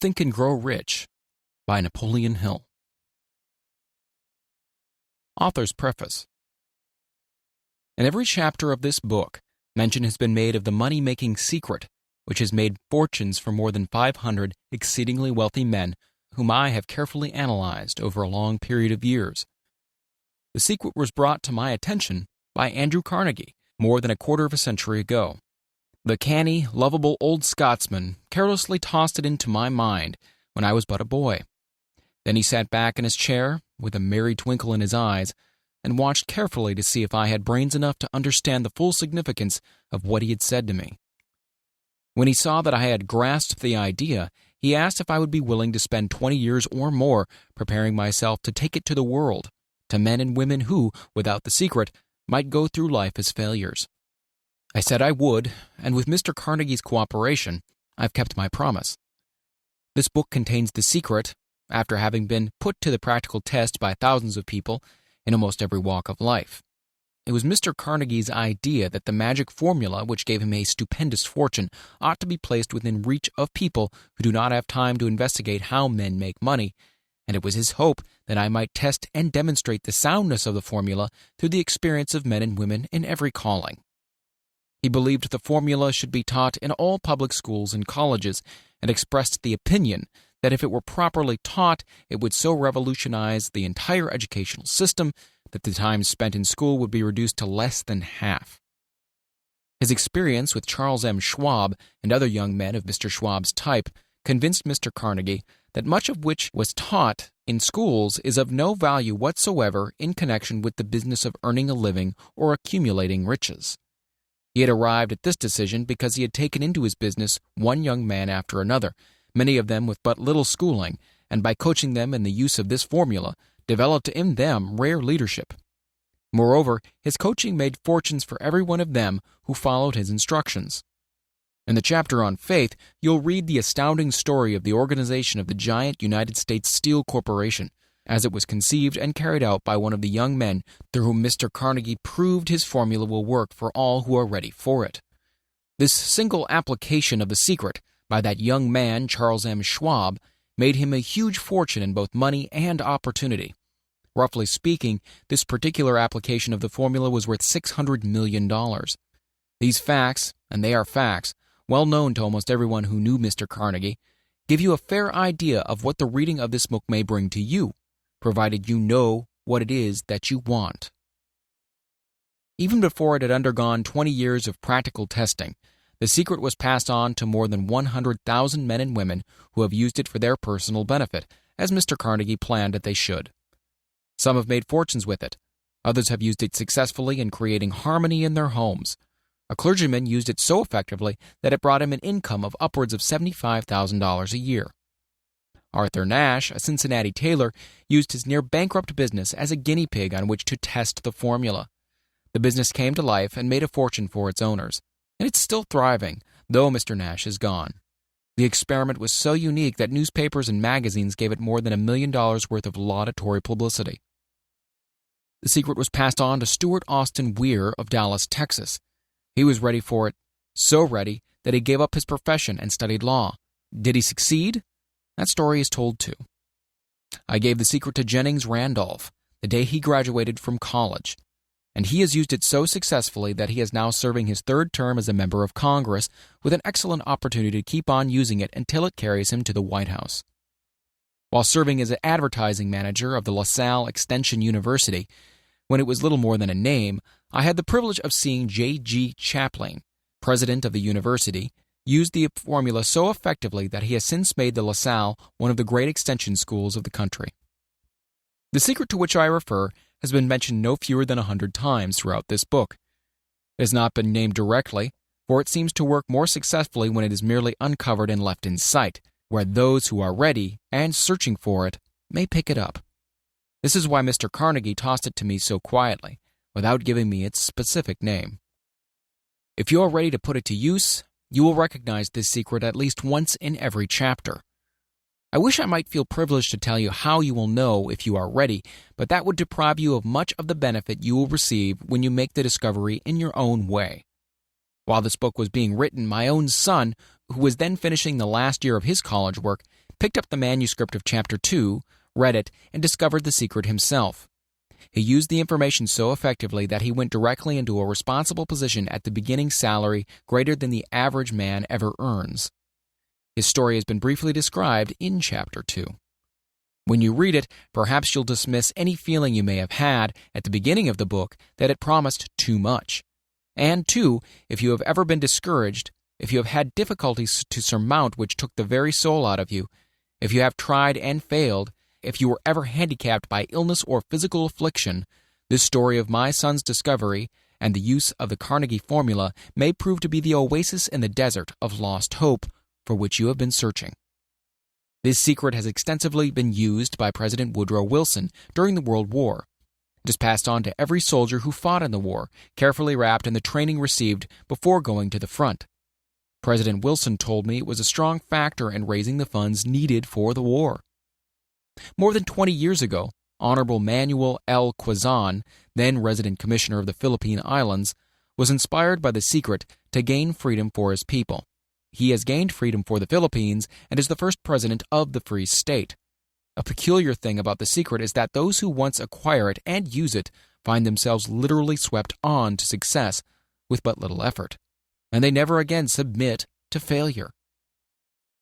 Think and Grow Rich by Napoleon Hill. Author's Preface. In every chapter of this book, mention has been made of the money-making secret, which has made fortunes for more than 500 exceedingly wealthy men whom I have carefully analyzed over a long period of years. The secret was brought to my attention by Andrew Carnegie more than a quarter of a century ago. The canny, lovable old Scotsman carelessly tossed it into my mind when I was but a boy. Then he sat back in his chair, with a merry twinkle in his eyes, and watched carefully to see if I had brains enough to understand the full significance of what he had said to me. When he saw that I had grasped the idea, he asked if I would be willing to spend 20 years or more preparing myself to take it to the world, to men and women who, without the secret, might go through life as failures. I said I would, and with Mr. Carnegie's cooperation, I've kept my promise. This book contains the secret, after having been put to the practical test by thousands of people in almost every walk of life. It was Mr. Carnegie's idea that the magic formula which gave him a stupendous fortune ought to be placed within reach of people who do not have time to investigate how men make money, and it was his hope that I might test and demonstrate the soundness of the formula through the experience of men and women in every calling. He believed the formula should be taught in all public schools and colleges, and expressed the opinion that if it were properly taught, it would so revolutionize the entire educational system that the time spent in school would be reduced to less than half. His experience with Charles M. Schwab and other young men of Mr. Schwab's type convinced Mr. Carnegie that much of which was taught in schools is of no value whatsoever in connection with the business of earning a living or accumulating riches. He had arrived at this decision because he had taken into his business one young man after another, many of them with but little schooling, and by coaching them in the use of this formula, developed in them rare leadership. Moreover, his coaching made fortunes for every one of them who followed his instructions. In the chapter on faith, you'll read the astounding story of the organization of the giant United States Steel Corporation, as it was conceived and carried out by one of the young men through whom Mr. Carnegie proved his formula will work for all who are ready for it. This single application of the secret by that young man, Charles M. Schwab, made him a huge fortune in both money and opportunity. Roughly speaking, this particular application of the formula was worth $600 million. These facts, and they are facts, well known to almost everyone who knew Mr. Carnegie, give you a fair idea of what the reading of this book may bring to you, provided you know what it is that you want. Even before it had undergone 20 years of practical testing, the secret was passed on to more than 100,000 men and women who have used it for their personal benefit, as Mr. Carnegie planned that they should. Some have made fortunes with it. Others have used it successfully in creating harmony in their homes. A clergyman used it so effectively that it brought him an income of upwards of $75,000 a year. Arthur Nash, a Cincinnati tailor, used his near-bankrupt business as a guinea pig on which to test the formula. The business came to life and made a fortune for its owners, and it's still thriving, though Mr. Nash is gone. The experiment was so unique that newspapers and magazines gave it more than $1 million worth of laudatory publicity. The secret was passed on to Stuart Austin Weir of Dallas, Texas. He was ready for it, so ready that he gave up his profession and studied law. Did he succeed? That story is told too. I gave the secret to Jennings Randolph the day he graduated from college, and he has used it so successfully that he is now serving his third term as a member of Congress with an excellent opportunity to keep on using it until it carries him to the White House. While serving as an advertising manager of the LaSalle Extension University, when it was little more than a name, I had the privilege of seeing J.G. Chaplin, president of the university, use the formula so effectively that he has since made the LaSalle one of the great extension schools of the country. The secret to which I refer has been mentioned no fewer than 100 times throughout this book. It has not been named directly, for it seems to work more successfully when it is merely uncovered and left in sight, where those who are ready and searching for it may pick it up. This is why Mr. Carnegie tossed it to me so quietly, without giving me its specific name. If you are ready to put it to use, you will recognize this secret at least once in every chapter. I wish I might feel privileged to tell you how you will know if you are ready, but that would deprive you of much of the benefit you will receive when you make the discovery in your own way. While this book was being written, my own son, who was then finishing the last year of his college work, picked up the manuscript of Chapter 2, read it, and discovered the secret himself. He used the information so effectively that he went directly into a responsible position at the beginning salary greater than the average man ever earns. His story has been briefly described in Chapter 2. When you read it, perhaps you'll dismiss any feeling you may have had at the beginning of the book that it promised too much. And, too, if you have ever been discouraged, if you have had difficulties to surmount which took the very soul out of you, if you have tried and failed, if you were ever handicapped by illness or physical affliction, this story of my son's discovery and the use of the Carnegie formula may prove to be the oasis in the desert of lost hope for which you have been searching. This secret has extensively been used by President Woodrow Wilson during the World War. It is passed on to every soldier who fought in the war, carefully wrapped in the training received before going to the front. President Wilson told me it was a strong factor in raising the funds needed for the war. More than 20 years ago, Honorable Manuel L. Quezon, then resident commissioner of the Philippine Islands, was inspired by the secret to gain freedom for his people. He has gained freedom for the Philippines and is the first president of the Free State. A peculiar thing about the secret is that those who once acquire it and use it find themselves literally swept on to success with but little effort, and they never again submit to failure.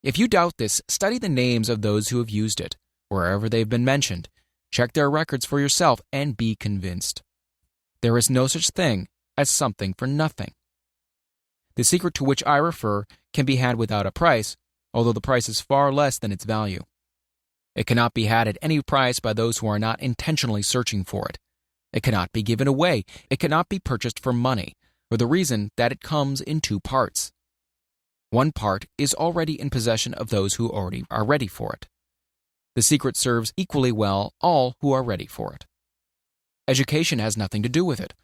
If you doubt this, study the names of those who have used it, wherever they've been mentioned. Check their records for yourself and be convinced. There is no such thing as something for nothing. The secret to which I refer can be had without a price, although the price is far less than its value. It cannot be had at any price by those who are not intentionally searching for it. It cannot be given away. It cannot be purchased for money, for the reason that it comes in two parts. One part is already in possession of those who already are ready for it. The secret serves equally well all who are ready for it. Education has nothing to do with it.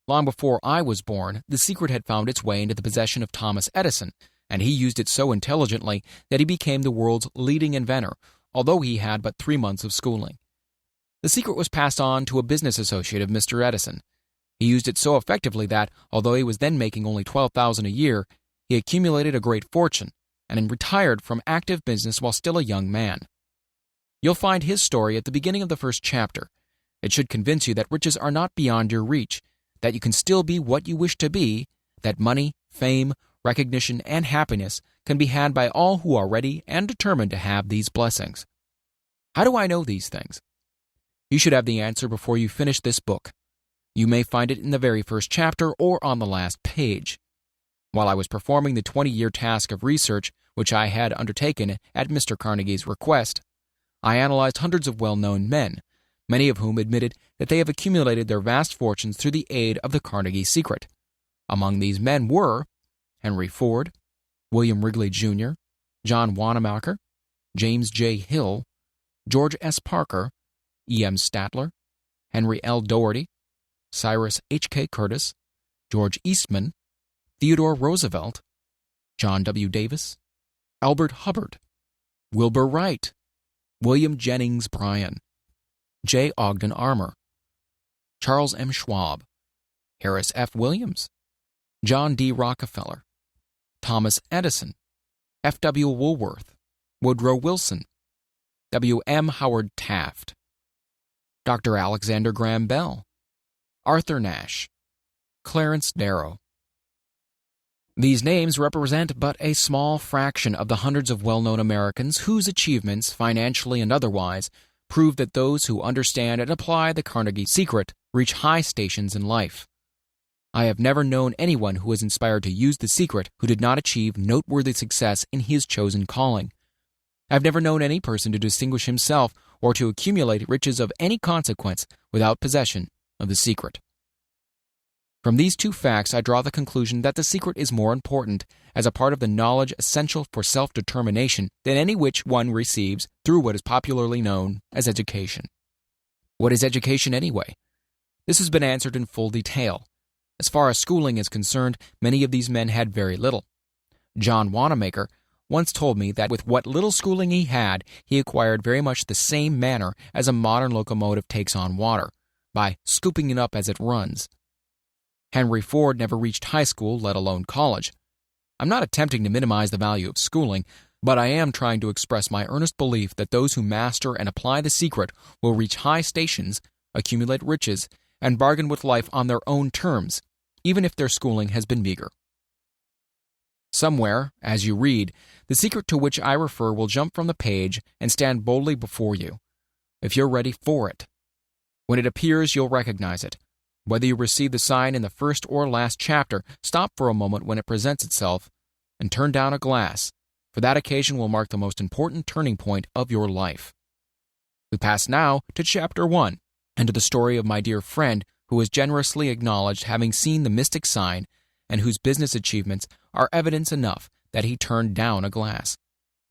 Long before I was born, the secret had found its way into the possession of Thomas Edison, and he used it so intelligently that he became the world's leading inventor, although he had but 3 months of schooling. The secret was passed on to a business associate of Mr. Edison. He used it so effectively that, although he was then making only $12,000 a year, he accumulated a great fortune, and retired from active business while still a young man. You'll find his story at the beginning of the first chapter. It should convince you that riches are not beyond your reach, that you can still be what you wish to be, that money, fame, recognition, and happiness can be had by all who are ready and determined to have these blessings. How do I know these things? You should have the answer before you finish this book. You may find it in the very first chapter or on the last page. While I was performing the 20-year task of research which I had undertaken at Mr. Carnegie's request, I analyzed hundreds of well-known men, many of whom admitted that they have accumulated their vast fortunes through the aid of the Carnegie secret. Among these men were Henry Ford, William Wrigley Jr., John Wanamaker, James J. Hill, George S. Parker, E. M. Statler, Henry L. Doherty, Cyrus H. K. Curtis, George Eastman, Theodore Roosevelt, John W. Davis, Albert Hubbard, Wilbur Wright, William Jennings Bryan, J. Ogden Armour, Charles M. Schwab, Harris F. Williams, John D. Rockefeller, Thomas Edison, F. W. Woolworth, Woodrow Wilson, W. M. Howard Taft, Dr. Alexander Graham Bell, Arthur Nash, Clarence Darrow. These names represent but a small fraction of the hundreds of well-known Americans whose achievements, financially and otherwise, prove that those who understand and apply the Carnegie secret reach high stations in life. I have never known anyone who was inspired to use the secret who did not achieve noteworthy success in his chosen calling. I have never known any person to distinguish himself or to accumulate riches of any consequence without possession of the secret. From these two facts, I draw the conclusion that the secret is more important as a part of the knowledge essential for self-determination than any which one receives through what is popularly known as education. What is education anyway? This has been answered in full detail. As far as schooling is concerned, many of these men had very little. John Wanamaker once told me that with what little schooling he had, he acquired very much the same manner as a modern locomotive takes on water, by scooping it up as it runs. Henry Ford never reached high school, let alone college. I'm not attempting to minimize the value of schooling, but I am trying to express my earnest belief that those who master and apply the secret will reach high stations, accumulate riches, and bargain with life on their own terms, even if their schooling has been meager. Somewhere, as you read, the secret to which I refer will jump from the page and stand boldly before you, if you're ready for it. When it appears, you'll recognize it. Whether you receive the sign in the first or last chapter, stop for a moment when it presents itself and turn down a glass, for that occasion will mark the most important turning point of your life. We pass now to Chapter 1, and to the story of my dear friend who has generously acknowledged having seen the mystic sign and whose business achievements are evidence enough that he turned down a glass.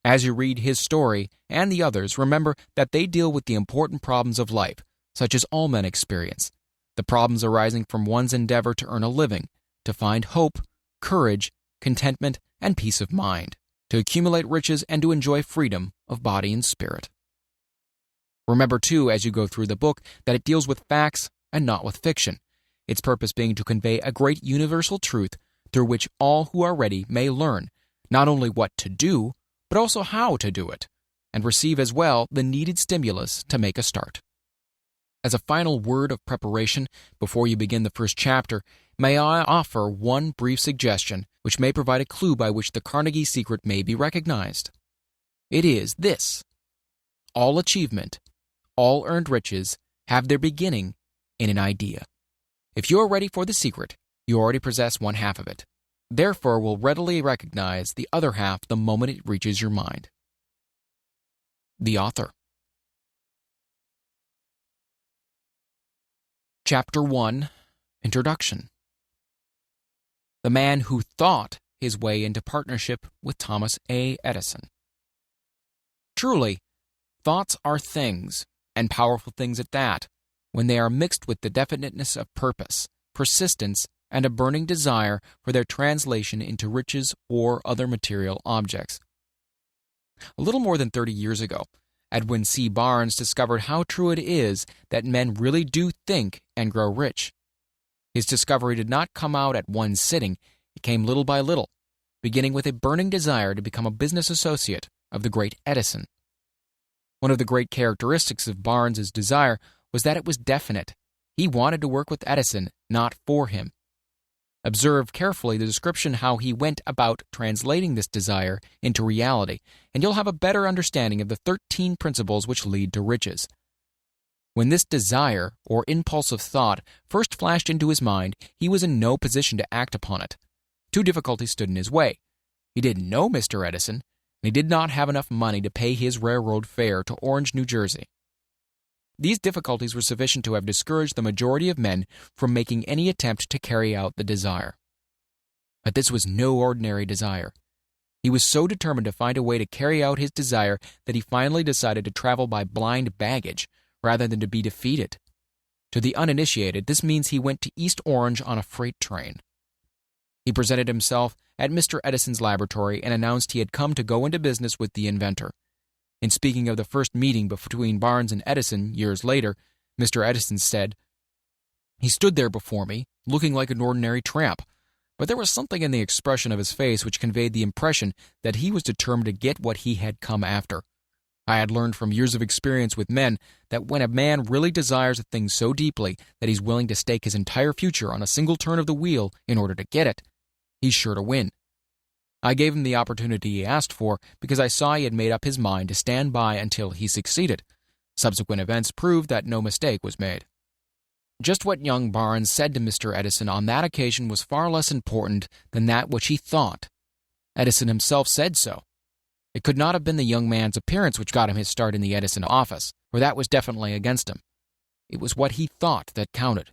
As you read his story and the others, remember that they deal with the important problems of life, such as all men experience, the problems arising from one's endeavor to earn a living, to find hope, courage, contentment, and peace of mind, to accumulate riches and to enjoy freedom of body and spirit. Remember, too, as you go through the book, that it deals with facts and not with fiction, its purpose being to convey a great universal truth through which all who are ready may learn not only what to do, but also how to do it, and receive as well the needed stimulus to make a start. As a final word of preparation before you begin the first chapter, may I offer one brief suggestion which may provide a clue by which the Carnegie secret may be recognized. It is this: all achievement, all earned riches have their beginning in an idea. If you are ready for the secret, you already possess one half of it. Therefore, will readily recognize the other half the moment it reaches your mind. The author. Chapter 1, Introduction. The man who thought his way into partnership with Thomas A. Edison. Truly, thoughts are things, and powerful things at that, when they are mixed with the definiteness of purpose, persistence, and a burning desire for their translation into riches or other material objects. A little more than 30 years ago, Edwin C. Barnes discovered how true it is that men really do think and grow rich. His discovery did not come out at one sitting. It came little by little, beginning with a burning desire to become a business associate of the great Edison. One of the great characteristics of Barnes's desire was that it was definite. He wanted to work with Edison, not for him. Observe carefully the description how he went about translating this desire into reality, and you'll have a better understanding of the 13 principles which lead to riches. When this desire, or impulse of thought, first flashed into his mind, he was in no position to act upon it. Two difficulties stood in his way. He didn't know Mr. Edison, and he did not have enough money to pay his railroad fare to Orange, New Jersey. These difficulties were sufficient to have discouraged the majority of men from making any attempt to carry out the desire. But this was no ordinary desire. He was so determined to find a way to carry out his desire that he finally decided to travel by blind baggage rather than to be defeated. To the uninitiated, this means he went to East Orange on a freight train. He presented himself at Mr. Edison's laboratory and announced he had come to go into business with the inventor. In speaking of the first meeting between Barnes and Edison years later, Mr. Edison said, "He stood there before me, looking like an ordinary tramp, but there was something in the expression of his face which conveyed the impression that he was determined to get what he had come after. I had learned from years of experience with men that when a man really desires a thing so deeply that he's willing to stake his entire future on a single turn of the wheel in order to get it, he's sure to win. I gave him the opportunity he asked for because I saw he had made up his mind to stand by until he succeeded. Subsequent events proved that no mistake was made." Just what young Barnes said to Mr. Edison on that occasion was far less important than that which he thought. Edison himself said so. It could not have been the young man's appearance which got him his start in the Edison office, for that was definitely against him. It was what he thought that counted.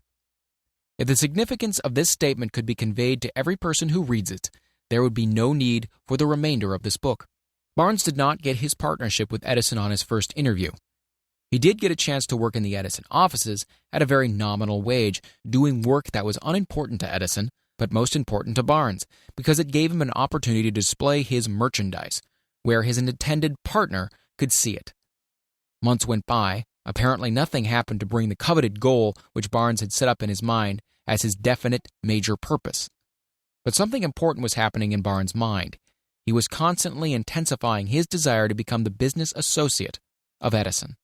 If the significance of this statement could be conveyed to every person who reads it, there would be no need for the remainder of this book. Barnes did not get his partnership with Edison on his first interview. He did get a chance to work in the Edison offices at a very nominal wage, doing work that was unimportant to Edison, but most important to Barnes, because it gave him an opportunity to display his merchandise, where his intended partner could see it. Months went by. Apparently nothing happened to bring the coveted goal which Barnes had set up in his mind as his definite major purpose. But something important was happening in Barnes' mind. he was constantly intensifying his desire to become the business associate of Edison.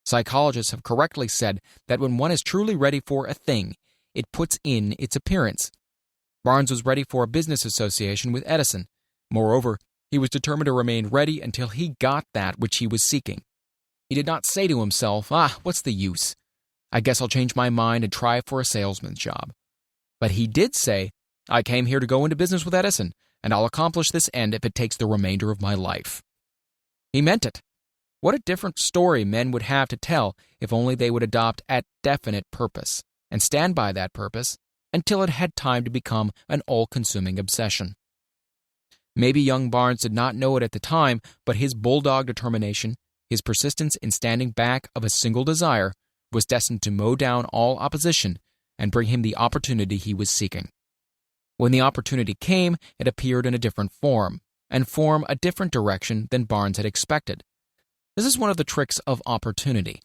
Psychologists have correctly said that when one is truly ready for a thing, it puts in its appearance. Barnes was ready for a business association with Edison. Moreover, he was determined to remain ready until he got that which he was seeking. He did not say to himself, what's the use? I guess I'll change my mind and try for a salesman's job. But he did say, I came here to go into business with Edison, and I'll accomplish this end if it takes the remainder of my life. He meant it. What a different story men would have to tell if only they would adopt a definite purpose and stand by that purpose until it had time to become an all-consuming obsession. Maybe young Barnes did not know it at the time, but his bulldog determination, his persistence in standing back of a single desire, was destined to mow down all opposition and bring him the opportunity he was seeking. When the opportunity came, it appeared in a different form, and form a different direction than Barnes had expected. This is one of the tricks of opportunity.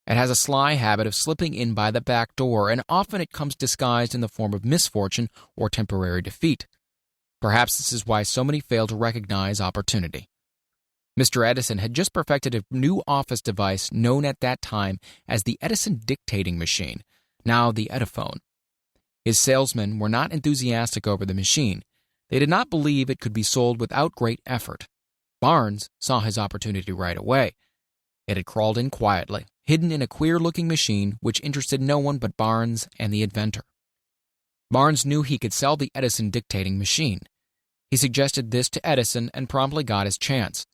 It has a sly habit of slipping in by the back door, and often it comes disguised in the form of misfortune or temporary defeat. Perhaps this is why so many fail to recognize opportunity. Mr. Edison had just perfected a new office device known at that time as the Edison dictating machine, now the Ediphone. His salesmen were not enthusiastic over the machine. They did not believe it could be sold without great effort. Barnes saw his opportunity right away. It had crawled in quietly, hidden in a queer-looking machine which interested no one but Barnes and the inventor. Barnes knew he could sell the Edison dictating machine. He suggested this to Edison and promptly got his chance.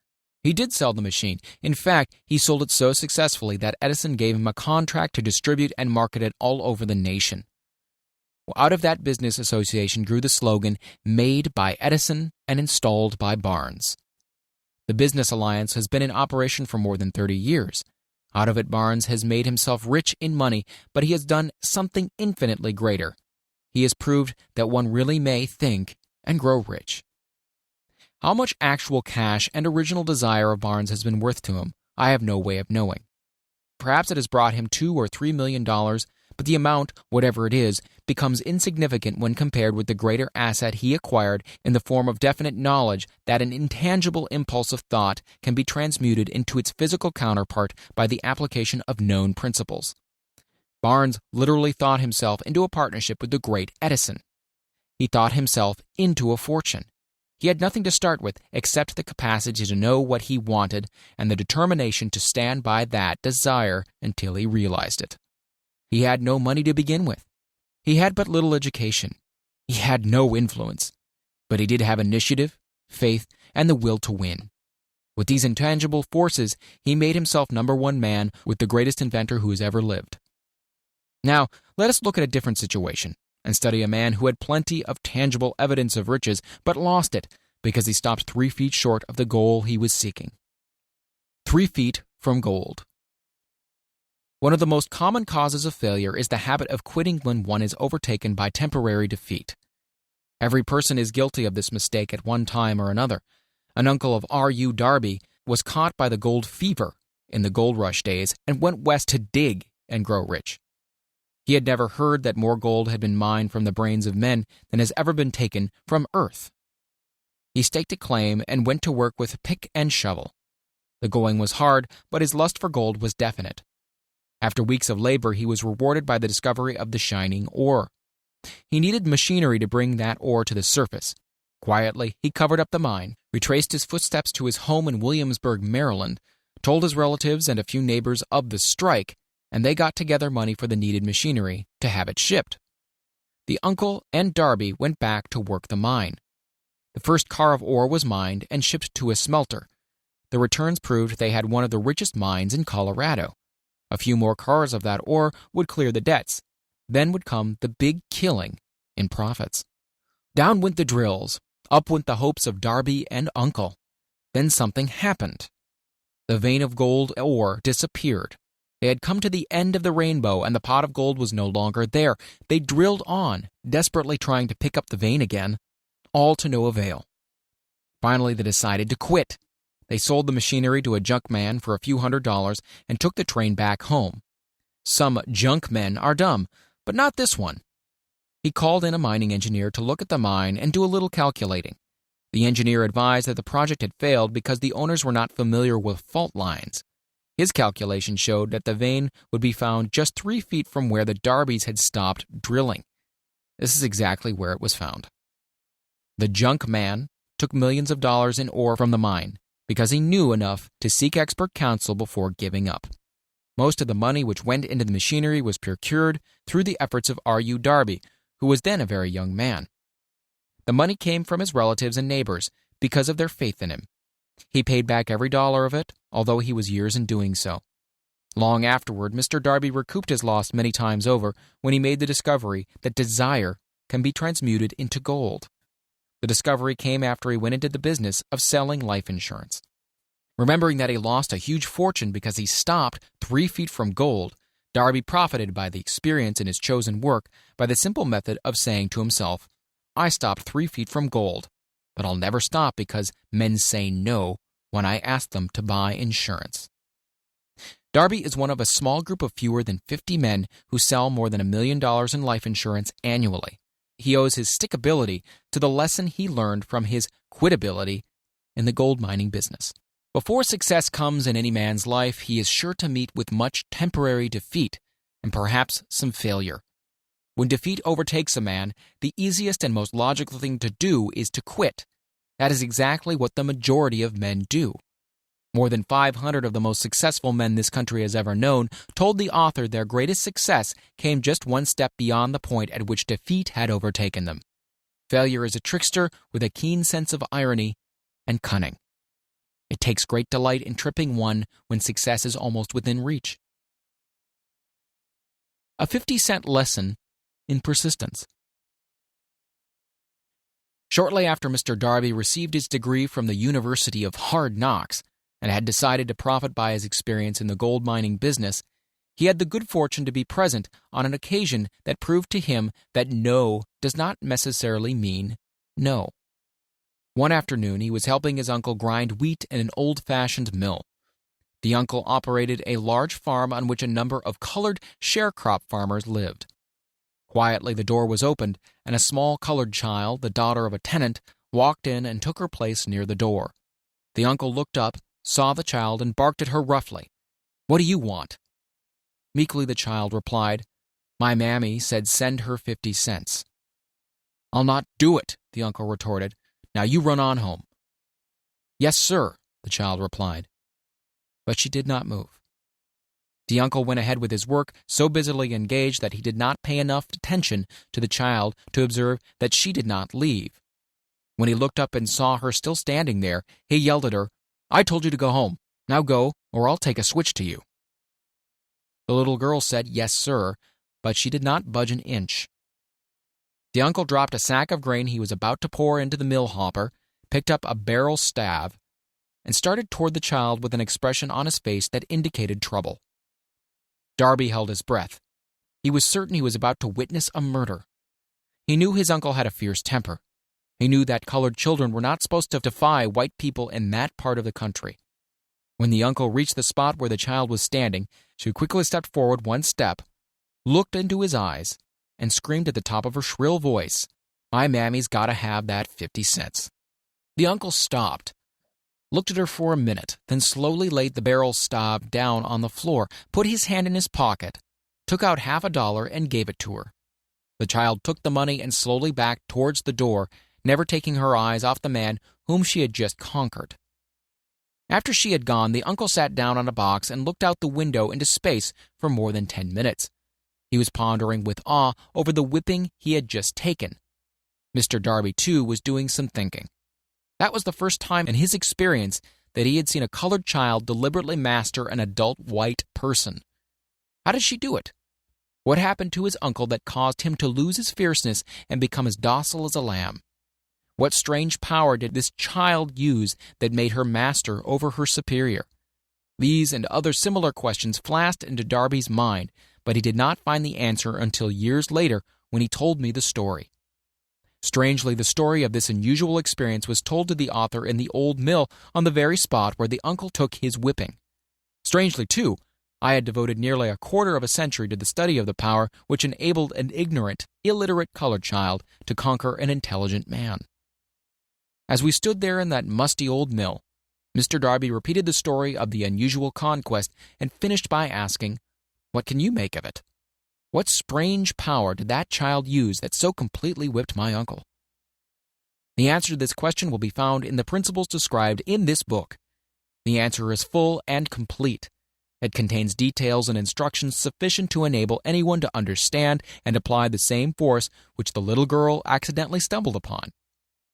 He did sell the machine. In fact, he sold it so successfully that Edison gave him a contract to distribute and market it all over the nation. Out of that business association grew the slogan, "Made by Edison and installed by Barnes." The business alliance has been in operation for more than 30 years. Out of it, Barnes has made himself rich in money, but he has done something infinitely greater. He has proved that one really may think and grow rich. How much actual cash and original desire of Barnes has been worth to him, I have no way of knowing. Perhaps it has brought him $2 or $3 million, but the amount, whatever it is, becomes insignificant when compared with the greater asset he acquired in the form of definite knowledge that an intangible impulse of thought can be transmuted into its physical counterpart by the application of known principles. Barnes literally thought himself into a partnership with the great Edison. He thought himself into a fortune. He had nothing to start with except the capacity to know what he wanted and the determination to stand by that desire until he realized it. He had no money to begin with. He had but little education. He had no influence. But he did have initiative, faith, and the will to win. With these intangible forces, he made himself number one man with the greatest inventor who has ever lived. Now, let us look at a different situation and study a man who had plenty of tangible evidence of riches, but lost it because he stopped 3 feet short of the goal he was seeking. 3 feet from gold. One of the most common causes of failure is the habit of quitting when one is overtaken by temporary defeat. Every person is guilty of this mistake at one time or another. An uncle of R.U. Darby was caught by the gold fever in the gold rush days and went west to dig and grow rich. He had never heard that more gold had been mined from the brains of men than has ever been taken from earth. He staked a claim and went to work with pick and shovel. The going was hard, but his lust for gold was definite. After weeks of labor, he was rewarded by the discovery of the shining ore. He needed machinery to bring that ore to the surface. Quietly, he covered up the mine, retraced his footsteps to his home in Williamsburg, Maryland, told his relatives and a few neighbors of the strike, and they got together money for the needed machinery to have it shipped. The uncle and Darby went back to work the mine. The first car of ore was mined and shipped to a smelter. The returns proved they had one of the richest mines in Colorado. A few more cars of that ore would clear the debts. Then would come the big killing in profits. Down went the drills. Up went the hopes of Darby and Uncle. Then something happened. The vein of gold ore disappeared. They had come to the end of the rainbow, and the pot of gold was no longer there. They drilled on, desperately trying to pick up the vein again, all to no avail. Finally, they decided to quit. They sold the machinery to a junk man for a few $100s and took the train back home. Some junk men are dumb, but not this one. He called in a mining engineer to look at the mine and do a little calculating. The engineer advised that the project had failed because the owners were not familiar with fault lines. His calculation showed that the vein would be found just 3 feet from where the Darbys had stopped drilling. This is exactly where it was found. The junk man took millions of dollars in ore from the mine because he knew enough to seek expert counsel before giving up. Most of the money which went into the machinery was procured through the efforts of R.U. Darby, who was then a very young man. The money came from his relatives and neighbors because of their faith in him. He paid back every dollar of it, although he was years in doing so. Long afterward, Mr. Darby recouped his loss many times over when he made the discovery that desire can be transmuted into gold. The discovery came after he went into the business of selling life insurance. Remembering that he lost a huge fortune because he stopped 3 feet from gold, Darby profited by the experience in his chosen work by the simple method of saying to himself, "I stopped 3 feet from gold, but I'll never stop because men say no when I ask them to buy insurance." Darby is one of a small group of fewer than 50 men who sell more than $1 million in life insurance annually. He owes his stickability to the lesson he learned from his quitability in the gold mining business. Before success comes in any man's life, he is sure to meet with much temporary defeat and perhaps some failure. When defeat overtakes a man, the easiest and most logical thing to do is to quit. That is exactly what the majority of men do. More than 500 of the most successful men this country has ever known told the author their greatest success came just one step beyond the point at which defeat had overtaken them. Failure is a trickster with a keen sense of irony and cunning. It takes great delight in tripping one when success is almost within reach. A 50-cent lesson in persistence. Shortly after Mr. Darby received his degree from the University of Hard Knocks and had decided to profit by his experience in the gold mining business, he had the good fortune to be present on an occasion that proved to him that no does not necessarily mean no. One afternoon, he was helping his uncle grind wheat in an old-fashioned mill. The uncle operated a large farm on which a number of colored sharecrop farmers lived. Quietly, the door was opened, and a small colored child, the daughter of a tenant, walked in and took her place near the door. The uncle looked up, saw the child, and barked at her roughly. "What do you want?" Meekly the child replied, "My mammy said send her 50 cents. "I'll not do it," the uncle retorted. "Now you run on home." "Yes, sir," the child replied. But she did not move. The uncle went ahead with his work, so busily engaged that he did not pay enough attention to the child to observe that she did not leave. When he looked up and saw her still standing there, he yelled at her, "I told you to go home. Now go, or I'll take a switch to you." The little girl said, "Yes, sir," but she did not budge an inch. The uncle dropped a sack of grain he was about to pour into the mill hopper, picked up a barrel staff, and started toward the child with an expression on his face that indicated trouble. Darby held his breath. He was certain he was about to witness a murder. He knew his uncle had a fierce temper. He knew that colored children were not supposed to defy white people in that part of the country. When the uncle reached the spot where the child was standing, she quickly stepped forward one step, looked into his eyes, and screamed at the top of her shrill voice, "My mammy's got to have that 50 cents. The uncle stopped, looked at her for a minute, then slowly laid the barrel staff down on the floor, put his hand in his pocket, took out $50 and gave it to her. The child took the money and slowly backed towards the door, never taking her eyes off the man whom she had just conquered. After she had gone, the uncle sat down on a box and looked out the window into space for more than 10 minutes. He was pondering with awe over the whipping he had just taken. Mr. Darby, too, was doing some thinking. That was the first time in his experience that he had seen a colored child deliberately master an adult white person. How did she do it? What happened to his uncle that caused him to lose his fierceness and become as docile as a lamb? What strange power did this child use that made her master over her superior? These and other similar questions flashed into Darby's mind, but he did not find the answer until years later when he told me the story. Strangely, the story of this unusual experience was told to the author in the old mill on the very spot where the uncle took his whipping. Strangely, too, I had devoted nearly a quarter of a century to the study of the power which enabled an ignorant, illiterate colored child to conquer an intelligent man. As we stood there in that musty old mill, Mr. Darby repeated the story of the unusual conquest and finished by asking, "What can you make of it? What strange power did that child use that so completely whipped my uncle?" The answer to this question will be found in the principles described in this book. The answer is full and complete. It contains details and instructions sufficient to enable anyone to understand and apply the same force which the little girl accidentally stumbled upon.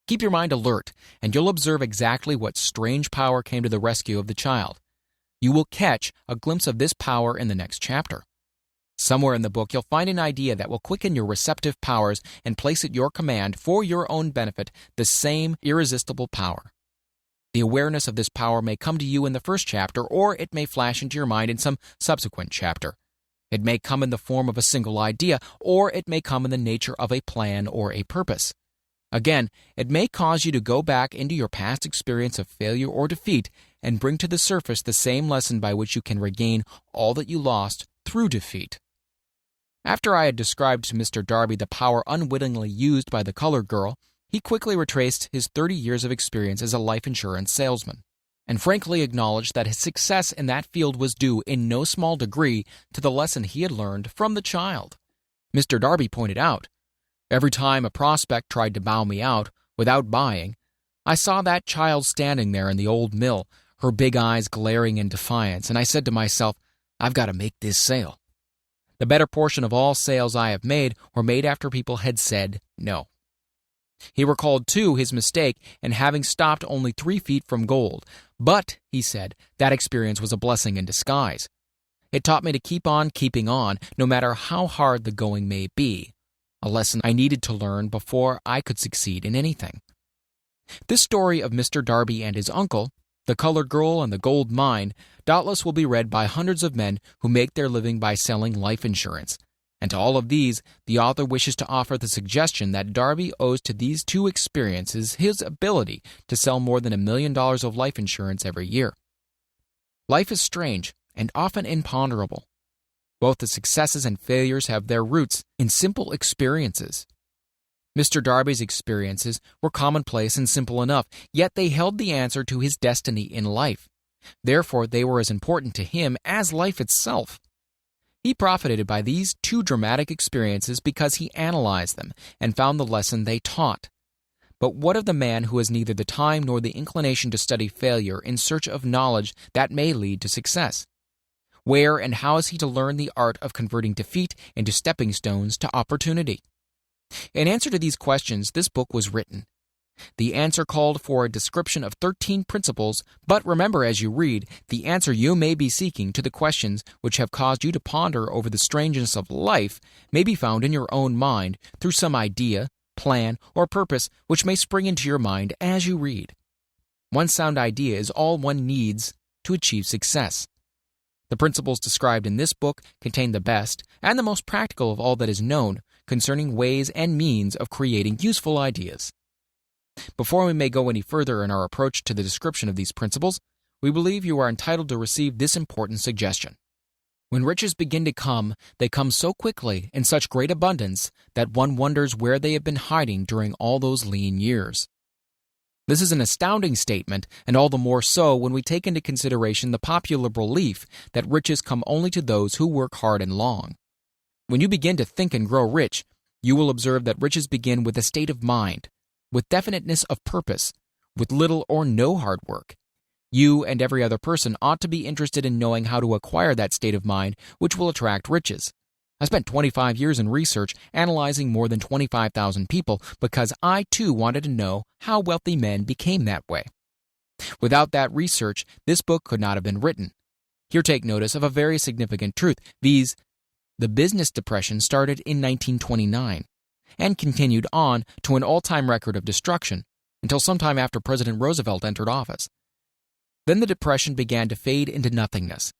Keep your mind alert, and you'll observe exactly what strange power came to the rescue of the child. You will catch a glimpse of this power in the next chapter. Somewhere in the book, you'll find an idea that will quicken your receptive powers and place at your command, for your own benefit, the same irresistible power. The awareness of this power may come to you in the first chapter, or it may flash into your mind in some subsequent chapter. It may come in the form of a single idea, or it may come in the nature of a plan or a purpose. Again, it may cause you to go back into your past experience of failure or defeat and bring to the surface the same lesson by which you can regain all that you lost through defeat. After I had described to Mr. Darby the power unwittingly used by the colored girl, he quickly retraced his 30 years of experience as a life insurance salesman, and frankly acknowledged that his success in that field was due in no small degree to the lesson he had learned from the child. Mr. Darby pointed out, "Every time a prospect tried to bow me out without buying, I saw that child standing there in the old mill, her big eyes glaring in defiance, and I said to myself, I've got to make this sale. The better portion of all sales I have made were made after people had said no." He recalled, too, his mistake in having stopped only 3 feet from gold. But, he said, that experience was a blessing in disguise. It taught me to keep on keeping on, no matter how hard the going may be, a lesson I needed to learn before I could succeed in anything. This story of Mr. Darby and his uncle, the colored girl and the gold mine, doubtless will be read by hundreds of men who make their living by selling life insurance. And to all of these, the author wishes to offer the suggestion that Darby owes to these 2 experiences his ability to sell more than $1 million of life insurance every year. Life is strange and often imponderable. Both the successes and failures have their roots in simple experiences. Mr. Darby's experiences were commonplace and simple enough, yet they held the answer to his destiny in life. Therefore, they were as important to him as life itself. He profited by these 2 dramatic experiences because he analyzed them and found the lesson they taught. But what of the man who has neither the time nor the inclination to study failure in search of knowledge that may lead to success? Where and how is he to learn the art of converting defeat into stepping stones to opportunity? In answer to these questions, this book was written. The answer called for a description of 13 principles, but remember as you read, the answer you may be seeking to the questions which have caused you to ponder over the strangeness of life may be found in your own mind through some idea, plan, or purpose which may spring into your mind as you read. One sound idea is all one needs to achieve success. The principles described in this book contain the best and the most practical of all that is known concerning ways and means of creating useful ideas. Before we may go any further in our approach to the description of these principles, we believe you are entitled to receive this important suggestion. When riches begin to come, they come so quickly in such great abundance that one wonders where they have been hiding during all those lean years. This is an astounding statement, and all the more so when we take into consideration the popular belief that riches come only to those who work hard and long. When you begin to think and grow rich, you will observe that riches begin with a state of mind, with definiteness of purpose, with little or no hard work. You and every other person ought to be interested in knowing how to acquire that state of mind which will attract riches. I spent 25 years in research analyzing more than 25,000 people because I too wanted to know how wealthy men became that way. Without that research, this book could not have been written. Here take notice of a very significant truth, viz., the business depression started in 1929 and continued on to an all-time record of destruction until sometime after President Roosevelt entered office. Then the depression began to fade into nothingness.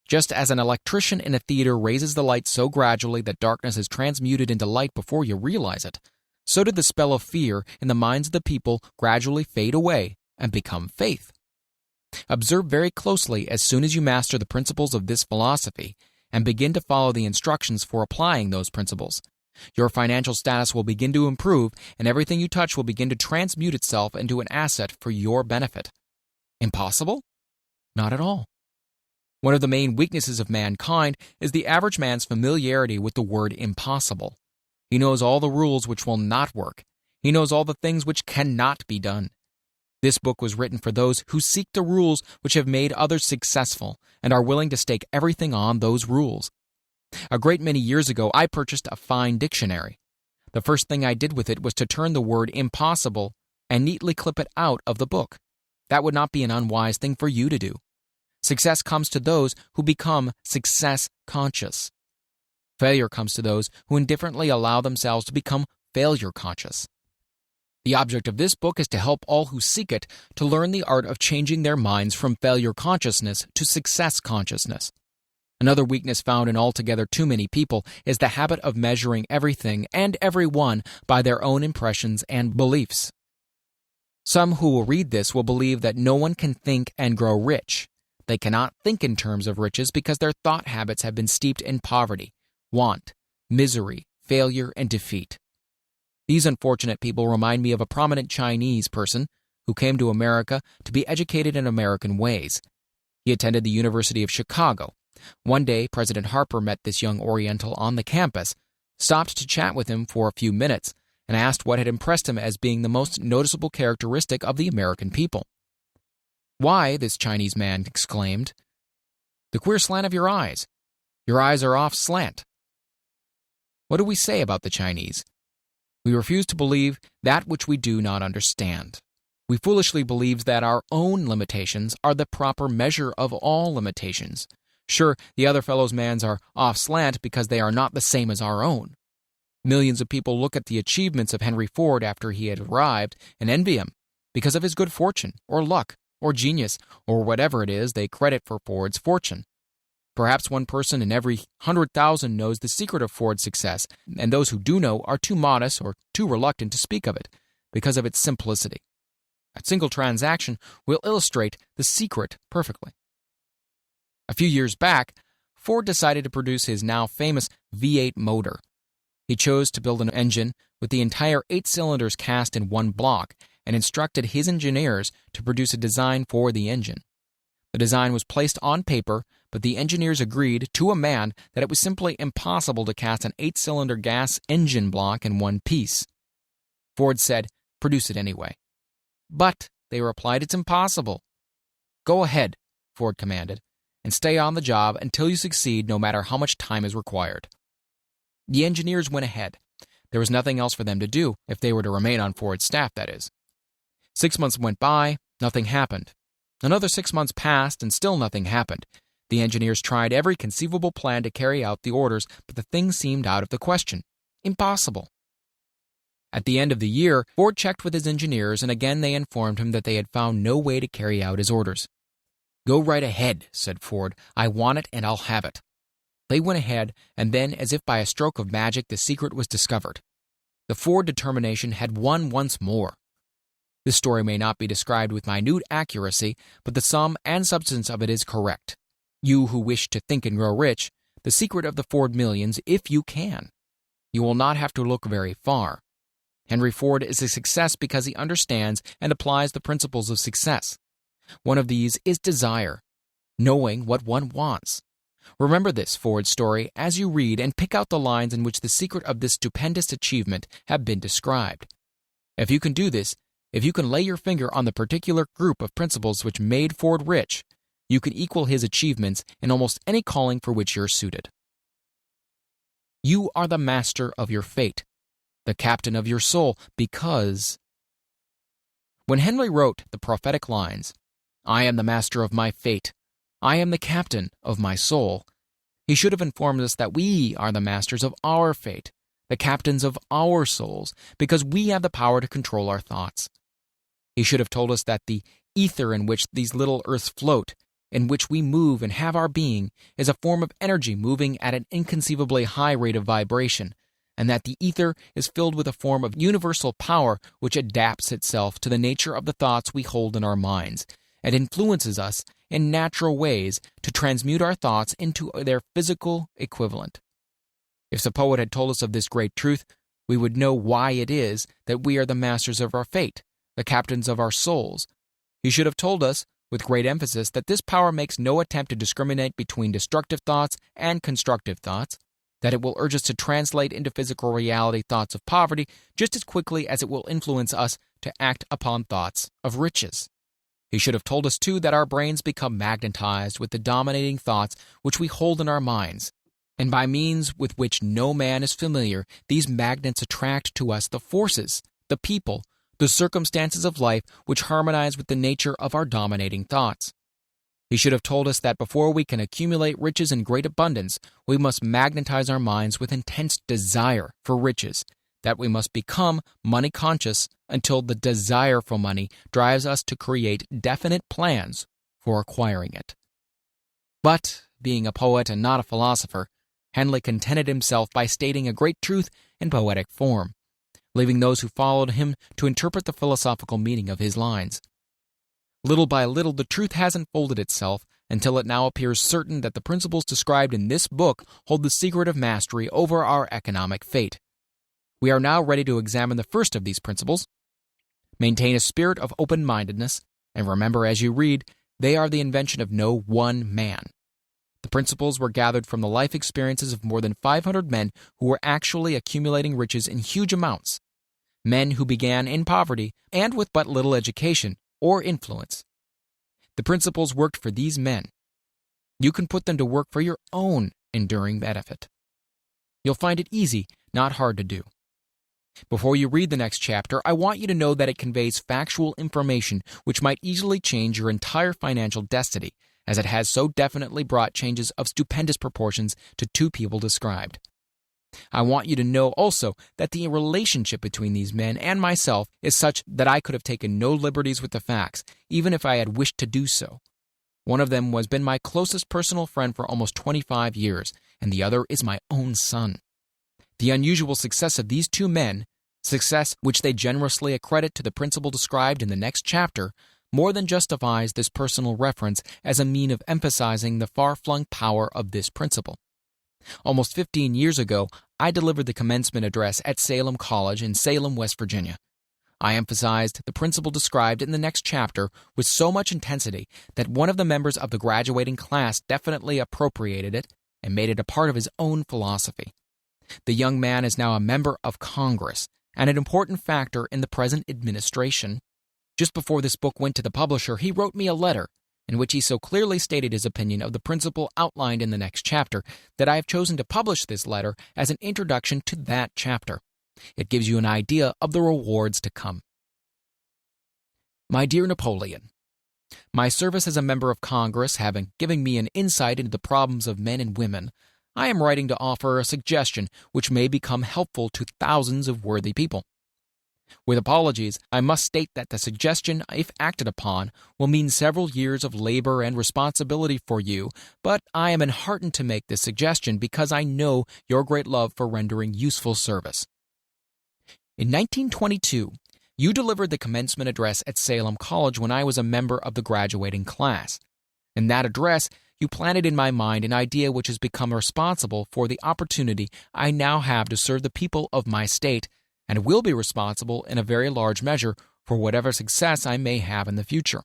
Just as an electrician in a theater raises the light so gradually that darkness is transmuted into light before you realize it, so did the spell of fear in the minds of the people gradually fade away and become faith. Observe very closely as soon as you master the principles of this philosophy and begin to follow the instructions for applying those principles. Your financial status will begin to improve, and everything you touch will begin to transmute itself into an asset for your benefit. Impossible? Not at all. One of the main weaknesses of mankind is the average man's familiarity with the word impossible. He knows all the rules which will not work. He knows all the things which cannot be done. This book was written for those who seek the rules which have made others successful and are willing to stake everything on those rules. A great many years ago, I purchased a fine dictionary. The first thing I did with it was to turn the word impossible and neatly clip it out of the book. That would not be an unwise thing for you to do. Success comes to those who become success conscious. Failure comes to those who indifferently allow themselves to become failure conscious. The object of this book is to help all who seek it to learn the art of changing their minds from failure consciousness to success consciousness. Another weakness found in altogether too many people is the habit of measuring everything and everyone by their own impressions and beliefs. Some who will read this will believe that no one can think and grow rich. They cannot think in terms of riches because their thought habits have been steeped in poverty, want, misery, failure, and defeat. These unfortunate people remind me of a prominent Chinese person who came to America to be educated in American ways. He attended the University of Chicago. One day, President Harper met this young Oriental on the campus, stopped to chat with him for a few minutes, and asked what had impressed him as being the most noticeable characteristic of the American people. "Why," this Chinese man exclaimed, "the queer slant of your eyes. Your eyes are off slant." What do we say about the Chinese? We refuse to believe that which we do not understand. We foolishly believe that our own limitations are the proper measure of all limitations. Sure, the other fellow's mans are off slant because they are not the same as our own. Millions of people look at the achievements of Henry Ford after he had arrived and envy him because of his good fortune, or luck, or genius, or whatever it is they credit for Ford's fortune. Perhaps one person in every 100,000 knows the secret of Ford's success, and those who do know are too modest or too reluctant to speak of it because of its simplicity. A single transaction will illustrate the secret perfectly. A few years back, Ford decided to produce his now famous V8 motor. He chose to build an engine with the entire 8 cylinders cast in one block and instructed his engineers to produce a design for the engine. The design was placed on paper, but the engineers agreed to a man that it was simply impossible to cast an 8-cylinder gas engine block in one piece. Ford said, "Produce it anyway." "But," they replied, "it's impossible." "Go ahead," Ford commanded, "and stay on the job until you succeed, no matter how much time is required." The engineers went ahead. There was nothing else for them to do, if they were to remain on Ford's staff, that is. 6 months went by, nothing happened. Another 6 months passed, and still nothing happened. The engineers tried every conceivable plan to carry out the orders, but the thing seemed out of the question. Impossible. At the end of the year, Ford checked with his engineers, and again they informed him that they had found no way to carry out his orders. "Go right ahead," said Ford. "I want it, and I'll have it." They went ahead, and then, as if by a stroke of magic, the secret was discovered. The Ford determination had won once more. This story may not be described with minute accuracy, but the sum and substance of it is correct. You who wish to think and grow rich, the secret of the Ford millions, if you can. You will not have to look very far. Henry Ford is a success because he understands and applies the principles of success. One of these is desire, knowing what one wants. Remember this Ford story as you read and pick out the lines in which the secret of this stupendous achievement have been described. If you can do this, if you can lay your finger on the particular group of principles which made Ford rich, you can equal his achievements in almost any calling for which you're suited. You are the master of your fate, the captain of your soul, because... When Henry wrote the prophetic lines, "I am the master of my fate, I am the captain of my soul," he should have informed us that we are the masters of our fate, the captains of our souls, because we have the power to control our thoughts. He should have told us that the ether in which these little earths float, in which we move and have our being, is a form of energy moving at an inconceivably high rate of vibration, and that the ether is filled with a form of universal power which adapts itself to the nature of the thoughts we hold in our minds, and influences us in natural ways to transmute our thoughts into their physical equivalent. If the poet had told us of this great truth, we would know why it is that we are the masters of our fate, the captains of our souls. He should have told us, with great emphasis, that this power makes no attempt to discriminate between destructive thoughts and constructive thoughts, that it will urge us to translate into physical reality thoughts of poverty just as quickly as it will influence us to act upon thoughts of riches. He should have told us, too, that our brains become magnetized with the dominating thoughts which we hold in our minds, and by means with which no man is familiar, these magnets attract to us the forces, the people, the circumstances of life which harmonize with the nature of our dominating thoughts. He should have told us that before we can accumulate riches in great abundance, we must magnetize our minds with intense desire for riches, that we must become money conscious until the desire for money drives us to create definite plans for acquiring it. But, being a poet and not a philosopher, Henley contented himself by stating a great truth in poetic form, leaving those who followed him to interpret the philosophical meaning of his lines. Little by little, the truth has unfolded itself until it now appears certain that the principles described in this book hold the secret of mastery over our economic fate. We are now ready to examine the first of these principles. Maintain a spirit of open-mindedness, and remember as you read, they are the invention of no one man. The principles were gathered from the life experiences of more than 500 men who were actually accumulating riches in huge amounts, men who began in poverty and with but little education or influence. The principles worked for these men. You can put them to work for your own enduring benefit. You'll find it easy, not hard to do. Before you read the next chapter, I want you to know that it conveys factual information which might easily change your entire financial destiny, as it has so definitely brought changes of stupendous proportions to two people described. I want you to know also that the relationship between these men and myself is such that I could have taken no liberties with the facts, even if I had wished to do so. One of them has been my closest personal friend for almost 25 years, and the other is my own son. The unusual success of these two men, success which they generously accredit to the principle described in the next chapter, more than justifies this personal reference as a mean of emphasizing the far-flung power of this principle. Almost 15 years ago, I delivered the commencement address at Salem College in Salem, West Virginia. I emphasized the principle described in the next chapter with so much intensity that one of the members of the graduating class definitely appropriated it and made it a part of his own philosophy. The young man is now a member of Congress and an important factor in the present administration. Just before this book went to the publisher, he wrote me a letter in which he so clearly stated his opinion of the principle outlined in the next chapter that I have chosen to publish this letter as an introduction to that chapter. It gives you an idea of the rewards to come. My dear Napoleon, my service as a member of Congress having given me an insight into the problems of men and women, I am writing to offer a suggestion which may become helpful to thousands of worthy people. With apologies, I must state that the suggestion, if acted upon, will mean several years of labor and responsibility for you, but I am enheartened to make this suggestion because I know your great love for rendering useful service. In 1922, you delivered the commencement address at Salem College when I was a member of the graduating class. In that address, you planted in my mind an idea which has become responsible for the opportunity I now have to serve the people of my state, and will be responsible in a very large measure for whatever success I may have in the future.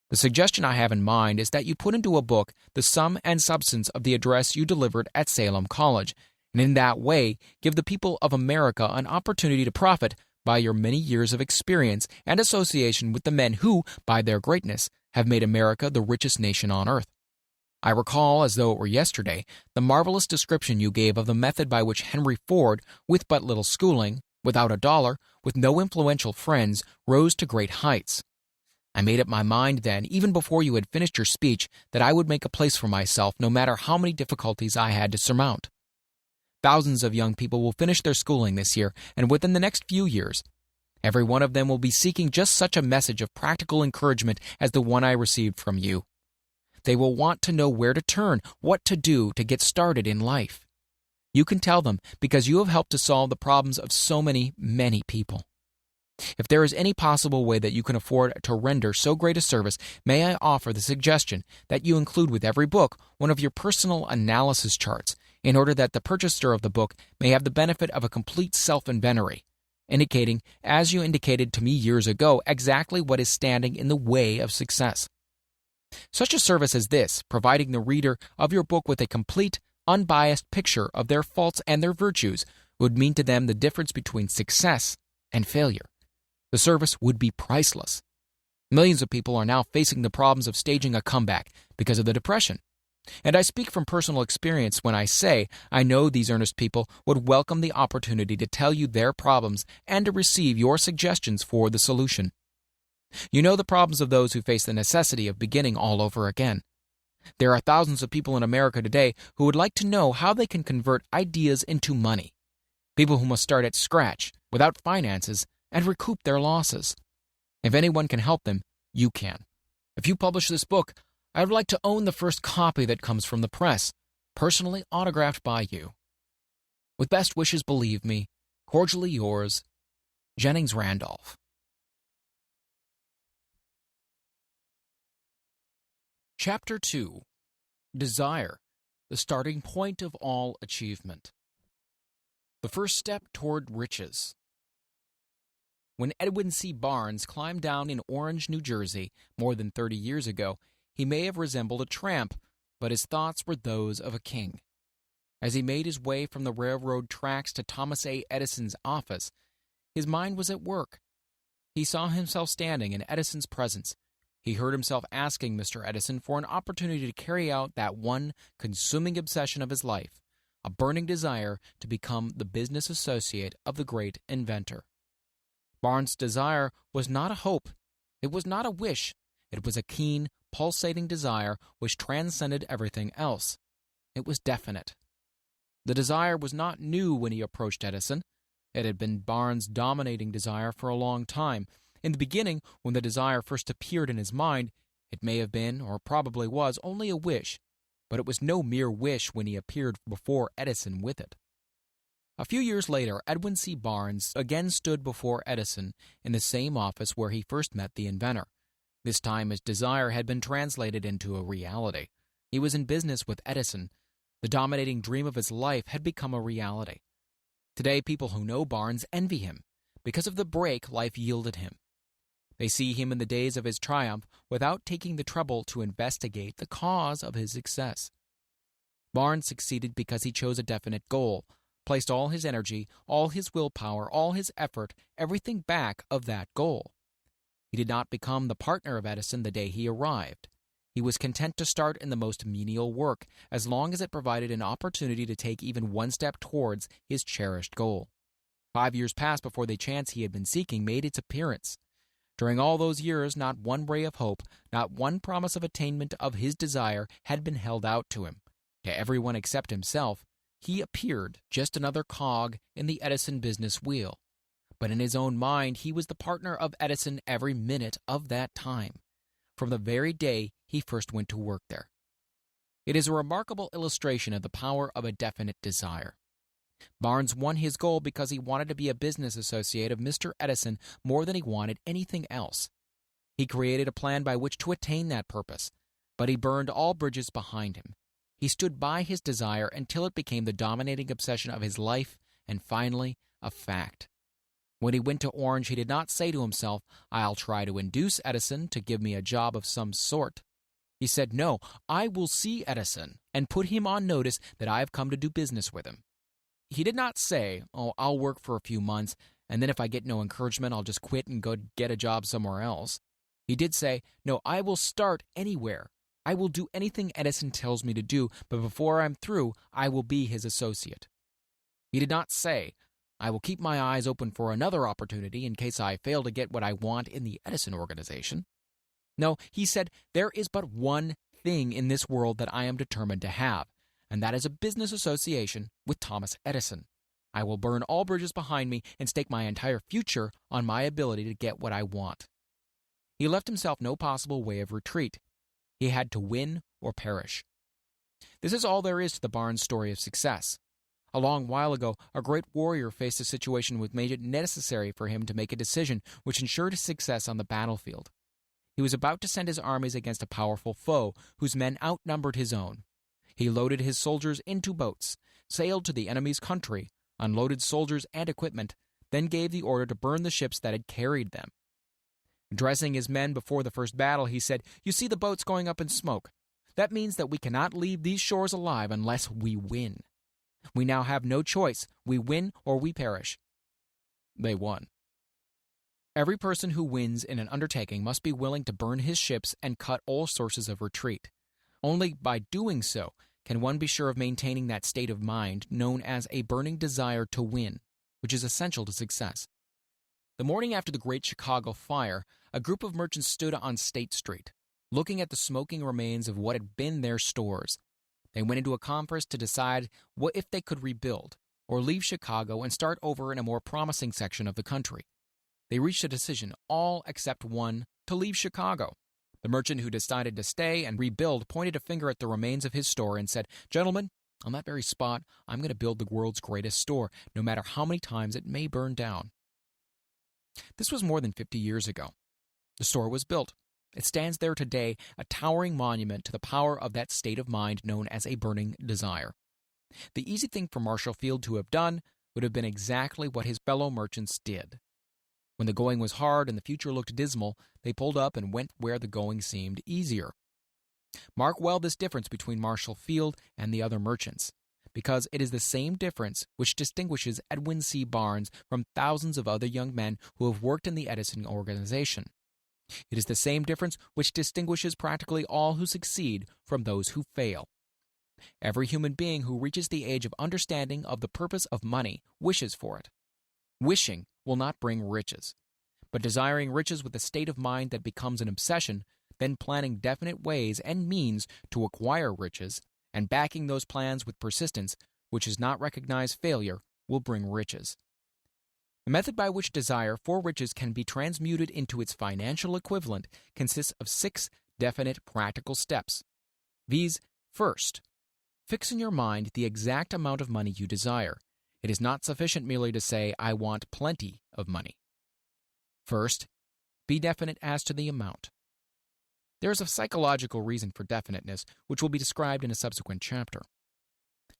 The suggestion I have in mind is that you put into a book the sum and substance of the address you delivered at Salem College, and in that way give the people of America an opportunity to profit by your many years of experience and association with the men who, by their greatness, have made America the richest nation on earth. I recall, as though it were yesterday, the marvelous description you gave of the method by which Henry Ford, with but little schooling, without a dollar, with no influential friends, rose to great heights. I made up my mind then, even before you had finished your speech, that I would make a place for myself no matter how many difficulties I had to surmount. Thousands of young people will finish their schooling this year, and within the next few years. Every one of them will be seeking just such a message of practical encouragement as the one I received from you. They will want to know where to turn, what to do to get started in life. You can tell them because you have helped to solve the problems of so many people. If there is any possible way that you can afford to render so great a service, may I offer the suggestion that you include with every book one of your personal analysis charts, in order that the purchaser of the book may have the benefit of a complete self-inventory, indicating, as you indicated to me years ago, exactly what is standing in the way of success. Such a service as this, providing the reader of your book with a complete, unbiased picture of their faults and their virtues, would mean to them the difference between success and failure. The service would be priceless. Millions of people are now facing the problems of staging a comeback because of the Depression. And I speak from personal experience when I say I know these earnest people would welcome the opportunity to tell you their problems and to receive your suggestions for the solution. You know the problems of those who face the necessity of beginning all over again. There are thousands of people in America today who would like to know how they can convert ideas into money. People who must start at scratch, without finances, and recoup their losses. If anyone can help them, you can. If you publish this book, I would like to own the first copy that comes from the press, personally autographed by you. With best wishes, believe me, cordially yours, Jennings Randolph. Chapter 2. Desire, the starting point of all achievement. The first step toward riches. When Edwin C. Barnes climbed down in Orange, New Jersey, more than 30 years ago, he may have resembled a tramp, but his thoughts were those of a king. As he made his way from the railroad tracks to Thomas A. Edison's office, his mind was at work. He saw himself standing in Edison's presence. He heard himself asking Mr. Edison for an opportunity to carry out that one consuming obsession of his life, a burning desire to become the business associate of the great inventor. Barnes' desire was not a hope. It was not a wish. It was a keen, pulsating desire which transcended everything else. It was definite. The desire was not new when he approached Edison. It had been Barnes' dominating desire for a long time. In the beginning, when the desire first appeared in his mind, it may have been, or probably was, only a wish, but it was no mere wish when he appeared before Edison with it. A few years later, Edwin C. Barnes again stood before Edison in the same office where he first met the inventor. This time his desire had been translated into a reality. He was in business with Edison. The dominating dream of his life had become a reality. Today, people who know Barnes envy him because of the break life yielded him. They see him in the days of his triumph without taking the trouble to investigate the cause of his success. Barnes succeeded because he chose a definite goal, placed all his energy, all his willpower, all his effort, everything back of that goal. He did not become the partner of Edison the day he arrived. He was content to start in the most menial work, as long as it provided an opportunity to take even one step towards his cherished goal. 5 years passed before the chance he had been seeking made its appearance. During all those years, not one ray of hope, not one promise of attainment of his desire had been held out to him. To everyone except himself, he appeared just another cog in the Edison business wheel. But in his own mind, he was the partner of Edison every minute of that time, from the very day he first went to work there. It is a remarkable illustration of the power of a definite desire. Barnes won his goal because he wanted to be a business associate of Mr. Edison more than he wanted anything else. He created a plan by which to attain that purpose, but he burned all bridges behind him. He stood by his desire until it became the dominating obsession of his life and finally a fact. When he went to Orange, he did not say to himself, "I'll try to induce Edison to give me a job of some sort." He said, "No, I will see Edison and put him on notice that I have come to do business with him." He did not say, I'll work for a few months, and then if I get no encouragement, I'll just quit and go get a job somewhere else. He did say, "No, I will start anywhere. I will do anything Edison tells me to do, but before I'm through, I will be his associate." He did not say, "I will keep my eyes open for another opportunity in case I fail to get what I want in the Edison organization." No, he said, "There is but one thing in this world that I am determined to have, and that is a business association with Thomas Edison. I will burn all bridges behind me and stake my entire future on my ability to get what I want." He left himself no possible way of retreat. He had to win or perish. This is all there is to the Barnes story of success. A long while ago, a great warrior faced a situation which made it necessary for him to make a decision which ensured his success on the battlefield. He was about to send his armies against a powerful foe whose men outnumbered his own. He loaded his soldiers into boats, sailed to the enemy's country, unloaded soldiers and equipment, then gave the order to burn the ships that had carried them. Addressing his men before the first battle, he said, "You see the boats going up in smoke. That means that we cannot leave these shores alive unless we win. We now have no choice. We win or we perish." They won. Every person who wins in an undertaking must be willing to burn his ships and cut all sources of retreat. Only by doing so can one be sure of maintaining that state of mind known as a burning desire to win, which is essential to success. The morning after the Great Chicago Fire, a group of merchants stood on State Street, looking at the smoking remains of what had been their stores. They went into a conference to decide what if they could rebuild, or leave Chicago and start over in a more promising section of the country. They reached a decision, all except one, to leave Chicago. The merchant who decided to stay and rebuild pointed a finger at the remains of his store and said, "Gentlemen, on that very spot, I'm going to build the world's greatest store, no matter how many times it may burn down." This was more than 50 years ago. The store was built. It stands there today, a towering monument to the power of that state of mind known as a burning desire. The easy thing for Marshall Field to have done would have been exactly what his fellow merchants did. When the going was hard and the future looked dismal, they pulled up and went where the going seemed easier. Mark well this difference between Marshall Field and the other merchants, because it is the same difference which distinguishes Edwin C. Barnes from thousands of other young men who have worked in the Edison organization. It is the same difference which distinguishes practically all who succeed from those who fail. Every human being who reaches the age of understanding of the purpose of money wishes for it. Wishing will not bring riches, but desiring riches with a state of mind that becomes an obsession, then planning definite ways and means to acquire riches, and backing those plans with persistence, which is not recognized failure, will bring riches. The method by which desire for riches can be transmuted into its financial equivalent consists of 6 definite practical steps. These: first, fix in your mind the exact amount of money you desire. It is not sufficient merely to say, "I want plenty of money." First, be definite as to the amount. There is a psychological reason for definiteness, which will be described in a subsequent chapter.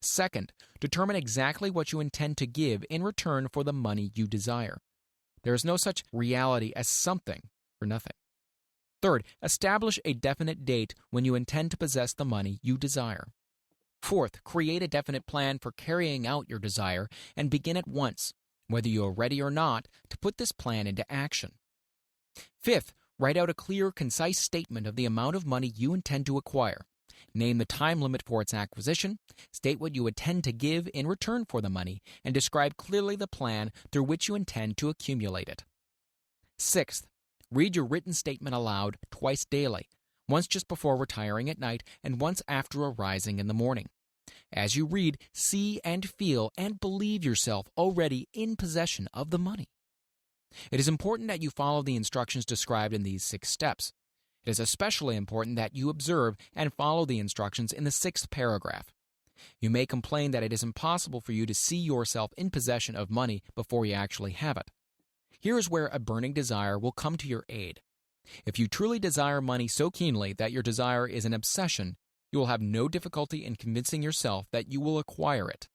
Second, determine exactly what you intend to give in return for the money you desire. There is no such reality as something for nothing. Third, establish a definite date when you intend to possess the money you desire. Fourth, create a definite plan for carrying out your desire and begin at once, whether you are ready or not, to put this plan into action. Fifth, write out a clear, concise statement of the amount of money you intend to acquire. Name the time limit for its acquisition, state what you intend to give in return for the money, and describe clearly the plan through which you intend to accumulate it. Sixth, read your written statement aloud twice daily, once just before retiring at night and once after arising in the morning. As you read, see and feel and believe yourself already in possession of the money. It is important that you follow the instructions described in these 6 steps. It is especially important that you observe and follow the instructions in the 6th paragraph. You may complain that it is impossible for you to see yourself in possession of money before you actually have it. Here is where a burning desire will come to your aid. If you truly desire money so keenly that your desire is an obsession, you will have no difficulty in convincing yourself that you will acquire it.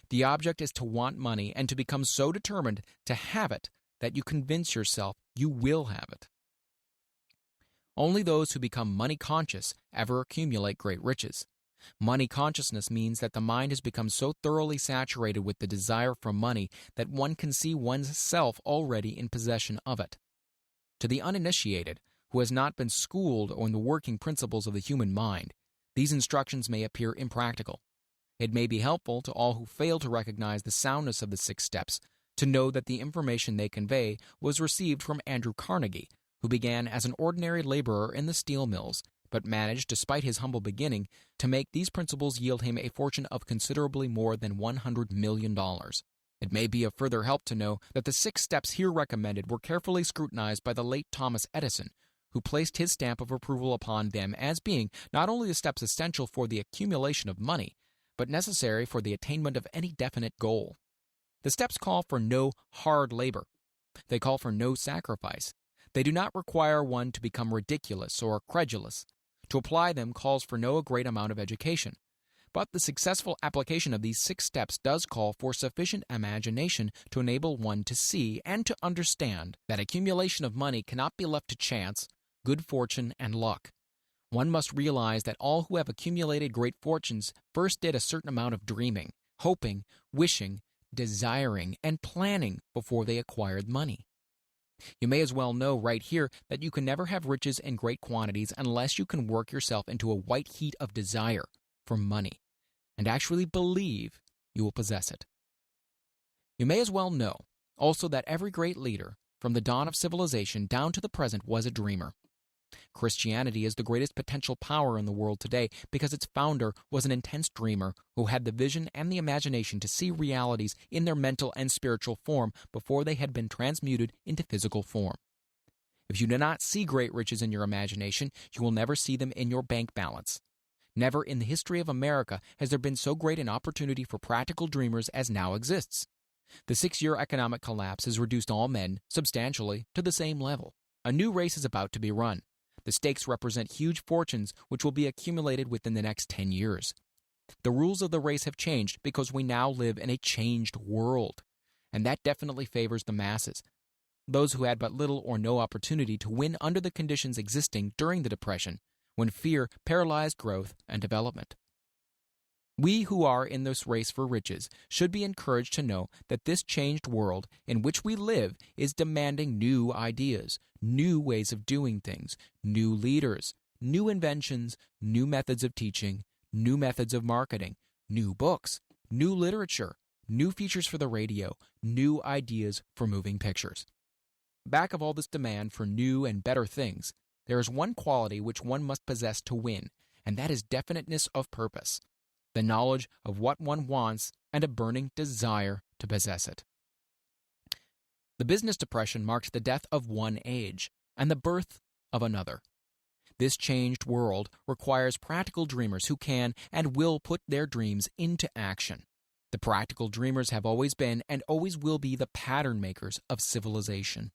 The object is to want money and to become so determined to have it that you convince yourself you will have it. Only those who become money conscious ever accumulate great riches. Money consciousness means that the mind has become so thoroughly saturated with the desire for money that one can see one's self already in possession of it. To the uninitiated, who has not been schooled on the working principles of the human mind, these instructions may appear impractical. It may be helpful to all who fail to recognize the soundness of the 6 steps to know that the information they convey was received from Andrew Carnegie, who began as an ordinary laborer in the steel mills, but managed, despite his humble beginning, to make these principles yield him a fortune of considerably more than $100 million. It may be of further help to know that the 6 steps here recommended were carefully scrutinized by the late Thomas Edison, who placed his stamp of approval upon them as being not only the steps essential for the accumulation of money, but necessary for the attainment of any definite goal. The steps call for no hard labor. They call for no sacrifice. They do not require one to become ridiculous or credulous. To apply them calls for no great amount of education. But the successful application of these 6 steps does call for sufficient imagination to enable one to see and to understand that accumulation of money cannot be left to chance, good fortune, and luck. One must realize that all who have accumulated great fortunes first did a certain amount of dreaming, hoping, wishing, desiring, and planning before they acquired money. You may as well know right here that you can never have riches in great quantities unless you can work yourself into a white heat of desire for money and actually believe you will possess it. You may as well know also that every great leader, from the dawn of civilization down to the present, was a dreamer. Christianity is the greatest potential power in the world today because its founder was an intense dreamer who had the vision and the imagination to see realities in their mental and spiritual form before they had been transmuted into physical form. If you do not see great riches in your imagination, you will never see them in your bank balance. Never in the history of America has there been so great an opportunity for practical dreamers as now exists. The 6-year economic collapse has reduced all men, substantially, to the same level. A new race is about to be run. The stakes represent huge fortunes which will be accumulated within the next 10 years. The rules of the race have changed because we now live in a changed world, and that definitely favors the masses, those who had but little or no opportunity to win under the conditions existing during the Depression, when fear paralyzed growth and development. We who are in this race for riches should be encouraged to know that this changed world in which we live is demanding new ideas, new ways of doing things, new leaders, new inventions, new methods of teaching, new methods of marketing, new books, new literature, new features for the radio, new ideas for moving pictures. Back of all this demand for new and better things, there is one quality which one must possess to win, and that is definiteness of purpose. The knowledge of what one wants, and a burning desire to possess it. The business depression marked the death of one age and the birth of another. This changed world requires practical dreamers who can and will put their dreams into action. The practical dreamers have always been and always will be the pattern makers of civilization.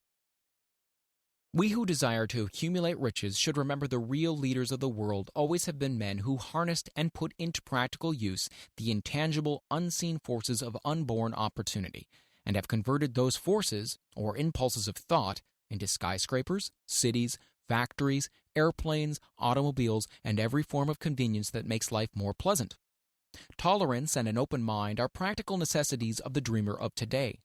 We who desire to accumulate riches should remember the real leaders of the world always have been men who harnessed and put into practical use the intangible, unseen forces of unborn opportunity, and have converted those forces, or impulses of thought, into skyscrapers, cities, factories, airplanes, automobiles, and every form of convenience that makes life more pleasant. Tolerance and an open mind are practical necessities of the dreamer of today.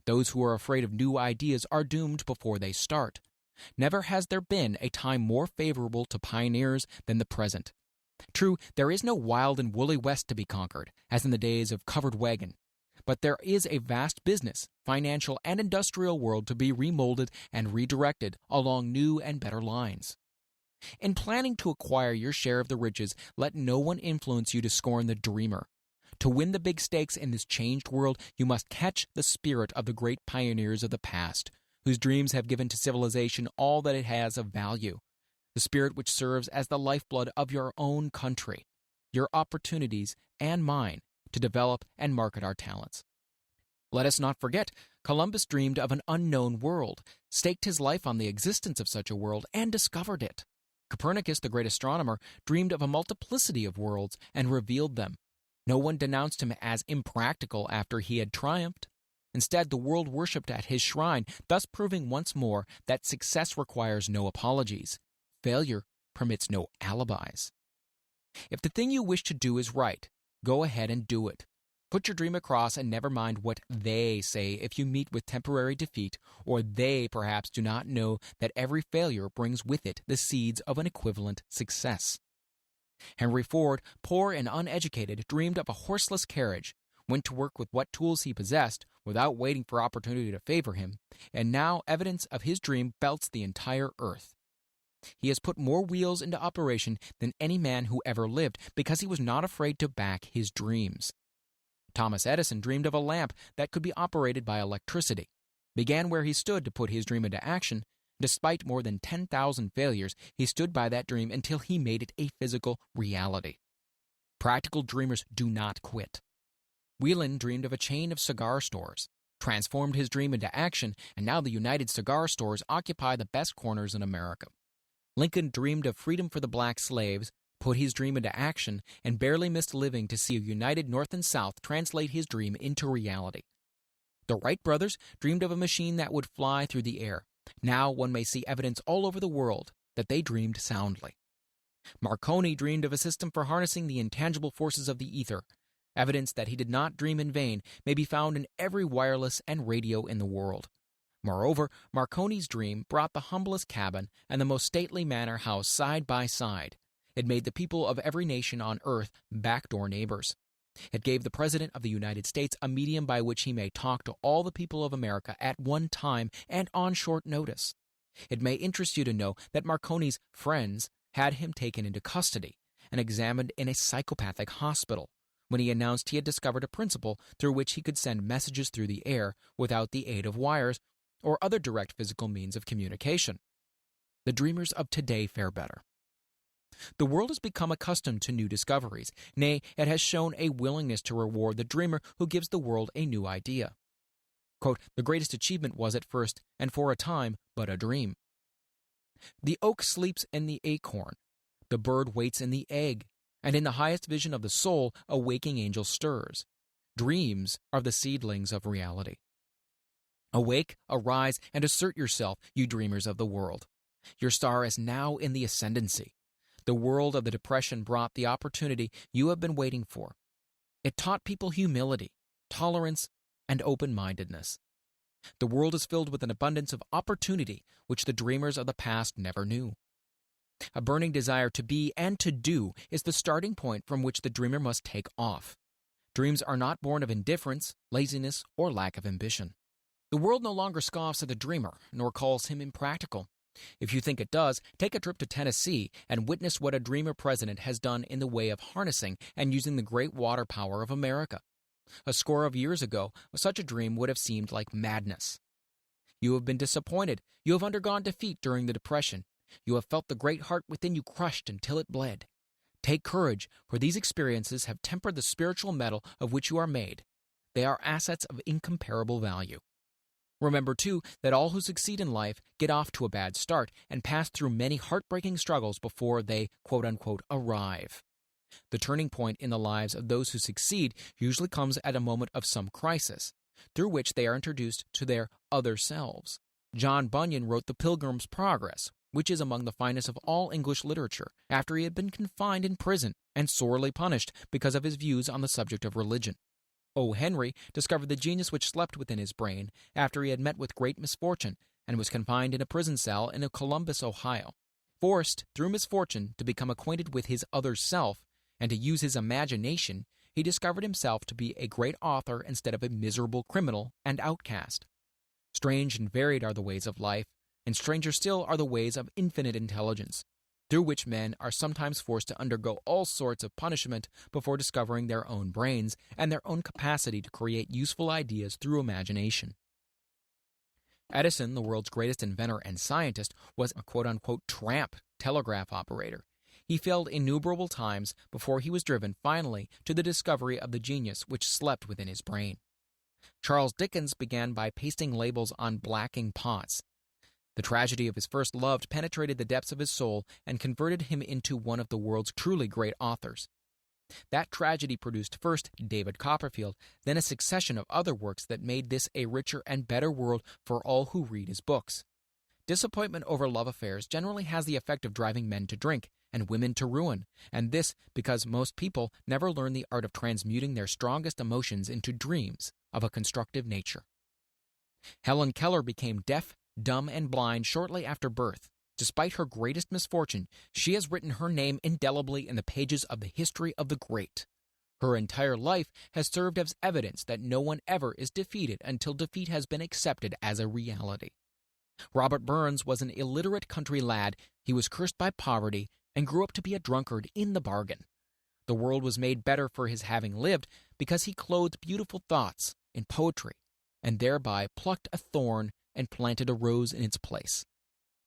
Those who are afraid of new ideas are doomed before they start. Never has there been a time more favorable to pioneers than the present. True, there is no wild and woolly West to be conquered, as in the days of covered wagon, but there is a vast business, financial, and industrial world to be remolded and redirected along new and better lines. In planning to acquire your share of the riches, let no one influence you to scorn the dreamer. To win the big stakes in this changed world, you must catch the spirit of the great pioneers of the past, whose dreams have given to civilization all that it has of value, the spirit which serves as the lifeblood of your own country, your opportunities, and mine, to develop and market our talents. Let us not forget, Columbus dreamed of an unknown world, staked his life on the existence of such a world, and discovered it. Copernicus, the great astronomer, dreamed of a multiplicity of worlds and revealed them. No one denounced him as impractical after he had triumphed. Instead, the world worshipped at his shrine, thus proving once more that success requires no apologies. Failure permits no alibis. If the thing you wish to do is right, go ahead and do it. Put your dream across and never mind what they say if you meet with temporary defeat, or they perhaps do not know that every failure brings with it the seeds of an equivalent success. Henry Ford, poor and uneducated, dreamed of a horseless carriage, went to work with what tools he possessed without waiting for opportunity to favor him, and now evidence of his dream belts the entire earth. He has put more wheels into operation than any man who ever lived because he was not afraid to back his dreams. Thomas Edison dreamed of a lamp that could be operated by electricity, began where he stood to put his dream into action. Despite more than 10,000 failures, he stood by that dream until he made it a physical reality. Practical dreamers do not quit. Whelan dreamed of a chain of cigar stores, transformed his dream into action, and now the United Cigar Stores occupy the best corners in America. Lincoln dreamed of freedom for the black slaves, put his dream into action, and barely missed living to see a united North and South translate his dream into reality. The Wright brothers dreamed of a machine that would fly through the air. Now one may see evidence all over the world that they dreamed soundly. Marconi dreamed of a system for harnessing the intangible forces of the ether. Evidence that he did not dream in vain may be found in every wireless and radio in the world. Moreover, Marconi's dream brought the humblest cabin and the most stately manor house side by side. It made the people of every nation on earth backdoor neighbors. It gave the President of the United States a medium by which he may talk to all the people of America at one time and on short notice. It may interest you to know that Marconi's friends had him taken into custody and examined in a psychopathic hospital when he announced he had discovered a principle through which he could send messages through the air without the aid of wires or other direct physical means of communication. The dreamers of today fare better. The world has become accustomed to new discoveries. Nay, it has shown a willingness to reward the dreamer who gives the world a new idea. Quote, the greatest achievement was at first, and for a time, but a dream. The oak sleeps in the acorn. The bird waits in the egg. And in the highest vision of the soul, a waking angel stirs. Dreams are the seedlings of reality. Awake, arise, and assert yourself, you dreamers of the world. Your star is now in the ascendancy. The world of the Depression brought the opportunity you have been waiting for. It taught people humility, tolerance, and open-mindedness. The world is filled with an abundance of opportunity which the dreamers of the past never knew. A burning desire to be and to do is the starting point from which the dreamer must take off. Dreams are not born of indifference, laziness, or lack of ambition. The world no longer scoffs at the dreamer, nor calls him impractical. If you think it does, take a trip to Tennessee and witness what a dreamer president has done in the way of harnessing and using the great water power of America. A score of years ago, such a dream would have seemed like madness. You have been disappointed. You have undergone defeat during the Depression. You have felt the great heart within you crushed until it bled. Take courage, for these experiences have tempered the spiritual metal of which you are made. They are assets of incomparable value. Remember, too, that all who succeed in life get off to a bad start and pass through many heartbreaking struggles before they, quote-unquote, arrive. The turning point in the lives of those who succeed usually comes at a moment of some crisis, through which they are introduced to their other selves. John Bunyan wrote The Pilgrim's Progress, which is among the finest of all English literature, after he had been confined in prison and sorely punished because of his views on the subject of religion. O. Henry discovered the genius which slept within his brain after he had met with great misfortune and was confined in a prison cell in Columbus, Ohio. Forced, through misfortune, to become acquainted with his other self and to use his imagination, he discovered himself to be a great author instead of a miserable criminal and outcast. Strange and varied are the ways of life, and stranger still are the ways of infinite intelligence, through which men are sometimes forced to undergo all sorts of punishment before discovering their own brains and their own capacity to create useful ideas through imagination. Edison, the world's greatest inventor and scientist, was a quote-unquote tramp telegraph operator. He failed innumerable times before he was driven finally to the discovery of the genius which slept within his brain. Charles Dickens began by pasting labels on blacking pots. The tragedy of his first love penetrated the depths of his soul and converted him into one of the world's truly great authors. That tragedy produced first David Copperfield, then a succession of other works that made this a richer and better world for all who read his books. Disappointment over love affairs generally has the effect of driving men to drink and women to ruin, and this because most people never learn the art of transmuting their strongest emotions into dreams of a constructive nature. Helen Keller became deaf, dumb, and blind shortly after birth. Despite her greatest misfortune, she has written her name indelibly in the pages of the history of the great. Her entire life has served as evidence that no one ever is defeated until defeat has been accepted as a reality. Robert Burns was an illiterate country lad. He was cursed by poverty and grew up to be a drunkard in the bargain. The world was made better for his having lived because he clothed beautiful thoughts in poetry and thereby plucked a thorn and planted a rose in its place.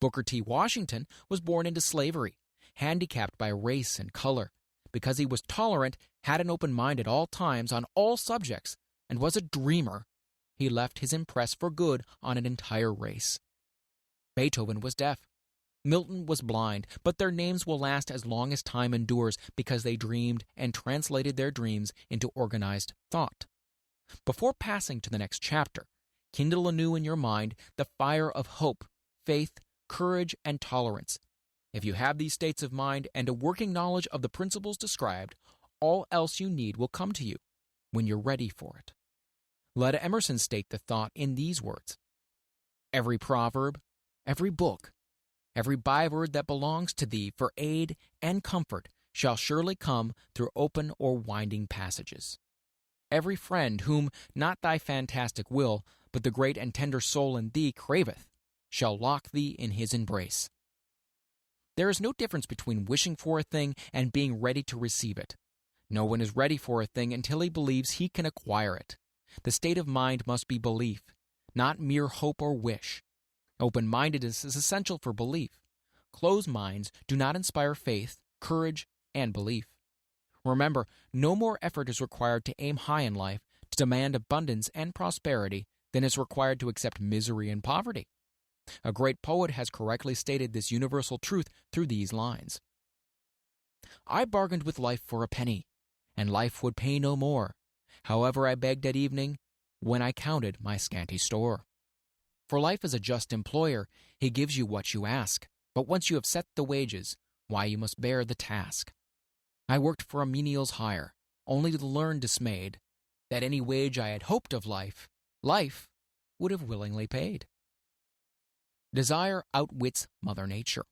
Booker T. Washington was born into slavery, handicapped by race and color. Because he was tolerant, had an open mind at all times on all subjects, and was a dreamer, he left his impress for good on an entire race. Beethoven was deaf. Milton was blind, but their names will last as long as time endures because they dreamed and translated their dreams into organized thought. Before passing to the next chapter, kindle anew in your mind the fire of hope, faith, courage, and tolerance. If you have these states of mind and a working knowledge of the principles described, all else you need will come to you when you're ready for it. Let Emerson state the thought in these words: every proverb, every book, every byword that belongs to thee for aid and comfort shall surely come through open or winding passages. Every friend whom not thy fantastic will, but the great and tender soul in thee craveth, shall lock thee in his embrace. There is no difference between wishing for a thing and being ready to receive it. No one is ready for a thing until he believes he can acquire it. The state of mind must be belief, not mere hope or wish. Open-mindedness is essential for belief. Closed minds do not inspire faith, courage, and belief. Remember, no more effort is required to aim high in life, to demand abundance and prosperity, than is required to accept misery and poverty. A great poet has correctly stated this universal truth through these lines: I bargained with life for a penny, and life would pay no more. However, I begged at evening, when I counted my scanty store. For life is a just employer, he gives you what you ask, but once you have set the wages, why you must bear the task. I worked for a menial's hire, only to learn dismayed, that any wage I had hoped of life, life would have willingly paid. Desire outwits Mother Nature.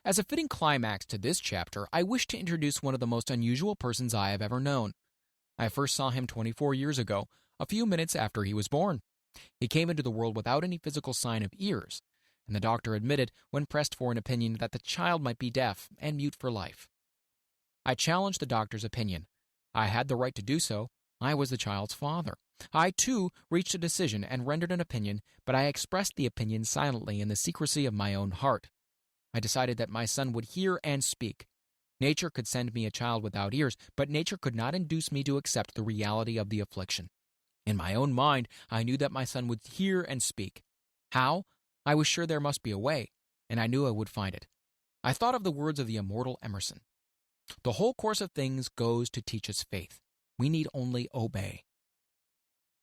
As a fitting climax to this chapter, I wish to introduce one of the most unusual persons I have ever known. I first saw him 24 years ago, a few minutes after he was born. He came into the world without any physical sign of ears, and the doctor admitted, when pressed for an opinion, that the child might be deaf and mute for life. I challenged the doctor's opinion. I had the right to do so. I was the child's father. I, too, reached a decision and rendered an opinion, but I expressed the opinion silently in the secrecy of my own heart. I decided that my son would hear and speak. Nature could send me a child without ears, but nature could not induce me to accept the reality of the affliction. In my own mind, I knew that my son would hear and speak. How? I was sure there must be a way, and I knew I would find it. I thought of the words of the immortal Emerson. The whole course of things goes to teach us faith. We need only obey.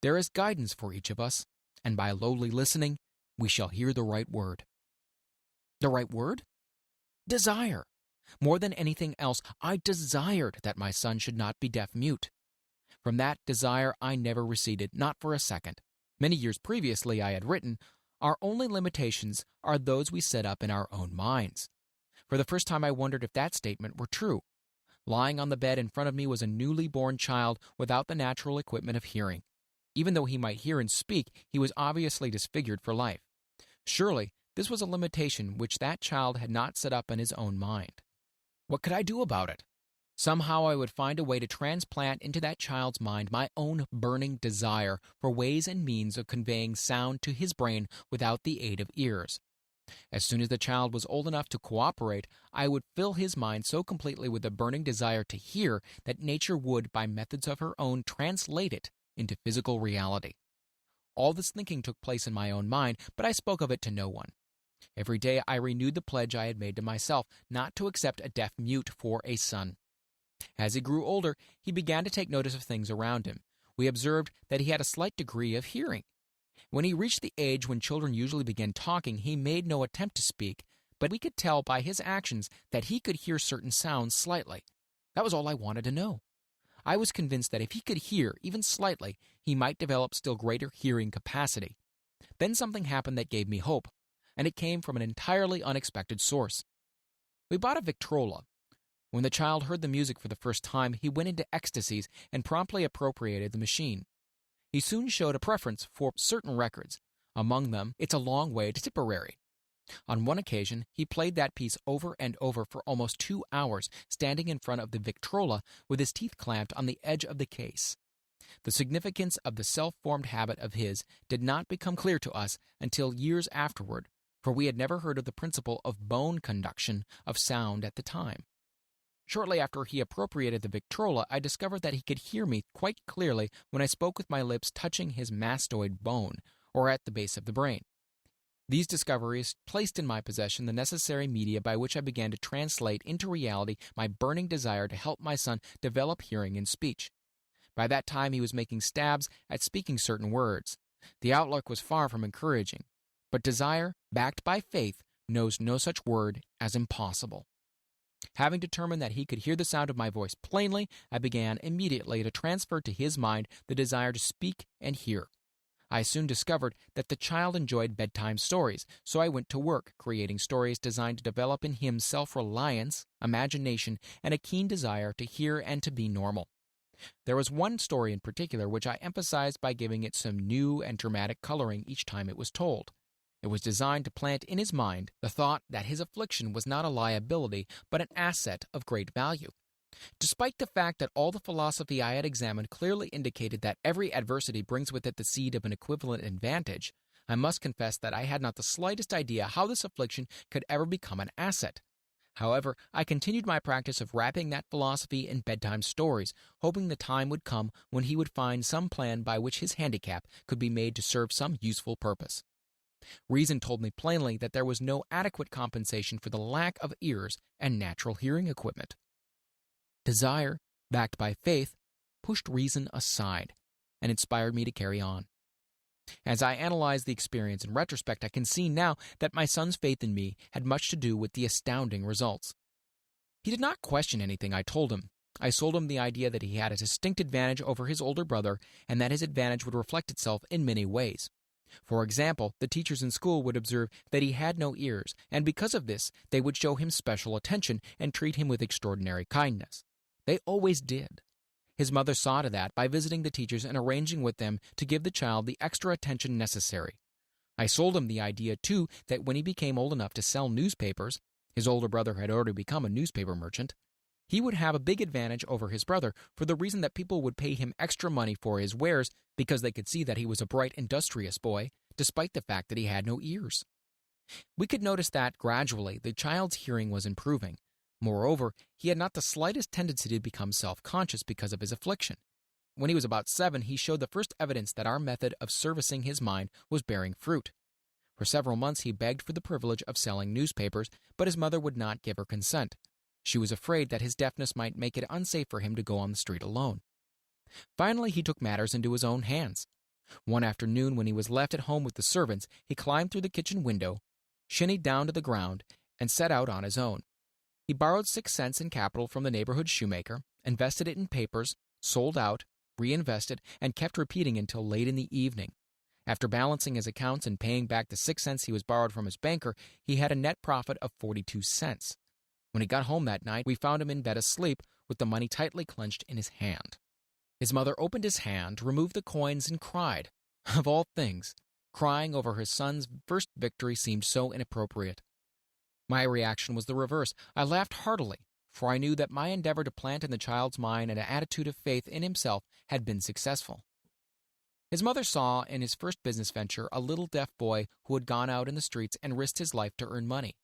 There is guidance for each of us, and by lowly listening, we shall hear the right word. The right word? Desire. More than anything else, I desired that my son should not be deaf-mute. From that desire, I never receded, not for a second. Many years previously, I had written, our only limitations are those we set up in our own minds. For the first time, I wondered if that statement were true. Lying on the bed in front of me was a newly born child without the natural equipment of hearing. Even though he might hear and speak, he was obviously disfigured for life. Surely, this was a limitation which that child had not set up in his own mind. What could I do about it? Somehow I would find a way to transplant into that child's mind my own burning desire for ways and means of conveying sound to his brain without the aid of ears. As soon as the child was old enough to cooperate, I would fill his mind so completely with a burning desire to hear that nature would, by methods of her own, translate it into physical reality. All this thinking took place in my own mind, but I spoke of it to no one. Every day I renewed the pledge I had made to myself not to accept a deaf-mute for a son. As he grew older, he began to take notice of things around him. We observed that he had a slight degree of hearing. When he reached the age when children usually begin talking, he made no attempt to speak, but we could tell by his actions that he could hear certain sounds slightly. That was all I wanted to know. I was convinced that if he could hear, even slightly, he might develop still greater hearing capacity. Then something happened that gave me hope, and it came from an entirely unexpected source. We bought a Victrola. When the child heard the music for the first time, he went into ecstasies and promptly appropriated the machine. He soon showed a preference for certain records, among them It's a Long Way to Tipperary. On one occasion, he played that piece over and over for almost 2 hours, standing in front of the Victrola with his teeth clamped on the edge of the case. The significance of the self-formed habit of his did not become clear to us until years afterward, for we had never heard of the principle of bone conduction of sound at the time. Shortly after he appropriated the Victrola, I discovered that he could hear me quite clearly when I spoke with my lips touching his mastoid bone, or at the base of the brain. These discoveries placed in my possession the necessary media by which I began to translate into reality my burning desire to help my son develop hearing and speech. By that time, he was making stabs at speaking certain words. The outlook was far from encouraging, but desire, backed by faith, knows no such word as impossible. Having determined that he could hear the sound of my voice plainly, I began immediately to transfer to his mind the desire to speak and hear. I soon discovered that the child enjoyed bedtime stories, so I went to work creating stories designed to develop in him self-reliance, imagination, and a keen desire to hear and to be normal. There was one story in particular which I emphasized by giving it some new and dramatic coloring each time it was told. It was designed to plant in his mind the thought that his affliction was not a liability but an asset of great value. Despite the fact that all the philosophy I had examined clearly indicated that every adversity brings with it the seed of an equivalent advantage, I must confess that I had not the slightest idea how this affliction could ever become an asset. However, I continued my practice of wrapping that philosophy in bedtime stories, hoping the time would come when he would find some plan by which his handicap could be made to serve some useful purpose. Reason told me plainly that there was no adequate compensation for the lack of ears and natural hearing equipment. Desire, backed by faith, pushed reason aside and inspired me to carry on. As I analyze the experience in retrospect, I can see now that my son's faith in me had much to do with the astounding results. He did not question anything I told him. I sold him the idea that he had a distinct advantage over his older brother and that his advantage would reflect itself in many ways. For example, the teachers in school would observe that he had no ears, and because of this, they would show him special attention and treat him with extraordinary kindness. They always did. His mother saw to that by visiting the teachers and arranging with them to give the child the extra attention necessary. I sold him the idea, too, that when he became old enough to sell newspapers, his older brother had already become a newspaper merchant, he would have a big advantage over his brother for the reason that people would pay him extra money for his wares because they could see that he was a bright, industrious boy, despite the fact that he had no ears. We could notice that, gradually, the child's hearing was improving. Moreover, he had not the slightest tendency to become self-conscious because of his affliction. When he was about 7, he showed the first evidence that our method of servicing his mind was bearing fruit. For several months he begged for the privilege of selling newspapers, but his mother would not give her consent. She was afraid that his deafness might make it unsafe for him to go on the street alone. Finally, he took matters into his own hands. One afternoon, when he was left at home with the servants, he climbed through the kitchen window, shinnied down to the ground, and set out on his own. He borrowed 6 cents in capital from the neighborhood shoemaker, invested it in papers, sold out, reinvested, and kept repeating until late in the evening. After balancing his accounts and paying back the 6 cents he was borrowed from his banker, he had a net profit of 42 cents. When he got home that night, we found him in bed asleep with the money tightly clenched in his hand. His mother opened his hand, removed the coins, and cried. Of all things, crying over her son's first victory seemed so inappropriate. My reaction was the reverse. I laughed heartily, for I knew that my endeavor to plant in the child's mind an attitude of faith in himself had been successful. His mother saw in his first business venture a little deaf boy who had gone out in the streets and risked his life to earn money.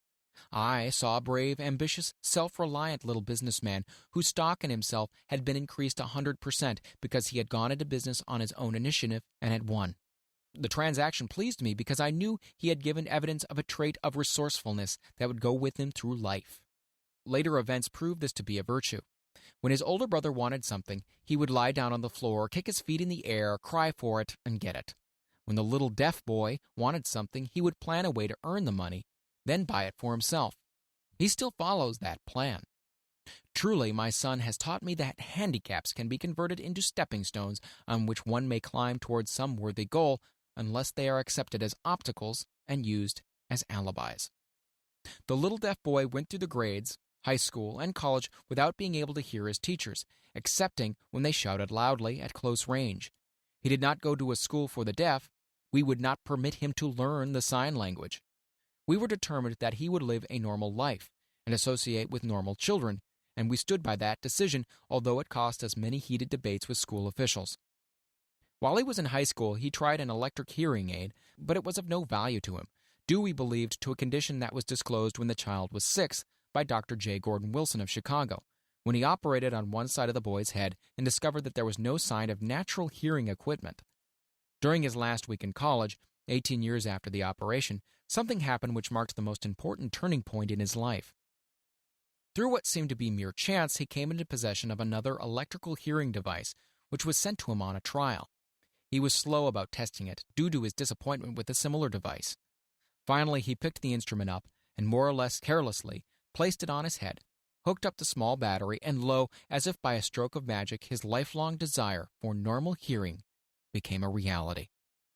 I saw a brave, ambitious, self-reliant little businessman whose stock in himself had been increased 100% because he had gone into business on his own initiative and had won. The transaction pleased me because I knew he had given evidence of a trait of resourcefulness that would go with him through life. Later events proved this to be a virtue. When his older brother wanted something, he would lie down on the floor, kick his feet in the air, cry for it, and get it. When the little deaf boy wanted something, he would plan a way to earn the money, then buy it for himself. He still follows that plan. Truly, my son has taught me that handicaps can be converted into stepping stones on which one may climb towards some worthy goal, unless they are accepted as obstacles and used as alibis. The little deaf boy went through the grades, high school, and college without being able to hear his teachers, excepting when they shouted loudly at close range. He did not go to a school for the deaf. We would not permit him to learn the sign language. We were determined that he would live a normal life and associate with normal children, and we stood by that decision, although it cost us many heated debates with school officials. While he was in high school, he tried an electric hearing aid, but it was of no value to him, due, we believed, to a condition that was disclosed when the child was 6 by Dr. J. Gordon Wilson of Chicago, when he operated on one side of the boy's head and discovered that there was no sign of natural hearing equipment. During his last week in college, 18 years after the operation, something happened which marked the most important turning point in his life. Through what seemed to be mere chance, he came into possession of another electrical hearing device, which was sent to him on a trial. He was slow about testing it, due to his disappointment with a similar device. Finally, he picked the instrument up and, more or less carelessly, placed it on his head, hooked up the small battery, and lo, as if by a stroke of magic, his lifelong desire for normal hearing became a reality.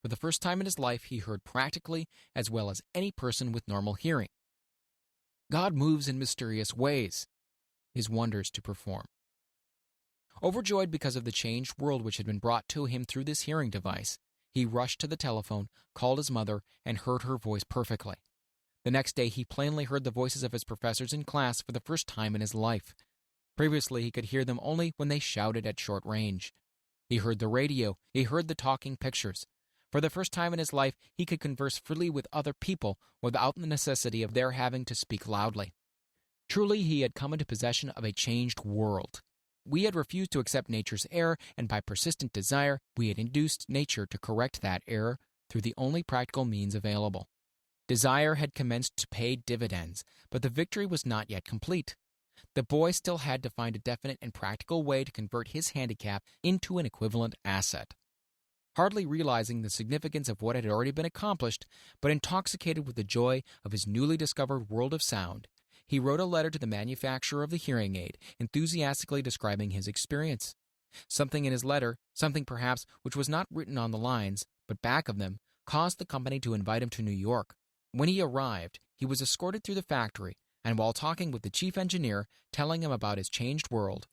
For the first time in his life, he heard practically as well as any person with normal hearing. God moves in mysterious ways, his wonders to perform. Overjoyed because of the changed world which had been brought to him through this hearing device, he rushed to the telephone, called his mother, and heard her voice perfectly. The next day, he plainly heard the voices of his professors in class for the first time in his life. Previously, he could hear them only when they shouted at short range. He heard the radio, he heard the talking pictures. For the first time in his life, he could converse freely with other people without the necessity of their having to speak loudly. Truly, he had come into possession of a changed world. We had refused to accept nature's error, and by persistent desire, we had induced nature to correct that error through the only practical means available. Desire had commenced to pay dividends, but the victory was not yet complete. The boy still had to find a definite and practical way to convert his handicap into an equivalent asset. Hardly realizing the significance of what had already been accomplished, but intoxicated with the joy of his newly discovered world of sound, he wrote a letter to the manufacturer of the hearing aid, enthusiastically describing his experience. Something in his letter, something perhaps which was not written on the lines, but back of them, caused the company to invite him to New York. When he arrived, he was escorted through the factory, and while talking with the chief engineer, telling him about his changed world,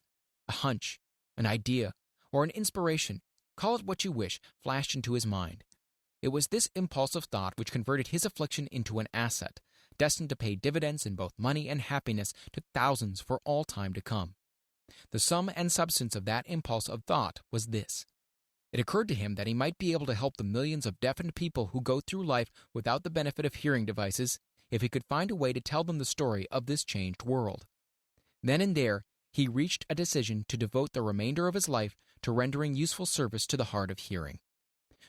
a hunch, an idea, or an inspiration, call it what you wish, flashed into his mind. It was this impulsive thought which converted his affliction into an asset, destined to pay dividends in both money and happiness to thousands for all time to come. The sum and substance of that impulse of thought was this. It occurred to him that he might be able to help the millions of deafened people who go through life without the benefit of hearing devices if he could find a way to tell them the story of this changed world. Then and there, he reached a decision to devote the remainder of his life to rendering useful service to the hard of hearing.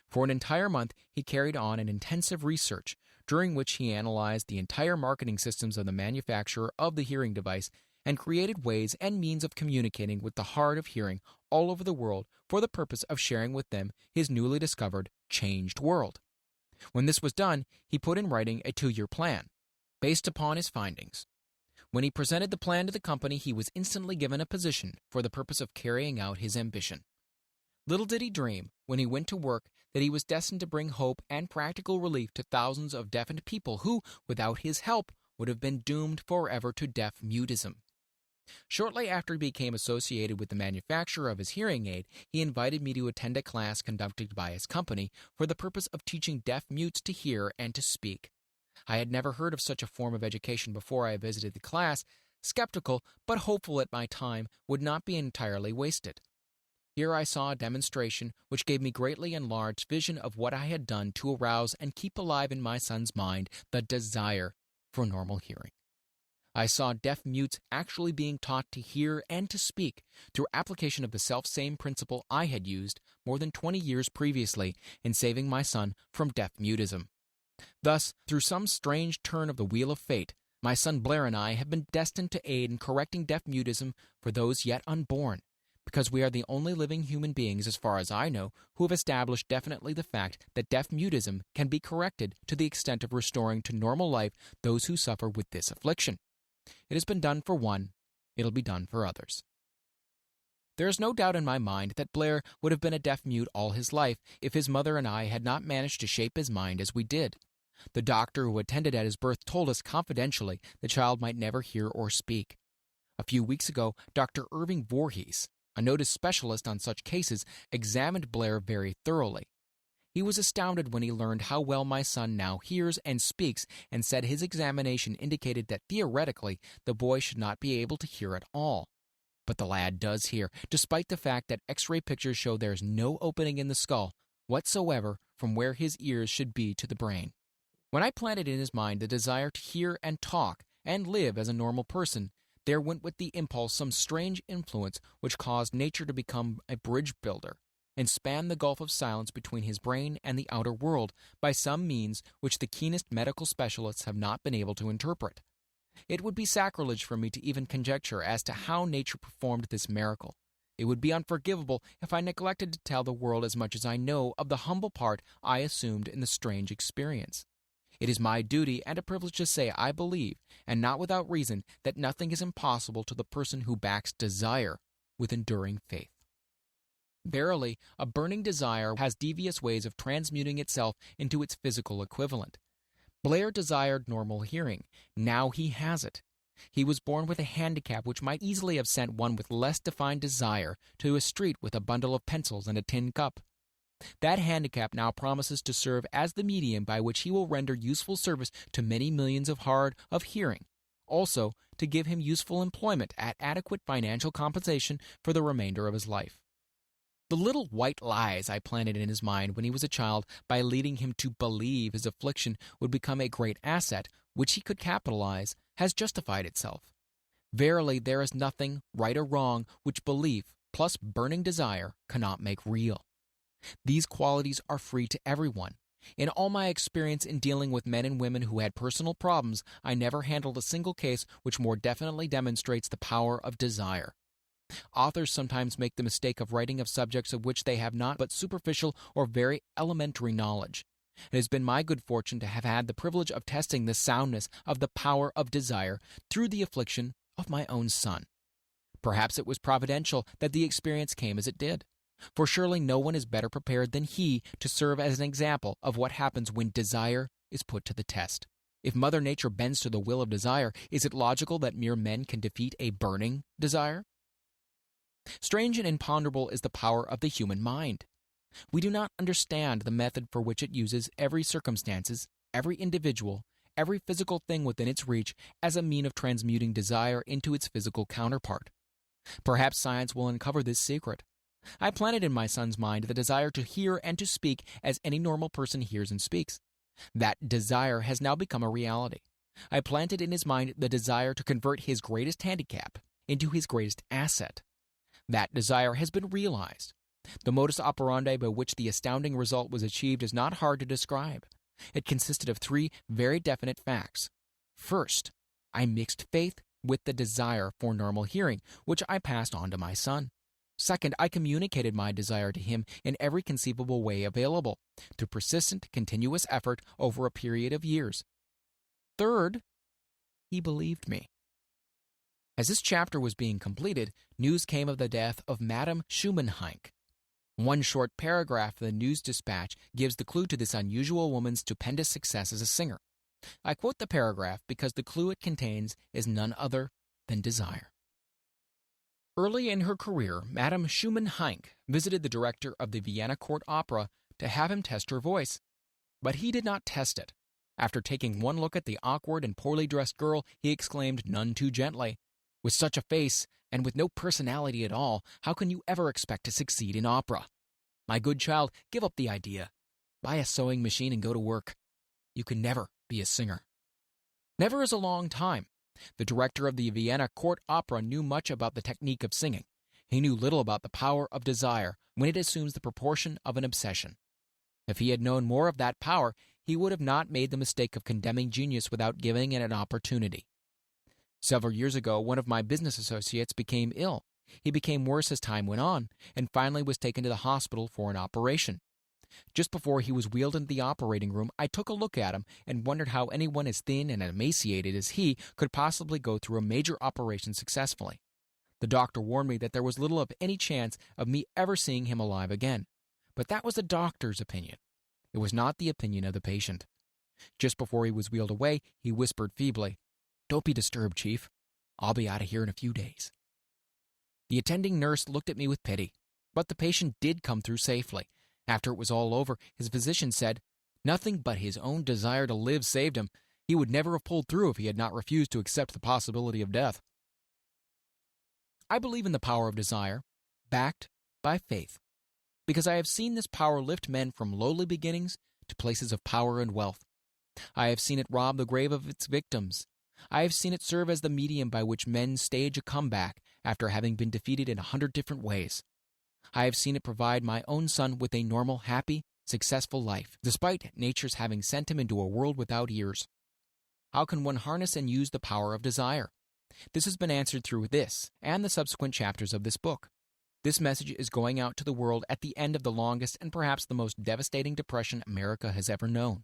For an entire month, he carried on an intensive research, during which he analyzed the entire marketing systems of the manufacturer of the hearing device and created ways and means of communicating with the hard of hearing all over the world for the purpose of sharing with them his newly discovered, changed world. When this was done, he put in writing a 2-year plan, based upon his findings. When he presented the plan to the company, he was instantly given a position for the purpose of carrying out his ambition. Little did he dream, when he went to work, that he was destined to bring hope and practical relief to thousands of deafened people who, without his help, would have been doomed forever to deaf-mutism. Shortly after he became associated with the manufacturer of his hearing aid, he invited me to attend a class conducted by his company for the purpose of teaching deaf-mutes to hear and to speak. I had never heard of such a form of education before I visited the class, skeptical but hopeful that my time would not be entirely wasted. Here I saw a demonstration which gave me greatly enlarged vision of what I had done to arouse and keep alive in my son's mind the desire for normal hearing. I saw deaf mutes actually being taught to hear and to speak through application of the self-same principle I had used more than 20 years previously in saving my son from deaf-mutism. Thus, through some strange turn of the wheel of fate, my son Blair and I have been destined to aid in correcting deaf-mutism for those yet unborn, because we are the only living human beings, as far as I know, who have established definitely the fact that deaf-mutism can be corrected to the extent of restoring to normal life those who suffer with this affliction. It has been done for one, it'll be done for others. There is no doubt in my mind that Blair would have been a deaf-mute all his life if his mother and I had not managed to shape his mind as we did. The doctor who attended at his birth told us confidentially the child might never hear or speak. A few weeks ago, Dr. Irving Voorhees, a noted specialist on such cases, examined Blair very thoroughly. He was astounded when he learned how well my son now hears and speaks, and said his examination indicated that theoretically the boy should not be able to hear at all. But the lad does hear, despite the fact that X-ray pictures show there is no opening in the skull whatsoever from where his ears should be to the brain. When I planted in his mind the desire to hear and talk and live as a normal person, there went with the impulse some strange influence which caused nature to become a bridge builder, and span the gulf of silence between his brain and the outer world by some means which the keenest medical specialists have not been able to interpret. It would be sacrilege for me to even conjecture as to how nature performed this miracle. It would be unforgivable if I neglected to tell the world as much as I know of the humble part I assumed in the strange experience. It is my duty and a privilege to say I believe, and not without reason, that nothing is impossible to the person who backs desire with enduring faith. Verily, a burning desire has devious ways of transmuting itself into its physical equivalent. Blair desired normal hearing. Now he has it. He was born with a handicap which might easily have sent one with less defined desire to a street with a bundle of pencils and a tin cup. That handicap now promises to serve as the medium by which he will render useful service to many millions of hard of hearing, also to give him useful employment at adequate financial compensation for the remainder of his life. The little white lies I planted in his mind when he was a child by leading him to believe his affliction would become a great asset, which he could capitalize, has justified itself. Verily, there is nothing, right or wrong, which belief plus burning desire cannot make real. These qualities are free to everyone. In all my experience in dealing with men and women who had personal problems, I never handled a single case which more definitely demonstrates the power of desire. Authors sometimes make the mistake of writing of subjects of which they have not but superficial or very elementary knowledge. It has been my good fortune to have had the privilege of testing the soundness of the power of desire through the affliction of my own son. Perhaps it was providential that the experience came as it did, for surely no one is better prepared than he to serve as an example of what happens when desire is put to the test. If Mother Nature bends to the will of desire, is it logical that mere men can defeat a burning desire? Strange and imponderable is the power of the human mind. We do not understand the method for which it uses every circumstances, every individual, every physical thing within its reach as a mean of transmuting desire into its physical counterpart. Perhaps science will uncover this secret. I planted in my son's mind the desire to hear and to speak as any normal person hears and speaks. That desire has now become a reality. I planted in his mind the desire to convert his greatest handicap into his greatest asset. That desire has been realized. The modus operandi by which the astounding result was achieved is not hard to describe. It consisted of three very definite facts. First, I mixed faith with the desire for normal hearing, which I passed on to my son. Second, I communicated my desire to him in every conceivable way available, through persistent, continuous effort over a period of years. Third, he believed me. As this chapter was being completed, news came of the death of Madame Schumannheink. One short paragraph of the news dispatch gives the clue to this unusual woman's stupendous success as a singer. I quote the paragraph because the clue it contains is none other than desire. Early in her career, Madame Schumannheink visited the director of the Vienna Court Opera to have him test her voice. But he did not test it. After taking one look at the awkward and poorly dressed girl, he exclaimed none too gently, "With such a face, and with no personality at all, how can you ever expect to succeed in opera? My good child, give up the idea. Buy a sewing machine and go to work. You can never be a singer." Never is a long time. The director of the Vienna Court Opera knew much about the technique of singing. He knew little about the power of desire when it assumes the proportion of an obsession. If he had known more of that power, he would have not made the mistake of condemning genius without giving it an opportunity. Several years ago, one of my business associates became ill. He became worse as time went on, and finally was taken to the hospital for an operation. Just before he was wheeled into the operating room, I took a look at him and wondered how anyone as thin and emaciated as he could possibly go through a major operation successfully. The doctor warned me that there was little of any chance of me ever seeing him alive again. But that was the doctor's opinion. It was not the opinion of the patient. Just before he was wheeled away, he whispered feebly, "Don't be disturbed, Chief. I'll be out of here in a few days." The attending nurse looked at me with pity, but the patient did come through safely. After it was all over, his physician said, "Nothing but his own desire to live saved him. He would never have pulled through if he had not refused to accept the possibility of death." I believe in the power of desire, backed by faith, because I have seen this power lift men from lowly beginnings to places of power and wealth. I have seen it rob the grave of its victims. I have seen it serve as the medium by which men stage a comeback after having been defeated in 100 different ways. I have seen it provide my own son with a normal, happy, successful life, despite nature's having sent him into a world without ears. How can one harness and use the power of desire? This has been answered through this and the subsequent chapters of this book. This message is going out to the world at the end of the longest and perhaps the most devastating depression America has ever known.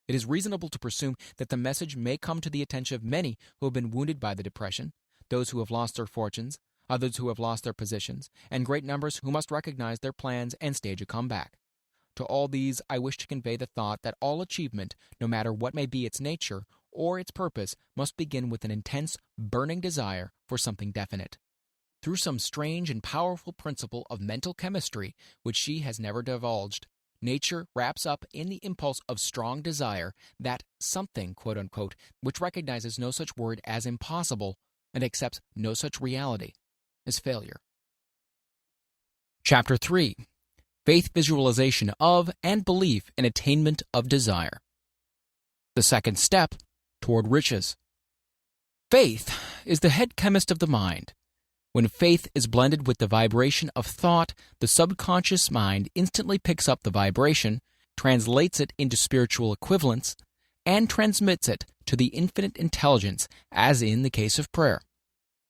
It is reasonable to presume that the message may come to the attention of many who have been wounded by the depression, those who have lost their fortunes, others who have lost their positions, and great numbers who must recognize their plans and stage a comeback. To all these, I wish to convey the thought that all achievement, no matter what may be its nature or its purpose, must begin with an intense, burning desire for something definite. Through some strange and powerful principle of mental chemistry, which she has never divulged, nature wraps up in the impulse of strong desire that something, quote-unquote, which recognizes no such word as impossible and accepts no such reality as failure. Chapter 3. Faith visualization of and belief in attainment of desire. The second step toward riches. Faith is the head chemist of the mind. When faith is blended with the vibration of thought, the subconscious mind instantly picks up the vibration, translates it into spiritual equivalents, and transmits it to the infinite intelligence, as in the case of prayer.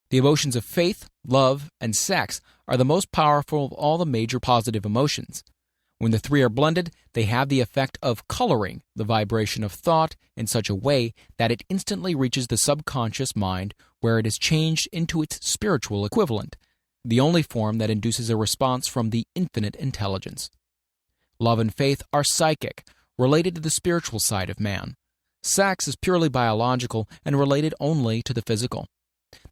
The emotions of faith, love, and sex are the most powerful of all the major positive emotions. When the three are blended, they have the effect of coloring the vibration of thought in such a way that it instantly reaches the subconscious mind, where it is changed into its spiritual equivalent, the only form that induces a response from the infinite intelligence. Love and faith are psychic, related to the spiritual side of man. Sex is purely biological and related only to the physical.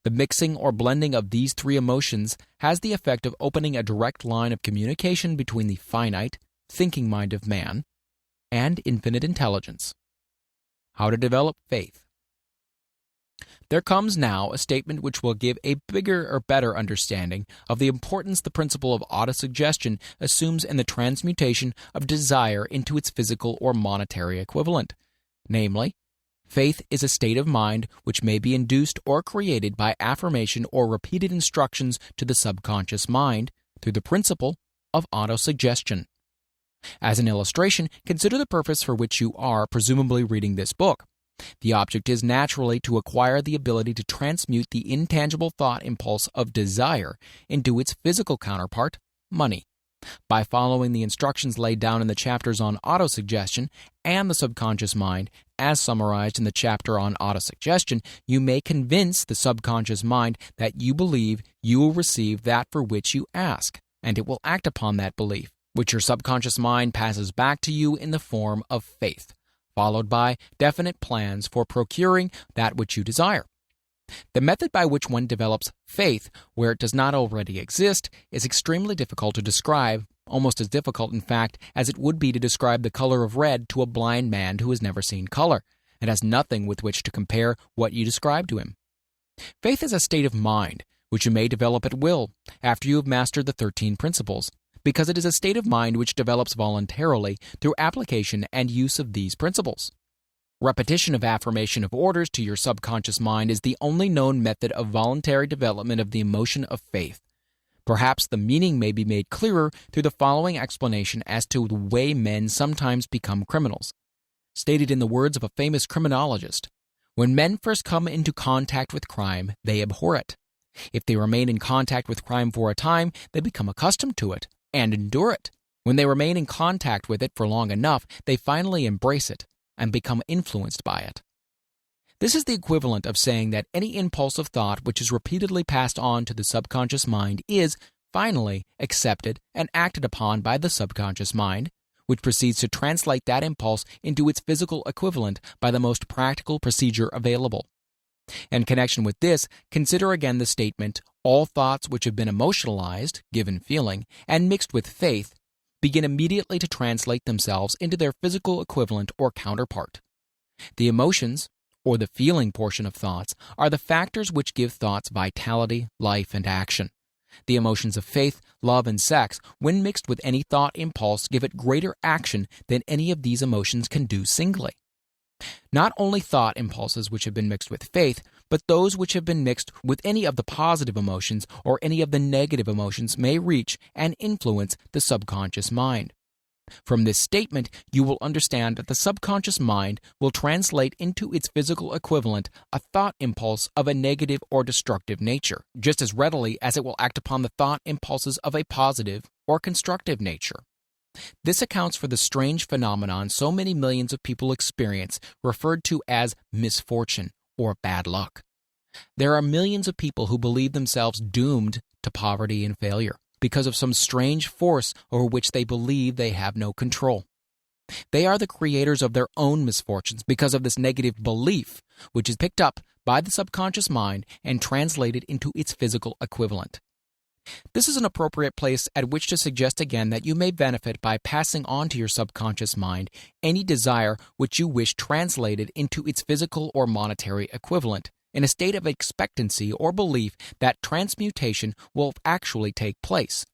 The mixing or blending of these three emotions has the effect of opening a direct line of communication between the finite, thinking mind of man and infinite intelligence. How to develop faith. There comes now a statement which will give a bigger or better understanding of the importance the principle of autosuggestion assumes in the transmutation of desire into its physical or monetary equivalent. Namely, faith is a state of mind which may be induced or created by affirmation or repeated instructions to the subconscious mind through the principle of autosuggestion. As an illustration, consider the purpose for which you are presumably reading this book. The object is naturally to acquire the ability to transmute the intangible thought impulse of desire into its physical counterpart, money. By following the instructions laid down in the chapters on autosuggestion and the subconscious mind, as summarized in the chapter on autosuggestion, you may convince the subconscious mind that you believe you will receive that for which you ask, and it will act upon that belief, which your subconscious mind passes back to you in the form of faith, followed by definite plans for procuring that which you desire. The method by which one develops faith where it does not already exist is extremely difficult to describe, almost as difficult, in fact, as it would be to describe the color of red to a blind man who has never seen color and has nothing with which to compare what you describe to him. Faith is a state of mind which you may develop at will after you have mastered the 13 principles, because it is a state of mind which develops voluntarily through application and use of these principles. Repetition of affirmation of orders to your subconscious mind is the only known method of voluntary development of the emotion of faith. Perhaps the meaning may be made clearer through the following explanation as to the way men sometimes become criminals. Stated in the words of a famous criminologist, when men first come into contact with crime, they abhor it. If they remain in contact with crime for a time, they become accustomed to it and endure it. When they remain in contact with it for long enough, they finally embrace it and become influenced by it. This is the equivalent of saying that any impulse of thought which is repeatedly passed on to the subconscious mind is, finally, accepted and acted upon by the subconscious mind, which proceeds to translate that impulse into its physical equivalent by the most practical procedure available. In connection with this, consider again the statement, all thoughts which have been emotionalized, given feeling, and mixed with faith, begin immediately to translate themselves into their physical equivalent or counterpart. The emotions, or the feeling portion of thoughts, are the factors which give thoughts vitality, life, and action. The emotions of faith, love, and sex, when mixed with any thought impulse, give it greater action than any of these emotions can do singly. Not only thought impulses which have been mixed with faith, but those which have been mixed with any of the positive emotions or any of the negative emotions may reach and influence the subconscious mind. From this statement, you will understand that the subconscious mind will translate into its physical equivalent a thought impulse of a negative or destructive nature, just as readily as it will act upon the thought impulses of a positive or constructive nature. This accounts for the strange phenomenon so many millions of people experience, referred to as misfortune or bad luck. There are millions of people who believe themselves doomed to poverty and failure because of some strange force over which they believe they have no control. They are the creators of their own misfortunes because of this negative belief, which is picked up by the subconscious mind and translated into its physical equivalent. This is an appropriate place at which to suggest again that you may benefit by passing on to your subconscious mind any desire which you wish translated into its physical or monetary equivalent, in a state of expectancy or belief that transmutation will actually take place.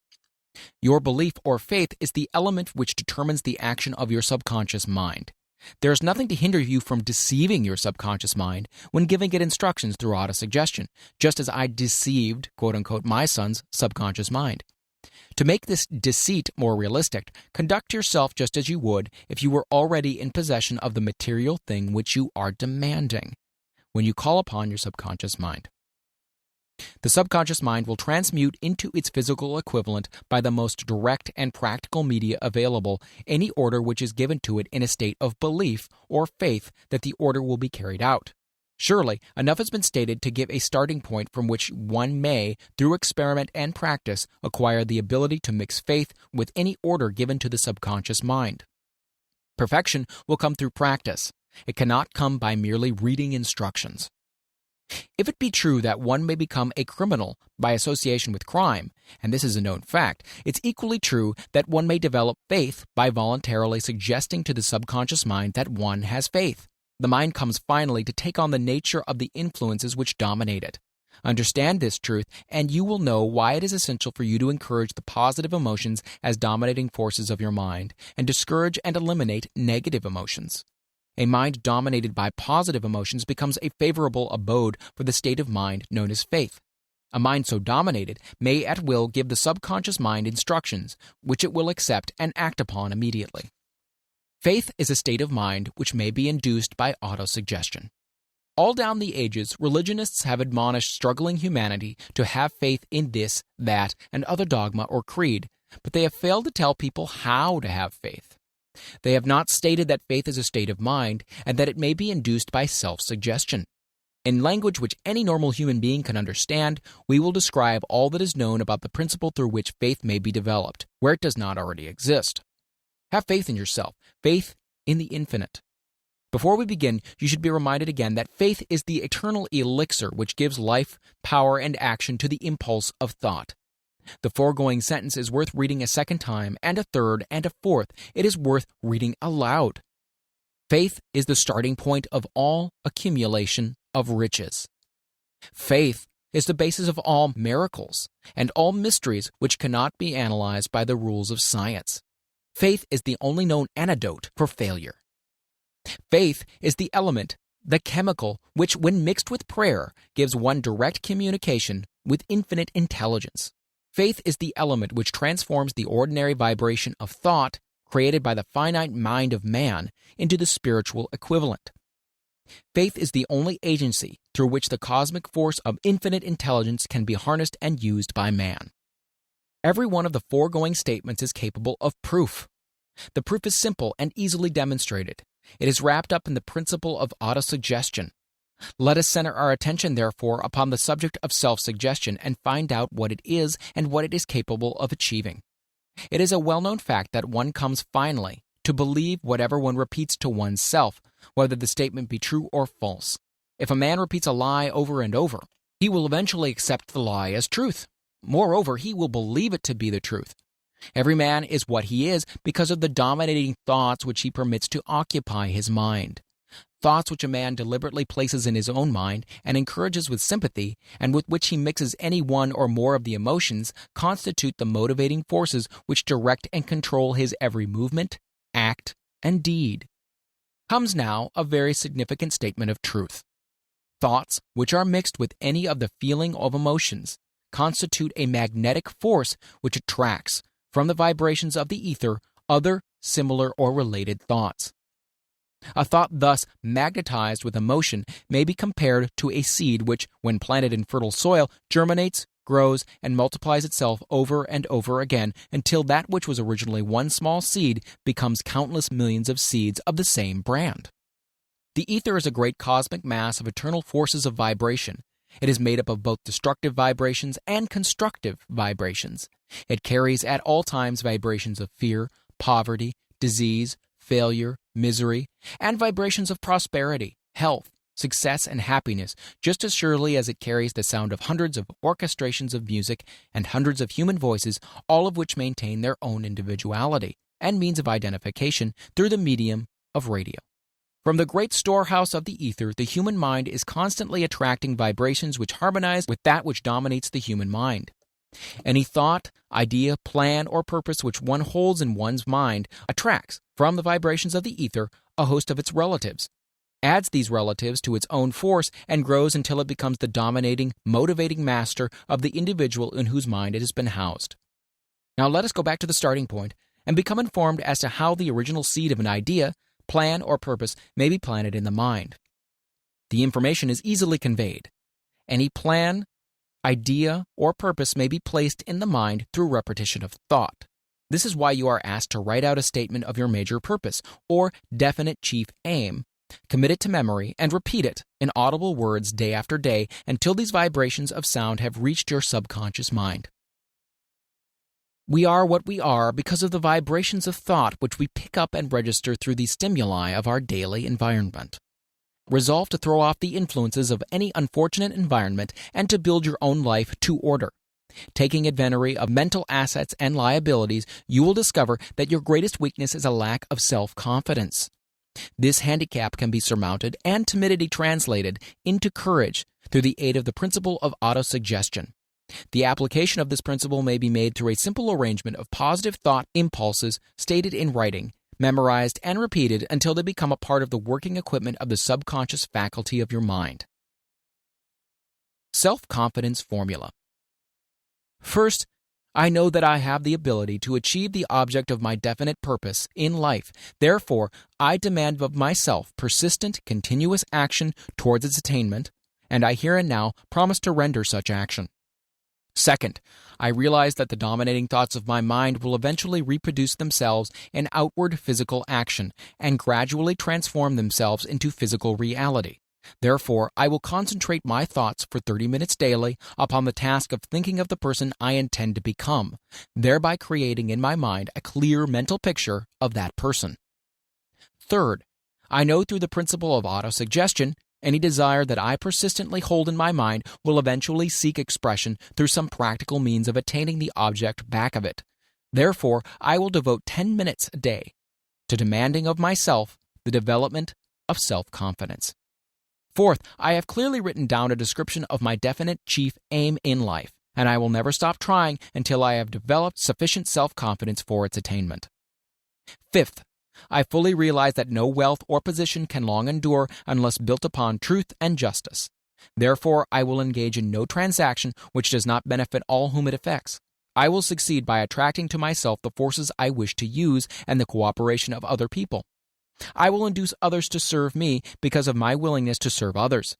Your belief or faith is the element which determines the action of your subconscious mind. There is nothing to hinder you from deceiving your subconscious mind when giving it instructions through autosuggestion, just as I deceived, quote-unquote, my son's subconscious mind. To make this deceit more realistic, conduct yourself just as you would if you were already in possession of the material thing which you are demanding when you call upon your subconscious mind. The subconscious mind will transmute into its physical equivalent by the most direct and practical media available any order which is given to it in a state of belief or faith that the order will be carried out. Surely, enough has been stated to give a starting point from which one may, through experiment and practice, acquire the ability to mix faith with any order given to the subconscious mind. Perfection will come through practice. It cannot come by merely reading instructions. If it be true that one may become a criminal by association with crime, and this is a known fact, it's equally true that one may develop faith by voluntarily suggesting to the subconscious mind that one has faith. The mind comes finally to take on the nature of the influences which dominate it. Understand this truth, and you will know why it is essential for you to encourage the positive emotions as dominating forces of your mind, and discourage and eliminate negative emotions. A mind dominated by positive emotions becomes a favorable abode for the state of mind known as faith. A mind so dominated may at will give the subconscious mind instructions, which it will accept and act upon immediately. Faith is a state of mind which may be induced by autosuggestion. All down the ages, religionists have admonished struggling humanity to have faith in this, that, and other dogma or creed, but they have failed to tell people how to have faith. They have not stated that faith is a state of mind and that it may be induced by self-suggestion. In language which any normal human being can understand, we will describe all that is known about the principle through which faith may be developed, where it does not already exist. Have faith in yourself, faith in the infinite. Before we begin, you should be reminded again that faith is the eternal elixir which gives life, power, and action to the impulse of thought. The foregoing sentence is worth reading a second time, and a third, and a fourth. It is worth reading aloud. Faith is the starting point of all accumulation of riches. Faith is the basis of all miracles and all mysteries which cannot be analyzed by the rules of science. Faith is the only known antidote for failure. Faith is the element, the chemical, which, when mixed with prayer, gives one direct communication with infinite intelligence. Faith is the element which transforms the ordinary vibration of thought created by the finite mind of man into the spiritual equivalent. Faith is the only agency through which the cosmic force of infinite intelligence can be harnessed and used by man. Every one of the foregoing statements is capable of proof. The proof is simple and easily demonstrated. It is wrapped up in the principle of autosuggestion. Let us center our attention, therefore, upon the subject of self-suggestion and find out what it is and what it is capable of achieving. It is a well-known fact that one comes finally to believe whatever one repeats to oneself, whether the statement be true or false. If a man repeats a lie over and over, he will eventually accept the lie as truth. Moreover, he will believe it to be the truth. Every man is what he is because of the dominating thoughts which he permits to occupy his mind. Thoughts which a man deliberately places in his own mind and encourages with sympathy, and with which he mixes any one or more of the emotions, constitute the motivating forces which direct and control his every movement, act, and deed. Comes now a very significant statement of truth. Thoughts, which are mixed with any of the feeling of emotions, constitute a magnetic force which attracts, from the vibrations of the ether, other similar or related thoughts. A thought thus magnetized with emotion may be compared to a seed which, when planted in fertile soil, germinates, grows, and multiplies itself over and over again until that which was originally one small seed becomes countless millions of seeds of the same brand. The ether is a great cosmic mass of eternal forces of vibration. It is made up of both destructive vibrations and constructive vibrations. It carries at all times vibrations of fear, poverty, disease, failure, misery, and vibrations of prosperity, health, success, and happiness, just as surely as it carries the sound of hundreds of orchestrations of music and hundreds of human voices, all of which maintain their own individuality and means of identification through the medium of radio. From the great storehouse of the ether, the human mind is constantly attracting vibrations which harmonize with that which dominates the human mind. Any thought, idea, plan, or purpose which one holds in one's mind attracts, from the vibrations of the ether, a host of its relatives, adds these relatives to its own force, and grows until it becomes the dominating, motivating master of the individual in whose mind it has been housed. Now let us go back to the starting point and become informed as to how the original seed of an idea, plan, or purpose may be planted in the mind. The information is easily conveyed. Any plan, idea, or purpose may be placed in the mind through repetition of thought. This is why you are asked to write out a statement of your major purpose, or definite chief aim, commit it to memory, and repeat it in audible words day after day until these vibrations of sound have reached your subconscious mind. We are what we are because of the vibrations of thought which we pick up and register through the stimuli of our daily environment. Resolve to throw off the influences of any unfortunate environment and to build your own life to order. Taking inventory of mental assets and liabilities, you will discover that your greatest weakness is a lack of self-confidence. This handicap can be surmounted and timidity translated into courage through the aid of the principle of autosuggestion. The application of this principle may be made through a simple arrangement of positive thought impulses stated in writing, memorized and repeated until they become a part of the working equipment of the subconscious faculty of your mind. Self-confidence formula. First, I know that I have the ability to achieve the object of my definite purpose in life. Therefore, I demand of myself persistent, continuous action towards its attainment, and I here and now promise to render such action. Second, I realize that the dominating thoughts of my mind will eventually reproduce themselves in outward physical action and gradually transform themselves into physical reality. Therefore, I will concentrate my thoughts for 30 minutes daily upon the task of thinking of the person I intend to become, thereby creating in my mind a clear mental picture of that person. Third, I know through the principle of autosuggestion, any desire that I persistently hold in my mind will eventually seek expression through some practical means of attaining the object back of it. Therefore, I will devote 10 minutes a day to demanding of myself the development of self-confidence. Fourth, I have clearly written down a description of my definite chief aim in life, and I will never stop trying until I have developed sufficient self-confidence for its attainment. Fifth, I fully realize that no wealth or position can long endure unless built upon truth and justice. Therefore, I will engage in no transaction which does not benefit all whom it affects. I will succeed by attracting to myself the forces I wish to use and the cooperation of other people. I will induce others to serve me because of my willingness to serve others.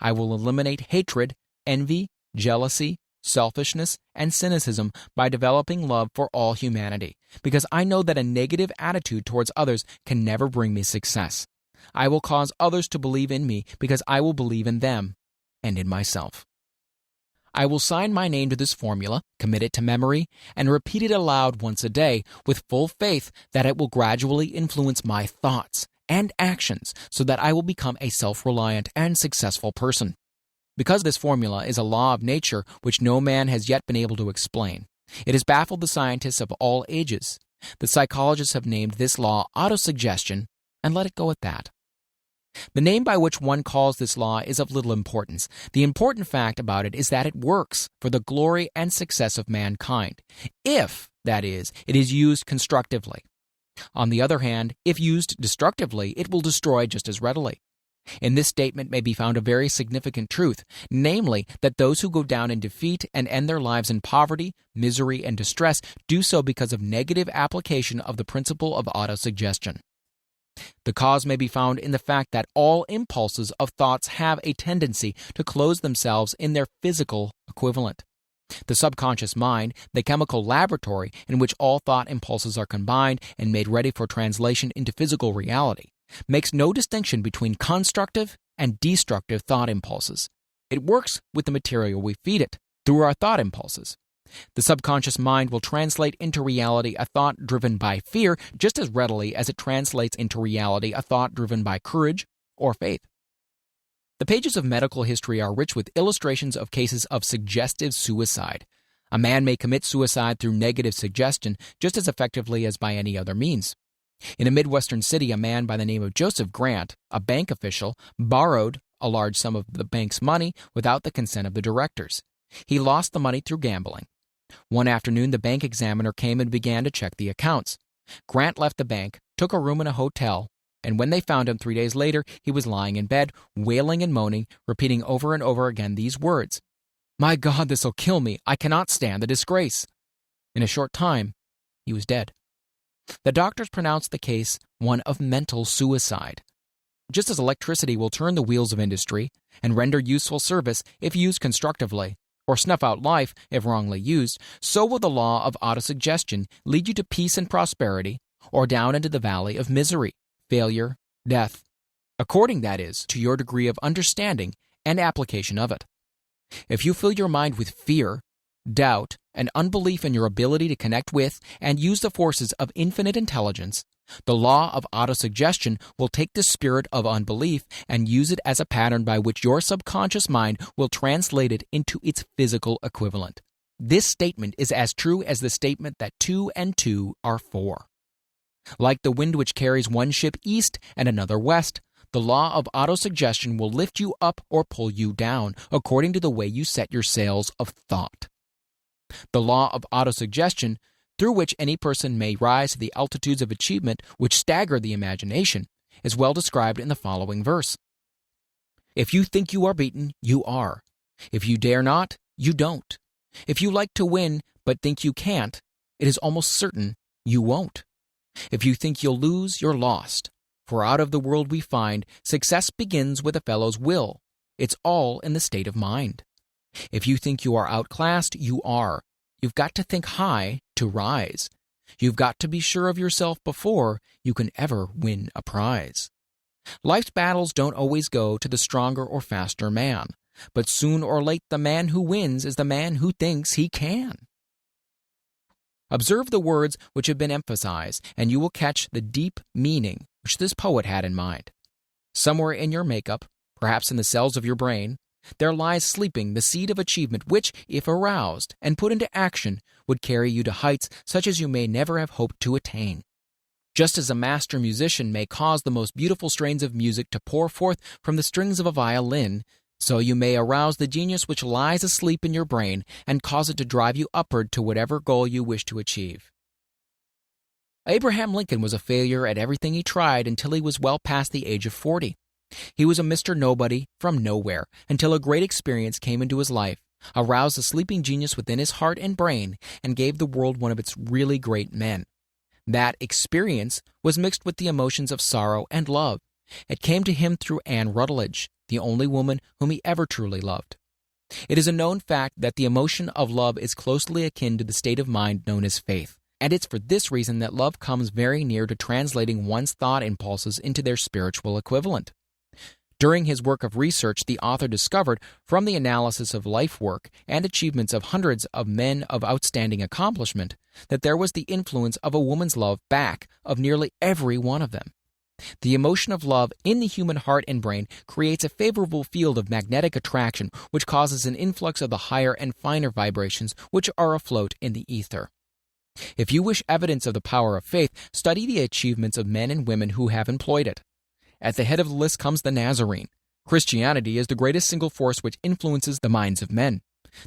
I will eliminate hatred, envy, jealousy, selfishness, and cynicism by developing love for all humanity, because I know that a negative attitude towards others can never bring me success. I will cause others to believe in me because I will believe in them and in myself. I will sign my name to this formula, commit it to memory, and repeat it aloud once a day with full faith that it will gradually influence my thoughts and actions so that I will become a self-reliant and successful person. Because this formula is a law of nature which no man has yet been able to explain, it has baffled the scientists of all ages. The psychologists have named this law autosuggestion and let it go at that. The name by which one calls this law is of little importance. The important fact about it is that it works for the glory and success of mankind, if, that is, it is used constructively. On the other hand, if used destructively, it will destroy just as readily. In this statement may be found a very significant truth, namely that those who go down in defeat and end their lives in poverty, misery, and distress do so because of negative application of the principle of autosuggestion. The cause may be found in the fact that all impulses of thoughts have a tendency to close themselves in their physical equivalent. The subconscious mind, the chemical laboratory in which all thought impulses are combined and made ready for translation into physical reality, makes no distinction between constructive and destructive thought impulses. It works with the material we feed it, through our thought impulses. The subconscious mind will translate into reality a thought driven by fear just as readily as it translates into reality a thought driven by courage or faith. The pages of medical history are rich with illustrations of cases of suggestive suicide. A man may commit suicide through negative suggestion just as effectively as by any other means. In a Midwestern city, a man by the name of Joseph Grant, a bank official, borrowed a large sum of the bank's money without the consent of the directors. He lost the money through gambling. One afternoon, the bank examiner came and began to check the accounts. Grant left the bank, took a room in a hotel, and when they found him 3 days later, he was lying in bed, wailing and moaning, repeating over and over again these words, "My God, this'll kill me. I cannot stand the disgrace." In a short time, he was dead. The doctors pronounced the case one of mental suicide. Just as electricity will turn the wheels of industry and render useful service if used constructively, or snuff out life if wrongly used, so will the law of autosuggestion lead you to peace and prosperity, or down into the valley of misery, failure, death, according, that is, to your degree of understanding and application of it. If you fill your mind with fear, doubt, and unbelief in your ability to connect with and use the forces of infinite intelligence, the law of autosuggestion will take the spirit of unbelief and use it as a pattern by which your subconscious mind will translate it into its physical equivalent. This statement is as true as the statement that 2 and 2 are 4. Like the wind which carries one ship east and another west, the law of autosuggestion will lift you up or pull you down according to the way you set your sails of thought. The law of autosuggestion, through which any person may rise to the altitudes of achievement which stagger the imagination, is well described in the following verse. If you think you are beaten, you are. If you dare not, you don't. If you like to win but think you can't, it is almost certain you won't. If you think you'll lose, you're lost. For out of the world we find, success begins with a fellow's will. It's all in the state of mind. If you think you are outclassed, you are. You've got to think high to rise. You've got to be sure of yourself before you can ever win a prize. Life's battles don't always go to the stronger or faster man, but soon or late the man who wins is the man who thinks he can. Observe the words which have been emphasized, and you will catch the deep meaning which this poet had in mind. Somewhere in your makeup, perhaps in the cells of your brain, there lies sleeping the seed of achievement which, if aroused and put into action, would carry you to heights such as you may never have hoped to attain. Just as a master musician may cause the most beautiful strains of music to pour forth from the strings of a violin, so you may arouse the genius which lies asleep in your brain and cause it to drive you upward to whatever goal you wish to achieve. Abraham Lincoln was a failure at everything he tried until he was well past the age of 40. He was a Mr. Nobody from nowhere until a great experience came into his life, aroused the sleeping genius within his heart and brain, and gave the world one of its really great men. That experience was mixed with the emotions of sorrow and love. It came to him through Anne Rutledge, the only woman whom he ever truly loved. It is a known fact that the emotion of love is closely akin to the state of mind known as faith, and it's for this reason that love comes very near to translating one's thought impulses into their spiritual equivalent. During his work of research, the author discovered, from the analysis of life work and achievements of hundreds of men of outstanding accomplishment, that there was the influence of a woman's love back of nearly every one of them. The emotion of love in the human heart and brain creates a favorable field of magnetic attraction which causes an influx of the higher and finer vibrations which are afloat in the ether. If you wish evidence of the power of faith, study the achievements of men and women who have employed it. At the head of the list comes the Nazarene. Christianity is the greatest single force which influences the minds of men.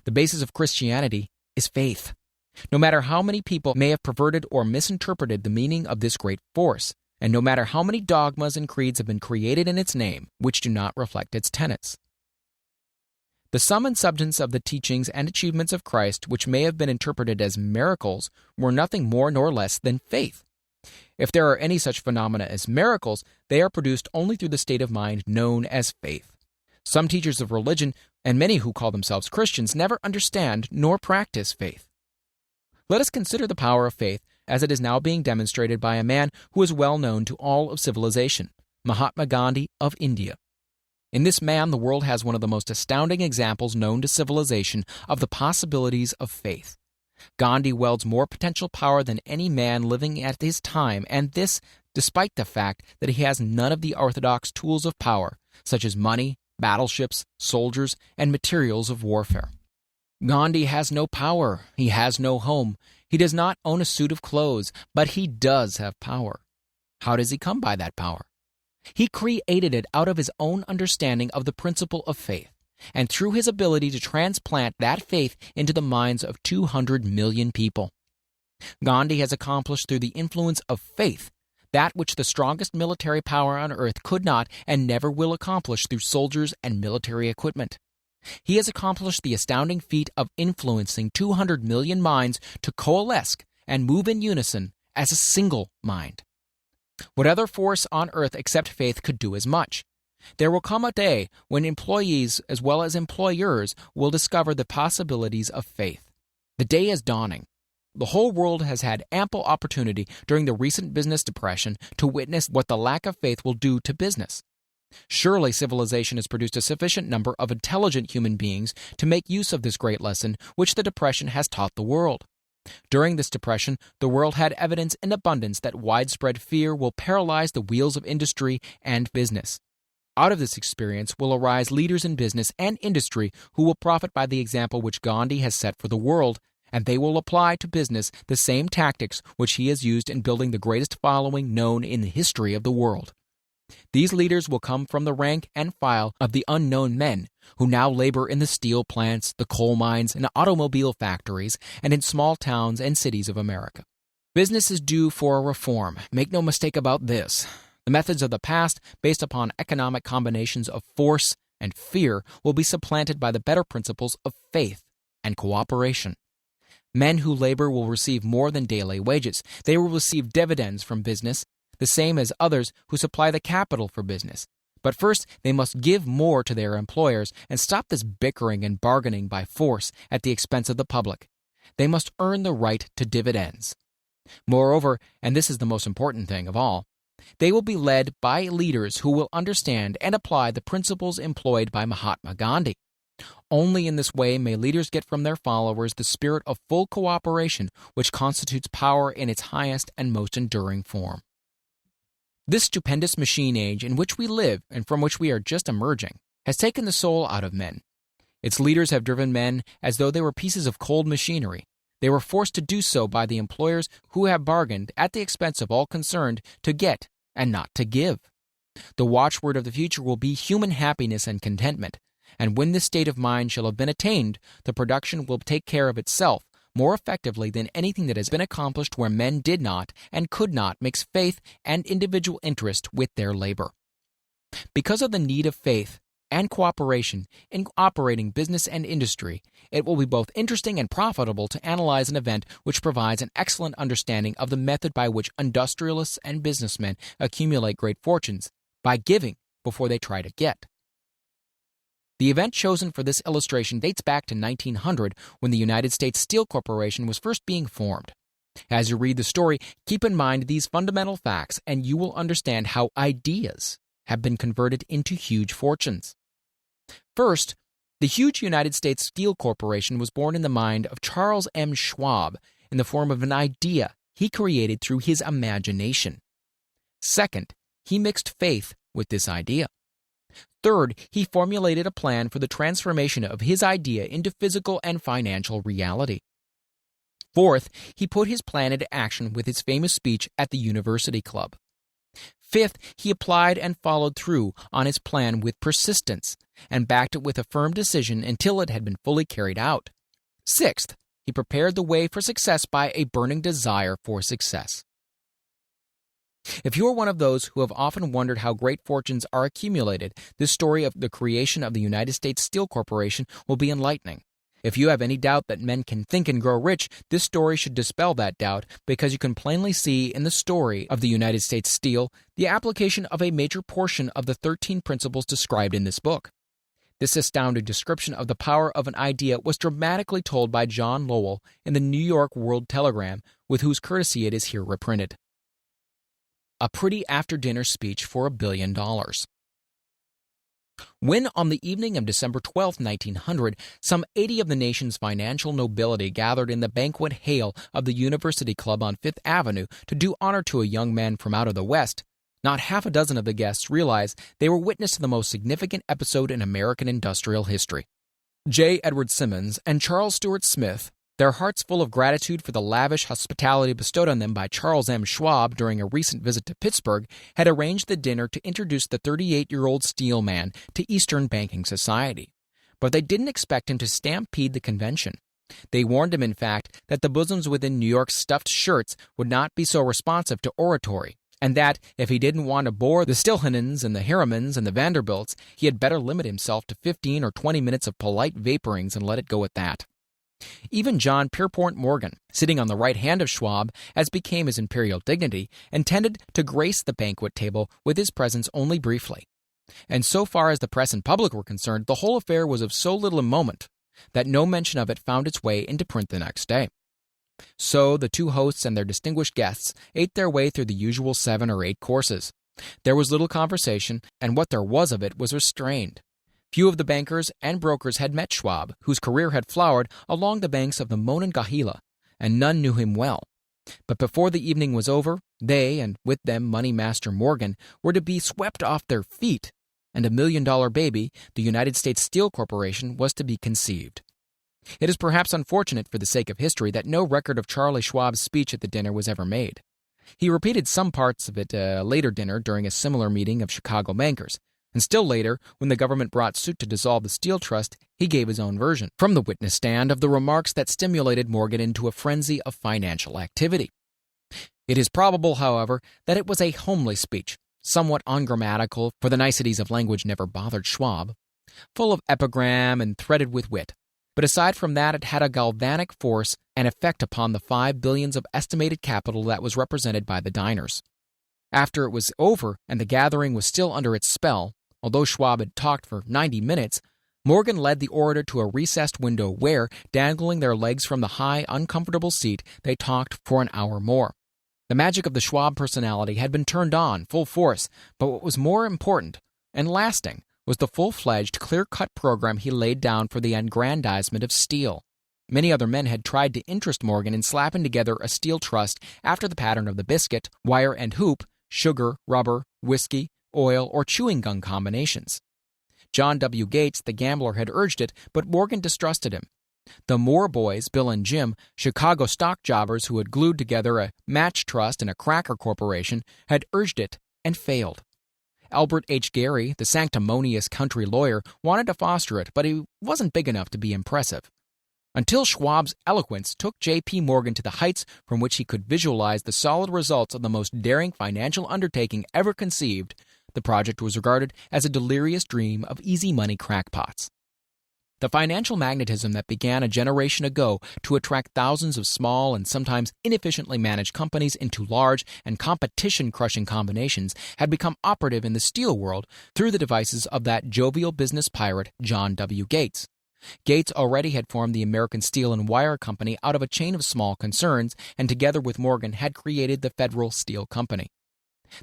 The basis of Christianity is faith. No matter how many people may have perverted or misinterpreted the meaning of this great force, and no matter how many dogmas and creeds have been created in its name, which do not reflect its tenets. The sum and substance of the teachings and achievements of Christ, which may have been interpreted as miracles, were nothing more nor less than faith. If there are any such phenomena as miracles, they are produced only through the state of mind known as faith. Some teachers of religion, and many who call themselves Christians, never understand nor practice faith. Let us consider the power of faith as it is now being demonstrated by a man who is well known to all of civilization, Mahatma Gandhi of India. In this man, the world has one of the most astounding examples known to civilization of the possibilities of faith. Gandhi wields more potential power than any man living at his time, and this despite the fact that he has none of the orthodox tools of power, such as money, battleships, soldiers, and materials of warfare. Gandhi has no power, he has no home, he does not own a suit of clothes, but he does have power. How does he come by that power? He created it out of his own understanding of the principle of faith, and through his ability to transplant that faith into the minds of 200 million people. Gandhi has accomplished through the influence of faith that which the strongest military power on earth could not and never will accomplish through soldiers and military equipment. He has accomplished the astounding feat of influencing 200 million minds to coalesce and move in unison as a single mind. What other force on earth except faith could do as much? There will come a day when employees as well as employers will discover the possibilities of faith. The day is dawning. The whole world has had ample opportunity during the recent business depression to witness what the lack of faith will do to business. Surely civilization has produced a sufficient number of intelligent human beings to make use of this great lesson which the depression has taught the world. During this depression, the world had evidence in abundance that widespread fear will paralyze the wheels of industry and business. Out of this experience will arise leaders in business and industry who will profit by the example which Gandhi has set for the world, and they will apply to business the same tactics which he has used in building the greatest following known in the history of the world. These leaders will come from the rank and file of the unknown men who now labor in the steel plants, the coal mines, and automobile factories, and in small towns and cities of America. Business is due for a reform. Make no mistake about this. The methods of the past, based upon economic combinations of force and fear, will be supplanted by the better principles of faith and cooperation. Men who labor will receive more than daily wages. They will receive dividends from business, the same as others who supply the capital for business. But first, they must give more to their employers and stop this bickering and bargaining by force at the expense of the public. They must earn the right to dividends. Moreover, and this is the most important thing of all, they will be led by leaders who will understand and apply the principles employed by Mahatma Gandhi. Only in this way may leaders get from their followers the spirit of full cooperation which constitutes power in its highest and most enduring form. This stupendous machine age in which we live and from which we are just emerging has taken the soul out of men. Its leaders have driven men as though they were pieces of cold machinery. They were forced to do so by the employers who have bargained at the expense of all concerned to get and not to give. The watchword of the future will be human happiness and contentment, and when this state of mind shall have been attained, the production will take care of itself more effectively than anything that has been accomplished where men did not and could not mix faith and individual interest with their labor. Because of the need of faith and cooperation in operating business and industry, it will be both interesting and profitable to analyze an event which provides an excellent understanding of the method by which industrialists and businessmen accumulate great fortunes, by giving before they try to get. The event chosen for this illustration dates back to 1900, when the United States Steel Corporation was first being formed. As you read the story, keep in mind these fundamental facts, and you will understand how ideas have been converted into huge fortunes. First, the huge United States Steel Corporation was born in the mind of Charles M. Schwab in the form of an idea he created through his imagination. Second, he mixed faith with this idea. Third, he formulated a plan for the transformation of his idea into physical and financial reality. Fourth, he put his plan into action with his famous speech at the University Club. Fifth, he applied and followed through on his plan with persistence and backed it with a firm decision until it had been fully carried out. Sixth, he prepared the way for success by a burning desire for success. If you are one of those who have often wondered how great fortunes are accumulated, this story of the creation of the United States Steel Corporation will be enlightening. If you have any doubt that men can think and grow rich, this story should dispel that doubt, because you can plainly see in the story of the United States Steel the application of a major portion of the 13 principles described in this book. This astounding description of the power of an idea was dramatically told by John Lowell in the New York World Telegram, with whose courtesy it is here reprinted. A pretty after-dinner speech for $1 billion. When, on the evening of December 12, 1900, some 80 of the nation's financial nobility gathered in the banquet hall of the University Club on Fifth Avenue to do honor to a young man from out of the West, not half a dozen of the guests realized they were witness to the most significant episode in American industrial history. J. Edward Simmons and Charles Stewart Smith, their hearts full of gratitude for the lavish hospitality bestowed on them by Charles M. Schwab during a recent visit to Pittsburgh, had arranged the dinner to introduce the 38-year-old steel man to Eastern banking society. But they didn't expect him to stampede the convention. They warned him, in fact, that the bosoms within New York's stuffed shirts would not be so responsive to oratory, and that, if he didn't want to bore the Stilhanens and the Harrimans and the Vanderbilts, he had better limit himself to 15 or 20 minutes of polite vaporings and let it go at that. Even John Pierpont Morgan, sitting on the right hand of Schwab, as became his imperial dignity, intended to grace the banquet table with his presence only briefly. And so far as the press and public were concerned, the whole affair was of so little moment that no mention of it found its way into print the next day. So the two hosts and their distinguished guests ate their way through the usual 7 or 8 courses. There was little conversation, and what there was of it was restrained. Few of the bankers and brokers had met Schwab, whose career had flowered along the banks of the Monongahela, and none knew him well. But before the evening was over, they, and with them Money Master Morgan, were to be swept off their feet, and $1 million baby, the United States Steel Corporation, was to be conceived. It is perhaps unfortunate for the sake of history that no record of Charlie Schwab's speech at the dinner was ever made. He repeated some parts of it at a later dinner during a similar meeting of Chicago bankers, and still later, when the government brought suit to dissolve the Steel Trust, he gave his own version, from the witness stand, of the remarks that stimulated Morgan into a frenzy of financial activity. It is probable, however, that it was a homely speech, somewhat ungrammatical, for the niceties of language never bothered Schwab, full of epigram and threaded with wit. But aside from that, it had a galvanic force and effect upon the $5 billion of estimated capital that was represented by the diners. After it was over and the gathering was still under its spell, although Schwab had talked for 90 minutes, Morgan led the orator to a recessed window where, dangling their legs from the high, uncomfortable seat, they talked for an hour more. The magic of the Schwab personality had been turned on full force, but what was more important and lasting was the full-fledged, clear-cut program he laid down for the aggrandizement of steel. Many other men had tried to interest Morgan in slapping together a steel trust after the pattern of the biscuit, wire and hoop, sugar, rubber, whiskey, oil, or chewing gum combinations. John W. Gates, the gambler, had urged it, but Morgan distrusted him. The Moore boys, Bill and Jim, Chicago stock jobbers who had glued together a match trust and a cracker corporation, had urged it and failed. Albert H. Gary, the sanctimonious country lawyer, wanted to foster it, but he wasn't big enough to be impressive. Until Schwab's eloquence took J.P. Morgan to the heights from which he could visualize the solid results of the most daring financial undertaking ever conceived, the project was regarded as a delirious dream of easy money crackpots. The financial magnetism that began a generation ago to attract thousands of small and sometimes inefficiently managed companies into large and competition-crushing combinations had become operative in the steel world through the devices of that jovial business pirate, John W. Gates. Gates already had formed the American Steel and Wire Company out of a chain of small concerns, and together with Morgan had created the Federal Steel Company.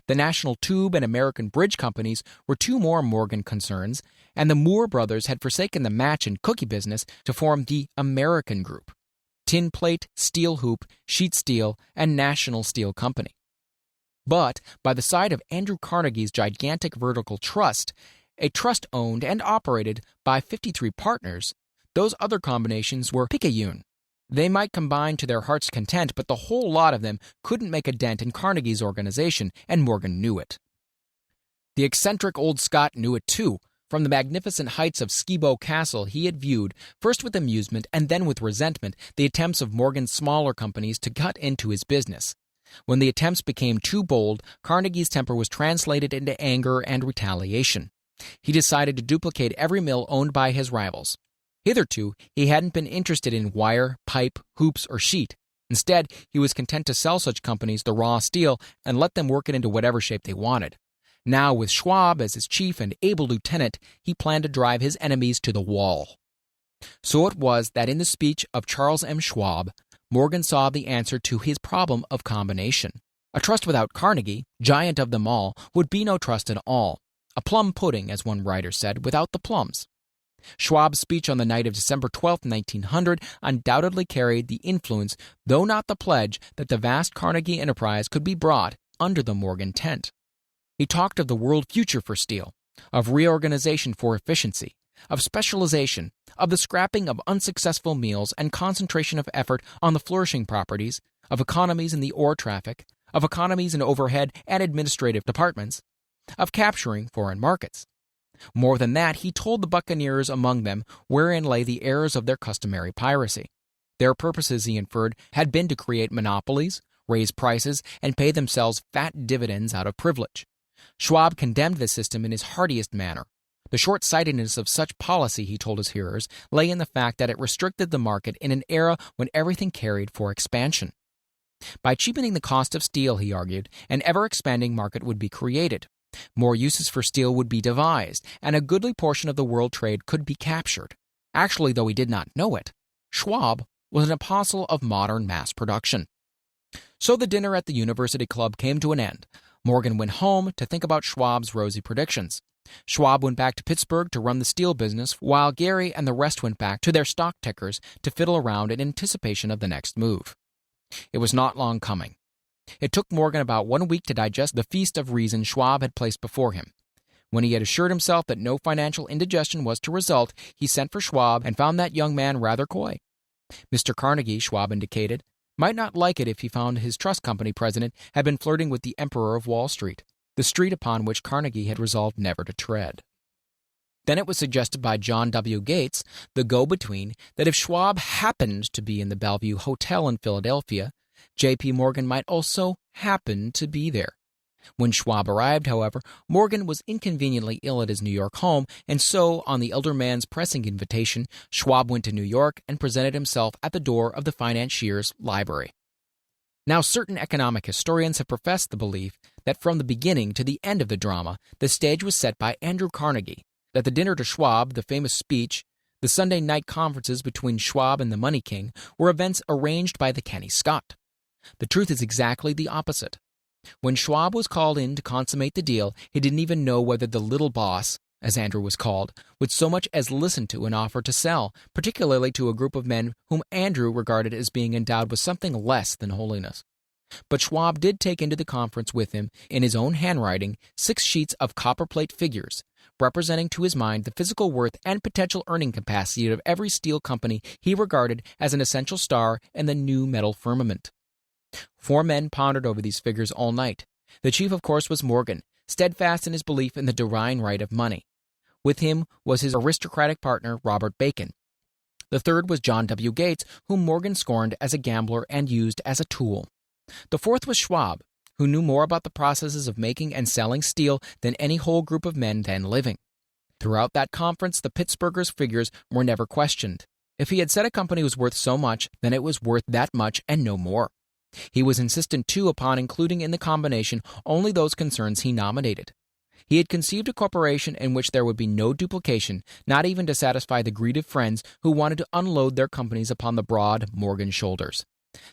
The National Tube and American Bridge Companies were two more Morgan concerns, and the Moore brothers had forsaken the match and cookie business to form the American Group: Tin Plate, Steel Hoop, Sheet Steel, and National Steel Company. But by the side of Andrew Carnegie's gigantic vertical trust, a trust owned and operated by 53 partners, those other combinations were picayune. They might combine to their heart's content, but the whole lot of them couldn't make a dent in Carnegie's organization, and Morgan knew it. The eccentric old Scot knew it too. From the magnificent heights of Skibo Castle, he had viewed, first with amusement and then with resentment, the attempts of Morgan's smaller companies to cut into his business. When the attempts became too bold, Carnegie's temper was translated into anger and retaliation. He decided to duplicate every mill owned by his rivals. Hitherto, he hadn't been interested in wire, pipe, hoops, or sheet. Instead, he was content to sell such companies the raw steel and let them work it into whatever shape they wanted. Now, with Schwab as his chief and able lieutenant, he planned to drive his enemies to the wall. So it was that in the speech of Charles M. Schwab, Morgan saw the answer to his problem of combination. A trust without Carnegie, giant of them all, would be no trust at all. A plum pudding, as one writer said, without the plums. Schwab's speech on the night of December 12, 1900, undoubtedly carried the influence, though not the pledge, that the vast Carnegie enterprise could be brought under the Morgan tent. He talked of the world future for steel, of reorganization for efficiency, of specialization, of the scrapping of unsuccessful mills and concentration of effort on the flourishing properties, of economies in the ore traffic, of economies in overhead and administrative departments, of capturing foreign markets. More than that, he told the buccaneers among them wherein lay the errors of their customary piracy. Their purposes, he inferred, had been to create monopolies, raise prices, and pay themselves fat dividends out of privilege. Schwab condemned the system in his heartiest manner. The short-sightedness of such policy, he told his hearers, lay in the fact that it restricted the market in an era when everything carried for expansion. By cheapening the cost of steel, he argued, an ever-expanding market would be created. More uses for steel would be devised, and a goodly portion of the world trade could be captured. Actually, though he did not know it, Schwab was an apostle of modern mass production. So the dinner at the University Club came to an end. Morgan went home to think about Schwab's rosy predictions. Schwab went back to Pittsburgh to run the steel business, while Gary and the rest went back to their stock tickers to fiddle around in anticipation of the next move. It was not long coming. It took Morgan about 1 week to digest the feast of reason Schwab had placed before him. When he had assured himself that no financial indigestion was to result, he sent for Schwab and found that young man rather coy. Mr. Carnegie, Schwab indicated, might not like it if he found his trust company president had been flirting with the Emperor of Wall Street, the street upon which Carnegie had resolved never to tread. Then it was suggested by John W. Gates, the go-between, that if Schwab happened to be in the Bellevue Hotel in Philadelphia, J.P. Morgan might also happen to be there. When Schwab arrived, however, Morgan was inconveniently ill at his New York home, and so, on the elder man's pressing invitation, Schwab went to New York and presented himself at the door of the financier's library. Now, certain economic historians have professed the belief that from the beginning to the end of the drama, the stage was set by Andrew Carnegie, that the dinner to Schwab, the famous speech, the Sunday night conferences between Schwab and the Money King were events arranged by the canny Scot. The truth is exactly the opposite. When Schwab was called in to consummate the deal, he didn't even know whether the little boss, as Andrew was called, would so much as listen to an offer to sell, particularly to a group of men whom Andrew regarded as being endowed with something less than holiness. But Schwab did take into the conference with him, in his own handwriting, 6 sheets of copperplate figures, representing to his mind the physical worth and potential earning capacity of every steel company he regarded as an essential star in the new metal firmament. 4 men pondered over these figures all night. The chief, of course, was Morgan, steadfast in his belief in the divine right of money. With him was his aristocratic partner, Robert Bacon. The third was John W. Gates, whom Morgan scorned as a gambler and used as a tool. The fourth was Schwab, who knew more about the processes of making and selling steel than any whole group of men then living. Throughout that conference, the Pittsburghers' figures were never questioned. If he had said a company was worth so much, then it was worth that much and no more. He was insistent, too, upon including in the combination only those concerns he nominated. He had conceived a corporation in which there would be no duplication, not even to satisfy the greed of friends who wanted to unload their companies upon the broad Morgan shoulders.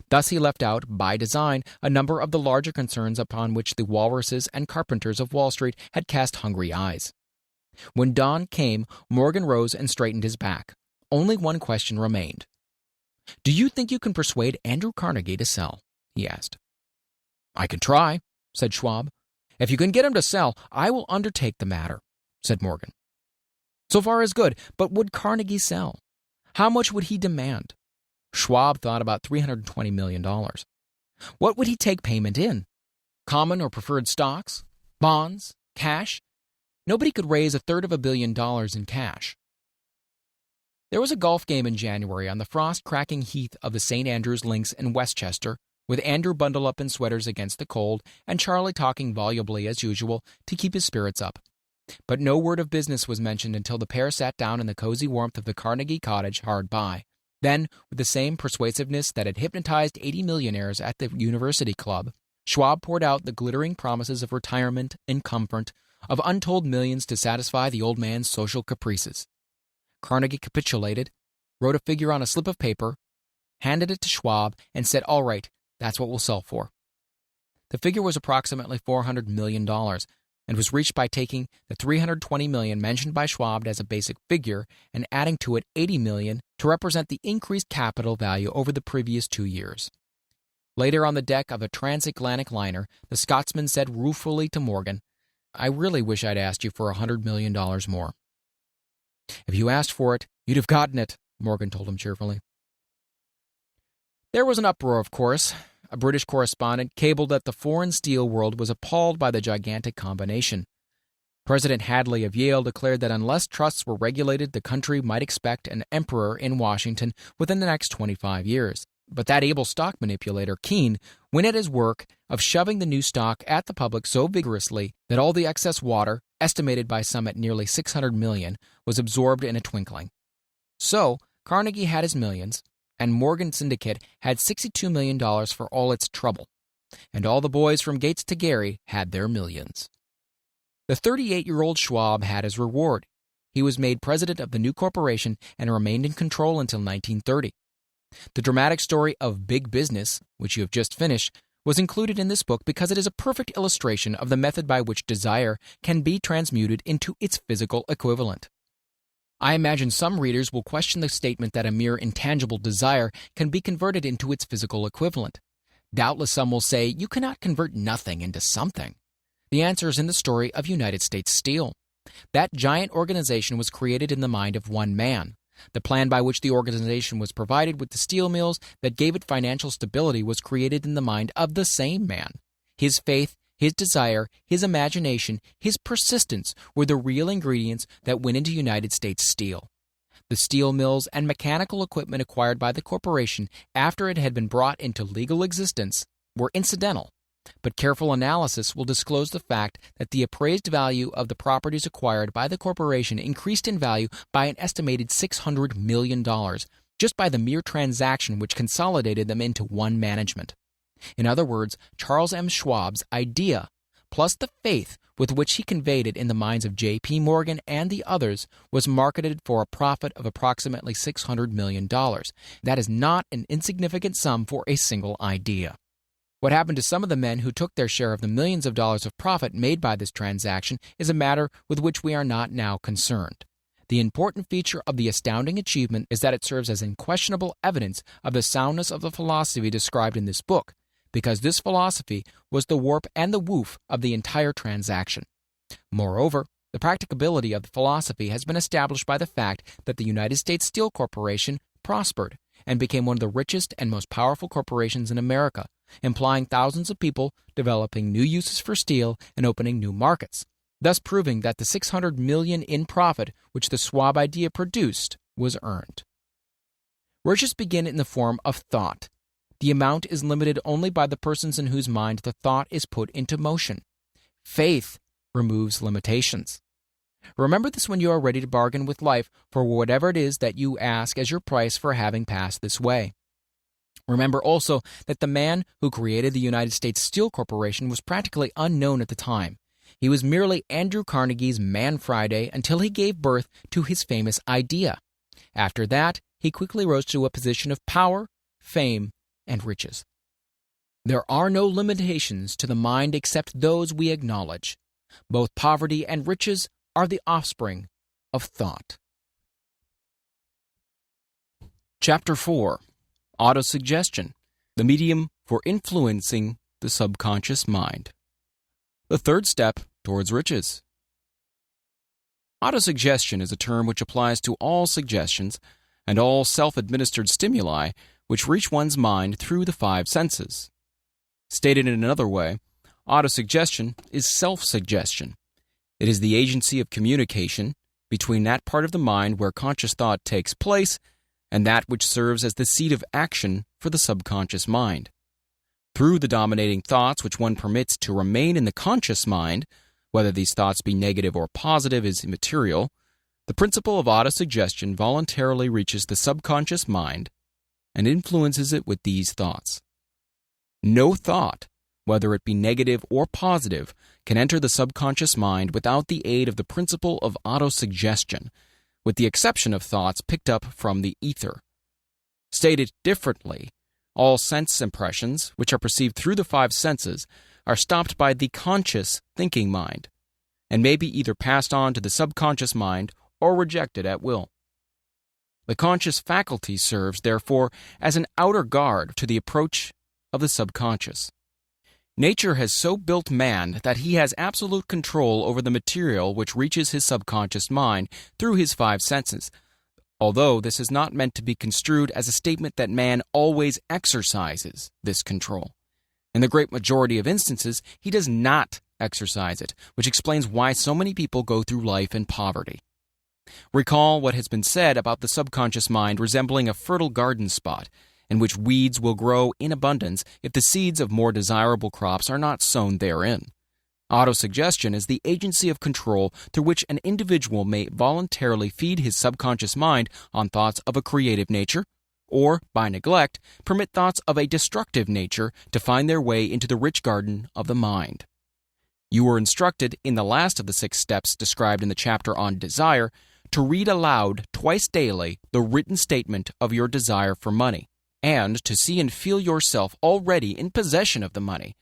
Thus he left out, by design, a number of the larger concerns upon which the walruses and carpenters of Wall Street had cast hungry eyes. When dawn came, Morgan rose and straightened his back. Only one question remained. "Do you think you can persuade Andrew Carnegie to sell?" he asked. "I can try," said Schwab. "If you can get him to sell, I will undertake the matter," said Morgan. So far as good, but would Carnegie sell? How much would he demand? Schwab thought about $320 million. What would he take payment in? Common or preferred stocks? Bonds? Cash? Nobody could raise $350 million in cash. There was a golf game in January on the frost-cracking heath of the St. Andrews Links in Westchester, with Andrew bundled up in sweaters against the cold and Charlie talking volubly as usual to keep his spirits up. But no word of business was mentioned until the pair sat down in the cozy warmth of the Carnegie cottage hard by. Then, with the same persuasiveness that had hypnotized 80 millionaires at the University Club, Schwab poured out the glittering promises of retirement and comfort, of untold millions to satisfy the old man's social caprices. Carnegie capitulated, wrote a figure on a slip of paper, handed it to Schwab, and said, "All right, that's what we'll sell for." The figure was approximately $400 million, and was reached by taking the $320 million mentioned by Schwab as a basic figure and adding to it $80 million to represent the increased capital value over the previous 2 years. Later on the deck of a transatlantic liner, the Scotsman said ruefully to Morgan, "I really wish I'd asked you for $100 million more." "If you asked for it, you'd have gotten it," Morgan told him cheerfully. There was an uproar, of course. A British correspondent cabled that the foreign steel world was appalled by the gigantic combination. President Hadley of Yale declared that unless trusts were regulated, the country might expect an emperor in Washington within the next 25 years. But that able stock manipulator, Keene, went at his work of shoving the new stock at the public so vigorously that all the excess water, estimated by some at nearly $600 million, was absorbed in a twinkling. So, Carnegie had his millions, and Morgan Syndicate had $62 million for all its trouble. And all the boys from Gates to Gary had their millions. The 38-year-old Schwab had his reward. He was made president of the new corporation and remained in control until 1930. The dramatic story of Big Business, which you have just finished, was included in this book because it is a perfect illustration of the method by which desire can be transmuted into its physical equivalent. I imagine some readers will question the statement that a mere intangible desire can be converted into its physical equivalent. Doubtless some will say, you cannot convert nothing into something. The answer is in the story of United States Steel. That giant organization was created in the mind of one man. The plan by which the organization was provided with the steel mills that gave it financial stability was created in the mind of the same man. His faith, his desire, his imagination, his persistence were the real ingredients that went into United States Steel. The steel mills and mechanical equipment acquired by the corporation after it had been brought into legal existence were incidental, but careful analysis will disclose the fact that the appraised value of the properties acquired by the corporation increased in value by an estimated $600 million just by the mere transaction which consolidated them into one management. In other words, Charles M. Schwab's idea, plus the faith with which he conveyed it in the minds of J.P. Morgan and the others, was marketed for a profit of approximately $600 million. That is not an insignificant sum for a single idea. What happened to some of the men who took their share of the millions of dollars of profit made by this transaction is a matter with which we are not now concerned. The important feature of the astounding achievement is that it serves as unquestionable evidence of the soundness of the philosophy described in this book, because this philosophy was the warp and the woof of the entire transaction. Moreover, the practicability of the philosophy has been established by the fact that the United States Steel Corporation prospered and became one of the richest and most powerful corporations in America, employing thousands of people, developing new uses for steel, and opening new markets, thus proving that the $600 million in profit which the Schwab idea produced was earned. Riches begin in the form of thought. The amount is limited only by the persons in whose mind the thought is put into motion. Faith removes limitations. Remember this when you are ready to bargain with life for whatever it is that you ask as your price for having passed this way. Remember also that the man who created the United States Steel Corporation was practically unknown at the time. He was merely Andrew Carnegie's Man Friday until he gave birth to his famous idea. After that, he quickly rose to a position of power, fame, and riches. There are no limitations to the mind except those we acknowledge. Both poverty and riches are the offspring of thought. Chapter 4. Autosuggestion, the medium for influencing the subconscious mind. The third step towards riches. Autosuggestion is a term which applies to all suggestions and all self-administered stimuli which reach one's mind through the five senses. Stated in another way, autosuggestion is self-suggestion. It is the agency of communication between that part of the mind where conscious thought takes place and that which serves as the seat of action for the subconscious mind. Through the dominating thoughts which one permits to remain in the conscious mind, whether these thoughts be negative or positive is immaterial, the principle of autosuggestion voluntarily reaches the subconscious mind and influences it with these thoughts. No thought, whether it be negative or positive, can enter the subconscious mind without the aid of the principle of autosuggestion, with the exception of thoughts picked up from the ether. Stated differently, all sense impressions, which are perceived through the five senses, are stopped by the conscious thinking mind, and may be either passed on to the subconscious mind or rejected at will. The conscious faculty serves, therefore, as an outer guard to the approach of the subconscious. Nature has so built man that he has absolute control over the material which reaches his subconscious mind through his five senses, although this is not meant to be construed as a statement that man always exercises this control. In the great majority of instances, he does not exercise it, which explains why so many people go through life in poverty. Recall what has been said about the subconscious mind resembling a fertile garden spot, in which weeds will grow in abundance if the seeds of more desirable crops are not sown therein. Autosuggestion is the agency of control through which an individual may voluntarily feed his subconscious mind on thoughts of a creative nature, or, by neglect, permit thoughts of a destructive nature to find their way into the rich garden of the mind. You were instructed in the last of the 6 steps described in the chapter on desire to read aloud twice daily the written statement of your desire for money, and to see and feel yourself already in possession of the money.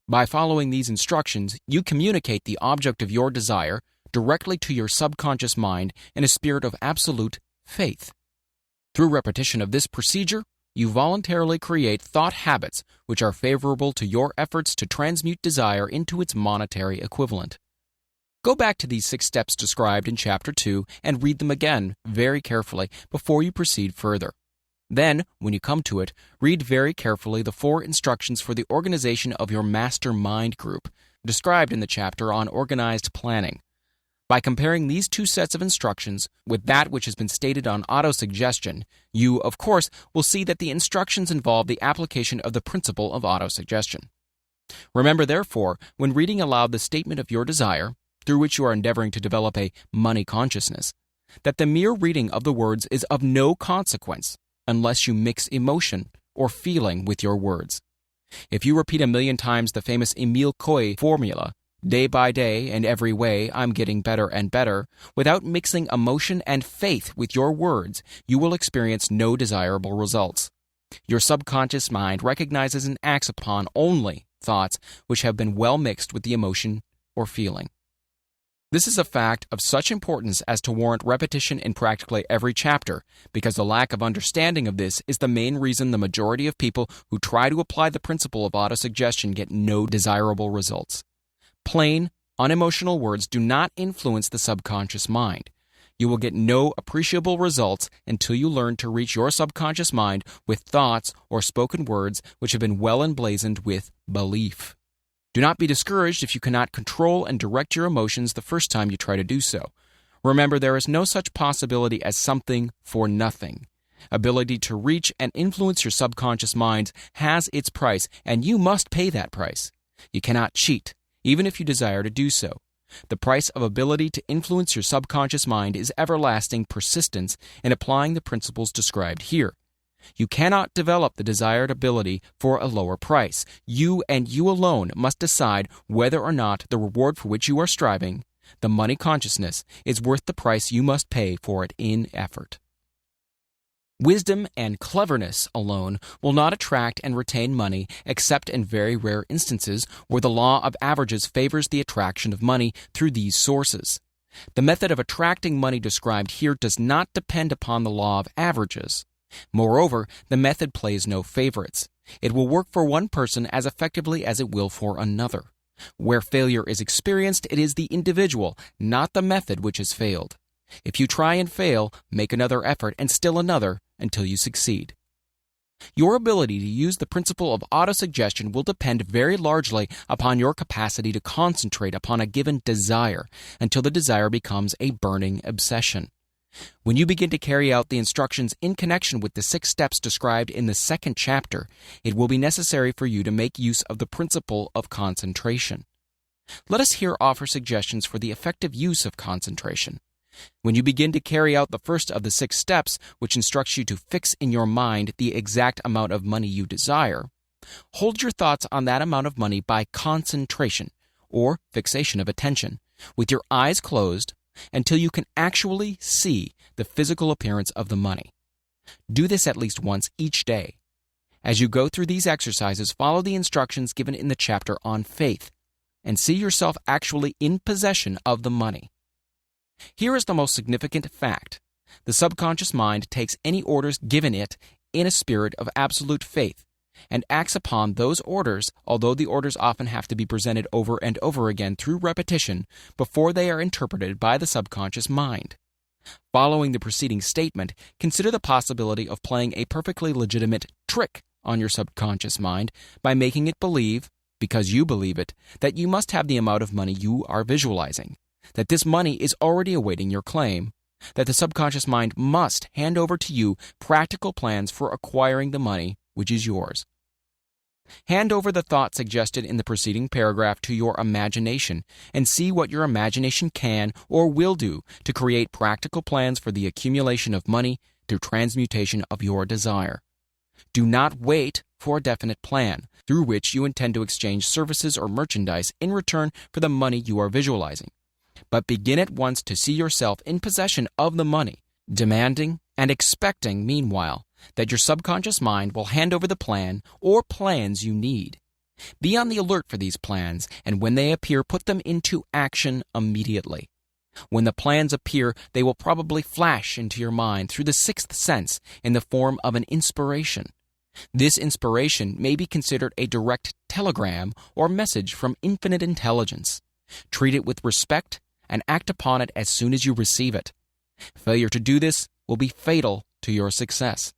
By following these instructions, you communicate the object of your desire directly to your subconscious mind in a spirit of absolute faith. Through repetition of this procedure, you voluntarily create thought habits which are favorable to your efforts to transmute desire into its monetary equivalent. Go back to these 6 steps described in Chapter 2 and read them again very carefully before you proceed further. Then, when you come to it, read very carefully the 4 instructions for the organization of your master mind group, described in the chapter on organized planning. By comparing these 2 sets of instructions with that which has been stated on autosuggestion, you, of course, will see that the instructions involve the application of the principle of autosuggestion. Remember, therefore, when reading aloud the statement of your desire, through which you are endeavoring to develop a money consciousness, that the mere reading of the words is of no consequence unless you mix emotion or feeling with your words. If you repeat 1,000,000 times the famous Emile Coué formula, day by day and every way I'm getting better and better, without mixing emotion and faith with your words, you will experience no desirable results. Your subconscious mind recognizes and acts upon only thoughts which have been well mixed with the emotion or feeling. This is a fact of such importance as to warrant repetition in practically every chapter, because the lack of understanding of this is the main reason the majority of people who try to apply the principle of autosuggestion get no desirable results. Plain, unemotional words do not influence the subconscious mind. You will get no appreciable results until you learn to reach your subconscious mind with thoughts or spoken words which have been well emblazoned with belief. Do not be discouraged if you cannot control and direct your emotions the first time you try to do so. Remember, there is no such possibility as something for nothing. Ability to reach and influence your subconscious mind has its price, and you must pay that price. You cannot cheat, even if you desire to do so. The price of ability to influence your subconscious mind is everlasting persistence in applying the principles described here. You cannot develop the desired ability for a lower price. You and you alone must decide whether or not the reward for which you are striving, the money consciousness, is worth the price you must pay for it in effort. Wisdom and cleverness alone will not attract and retain money except in very rare instances where the law of averages favors the attraction of money through these sources. The method of attracting money described here does not depend upon the law of averages. Moreover, the method plays no favorites. It will work for one person as effectively as it will for another. Where failure is experienced, it is the individual, not the method, which has failed. If you try and fail, make another effort and still another until you succeed. Your ability to use the principle of autosuggestion will depend very largely upon your capacity to concentrate upon a given desire until the desire becomes a burning obsession. When you begin to carry out the instructions in connection with the 6 steps described in the 2nd chapter, it will be necessary for you to make use of the principle of concentration. Let us here offer suggestions for the effective use of concentration. When you begin to carry out the first of the 6 steps, which instructs you to fix in your mind the exact amount of money you desire, hold your thoughts on that amount of money by concentration, or fixation of attention, with your eyes closed, until you can actually see the physical appearance of the money. Do this at least once each day. As you go through these exercises, follow the instructions given in the chapter on faith, and see yourself actually in possession of the money. Here is the most significant fact. The subconscious mind takes any orders given it in a spirit of absolute faith, and acts upon those orders, although the orders often have to be presented over and over again through repetition before they are interpreted by the subconscious mind. Following the preceding statement, consider the possibility of playing a perfectly legitimate trick on your subconscious mind by making it believe, because you believe it, that you must have the amount of money you are visualizing, that this money is already awaiting your claim, that the subconscious mind must hand over to you practical plans for acquiring the money which is yours. Hand over the thought suggested in the preceding paragraph to your imagination and see what your imagination can or will do to create practical plans for the accumulation of money through transmutation of your desire. Do not wait for a definite plan through which you intend to exchange services or merchandise in return for the money you are visualizing, but begin at once to see yourself in possession of the money, demanding and expecting, meanwhile, that your subconscious mind will hand over the plan or plans you need. Be on the alert for these plans, and when they appear, put them into action immediately. When the plans appear, they will probably flash into your mind through the 6th sense in the form of an inspiration. This inspiration may be considered a direct telegram or message from infinite intelligence. Treat it with respect and act upon it as soon as you receive it. Failure to do this will be fatal to your success.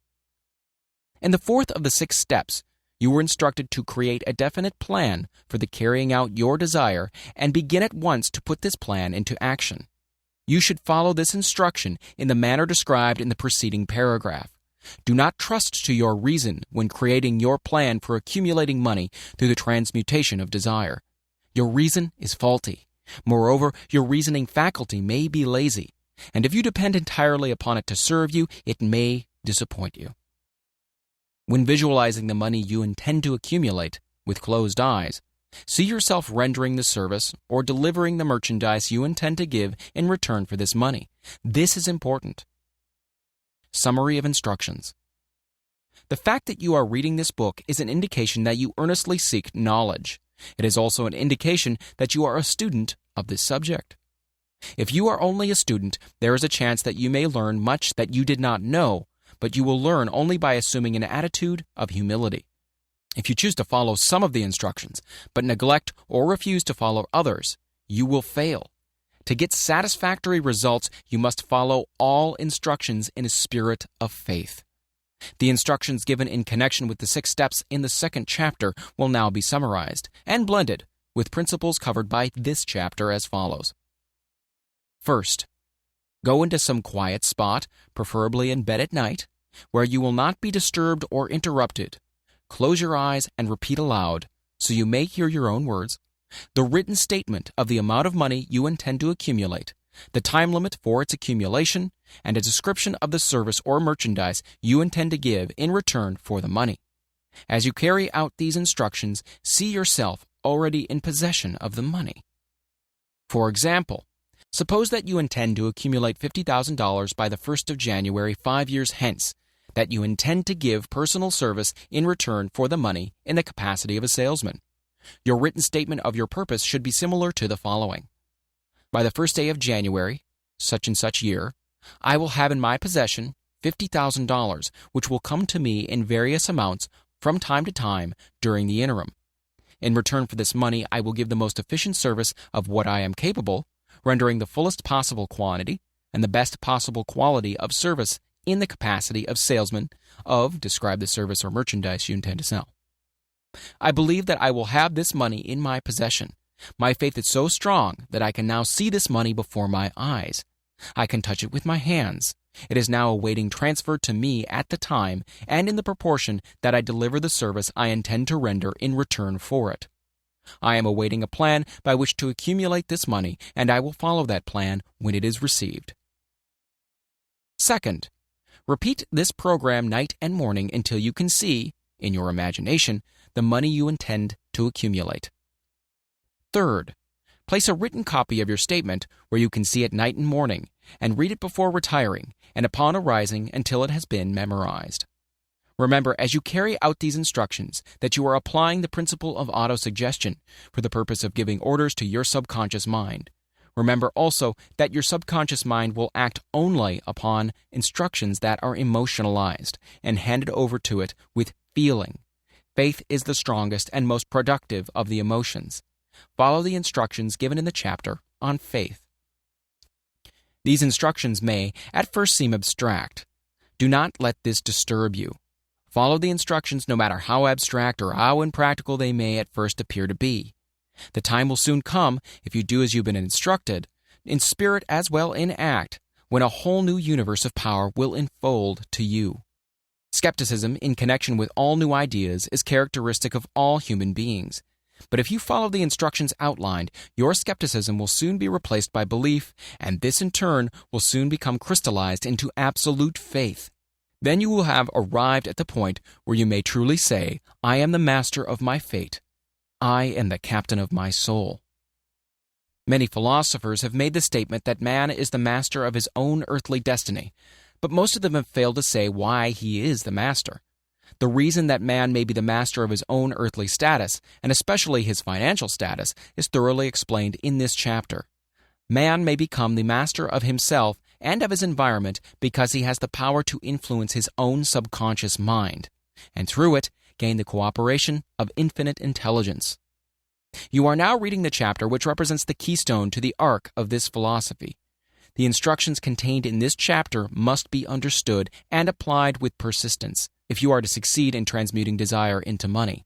In the 4th of the 6 steps, you were instructed to create a definite plan for the carrying out your desire and begin at once to put this plan into action. You should follow this instruction in the manner described in the preceding paragraph. Do not trust to your reason when creating your plan for accumulating money through the transmutation of desire. Your reason is faulty. Moreover, your reasoning faculty may be lazy, and if you depend entirely upon it to serve you, it may disappoint you. When visualizing the money you intend to accumulate with closed eyes, see yourself rendering the service or delivering the merchandise you intend to give in return for this money. This is important. Summary of instructions. The fact that you are reading this book is an indication that you earnestly seek knowledge. It is also an indication that you are a student of this subject. If you are only a student, there is a chance that you may learn much that you did not know, but you will learn only by assuming an attitude of humility. If you choose to follow some of the instructions, but neglect or refuse to follow others, you will fail. To get satisfactory results, you must follow all instructions in a spirit of faith. The instructions given in connection with the 6 steps in the 2nd chapter will now be summarized and blended with principles covered by this chapter as follows. First, go into some quiet spot, preferably in bed at night, where you will not be disturbed or interrupted. Close your eyes and repeat aloud, so you may hear your own words, the written statement of the amount of money you intend to accumulate, the time limit for its accumulation, and a description of the service or merchandise you intend to give in return for the money. As you carry out these instructions, see yourself already in possession of the money. For example, suppose that you intend to accumulate $50,000 by the 1st of January 5 years hence, that you intend to give personal service in return for the money in the capacity of a salesman. Your written statement of your purpose should be similar to the following. By the 1st day of January, such and such year, I will have in my possession $50,000, which will come to me in various amounts from time to time during the interim. In return for this money, I will give the most efficient service of what I am capable, rendering the fullest possible quantity and the best possible quality of service in the capacity of salesman of describe the service or merchandise you intend to sell. I believe that I will have this money in my possession. My faith is so strong that I can now see this money before my eyes. I can touch it with my hands. It is now awaiting transfer to me at the time and in the proportion that I deliver the service I intend to render in return for it. I am awaiting a plan by which to accumulate this money, and I will follow that plan when it is received. Second, repeat this program night and morning until you can see, in your imagination, the money you intend to accumulate. Third, place a written copy of your statement where you can see it night and morning, and read it before retiring and upon arising until it has been memorized. Remember, as you carry out these instructions, that you are applying the principle of autosuggestion for the purpose of giving orders to your subconscious mind. Remember also that your subconscious mind will act only upon instructions that are emotionalized and handed over to it with feeling. Faith is the strongest and most productive of the emotions. Follow the instructions given in the chapter on faith. These instructions may at first seem abstract. Do not let this disturb you. Follow the instructions no matter how abstract or how impractical they may at first appear to be. The time will soon come, if you do as you've been instructed, in spirit as well in act, when a whole new universe of power will unfold to you. Skepticism in connection with all new ideas is characteristic of all human beings. But if you follow the instructions outlined, your skepticism will soon be replaced by belief, and this in turn will soon become crystallized into absolute faith. Then you will have arrived at the point where you may truly say, I am the master of my fate. I am the captain of my soul. Many philosophers have made the statement that man is the master of his own earthly destiny, but most of them have failed to say why he is the master. The reason that man may be the master of his own earthly status, and especially his financial status, is thoroughly explained in this chapter. Man may become the master of himself and of his environment because he has the power to influence his own subconscious mind, and through it, gain the cooperation of infinite intelligence. You are now reading the chapter which represents the keystone to the arc of this philosophy. The instructions contained in this chapter must be understood and applied with persistence if you are to succeed in transmuting desire into money.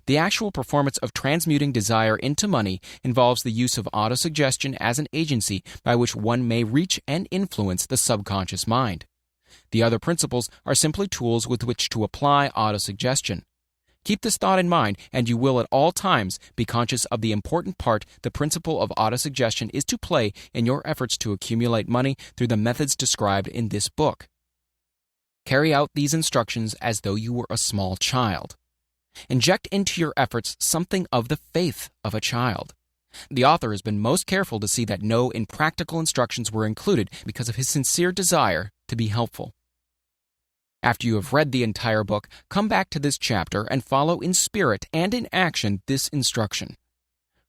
The actual performance of transmuting desire into money involves the use of autosuggestion as an agency by which one may reach and influence the subconscious mind. The other principles are simply tools with which to apply autosuggestion. Keep this thought in mind, and you will at all times be conscious of the important part the principle of autosuggestion is to play in your efforts to accumulate money through the methods described in this book. Carry out these instructions as though you were a small child. Inject into your efforts something of the faith of a child. The author has been most careful to see that no impractical instructions were included because of his sincere desire to be helpful. After you have read the entire book, come back to this chapter and follow in spirit and in action this instruction.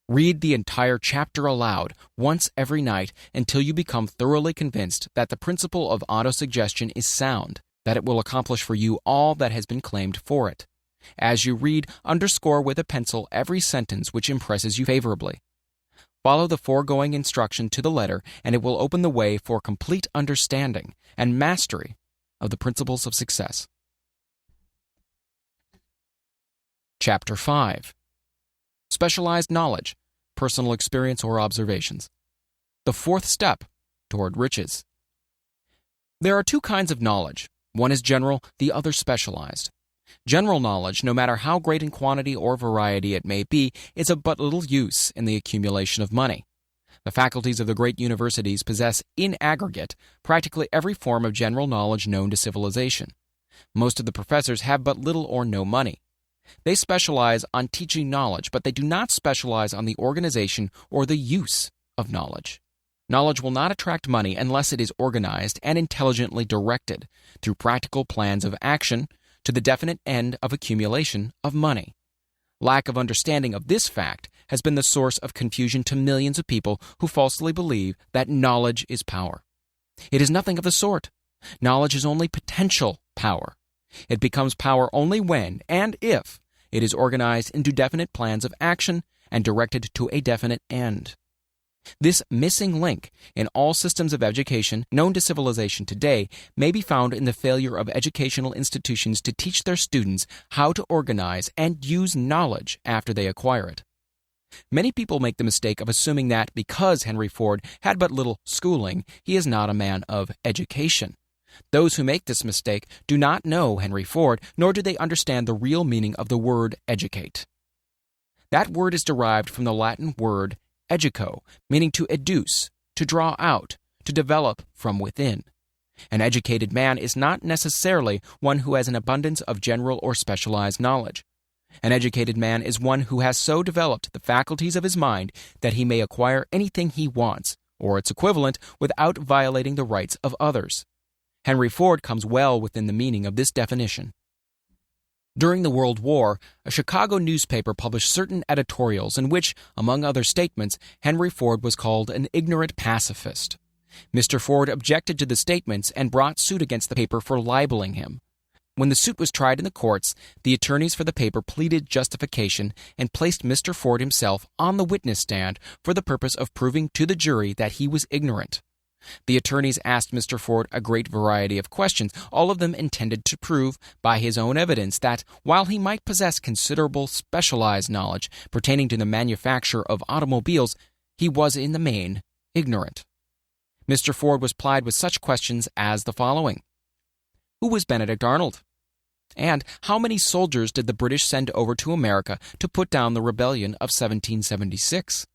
Read the entire chapter aloud once every night until you become thoroughly convinced that the principle of autosuggestion is sound, that it will accomplish for you all that has been claimed for it. As you read, underscore with a pencil every sentence which impresses you favorably. Follow the foregoing instruction to the letter, and it will open the way for complete understanding and mastery of the principles of success. Chapter 5. Specialized knowledge, personal experience or observations. The fourth step toward riches. There are two kinds of knowledge. One is general, the other specialized. General knowledge, no matter how great in quantity or variety it may be, is of but little use in the accumulation of money. The faculties of the great universities possess, in aggregate, practically every form of general knowledge known to civilization. Most of the professors have but little or no money. They specialize on teaching knowledge, but they do not specialize on the organization or the use of knowledge. Knowledge will not attract money unless it is organized and intelligently directed through practical plans of action to the definite end of accumulation of money. Lack of understanding of this fact has been the source of confusion to millions of people who falsely believe that knowledge is power. It is nothing of the sort. Knowledge is only potential power. It becomes power only when and if it is organized into definite plans of action and directed to a definite end. This missing link in all systems of education known to civilization today may be found in the failure of educational institutions to teach their students how to organize and use knowledge after they acquire it. Many people make the mistake of assuming that because Henry Ford had but little schooling, he is not a man of education. Those who make this mistake do not know Henry Ford, nor do they understand the real meaning of the word educate. That word is derived from the Latin word educo, meaning to educe, to draw out, to develop from within. An educated man is not necessarily one who has an abundance of general or specialized knowledge. An educated man is one who has so developed the faculties of his mind that he may acquire anything he wants, or its equivalent, without violating the rights of others. Henry Ford comes well within the meaning of this definition. During the World War, a Chicago newspaper published certain editorials in which, among other statements, Henry Ford was called an ignorant pacifist. Mr. Ford objected to the statements and brought suit against the paper for libeling him. When the suit was tried in the courts, the attorneys for the paper pleaded justification and placed Mr. Ford himself on the witness stand for the purpose of proving to the jury that he was ignorant. The attorneys asked Mr. Ford a great variety of questions, all of them intended to prove, by his own evidence, that while he might possess considerable specialized knowledge pertaining to the manufacture of automobiles, he was in the main ignorant. Mr. Ford was plied with such questions as the following. Who was Benedict Arnold? And how many soldiers did the British send over to America to put down the rebellion of 1776?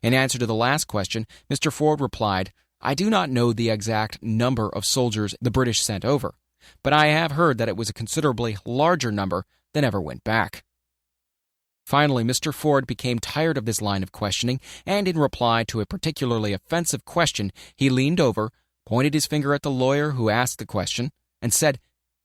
In answer to the last question, Mr. Ford replied, I do not know the exact number of soldiers the British sent over, but I have heard that it was a considerably larger number than ever went back. Finally, Mr. Ford became tired of this line of questioning, and in reply to a particularly offensive question, he leaned over, pointed his finger at the lawyer who asked the question, and said,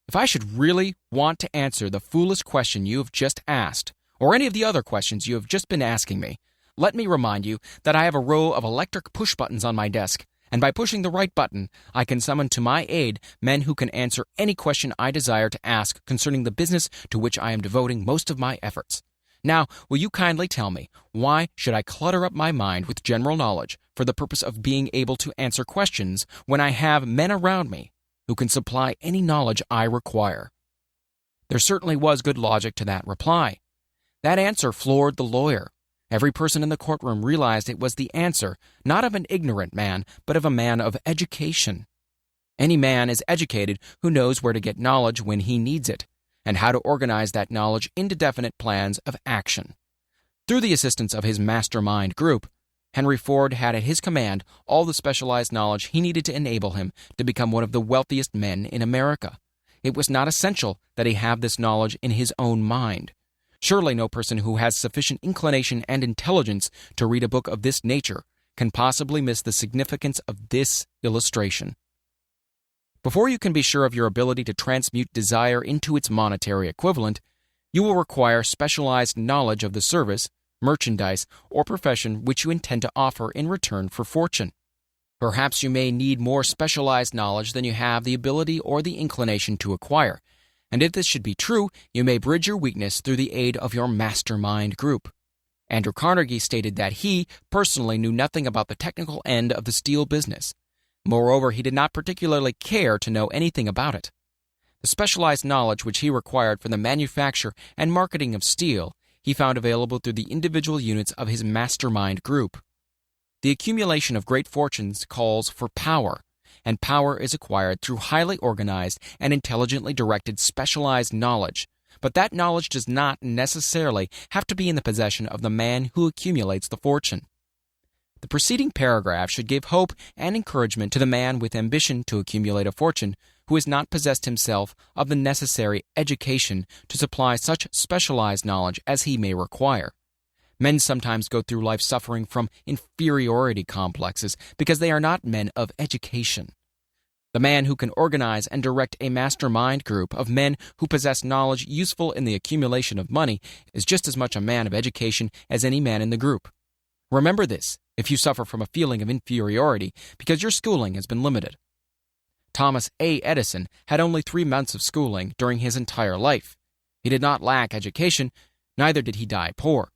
If I should really want to answer the foolish question you have just asked, or any of the other questions you have just been asking me, let me remind you that I have a row of electric push buttons on my desk, and by pushing the right button, I can summon to my aid men who can answer any question I desire to ask concerning the business to which I am devoting most of my efforts. Now, will you kindly tell me, why should I clutter up my mind with general knowledge for the purpose of being able to answer questions when I have men around me who can supply any knowledge I require? There certainly was good logic to that reply. That answer floored the lawyer. Every person in the courtroom realized it was the answer, not of an ignorant man, but of a man of education. Any man is educated who knows where to get knowledge when he needs it, and how to organize that knowledge into definite plans of action. Through the assistance of his mastermind group, Henry Ford had at his command all the specialized knowledge he needed to enable him to become one of the wealthiest men in America. It was not essential that he have this knowledge in his own mind. Surely no person who has sufficient inclination and intelligence to read a book of this nature can possibly miss the significance of this illustration. Before you can be sure of your ability to transmute desire into its monetary equivalent, you will require specialized knowledge of the service, merchandise, or profession which you intend to offer in return for fortune. Perhaps you may need more specialized knowledge than you have the ability or the inclination to acquire, and if this should be true, you may bridge your weakness through the aid of your mastermind group. Andrew Carnegie stated that he personally knew nothing about the technical end of the steel business. Moreover, he did not particularly care to know anything about it. The specialized knowledge which he required for the manufacture and marketing of steel, he found available through the individual units of his mastermind group. The accumulation of great fortunes calls for power, and power is acquired through highly organized and intelligently directed specialized knowledge, but that knowledge does not necessarily have to be in the possession of the man who accumulates the fortune. The preceding paragraph should give hope and encouragement to the man with ambition to accumulate a fortune who has not possessed himself of the necessary education to supply such specialized knowledge as he may require. Men sometimes go through life suffering from inferiority complexes because they are not men of education. The man who can organize and direct a mastermind group of men who possess knowledge useful in the accumulation of money is just as much a man of education as any man in the group. Remember this if you suffer from a feeling of inferiority because your schooling has been limited. Thomas A. Edison had only 3 months of schooling during his entire life. He did not lack education, neither did he die poor.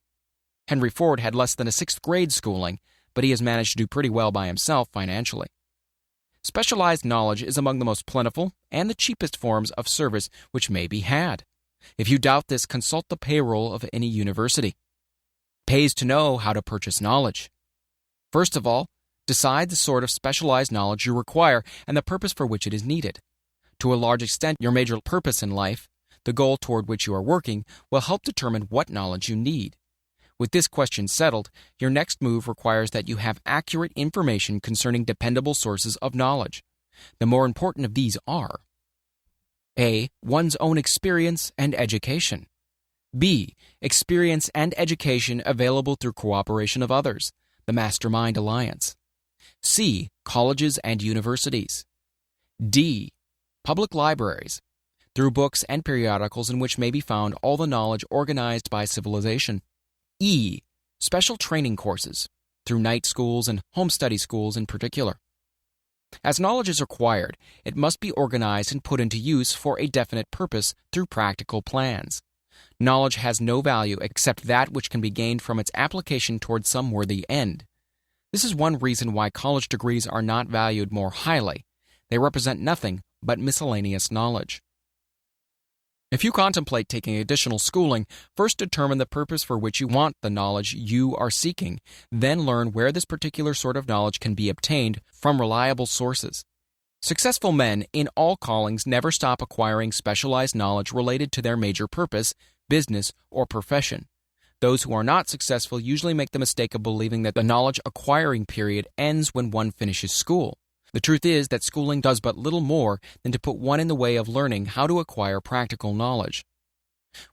Henry Ford had less than a 6th grade schooling, but he has managed to do pretty well by himself financially. Specialized knowledge is among the most plentiful and the cheapest forms of service which may be had. If you doubt this, consult the payroll of any university. Pays to know how to purchase knowledge. First of all, decide the sort of specialized knowledge you require and the purpose for which it is needed. To a large extent, your major purpose in life, the goal toward which you are working, will help determine what knowledge you need. With this question settled, your next move requires that you have accurate information concerning dependable sources of knowledge. The more important of these are: A. One's own experience and education. B. Experience and education available through cooperation of others, the Mastermind Alliance. C. Colleges and universities. D. Public libraries, through books and periodicals in which may be found all the knowledge organized by civilization. E. Special training courses, through night schools and home study schools in particular. As knowledge is acquired, it must be organized and put into use for a definite purpose through practical plans. Knowledge has no value except that which can be gained from its application toward some worthy end. This is one reason why college degrees are not valued more highly. They represent nothing but miscellaneous knowledge. If you contemplate taking additional schooling, first determine the purpose for which you want the knowledge you are seeking, then learn where this particular sort of knowledge can be obtained from reliable sources. Successful men in all callings never stop acquiring specialized knowledge related to their major purpose, business, or profession. Those who are not successful usually make the mistake of believing that the knowledge acquiring period ends when one finishes school. The truth is that schooling does but little more than to put one in the way of learning how to acquire practical knowledge.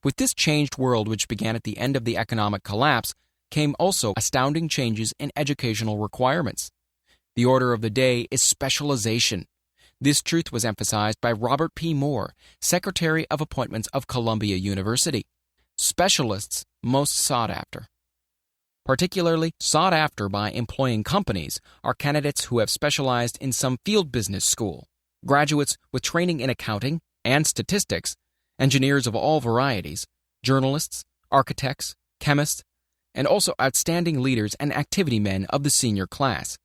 With this changed world, which began at the end of the economic collapse, came also astounding changes in educational requirements. The order of the day is specialization. This truth was emphasized by Robert P. Moore, Secretary of Appointments of Columbia University. Specialists most sought after. Particularly sought after by employing companies are candidates who have specialized in some field business school, graduates with training in accounting and statistics, engineers of all varieties, journalists, architects, chemists, and also outstanding leaders and activity men of the senior class.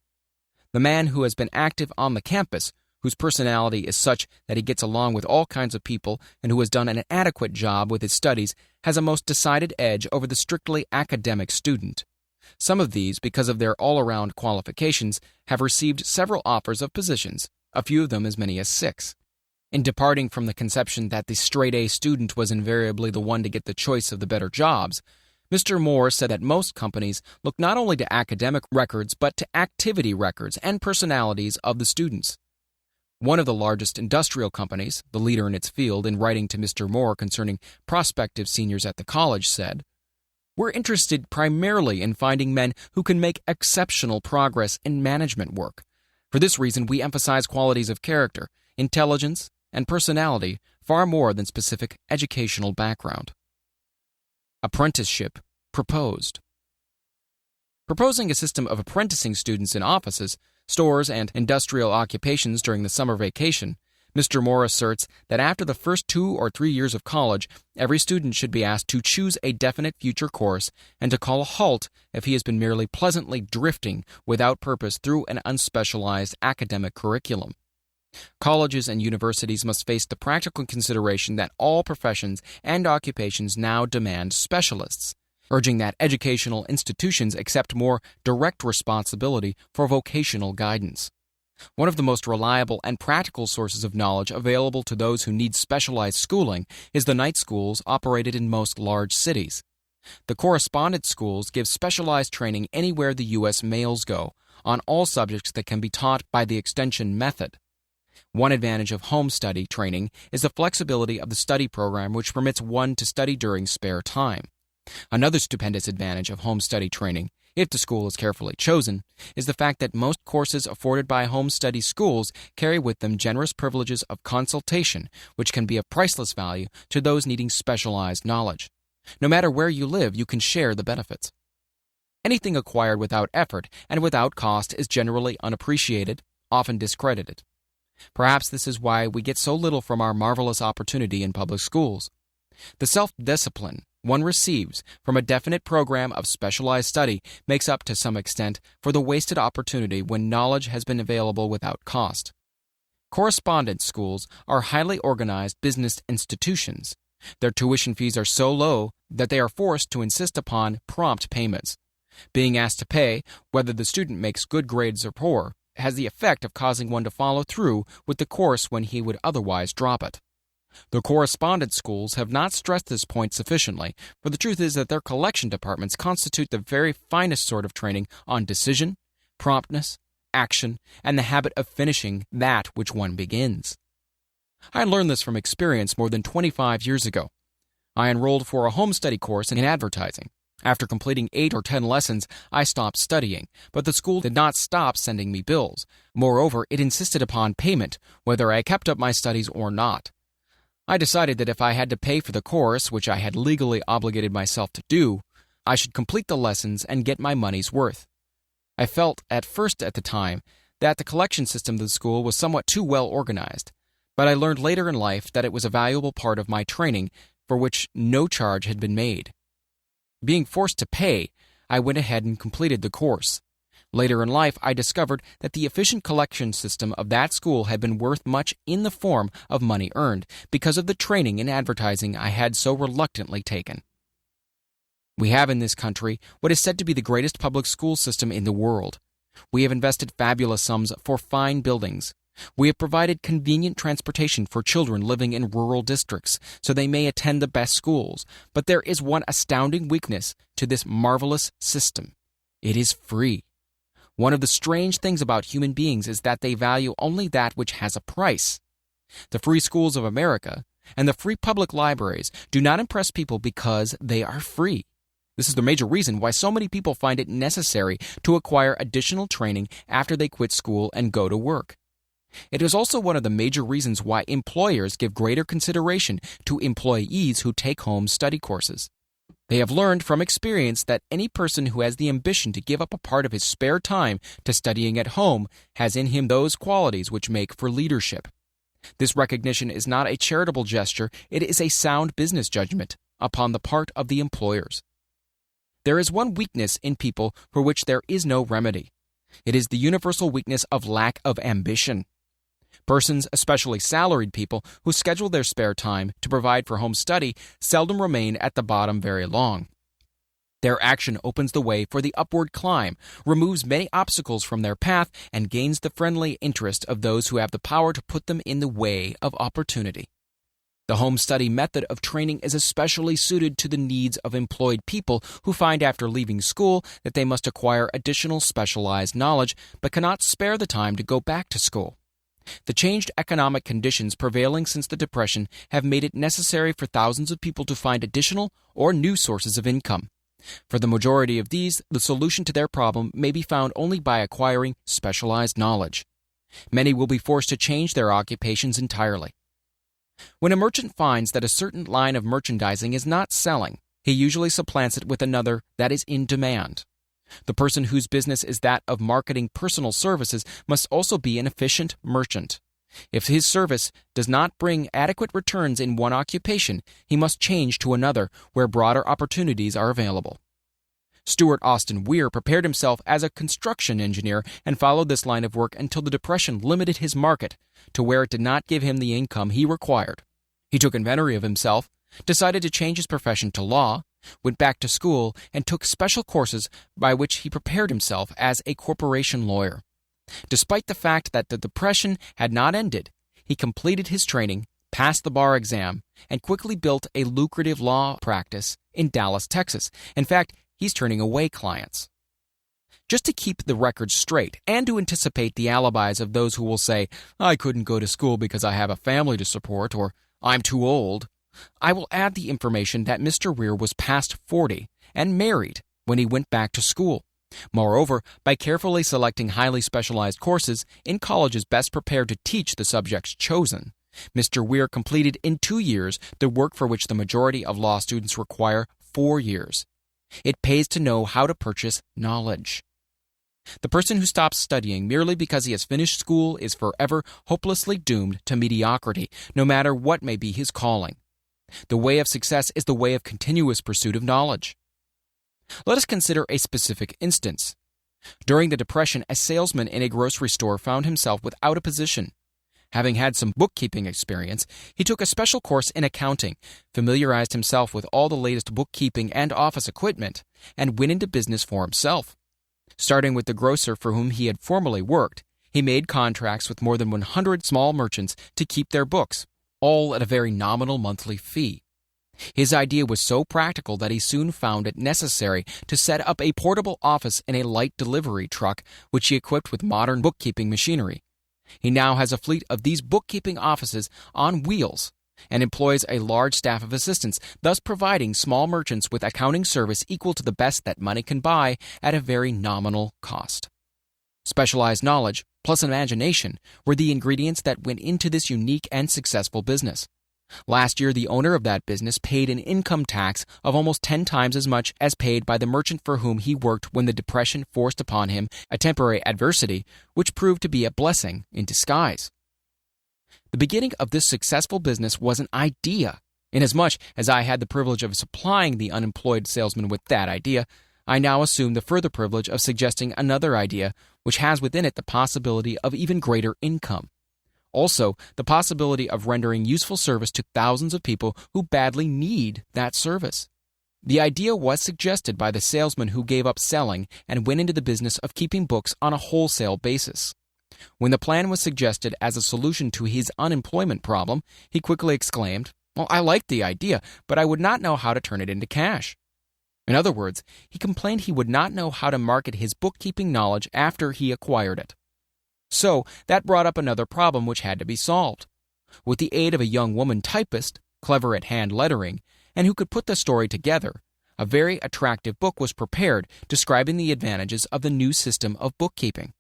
The man who has been active on the campus, whose personality is such that he gets along with all kinds of people and who has done an adequate job with his studies, has a most decided edge over the strictly academic student. Some of these, because of their all-around qualifications, have received several offers of positions, a few of them as many as 6. In departing from the conception that the straight-A student was invariably the one to get the choice of the better jobs, Mr. Moore said that most companies look not only to academic records but to activity records and personalities of the students. One of the largest industrial companies, the leader in its field, in writing to Mr. Moore concerning prospective seniors at the college, said, "We're interested primarily in finding men who can make exceptional progress in management work. For this reason, we emphasize qualities of character, intelligence, and personality far more than specific educational background." Apprenticeship proposed. Proposing a system of apprenticing students in offices, stores, and industrial occupations during the summer vacation, Mr. Moore asserts that after the first 2 or 3 years of college, every student should be asked to choose a definite future course and to call a halt if he has been merely pleasantly drifting without purpose through an unspecialized academic curriculum. Colleges and universities must face the practical consideration that all professions and occupations now demand specialists, urging that educational institutions accept more direct responsibility for vocational guidance. One of the most reliable and practical sources of knowledge available to those who need specialized schooling is the night schools operated in most large cities. The correspondence schools give specialized training anywhere the U.S. mails go, on all subjects that can be taught by the extension method. One advantage of home study training is the flexibility of the study program, which permits one to study during spare time. Another stupendous advantage of home study training, if the school is carefully chosen, is the fact that most courses afforded by home study schools carry with them generous privileges of consultation, which can be of priceless value to those needing specialized knowledge. No matter where you live, you can share the benefits. Anything acquired without effort and without cost is generally unappreciated, often discredited. Perhaps this is why we get so little from our marvelous opportunity in public schools. The self-discipline one receives from a definite program of specialized study makes up to some extent for the wasted opportunity when knowledge has been available without cost. Correspondence schools are highly organized business institutions. Their tuition fees are so low that they are forced to insist upon prompt payments. Being asked to pay, whether the student makes good grades or poor, has the effect of causing one to follow through with the course when he would otherwise drop it. The correspondence schools have not stressed this point sufficiently, for the truth is that their collection departments constitute the very finest sort of training on decision, promptness, action, and the habit of finishing that which one begins. I learned this from experience more than 25 years ago. I enrolled for a home study course in advertising. After completing 8 or 10 lessons, I stopped studying, but the school did not stop sending me bills. Moreover, it insisted upon payment, whether I kept up my studies or not. I decided that if I had to pay for the course, which I had legally obligated myself to do, I should complete the lessons and get my money's worth. I felt at first at the time that the collection system of the school was somewhat too well organized, but I learned later in life that it was a valuable part of my training for which no charge had been made. Being forced to pay, I went ahead and completed the course. Later in life, I discovered that the efficient collection system of that school had been worth much in the form of money earned because of the training in advertising I had so reluctantly taken. We have in this country what is said to be the greatest public school system in the world. We have invested fabulous sums for fine buildings. We have provided convenient transportation for children living in rural districts so they may attend the best schools. But there is one astounding weakness to this marvelous system. It is free. One of the strange things about human beings is that they value only that which has a price. The free schools of America and the free public libraries do not impress people because they are free. This is the major reason why so many people find it necessary to acquire additional training after they quit school and go to work. It is also one of the major reasons why employers give greater consideration to employees who take home study courses. They have learned from experience that any person who has the ambition to give up a part of his spare time to studying at home has in him those qualities which make for leadership. This recognition is not a charitable gesture, it is a sound business judgment upon the part of the employers. There is one weakness in people for which there is no remedy. It is the universal weakness of lack of ambition. Persons, especially salaried people, who schedule their spare time to provide for home study seldom remain at the bottom very long. Their action opens the way for the upward climb, removes many obstacles from their path, and gains the friendly interest of those who have the power to put them in the way of opportunity. The home study method of training is especially suited to the needs of employed people who find after leaving school that they must acquire additional specialized knowledge but cannot spare the time to go back to school. The changed economic conditions prevailing since the Depression have made it necessary for thousands of people to find additional or new sources of income. For the majority of these, the solution to their problem may be found only by acquiring specialized knowledge. Many will be forced to change their occupations entirely. When a merchant finds that a certain line of merchandising is not selling, he usually supplants it with another that is in demand. The person whose business is that of marketing personal services must also be an efficient merchant. If his service does not bring adequate returns in one occupation, he must change to another where broader opportunities are available. Stuart Austin Weir prepared himself as a construction engineer and followed this line of work until the Depression limited his market to where it did not give him the income he required. He took inventory of himself, decided to change his profession to law, went back to school, and took special courses by which he prepared himself as a corporation lawyer. Despite the fact that the Depression had not ended, he completed his training, passed the bar exam, and quickly built a lucrative law practice in Dallas, Texas. In fact, he's turning away clients. Just to keep the record straight and to anticipate the alibis of those who will say, "I couldn't go to school because I have a family to support," or "I'm too old," I will add the information that Mr. Weir was past 40 and married when he went back to school. Moreover, by carefully selecting highly specialized courses in colleges best prepared to teach the subjects chosen, Mr. Weir completed in 2 years the work for which the majority of law students require 4 years. It pays to know how to purchase knowledge. The person who stops studying merely because he has finished school is forever hopelessly doomed to mediocrity, no matter what may be his calling. The way of success is the way of continuous pursuit of knowledge. Let us consider a specific instance. During the Depression, a salesman in a grocery store found himself without a position. Having had some bookkeeping experience, he took a special course in accounting, familiarized himself with all the latest bookkeeping and office equipment, and went into business for himself. Starting with the grocer for whom he had formerly worked, he made contracts with more than 100 small merchants to keep their books, all at a very nominal monthly fee. His idea was so practical that he soon found it necessary to set up a portable office in a light delivery truck, which he equipped with modern bookkeeping machinery. He now has a fleet of these bookkeeping offices on wheels and employs a large staff of assistants, thus providing small merchants with accounting service equal to the best that money can buy at a very nominal cost. Specialized knowledge plus imagination were the ingredients that went into this unique and successful business. Last year, the owner of that business paid an income tax of almost 10 times as much as paid by the merchant for whom he worked when the Depression forced upon him a temporary adversity which proved to be a blessing in disguise. The beginning of this successful business was an idea. Inasmuch as I had the privilege of supplying the unemployed salesman with that idea, I now assume the further privilege of suggesting another idea which has within it the possibility of even greater income. Also, the possibility of rendering useful service to thousands of people who badly need that service. The idea was suggested by the salesman who gave up selling and went into the business of keeping books on a wholesale basis. When the plan was suggested as a solution to his unemployment problem, he quickly exclaimed, "Well, I like the idea, but I would not know how to turn it into cash." In other words, he complained he would not know how to market his bookkeeping knowledge after he acquired it. So, that brought up another problem which had to be solved. With the aid of a young woman typist, clever at hand lettering, and who could put the story together, a very attractive book was prepared describing the advantages of the new system of bookkeeping.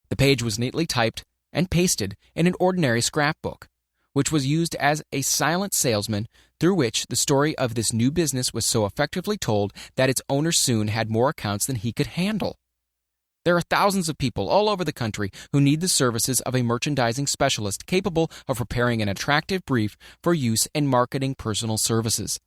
The page was neatly typed and pasted in an ordinary scrapbook, which was used as a silent salesman through which the story of this new business was so effectively told that its owner soon had more accounts than he could handle. There are thousands of people all over the country who need the services of a merchandising specialist capable of preparing an attractive brief for use in marketing personal services.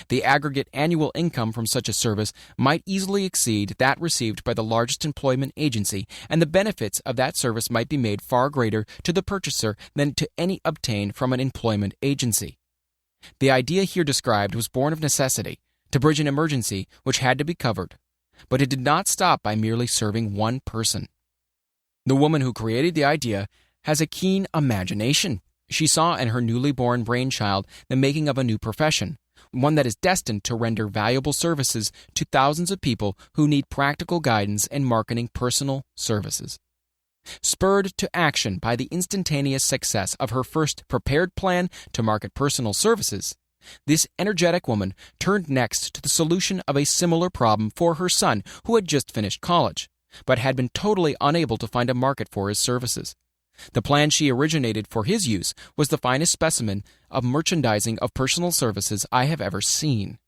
The aggregate annual income from such a service might easily exceed that received by the largest employment agency, and the benefits of that service might be made far greater to the purchaser than to any obtained from an employment agency. The idea here described was born of necessity, to bridge an emergency which had to be covered. But it did not stop by merely serving one person. The woman who created the idea has a keen imagination. She saw in her newly born brainchild the making of a new profession, one that is destined to render valuable services to thousands of people who need practical guidance in marketing personal services. Spurred to action by the instantaneous success of her first prepared plan to market personal services, this energetic woman turned next to the solution of a similar problem for her son who had just finished college, but had been totally unable to find a market for his services. The plan she originated for his use was the finest specimen of merchandising of personal services I have ever seen.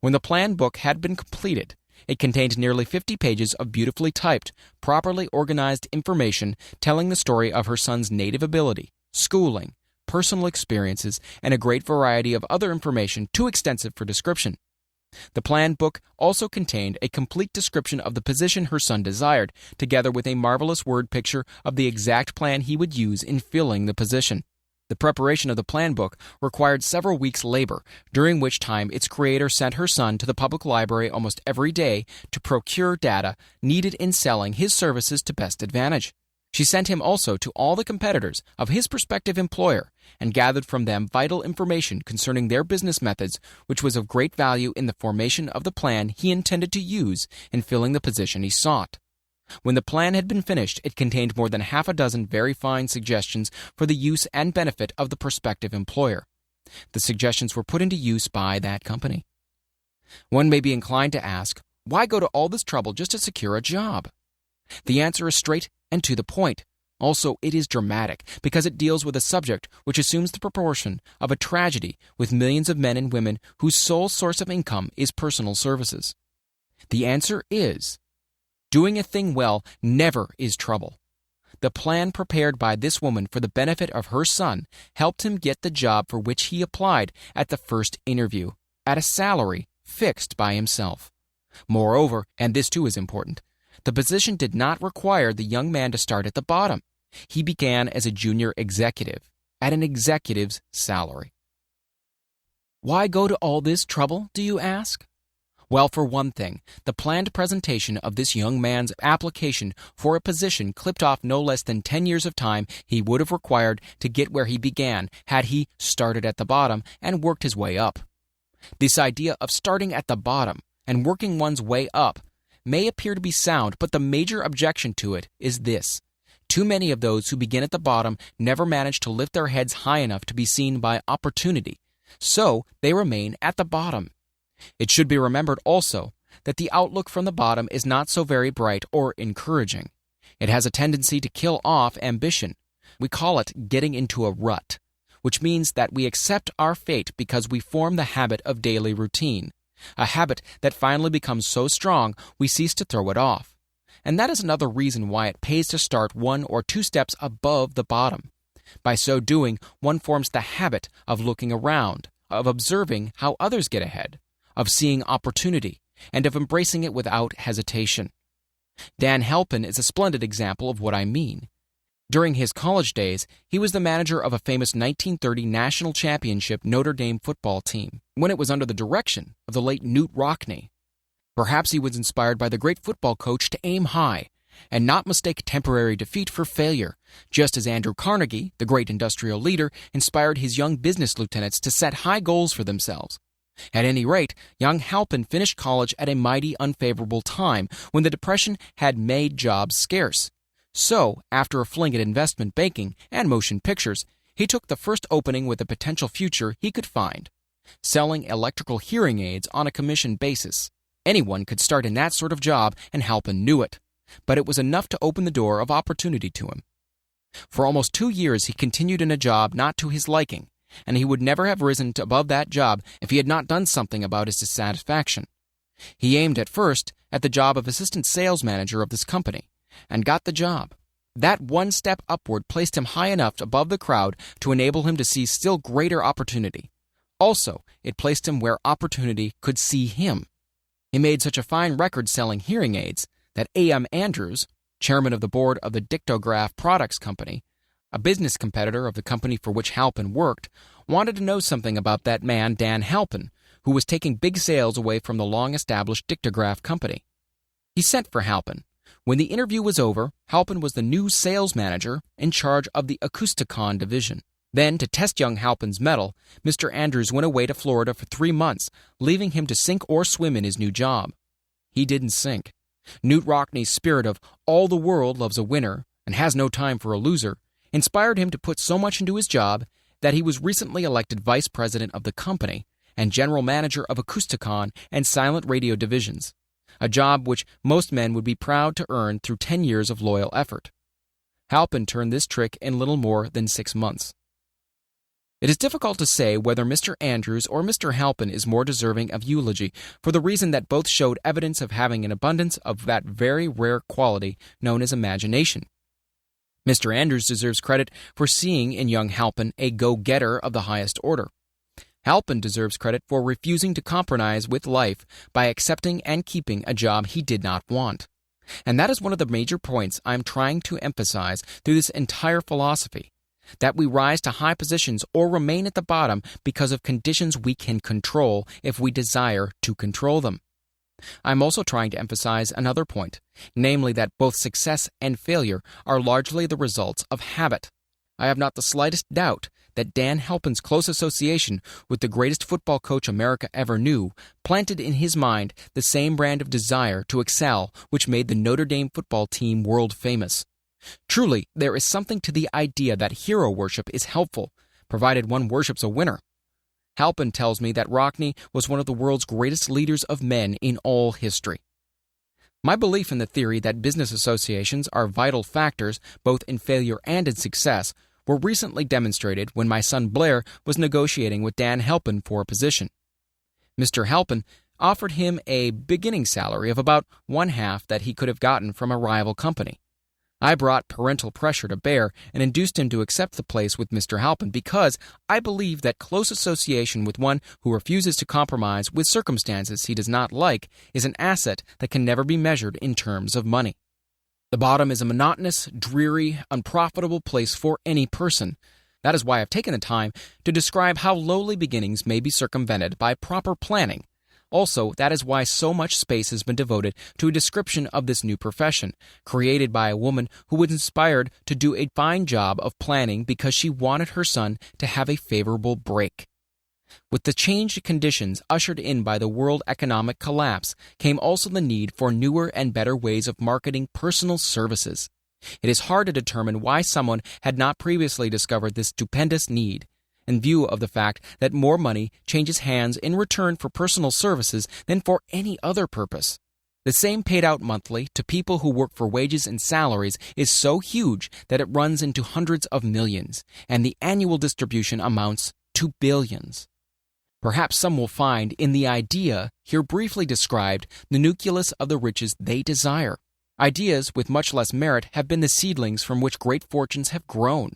When the plan book had been completed, it contained nearly 50 pages of beautifully typed, properly organized information telling the story of her son's native ability, schooling, personal experiences, and a great variety of other information too extensive for description. The plan book also contained a complete description of the position her son desired, together with a marvelous word picture of the exact plan he would use in filling the position. The preparation of the plan book required several weeks' labor, during which time its creator sent her son to the public library almost every day to procure data needed in selling his services to best advantage. She sent him also to all the competitors of his prospective employer and gathered from them vital information concerning their business methods, which was of great value in the formation of the plan he intended to use in filling the position he sought. When the plan had been finished, it contained more than half a dozen very fine suggestions for the use and benefit of the prospective employer. The suggestions were put into use by that company. One may be inclined to ask, why go to all this trouble just to secure a job? The answer is straight and to the point. Also, it is dramatic because it deals with a subject which assumes the proportion of a tragedy with millions of men and women whose sole source of income is personal services. The answer is, doing a thing well never is trouble. The plan prepared by this woman for the benefit of her son helped him get the job for which he applied at the first interview, at a salary fixed by himself. Moreover, and this too is important, the position did not require the young man to start at the bottom. He began as a junior executive at an executive's salary. Why go to all this trouble, do you ask? Well, for one thing, the planned presentation of this young man's application for a position clipped off no less than 10 years of time he would have required to get where he began had he started at the bottom and worked his way up. This idea of starting at the bottom and working one's way up may appear to be sound, but the major objection to it is this. Too many of those who begin at the bottom never manage to lift their heads high enough to be seen by opportunity, so they remain at the bottom. It should be remembered also that the outlook from the bottom is not so very bright or encouraging. It has a tendency to kill off ambition. We call it getting into a rut, which means that we accept our fate because we form the habit of daily routine, a habit that finally becomes so strong we cease to throw it off. And that is another reason why it pays to start 1 or 2 steps above the bottom. By so doing, one forms the habit of looking around, of observing how others get ahead, of seeing opportunity, and of embracing it without hesitation. Dan Halpin is a splendid example of what I mean. During his college days, he was the manager of a famous 1930 national championship Notre Dame football team, when it was under the direction of the late Knute Rockne. Perhaps he was inspired by the great football coach to aim high, and not mistake temporary defeat for failure, just as Andrew Carnegie, the great industrial leader, inspired his young business lieutenants to set high goals for themselves. At any rate, young Halpin finished college at a mighty unfavorable time when the Depression had made jobs scarce. So, after a fling at investment banking and motion pictures, he took the first opening with a potential future he could find, selling electrical hearing aids on a commission basis. Anyone could start in that sort of job, and Halpin knew it, but it was enough to open the door of opportunity to him. For almost 2 years he continued in a job not to his liking, and he would never have risen above that job if he had not done something about his dissatisfaction. He aimed at first at the job of assistant sales manager of this company, and got the job. That one step upward placed him high enough above the crowd to enable him to see still greater opportunity. Also, it placed him where opportunity could see him. He made such a fine record selling hearing aids that A.M. Andrews, chairman of the board of the Dictograph Products Company, a business competitor of the company for which Halpin worked, wanted to know something about that man Dan Halpin, who was taking big sales away from the long-established Dictograph Company. He sent for Halpin. When the interview was over, Halpin was the new sales manager in charge of the Acousticon division. Then, to test young Halpin's mettle, Mr. Andrews went away to Florida for 3 months, leaving him to sink or swim in his new job. He didn't sink. Knute Rockne's spirit of all the world loves a winner and has no time for a loser inspired him to put so much into his job that he was recently elected vice president of the company and general manager of Acousticon and silent radio divisions, a job which most men would be proud to earn through 10 years of loyal effort. Halpin turned this trick in little more than 6 months. It is difficult to say whether Mr. Andrews or Mr. Halpin is more deserving of eulogy, for the reason that both showed evidence of having an abundance of that very rare quality known as imagination. Mr. Andrews deserves credit for seeing in young Halpin a go-getter of the highest order. Halpin deserves credit for refusing to compromise with life by accepting and keeping a job he did not want. And that is one of the major points I am trying to emphasize through this entire philosophy, that we rise to high positions or remain at the bottom because of conditions we can control if we desire to control them. I'm also trying to emphasize another point, namely that both success and failure are largely the results of habit. I have not the slightest doubt that Dan Halpin's close association with the greatest football coach America ever knew planted in his mind the same brand of desire to excel which made the Notre Dame football team world famous. Truly, there is something to the idea that hero worship is helpful, provided one worships a winner. Halpin tells me that Rockne was one of the world's greatest leaders of men in all history. My belief in the theory that business associations are vital factors both in failure and in success were recently demonstrated when my son Blair was negotiating with Dan Halpin for a position. Mr. Halpin offered him a beginning salary of about 1/2 that he could have gotten from a rival company. I brought parental pressure to bear and induced him to accept the place with Mr. Halpin because I believe that close association with one who refuses to compromise with circumstances he does not like is an asset that can never be measured in terms of money. The bottom is a monotonous, dreary, unprofitable place for any person. That is why I've taken the time to describe how lowly beginnings may be circumvented by proper planning. Also, that is why so much space has been devoted to a description of this new profession, created by a woman who was inspired to do a fine job of planning because she wanted her son to have a favorable break. With the changed conditions ushered in by the world economic collapse came also the need for newer and better ways of marketing personal services. It is hard to determine why someone had not previously discovered this stupendous need, in view of the fact that more money changes hands in return for personal services than for any other purpose. The same paid out monthly to people who work for wages and salaries is so huge that it runs into hundreds of millions, and the annual distribution amounts to billions. Perhaps some will find in the idea here briefly described the nucleus of the riches they desire. Ideas with much less merit have been the seedlings from which great fortunes have grown.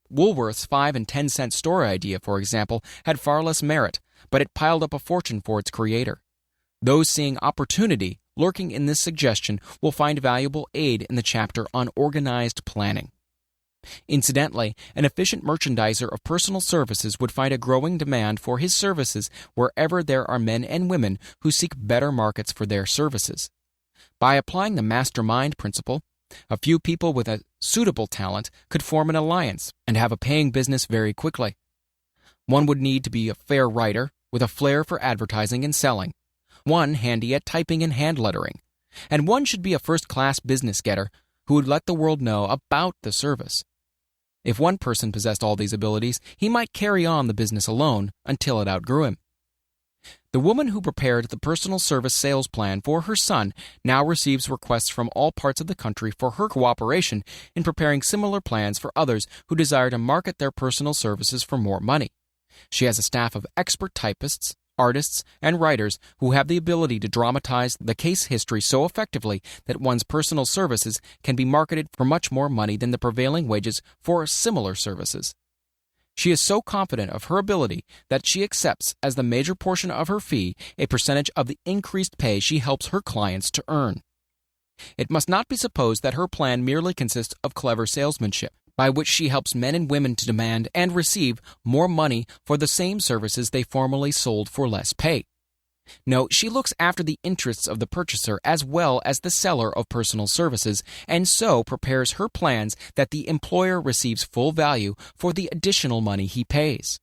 Woolworth's 5 and 10 cent store idea, for example, had far less merit, but it piled up a fortune for its creator. Those seeing opportunity lurking in this suggestion will find valuable aid in the chapter on organized planning. Incidentally, an efficient merchandiser of personal services would find a growing demand for his services wherever there are men and women who seek better markets for their services. By applying the mastermind principle, a few people with a suitable talent could form an alliance and have a paying business very quickly. One would need to be a fair writer with a flair for advertising and selling, one handy at typing and hand lettering, and one should be a first-class business getter who would let the world know about the service. If one person possessed all these abilities, he might carry on the business alone until it outgrew him. The woman who prepared the personal service sales plan for her son now receives requests from all parts of the country for her cooperation in preparing similar plans for others who desire to market their personal services for more money. She has a staff of expert typists, artists, and writers who have the ability to dramatize the case history so effectively that one's personal services can be marketed for much more money than the prevailing wages for similar services. She is so confident of her ability that she accepts as the major portion of her fee a percentage of the increased pay she helps her clients to earn. It must not be supposed that her plan merely consists of clever salesmanship, by which she helps men and women to demand and receive more money for the same services they formerly sold for less pay. No, she looks after the interests of the purchaser as well as the seller of personal services, and so prepares her plans that the employer receives full value for the additional money he pays.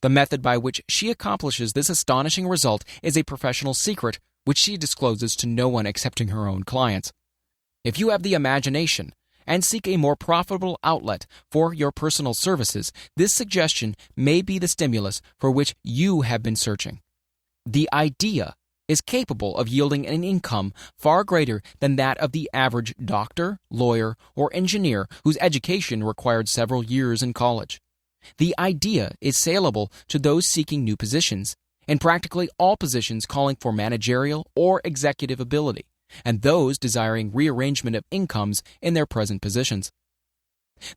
The method by which she accomplishes this astonishing result is a professional secret which she discloses to no one excepting her own clients. If you have the imagination and seek a more profitable outlet for your personal services, this suggestion may be the stimulus for which you have been searching. The idea is capable of yielding an income far greater than that of the average doctor, lawyer, or engineer whose education required several years in college. The idea is saleable to those seeking new positions, in practically all positions calling for managerial or executive ability, and those desiring rearrangement of incomes in their present positions.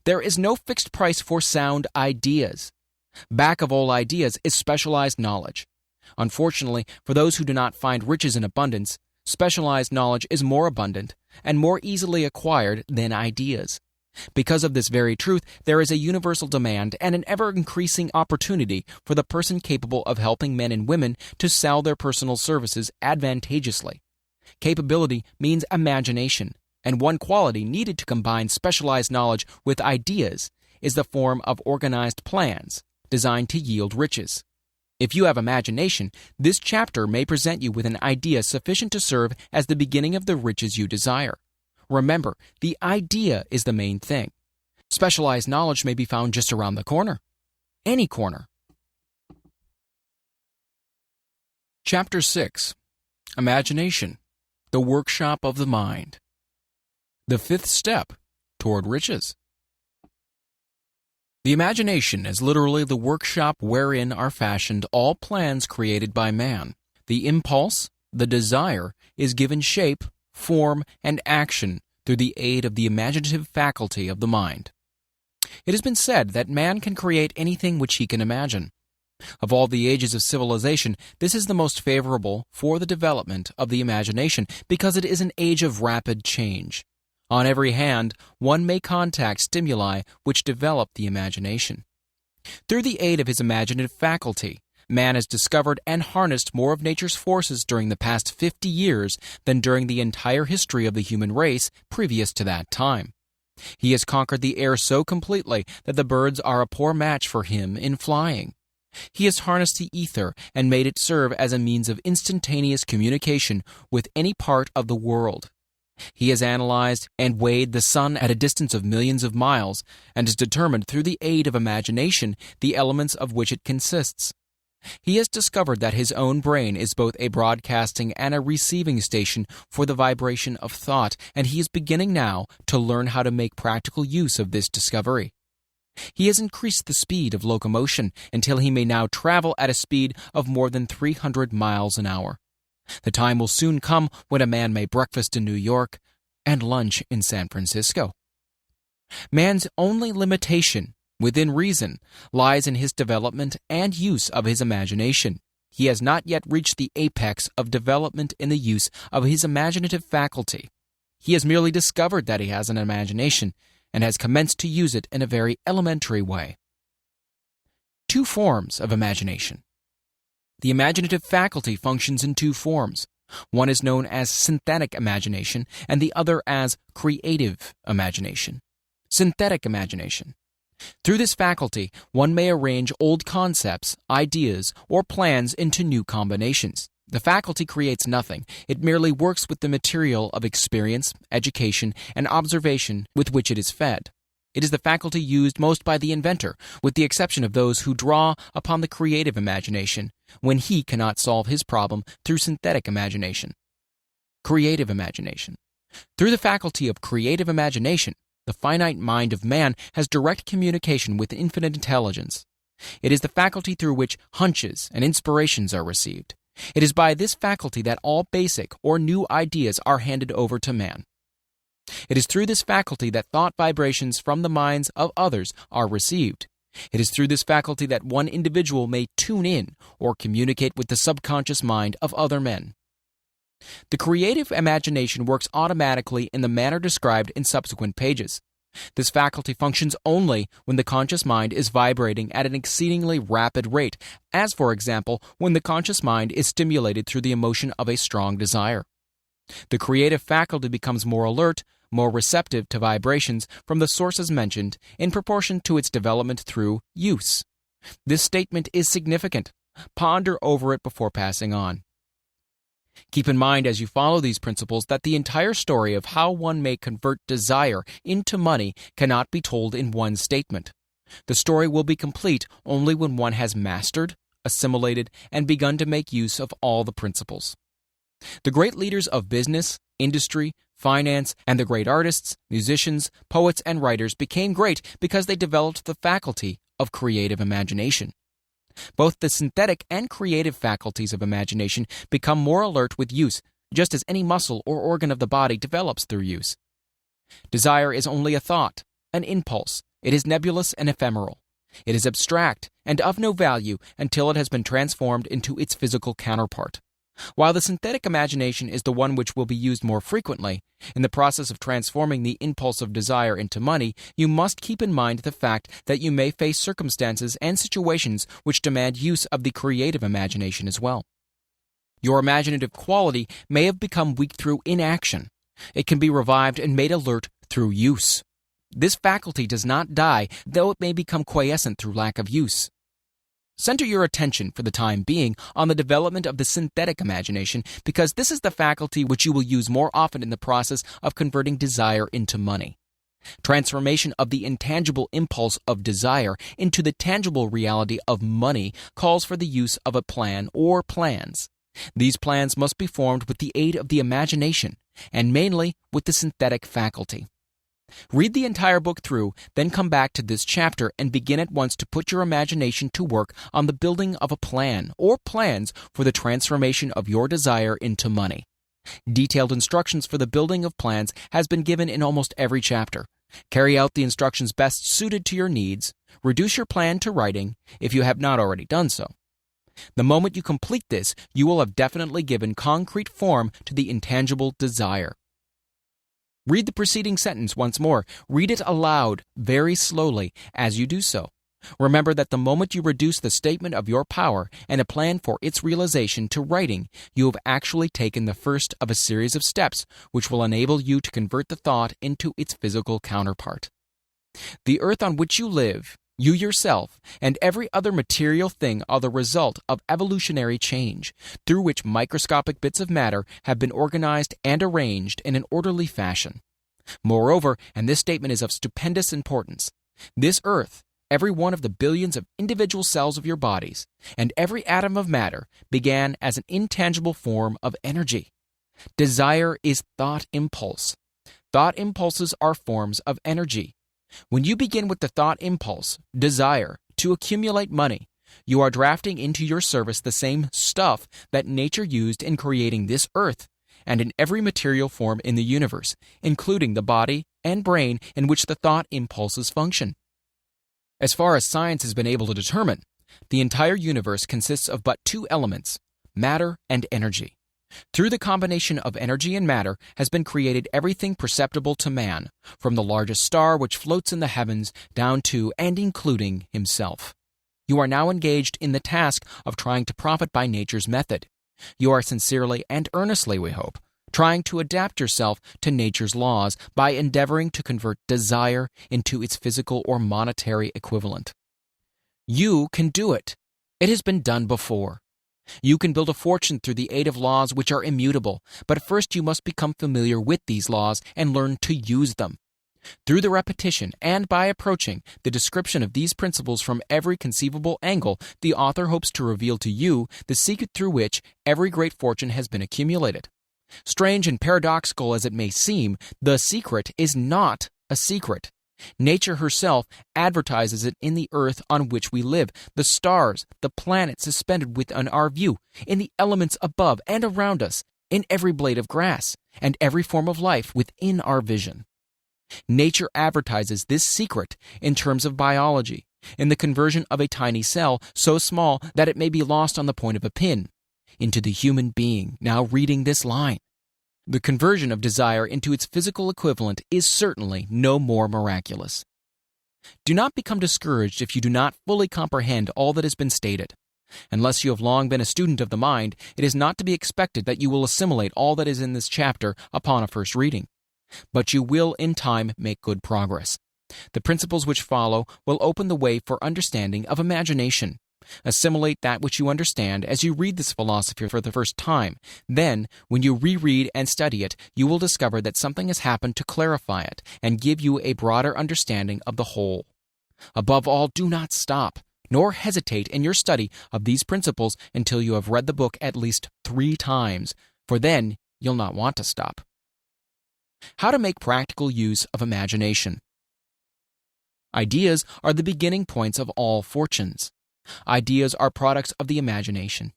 There is no fixed price for sound ideas. Back of all ideas is specialized knowledge. Unfortunately, for those who do not find riches in abundance, specialized knowledge is more abundant and more easily acquired than ideas. Because of this very truth, there is a universal demand and an ever-increasing opportunity for the person capable of helping men and women to sell their personal services advantageously. Capability means imagination, and one quality needed to combine specialized knowledge with ideas is the form of organized plans designed to yield riches. If you have imagination, this chapter may present you with an idea sufficient to serve as the beginning of the riches you desire. Remember, the idea is the main thing. Specialized knowledge may be found just around the corner. Any corner. Chapter 6. Imagination, the workshop of the mind. The fifth step toward riches. The imagination is literally the workshop wherein are fashioned all plans created by man. The impulse, the desire, is given shape, form, and action through the aid of the imaginative faculty of the mind. It has been said that man can create anything which he can imagine. Of all the ages of civilization, this is the most favorable for the development of the imagination because it is an age of rapid change. On every hand, one may contact stimuli which develop the imagination. Through the aid of his imaginative faculty, man has discovered and harnessed more of nature's forces during the past 50 years than during the entire history of the human race previous to that time. He has conquered the air so completely that the birds are a poor match for him in flying. He has harnessed the ether and made it serve as a means of instantaneous communication with any part of the world. He has analyzed and weighed the sun at a distance of millions of miles and has determined through the aid of imagination the elements of which it consists. He has discovered that his own brain is both a broadcasting and a receiving station for the vibration of thought, and he is beginning now to learn how to make practical use of this discovery. He has increased the speed of locomotion until he may now travel at a speed of more than 300 miles an hour. The time will soon come when a man may breakfast in New York and lunch in San Francisco. Man's only limitation, within reason, lies in his development and use of his imagination. He has not yet reached the apex of development in the use of his imaginative faculty. He has merely discovered that he has an imagination and has commenced to use it in a very elementary way. Two forms of imagination. The imaginative faculty functions in two forms. One is known as synthetic imagination, and the other as creative imagination. Synthetic imagination. Through this faculty, one may arrange old concepts, ideas, or plans into new combinations. The faculty creates nothing. It merely works with the material of experience, education, and observation with which it is fed. It is the faculty used most by the inventor, with the exception of those who draw upon the creative imagination when he cannot solve his problem through synthetic imagination. Creative imagination. Through the faculty of creative imagination, the finite mind of man has direct communication with infinite intelligence. It is the faculty through which hunches and inspirations are received. It is by this faculty that all basic or new ideas are handed over to man. It is through this faculty that thought vibrations from the minds of others are received. It is through this faculty that one individual may tune in or communicate with the subconscious mind of other men. The creative imagination works automatically in the manner described in subsequent pages. This faculty functions only when the conscious mind is vibrating at an exceedingly rapid rate, as for example, when the conscious mind is stimulated through the emotion of a strong desire. The creative faculty becomes more alert, more receptive to vibrations from the sources mentioned in proportion to its development through use. This statement is significant. Ponder over it before passing on. Keep in mind as you follow these principles that the entire story of how one may convert desire into money cannot be told in one statement. The story will be complete only when one has mastered, assimilated, and begun to make use of all the principles. The great leaders of business, industry, finance, and the great artists, musicians, poets, and writers became great because they developed the faculty of creative imagination. Both the synthetic and creative faculties of imagination become more alert with use, just as any muscle or organ of the body develops through use. Desire is only a thought, an impulse. It is nebulous and ephemeral. It is abstract and of no value until it has been transformed into its physical counterpart. While the synthetic imagination is the one which will be used more frequently, in the process of transforming the impulse of desire into money, you must keep in mind the fact that you may face circumstances and situations which demand use of the creative imagination as well. Your imaginative quality may have become weak through inaction. It can be revived and made alert through use. This faculty does not die, though it may become quiescent through lack of use. Center your attention for the time being on the development of the synthetic imagination because this is the faculty which you will use more often in the process of converting desire into money. Transformation of the intangible impulse of desire into the tangible reality of money calls for the use of a plan or plans. These plans must be formed with the aid of the imagination, and mainly with the synthetic faculty. Read the entire book through, then come back to this chapter and begin at once to put your imagination to work on the building of a plan or plans for the transformation of your desire into money. Detailed instructions for the building of plans has been given in almost every chapter. Carry out the instructions best suited to your needs. Reduce your plan to writing if you have not already done so. The moment you complete this, you will have definitely given concrete form to the intangible desire. Read the preceding sentence once more. Read it aloud, very slowly, as you do so. Remember that the moment you reduce the statement of your power and a plan for its realization to writing, you have actually taken the first of a series of steps which will enable you to convert the thought into its physical counterpart. The earth on which you live, you yourself, and every other material thing are the result of evolutionary change, through which microscopic bits of matter have been organized and arranged in an orderly fashion. Moreover, and this statement is of stupendous importance, this earth, every one of the billions of individual cells of your bodies, and every atom of matter began as an intangible form of energy. Desire is thought impulse. Thought impulses are forms of energy. When you begin with the thought impulse, desire, to accumulate money, you are drafting into your service the same stuff that nature used in creating this earth and in every material form in the universe, including the body and brain in which the thought impulses function. As far as science has been able to determine, the entire universe consists of but two elements, matter and energy. Through the combination of energy and matter has been created everything perceptible to man, from the largest star which floats in the heavens down to and including himself. You are now engaged in the task of trying to profit by nature's method. You are sincerely and earnestly, we hope, trying to adapt yourself to nature's laws by endeavoring to convert desire into its physical or monetary equivalent. You can do it. It has been done before. You can build a fortune through the aid of laws which are immutable, but first you must become familiar with these laws and learn to use them. Through the repetition and by approaching the description of these principles from every conceivable angle, the author hopes to reveal to you the secret through which every great fortune has been accumulated. Strange and paradoxical as it may seem, the secret is not a secret. Nature herself advertises it in the earth on which we live, the stars, the planets suspended within our view, in the elements above and around us, in every blade of grass, and every form of life within our vision. Nature advertises this secret in terms of biology, in the conversion of a tiny cell so small that it may be lost on the point of a pin, into the human being now reading this line. The conversion of desire into its physical equivalent is certainly no more miraculous. Do not become discouraged if you do not fully comprehend all that has been stated. Unless you have long been a student of the mind, it is not to be expected that you will assimilate all that is in this chapter upon a first reading. But you will in time make good progress. The principles which follow will open the way for understanding of imagination. Assimilate that which you understand as you read this philosophy for the first time. Then, when you reread and study it, you will discover that something has happened to clarify it and give you a broader understanding of the whole. Above all, do not stop, nor hesitate in your study of these principles until you have read the book at least 3 times, for then you'll not want to stop. How to make practical use of imagination. Ideas are the beginning points of all fortunes. Ideas are products of the imagination.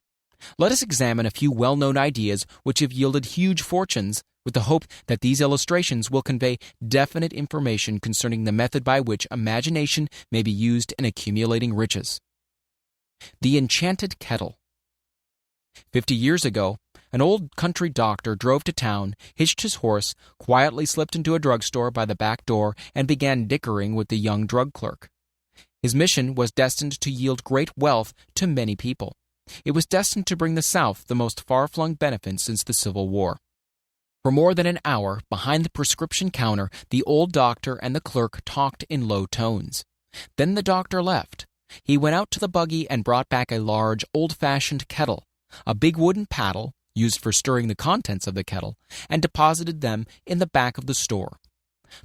Let us examine a few well-known ideas which have yielded huge fortunes with the hope that these illustrations will convey definite information concerning the method by which imagination may be used in accumulating riches. The enchanted kettle. 50 years ago, an old country doctor drove to town, hitched his horse, quietly slipped into a drugstore by the back door, and began dickering with the young drug clerk. His mission was destined to yield great wealth to many people. It was destined to bring the South the most far-flung benefit since the Civil War. For more than an hour, behind the prescription counter, the old doctor and the clerk talked in low tones. Then the doctor left. He went out to the buggy and brought back a large, old-fashioned kettle, a big wooden paddle, used for stirring the contents of the kettle, and deposited them in the back of the store.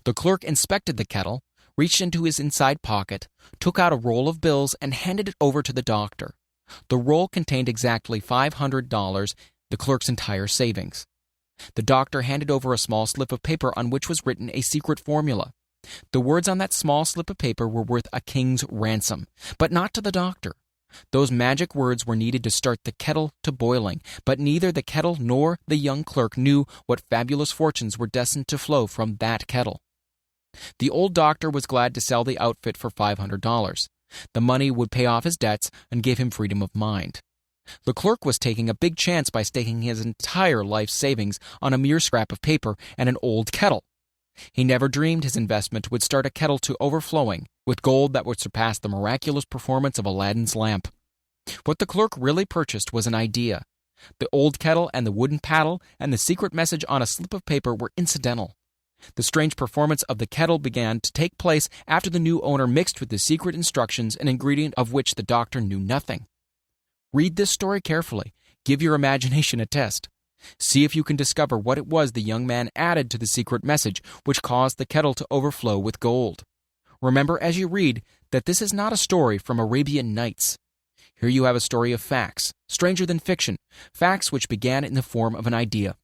The clerk inspected the kettle, reached into his inside pocket, took out a roll of bills, and handed it over to the doctor. The roll contained exactly $500, the clerk's entire savings. The doctor handed over a small slip of paper on which was written a secret formula. The words on that small slip of paper were worth a king's ransom, but not to the doctor. Those magic words were needed to start the kettle to boiling, but neither the kettle nor the young clerk knew what fabulous fortunes were destined to flow from that kettle. The old doctor was glad to sell the outfit for $500. The money would pay off his debts and give him freedom of mind. The clerk was taking a big chance by staking his entire life savings on a mere scrap of paper and an old kettle. He never dreamed his investment would start a kettle to overflowing with gold that would surpass the miraculous performance of Aladdin's lamp. What the clerk really purchased was an idea. The old kettle and the wooden paddle and the secret message on a slip of paper were incidental. The strange performance of the kettle began to take place after the new owner mixed with the secret instructions an ingredient of which the doctor knew nothing. Read this story carefully. Give your imagination a test. See if you can discover what it was the young man added to the secret message which caused the kettle to overflow with gold. Remember as you read that this is not a story from Arabian Nights. Here you have a story of facts, stranger than fiction, facts which began in the form of an idea.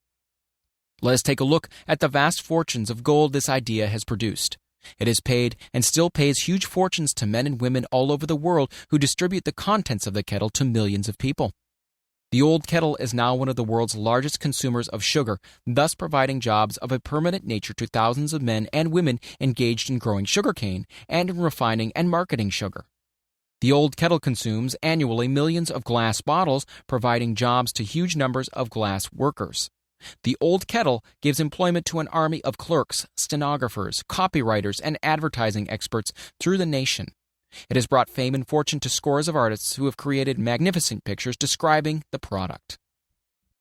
Let us take a look at the vast fortunes of gold this idea has produced. It has paid and still pays huge fortunes to men and women all over the world who distribute the contents of the kettle to millions of people. The old kettle is now one of the world's largest consumers of sugar, thus providing jobs of a permanent nature to thousands of men and women engaged in growing sugarcane and in refining and marketing sugar. The old kettle consumes annually millions of glass bottles, providing jobs to huge numbers of glass workers. The old kettle gives employment to an army of clerks, stenographers, copywriters, and advertising experts through the nation. It has brought fame and fortune to scores of artists who have created magnificent pictures describing the product.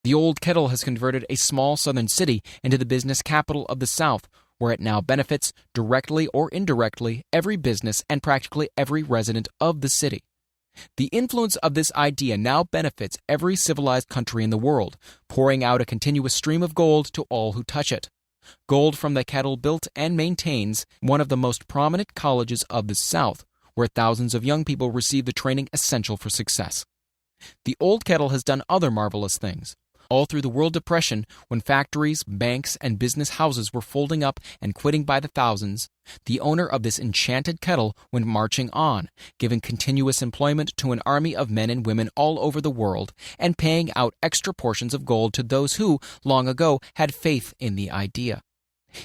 The old kettle has converted a small southern city into the business capital of the South, where it now benefits, directly or indirectly, every business and practically every resident of the city. The influence of this idea now benefits every civilized country in the world, pouring out a continuous stream of gold to all who touch it. Gold from the kettle built and maintains one of the most prominent colleges of the South, where thousands of young people receive the training essential for success. The old kettle has done other marvelous things. All through the World Depression, when factories, banks, and business houses were folding up and quitting by the thousands, the owner of this enchanted kettle went marching on, giving continuous employment to an army of men and women all over the world, and paying out extra portions of gold to those who, long ago, had faith in the idea.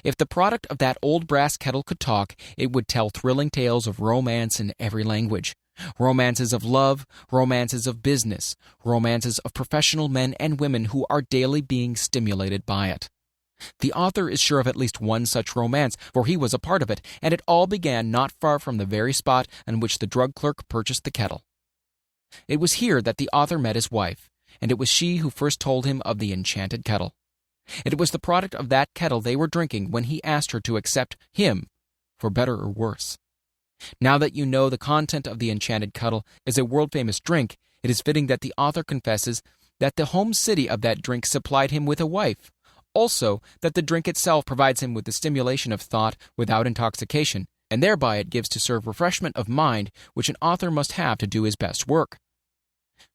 If the product of that old brass kettle could talk, it would tell thrilling tales of romance in every language. Romances of love, romances of business, romances of professional men and women who are daily being stimulated by it. The author is sure of at least one such romance, for he was a part of it, and it all began not far from the very spot on which the drug clerk purchased the kettle. It was here that the author met his wife, and it was she who first told him of the enchanted kettle. It was the product of that kettle they were drinking when he asked her to accept him, for better or worse. Now that you know the content of the enchanted kettle is a world-famous drink, it is fitting that the author confesses that the home city of that drink supplied him with a wife. Also, that the drink itself provides him with the stimulation of thought without intoxication, and thereby it gives to serve refreshment of mind, which an author must have to do his best work.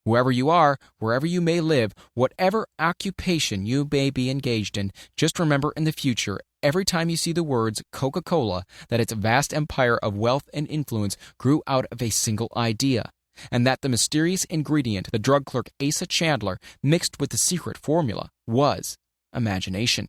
Whoever you are, wherever you may live, whatever occupation you may be engaged in, just remember in the future, every time you see the words Coca-Cola, that its vast empire of wealth and influence grew out of a single idea, and that the mysterious ingredient the drug clerk Asa Chandler mixed with the secret formula was imagination.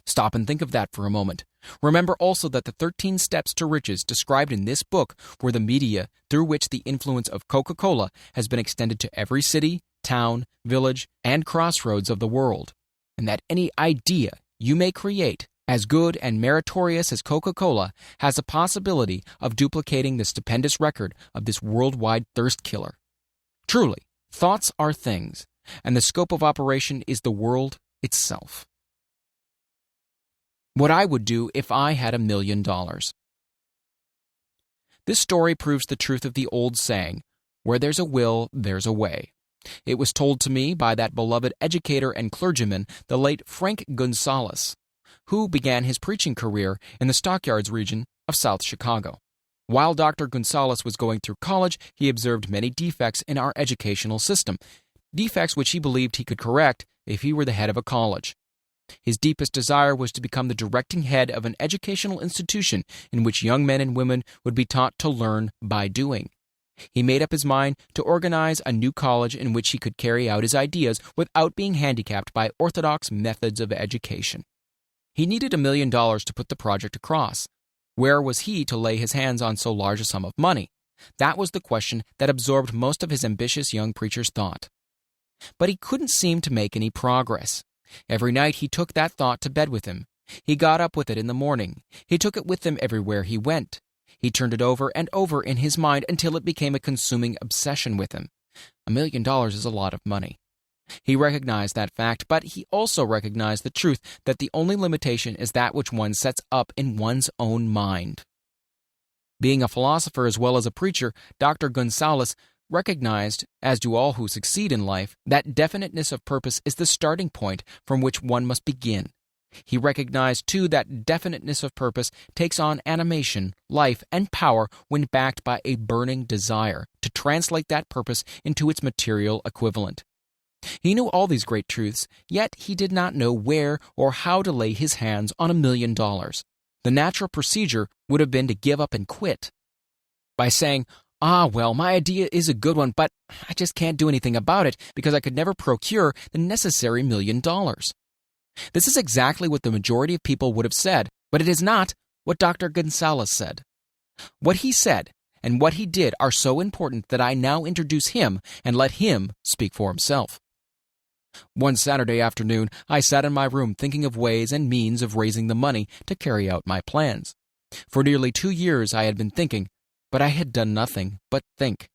Stop and think of that for a moment. Remember also that the 13 steps to riches described in this book were the media through which the influence of Coca-Cola has been extended to every city, town, village, and crossroads of the world, and that any idea you may create, as good and meritorious as Coca-Cola, has a possibility of duplicating the stupendous record of this worldwide thirst killer. Truly, thoughts are things, and the scope of operation is the world itself. What I would do if I had $1 million. This story proves the truth of the old saying, where there's a will, there's a way. It was told to me by that beloved educator and clergyman, the late Frank Gonzalez, who began his preaching career in the Stockyards region of South Chicago. While Dr. Gonzalez was going through college, he observed many defects in our educational system, defects which he believed he could correct if he were the head of a college. His deepest desire was to become the directing head of an educational institution in which young men and women would be taught to learn by doing. He made up his mind to organize a new college in which he could carry out his ideas without being handicapped by orthodox methods of education. He needed $1 million to put the project across. Where was he to lay his hands on so large a sum of money? That was the question that absorbed most of his ambitious young preacher's thought. But he couldn't seem to make any progress. Every night he took that thought to bed with him. He got up with it in the morning. He took it with him everywhere he went. He turned it over and over in his mind until it became a consuming obsession with him. $1 million is a lot of money. He recognized that fact, but he also recognized the truth that the only limitation is that which one sets up in one's own mind. Being a philosopher as well as a preacher, Dr. Gonzalez recognized, as do all who succeed in life, that definiteness of purpose is the starting point from which one must begin. He recognized, too, that definiteness of purpose takes on animation, life, and power when backed by a burning desire to translate that purpose into its material equivalent. He knew all these great truths, yet he did not know where or how to lay his hands on $1 million. The natural procedure would have been to give up and quit. By saying, well, my idea is a good one, but I just can't do anything about it because I could never procure the necessary $1 million. This is exactly what the majority of people would have said, but it is not what Dr. Gonzalez said. What he said and what he did are so important that I now introduce him and let him speak for himself. One Saturday afternoon, I sat in my room thinking of ways and means of raising the money to carry out my plans. For nearly 2 years I had been thinking, but I had done nothing but think.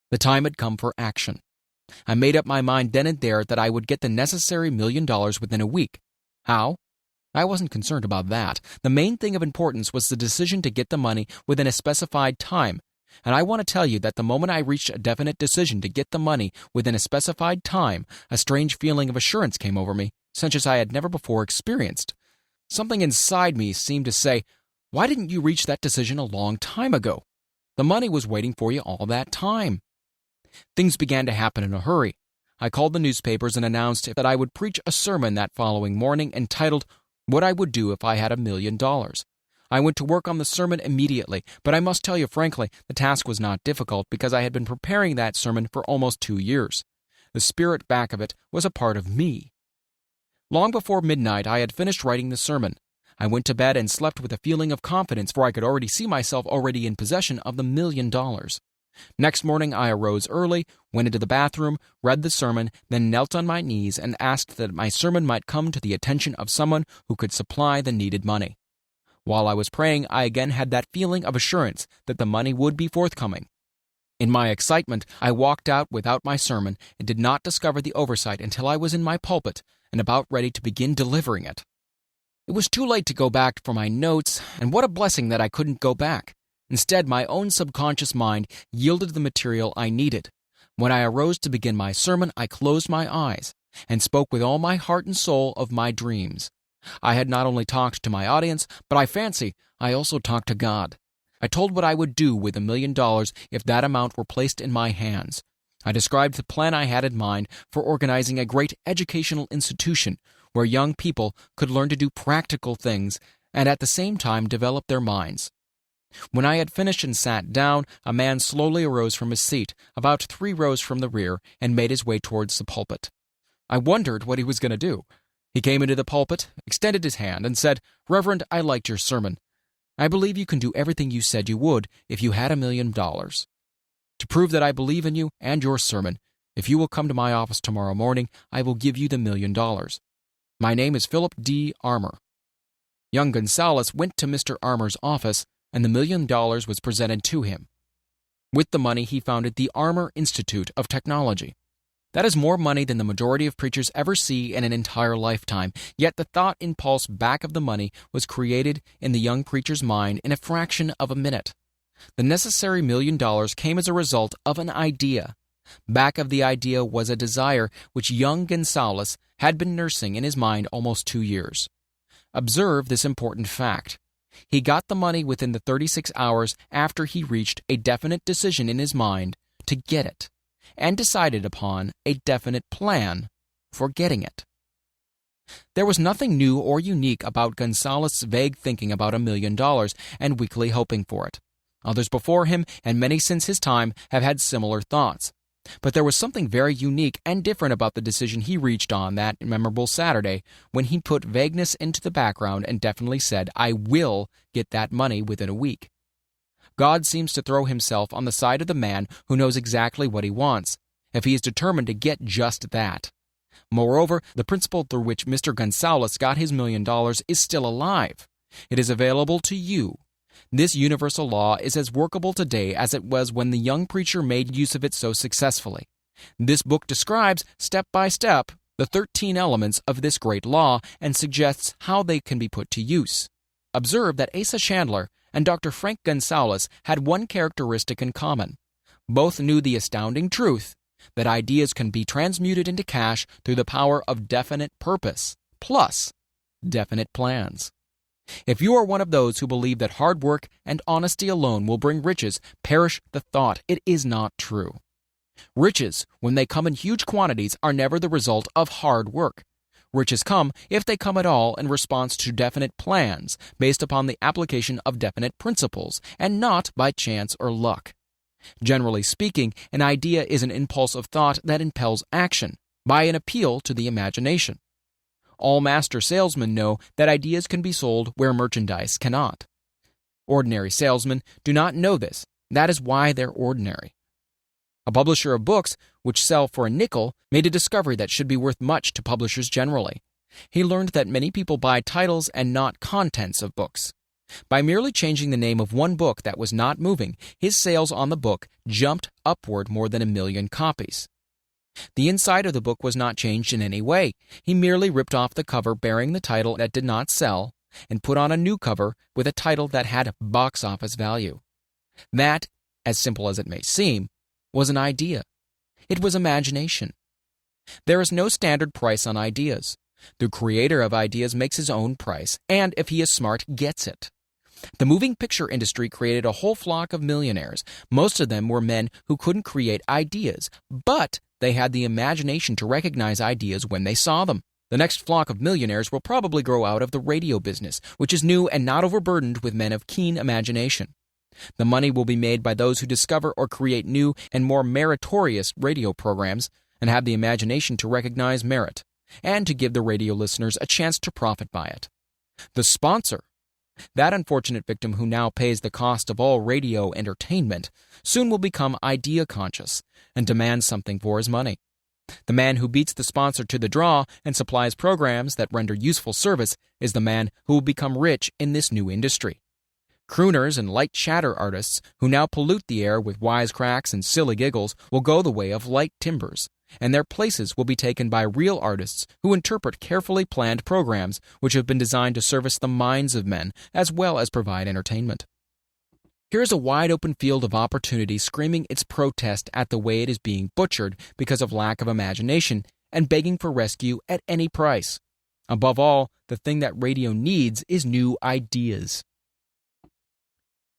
The time had come for action. I made up my mind then and there that I would get the necessary $1 million within a week. How? I wasn't concerned about that. The main thing of importance was the decision to get the money within a specified time. And I want to tell you that the moment I reached a definite decision to get the money within a specified time, a strange feeling of assurance came over me, such as I had never before experienced. Something inside me seemed to say, "Why didn't you reach that decision a long time ago? The money was waiting for you all that time." Things began to happen in a hurry. I called the newspapers and announced that I would preach a sermon that following morning entitled, "What I Would Do If I Had $1 Million." I went to work on the sermon immediately, but I must tell you frankly, the task was not difficult because I had been preparing that sermon for almost 2 years. The spirit back of it was a part of me. Long before midnight, I had finished writing the sermon. I went to bed and slept with a feeling of confidence, for I could already see myself already in possession of the $1 million. Next morning, I arose early, went into the bathroom, read the sermon, then knelt on my knees and asked that my sermon might come to the attention of someone who could supply the needed money. While I was praying, I again had that feeling of assurance that the money would be forthcoming. In my excitement, I walked out without my sermon and did not discover the oversight until I was in my pulpit and about ready to begin delivering it. It was too late to go back for my notes, and what a blessing that I couldn't go back. Instead, my own subconscious mind yielded the material I needed. When I arose to begin my sermon, I closed my eyes and spoke with all my heart and soul of my dreams. I had not only talked to my audience, but I fancy I also talked to God. I told what I would do with $1 million if that amount were placed in my hands. I described the plan I had in mind for organizing a great educational institution where young people could learn to do practical things and at the same time develop their minds. When I had finished and sat down, a man slowly arose from his seat, about 3 rows from the rear, and made his way towards the pulpit. I wondered what he was going to do. He came into the pulpit, extended his hand, and said, "Reverend, I liked your sermon. I believe you can do everything you said you would if you had $1 million. To prove that I believe in you and your sermon, if you will come to my office tomorrow morning, I will give you the $1 million. My name is Philip D. Armour." Young Gonzalez went to Mr. Armour's office, and the $1 million was presented to him. With the money, he founded the Armour Institute of Technology. That is more money than the majority of preachers ever see in an entire lifetime, yet the thought impulse back of the money was created in the young preacher's mind in a fraction of a minute. The necessary $1 million came as a result of an idea. Back of the idea was a desire which young Gonzalez had been nursing in his mind almost 2 years. Observe this important fact. He got the money within the 36 hours after he reached a definite decision in his mind to get it, and decided upon a definite plan for getting it. There was nothing new or unique about Gonzalez's vague thinking about $1 million and weakly hoping for it. Others before him, and many since his time, have had similar thoughts. But there was something very unique and different about the decision he reached on that memorable Saturday when he put vagueness into the background and definitely said, "I will get that money within a week." God seems to throw himself on the side of the man who knows exactly what he wants, if he is determined to get just that. Moreover, the principle through which Mr. Gonzalez got his $1 million is still alive. It is available to you. This universal law is as workable today as it was when the young preacher made use of it so successfully. This book describes, step by step, the 13 elements of this great law and suggests how they can be put to use. Observe that Asa Chandler and Dr. Frank Gonzalez had one characteristic in common. Both knew the astounding truth that ideas can be transmuted into cash through the power of definite purpose, plus definite plans. If you are one of those who believe that hard work and honesty alone will bring riches, perish the thought. It is not true. Riches, when they come in huge quantities, are never the result of hard work. Riches come, if they come at all, in response to definite plans, based upon the application of definite principles, and not by chance or luck. Generally speaking, an idea is an impulse of thought that impels action, by an appeal to the imagination. All master salesmen know that ideas can be sold where merchandise cannot. Ordinary salesmen do not know this. That is why they're ordinary. A publisher of books, which sell for a nickel, made a discovery that should be worth much to publishers generally. He learned that many people buy titles and not contents of books. By merely changing the name of one book that was not moving, his sales on the book jumped upward more than 1 million copies. The inside of the book was not changed in any way. He merely ripped off the cover bearing the title that did not sell and put on a new cover with a title that had box office value. That, as simple as it may seem, was an idea. It was imagination. There is no standard price on ideas. The creator of ideas makes his own price, and if he is smart, gets it. The moving picture industry created a whole flock of millionaires. Most of them were men who couldn't create ideas, but they had the imagination to recognize ideas when they saw them. The next flock of millionaires will probably grow out of the radio business, which is new and not overburdened with men of keen imagination. The money will be made by those who discover or create new and more meritorious radio programs and have the imagination to recognize merit, and to give the radio listeners a chance to profit by it. The sponsor, that unfortunate victim who now pays the cost of all radio entertainment, soon will become idea-conscious and demand something for his money. The man who beats the sponsor to the draw and supplies programs that render useful service is the man who will become rich in this new industry. Crooners and light chatter artists who now pollute the air with wisecracks and silly giggles will go the way of light timbers, and their places will be taken by real artists who interpret carefully planned programs which have been designed to service the minds of men as well as provide entertainment. Here is a wide-open field of opportunity screaming its protest at the way it is being butchered because of lack of imagination and begging for rescue at any price. Above all, the thing that radio needs is new ideas.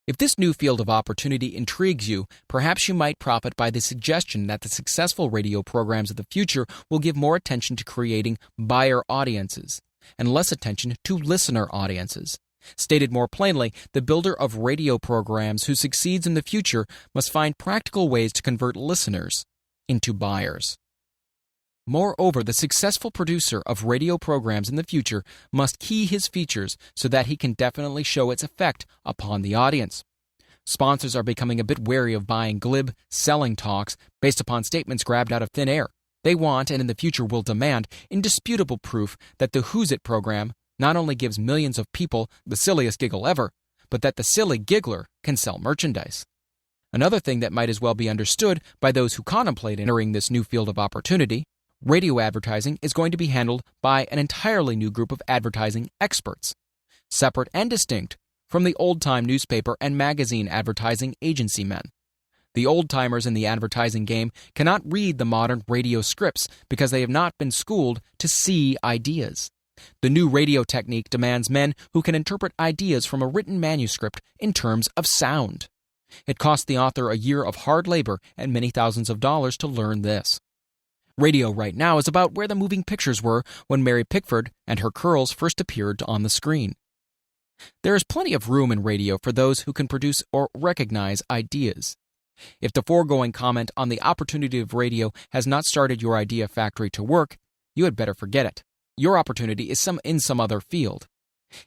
If this new field of opportunity intrigues you, perhaps you might profit by the suggestion that the successful radio programs of the future will give more attention to creating buyer audiences and less attention to listener audiences. Stated more plainly, the builder of radio programs who succeeds in the future must find practical ways to convert listeners into buyers. Moreover, the successful producer of radio programs in the future must key his features so that he can definitely show its effect upon the audience. Sponsors are becoming a bit wary of buying glib, selling talks based upon statements grabbed out of thin air. They want, and in the future will demand, indisputable proof that the Who's It program not only gives millions of people the silliest giggle ever, but that the silly giggler can sell merchandise. Another thing that might as well be understood by those who contemplate entering this new field of opportunity: radio advertising is going to be handled by an entirely new group of advertising experts, separate and distinct from the old-time newspaper and magazine advertising agency men. The old-timers in the advertising game cannot read the modern radio scripts because they have not been schooled to see ideas. The new radio technique demands men who can interpret ideas from a written manuscript in terms of sound. It cost the author a year of hard labor and many thousands of dollars to learn this. Radio right now is about where the moving pictures were when Mary Pickford and her curls first appeared on the screen. There is plenty of room in radio for those who can produce or recognize ideas. If the foregoing comment on the opportunity of radio has not started your idea factory to work, you had better forget it. Your opportunity is in some other field.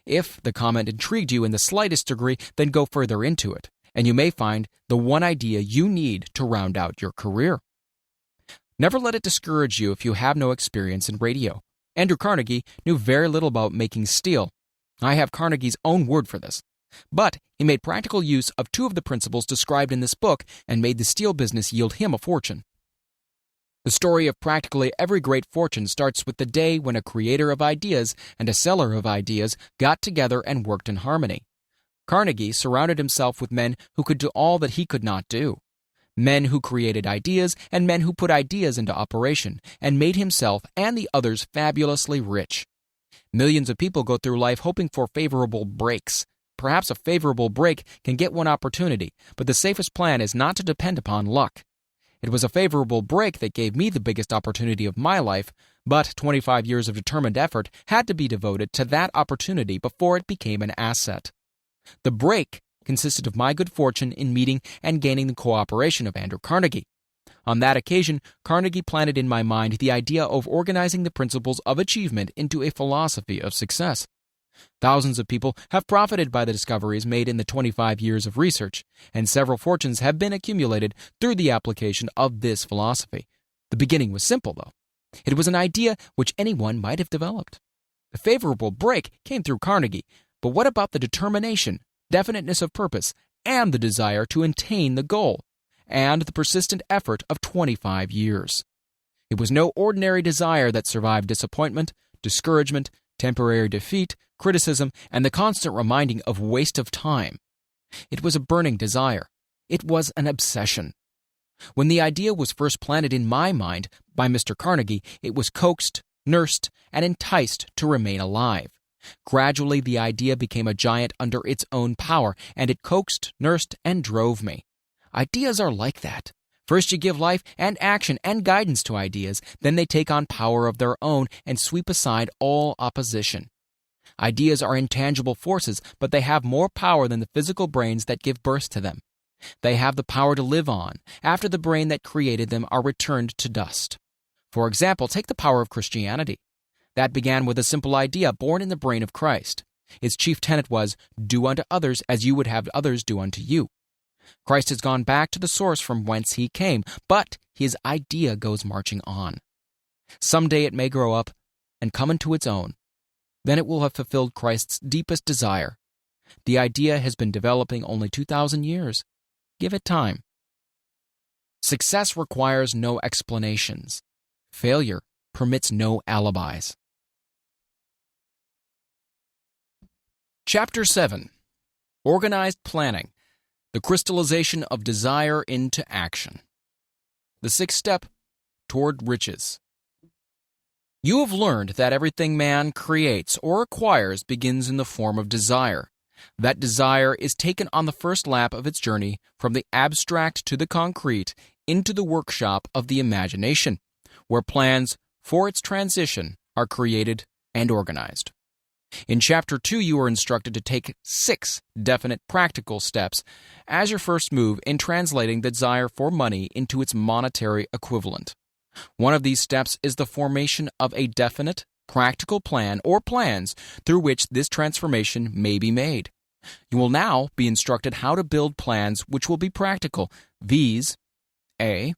If the comment intrigued you in the slightest degree, then go further into it, and you may find the one idea you need to round out your career. Never let it discourage you if you have no experience in radio. Andrew Carnegie knew very little about making steel. I have Carnegie's own word for this. But he made practical use of two of the principles described in this book and made the steel business yield him a fortune. The story of practically every great fortune starts with the day when a creator of ideas and a seller of ideas got together and worked in harmony. Carnegie surrounded himself with men who could do all that he could not do. Men who created ideas and men who put ideas into operation and made himself and the others fabulously rich. Millions of people go through life hoping for favorable breaks. Perhaps a favorable break can get one opportunity, but the safest plan is not to depend upon luck. It was a favorable break that gave me the biggest opportunity of my life, but 25 years of determined effort had to be devoted to that opportunity before it became an asset. The break consisted of my good fortune in meeting and gaining the cooperation of Andrew Carnegie. On that occasion, Carnegie planted in my mind the idea of organizing the principles of achievement into a philosophy of success. Thousands of people have profited by the discoveries made in the 25 years of research, and several fortunes have been accumulated through the application of this philosophy. The beginning was simple, though. It was an idea which anyone might have developed. The favorable break came through Carnegie, but what about the determination, definiteness of purpose, and the desire to attain the goal, and the persistent effort of 25 years? It was no ordinary desire that survived disappointment, discouragement, temporary defeat, criticism, and the constant reminding of waste of time. It was a burning desire. It was an obsession. When the idea was first planted in my mind by Mr. Carnegie, it was coaxed, nursed, and enticed to remain alive. Gradually, the idea became a giant under its own power, and it coaxed, nursed, and drove me. Ideas are like that. First you give life and action and guidance to ideas, then they take on power of their own and sweep aside all opposition. Ideas are intangible forces, but they have more power than the physical brains that give birth to them. They have the power to live on, after the brain that created them are returned to dust. For example, take the power of Christianity. That began with a simple idea born in the brain of Christ. Its chief tenet was, do unto others as you would have others do unto you. Christ has gone back to the source from whence he came, but his idea goes marching on. Someday it may grow up and come into its own. Then it will have fulfilled Christ's deepest desire. The idea has been developing only 2,000 years. Give it time. Success requires no explanations. Failure permits no alibis. Chapter 7. Organized Planning. The crystallization of desire into action. The sixth step toward riches. You have learned that everything man creates or acquires begins in the form of desire. That desire is taken on the first lap of its journey from the abstract to the concrete into the workshop of the imagination, where plans for its transition are created and organized. In Chapter 2, you are instructed to take 6 definite practical steps as your first move in translating the desire for money into its monetary equivalent. One of these steps is the formation of a definite, practical plan or plans through which this transformation may be made. You will now be instructed how to build plans which will be practical. These: A.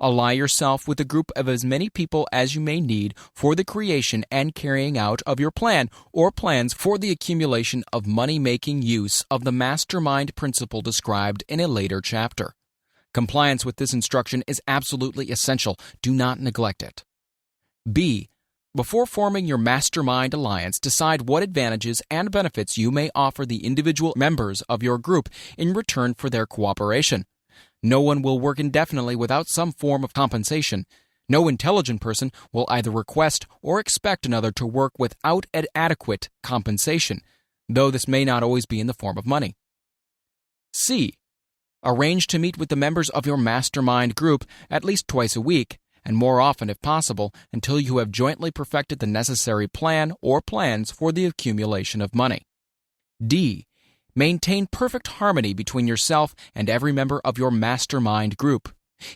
Ally yourself with a group of as many people as you may need for the creation and carrying out of your plan or plans for the accumulation of money-making use of the mastermind principle described in a later chapter. Compliance with this instruction is absolutely essential. Do not neglect it. B. Before forming your mastermind alliance, decide what advantages and benefits you may offer the individual members of your group in return for their cooperation. No one will work indefinitely without some form of compensation. No intelligent person will either request or expect another to work without adequate compensation, though this may not always be in the form of money. C. Arrange to meet with the members of your mastermind group at least twice a week, and more often if possible, until you have jointly perfected the necessary plan or plans for the accumulation of money. D. Maintain perfect harmony between yourself and every member of your mastermind group.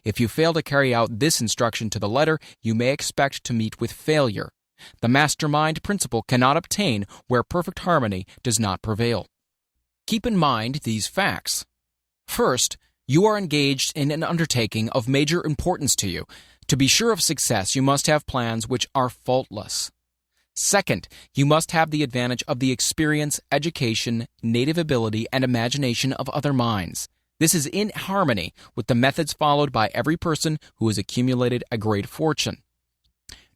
If you fail to carry out this instruction to the letter, you may expect to meet with failure. The mastermind principle cannot obtain where perfect harmony does not prevail. Keep in mind these facts. First, you are engaged in an undertaking of major importance to you. To be sure of success, you must have plans which are faultless. Second, you must have the advantage of the experience, education, native ability, and imagination of other minds. This is in harmony with the methods followed by every person who has accumulated a great fortune.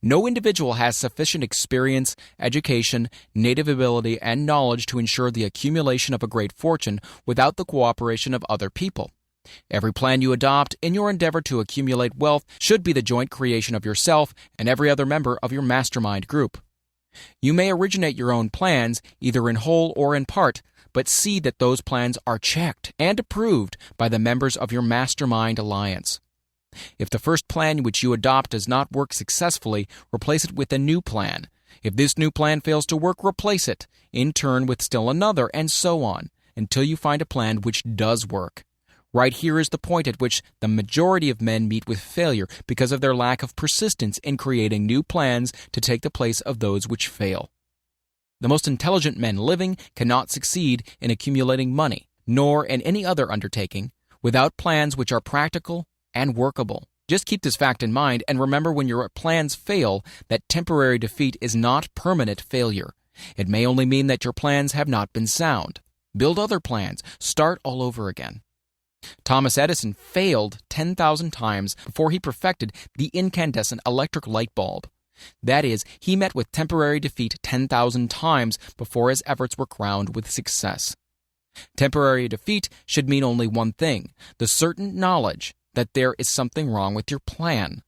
No individual has sufficient experience, education, native ability, and knowledge to ensure the accumulation of a great fortune without the cooperation of other people. Every plan you adopt in your endeavor to accumulate wealth should be the joint creation of yourself and every other member of your mastermind group. You may originate your own plans, either in whole or in part, but see that those plans are checked and approved by the members of your mastermind alliance. If the first plan which you adopt does not work successfully, replace it with a new plan. If this new plan fails to work, replace it, in turn with still another, and so on, until you find a plan which does work. Right here is the point at which the majority of men meet with failure because of their lack of persistence in creating new plans to take the place of those which fail. The most intelligent men living cannot succeed in accumulating money, nor in any other undertaking, without plans which are practical and workable. Just keep this fact in mind and remember when your plans fail that temporary defeat is not permanent failure. It may only mean that your plans have not been sound. Build other plans. Start all over again. Thomas Edison failed 10,000 times before he perfected the incandescent electric light bulb. That is, he met with temporary defeat 10,000 times before his efforts were crowned with success. Temporary defeat should mean only one thing: the certain knowledge that there is something wrong with your plan.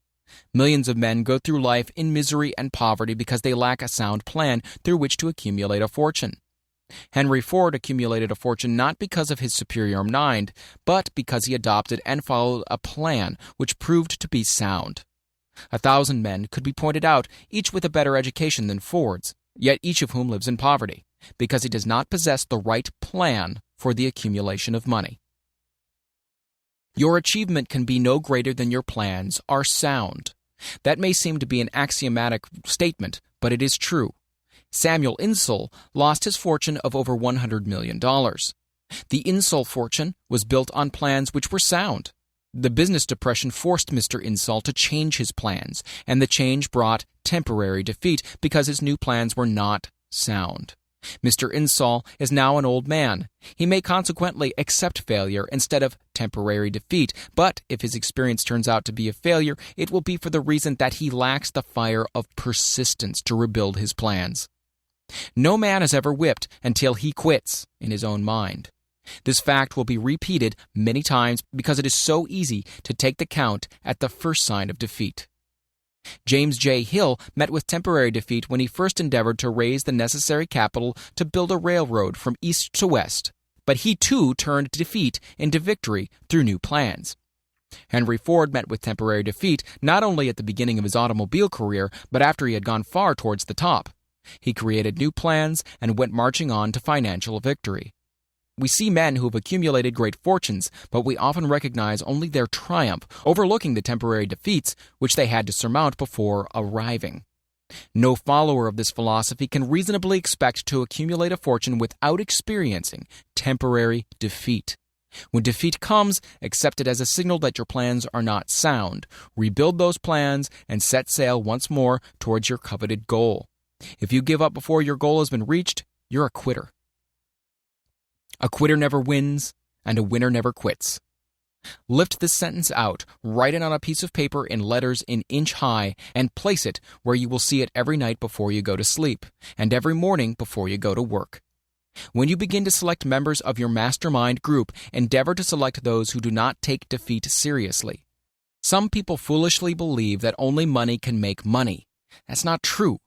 Millions of men go through life in misery and poverty because they lack a sound plan through which to accumulate a fortune. Henry Ford accumulated a fortune not because of his superior mind, but because he adopted and followed a plan which proved to be sound. 1,000 men could be pointed out, each with a better education than Ford's, yet each of whom lives in poverty, because he does not possess the right plan for the accumulation of money. Your achievement can be no greater than your plans are sound. That may seem to be an axiomatic statement, but it is true. Samuel Insull lost his fortune of over $100 million. The Insull fortune was built on plans which were sound. The business depression forced Mr. Insull to change his plans, and the change brought temporary defeat because his new plans were not sound. Mr. Insull is now an old man. He may consequently accept failure instead of temporary defeat, but if his experience turns out to be a failure, it will be for the reason that he lacks the fire of persistence to rebuild his plans. No man is ever whipped until he quits in his own mind. This fact will be repeated many times because it is so easy to take the count at the first sign of defeat. James J. Hill met with temporary defeat when he first endeavored to raise the necessary capital to build a railroad from east to west, but he too turned defeat into victory through new plans. Henry Ford met with temporary defeat not only at the beginning of his automobile career, but after he had gone far towards the top. He created new plans and went marching on to financial victory. We see men who have accumulated great fortunes, but we often recognize only their triumph, overlooking the temporary defeats which they had to surmount before arriving. No follower of this philosophy can reasonably expect to accumulate a fortune without experiencing temporary defeat. When defeat comes, accept it as a signal that your plans are not sound. Rebuild those plans and set sail once more towards your coveted goal. If you give up before your goal has been reached, you're a quitter. A quitter never wins, and a winner never quits. Lift this sentence out, write it on a piece of paper in letters an inch high, and place it where you will see it every night before you go to sleep, and every morning before you go to work. When you begin to select members of your mastermind group, endeavor to select those who do not take defeat seriously. Some people foolishly believe that only money can make money. That's not true.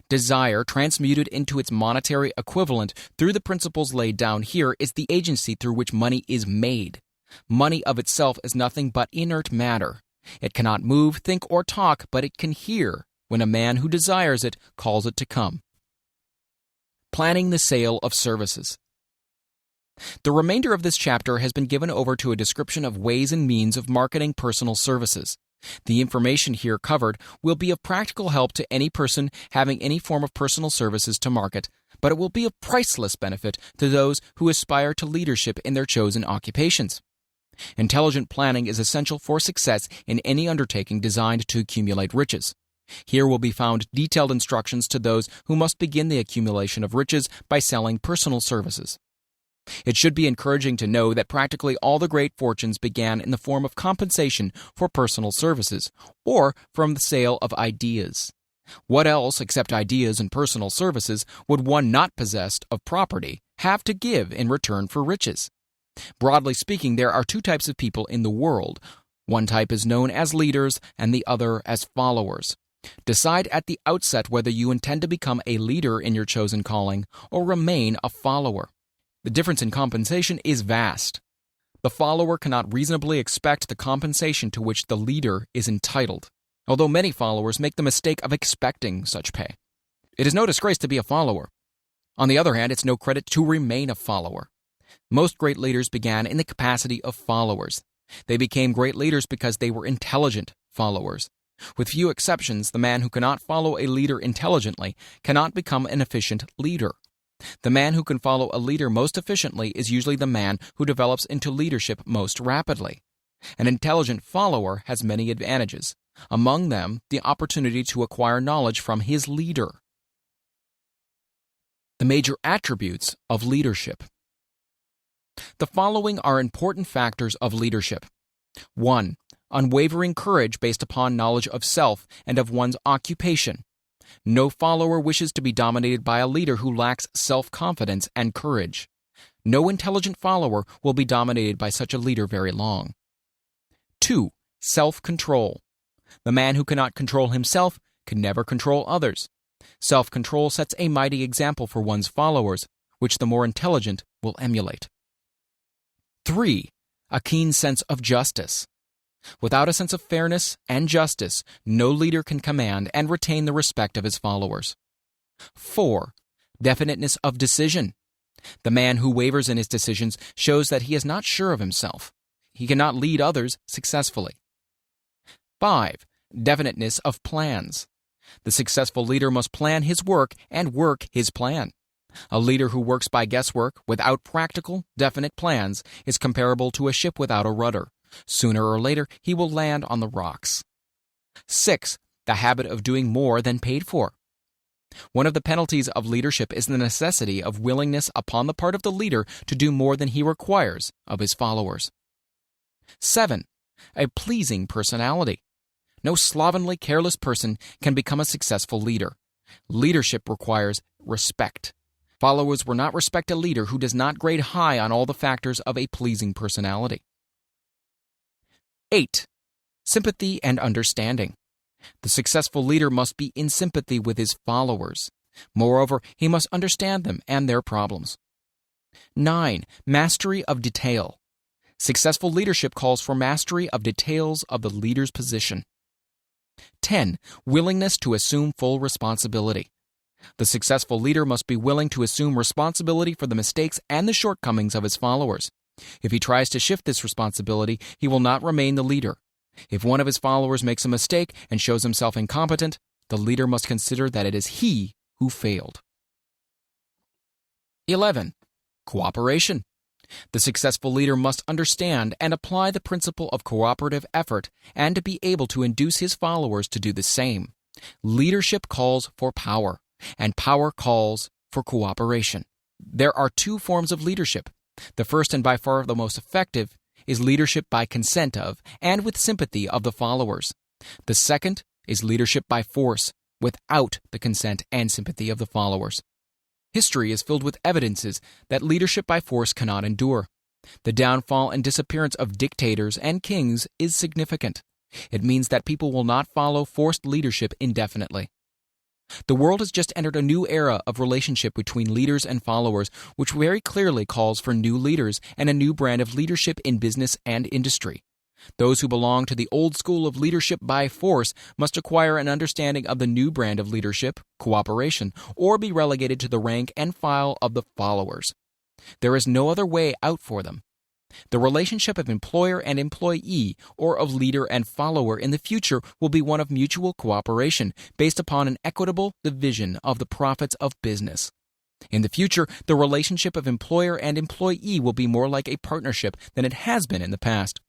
Desire, transmuted into its monetary equivalent through the principles laid down here, is the agency through which money is made. Money of itself is nothing but inert matter. It cannot move, think, or talk, but it can hear when a man who desires it calls it to come. Planning the sale of services. The remainder of this chapter has been given over to a description of ways and means of marketing personal services. The information here covered will be of practical help to any person having any form of personal services to market, but it will be of priceless benefit to those who aspire to leadership in their chosen occupations. Intelligent planning is essential for success in any undertaking designed to accumulate riches. Here will be found detailed instructions to those who must begin the accumulation of riches by selling personal services. It should be encouraging to know that practically all the great fortunes began in the form of compensation for personal services, or from the sale of ideas. What else, except ideas and personal services, would one not possessed of property have to give in return for riches? Broadly speaking, there are two types of people in the world. One type is known as leaders and the other as followers. Decide at the outset whether you intend to become a leader in your chosen calling or remain a follower. The difference in compensation is vast. The follower cannot reasonably expect the compensation to which the leader is entitled, although many followers make the mistake of expecting such pay. It is no disgrace to be a follower. On the other hand, it's no credit to remain a follower. Most great leaders began in the capacity of followers. They became great leaders because they were intelligent followers. With few exceptions, the man who cannot follow a leader intelligently cannot become an efficient leader. The man who can follow a leader most efficiently is usually the man who develops into leadership most rapidly. An intelligent follower has many advantages, among them the opportunity to acquire knowledge from his leader. The major attributes of leadership. The following are important factors of leadership. 1. Unwavering courage based upon knowledge of self and of one's occupation. No follower wishes to be dominated by a leader who lacks self-confidence and courage. No intelligent follower will be dominated by such a leader very long. 2. Self-control. The man who cannot control himself can never control others. Self-control sets a mighty example for one's followers, which the more intelligent will emulate. 3. A keen sense of justice. Without a sense of fairness and justice, no leader can command and retain the respect of his followers. 4. Definiteness of decision. The man who wavers in his decisions shows that he is not sure of himself. He cannot lead others successfully. 5. Definiteness of plans. The successful leader must plan his work and work his plan. A leader who works by guesswork without practical, definite plans is comparable to a ship without a rudder. Sooner or later, he will land on the rocks. 6. The habit of doing more than paid for. One of the penalties of leadership is the necessity of willingness upon the part of the leader to do more than he requires of his followers. 7. A pleasing personality. No slovenly, careless person can become a successful leader. Leadership requires respect. Followers will not respect a leader who does not grade high on all the factors of a pleasing personality. 8. Sympathy and understanding. The successful leader must be in sympathy with his followers. Moreover, he must understand them and their problems. 9. Mastery of detail. Successful leadership calls for mastery of details of the leader's position. 10. Willingness to assume full responsibility. The successful leader must be willing to assume responsibility for the mistakes and the shortcomings of his followers. If he tries to shift this responsibility, he will not remain the leader. If one of his followers makes a mistake and shows himself incompetent, the leader must consider that it is he who failed. 11. Cooperation. The successful leader must understand and apply the principle of cooperative effort and to be able to induce his followers to do the same. Leadership calls for power, and power calls for cooperation. There are two forms of leadership. The first and by far the most effective is leadership by consent of and with sympathy of the followers. The second is leadership by force, without the consent and sympathy of the followers. History is filled with evidences that leadership by force cannot endure. The downfall and disappearance of dictators and kings is significant. It means that people will not follow forced leadership indefinitely. The world has just entered a new era of relationship between leaders and followers, which very clearly calls for new leaders and a new brand of leadership in business and industry. Those who belong to the old school of leadership by force must acquire an understanding of the new brand of leadership, cooperation, or be relegated to the rank and file of the followers. There is no other way out for them. The relationship of employer and employee, or of leader and follower in the future, will be one of mutual cooperation based upon an equitable division of the profits of business. In the future, the relationship of employer and employee will be more like a partnership than it has been in the past.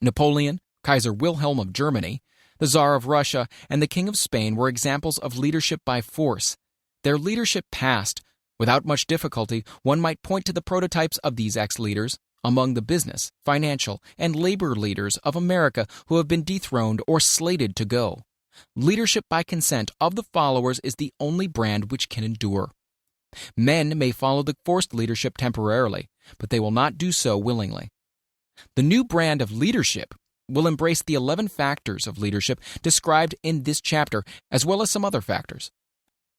Napoleon, Kaiser Wilhelm of Germany, the Tsar of Russia, and the King of Spain were examples of leadership by force. Their leadership passed. Without much difficulty, one might point to the prototypes of these ex-leaders among the business, financial, and labor leaders of America who have been dethroned or slated to go. Leadership by consent of the followers is the only brand which can endure. Men may follow the forced leadership temporarily, but they will not do so willingly. The new brand of leadership will embrace the 11 factors of leadership described in this chapter, as well as some other factors.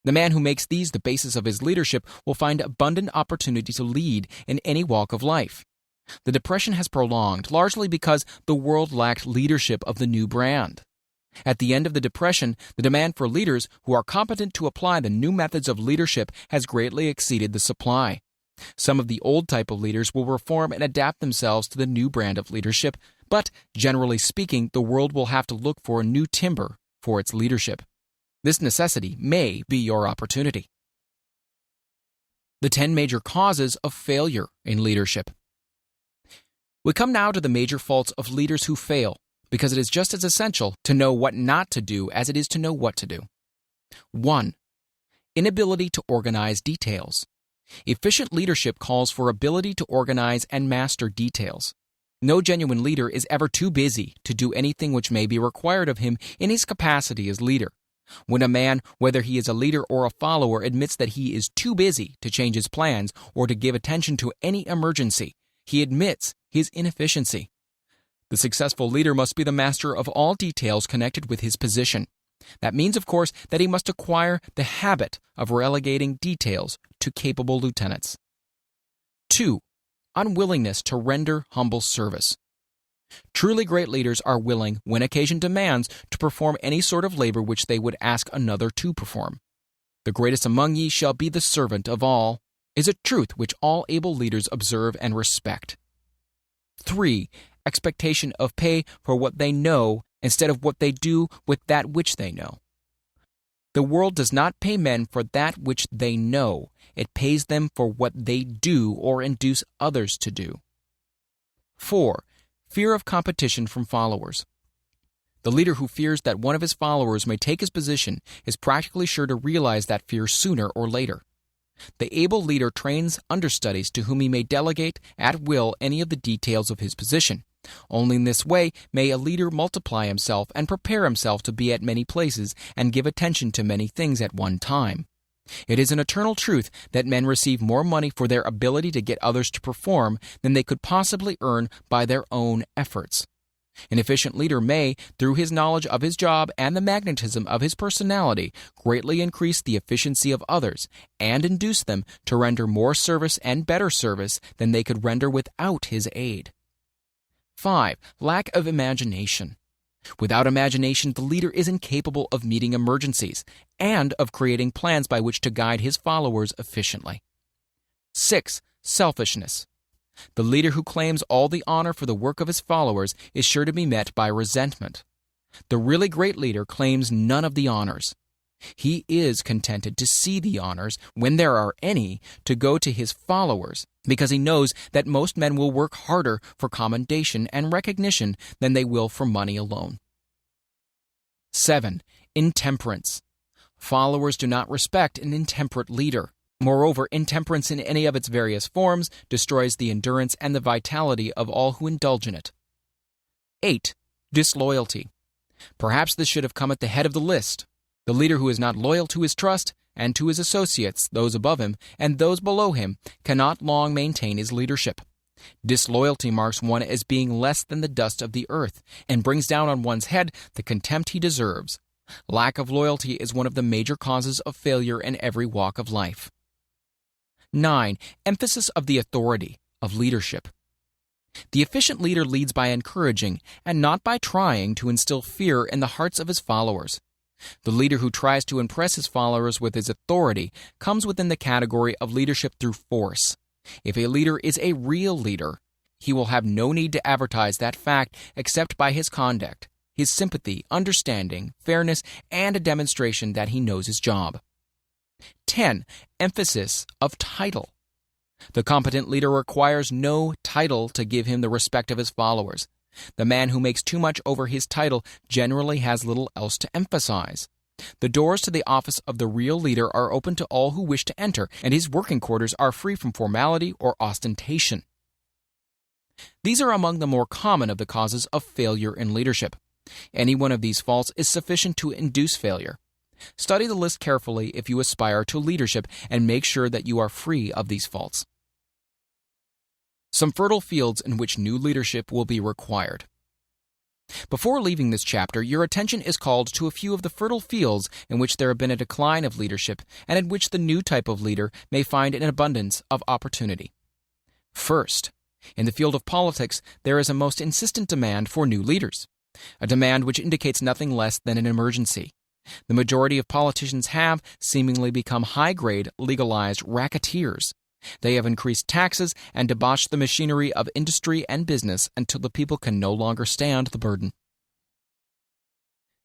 The man who makes these the basis of his leadership will find abundant opportunity to lead in any walk of life. The Depression has prolonged, largely because the world lacked leadership of the new brand. At the end of the Depression, the demand for leaders who are competent to apply the new methods of leadership has greatly exceeded the supply. Some of the old type of leaders will reform and adapt themselves to the new brand of leadership, but, generally speaking, the world will have to look for a new timber for its leadership. This necessity may be your opportunity. The 10 major causes of failure in leadership. We come now to the major faults of leaders who fail, because it is just as essential to know what not to do as it is to know what to do. 1. Inability to organize details. Efficient leadership calls for ability to organize and master details. No genuine leader is ever too busy to do anything which may be required of him in his capacity as leader. When a man, whether he is a leader or a follower, admits that he is too busy to change his plans or to give attention to any emergency, he admits his inefficiency. The successful leader must be the master of all details connected with his position. That means, of course, that he must acquire the habit of relegating details to capable lieutenants. 2. Unwillingness to render humble service. Truly great leaders are willing, when occasion demands, to perform any sort of labor which they would ask another to perform. The greatest among ye shall be the servant of all, is a truth which all able leaders observe and respect. 3. Expectation of pay for what they know instead of what they do with that which they know. The world does not pay men for that which they know. It pays them for what they do or induce others to do. 4. Fear of competition from followers. The leader who fears that one of his followers may take his position is practically sure to realize that fear sooner or later. The able leader trains understudies to whom he may delegate at will any of the details of his position. Only in this way may a leader multiply himself and prepare himself to be at many places and give attention to many things at one time. It is an eternal truth that men receive more money for their ability to get others to perform than they could possibly earn by their own efforts. An efficient leader may, through his knowledge of his job and the magnetism of his personality, greatly increase the efficiency of others and induce them to render more service and better service than they could render without his aid. 5. Lack of imagination. Without imagination, the leader is incapable of meeting emergencies and of creating plans by which to guide his followers efficiently. 6. Selfishness. The leader who claims all the honor for the work of his followers is sure to be met by resentment. The really great leader claims none of the honors. He is contented to see the honors, when there are any, to go to his followers, because he knows that most men will work harder for commendation and recognition than they will for money alone. 7. Intemperance. Followers do not respect an intemperate leader. Moreover, intemperance in any of its various forms destroys the endurance and the vitality of all who indulge in it. 8. Disloyalty. Perhaps this should have come at the head of the list. The leader who is not loyal to his trust and to his associates, those above him, and those below him, cannot long maintain his leadership. Disloyalty marks one as being less than the dust of the earth, and brings down on one's head the contempt he deserves. Lack of loyalty is one of the major causes of failure in every walk of life. 9. Emphasis of the authority of leadership. The efficient leader leads by encouraging, and not by trying to instill fear in the hearts of his followers. The leader who tries to impress his followers with his authority comes within the category of leadership through force. If a leader is a real leader, he will have no need to advertise that fact except by his conduct, his sympathy, understanding, fairness, and a demonstration that he knows his job. 10. Emphasis of title. The competent leader requires no title to give him the respect of his followers. The man who makes too much over his title generally has little else to emphasize. The doors to the office of the real leader are open to all who wish to enter, and his working quarters are free from formality or ostentation. These are among the more common of the causes of failure in leadership. Any one of these faults is sufficient to induce failure. Study the list carefully if you aspire to leadership and make sure that you are free of these faults. Some fertile fields in which new leadership will be required. Before leaving this chapter, your attention is called to a few of the fertile fields in which there have been a decline of leadership and in which the new type of leader may find an abundance of opportunity. First, in the field of politics, there is a most insistent demand for new leaders, a demand which indicates nothing less than an emergency. The majority of politicians have seemingly become high-grade, legalized racketeers. They have increased taxes and debauched the machinery of industry and business until the people can no longer stand the burden.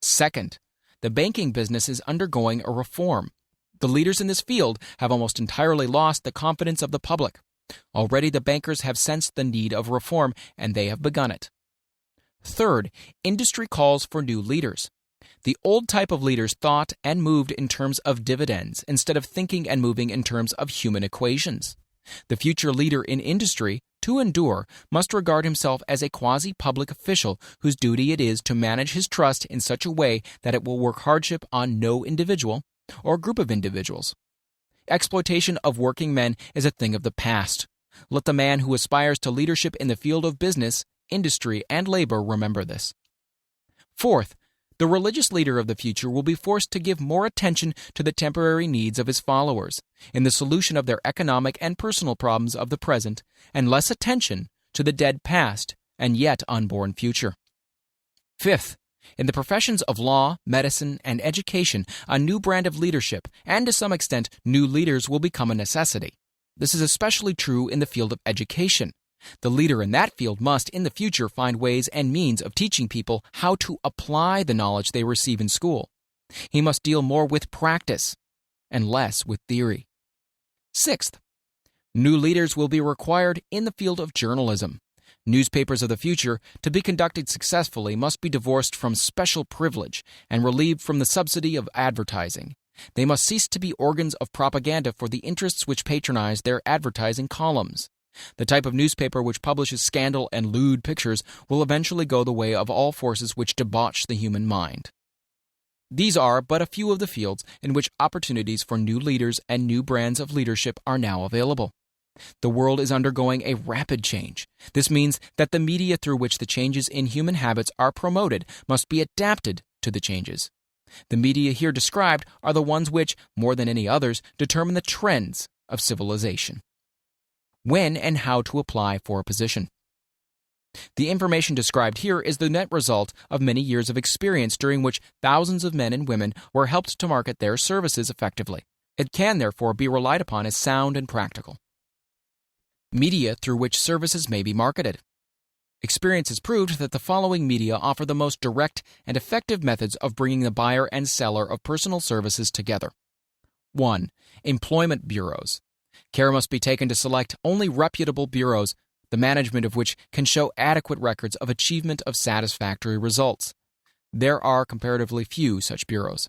Second, the banking business is undergoing a reform. The leaders in this field have almost entirely lost the confidence of the public. Already the bankers have sensed the need of reform, and they have begun it. Third, industry calls for new leaders. The old type of leaders thought and moved in terms of dividends instead of thinking and moving in terms of human equations. The future leader in industry, to endure, must regard himself as a quasi-public official whose duty it is to manage his trust in such a way that it will work hardship on no individual or group of individuals. Exploitation of working men is a thing of the past. Let the man who aspires to leadership in the field of business, industry, and labor remember this. Fourth, the religious leader of the future will be forced to give more attention to the temporary needs of his followers in the solution of their economic and personal problems of the present, and less attention to the dead past and yet unborn future. Fifth, in the professions of law, medicine, and education, a new brand of leadership, and to some extent, new leaders will become a necessity. This is especially true in the field of education. The leader in that field must, in the future, find ways and means of teaching people how to apply the knowledge they receive in school. He must deal more with practice and less with theory. Sixth, new leaders will be required in the field of journalism. Newspapers of the future, to be conducted successfully, must be divorced from special privilege and relieved from the subsidy of advertising. They must cease to be organs of propaganda for the interests which patronize their advertising columns. The type of newspaper which publishes scandal and lewd pictures will eventually go the way of all forces which debauch the human mind. These are but a few of the fields in which opportunities for new leaders and new brands of leadership are now available. The world is undergoing a rapid change. This means that the media through which the changes in human habits are promoted must be adapted to the changes. The media here described are the ones which, more than any others, determine the trends of civilization. When and how to apply for a position. The information described here is the net result of many years of experience during which thousands of men and women were helped to market their services effectively. It can therefore be relied upon as sound and practical. Media through which services may be marketed. Experience has proved that the following media offer the most direct and effective methods of bringing the buyer and seller of personal services together. 1. Employment bureaus. Care must be taken to select only reputable bureaus, the management of which can show adequate records of achievement of satisfactory results. There are comparatively few such bureaus.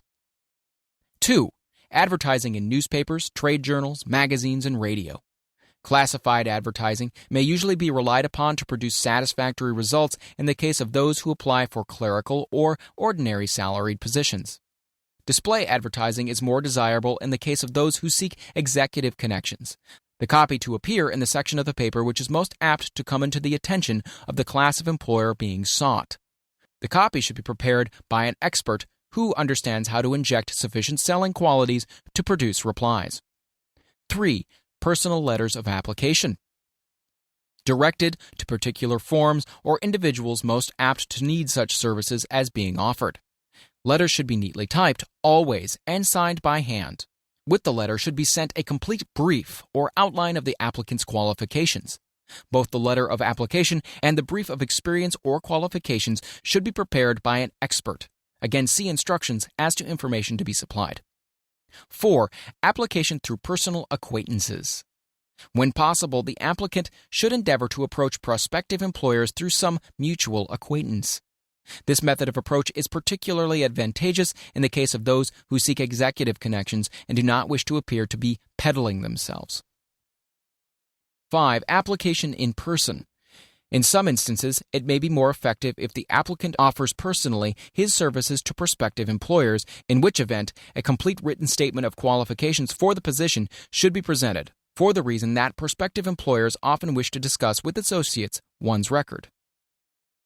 2. Advertising in newspapers, trade journals, magazines, and radio. Classified advertising may usually be relied upon to produce satisfactory results in the case of those who apply for clerical or ordinary salaried positions. Display advertising is more desirable in the case of those who seek executive connections. The copy to appear in the section of the paper which is most apt to come into the attention of the class of employer being sought. The copy should be prepared by an expert who understands how to inject sufficient selling qualities to produce replies. 3. Personal letters of application. Directed to particular forms or individuals most apt to need such services as being offered. Letters should be neatly typed, always, and signed by hand. With the letter should be sent a complete brief or outline of the applicant's qualifications. Both the letter of application and the brief of experience or qualifications should be prepared by an expert. Again, see instructions as to information to be supplied. 4. Application through personal acquaintances. When possible, the applicant should endeavor to approach prospective employers through some mutual acquaintance. This method of approach is particularly advantageous in the case of those who seek executive connections and do not wish to appear to be peddling themselves. 5. Application in person. In some instances, it may be more effective if the applicant offers personally his services to prospective employers, in which event a complete written statement of qualifications for the position should be presented, for the reason that prospective employers often wish to discuss with associates one's record.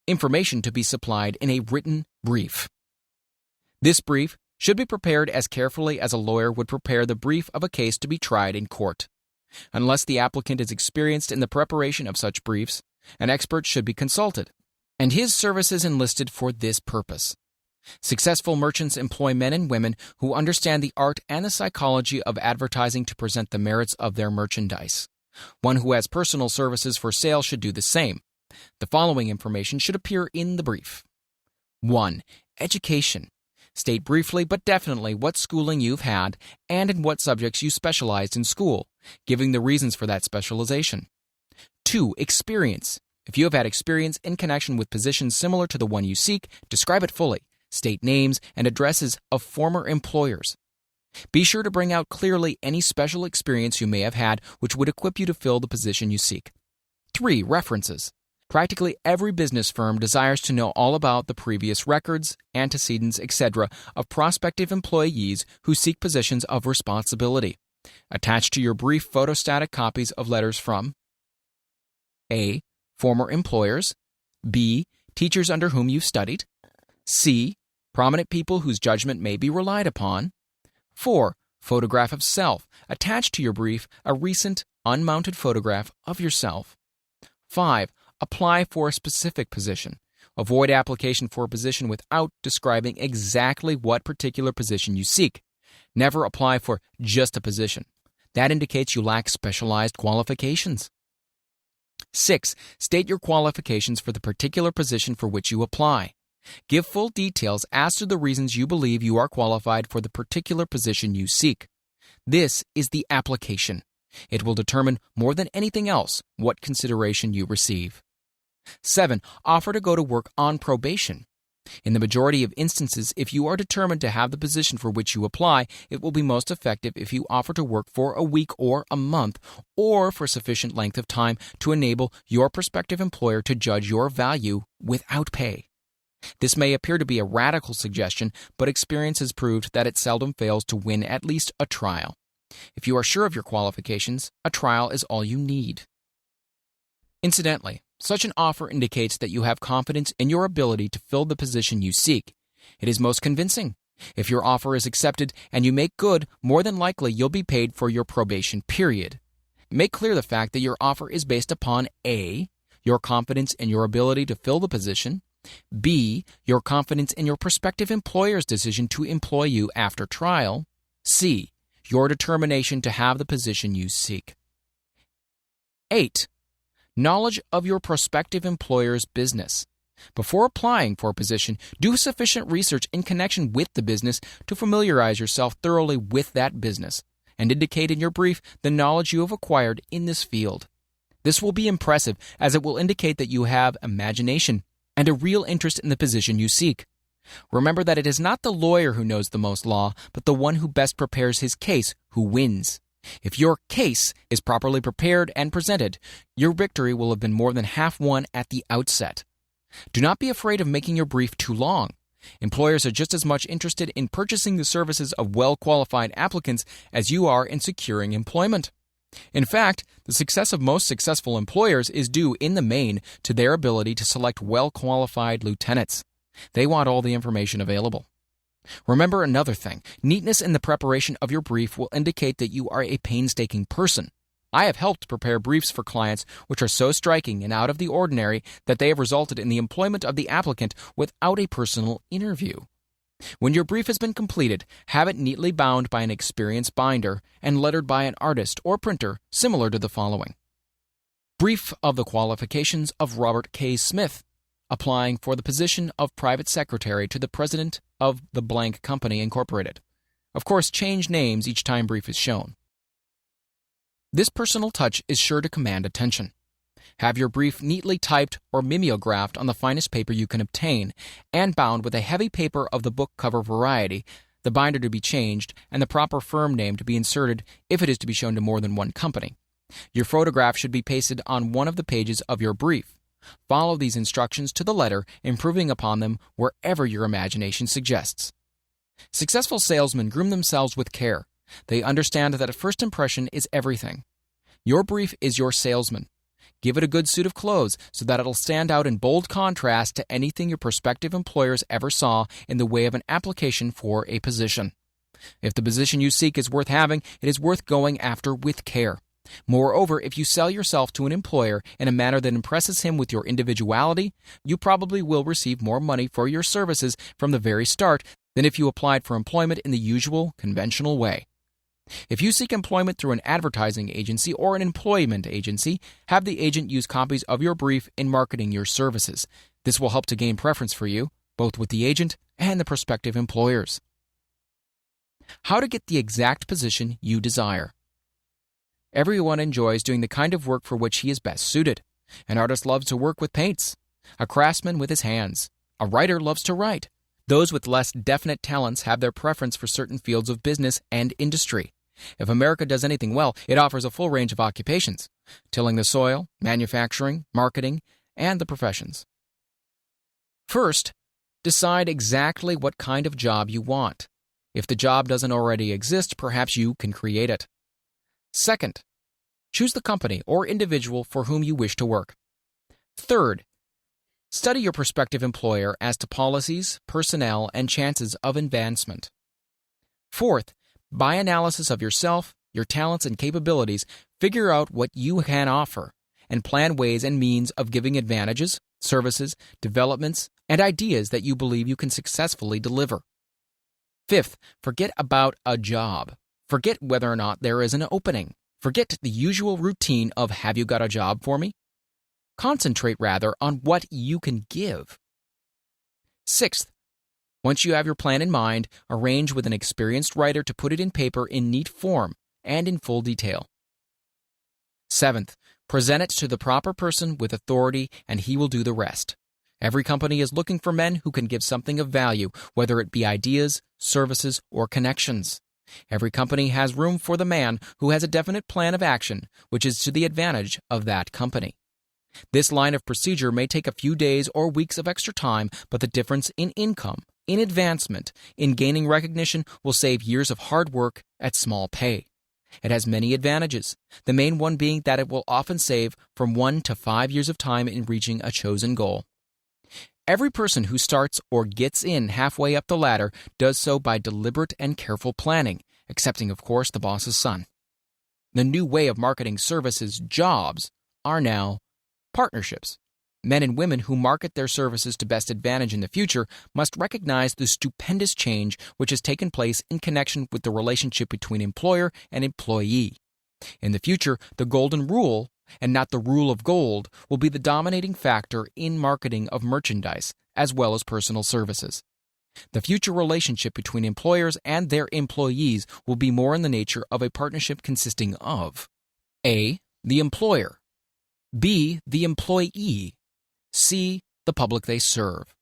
Information to be supplied in a written brief. This brief should be prepared as carefully as a lawyer would prepare the brief of a case to be tried in court. Unless the applicant is experienced in the preparation of such briefs, an expert should be consulted, and his services enlisted for this purpose. Successful merchants employ men and women who understand the art and the psychology of advertising to present the merits of their merchandise. One who has personal services for sale should do the same. The following information should appear in the brief. 1. Education. State briefly but definitely what schooling you've had and in what subjects you specialized in school, giving the reasons for that specialization. 2. Experience. If you have had experience in connection with positions similar to the one you seek, describe it fully. State names and addresses of former employers. Be sure to bring out clearly any special experience you may have had which would equip you to fill the position you seek. 3. References. Practically every business firm desires to know all about the previous records, antecedents, etc. of prospective employees who seek positions of responsibility. Attach to your brief photostatic copies of letters from A. Former employers. B. Teachers under whom you've studied. C. Prominent people whose judgment may be relied upon. 4. Photograph of self. Attach to your brief a recent, unmounted photograph of yourself. 5. Apply for a specific position. Avoid application for a position without describing exactly what particular position you seek. Never apply for just a position. That indicates you lack specialized qualifications. 6. State your qualifications for the particular position for which you apply. Give full details as to the reasons you believe you are qualified for the particular position you seek. This is the application. It will determine more than anything else what consideration you receive. 7. Offer to go to work on probation. In the majority of instances, if you are determined to have the position for which you apply, it will be most effective if you offer to work for a week or a month, or for sufficient length of time to enable your prospective employer to judge your value without pay. This may appear to be a radical suggestion, but experience has proved that it seldom fails to win at least a trial. If you are sure of your qualifications, a trial is all you need. Incidentally, such an offer indicates that you have confidence in your ability to fill the position you seek. It is most convincing. If your offer is accepted and you make good, more than likely you'll be paid for your probation period. Make clear the fact that your offer is based upon A. Your confidence in your ability to fill the position, B. Your confidence in your prospective employer's decision to employ you after trial, C. Your determination to have the position you seek. 8. Knowledge of your prospective employer's business. Before applying for a position, do sufficient research in connection with the business to familiarize yourself thoroughly with that business, and indicate in your brief the knowledge you have acquired in this field. This will be impressive, as it will indicate that you have imagination and a real interest in the position you seek. Remember that it is not the lawyer who knows the most law, but the one who best prepares his case who wins. If your case is properly prepared and presented, your victory will have been more than half won at the outset. Do not be afraid of making your brief too long. Employers are just as much interested in purchasing the services of well-qualified applicants as you are in securing employment. In fact, the success of most successful employers is due in the main to their ability to select well-qualified lieutenants. They want all the information available. Remember another thing. Neatness in the preparation of your brief will indicate that you are a painstaking person. I have helped prepare briefs for clients which are so striking and out of the ordinary that they have resulted in the employment of the applicant without a personal interview. When your brief has been completed, have it neatly bound by an experienced binder and lettered by an artist or printer similar to the following. Brief of the qualifications of Robert K. Smith, applying for the position of private secretary to the president of the blank company incorporated. Of course, change names each time brief is shown. This personal touch is sure to command attention. Have your brief neatly typed or mimeographed on the finest paper you can obtain, and bound with a heavy paper of the book cover variety, the binder to be changed, and the proper firm name to be inserted if it is to be shown to more than one company. Your photograph should be pasted on one of the pages of your brief. Follow these instructions to the letter, improving upon them wherever your imagination suggests. Successful salesmen groom themselves with care. They understand that a first impression is everything. Your brief is your salesman. Give it a good suit of clothes so that it'll stand out in bold contrast to anything your prospective employers ever saw in the way of an application for a position. If the position you seek is worth having, it is worth going after with care. Moreover, if you sell yourself to an employer in a manner that impresses him with your individuality, you probably will receive more money for your services from the very start than if you applied for employment in the usual, conventional way. If you seek employment through an advertising agency or an employment agency, have the agent use copies of your brief in marketing your services. This will help to gain preference for you, both with the agent and the prospective employers. How to get the exact position you desire. Everyone enjoys doing the kind of work for which he is best suited. An artist loves to work with paints, a craftsman with his hands, a writer loves to write. Those with less definite talents have their preference for certain fields of business and industry. If America does anything well, it offers a full range of occupations: tilling the soil, manufacturing, marketing, and the professions. First, decide exactly what kind of job you want. If the job doesn't already exist, perhaps you can create it. Second, choose the company or individual for whom you wish to work. Third, study your prospective employer as to policies, personnel, and chances of advancement. Fourth, by analysis of yourself, your talents and capabilities, figure out what you can offer and plan ways and means of giving advantages, services, developments, and ideas that you believe you can successfully deliver. Fifth, forget about a job. Forget whether or not there is an opening. Forget the usual routine of "have you got a job for me?" Concentrate rather on what you can give. Sixth, once you have your plan in mind, arrange with an experienced writer to put it in paper in neat form and in full detail. Seventh, present it to the proper person with authority, and he will do the rest. Every company is looking for men who can give something of value, whether it be ideas, services, or connections. Every company has room for the man who has a definite plan of action, which is to the advantage of that company. This line of procedure may take a few days or weeks of extra time, but the difference in income, in advancement, in gaining recognition will save years of hard work at small pay. It has many advantages, the main one being that it will often save from 1 to 5 years of time in reaching a chosen goal. Every person who starts or gets in halfway up the ladder does so by deliberate and careful planning, excepting, of course, the boss's son. The new way of marketing services, jobs, are now partnerships. Men and women who market their services to best advantage in the future must recognize the stupendous change which has taken place in connection with the relationship between employer and employee. In the future, the golden rule, and not the rule of gold, will be the dominating factor in marketing of merchandise as well as personal services. The future relationship between employers and their employees will be more in the nature of a partnership consisting of A. The employer, B. The employee, C. The public they serve.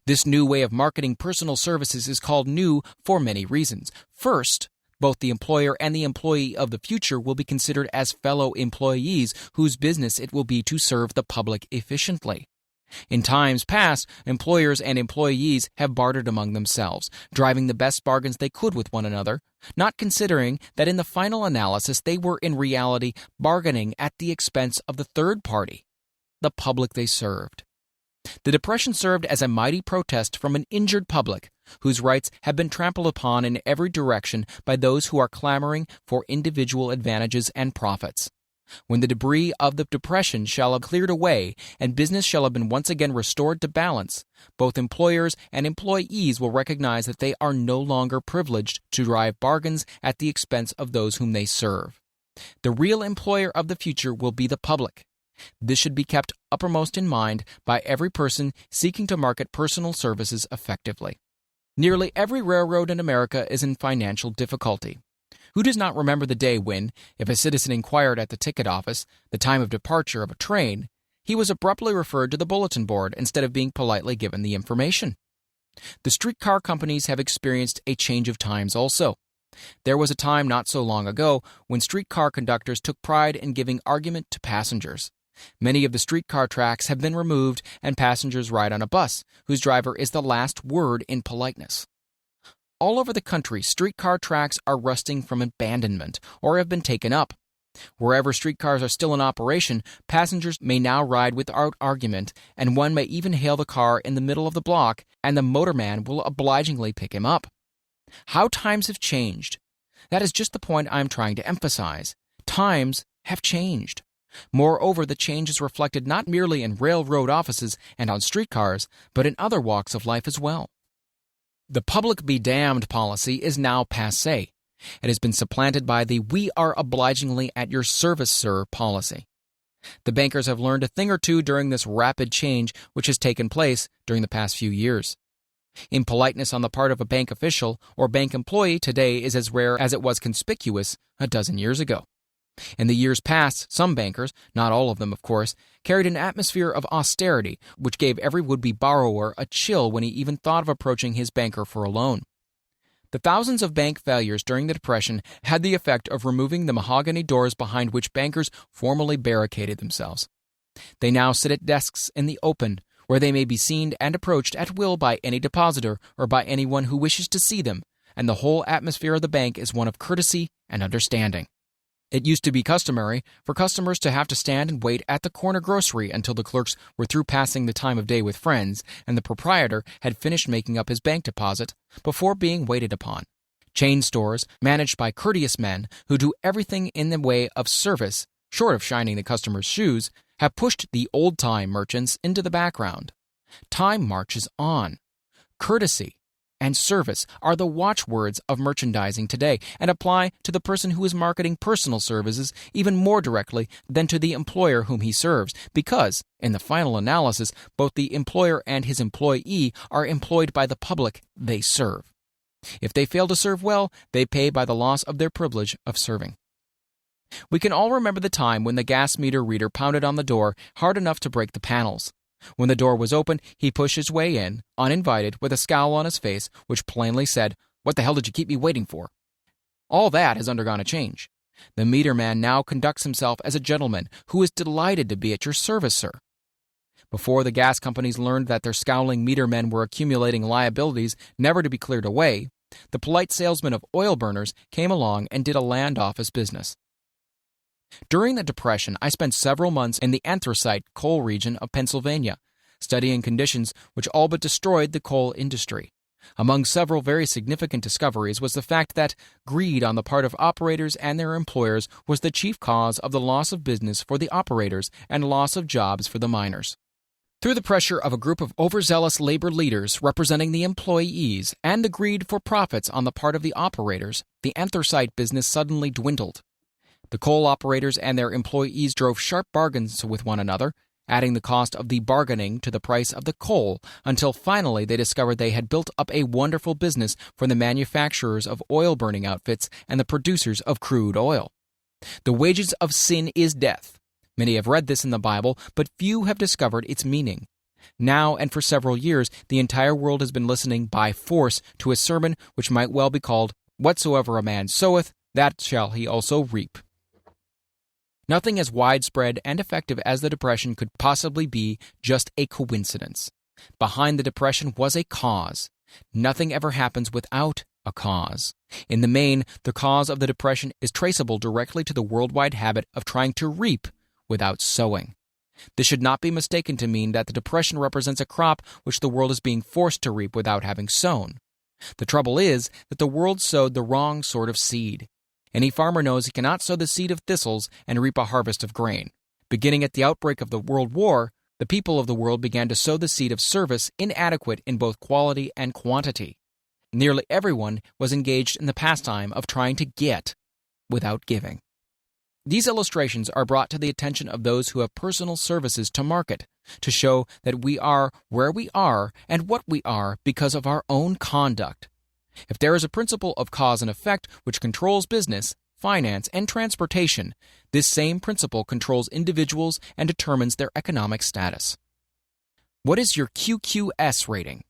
This new way of marketing personal services is called new for many reasons. First, both the employer and the employee of the future will be considered as fellow employees whose business it will be to serve the public efficiently. In times past, employers and employees have bartered among themselves, driving the best bargains they could with one another, not considering that in the final analysis they were in reality bargaining at the expense of the third party, the public they served. The Depression served as a mighty protest from an injured public, whose rights have been trampled upon in every direction by those who are clamoring for individual advantages and profits. When the debris of the Depression shall have cleared away and business shall have been once again restored to balance, both employers and employees will recognize that they are no longer privileged to drive bargains at the expense of those whom they serve. The real employer of the future will be the public. This should be kept uppermost in mind by every person seeking to market personal services effectively. Nearly every railroad in America is in financial difficulty. Who does not remember the day when, if a citizen inquired at the ticket office the time of departure of a train, he was abruptly referred to the bulletin board instead of being politely given the information? The streetcar companies have experienced a change of times also. There was a time not so long ago when streetcar conductors took pride in giving argument to passengers. Many of the streetcar tracks have been removed and passengers ride on a bus, whose driver is the last word in politeness. All over the country, streetcar tracks are rusting from abandonment or have been taken up. Wherever streetcars are still in operation, passengers may now ride without argument, and one may even hail the car in the middle of the block, and the motorman will obligingly pick him up. How times have changed. That is just the point I am trying to emphasize. Times have changed. Moreover, the change is reflected not merely in railroad offices and on streetcars, but in other walks of life as well. The public be damned policy is now passé. It has been supplanted by the "we are obligingly at your service, sir" policy. The bankers have learned a thing or two during this rapid change which has taken place during the past few years. Impoliteness on the part of a bank official or bank employee today is as rare as it was conspicuous a dozen years ago. In the years past, some bankers, not all of them of course, carried an atmosphere of austerity which gave every would-be borrower a chill when he even thought of approaching his banker for a loan. The thousands of bank failures during the Depression had the effect of removing the mahogany doors behind which bankers formerly barricaded themselves. They now sit at desks in the open, where they may be seen and approached at will by any depositor or by anyone who wishes to see them, and the whole atmosphere of the bank is one of courtesy and understanding. It used to be customary for customers to have to stand and wait at the corner grocery until the clerks were through passing the time of day with friends and the proprietor had finished making up his bank deposit before being waited upon. Chain stores, managed by courteous men who do everything in the way of service, short of shining the customer's shoes, have pushed the old-time merchants into the background. Time marches on. Courtesy and service are the watchwords of merchandising today and apply to the person who is marketing personal services even more directly than to the employer whom he serves, because, in the final analysis, both the employer and his employee are employed by the public they serve. If they fail to serve well, they pay by the loss of their privilege of serving. We can all remember the time when the gas meter reader pounded on the door hard enough to break the panels. When the door was open, he pushed his way in, uninvited, with a scowl on his face, which plainly said, "What the hell did you keep me waiting for?" All that has undergone a change. The meter man now conducts himself as a gentleman who is delighted to be at your service, sir. Before the gas companies learned that their scowling meter men were accumulating liabilities never to be cleared away, the polite salesman of oil burners came along and did a land office business. During the Depression, I spent several months in the anthracite coal region of Pennsylvania, studying conditions which all but destroyed the coal industry. Among several very significant discoveries was the fact that greed on the part of operators and their employers was the chief cause of the loss of business for the operators and loss of jobs for the miners. Through the pressure of a group of overzealous labor leaders representing the employees and the greed for profits on the part of the operators, the anthracite business suddenly dwindled. The coal operators and their employees drove sharp bargains with one another, adding the cost of the bargaining to the price of the coal, until finally they discovered they had built up a wonderful business for the manufacturers of oil-burning outfits and the producers of crude oil. The wages of sin is death. Many have read this in the Bible, but few have discovered its meaning. Now and for several years, the entire world has been listening by force to a sermon which might well be called, "Whatsoever a man soweth, that shall he also reap." Nothing as widespread and effective as the Depression could possibly be just a coincidence. Behind the Depression was a cause. Nothing ever happens without a cause. In the main, the cause of the Depression is traceable directly to the worldwide habit of trying to reap without sowing. This should not be mistaken to mean that the Depression represents a crop which the world is being forced to reap without having sown. The trouble is that the world sowed the wrong sort of seed. Any farmer knows he cannot sow the seed of thistles and reap a harvest of grain. Beginning at the outbreak of the World War, the people of the world began to sow the seed of service inadequate in both quality and quantity. Nearly everyone was engaged in the pastime of trying to get without giving. These illustrations are brought to the attention of those who have personal services to market, to show that we are where we are and what we are because of our own conduct. If there is a principle of cause and effect which controls business, finance, and transportation, this same principle controls individuals and determines their economic status. What is your QQS rating?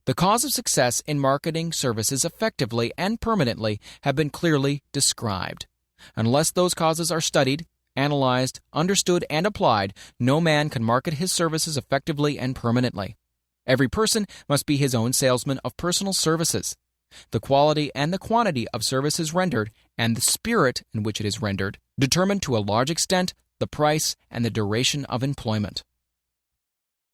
The cause of success in marketing services effectively and permanently have been clearly described. Unless those causes are studied, analyzed, understood, and applied, no man can market his services effectively and permanently. Every person must be his own salesman of personal services. The quality and the quantity of services rendered and the spirit in which it is rendered determine to a large extent the price and the duration of employment.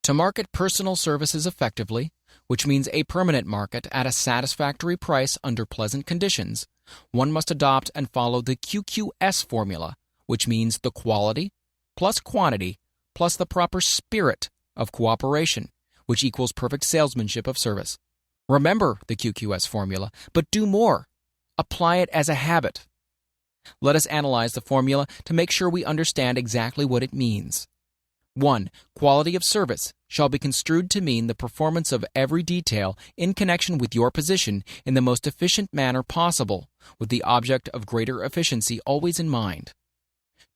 To market personal services effectively, which means a permanent market at a satisfactory price under pleasant conditions, one must adopt and follow the QQS formula, which means the quality plus quantity plus the proper spirit of cooperation, which equals perfect salesmanship of service. Remember the QQS formula, but do more. Apply it as a habit. Let us analyze the formula to make sure we understand exactly what it means. 1. Quality of service shall be construed to mean the performance of every detail in connection with your position in the most efficient manner possible, with the object of greater efficiency always in mind.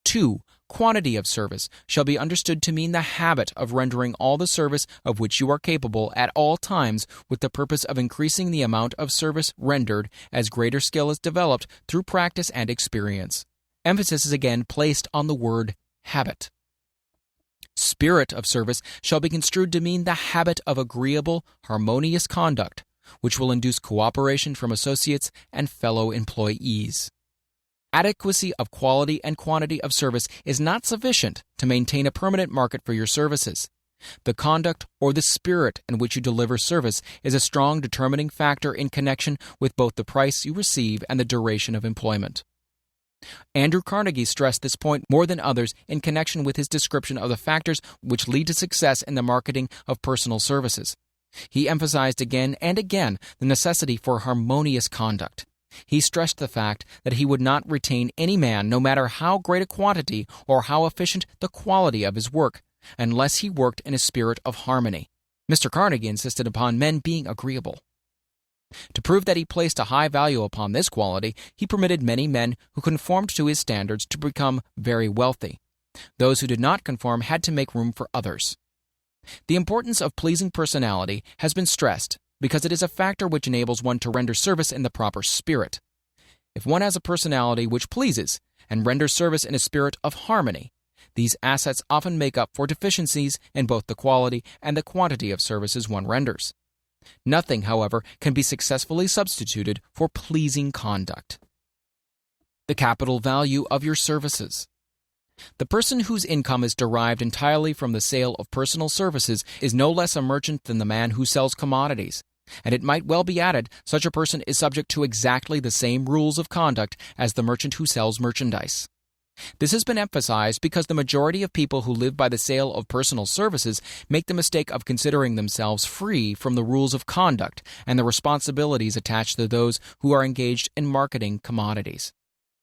2. Quantity of service shall be understood to mean the habit of rendering all the service of which you are capable at all times with the purpose of increasing the amount of service rendered as greater skill is developed through practice and experience. Emphasis is again placed on the word habit. Spirit of service shall be construed to mean the habit of agreeable, harmonious conduct, which will induce cooperation from associates and fellow employees. Adequacy of quality and quantity of service is not sufficient to maintain a permanent market for your services. The conduct or the spirit in which you deliver service is a strong determining factor in connection with both the price you receive and the duration of employment. Andrew Carnegie stressed this point more than others in connection with his description of the factors which lead to success in the marketing of personal services. He emphasized again and again the necessity for harmonious conduct. He stressed the fact that he would not retain any man, no matter how great a quantity or how efficient the quality of his work, unless he worked in a spirit of harmony. Mr. Carnegie insisted upon men being agreeable. To prove that he placed a high value upon this quality, he permitted many men who conformed to his standards to become very wealthy. Those who did not conform had to make room for others. The importance of pleasing personality has been stressed because it is a factor which enables one to render service in the proper spirit. If one has a personality which pleases and renders service in a spirit of harmony, these assets often make up for deficiencies in both the quality and the quantity of services one renders. Nothing, however, can be successfully substituted for pleasing conduct. The capital value of your services. The person whose income is derived entirely from the sale of personal services is no less a merchant than the man who sells commodities, and it might well be added such a person is subject to exactly the same rules of conduct as the merchant who sells merchandise. This has been emphasized because the majority of people who live by the sale of personal services make the mistake of considering themselves free from the rules of conduct and the responsibilities attached to those who are engaged in marketing commodities.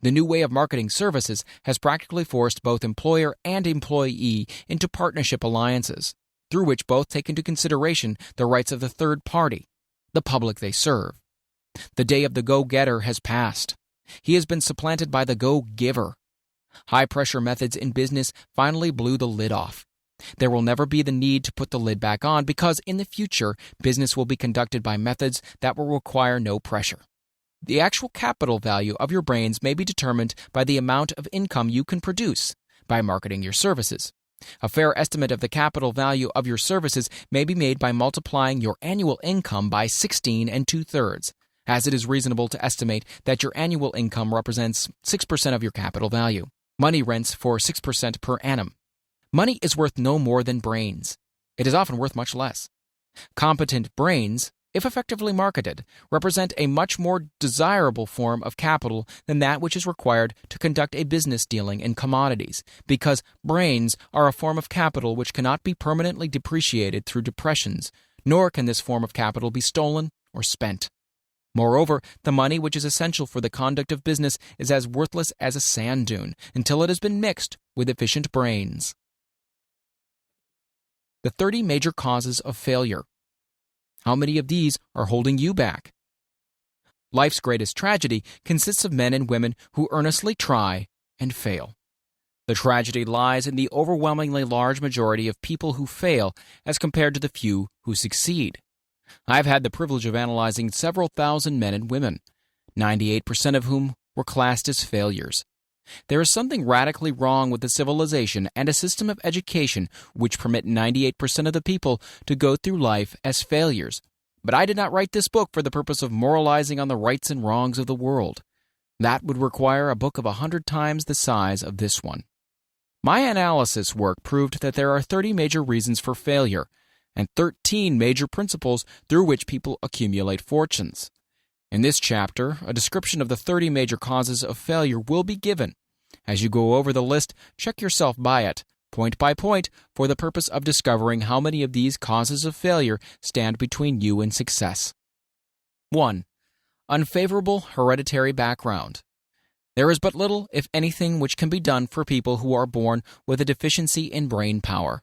The new way of marketing services has practically forced both employer and employee into partnership alliances, through which both take into consideration the rights of the third party, the public they serve. The day of the go-getter has passed. He has been supplanted by the go-giver. High-pressure methods in business finally blew the lid off. There will never be the need to put the lid back on because in the future, business will be conducted by methods that will require no pressure. The actual capital value of your brains may be determined by the amount of income you can produce by marketing your services. A fair estimate of the capital value of your services may be made by multiplying your annual income by 16 2/3, as it is reasonable to estimate that your annual income represents 6% of your capital value. Money rents for 6% per annum. Money is worth no more than brains. It is often worth much less. Competent brains, if effectively marketed, represent a much more desirable form of capital than that which is required to conduct a business dealing in commodities, because brains are a form of capital which cannot be permanently depreciated through depressions, nor can this form of capital be stolen or spent. Moreover, the money which is essential for the conduct of business is as worthless as a sand dune until it has been mixed with efficient brains. The 30 major causes of failure. How many of these are holding you back? Life's greatest tragedy consists of men and women who earnestly try and fail. The tragedy lies in the overwhelmingly large majority of people who fail as compared to the few who succeed. I've had the privilege of analyzing several thousand men and women, 98% of whom were classed as failures. There is something radically wrong with a civilization and a system of education which permit 98% of the people to go through life as failures. But I did not write this book for the purpose of moralizing on the rights and wrongs of the world. That would require a book of 100 times the size of this one. My analysis work proved that there are 30 major reasons for failure and 13 major principles through which people accumulate fortunes. In this chapter, a description of the 30 major causes of failure will be given. As you go over the list, check yourself by it, point by point, for the purpose of discovering how many of these causes of failure stand between you and success. 1. Unfavorable hereditary background. There is but little, if anything, which can be done for people who are born with a deficiency in brain power.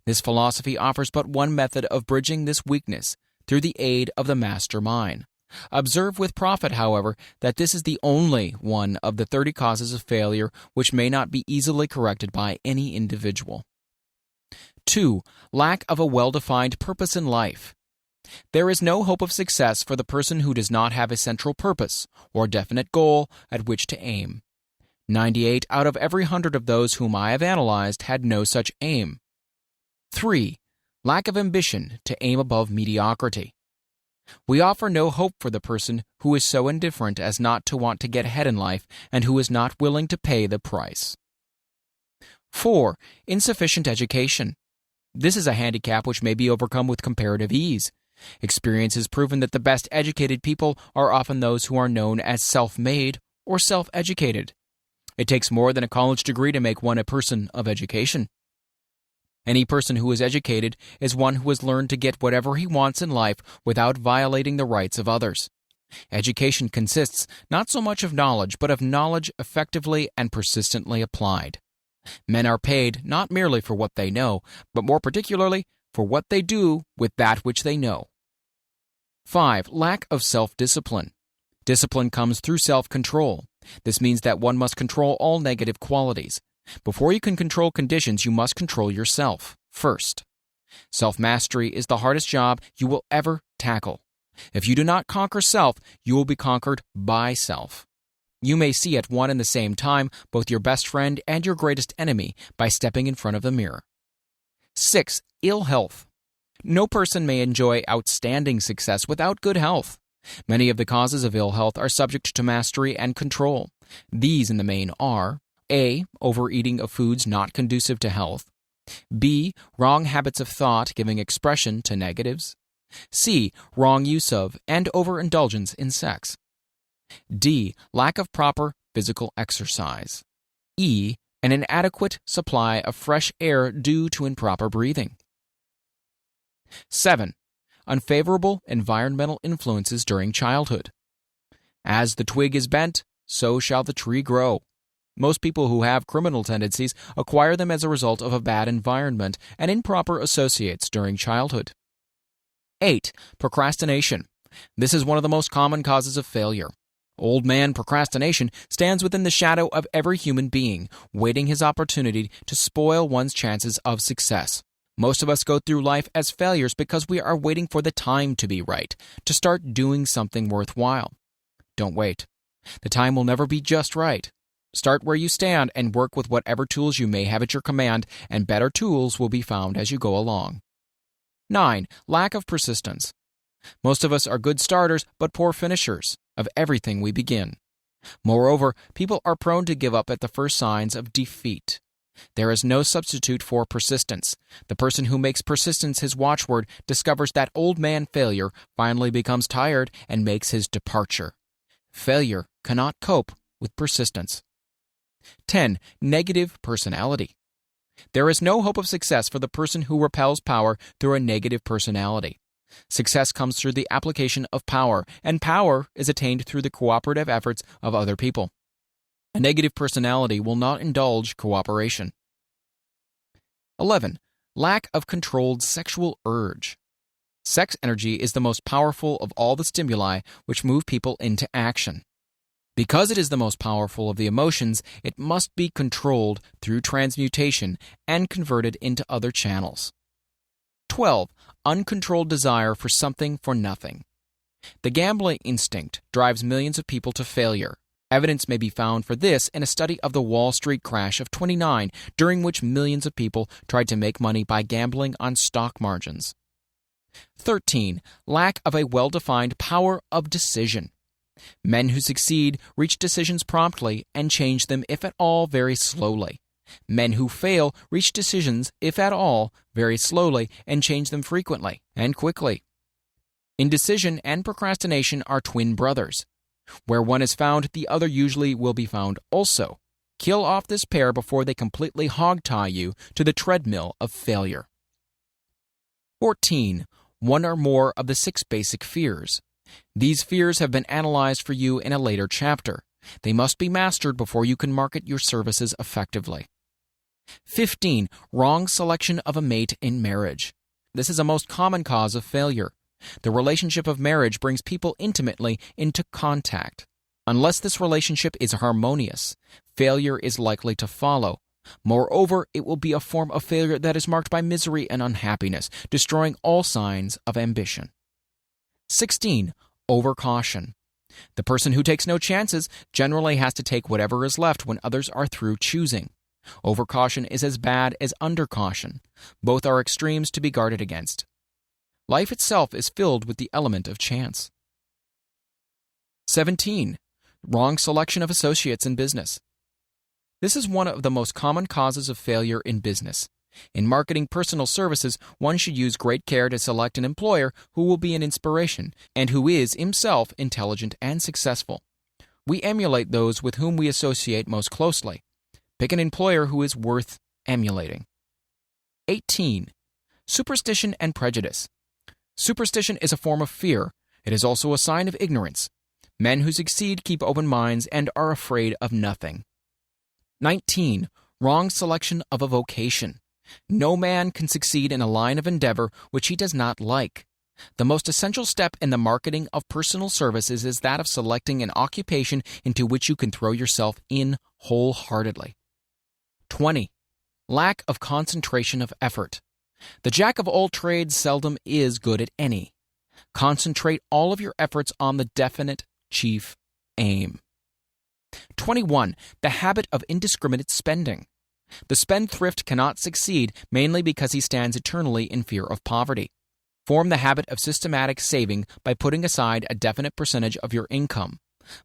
This philosophy offers but one method of bridging this weakness, through the aid of the master mind. Observe with profit, however, that this is the only one of the 30 causes of failure which may not be easily corrected by any individual. 2. Lack of a well-defined purpose in life. There is no hope of success for the person who does not have a central purpose or definite goal at which to aim. 98 out of every 100 of those whom I have analyzed had no such aim. 3. Lack of ambition to aim above mediocrity. We offer no hope for the person who is so indifferent as not to want to get ahead in life and who is not willing to pay the price. 4. Insufficient education. This is a handicap which may be overcome with comparative ease. Experience has proven that the best educated people are often those who are known as self-made or self-educated. It takes more than a college degree to make one a person of education. Any person who is educated is one who has learned to get whatever he wants in life without violating the rights of others. Education consists not so much of knowledge, but of knowledge effectively and persistently applied. Men are paid not merely for what they know, but more particularly for what they do with that which they know. 5. Lack of self-discipline. Discipline comes through self-control. This means that one must control all negative qualities. Before you can control conditions, you must control yourself first. Self-mastery is the hardest job you will ever tackle. If you do not conquer self, you will be conquered by self. You may see at one and the same time both your best friend and your greatest enemy by stepping in front of the mirror. 6. Ill health. No person may enjoy outstanding success without good health. Many of the causes of ill health are subject to mastery and control. These, in the main, are A. Overeating of foods not conducive to health. B. Wrong habits of thought giving expression to negatives. C. Wrong use of and overindulgence in sex. D. Lack of proper physical exercise. E. An inadequate supply of fresh air due to improper breathing. 7. Unfavorable environmental influences during childhood. As the twig is bent, so shall the tree grow. Most people who have criminal tendencies acquire them as a result of a bad environment and improper associates during childhood. 8. Procrastination. This is one of the most common causes of failure. Old man procrastination stands within the shadow of every human being, waiting his opportunity to spoil one's chances of success. Most of us go through life as failures because we are waiting for the time to be right, to start doing something worthwhile. Don't wait. The time will never be just right. Start where you stand and work with whatever tools you may have at your command, and better tools will be found as you go along. 9. Lack of persistence. Most of us are good starters but poor finishers of everything we begin. Moreover, people are prone to give up at the first signs of defeat. There is no substitute for persistence. The person who makes persistence his watchword discovers that old man failure finally becomes tired and makes his departure. Failure cannot cope with persistence. 10. Negative personality. There is no hope of success for the person who repels power through a negative personality. Success comes through the application of power, and power is attained through the cooperative efforts of other people. A negative personality will not indulge cooperation. 11. Lack of controlled sexual urge. Sex energy is the most powerful of all the stimuli which move people into action. Because it is the most powerful of the emotions, it must be controlled through transmutation and converted into other channels. 12. Uncontrolled desire for something for nothing. The gambling instinct drives millions of people to failure. Evidence may be found for this in a study of the Wall Street crash of '29, during which millions of people tried to make money by gambling on stock margins. 13. Lack of a well-defined power of decision. Men who succeed reach decisions promptly and change them, if at all, very slowly. Men who fail reach decisions, if at all, very slowly and change them frequently and quickly. Indecision and procrastination are twin brothers. Where one is found, the other usually will be found also. Kill off this pair before they completely hog-tie you to the treadmill of failure. 14. One or more of the 6 basic fears. These fears have been analyzed for you in a later chapter. They must be mastered before you can market your services effectively. 15. Wrong selection of a mate in marriage. This is a most common cause of failure. The relationship of marriage brings people intimately into contact. Unless this relationship is harmonious, failure is likely to follow. Moreover, it will be a form of failure that is marked by misery and unhappiness, destroying all signs of ambition. 16. Overcaution. The person who takes no chances generally has to take whatever is left when others are through choosing. Overcaution is as bad as undercaution. Both are extremes to be guarded against. Life itself is filled with the element of chance. 17. Wrong selection of associates in business. This is one of the most common causes of failure in business. In marketing personal services, one should use great care to select an employer who will be an inspiration and who is himself intelligent and successful. We emulate those with whom we associate most closely. Pick an employer who is worth emulating. 18. Superstition and prejudice. Superstition is a form of fear. It is also a sign of ignorance. Men who succeed keep open minds and are afraid of nothing. 19. Wrong selection of a vocation. No man can succeed in a line of endeavor which he does not like. The most essential step in the marketing of personal services is that of selecting an occupation into which you can throw yourself in wholeheartedly. 20. Lack of concentration of effort. The jack of all trades seldom is good at any. Concentrate all of your efforts on the definite chief aim. 21. The habit of indiscriminate spending. The spendthrift cannot succeed mainly because he stands eternally in fear of poverty. Form the habit of systematic saving by putting aside a definite percentage of your income.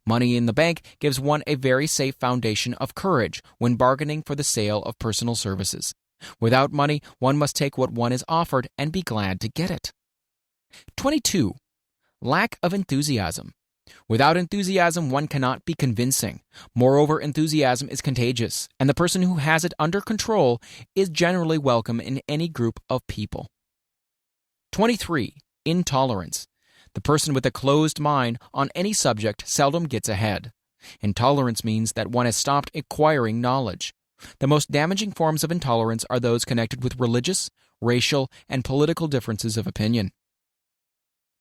Money in the bank gives one a very safe foundation of courage when bargaining for the sale of personal services. Without money, one must take what one is offered and be glad to get it. 22. Lack of enthusiasm. Without enthusiasm, one cannot be convincing. Moreover, enthusiasm is contagious, and the person who has it under control is generally welcome in any group of people. 23. Intolerance. The person with a closed mind on any subject seldom gets ahead. Intolerance means that one has stopped acquiring knowledge. The most damaging forms of intolerance are those connected with religious, racial, and political differences of opinion.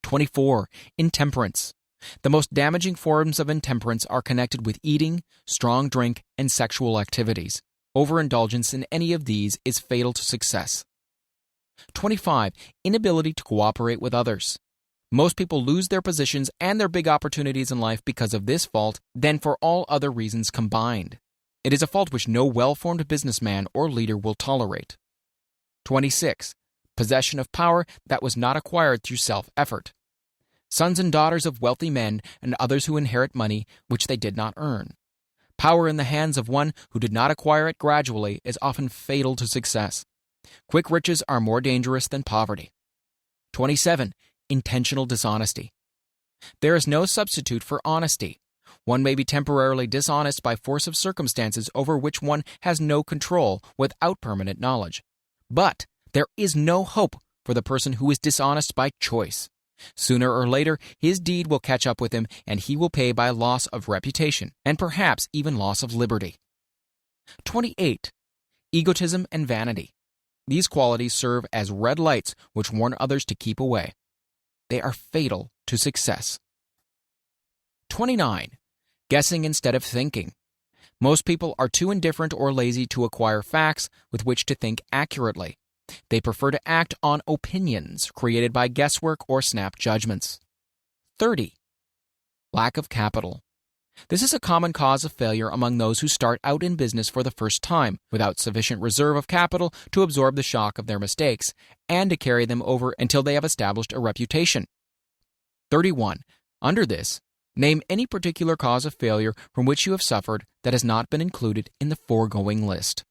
24. Intemperance. The most damaging forms of intemperance are connected with eating, strong drink, and sexual activities. Overindulgence in any of these is fatal to success. 25. Inability to cooperate with others. Most people lose their positions and their big opportunities in life because of this fault than for all other reasons combined. It is a fault which no well-formed businessman or leader will tolerate. 26. Possession of power that was not acquired through self-effort. Sons and daughters of wealthy men and others who inherit money which they did not earn. Power in the hands of one who did not acquire it gradually is often fatal to success. Quick riches are more dangerous than poverty. 27. Intentional dishonesty. There is no substitute for honesty. One may be temporarily dishonest by force of circumstances over which one has no control without permanent knowledge. But there is no hope for the person who is dishonest by choice. Sooner or later, his deed will catch up with him, and he will pay by loss of reputation, and perhaps even loss of liberty. 28. Egotism and vanity. These qualities serve as red lights which warn others to keep away. They are fatal to success. 29. Guessing instead of thinking. Most people are too indifferent or lazy to acquire facts with which to think accurately. They prefer to act on opinions created by guesswork or snap judgments. 30. Lack of capital. This is a common cause of failure among those who start out in business for the first time, without sufficient reserve of capital to absorb the shock of their mistakes and to carry them over until they have established a reputation. 31. Under this, name any particular cause of failure from which you have suffered that has not been included in the foregoing list.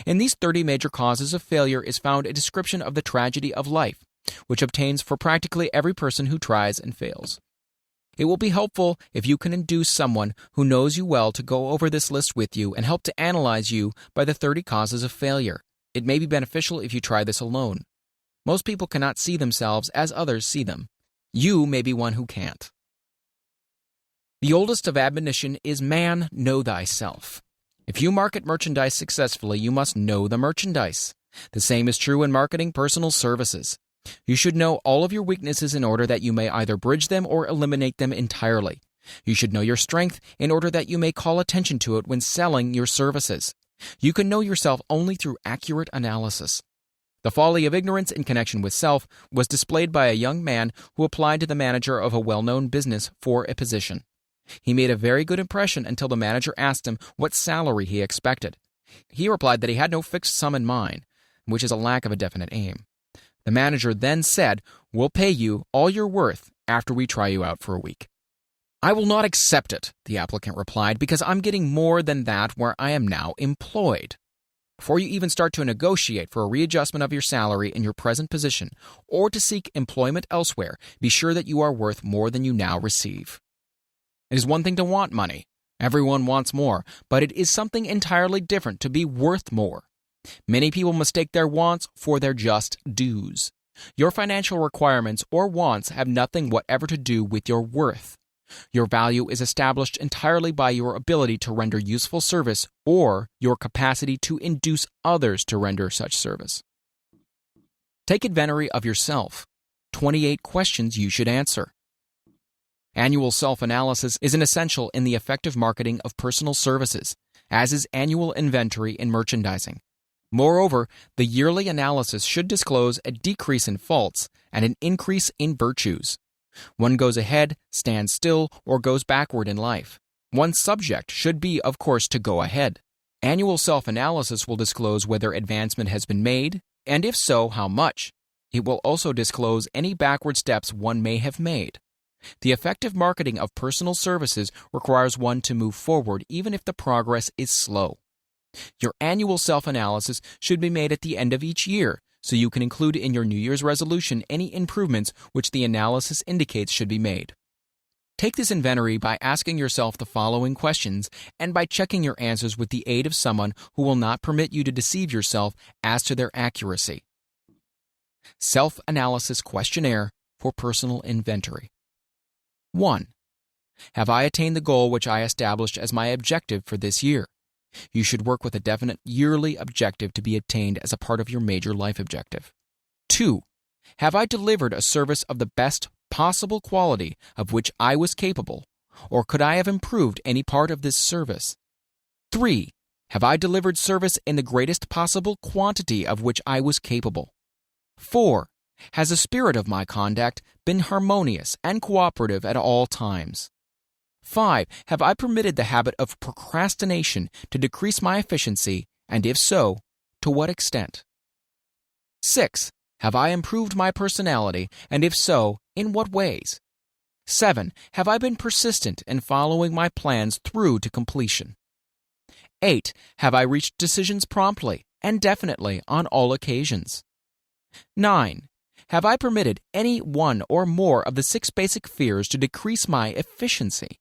In these 30 major causes of failure is found a description of the tragedy of life, which obtains for practically every person who tries and fails. It will be helpful if you can induce someone who knows you well to go over this list with you and help to analyze you by the 30 causes of failure. It may be beneficial if you try this alone. Most people cannot see themselves as others see them. You may be one who can't. The oldest of admonition is man, know thyself. If you market merchandise successfully, you must know the merchandise. The same is true in marketing personal services. You should know all of your weaknesses in order that you may either bridge them or eliminate them entirely. You should know your strength in order that you may call attention to it when selling your services. You can know yourself only through accurate analysis. The folly of ignorance in connection with self was displayed by a young man who applied to the manager of a well-known business for a position. He made a very good impression until the manager asked him what salary he expected. He replied that he had no fixed sum in mind, which is a lack of a definite aim. The manager then said, "We'll pay you all you're worth after we try you out for a week." "I will not accept it," the applicant replied, "because I'm getting more than that where I am now employed." Before you even start to negotiate for a readjustment of your salary in your present position or to seek employment elsewhere, be sure that you are worth more than you now receive. It is one thing to want money. Everyone wants more, but it is something entirely different to be worth more. Many people mistake their wants for their just dues. Your financial requirements or wants have nothing whatever to do with your worth. Your value is established entirely by your ability to render useful service or your capacity to induce others to render such service. Take inventory of yourself. 28 questions you should answer. Annual self-analysis is an essential in the effective marketing of personal services, as is annual inventory in merchandising. Moreover, the yearly analysis should disclose a decrease in faults and an increase in virtues. One goes ahead, stands still, or goes backward in life. One's subject should be, of course, to go ahead. Annual self-analysis will disclose whether advancement has been made, and if so, how much. It will also disclose any backward steps one may have made. The effective marketing of personal services requires one to move forward even if the progress is slow. Your annual self-analysis should be made at the end of each year, so you can include in your New Year's resolution any improvements which the analysis indicates should be made. Take this inventory by asking yourself the following questions and by checking your answers with the aid of someone who will not permit you to deceive yourself as to their accuracy. Self-analysis questionnaire for personal inventory. 1. Have I attained the goal which I established as my objective for this year? You should work with a definite yearly objective to be attained as a part of your major life objective. 2. Have I delivered a service of the best possible quality of which I was capable, or could I have improved any part of this service? 3. Have I delivered service in the greatest possible quantity of which I was capable? 4. Has the spirit of my conduct been harmonious and cooperative at all times? 5. Have I permitted the habit of procrastination to decrease my efficiency, and if so, to what extent? 6. Have I improved my personality, and if so, in what ways? 7. Have I been persistent in following my plans through to completion? 8. Have I reached decisions promptly and definitely on all occasions? 9. Have I permitted any one or more of the 6 basic fears to decrease my efficiency?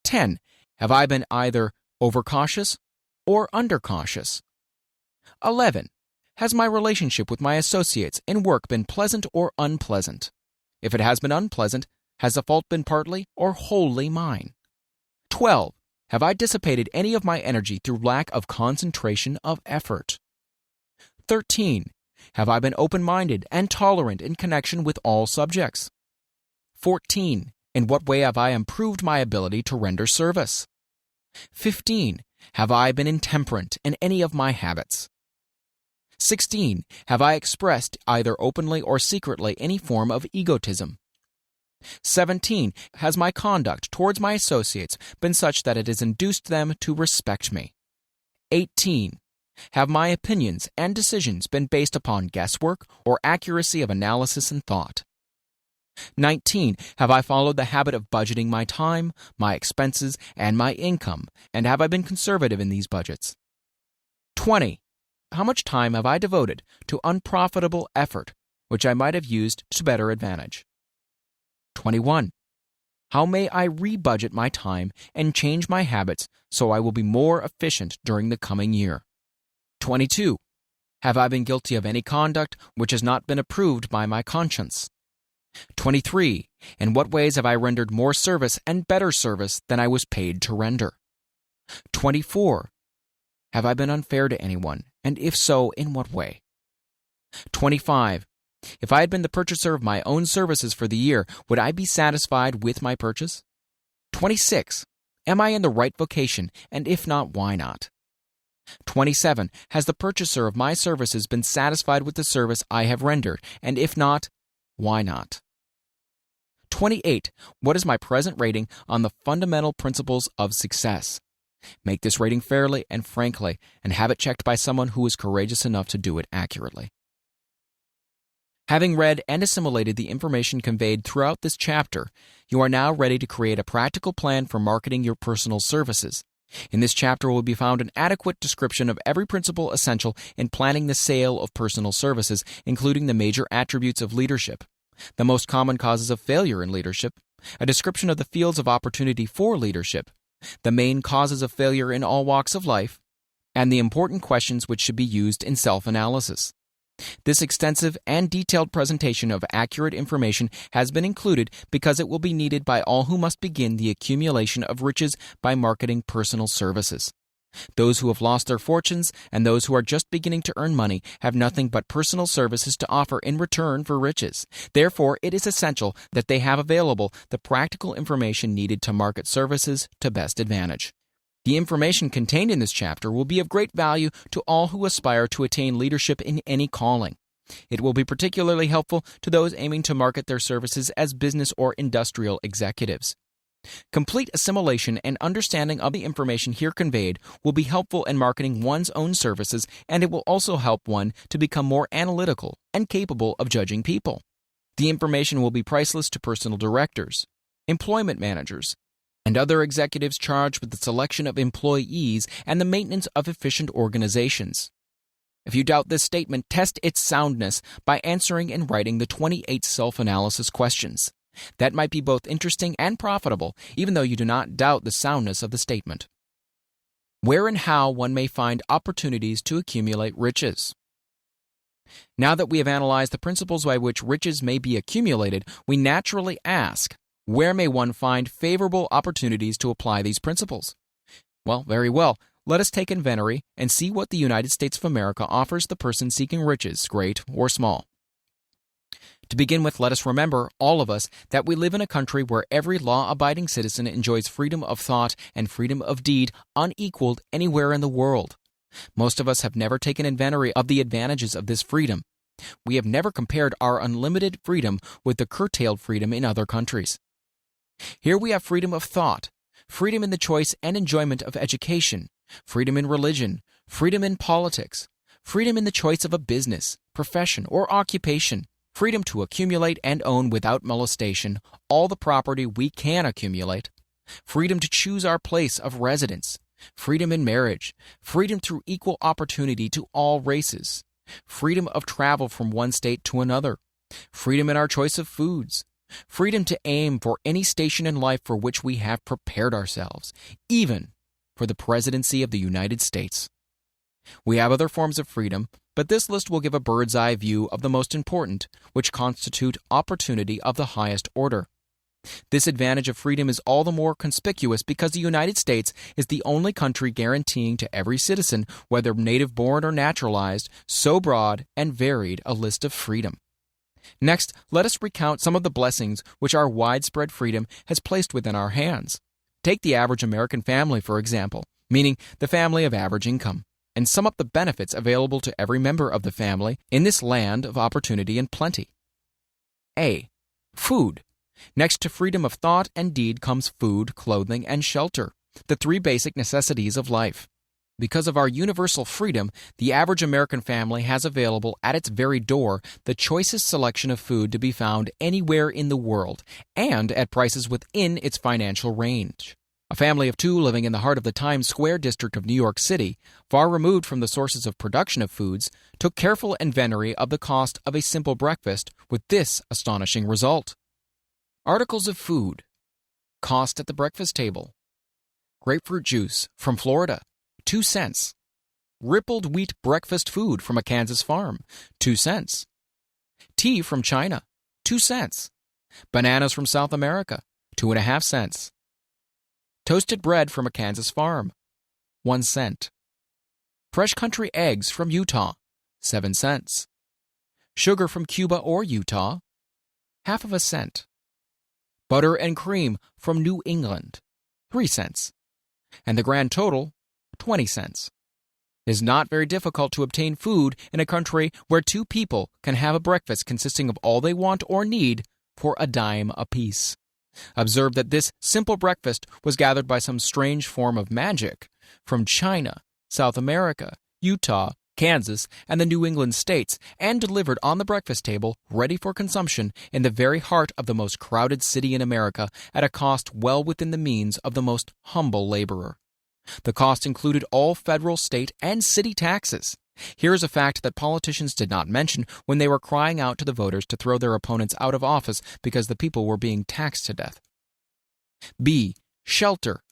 10. Have I been either overcautious or undercautious? 11. Has my relationship with my associates in work been pleasant or unpleasant? If it has been unpleasant, has the fault been partly or wholly mine? 12. Have I dissipated any of my energy through lack of concentration of effort? 13. Have I been open-minded and tolerant in connection with all subjects? 14. In what way have I improved my ability to render service? 15. Have I been intemperate in any of my habits? 16. Have I expressed, either openly or secretly, any form of egotism? 17. Has my conduct towards my associates been such that it has induced them to respect me? 18. Have my opinions and decisions been based upon guesswork or accuracy of analysis and thought? 19. Have I followed the habit of budgeting my time, my expenses, and my income, and have I been conservative in these budgets? 20. How much time have I devoted to unprofitable effort, which I might have used to better advantage? 21. How may I rebudget my time and change my habits so I will be more efficient during the coming year? 22. Have I been guilty of any conduct which has not been approved by my conscience? 23. In what ways have I rendered more service and better service than I was paid to render? 24. Have I been unfair to anyone, and if so, in what way? 25. If I had been the purchaser of my own services for the year, would I be satisfied with my purchase? 26. Am I in the right vocation, and if not, why not? 27. Has the purchaser of my services been satisfied with the service I have rendered, and if not, why not? 28. What is my present rating on the fundamental principles of success? Make this rating fairly and frankly, and have it checked by someone who is courageous enough to do it accurately. Having read and assimilated the information conveyed throughout this chapter, you are now ready to create a practical plan for marketing your personal services. In this chapter will be found an adequate description of every principle essential in planning the sale of personal services, including the major attributes of leadership, the most common causes of failure in leadership, a description of the fields of opportunity for leadership, the main causes of failure in all walks of life, and the important questions which should be used in self-analysis. This extensive and detailed presentation of accurate information has been included because it will be needed by all who must begin the accumulation of riches by marketing personal services. Those who have lost their fortunes and those who are just beginning to earn money have nothing but personal services to offer in return for riches. Therefore, it is essential that they have available the practical information needed to market services to best advantage. The information contained in this chapter will be of great value to all who aspire to attain leadership in any calling. It will be particularly helpful to those aiming to market their services as business or industrial executives. Complete assimilation and understanding of the information here conveyed will be helpful in marketing one's own services, and it will also help one to become more analytical and capable of judging people. The information will be priceless to personal directors, employment managers, and other executives charged with the selection of employees and the maintenance of efficient organizations. If you doubt this statement, test its soundness by answering and writing the 28 self-analysis questions. That might be both interesting and profitable, even though you do not doubt the soundness of the statement. Where and how one may find opportunities to accumulate riches. Now that we have analyzed the principles by which riches may be accumulated, we naturally ask, where may one find favorable opportunities to apply these principles? Well, very well. Let us take inventory and see what the United States of America offers the person seeking riches, great or small. To begin with, let us remember, all of us, that we live in a country where every law-abiding citizen enjoys freedom of thought and freedom of deed unequaled anywhere in the world. Most of us have never taken inventory of the advantages of this freedom. We have never compared our unlimited freedom with the curtailed freedom in other countries. Here we have freedom of thought, freedom in the choice and enjoyment of education, freedom in religion, freedom in politics, freedom in the choice of a business, profession, or occupation, freedom to accumulate and own without molestation all the property we can accumulate, freedom to choose our place of residence, freedom in marriage, freedom through equal opportunity to all races, freedom of travel from one state to another, freedom in our choice of foods, freedom to aim for any station in life for which we have prepared ourselves, even for the presidency of the United States. We have other forms of freedom, but this list will give a bird's-eye view of the most important, which constitute opportunity of the highest order. This advantage of freedom is all the more conspicuous because the United States is the only country guaranteeing to every citizen, whether native-born or naturalized, so broad and varied a list of freedom. Next, let us recount some of the blessings which our widespread freedom has placed within our hands. Take the average American family, for example, meaning the family of average income, and sum up the benefits available to every member of the family in this land of opportunity and plenty. A. Food. Next to freedom of thought and deed comes food, clothing, and shelter, the three basic necessities of life. Because of our universal freedom, the average American family has available at its very door the choicest selection of food to be found anywhere in the world, and at prices within its financial range. A family of two living in the heart of the Times Square district of New York City, far removed from the sources of production of foods, took careful inventory of the cost of a simple breakfast with this astonishing result. Articles of food. Cost at the breakfast table. Grapefruit juice from Florida, 2 cents. Rippled wheat breakfast food from a Kansas farm, 2 cents. Tea from China, 2 cents. Bananas from South America, 2.5 cents. Toasted bread from a Kansas farm, 1 cent. Fresh country eggs from Utah, 7 cents. Sugar from Cuba or Utah, half of a cent. Butter and cream from New England, 3 cents. And the grand total, 20 cents. It is not very difficult to obtain food in a country where two people can have a breakfast consisting of all they want or need for a dime apiece. Observe that this simple breakfast was gathered by some strange form of magic from China, South America, Utah, Kansas, and the New England states, and delivered on the breakfast table, ready for consumption, in the very heart of the most crowded city in America, at a cost well within the means of the most humble laborer. The cost included all federal, state, and city taxes. Here is a fact that politicians did not mention when they were crying out to the voters to throw their opponents out of office because the people were being taxed to death. B. Shelter.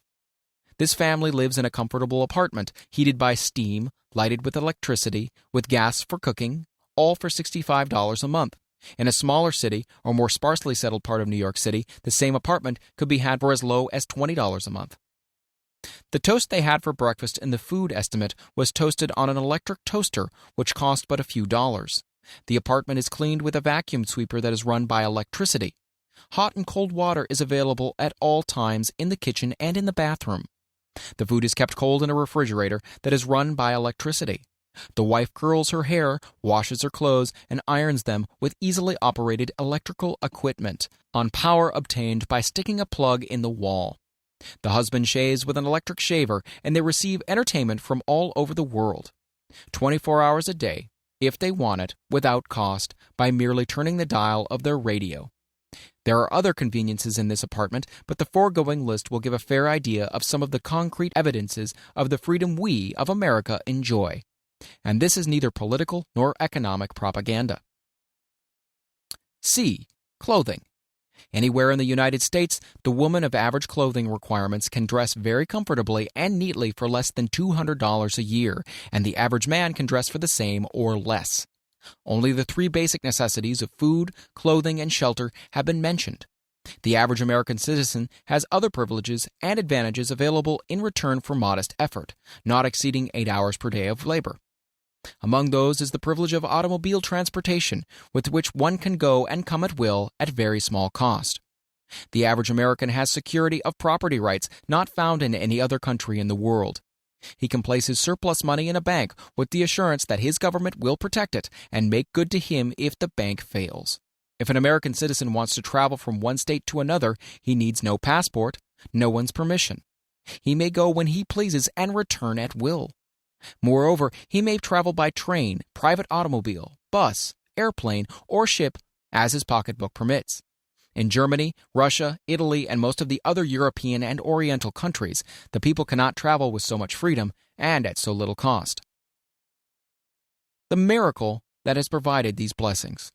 This family lives in a comfortable apartment, heated by steam, lighted with electricity, with gas for cooking, all for $65 a month. In a smaller city or more sparsely settled part of New York City, the same apartment could be had for as low as $20 a month. The toast they had for breakfast in the food estimate was toasted on an electric toaster, which cost but a few dollars. The apartment is cleaned with a vacuum sweeper that is run by electricity. Hot and cold water is available at all times in the kitchen and in the bathroom. The food is kept cold in a refrigerator that is run by electricity. The wife curls her hair, washes her clothes, and irons them with easily operated electrical equipment on power obtained by sticking a plug in the wall. The husband shaves with an electric shaver, and they receive entertainment from all over the world, 24 hours a day, if they want it, without cost, by merely turning the dial of their radio. There are other conveniences in this apartment, but the foregoing list will give a fair idea of some of the concrete evidences of the freedom we of America enjoy. And this is neither political nor economic propaganda. C. Clothing. Anywhere in the United States, the woman of average clothing requirements can dress very comfortably and neatly for less than $200 a year, and the average man can dress for the same or less. Only the three basic necessities of food, clothing, and shelter have been mentioned. The average American citizen has other privileges and advantages available in return for modest effort, not exceeding 8 hours per day of labor. Among those is the privilege of automobile transportation, with which one can go and come at will at very small cost. The average American has security of property rights not found in any other country in the world. He can place his surplus money in a bank with the assurance that his government will protect it and make good to him if the bank fails. If an American citizen wants to travel from one state to another, he needs no passport, no one's permission. He may go when he pleases and return at will. Moreover, he may travel by train, private automobile, bus, airplane, or ship as his pocketbook permits. In Germany, Russia, Italy, and most of the other European and Oriental countries, the people cannot travel with so much freedom and at so little cost. The miracle that has provided these blessings.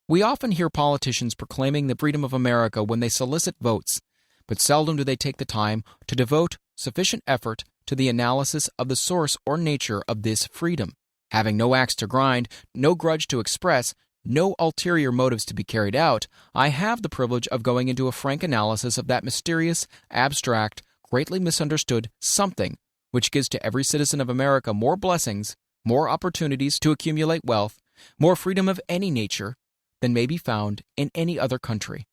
We often hear politicians proclaiming the freedom of America when they solicit votes, but seldom do they take the time to devote sufficient effort to the analysis of the source or nature of this freedom. Having no axe to grind, no grudge to express, no ulterior motives to be carried out, I have the privilege of going into a frank analysis of that mysterious, abstract, greatly misunderstood something which gives to every citizen of America more blessings, more opportunities to accumulate wealth, more freedom of any nature than may be found in any other country.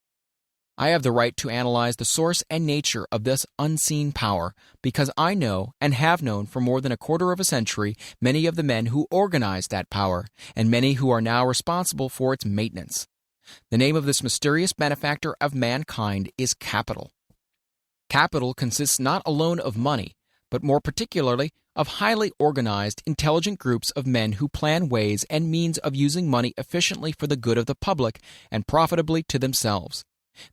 I have the right to analyze the source and nature of this unseen power because I know and have known for more than a quarter of a century many of the men who organized that power and many who are now responsible for its maintenance. The name of this mysterious benefactor of mankind is capital. Capital consists not alone of money, but more particularly of highly organized, intelligent groups of men who plan ways and means of using money efficiently for the good of the public and profitably to themselves.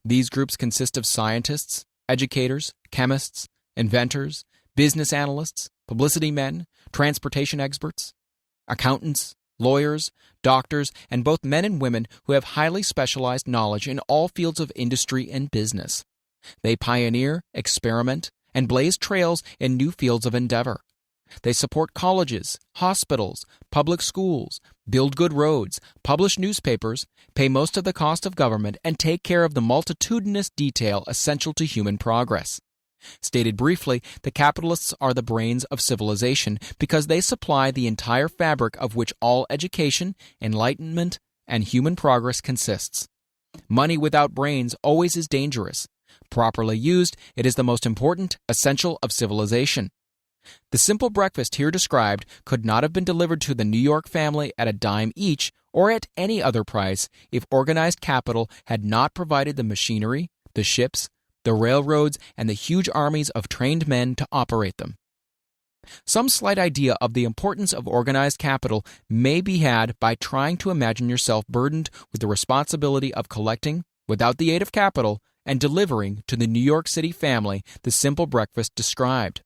These groups consist of scientists, educators, chemists, inventors, business analysts, publicity men, transportation experts, accountants, lawyers, doctors, and both men and women who have highly specialized knowledge in all fields of industry and business. They pioneer, experiment, and blaze trails in new fields of endeavor. They support colleges, hospitals, public schools, build good roads, publish newspapers, pay most of the cost of government, and take care of the multitudinous detail essential to human progress. Stated briefly, the capitalists are the brains of civilization because they supply the entire fabric of which all education, enlightenment, and human progress consists. Money without brains always is dangerous. Properly used, it is the most important essential of civilization. The simple breakfast here described could not have been delivered to the New York family at a dime each or at any other price if organized capital had not provided the machinery, the ships, the railroads, and the huge armies of trained men to operate them. Some slight idea of the importance of organized capital may be had by trying to imagine yourself burdened with the responsibility of collecting, without the aid of capital, and delivering to the New York City family the simple breakfast described.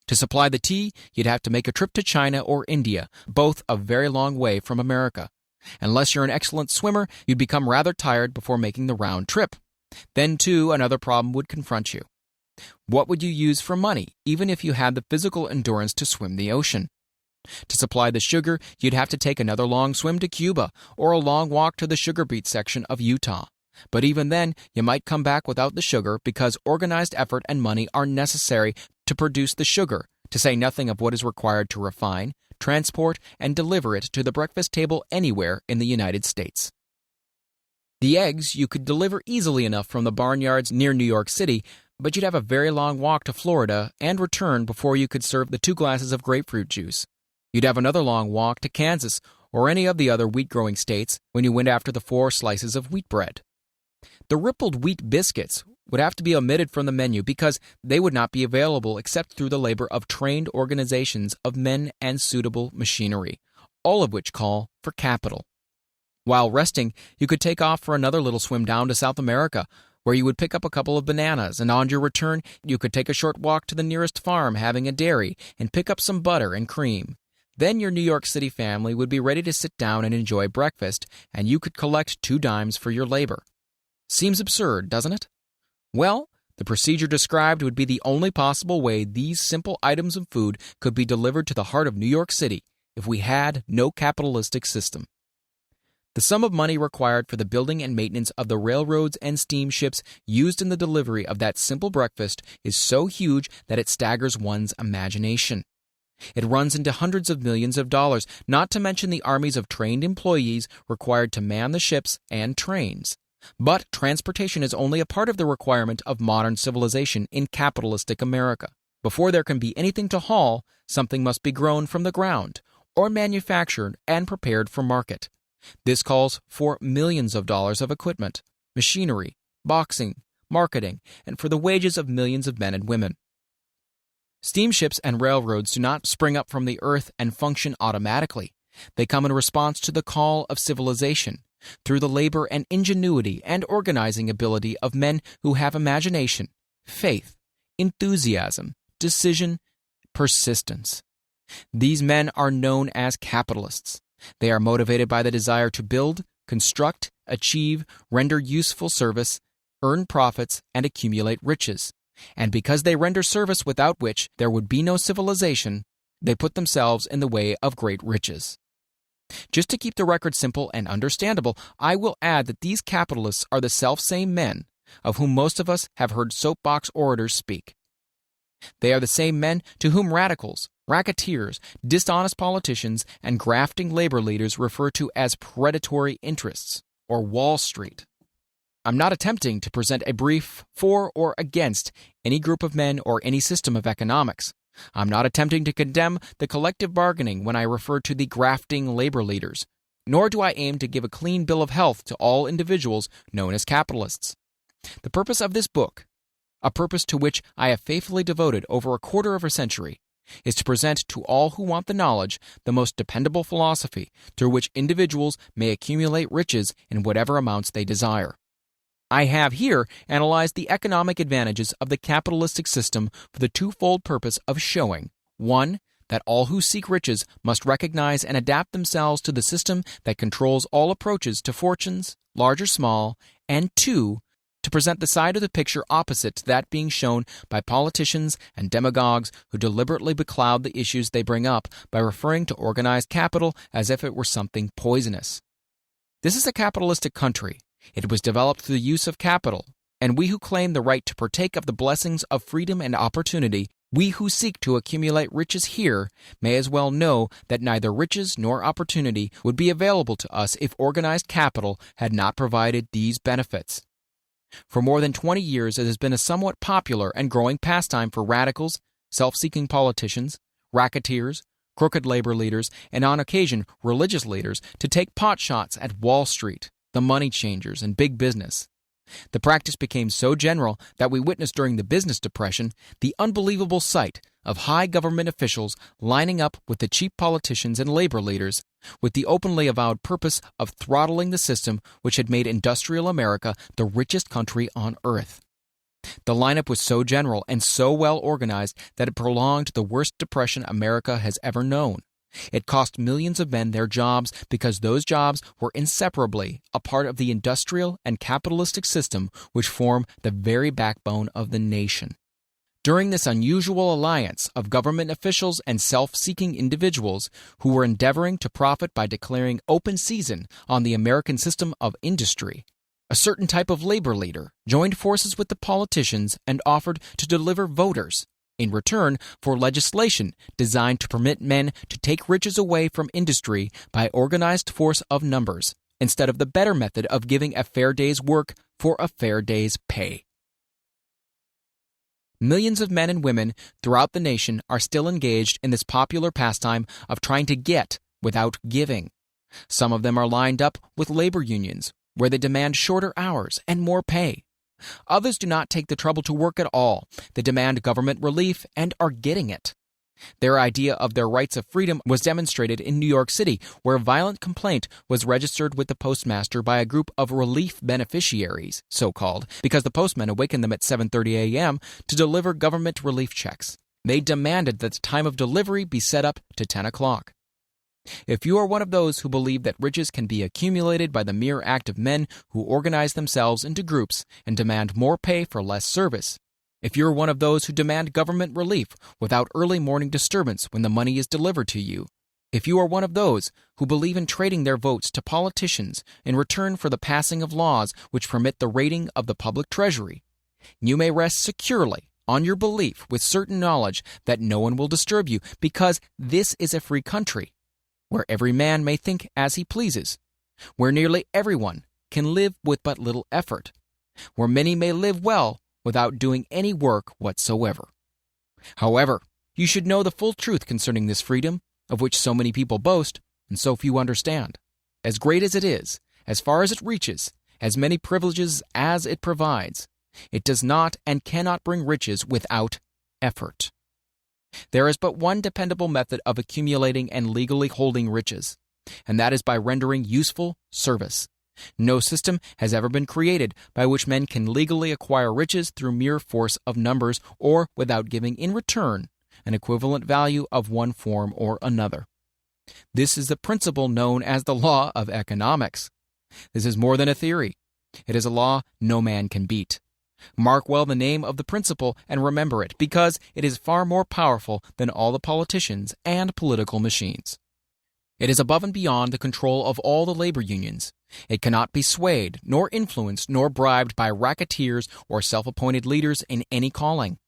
To supply the tea, you'd have to make a trip to China or India, both a very long way from America. Unless you're an excellent swimmer, you'd become rather tired before making the round trip. Then, too, another problem would confront you. What would you use for money, even if you had the physical endurance to swim the ocean? To supply the sugar, you'd have to take another long swim to Cuba or a long walk to the sugar beet section of Utah. But even then, you might come back without the sugar because organized effort and money are necessary to produce the sugar, to say nothing of what is required to refine, transport, and deliver it to the breakfast table anywhere in the United States. The eggs you could deliver easily enough from the barnyards near New York City, but you'd have a very long walk to Florida and return before you could serve the 2 glasses of grapefruit juice. You'd have another long walk to Kansas or any of the other wheat-growing states when you went after the 4 slices of wheat bread. The rippled wheat biscuits would have to be omitted from the menu because they would not be available except through the labor of trained organizations of men and suitable machinery, all of which call for capital. While resting, you could take off for another little swim down to South America, where you would pick up a couple of bananas, and on your return, you could take a short walk to the nearest farm having a dairy and pick up some butter and cream. Then your New York City family would be ready to sit down and enjoy breakfast, and you could collect 2 dimes for your labor. Seems absurd, doesn't it? Well, the procedure described would be the only possible way these simple items of food could be delivered to the heart of New York City if we had no capitalistic system. The sum of money required for the building and maintenance of the railroads and steamships used in the delivery of that simple breakfast is so huge that it staggers one's imagination. It runs into hundreds of millions of dollars, not to mention the armies of trained employees required to man the ships and trains. But transportation is only a part of the requirement of modern civilization in capitalistic America. Before there can be anything to haul, something must be grown from the ground, or manufactured and prepared for market. This calls for millions of dollars of equipment, machinery, boxing, marketing, and for the wages of millions of men and women. Steamships and railroads do not spring up from the earth and function automatically. They come in response to the call of civilization, through the labor and ingenuity and organizing ability of men who have imagination, faith, enthusiasm, decision, persistence. These men are known as capitalists. They are motivated by the desire to build, construct, achieve, render useful service, earn profits, and accumulate riches. And because they render service without which there would be no civilization, they put themselves in the way of great riches. Just to keep the record simple and understandable, I will add that these capitalists are the self-same men of whom most of us have heard soapbox orators speak. They are the same men to whom radicals, racketeers, dishonest politicians, and grafting labor leaders refer to as predatory interests, or Wall Street. I'm not attempting to present a brief for or against any group of men or any system of economics. I'm not attempting to condemn the collective bargaining when I refer to the grafting labor leaders, nor do I aim to give a clean bill of health to all individuals known as capitalists. The purpose of this book, a purpose to which I have faithfully devoted over a quarter of a century, is to present to all who want the knowledge the most dependable philosophy through which individuals may accumulate riches in whatever amounts they desire. I have here analyzed the economic advantages of the capitalistic system for the twofold purpose of showing, 1, that all who seek riches must recognize and adapt themselves to the system that controls all approaches to fortunes, large or small, and 2, to present the side of the picture opposite to that being shown by politicians and demagogues who deliberately becloud the issues they bring up by referring to organized capital as if it were something poisonous. This is a capitalistic country. It was developed through the use of capital, and we who claim the right to partake of the blessings of freedom and opportunity, we who seek to accumulate riches here, may as well know that neither riches nor opportunity would be available to us if organized capital had not provided these benefits. For more than 20 years, it has been a somewhat popular and growing pastime for radicals, self-seeking politicians, racketeers, crooked labor leaders, and on occasion religious leaders to take potshots at Wall Street, the money changers, and big business. The practice became so general that we witnessed during the business depression the unbelievable sight of high government officials lining up with the cheap politicians and labor leaders with the openly avowed purpose of throttling the system which had made industrial America the richest country on earth. The lineup was so general and so well organized that it prolonged the worst depression America has ever known. It cost millions of men their jobs because those jobs were inseparably a part of the industrial and capitalistic system which form the very backbone of the nation. During this unusual alliance of government officials and self-seeking individuals who were endeavoring to profit by declaring open season on the American system of industry, a certain type of labor leader joined forces with the politicians and offered to deliver voters in return for legislation designed to permit men to take riches away from industry by organized force of numbers, instead of the better method of giving a fair day's work for a fair day's pay. Millions of men and women throughout the nation are still engaged in this popular pastime of trying to get without giving. Some of them are lined up with labor unions, where they demand shorter hours and more pay. Others do not take the trouble to work at all. They demand government relief and are getting it. Their idea of their rights of freedom was demonstrated in New York City, where a violent complaint was registered with the postmaster by a group of relief beneficiaries, so-called, because the postman awakened them at 7:30 a.m. to deliver government relief checks. They demanded that the time of delivery be set up to 10 o'clock. If you are one of those who believe that riches can be accumulated by the mere act of men who organize themselves into groups and demand more pay for less service, if you're one of those who demand government relief without early morning disturbance when the money is delivered to you, if you are one of those who believe in trading their votes to politicians in return for the passing of laws which permit the raiding of the public treasury, you may rest securely on your belief with certain knowledge that no one will disturb you, because this is a free country, where every man may think as he pleases, where nearly everyone can live with but little effort, where many may live well without doing any work whatsoever. However, you should know the full truth concerning this freedom, of which so many people boast and so few understand. As great as it is, as far as it reaches, as many privileges as it provides, it does not and cannot bring riches without effort. There is but one dependable method of accumulating and legally holding riches, and that is by rendering useful service. No system has ever been created by which men can legally acquire riches through mere force of numbers or without giving in return an equivalent value of one form or another. This is the principle known as the law of economics. This is more than a theory. It is a law no man can beat. Mark well the name of the principle and remember it, because it is far more powerful than all the politicians and political machines. It is above and beyond the control of all the labor unions. It cannot be swayed, nor influenced, nor bribed by racketeers or self-appointed leaders in any calling.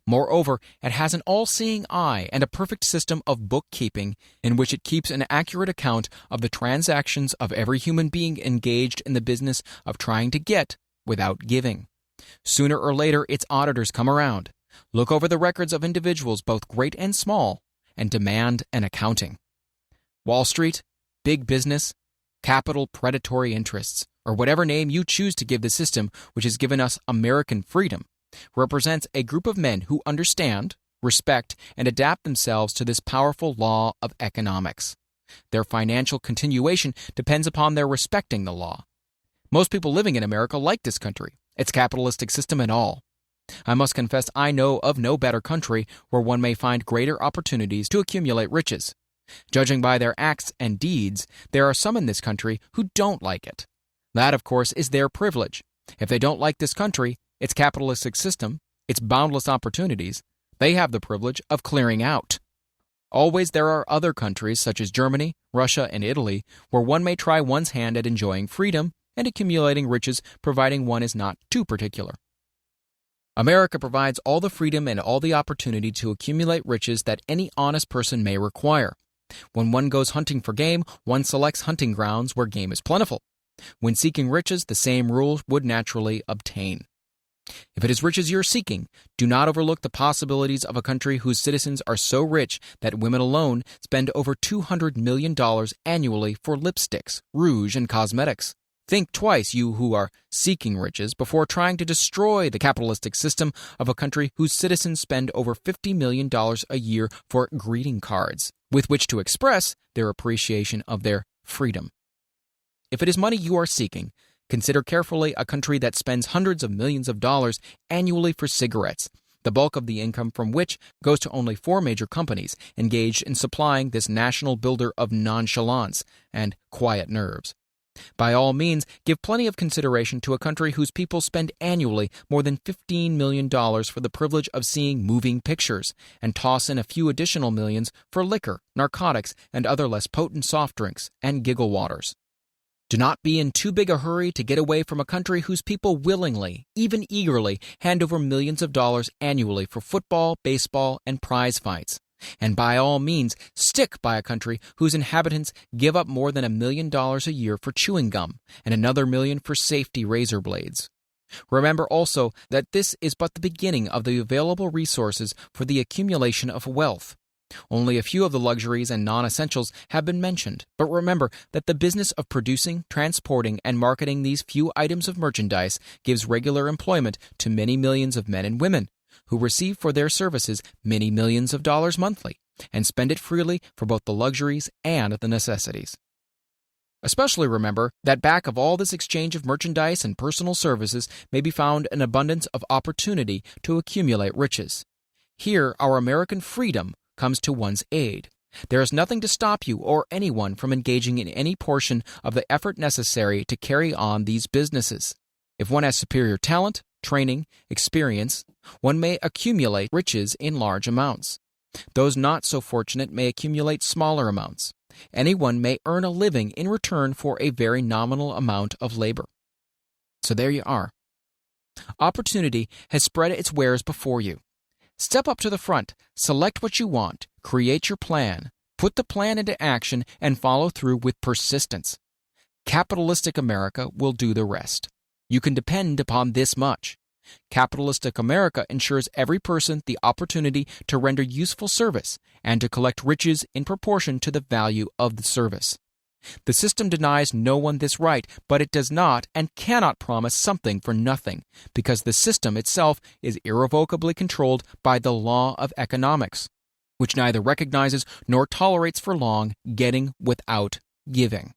Moreover, it has an all-seeing eye and a perfect system of bookkeeping in which it keeps an accurate account of the transactions of every human being engaged in the business of trying to get without giving. Sooner or later, its auditors come around, look over the records of individuals both great and small, and demand an accounting. Wall Street, big business, capital predatory interests, or whatever name you choose to give the system which has given us American freedom, represents a group of men who understand, respect, and adapt themselves to this powerful law of economics. Their financial continuation depends upon their respecting the law. Most people living in America like this country, its capitalistic system and all. I must confess I know of no better country where one may find greater opportunities to accumulate riches. Judging by their acts and deeds, there are some in this country who don't like it. That, of course, is their privilege. If they don't like this country, its capitalistic system, its boundless opportunities, they have the privilege of clearing out. Always there are other countries, such as Germany, Russia, and Italy, where one may try one's hand at enjoying freedom and accumulating riches, providing one is not too particular. America provides all the freedom and all the opportunity to accumulate riches that any honest person may require. When one goes hunting for game, one selects hunting grounds where game is plentiful. When seeking riches, the same rules would naturally obtain. If it is riches you're seeking, do not overlook the possibilities of a country whose citizens are so rich that women alone spend over $200 million annually for lipsticks, rouge, and cosmetics. Think twice, you who are seeking riches, before trying to destroy the capitalistic system of a country whose citizens spend over $50 million a year for greeting cards, with which to express their appreciation of their freedom. If it is money you are seeking, consider carefully a country that spends hundreds of millions of dollars annually for cigarettes, the bulk of the income from which goes to only 4 major companies engaged in supplying this national builder of nonchalance and quiet nerves. By all means, give plenty of consideration to a country whose people spend annually more than $15 million for the privilege of seeing moving pictures, and toss in a few additional millions for liquor, narcotics, and other less potent soft drinks and giggle waters. Do not be in too big a hurry to get away from a country whose people willingly, even eagerly, hand over millions of dollars annually for football, baseball, and prize fights. And by all means, stick by a country whose inhabitants give up more than $1 million a year for chewing gum and another $1 million for safety razor blades. Remember also that this is but the beginning of the available resources for the accumulation of wealth. Only a few of the luxuries and non-essentials have been mentioned, but remember that the business of producing, transporting, and marketing these few items of merchandise gives regular employment to many millions of men and women, who receive for their services many millions of dollars monthly, and spend it freely for both the luxuries and the necessities. Especially remember that back of all this exchange of merchandise and personal services may be found an abundance of opportunity to accumulate riches. Here our American freedom comes to one's aid. There is nothing to stop you or anyone from engaging in any portion of the effort necessary to carry on these businesses. If one has superior talent, training, experience, one may accumulate riches in large amounts. Those not so fortunate may accumulate smaller amounts. Anyone may earn a living in return for a very nominal amount of labor. So there you are. Opportunity has spread its wares before you. Step up to the front, select what you want, create your plan, put the plan into action, and follow through with persistence. Capitalistic America will do the rest. You can depend upon this much. Capitalistic America ensures every person the opportunity to render useful service and to collect riches in proportion to the value of the service. The system denies no one this right, but it does not and cannot promise something for nothing, because the system itself is irrevocably controlled by the law of economics, which neither recognizes nor tolerates for long getting without giving.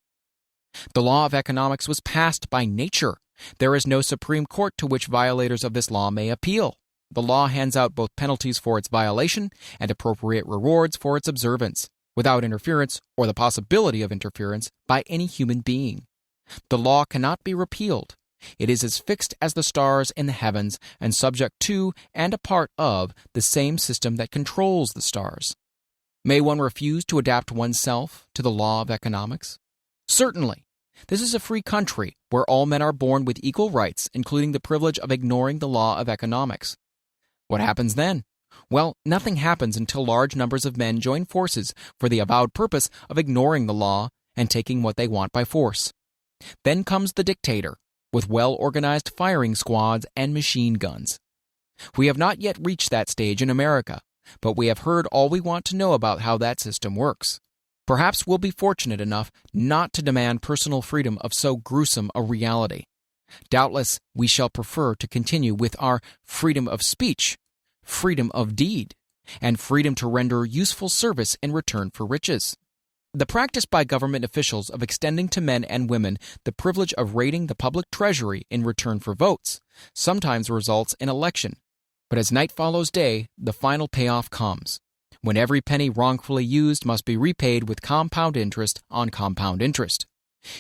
The law of economics was passed by nature. There is no Supreme Court to which violators of this law may appeal. The law hands out both penalties for its violation and appropriate rewards for its observance, without interference or the possibility of interference by any human being. The law cannot be repealed. It is as fixed as the stars in the heavens and subject to and a part of the same system that controls the stars. May one refuse to adapt oneself to the law of economics? Certainly. This is a free country where all men are born with equal rights, including the privilege of ignoring the law of economics. What happens then? Well, nothing happens until large numbers of men join forces for the avowed purpose of ignoring the law and taking what they want by force. Then comes the dictator, with well-organized firing squads and machine guns. We have not yet reached that stage in America, but we have heard all we want to know about how that system works. Perhaps we'll be fortunate enough not to demand personal freedom of so gruesome a reality. Doubtless, we shall prefer to continue with our freedom of speech, freedom of deed, and freedom to render useful service in return for riches. The practice by government officials of extending to men and women the privilege of raiding the public treasury in return for votes sometimes results in election. But as night follows day, the final payoff comes, when every penny wrongfully used must be repaid with compound interest on compound interest.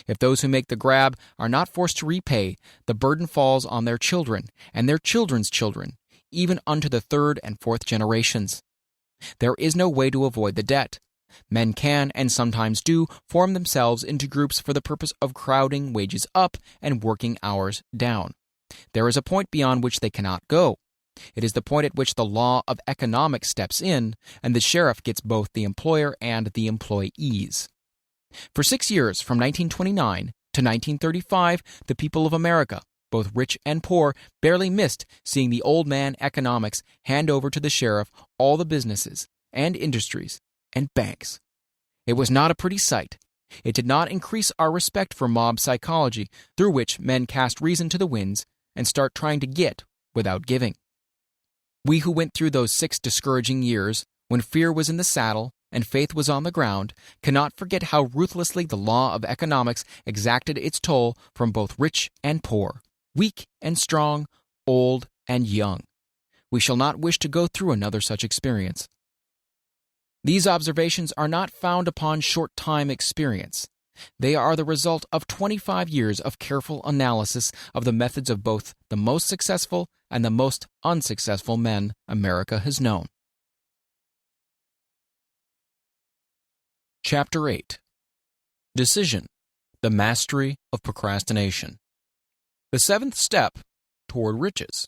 If those who make the grab are not forced to repay, the burden falls on their children and their children's children, even unto the third and fourth generations. There is no way to avoid the debt. Men can, and sometimes do, form themselves into groups for the purpose of crowding wages up and working hours down. There is a point beyond which they cannot go. It is the point at which the law of economics steps in, and the sheriff gets both the employer and the employees. For 6 years, from 1929 to 1935, the people of America, both rich and poor, barely missed seeing the old man economics hand over to the sheriff all the businesses and industries and banks. It was not a pretty sight. It did not increase our respect for mob psychology, through which men cast reason to the winds and start trying to get without giving. We who went through those 6 discouraging years, when fear was in the saddle and faith was on the ground, cannot forget how ruthlessly the law of economics exacted its toll from both rich and poor, weak and strong, old and young. We shall not wish to go through another such experience. These observations are not found upon short-time experience. They are the result of 25 years of careful analysis of the methods of both the most successful and the most unsuccessful men America has known. Chapter 8. Decision: The Mastery of Procrastination. The 7th step toward riches.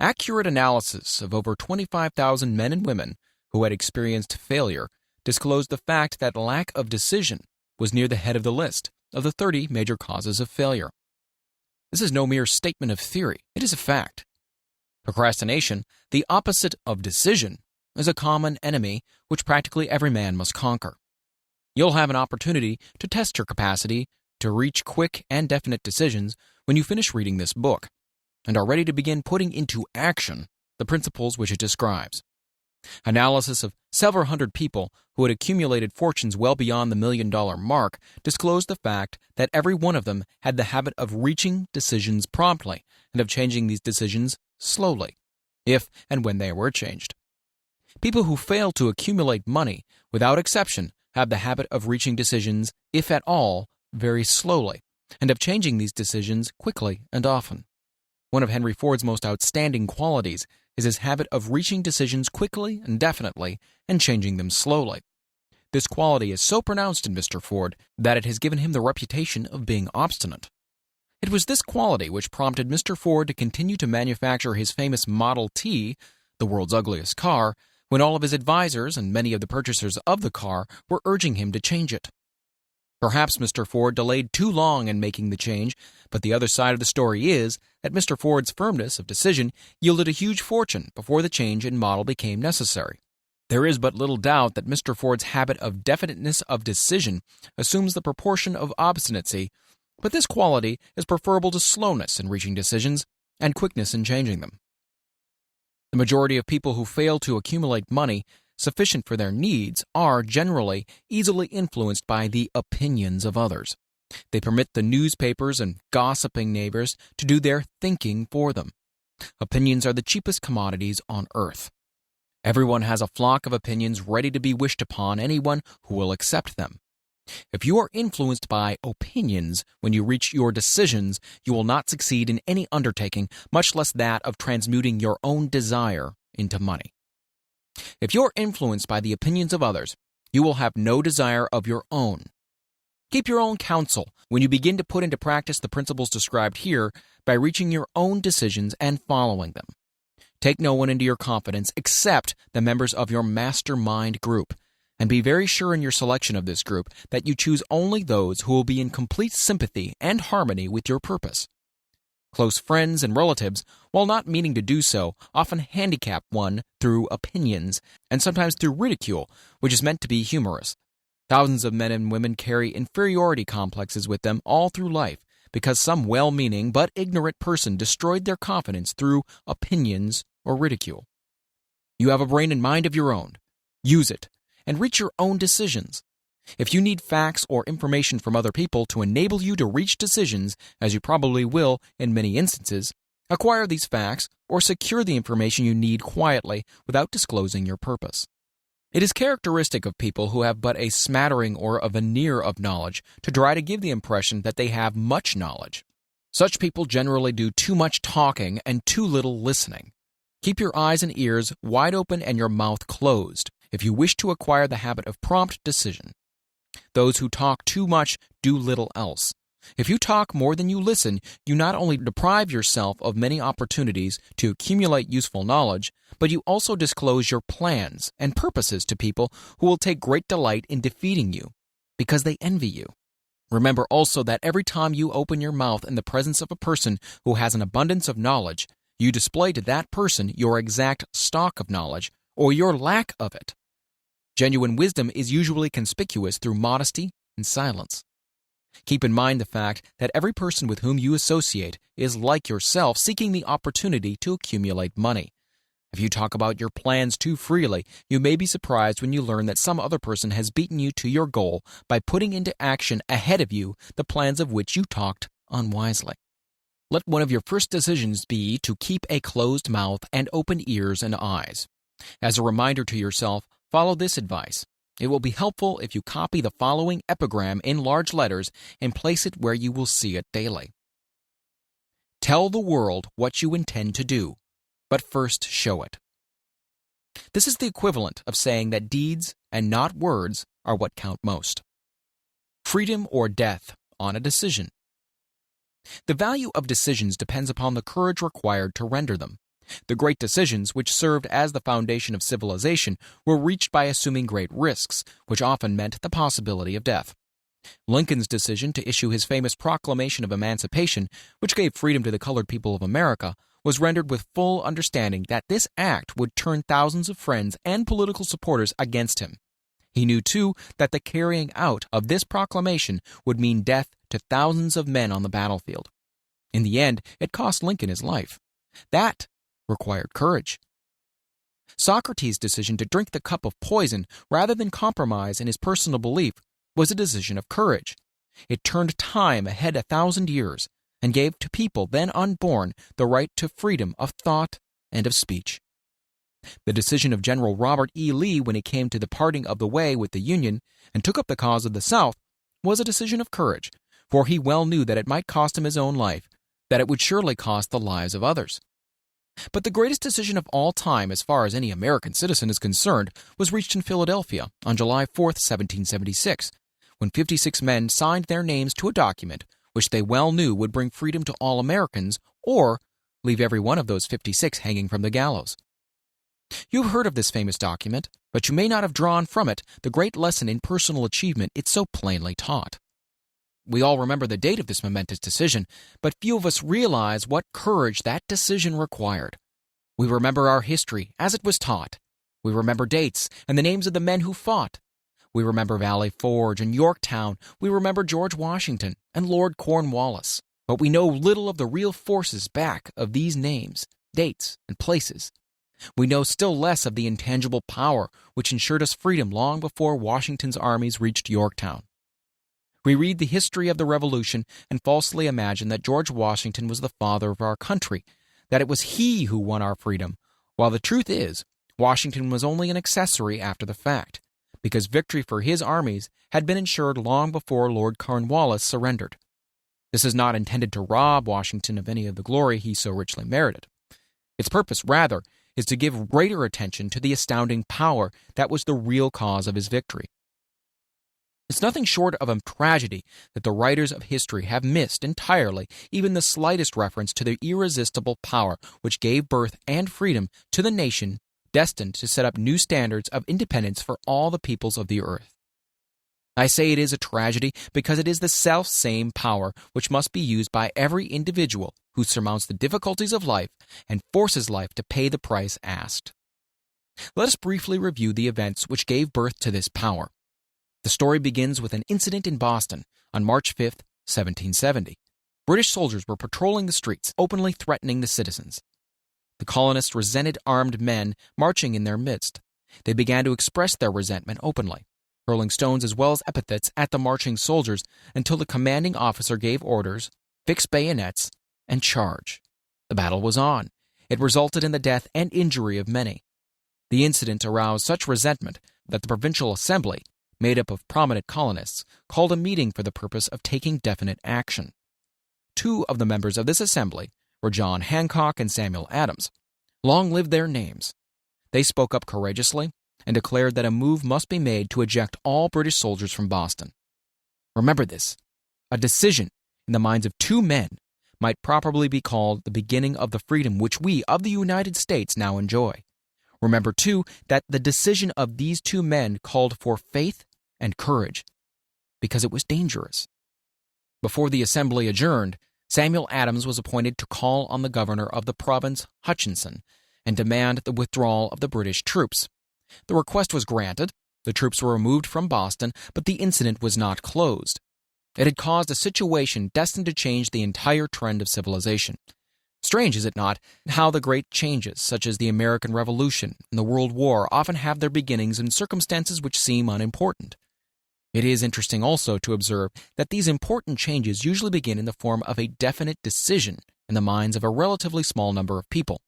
Accurate analysis of over 25,000 men and women who had experienced failure disclosed the fact that lack of decision was near the head of the list of the 30 major causes of failure. This is no mere statement of theory, it is a fact. Procrastination, the opposite of decision, is a common enemy which practically every man must conquer. You'll have an opportunity to test your capacity to reach quick and definite decisions when you finish reading this book and are ready to begin putting into action the principles which it describes. Analysis of several hundred people who had accumulated fortunes well beyond the $1 million mark disclosed the fact that every one of them had the habit of reaching decisions promptly and of changing these decisions slowly, if and when they were changed. People who fail to accumulate money, without exception, have the habit of reaching decisions, if at all, very slowly, and of changing these decisions quickly and often. One of Henry Ford's most outstanding qualities is his habit of reaching decisions quickly and definitely and changing them slowly. This quality is so pronounced in Mr. Ford that it has given him the reputation of being obstinate. It was this quality which prompted Mr. Ford to continue to manufacture his famous Model T, the world's ugliest car, when all of his advisors and many of the purchasers of the car were urging him to change it. Perhaps Mr. Ford delayed too long in making the change, but the other side of the story is that Mr. Ford's firmness of decision yielded a huge fortune before the change in model became necessary. There is but little doubt that Mr. Ford's habit of definiteness of decision assumes the proportion of obstinacy, but this quality is preferable to slowness in reaching decisions and quickness in changing them. The majority of people who fail to accumulate money sufficient for their needs are generally easily influenced by the opinions of others. They permit the newspapers and gossiping neighbors to do their thinking for them. Opinions are the cheapest commodities on earth. Everyone has a flock of opinions ready to be wished upon anyone who will accept them. If you are influenced by opinions when you reach your decisions, you will not succeed in any undertaking, much less that of transmuting your own desire into money. If you're influenced by the opinions of others, you will have no desire of your own. Keep your own counsel when you begin to put into practice the principles described here by reaching your own decisions and following them. Take no one into your confidence except the members of your mastermind group, and be very sure in your selection of this group that you choose only those who will be in complete sympathy and harmony with your purpose. Close friends and relatives, while not meaning to do so, often handicap one through opinions and sometimes through ridicule, which is meant to be humorous. Thousands of men and women carry inferiority complexes with them all through life because some well-meaning but ignorant person destroyed their confidence through opinions or ridicule. You have a brain and mind of your own. Use it and reach your own decisions. If you need facts or information from other people to enable you to reach decisions, as you probably will in many instances, acquire these facts or secure the information you need quietly without disclosing your purpose. It is characteristic of people who have but a smattering or a veneer of knowledge to try to give the impression that they have much knowledge. Such people generally do too much talking and too little listening. Keep your eyes and ears wide open and your mouth closed if you wish to acquire the habit of prompt decision. Those who talk too much do little else. If you talk more than you listen, you not only deprive yourself of many opportunities to accumulate useful knowledge, but you also disclose your plans and purposes to people who will take great delight in defeating you, because they envy you. Remember also that every time you open your mouth in the presence of a person who has an abundance of knowledge, you display to that person your exact stock of knowledge, or your lack of it. Genuine wisdom is usually conspicuous through modesty and silence. Keep in mind the fact that every person with whom you associate is like yourself, seeking the opportunity to accumulate money. If you talk about your plans too freely, you may be surprised when you learn that some other person has beaten you to your goal by putting into action ahead of you the plans of which you talked unwisely. Let one of your first decisions be to keep a closed mouth and open ears and eyes. As a reminder to yourself, follow this advice. It will be helpful if you copy the following epigram in large letters and place it where you will see it daily. Tell the world what you intend to do, but first show it. This is the equivalent of saying that deeds and not words are what count most. Freedom or death on a decision. The value of decisions depends upon the courage required to render them. The great decisions, which served as the foundation of civilization, were reached by assuming great risks, which often meant the possibility of death. Lincoln's decision to issue his famous Proclamation of Emancipation, which gave freedom to the colored people of America, was rendered with full understanding that this act would turn thousands of friends and political supporters against him. He knew, too, that the carrying out of this proclamation would mean death to thousands of men on the battlefield. In the end, it cost Lincoln his life. That required courage. Socrates' decision to drink the cup of poison rather than compromise in his personal belief was a decision of courage. It turned time ahead 1,000 years and gave to people then unborn the right to freedom of thought and of speech. The decision of General Robert E. Lee when it came to the parting of the way with the Union and took up the cause of the South was a decision of courage, for he well knew that it might cost him his own life, that it would surely cost the lives of others. But the greatest decision of all time, as far as any American citizen is concerned, was reached in Philadelphia on July 4, 1776, when 56 men signed their names to a document which they well knew would bring freedom to all Americans or leave every one of those 56 hanging from the gallows. You've heard of this famous document, but you may not have drawn from it the great lesson in personal achievement it so plainly taught. We all remember the date of this momentous decision, but few of us realize what courage that decision required. We remember our history as it was taught. We remember dates and the names of the men who fought. We remember Valley Forge and Yorktown. We remember George Washington and Lord Cornwallis. But we know little of the real forces back of these names, dates, and places. We know still less of the intangible power which ensured us freedom long before Washington's armies reached Yorktown. We read the history of the Revolution and falsely imagine that George Washington was the father of our country, that it was he who won our freedom, while the truth is, Washington was only an accessory after the fact, because victory for his armies had been ensured long before Lord Cornwallis surrendered. This is not intended to rob Washington of any of the glory he so richly merited. Its purpose, rather, is to give greater attention to the astounding power that was the real cause of his victory. It's nothing short of a tragedy that the writers of history have missed entirely even the slightest reference to the irresistible power which gave birth and freedom to the nation destined to set up new standards of independence for all the peoples of the earth. I say it is a tragedy because it is the self-same power which must be used by every individual who surmounts the difficulties of life and forces life to pay the price asked. Let us briefly review the events which gave birth to this power. The story begins with an incident in Boston on March 5, 1770. British soldiers were patrolling the streets, openly threatening the citizens. The colonists resented armed men marching in their midst. They began to express their resentment openly, hurling stones as well as epithets at the marching soldiers until the commanding officer gave orders, fix bayonets, and charge. The battle was on. It resulted in the death and injury of many. The incident aroused such resentment that the Provincial Assembly, made up of prominent colonists, called a meeting for the purpose of taking definite action. Two of the members of this assembly were John Hancock and Samuel Adams. Long live their names. They spoke up courageously and declared that a move must be made to eject all British soldiers from Boston. Remember this. A decision in the minds of two men might properly be called the beginning of the freedom which we of the United States now enjoy. Remember, too, that the decision of these two men called for faith and courage, because it was dangerous. Before the assembly adjourned, Samuel Adams was appointed to call on the governor of the province, Hutchinson, and demand the withdrawal of the British troops. The request was granted, the troops were removed from Boston, but the incident was not closed. It had caused a situation destined to change the entire trend of civilization. Strange, is it not, how the great changes, such as the American Revolution and the World War, often have their beginnings in circumstances which seem unimportant. It is interesting also to observe that these important changes usually begin in the form of a definite decision in the minds of a relatively small number of people.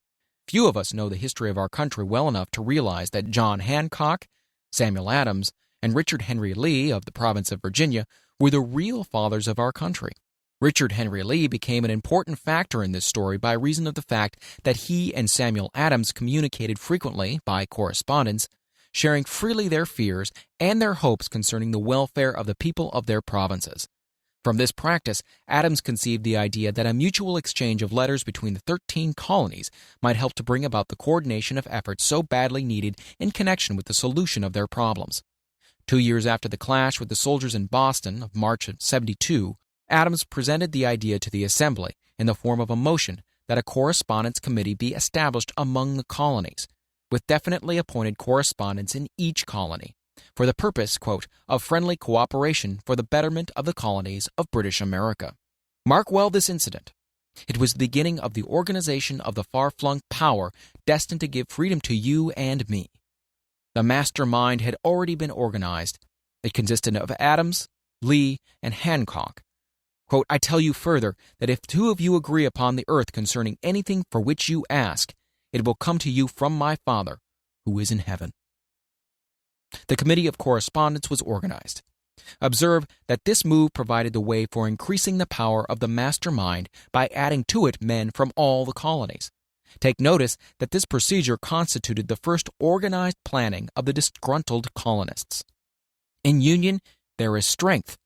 Few of us know the history of our country well enough to realize that John Hancock, Samuel Adams, and Richard Henry Lee of the province of Virginia were the real fathers of our country. Richard Henry Lee became an important factor in this story by reason of the fact that he and Samuel Adams communicated frequently by correspondence, sharing freely their fears and their hopes concerning the welfare of the people of their provinces. From this practice, Adams conceived the idea that a mutual exchange of letters between the 13 colonies might help to bring about the coordination of efforts so badly needed in connection with the solution of their problems. 2 years after the clash with the soldiers in Boston of March of 72, Adams presented the idea to the Assembly in the form of a motion that a correspondence committee be established among the colonies, with definitely appointed correspondents in each colony, for the purpose, quote, of friendly cooperation for the betterment of the colonies of British America. Mark well this incident. It was the beginning of the organization of the far-flung power destined to give freedom to you and me. The mastermind had already been organized. It consisted of Adams, Lee, and Hancock. Quote, I tell you further that if two of you agree upon the earth concerning anything for which you ask, it will come to you from my Father, who is in heaven. The Committee of Correspondence was organized. Observe that this move provided the way for increasing the power of the mastermind by adding to it men from all the colonies. Take notice that this procedure constituted the first organized planning of the disgruntled colonists. In union, there is strength.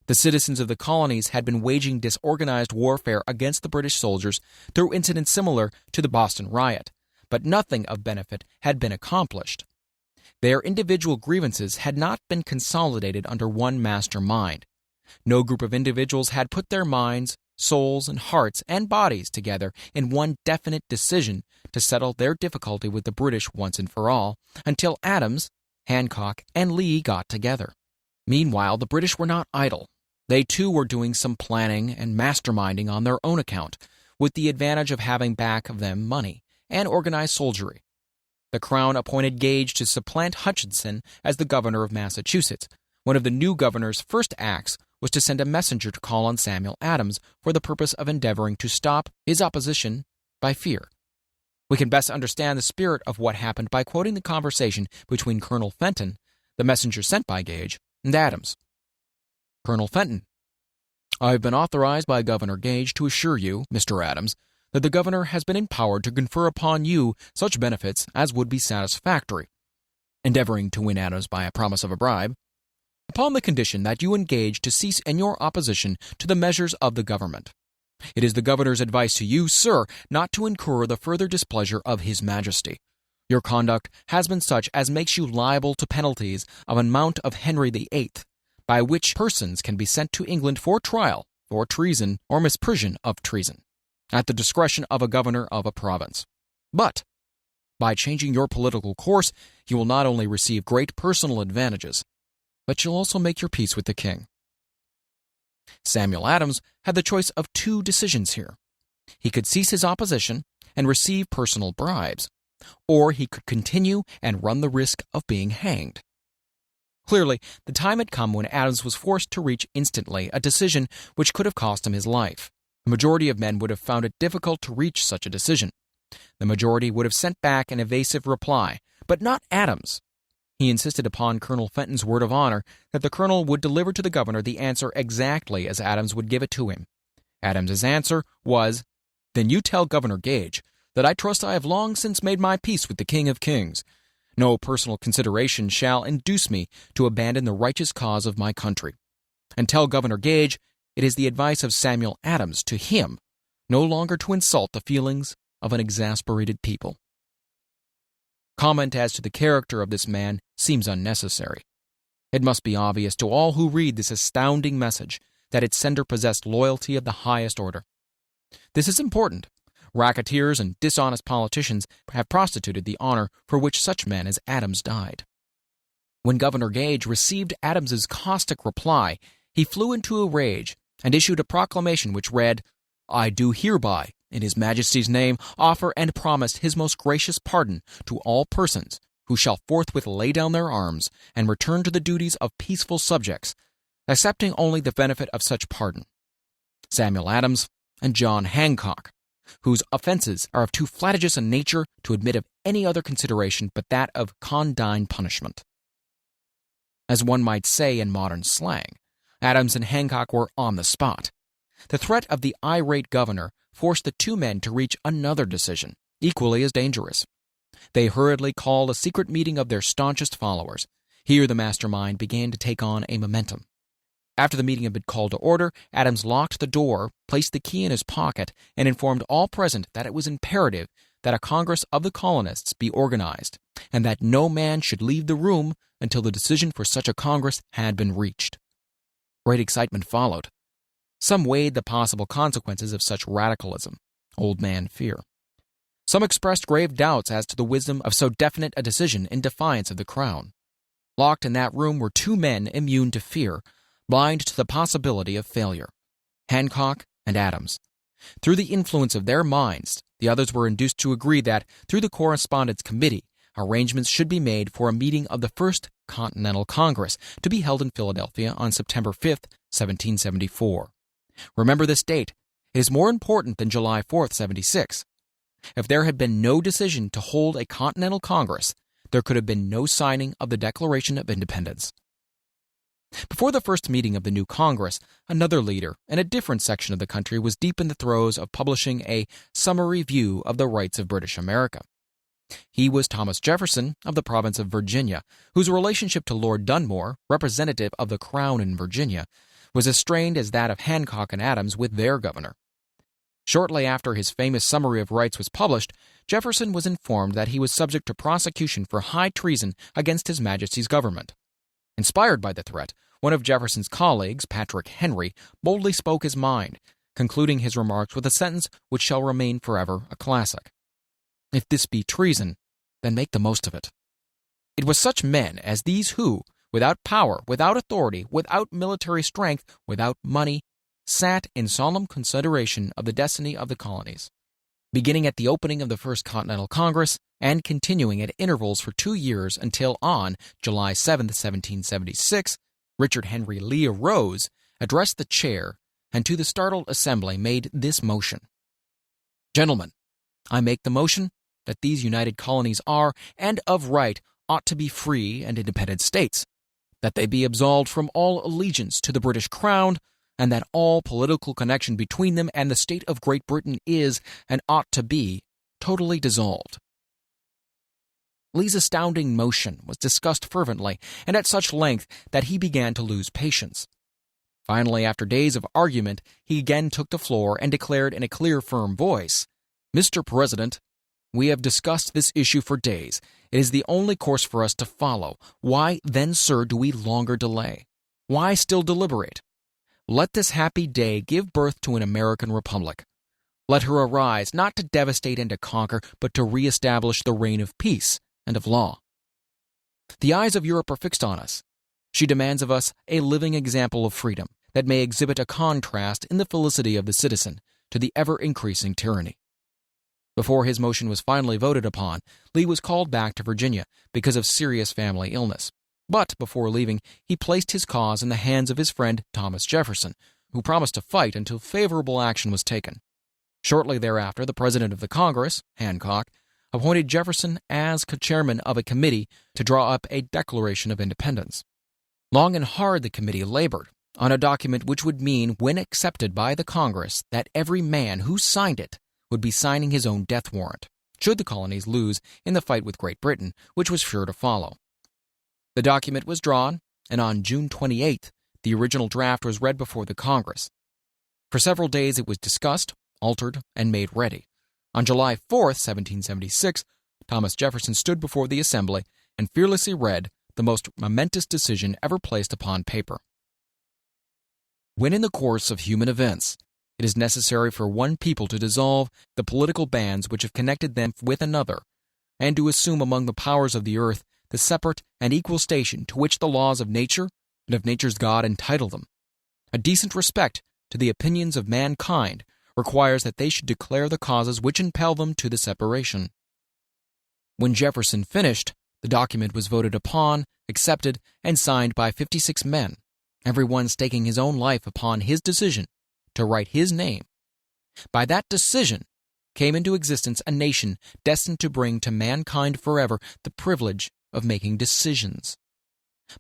The citizens of the colonies had been waging disorganized warfare against the British soldiers through incidents similar to the Boston riot, but nothing of benefit had been accomplished. Their individual grievances had not been consolidated under one master mind. No group of individuals had put their minds, souls, and hearts and bodies together in one definite decision to settle their difficulty with the British once and for all, until Adams, Hancock, and Lee got together. Meanwhile, the British were not idle. They too were doing some planning and masterminding on their own account, with the advantage of having back of them money and organized soldiery. The Crown appointed Gage to supplant Hutchinson as the governor of Massachusetts. One of the new governor's first acts was to send a messenger to call on Samuel Adams for the purpose of endeavoring to stop his opposition by fear. We can best understand the spirit of what happened by quoting the conversation between Colonel Fenton, the messenger sent by Gage, and Adams. Colonel Fenton: I have been authorized by Governor Gage to assure you, Mr. Adams, that the governor has been empowered to confer upon you such benefits as would be satisfactory, endeavoring to win Adams by a promise of a bribe, upon the condition that you engage to cease in your opposition to the measures of the government. It is the governor's advice to you, sir, not to incur the further displeasure of his majesty. Your conduct has been such as makes you liable to penalties of an amount of Henry VIII, by which persons can be sent to England for trial for treason or misprision of treason, at the discretion of a governor of a province. But, by changing your political course, you will not only receive great personal advantages, but you'll also make your peace with the king. Samuel Adams had the choice of two decisions here. He could cease his opposition and receive personal bribes, or he could continue and run the risk of being hanged. Clearly, the time had come when Adams was forced to reach instantly a decision which could have cost him his life. The majority of men would have found it difficult to reach such a decision. The majority would have sent back an evasive reply, but not Adams. He insisted upon Colonel Fenton's word of honor that the colonel would deliver to the governor the answer exactly as Adams would give it to him. Adams's answer was, "Then you tell Governor Gage that I trust I have long since made my peace with the King of Kings. No personal consideration shall induce me to abandon the righteous cause of my country. And tell Governor Gage it is the advice of Samuel Adams to him no longer to insult the feelings of an exasperated people." Comment as to the character of this man seems unnecessary. It must be obvious to all who read this astounding message that its sender possessed loyalty of the highest order. This is important. Racketeers and dishonest politicians have prostituted the honor for which such men as Adams died. When Governor Gage received Adams's caustic reply, he flew into a rage and issued a proclamation which read, "I do hereby, in His Majesty's name, offer and promise His most gracious pardon to all persons who shall forthwith lay down their arms and return to the duties of peaceful subjects, accepting only the benefit of such pardon. Samuel Adams and John Hancock, whose offenses are of too flagitious a nature to admit of any other consideration but that of condign punishment." As one might say in modern slang, Adams and Hancock were on the spot. The threat of the irate governor forced the two men to reach another decision, equally as dangerous. They hurriedly called a secret meeting of their staunchest followers. Here the mastermind began to take on a momentum. After the meeting had been called to order, Adams locked the door, placed the key in his pocket, and informed all present that it was imperative that a Congress of the colonists be organized, and that no man should leave the room until the decision for such a Congress had been reached. Great excitement followed. Some weighed the possible consequences of such radicalism, old man fear. Some expressed grave doubts as to the wisdom of so definite a decision in defiance of the Crown. Locked in that room were two men immune to fear, blind to the possibility of failure, Hancock and Adams. Through the influence of their minds, the others were induced to agree that, through the Correspondence Committee, arrangements should be made for a meeting of the First Continental Congress to be held in Philadelphia on September 5, 1774. Remember this date. It is more important than July 4, 76. If there had been no decision to hold a Continental Congress, there could have been no signing of the Declaration of Independence. Before the first meeting of the new Congress, another leader in a different section of the country was deep in the throes of publishing a summary view of the rights of British America. He was Thomas Jefferson of the province of Virginia, whose relationship to Lord Dunmore, representative of the Crown in Virginia, was as strained as that of Hancock and Adams with their governor. Shortly after his famous Summary of Rights was published, Jefferson was informed that he was subject to prosecution for high treason against His Majesty's government. Inspired by the threat, one of Jefferson's colleagues, Patrick Henry, boldly spoke his mind, concluding his remarks with a sentence which shall remain forever a classic. "If this be treason, then make the most of it." It was such men as these who, without power, without authority, without military strength, without money, sat in solemn consideration of the destiny of the colonies. Beginning at the opening of the First Continental Congress and continuing at intervals for 2 years until on July 7, 1776, Richard Henry Lee arose, addressed the chair, and to the startled assembly made this motion: "Gentlemen, I make the motion that these united colonies are, and of right, ought to be free and independent states, that they be absolved from all allegiance to the British Crown, and that all political connection between them and the state of Great Britain is, and ought to be, totally dissolved. Lee's astounding motion was discussed fervently and at such length that he began to lose patience. Finally, after days of argument, he again took the floor and declared in a clear, firm voice, "Mr. President, we have discussed this issue for days. It is the only course for us to follow. Why, then, sir, do we longer delay? Why still deliberate? Let this happy day give birth to an American republic. Let her arise, not to devastate and to conquer, but to reestablish the reign of peace and of law. The eyes of Europe are fixed on us. She demands of us a living example of freedom that may exhibit a contrast in the felicity of the citizen to the ever-increasing tyranny." Before his motion was finally voted upon, Lee was called back to Virginia because of serious family illness. But before leaving, he placed his cause in the hands of his friend Thomas Jefferson, who promised to fight until favorable action was taken. Shortly thereafter, the President of the Congress, Hancock, appointed Jefferson as chairman of a committee to draw up a Declaration of Independence. Long and hard the committee labored on a document which would mean, when accepted by the Congress, that every man who signed it would be signing his own death warrant, should the colonies lose in the fight with Great Britain, which was sure to follow. The document was drawn, and on June 28th, the original draft was read before the Congress. For several days it was discussed, altered, and made ready. On July 4th, 1776, Thomas Jefferson stood before the Assembly and fearlessly read the most momentous decision ever placed upon paper. When in the course of human events it is necessary for one people to dissolve the political bands which have connected them with another, and to assume among the powers of the earth the separate and equal station to which the laws of nature and of nature's God entitle them, a decent respect to the opinions of mankind requires that they should declare the causes which impel them to the separation. When Jefferson finished, the document was voted upon, accepted, and signed by 56 men, every one staking his own life upon his decision to write his name. By that decision came into existence a nation destined to bring to mankind forever the privilege of making decisions.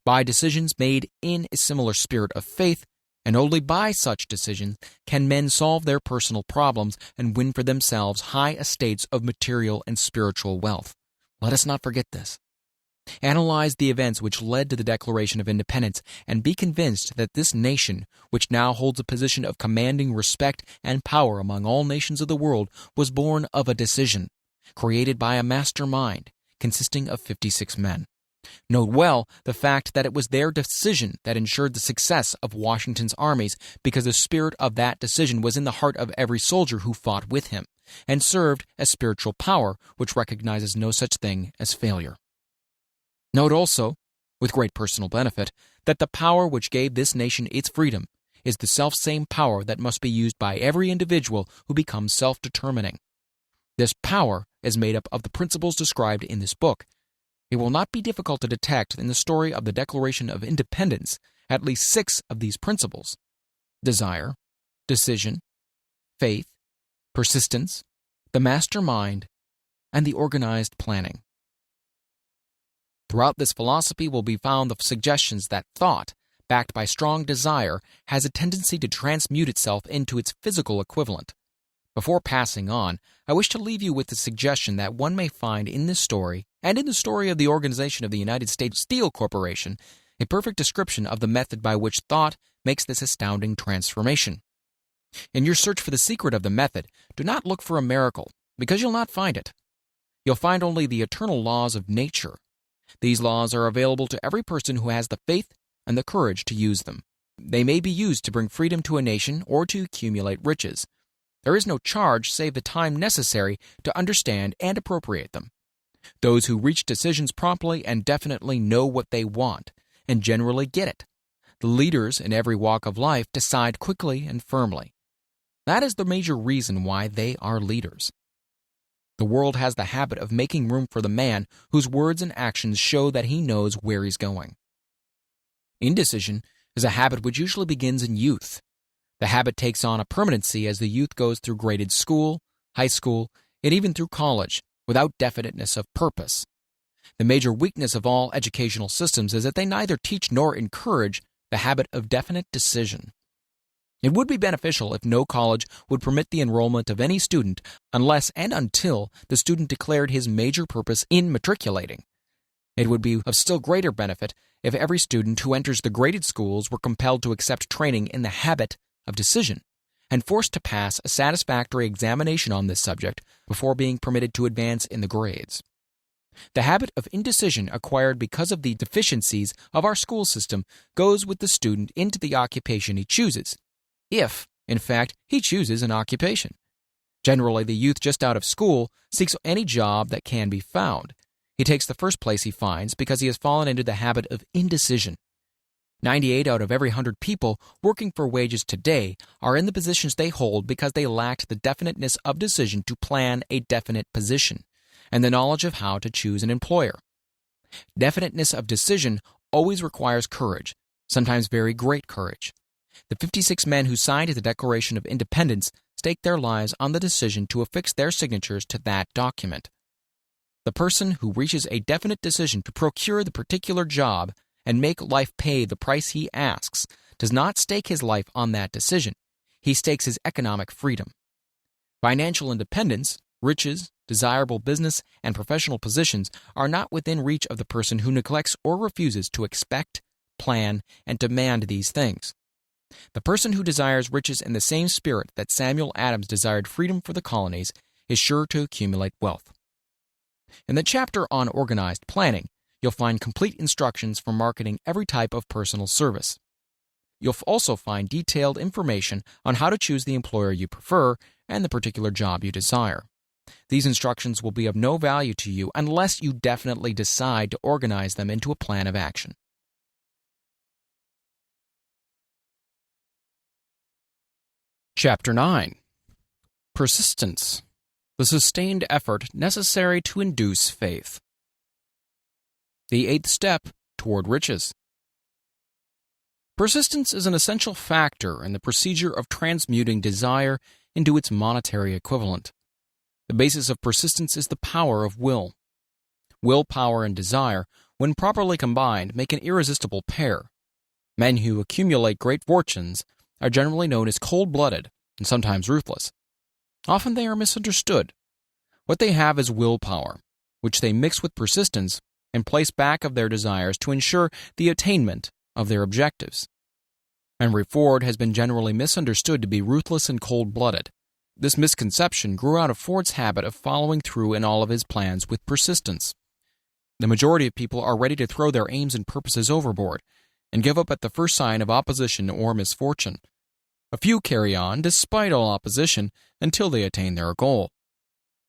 By decisions made in a similar spirit of faith, and only by such decisions can men solve their personal problems and win for themselves high estates of material and spiritual wealth. Let us not forget this. Analyze the events which led to the Declaration of Independence and be convinced that this nation, which now holds a position of commanding respect and power among all nations of the world, was born of a decision, created by a master mind, consisting of 56 men. Note well the fact that it was their decision that ensured the success of Washington's armies, because the spirit of that decision was in the heart of every soldier who fought with him, and served as spiritual power which recognizes no such thing as failure. Note also, with great personal benefit, that the power which gave this nation its freedom is the self-same power that must be used by every individual who becomes self-determining. This power is made up of the principles described in this book. It will not be difficult to detect in the story of the Declaration of Independence at least 6 of these principles: desire, decision, faith, persistence, the master mind, and the organized planning. Throughout this philosophy will be found the suggestions that thought, backed by strong desire, has a tendency to transmute itself into its physical equivalent. Before passing on, I wish to leave you with the suggestion that one may find in this story, and in the story of the organization of the United States Steel Corporation, a perfect description of the method by which thought makes this astounding transformation. In your search for the secret of the method, do not look for a miracle, because you'll not find it. You'll find only the eternal laws of nature. These laws are available to every person who has the faith and the courage to use them. They may be used to bring freedom to a nation or to accumulate riches. There is no charge save the time necessary to understand and appropriate them. Those who reach decisions promptly and definitely know what they want, and generally get it. The leaders in every walk of life decide quickly and firmly. That is the major reason why they are leaders. The world has the habit of making room for the man whose words and actions show that he knows where he's going. Indecision is a habit which usually begins in youth. The habit takes on a permanency as the youth goes through graded school, high school, and even through college, without definiteness of purpose. The major weakness of all educational systems is that they neither teach nor encourage the habit of definite decision. It would be beneficial if no college would permit the enrollment of any student unless and until the student declared his major purpose in matriculating. It would be of still greater benefit if every student who enters the graded schools were compelled to accept training in the habit of decision and forced to pass a satisfactory examination on this subject before being permitted to advance in the grades. The habit of indecision acquired because of the deficiencies of our school system goes with the student into the occupation he chooses, if, in fact, he chooses an occupation. Generally, the youth just out of school seeks any job that can be found. He takes the first place he finds because he has fallen into the habit of indecision. 98 out of every 100 people working for wages today are in the positions they hold because they lacked the definiteness of decision to plan a definite position and the knowledge of how to choose an employer. Definiteness of decision always requires courage, sometimes very great courage. The 56 men who signed the Declaration of Independence staked their lives on the decision to affix their signatures to that document. The person who reaches a definite decision to procure the particular job and make life pay the price he asks does not stake his life on that decision. He stakes his economic freedom. Financial independence, riches, desirable business, and professional positions are not within reach of the person who neglects or refuses to expect, plan, and demand these things. The person who desires riches in the same spirit that Samuel Adams desired freedom for the colonies is sure to accumulate wealth. In the chapter on organized planning, you'll find complete instructions for marketing every type of personal service. You'll also find detailed information on how to choose the employer you prefer and the particular job you desire. These instructions will be of no value to you unless you definitely decide to organize them into a plan of action. Chapter 9. Persistence, the sustained effort necessary to induce faith. The 8th step toward riches. Persistence is an essential factor in the procedure of transmuting desire into its monetary equivalent. The basis of persistence is the power of will. Willpower and desire, when properly combined, make an irresistible pair. Men who accumulate great fortunes are generally known as cold-blooded and sometimes ruthless. Often they are misunderstood. What they have is willpower, which they mix with persistence and place back of their desires to ensure the attainment of their objectives. Henry Ford has been generally misunderstood to be ruthless and cold-blooded. This misconception grew out of Ford's habit of following through in all of his plans with persistence. The majority of people are ready to throw their aims and purposes overboard and give up at the first sign of opposition or misfortune. A few carry on, despite all opposition, until they attain their goal.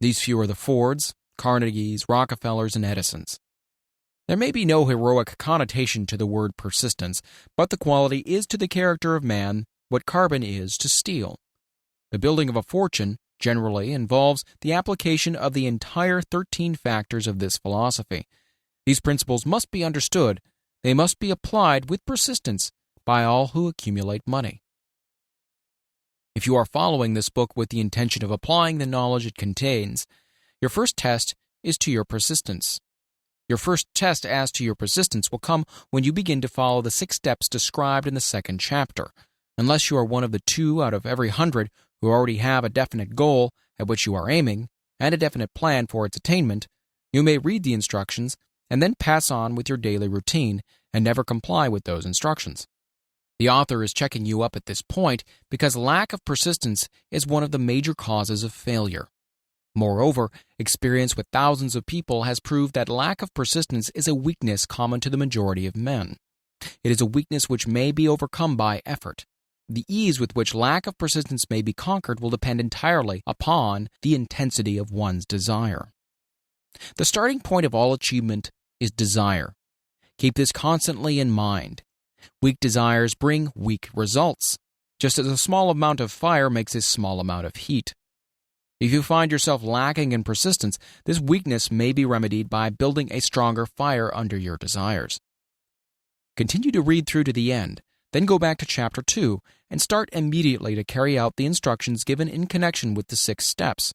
These few are the Fords, Carnegies, Rockefellers, and Edisons. There may be no heroic connotation to the word persistence, but the quality is to the character of man what carbon is to steel. The building of a fortune generally involves the application of the entire 13 factors of this philosophy. These principles must be understood. They must be applied with persistence by all who accumulate money. If you are following this book with the intention of applying the knowledge it contains, your first test is to your persistence. Your first test as to your persistence will come when you begin to follow the 6 steps described in the 2nd chapter. Unless you are one of the 2 out of every 100 who already have a definite goal at which you are aiming and a definite plan for its attainment, you may read the instructions and then pass on with your daily routine and never comply with those instructions. The author is checking you up at this point because lack of persistence is one of the major causes of failure. Moreover, experience with thousands of people has proved that lack of persistence is a weakness common to the majority of men. It is a weakness which may be overcome by effort. The ease with which lack of persistence may be conquered will depend entirely upon the intensity of one's desire. The starting point of all achievement is desire. Keep this constantly in mind. Weak desires bring weak results, just as a small amount of fire makes a small amount of heat. If you find yourself lacking in persistence, this weakness may be remedied by building a stronger fire under your desires. Continue to read through to the end, then go back to Chapter 2 and start immediately to carry out the instructions given in connection with the 6 steps.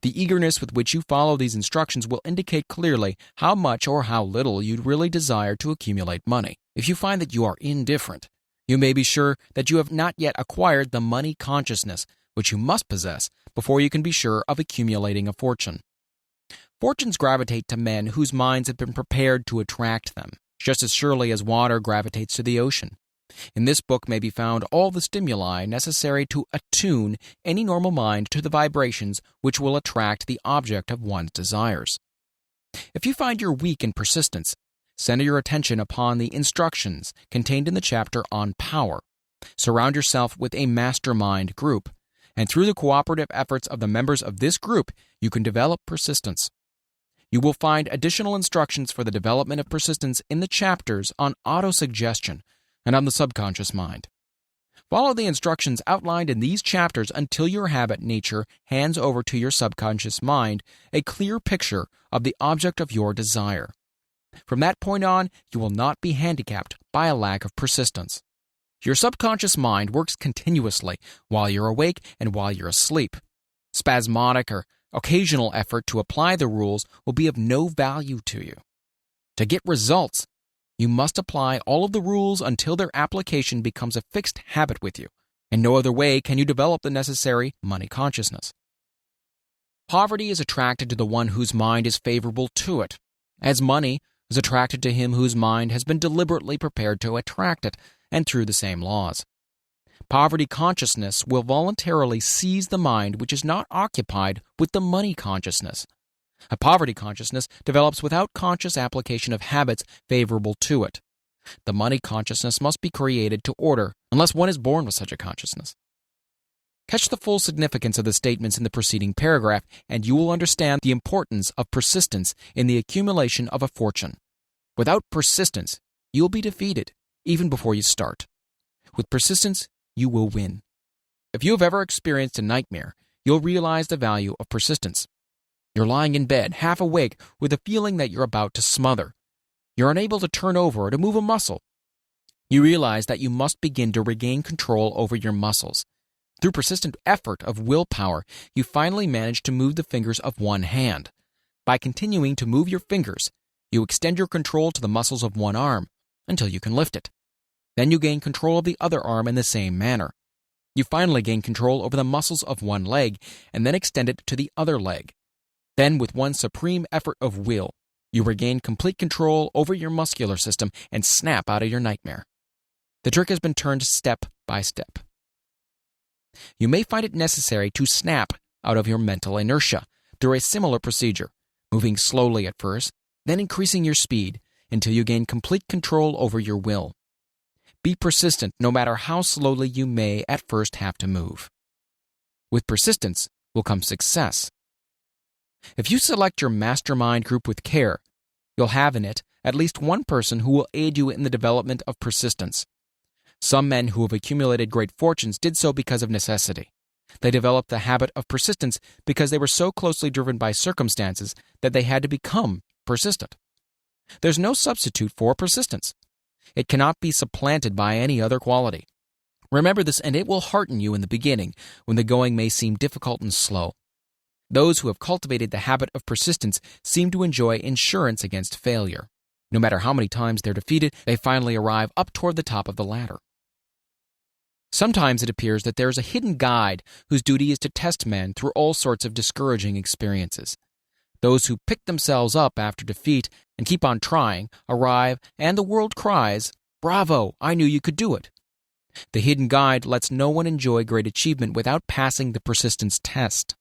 The eagerness with which you follow these instructions will indicate clearly how much or how little you really desire to accumulate money. If you find that you are indifferent, You may be sure that you have not yet acquired the money consciousness, which you must possess before you can be sure of accumulating a fortune. Fortunes gravitate to men whose minds have been prepared to attract them, just as surely as water gravitates to the ocean. In this book may be found all the stimuli necessary to attune any normal mind to the vibrations which will attract the object of one's desires. If you find you're weak in persistence, center your attention upon the instructions contained in the chapter on power. Surround yourself with a mastermind group, and through the cooperative efforts of the members of this group, you can develop persistence. You will find additional instructions for the development of persistence in the chapters on autosuggestion and on the subconscious mind. Follow the instructions outlined in these chapters until your habit nature hands over to your subconscious mind a clear picture of the object of your desire. From that point on, you will not be handicapped by a lack of persistence. Your subconscious mind works continuously while you're awake and while you're asleep. Spasmodic or occasional effort to apply the rules will be of no value to you. To get results, you must apply all of the rules until their application becomes a fixed habit with you. In no other way can you develop the necessary money consciousness. Poverty is attracted to the one whose mind is favorable to it, as money is attracted to him whose mind has been deliberately prepared to attract it, and through the same laws. Poverty consciousness will voluntarily seize the mind which is not occupied with the money consciousness. A poverty consciousness develops without conscious application of habits favorable to it. The money consciousness must be created to order, unless one is born with such a consciousness. Catch the full significance of the statements in the preceding paragraph, and you will understand the importance of persistence in the accumulation of a fortune. Without persistence, you will be defeated, even before you start. With persistence, you will win. If you have ever experienced a nightmare, you'll realize the value of persistence. You're lying in bed, half awake, with a feeling that you're about to smother. You're unable to turn over or to move a muscle. You realize that you must begin to regain control over your muscles. Through persistent effort of willpower, you finally manage to move the fingers of one hand. By continuing to move your fingers, you extend your control to the muscles of one arm until you can lift it. Then you gain control of the other arm in the same manner. You finally gain control over the muscles of one leg and then extend it to the other leg. Then, with one supreme effort of will, you regain complete control over your muscular system and snap out of your nightmare. The trick has been turned step by step. You may find it necessary to snap out of your mental inertia through a similar procedure, moving slowly at first, then increasing your speed until you gain complete control over your will. Be persistent no matter how slowly you may at first have to move. With persistence will come success. If you select your mastermind group with care, you'll have in it at least one person who will aid you in the development of persistence. Some men who have accumulated great fortunes did so because of necessity. They developed the habit of persistence because they were so closely driven by circumstances that they had to become persistent. There's no substitute for persistence. It cannot be supplanted by any other quality. Remember this, and it will hearten you in the beginning when the going may seem difficult and slow. Those who have cultivated the habit of persistence seem to enjoy insurance against failure. No matter how many times they're defeated, they finally arrive up toward the top of the ladder. Sometimes it appears that there is a hidden guide whose duty is to test men through all sorts of discouraging experiences. Those who pick themselves up after defeat and keep on trying arrive, and the world cries, "Bravo, I knew you could do it." The hidden guide lets no one enjoy great achievement without passing the persistence test.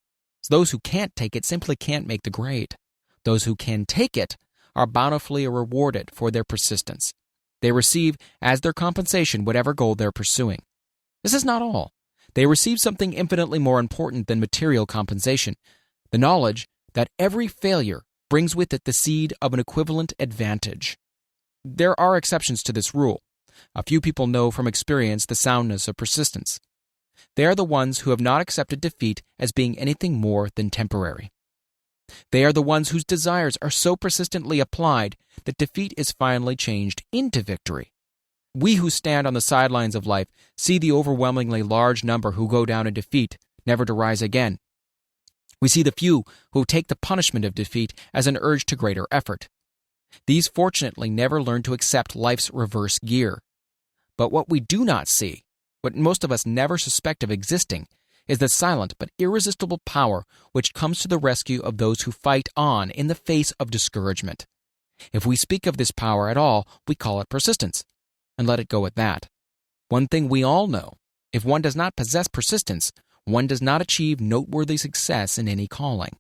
Those who can't take it simply can't make the grade. Those who can take it are bountifully rewarded for their persistence. They receive as their compensation whatever goal they're pursuing. This is not all. They receive something infinitely more important than material compensation, the knowledge that every failure brings with it the seed of an equivalent advantage. There are exceptions to this rule. A few people know from experience the soundness of persistence. They are the ones who have not accepted defeat as being anything more than temporary. They are the ones whose desires are so persistently applied that defeat is finally changed into victory. We who stand on the sidelines of life see the overwhelmingly large number who go down in defeat, never to rise again. We see the few who take the punishment of defeat as an urge to greater effort. These fortunately never learn to accept life's reverse gear. But what we do not see, what most of us never suspect of existing, is the silent but irresistible power which comes to the rescue of those who fight on in the face of discouragement. If we speak of this power at all, we call it persistence, and let it go at that. One thing we all know, if one does not possess persistence, one does not achieve noteworthy success in any calling.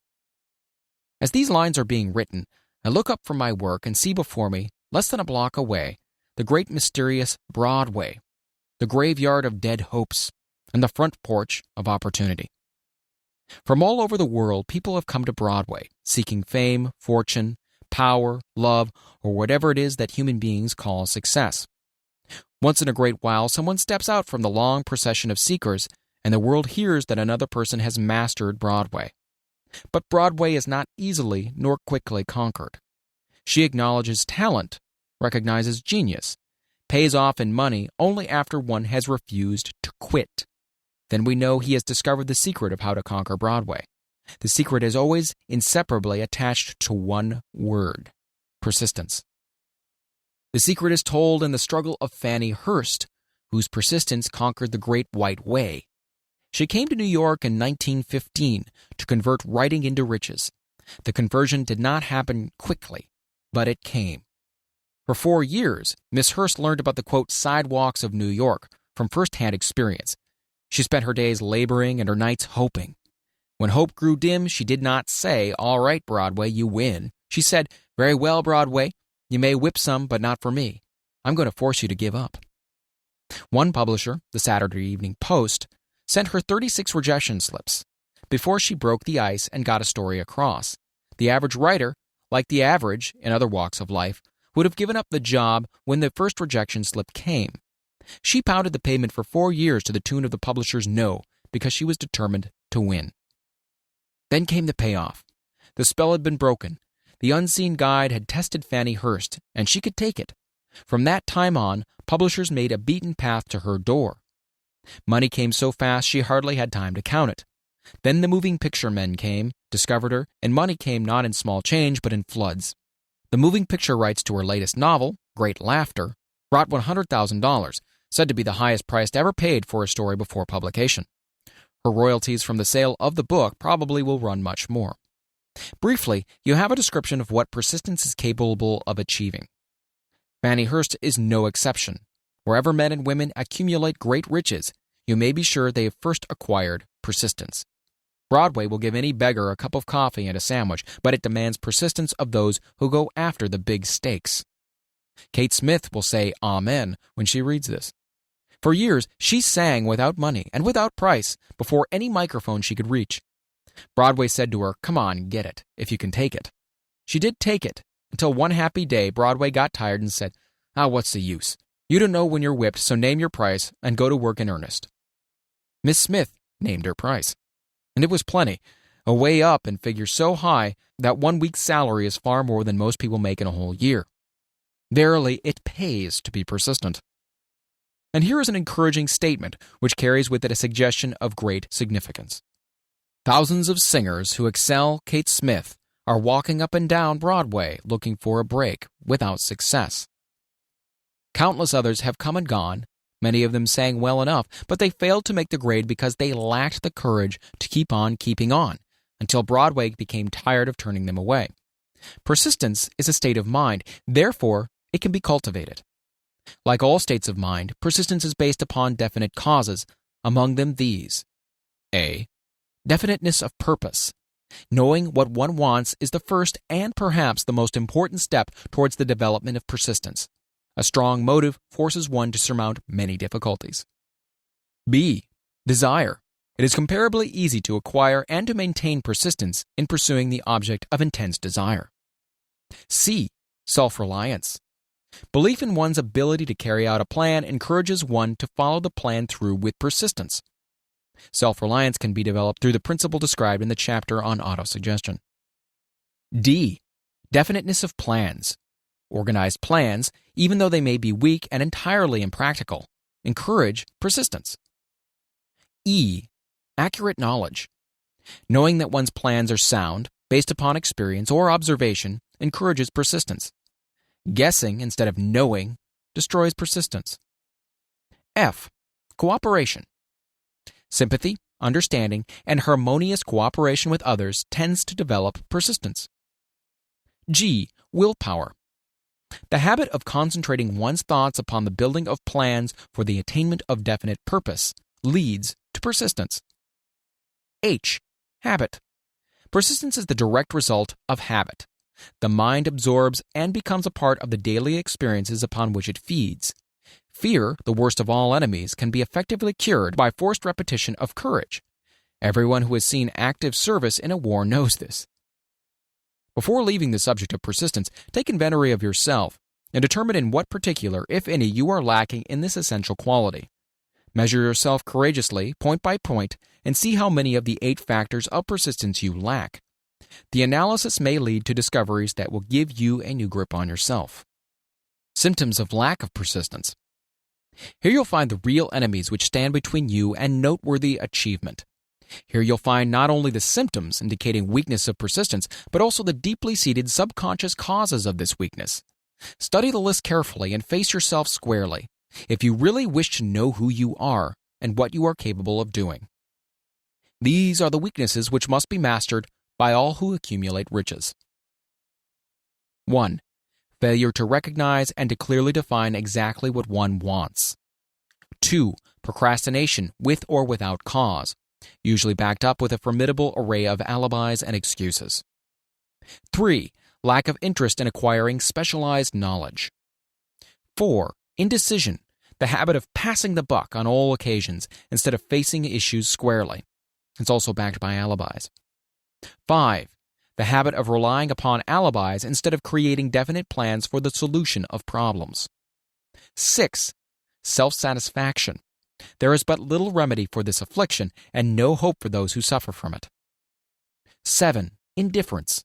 As these lines are being written, I look up from my work and see before me, less than a block away, the great mysterious Broadway, the graveyard of dead hopes, and the front porch of opportunity. From all over the world, people have come to Broadway, seeking fame, fortune, power, love, or whatever it is that human beings call success. Once in a great while, someone steps out from the long procession of seekers, and the world hears that another person has mastered Broadway. But Broadway is not easily nor quickly conquered. She acknowledges talent, recognizes genius, pays off in money only after one has refused to quit. Then we know he has discovered the secret of how to conquer Broadway. The secret is always inseparably attached to one word: persistence. The secret is told in the struggle of Fannie Hurst, whose persistence conquered the Great White Way. She came to New York in 1915 to convert writing into riches. The conversion did not happen quickly, but it came. For 4 years, Miss Hurst learned about the, quote, sidewalks of New York from first-hand experience. She spent her days laboring and her nights hoping. When hope grew dim, she did not say, "All right, Broadway, you win." She said, "Very well, Broadway, you may whip some, but not for me. I'm going to force you to give up." One publisher, the Saturday Evening Post, sent her 36 rejection slips before she broke the ice and got a story across. The average writer, like the average in other walks of life, would have given up the job when the first rejection slip came. She pounded the pavement for 4 years to the tune of the publisher's no, because she was determined to win. Then came the payoff. The spell had been broken. The unseen guide had tested Fannie Hurst, and she could take it. From that time on, publishers made a beaten path to her door. Money came so fast she hardly had time to count it. Then the moving picture men came, discovered her, and money came not in small change but in floods. The moving picture rights to her latest novel, Great Laughter, brought $100,000, said to be the highest price ever paid for a story before publication. Her royalties from the sale of the book probably will run much more. Briefly, you have a description of what persistence is capable of achieving. Fannie Hurst is no exception. Wherever men and women accumulate great riches, you may be sure they have first acquired persistence. Broadway will give any beggar a cup of coffee and a sandwich, but it demands persistence of those who go after the big stakes. Kate Smith will say amen when she reads this. For years, she sang without money and without price before any microphone she could reach. Broadway said to her, "Come on, get it, if you can take it." She did take it, until one happy day Broadway got tired and said, "What's the use? You don't know when you're whipped, so name your price and go to work in earnest." Miss Smith named her price. And it was plenty, a way up in figures so high that 1 week's salary is far more than most people make in a whole year. Verily, it pays to be persistent. And here is an encouraging statement which carries with it a suggestion of great significance. Thousands of singers who excel Kate Smith are walking up and down Broadway looking for a break without success. Countless others have come and gone. Many of them sang well enough, but they failed to make the grade because they lacked the courage to keep on keeping on, until Broadway became tired of turning them away. Persistence is a state of mind, therefore it can be cultivated. Like all states of mind, persistence is based upon definite causes, among them these. A. Definiteness of purpose. Knowing what one wants is the first and perhaps the most important step towards the development of persistence. A strong motive forces one to surmount many difficulties. B. Desire. It is comparably easy to acquire and to maintain persistence in pursuing the object of intense desire. C. Self-reliance. Belief in one's ability to carry out a plan encourages one to follow the plan through with persistence. Self-reliance can be developed through the principle described in the chapter on autosuggestion. D. Definiteness of plans. Organized plans, even though they may be weak and entirely impractical, encourage persistence. E. Accurate knowledge. Knowing that one's plans are sound, based upon experience or observation, encourages persistence. Guessing instead of knowing destroys persistence. F. Cooperation. Sympathy, understanding, and harmonious cooperation with others tends to develop persistence. G. Willpower. The habit of concentrating one's thoughts upon the building of plans for the attainment of definite purpose leads to persistence. H. Habit. Persistence is the direct result of habit. The mind absorbs and becomes a part of the daily experiences upon which it feeds. Fear, the worst of all enemies, can be effectively cured by forced repetition of courage. Everyone who has seen active service in a war knows this. Before leaving the subject of persistence, take inventory of yourself and determine in what particular, if any, you are lacking in this essential quality. Measure yourself courageously, point by point, and see how many of the 8 factors of persistence you lack. The analysis may lead to discoveries that will give you a new grip on yourself. Symptoms of lack of persistence. Here you'll find the real enemies which stand between you and noteworthy achievement. Here you'll find not only the symptoms indicating weakness of persistence, but also the deeply seated subconscious causes of this weakness. Study the list carefully and face yourself squarely, if you really wish to know who you are and what you are capable of doing. These are the weaknesses which must be mastered by all who accumulate riches. 1. Failure to recognize and to clearly define exactly what one wants. 2. Procrastination with or without cause, usually backed up with a formidable array of alibis and excuses. 3. Lack of interest in acquiring specialized knowledge. 4. Indecision, the habit of passing the buck on all occasions instead of facing issues squarely. It's also backed by alibis. 5. The habit of relying upon alibis instead of creating definite plans for the solution of problems. 6. Self-satisfaction. There is but little remedy for this affliction and no hope for those who suffer from it. 7. Indifference,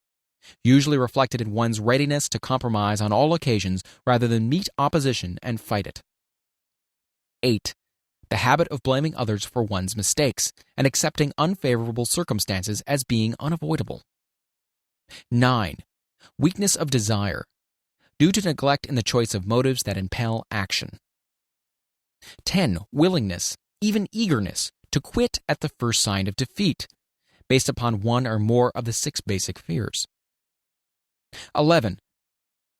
usually reflected in one's readiness to compromise on all occasions rather than meet opposition and fight it. 8. The habit of blaming others for one's mistakes and accepting unfavorable circumstances as being unavoidable. 9. Weakness of desire, due to neglect in the choice of motives that impel action. 10. Willingness, even eagerness, to quit at the first sign of defeat, based upon one or more of the 6 basic fears. 11.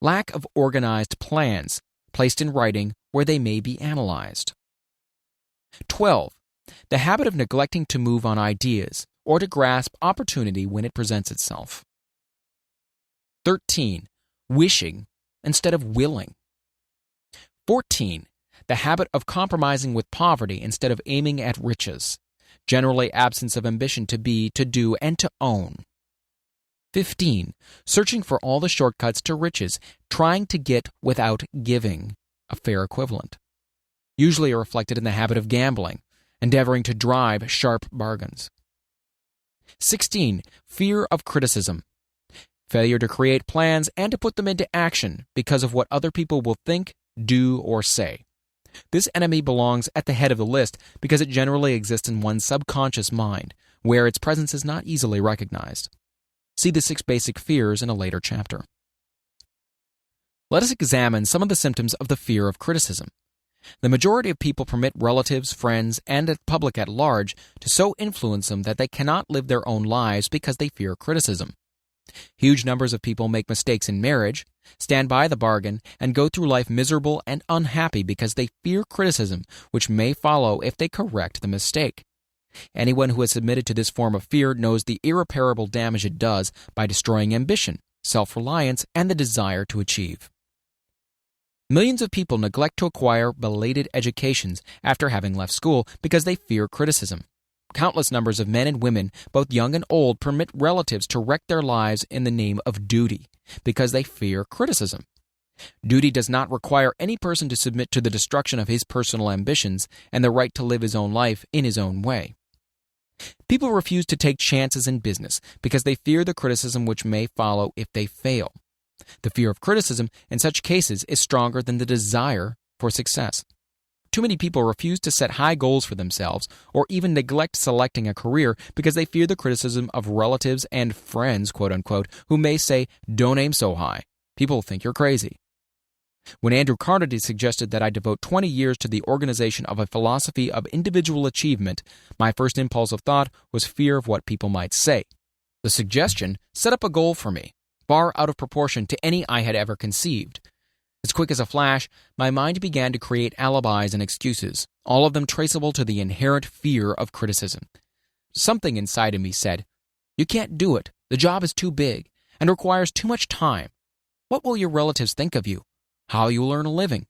Lack of organized plans, placed in writing where they may be analyzed. 12. The habit of neglecting to move on ideas or to grasp opportunity when it presents itself. 13. Wishing instead of willing. 14. The habit of compromising with poverty instead of aiming at riches, generally absence of ambition to be, to do, and to own. 15. Searching for all the shortcuts to riches, trying to get without giving, a fair equivalent. Usually reflected in the habit of gambling, endeavoring to drive sharp bargains. 16. Fear of criticism. Failure to create plans and to put them into action because of what other people will think, do, or say. This enemy belongs at the head of the list because it generally exists in one's subconscious mind, where its presence is not easily recognized. See the 6 basic fears in a later chapter. Let us examine some of the symptoms of the fear of criticism. The majority of people permit relatives, friends, and the public at large to so influence them that they cannot live their own lives because they fear criticism. Huge numbers of people make mistakes in marriage, stand by the bargain, and go through life miserable and unhappy because they fear criticism, which may follow if they correct the mistake. Anyone who has submitted to this form of fear knows the irreparable damage it does by destroying ambition, self-reliance, and the desire to achieve. Millions of people neglect to acquire belated educations after having left school because they fear criticism. Countless numbers of men and women, both young and old, permit relatives to wreck their lives in the name of duty because they fear criticism. Duty does not require any person to submit to the destruction of his personal ambitions and the right to live his own life in his own way. People refuse to take chances in business because they fear the criticism which may follow if they fail. The fear of criticism in such cases is stronger than the desire for success. Too many people refuse to set high goals for themselves or even neglect selecting a career because they fear the criticism of relatives and friends, quote-unquote, who may say, "Don't aim so high. People think you're crazy." When Andrew Carnegie suggested that I devote 20 years to the organization of a philosophy of individual achievement, my first impulse of thought was fear of what people might say. The suggestion set up a goal for me, far out of proportion to any I had ever conceived. As quick as a flash, my mind began to create alibis and excuses, all of them traceable to the inherent fear of criticism. Something inside of me said, "You can't do it. The job is too big and requires too much time. What will your relatives think of you? How you will earn a living?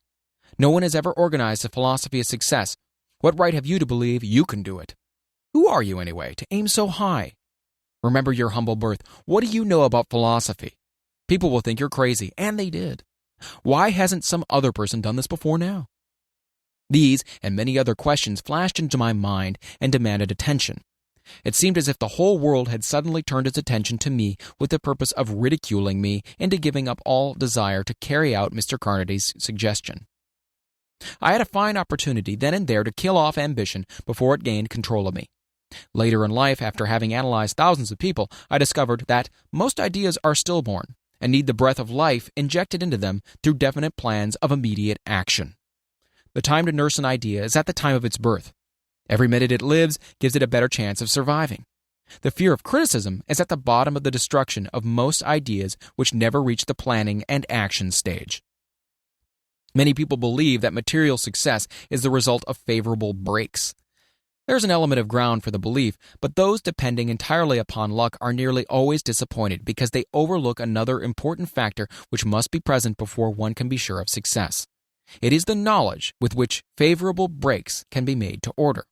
No one has ever organized a philosophy of success. What right have you to believe you can do it? Who are you, anyway, to aim so high? Remember your humble birth. What do you know about philosophy? People will think you're crazy," and they did. "Why hasn't some other person done this before now?" These and many other questions flashed into my mind and demanded attention. It seemed as if the whole world had suddenly turned its attention to me with the purpose of ridiculing me into giving up all desire to carry out Mr. Carnegie's suggestion. I had a fine opportunity then and there to kill off ambition before it gained control of me. Later in life, after having analyzed thousands of people, I discovered that most ideas are stillborn and need the breath of life injected into them through definite plans of immediate action. The time to nurse an idea is at the time of its birth. Every minute it lives gives it a better chance of surviving. The fear of criticism is at the bottom of the destruction of most ideas which never reach the planning and action stage. Many people believe that material success is the result of favorable breaks. There's an element of ground for the belief, but those depending entirely upon luck are nearly always disappointed because they overlook another important factor which must be present before one can be sure of success. It is the knowledge with which favorable breaks can be made to order.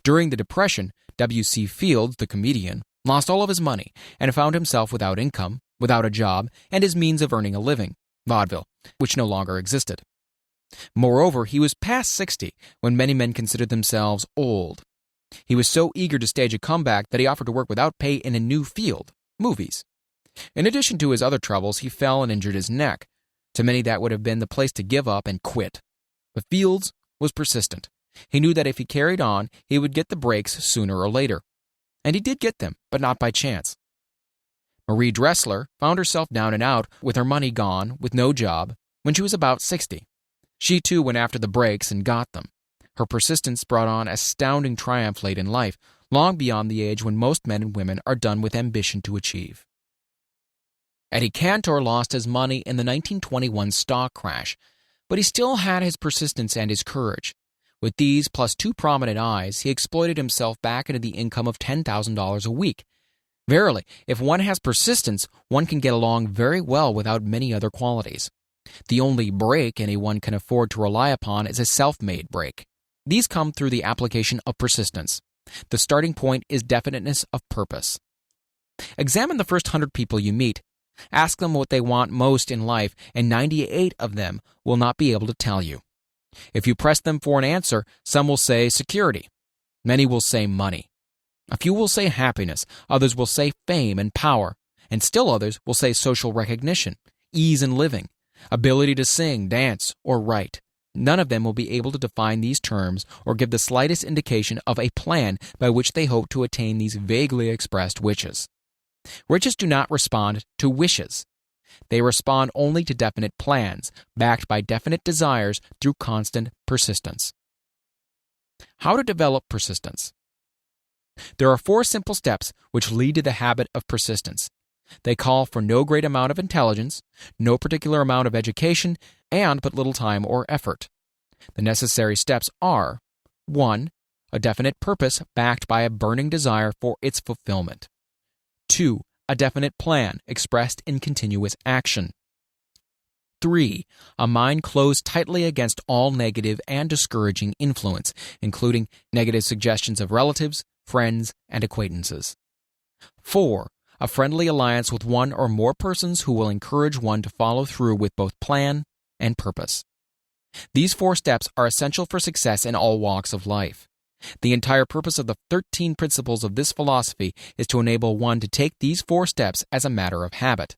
During the Depression, W.C. Fields, the comedian, lost all of his money and found himself without income, without a job, and his means of earning a living, vaudeville, which no longer existed. Moreover, he was past 60 when many men considered themselves old. He was so eager to stage a comeback that he offered to work without pay in a new field, movies. In addition to his other troubles, he fell and injured his neck. To many that would have been the place to give up and quit. But Fields was persistent. He knew that if he carried on, he would get the breaks sooner or later. And he did get them, but not by chance. Marie Dressler found herself down and out, with her money gone, with no job, when she was about 60. She too went after the breaks and got them. Her persistence brought on astounding triumph late in life, long beyond the age when most men and women are done with ambition to achieve. Eddie Cantor lost his money in the 1921 stock crash, but he still had his persistence and his courage. With these plus 2 prominent eyes, he exploited himself back into the income of $10,000 a week. Verily, if one has persistence, one can get along very well without many other qualities. The only break anyone can afford to rely upon is a self-made break. These come through the application of persistence. The starting point is definiteness of purpose. Examine the first 100 people you meet. Ask them what they want most in life, and 98 of them will not be able to tell you. If you press them for an answer, some will say security. Many will say money. A few will say happiness. Others will say fame and power. And still others will say social recognition, ease in living, ability to sing, dance, or write. None of them will be able to define these terms or give the slightest indication of a plan by which they hope to attain these vaguely expressed wishes. Riches do not respond to wishes. They respond only to definite plans, backed by definite desires through constant persistence. How to develop persistence? There are 4 simple steps which lead to the habit of persistence. They call for no great amount of intelligence, no particular amount of education, and but little time or effort. The necessary steps are: 1. A definite purpose backed by a burning desire for its fulfillment. 2. A definite plan expressed in continuous action. 3. A mind closed tightly against all negative and discouraging influence, including negative suggestions of relatives, friends, and acquaintances. 4. A friendly alliance with one or more persons who will encourage one to follow through with both plan and purpose. These 4 steps are essential for success in all walks of life. The entire purpose of the 13 principles of this philosophy is to enable one to take these 4 steps as a matter of habit.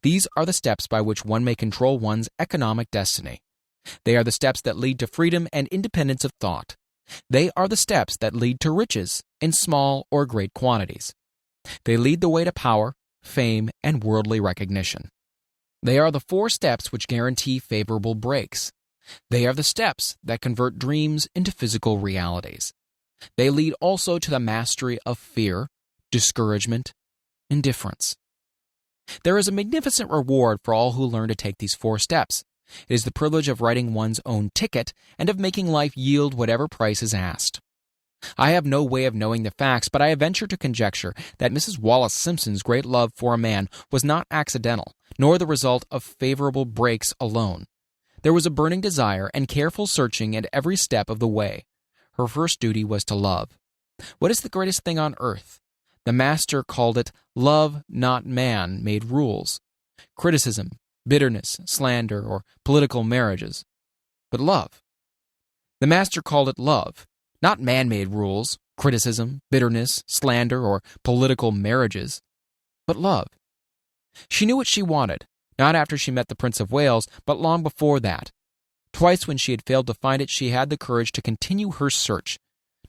These are the steps by which one may control one's economic destiny. They are the steps that lead to freedom and independence of thought. They are the steps that lead to riches in small or great quantities. They lead the way to power, fame, and worldly recognition. They are the 4 steps which guarantee favorable breaks. They are the steps that convert dreams into physical realities. They lead also to the mastery of fear, discouragement, indifference. There is a magnificent reward for all who learn to take these 4 steps. It is the privilege of writing one's own ticket and of making life yield whatever price is asked. I have no way of knowing the facts, but I venture to conjecture that Mrs. Wallace Simpson's great love for a man was not accidental, nor the result of favorable breaks alone. There was a burning desire and careful searching at every step of the way. Her first duty was to love. What is the greatest thing on earth? The master called it love, not man, made rules. Criticism, bitterness, slander, or political marriages. But love. The master called it love, not man-made rules, criticism, bitterness, slander, or political marriages, but love. She knew what she wanted, not after she met the Prince of Wales, but long before that. Twice when she had failed to find it, she had the courage to continue her search.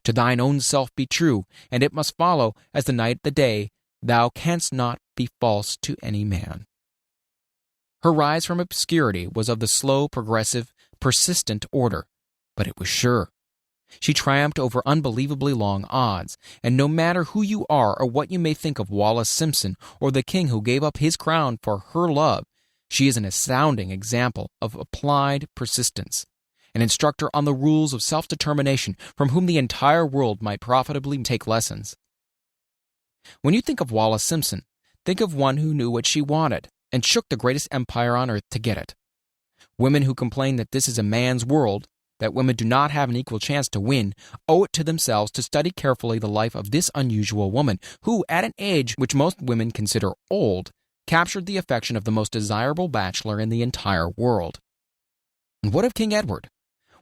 To thine own self be true, and it must follow, as the night the day, thou canst not be false to any man. Her rise from obscurity was of the slow, progressive, persistent order, but it was sure. She triumphed over unbelievably long odds, and no matter who you are or what you may think of Wallace Simpson or the king who gave up his crown for her love, she is an astounding example of applied persistence, an instructor on the rules of self-determination from whom the entire world might profitably take lessons. When you think of Wallace Simpson, think of one who knew what she wanted and shook the greatest empire on earth to get it. Women who complain that this is a man's world, that women do not have an equal chance to win, owe it to themselves to study carefully the life of this unusual woman, who, at an age which most women consider old, captured the affection of the most desirable bachelor in the entire world. And what of King Edward?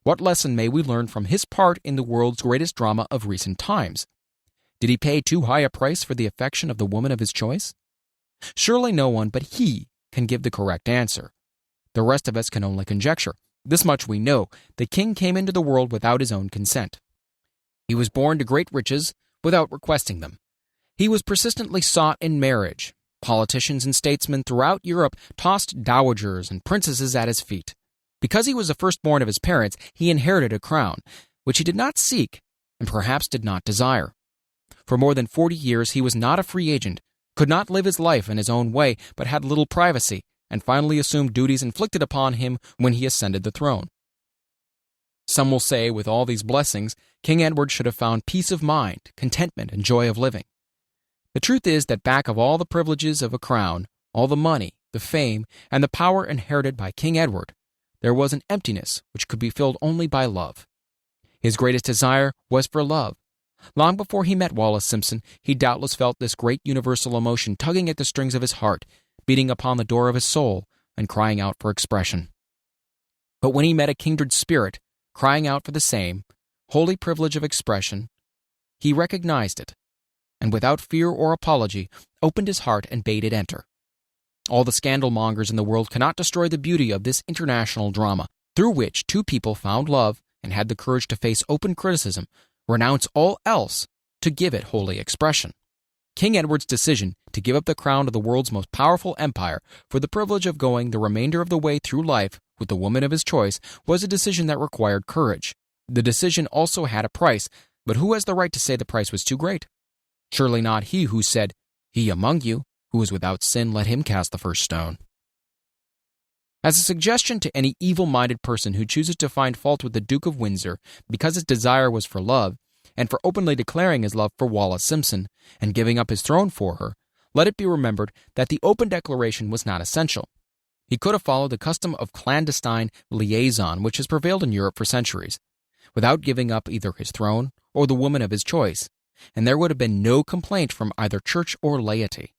What lesson may we learn from his part in the world's greatest drama of recent times? Did he pay too high a price for the affection of the woman of his choice? Surely no one but he can give the correct answer. The rest of us can only conjecture. This much we know: the king came into the world without his own consent. He was born to great riches without requesting them. He was persistently sought in marriage. Politicians and statesmen throughout Europe tossed dowagers and princesses at his feet. Because he was the firstborn of his parents, he inherited a crown, which he did not seek and perhaps did not desire. For more than 40 years he was not a free agent, could not live his life in his own way, but had little privacy, and finally assumed duties inflicted upon him when he ascended the throne. Some will say, with all these blessings, King Edward should have found peace of mind, contentment, and joy of living. The truth is that back of all the privileges of a crown, all the money, the fame, and the power inherited by King Edward, there was an emptiness which could be filled only by love. His greatest desire was for love. Long before he met Wallace Simpson, he doubtless felt this great universal emotion tugging at the strings of his heart, beating upon the door of his soul, and crying out for expression. But when he met a kindred spirit, crying out for the same holy privilege of expression, he recognized it, and without fear or apology, opened his heart and bade it enter. All the scandal-mongers in the world cannot destroy the beauty of this international drama, through which 2 people found love and had the courage to face open criticism, renounce all else, to give it holy expression. King Edward's decision to give up the crown of the world's most powerful empire for the privilege of going the remainder of the way through life with the woman of his choice was a decision that required courage. The decision also had a price, but who has the right to say the price was too great? Surely not he who said, "He among you who is without sin, let him cast the first stone." As a suggestion to any evil-minded person who chooses to find fault with the Duke of Windsor because his desire was for love, and for openly declaring his love for Wallace Simpson, and giving up his throne for her, let it be remembered that the open declaration was not essential. He could have followed the custom of clandestine liaison which has prevailed in Europe for centuries, without giving up either his throne or the woman of his choice, and there would have been no complaint from either church or laity.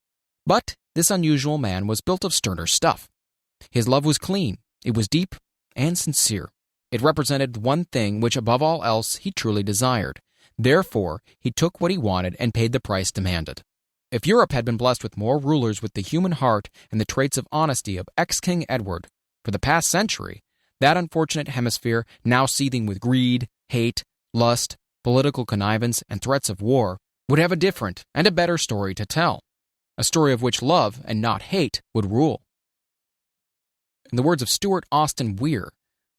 But this unusual man was built of sterner stuff. His love was clean, it was deep and sincere. It represented one thing which above all else he truly desired. Therefore, he took what he wanted and paid the price demanded. If Europe had been blessed with more rulers with the human heart and the traits of honesty of ex-King Edward for the past century, that unfortunate hemisphere, now seething with greed, hate, lust, political connivance, and threats of war, would have a different and a better story to tell, a story of which love and not hate would rule. In the words of Stuart Austin Weir,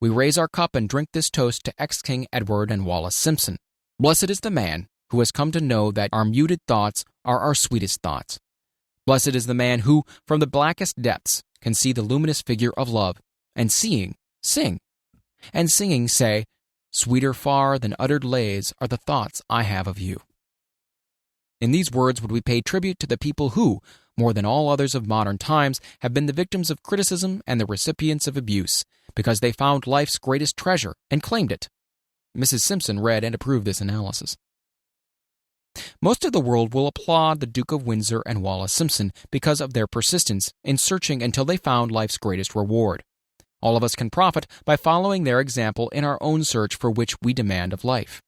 we raise our cup and drink this toast to ex-King Edward and Wallace Simpson. Blessed is the man who has come to know that our muted thoughts are our sweetest thoughts. Blessed is the man who, from the blackest depths, can see the luminous figure of love, and seeing, sing. And singing, say, sweeter far than uttered lays are the thoughts I have of you. In these words would we pay tribute to the people who, more than all others of modern times, have been the victims of criticism and the recipients of abuse, because they found life's greatest treasure and claimed it. Mrs. Simpson read and approved this analysis. Most of the world will applaud the Duke of Windsor and Wallace Simpson because of their persistence in searching until they found life's greatest reward. All of us can profit by following their example in our own search for which we demand of life.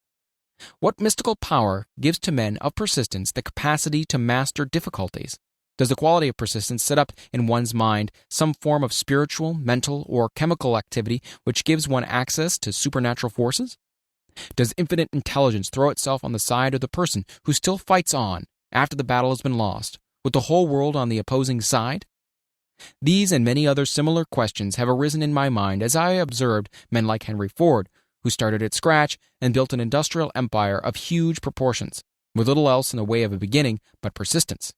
What mystical power gives to men of persistence the capacity to master difficulties? Does the quality of persistence set up in one's mind some form of spiritual, mental, or chemical activity which gives one access to supernatural forces? Does infinite intelligence throw itself on the side of the person who still fights on after the battle has been lost, with the whole world on the opposing side? These and many other similar questions have arisen in my mind as I observed men like Henry Ford, who started at scratch and built an industrial empire of huge proportions, with little else in the way of a beginning but persistence.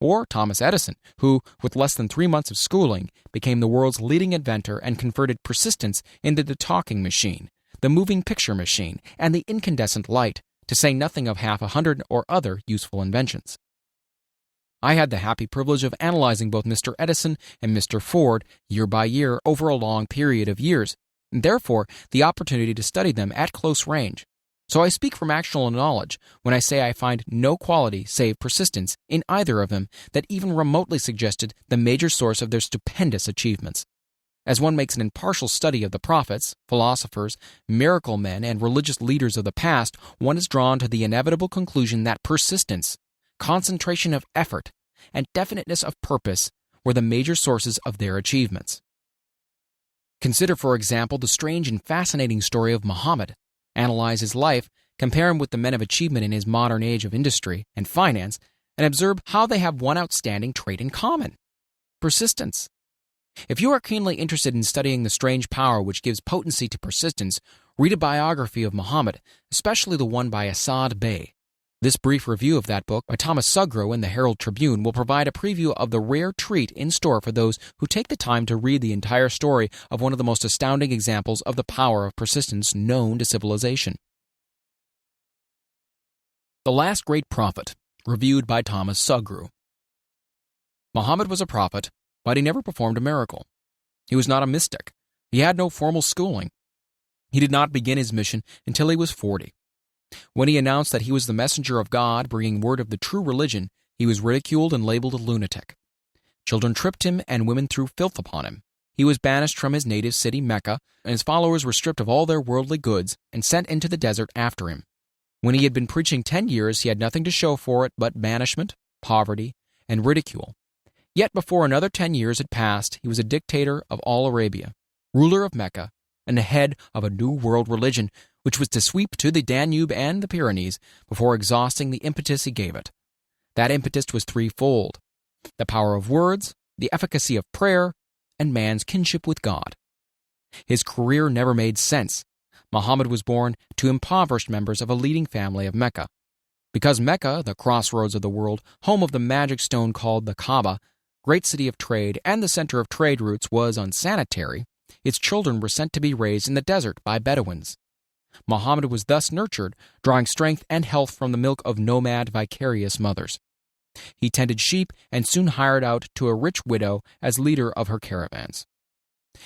Or Thomas Edison, who, with less than 3 months of schooling, became the world's leading inventor and converted persistence into the talking machine, the moving picture machine, and the incandescent light, to say nothing of 100 or other useful inventions. I had the happy privilege of analyzing both Mr. Edison and Mr. Ford year by year over a long period of years, and therefore the opportunity to study them at close range. So I speak from actual knowledge when I say I find no quality save persistence in either of them that even remotely suggested the major source of their stupendous achievements. As one makes an impartial study of the prophets, philosophers, miracle men, and religious leaders of the past, one is drawn to the inevitable conclusion that persistence, concentration of effort, and definiteness of purpose were the major sources of their achievements. Consider, for example, the strange and fascinating story of Muhammad. Analyze his life, compare him with the men of achievement in his modern age of industry and finance, and observe how they have one outstanding trait in common: persistence. If you are keenly interested in studying the strange power which gives potency to persistence, read a biography of Muhammad, especially the one by Asad Bey. This brief review of that book by Thomas Sugro in the Herald Tribune will provide a preview of the rare treat in store for those who take the time to read the entire story of one of the most astounding examples of the power of persistence known to civilization. The Last Great Prophet, reviewed by Thomas Sugro. Muhammad was a prophet, but he never performed a miracle. He was not a mystic. He had no formal schooling. He did not begin his mission until he was 40. When he announced that he was the messenger of God bringing word of the true religion, he was ridiculed and labeled a lunatic. Children tripped him and women threw filth upon him. He was banished from his native city, Mecca, and his followers were stripped of all their worldly goods and sent into the desert after him. When he had been preaching 10 years, he had nothing to show for it but banishment, poverty, and ridicule. Yet before another 10 years had passed, he was a dictator of all Arabia, ruler of Mecca, and the head of a new world religion which was to sweep to the Danube and the Pyrenees before exhausting the impetus he gave it. That impetus was threefold: the power of words, the efficacy of prayer, and man's kinship with God. His career never made sense. Muhammad was born to impoverished members of a leading family of Mecca. Because Mecca, the crossroads of the world, home of the magic stone called the Kaaba, great city of trade and the center of trade routes, was unsanitary, its children were sent to be raised in the desert by Bedouins. Muhammad was thus nurtured, drawing strength and health from the milk of nomad vicarious mothers. He tended sheep and soon hired out to a rich widow as leader of her caravans.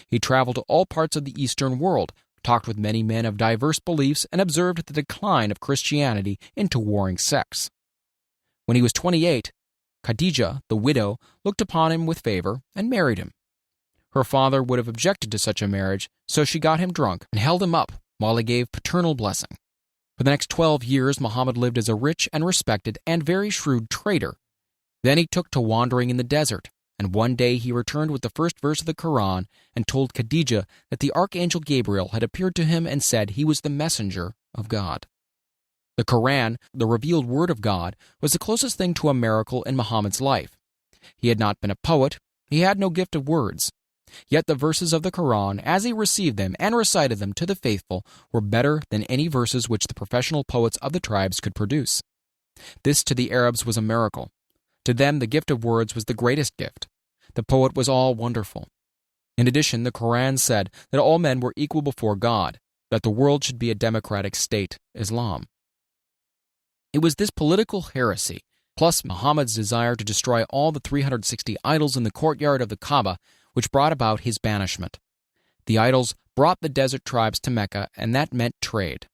He traveled to all parts of the Eastern world, talked with many men of diverse beliefs, and observed the decline of Christianity into warring sects. When he was 28, Khadijah, the widow, looked upon him with favor and married him. Her father would have objected to such a marriage, so she got him drunk and held him up while he gave paternal blessing. For the next 12 years, Muhammad lived as a rich and respected and very shrewd trader. Then he took to wandering in the desert, and one day he returned with the first verse of the Quran and told Khadijah that the archangel Gabriel had appeared to him and said he was the messenger of God. The Quran, the revealed word of God, was the closest thing to a miracle in Muhammad's life. He had not been a poet. He had no gift of words. Yet the verses of the Quran, as he received them and recited them to the faithful, were better than any verses which the professional poets of the tribes could produce. This to the Arabs was a miracle. To them the gift of words was the greatest gift. The poet was all wonderful. In addition, the Quran said that all men were equal before God, that the world should be a democratic state, Islam. It was this political heresy, plus Muhammad's desire to destroy all the 360 idols in the courtyard of the Kaaba, which brought about his banishment. The idols brought the desert tribes to Mecca, and that meant trade.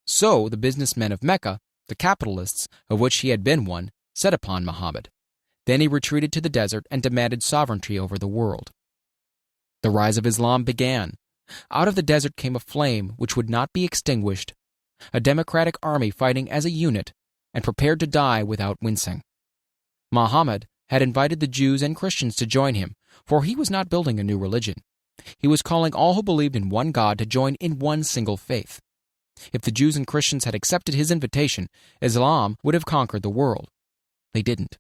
So the businessmen of Mecca, the capitalists, of which he had been one, set upon Muhammad. Then he retreated to the desert and demanded sovereignty over the world. The rise of Islam began. Out of the desert came a flame which would not be extinguished, a democratic army fighting as a unit and prepared to die without wincing. Muhammad had invited the Jews and Christians to join him, for he was not building a new religion. He was calling all who believed in one God to join in one single faith. If the Jews and Christians had accepted his invitation, Islam would have conquered the world. They didn't.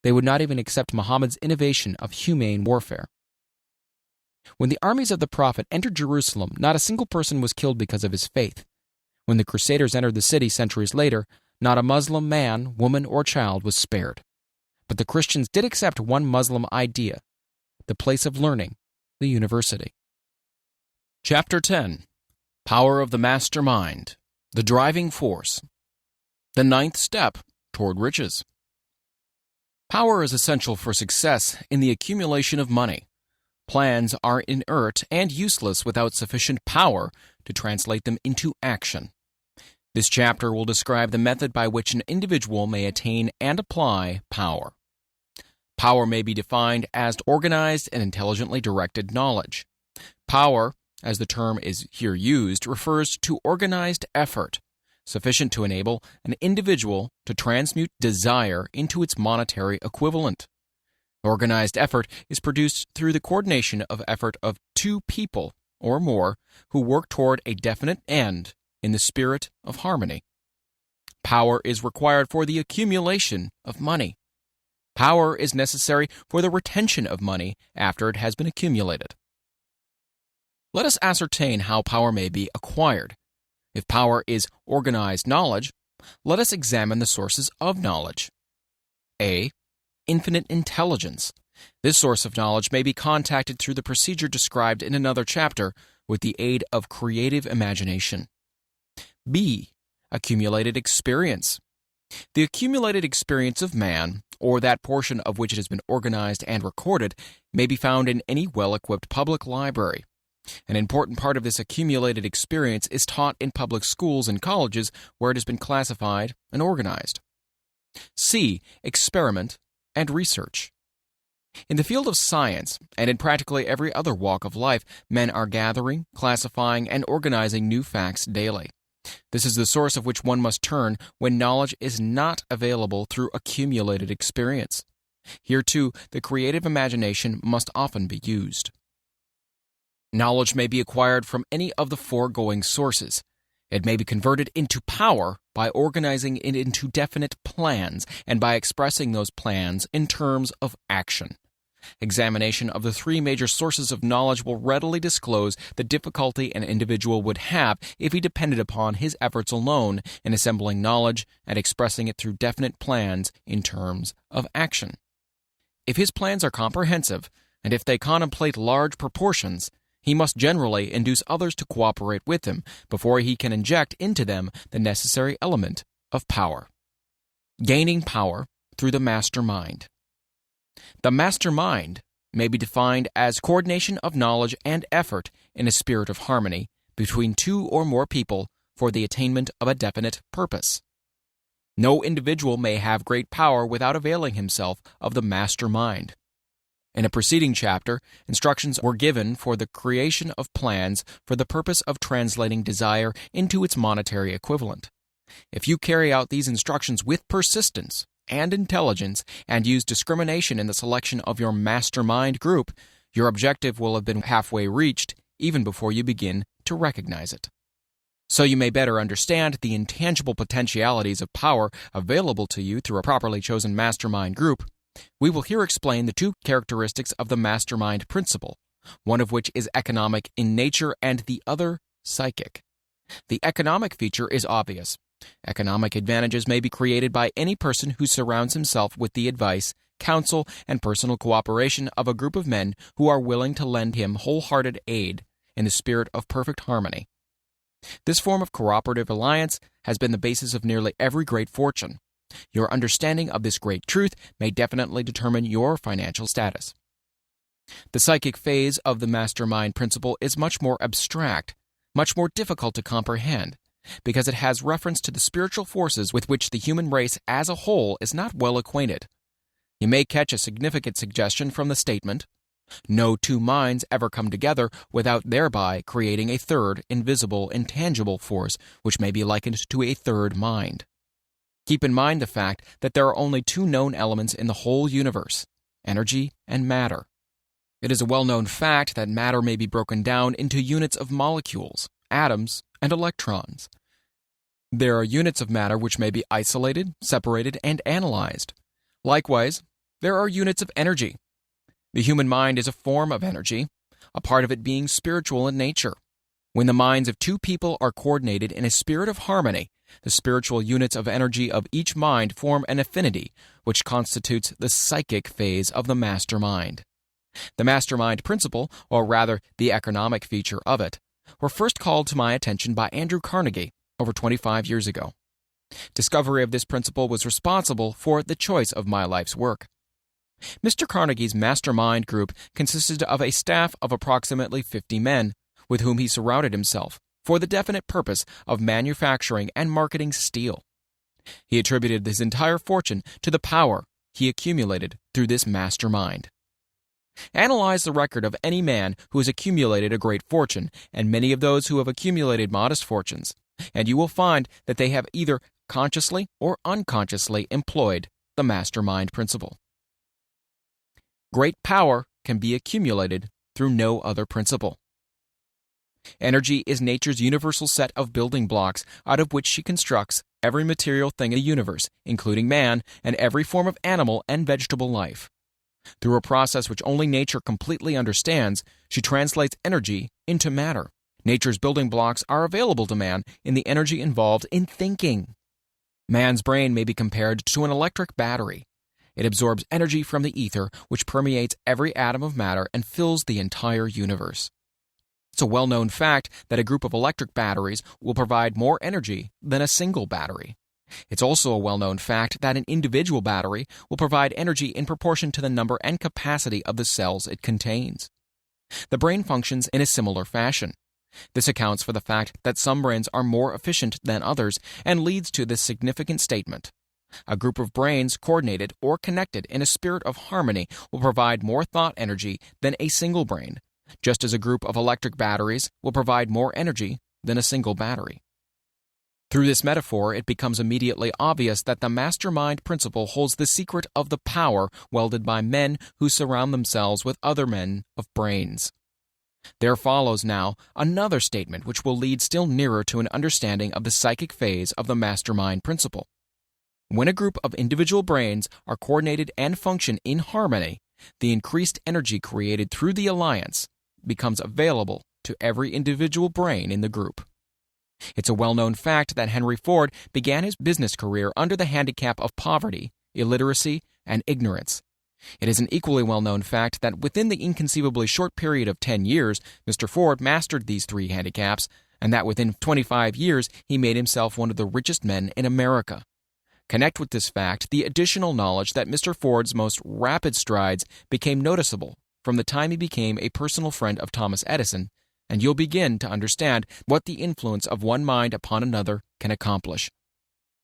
They would not even accept Muhammad's innovation of humane warfare. When the armies of the Prophet entered Jerusalem, not a single person was killed because of his faith. When the Crusaders entered the city centuries later, not a Muslim man, woman, or child was spared. But the Christians did accept one Muslim idea, the place of learning, the university. Chapter 10. Power of the Mastermind, the Driving Force. The ninth step toward riches. Power is essential for success in the accumulation of money. Plans are inert and useless without sufficient power to translate them into action. This chapter will describe the method by which an individual may attain and apply power. Power may be defined as organized and intelligently directed knowledge. Power, as the term is here used, refers to organized effort, sufficient to enable an individual to transmute desire into its monetary equivalent. Organized effort is produced through the coordination of effort of two people or more who work toward a definite end in the spirit of harmony. Power is required for the accumulation of money. Power is necessary for the retention of money after it has been accumulated. Let us ascertain how power may be acquired. If power is organized knowledge, let us examine the sources of knowledge. A. Infinite intelligence. This source of knowledge may be contacted through the procedure described in another chapter with the aid of creative imagination. B. Accumulated experience. The accumulated experience of man, or that portion of which it has been organized and recorded, may be found in any well-equipped public library. An important part of this accumulated experience is taught in public schools and colleges where it has been classified and organized. C. Experiment and research. In the field of science, and in practically every other walk of life, men are gathering, classifying, and organizing new facts daily. This is the source of which one must turn when knowledge is not available through accumulated experience. Here, too, the creative imagination must often be used. Knowledge may be acquired from any of the foregoing sources. It may be converted into power by organizing it into definite plans and by expressing those plans in terms of action. Examination of the three major sources of knowledge will readily disclose the difficulty an individual would have if he depended upon his efforts alone in assembling knowledge and expressing it through definite plans in terms of action. If his plans are comprehensive, and if they contemplate large proportions, he must generally induce others to cooperate with him before he can inject into them the necessary element of power. Gaining power through the mastermind. The mastermind may be defined as coordination of knowledge and effort in a spirit of harmony between two or more people for the attainment of a definite purpose. No individual may have great power without availing himself of the mastermind. In a preceding chapter, instructions were given for the creation of plans for the purpose of translating desire into its monetary equivalent. If you carry out these instructions with persistence and intelligence and use discrimination in the selection of your mastermind group, your objective will have been halfway reached even before you begin to recognize it. So you may better understand the intangible potentialities of power available to you through a properly chosen mastermind group, we will here explain the two characteristics of the mastermind principle, one of which is economic in nature and the other psychic. The economic feature is obvious. Economic advantages may be created by any person who surrounds himself with the advice, counsel, and personal cooperation of a group of men who are willing to lend him wholehearted aid in the spirit of perfect harmony. This form of cooperative alliance has been the basis of nearly every great fortune. Your understanding of this great truth may definitely determine your financial status. The psychic phase of the mastermind principle is much more abstract, much more difficult to comprehend, because it has reference to the spiritual forces with which the human race as a whole is not well acquainted. You may catch a significant suggestion from the statement, "No two minds ever come together without thereby creating a third, invisible, intangible force which may be likened to a third mind." Keep in mind the fact that there are only two known elements in the whole universe, energy and matter. It is a well-known fact that matter may be broken down into units of molecules, atoms, and electrons. There are units of matter which may be isolated, separated, and analyzed. Likewise, there are units of energy. The human mind is a form of energy, a part of it being spiritual in nature. When the minds of two people are coordinated in a spirit of harmony, the spiritual units of energy of each mind form an affinity, which constitutes the psychic phase of the mastermind. The mastermind principle, or rather the economic feature of it, were first called to my attention by Andrew Carnegie over 25 years ago. Discovery of this principle was responsible for the choice of my life's work. Mr. Carnegie's mastermind group consisted of a staff of approximately 50 men, with whom he surrounded himself for the definite purpose of manufacturing and marketing steel. He attributed his entire fortune to the power he accumulated through this mastermind. Analyze the record of any man who has accumulated a great fortune and many of those who have accumulated modest fortunes, and you will find that they have either consciously or unconsciously employed the mastermind principle. Great power can be accumulated through no other principle. Energy is nature's universal set of building blocks out of which she constructs every material thing in the universe, including man and every form of animal and vegetable life. Through a process which only nature completely understands, she translates energy into matter. Nature's building blocks are available to man in the energy involved in thinking. Man's brain may be compared to an electric battery. It absorbs energy from the ether, which permeates every atom of matter and fills the entire universe. It's a well-known fact that a group of electric batteries will provide more energy than a single battery. It's also a well-known fact that an individual battery will provide energy in proportion to the number and capacity of the cells it contains. The brain functions in a similar fashion. This accounts for the fact that some brains are more efficient than others and leads to this significant statement. A group of brains coordinated or connected in a spirit of harmony will provide more thought energy than a single brain, just as a group of electric batteries will provide more energy than a single battery. Through this metaphor, it becomes immediately obvious that the mastermind principle holds the secret of the power wielded by men who surround themselves with other men of brains. There follows now another statement which will lead still nearer to an understanding of the psychic phase of the mastermind principle. When a group of individual brains are coordinated and function in harmony, the increased energy created through the alliance becomes available to every individual brain in the group. It's a well-known fact that Henry Ford began his business career under the handicap of poverty, illiteracy, and ignorance. It is an equally well-known fact that within the inconceivably short period of 10 years, Mr. Ford mastered these three handicaps, and that within 25 years he made himself one of the richest men in America. Connect with this fact the additional knowledge that Mr. Ford's most rapid strides became noticeable from the time he became a personal friend of Thomas Edison, and you'll begin to understand what the influence of one mind upon another can accomplish.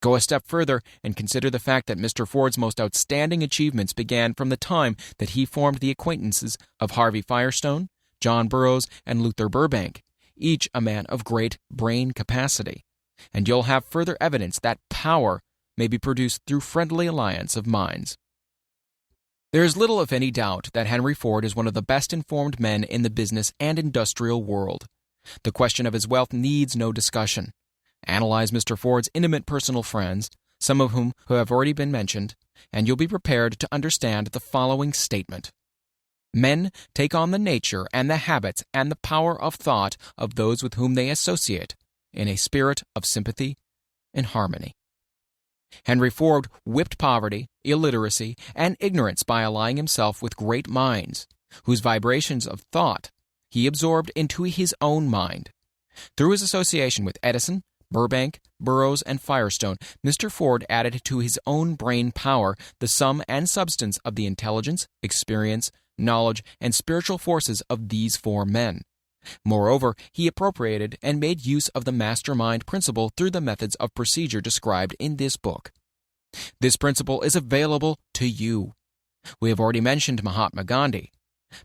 Go a step further and consider the fact that Mr. Ford's most outstanding achievements began from the time that he formed the acquaintances of Harvey Firestone, John Burroughs, and Luther Burbank, each a man of great brain capacity. And you'll have further evidence that power may be produced through friendly alliance of minds. There is little, if any, doubt that Henry Ford is one of the best-informed men in the business and industrial world. The question of his wealth needs no discussion. Analyze Mr. Ford's intimate personal friends, some of whom have already been mentioned, and you'll be prepared to understand the following statement. Men take on the nature and the habits and the power of thought of those with whom they associate, in a spirit of sympathy and harmony. Henry Ford whipped poverty, illiteracy, and ignorance by allying himself with great minds, whose vibrations of thought he absorbed into his own mind. Through his association with Edison, Burbank, Burroughs, and Firestone, Mr. Ford added to his own brain power the sum and substance of the intelligence, experience, knowledge, and spiritual forces of these four men. Moreover, he appropriated and made use of the mastermind principle through the methods of procedure described in this book. This principle is available to you. We have already mentioned Mahatma Gandhi.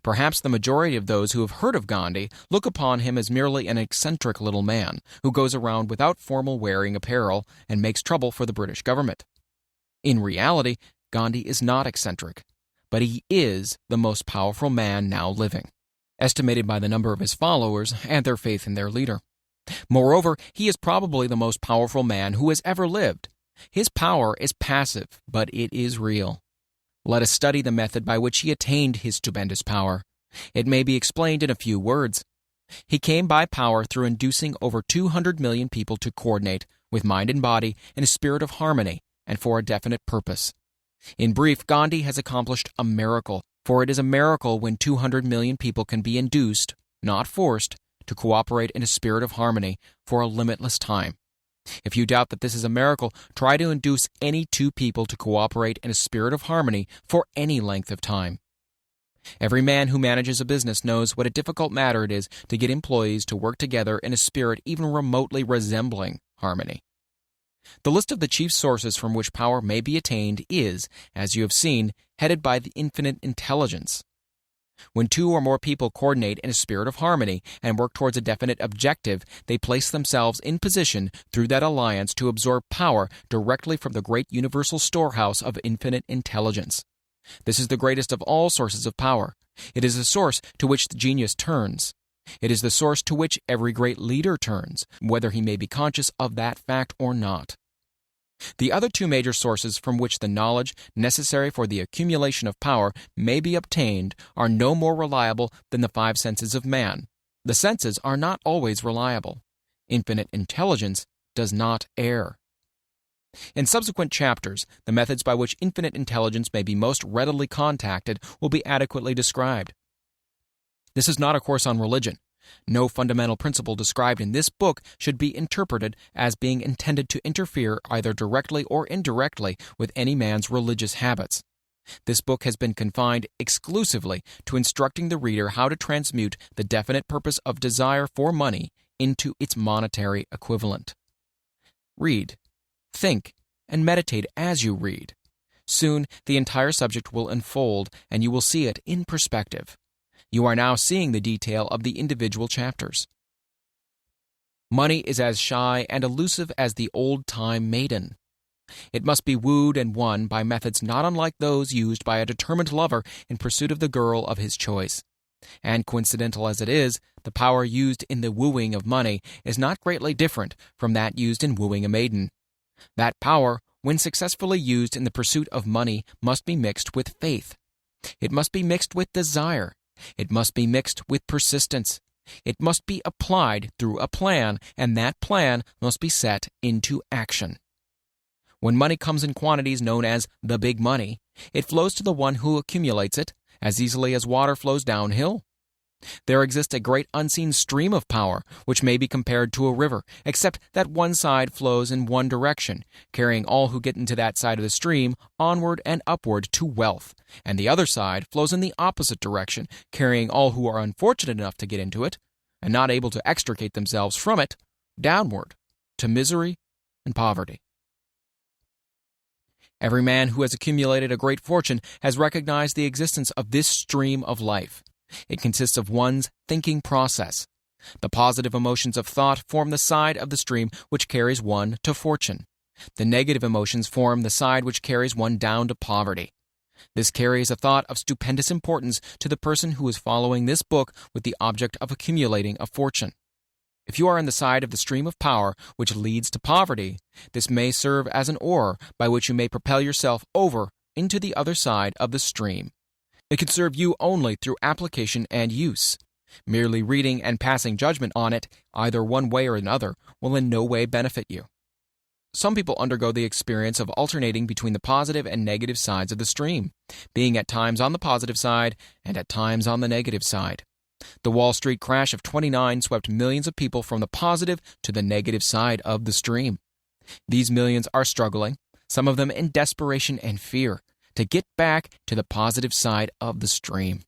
Perhaps the majority of those who have heard of Gandhi look upon him as merely an eccentric little man who goes around without formal wearing apparel and makes trouble for the British government. In reality, Gandhi is not eccentric, but he is the most powerful man now living, estimated by the number of his followers and their faith in their leader. Moreover, he is probably the most powerful man who has ever lived. His power is passive, but it is real. Let us study the method by which he attained his stupendous power. It may be explained in a few words. He came by power through inducing over 200 million people to coordinate, with mind and body, in a spirit of harmony and for a definite purpose. In brief, Gandhi has accomplished a miracle, for it is a miracle when 200 million people can be induced, not forced, to cooperate in a spirit of harmony for a limitless time. If you doubt that this is a miracle, try to induce any two people to cooperate in a spirit of harmony for any length of time. Every man who manages a business knows what a difficult matter it is to get employees to work together in a spirit even remotely resembling harmony. The list of the chief sources from which power may be attained is, as you have seen, headed by the infinite intelligence. When two or more people coordinate in a spirit of harmony and work towards a definite objective, they place themselves in position through that alliance to absorb power directly from the great universal storehouse of infinite intelligence. This is the greatest of all sources of power. It is the source to which the genius turns. It is the source to which every great leader turns, whether he may be conscious of that fact or not. The other two major sources from which the knowledge necessary for the accumulation of power may be obtained are no more reliable than the five senses of man. The senses are not always reliable. Infinite intelligence does not err. In subsequent chapters, the methods by which infinite intelligence may be most readily contacted will be adequately described. This is not a course on religion. No fundamental principle described in this book should be interpreted as being intended to interfere either directly or indirectly with any man's religious habits. This book has been confined exclusively to instructing the reader how to transmute the definite purpose of desire for money into its monetary equivalent. Read, think, and meditate as you read. Soon, the entire subject will unfold, and you will see it in perspective. You are now seeing the detail of the individual chapters. Money is as shy and elusive as the old-time maiden. It must be wooed and won by methods not unlike those used by a determined lover in pursuit of the girl of his choice. And coincidental as it is, the power used in the wooing of money is not greatly different from that used in wooing a maiden. That power, when successfully used in the pursuit of money, must be mixed with faith. It must be mixed with desire. It must be mixed with persistence. It must be applied through a plan, and that plan must be set into action. When money comes in quantities known as the big money, it flows to the one who accumulates it as easily as water flows downhill. There exists a great unseen stream of power, which may be compared to a river, except that one side flows in one direction, carrying all who get into that side of the stream onward and upward to wealth, and the other side flows in the opposite direction, carrying all who are unfortunate enough to get into it, and not able to extricate themselves from it, downward, to misery and poverty. Every man who has accumulated a great fortune has recognized the existence of this stream of life. It consists of one's thinking process. The positive emotions of thought form the side of the stream which carries one to fortune. The negative emotions form the side which carries one down to poverty. This carries a thought of stupendous importance to the person who is following this book with the object of accumulating a fortune. If you are on the side of the stream of power which leads to poverty, this may serve as an oar by which you may propel yourself over into the other side of the stream. It can serve you only through application and use. Merely reading and passing judgment on it, either one way or another, will in no way benefit you. Some people undergo the experience of alternating between the positive and negative sides of the stream, being at times on the positive side and at times on the negative side. The Wall Street crash of '29 swept millions of people from the positive to the negative side of the stream. These millions are struggling, some of them in desperation and fear, to get back to the positive side of the stream.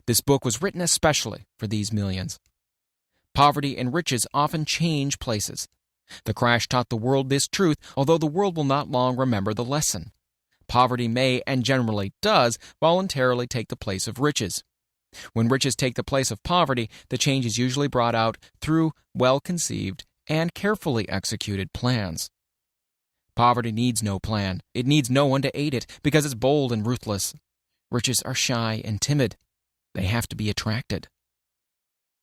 This book was written especially for these millions. Poverty and riches often change places. The crash taught the world this truth, although the world will not long remember the lesson. Poverty may, and generally does, voluntarily take the place of riches. When riches take the place of poverty, the change is usually brought out through well-conceived and carefully executed plans. Poverty needs no plan. It needs no one to aid it, because it's bold and ruthless. Riches are shy and timid. They have to be attracted.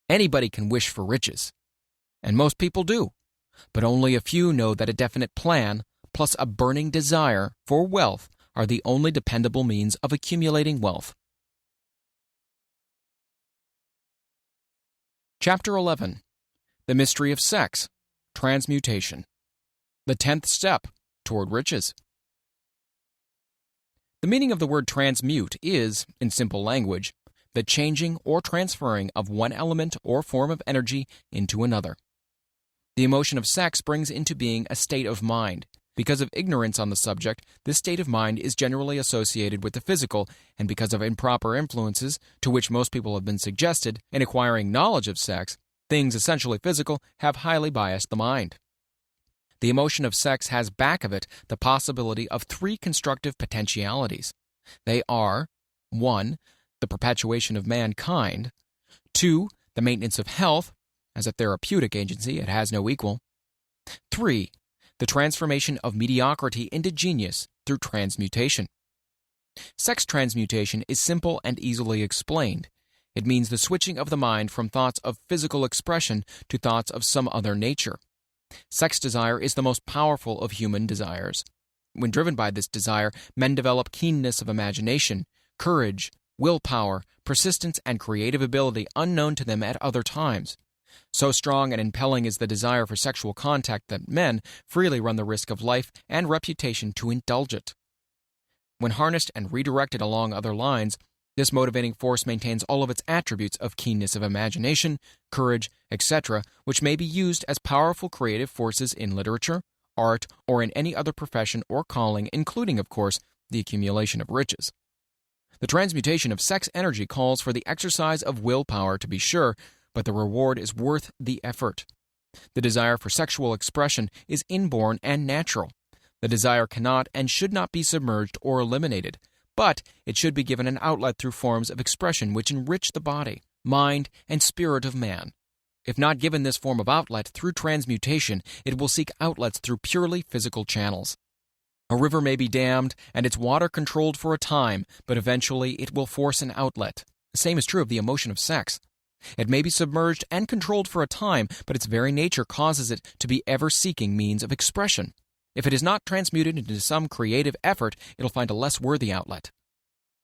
Anybody can wish for riches, and most people do. But only a few know that a definite plan, plus a burning desire for wealth, are the only dependable means of accumulating wealth. Chapter 11. The Mystery of Sex, Transmutation. The 10th Step Toward Riches. The meaning of the word transmute is, in simple language, the changing or transferring of one element or form of energy into another. The emotion of sex brings into being a state of mind. Because of ignorance on the subject, this state of mind is generally associated with the physical, and because of improper influences, to which most people have been suggested, in acquiring knowledge of sex, things essentially physical have highly biased the mind. The emotion of sex has back of it the possibility of three constructive potentialities. They are 1. The perpetuation of mankind, 2. The maintenance of health. As a therapeutic agency, it has no equal. 3. The transformation of mediocrity into genius through transmutation. Sex transmutation is simple and easily explained. It means the switching of the mind from thoughts of physical expression to thoughts of some other nature. Sex desire is the most powerful of human desires. When driven by this desire, men develop keenness of imagination, courage, willpower, persistence, and creative ability unknown to them at other times. So strong and impelling is the desire for sexual contact that men freely run the risk of life and reputation to indulge it. When harnessed and redirected along other lines, this motivating force maintains all of its attributes of keenness of imagination, courage, etc., which may be used as powerful creative forces in literature, art, or in any other profession or calling, including, of course, the accumulation of riches. The transmutation of sex energy calls for the exercise of willpower, to be sure, but the reward is worth the effort. The desire for sexual expression is inborn and natural. The desire cannot and should not be submerged or eliminated, but it should be given an outlet through forms of expression which enrich the body, mind, and spirit of man. If not given this form of outlet through transmutation, it will seek outlets through purely physical channels. A river may be dammed and its water controlled for a time, but eventually it will force an outlet. The same is true of the emotion of sex. It may be submerged and controlled for a time, but its very nature causes it to be ever-seeking means of expression. If it is not transmuted into some creative effort, it'll find a less worthy outlet.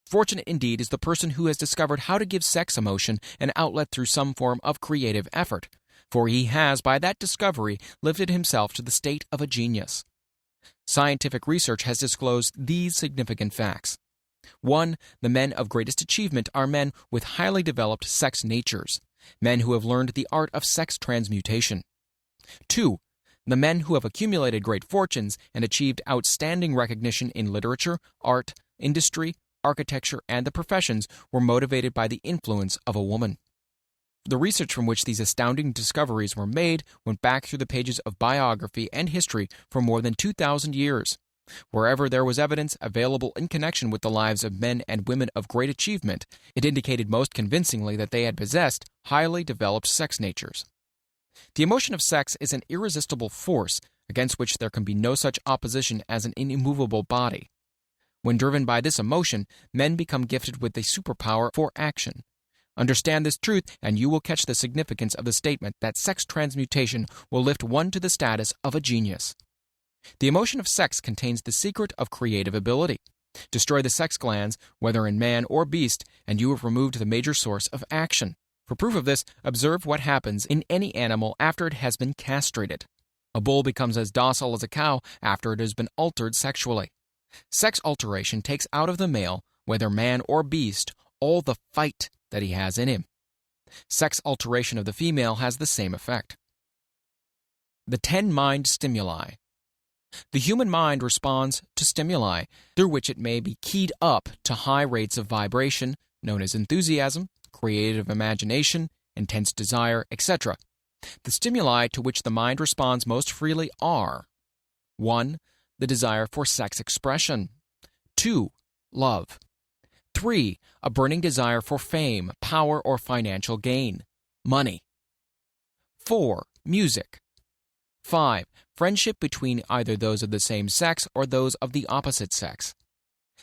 Fortunate indeed is the person who has discovered how to give sex emotion an outlet through some form of creative effort, for he has, by that discovery, lifted himself to the state of a genius. Scientific research has disclosed these significant facts. 1. The men of greatest achievement are men with highly developed sex natures, men who have learned the art of sex transmutation. 2. The men who have accumulated great fortunes and achieved outstanding recognition in literature, art, industry, architecture, and the professions were motivated by the influence of a woman. The research from which these astounding discoveries were made went back through the pages of biography and history for more than 2,000 years. Wherever there was evidence available in connection with the lives of men and women of great achievement, it indicated most convincingly that they had possessed highly developed sex natures. The emotion of sex is an irresistible force against which there can be no such opposition as an immovable body. When driven by this emotion, men become gifted with a superpower for action. Understand this truth, and you will catch the significance of the statement that sex transmutation will lift one to the status of a genius. The emotion of sex contains the secret of creative ability. Destroy the sex glands, whether in man or beast, and you have removed the major source of action. For proof of this, observe what happens in any animal after it has been castrated. A bull becomes as docile as a cow after it has been altered sexually. Sex alteration takes out of the male, whether man or beast, all the fight that he has in him. Sex alteration of the female has the same effect. The 10 mind stimuli. The human mind responds to stimuli through which it may be keyed up to high rates of vibration, known as enthusiasm, creative imagination, intense desire, etc. The stimuli to which the mind responds most freely are 1. The desire for sex expression. 2. Love. 3. A burning desire for fame, power, or financial gain. Money. 4. Music. 5. Friendship between either those of the same sex or those of the opposite sex.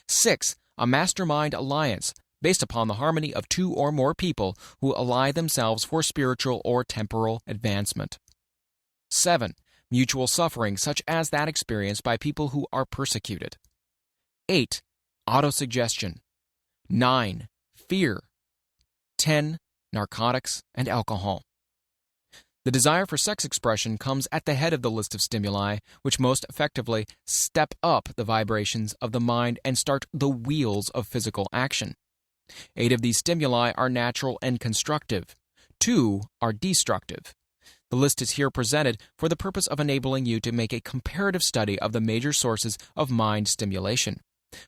6. A mastermind alliance based upon the harmony of 2 or more people who ally themselves for spiritual or temporal advancement. 7. Mutual suffering such as that experienced by people who are persecuted. 8. Autosuggestion. 9. Fear. 10. Narcotics and alcohol. The desire for sex expression comes at the head of the list of stimuli, which most effectively step up the vibrations of the mind and start the wheels of physical action. 8 of these stimuli are natural and constructive. 2 are destructive. The list is here presented for the purpose of enabling you to make a comparative study of the major sources of mind stimulation.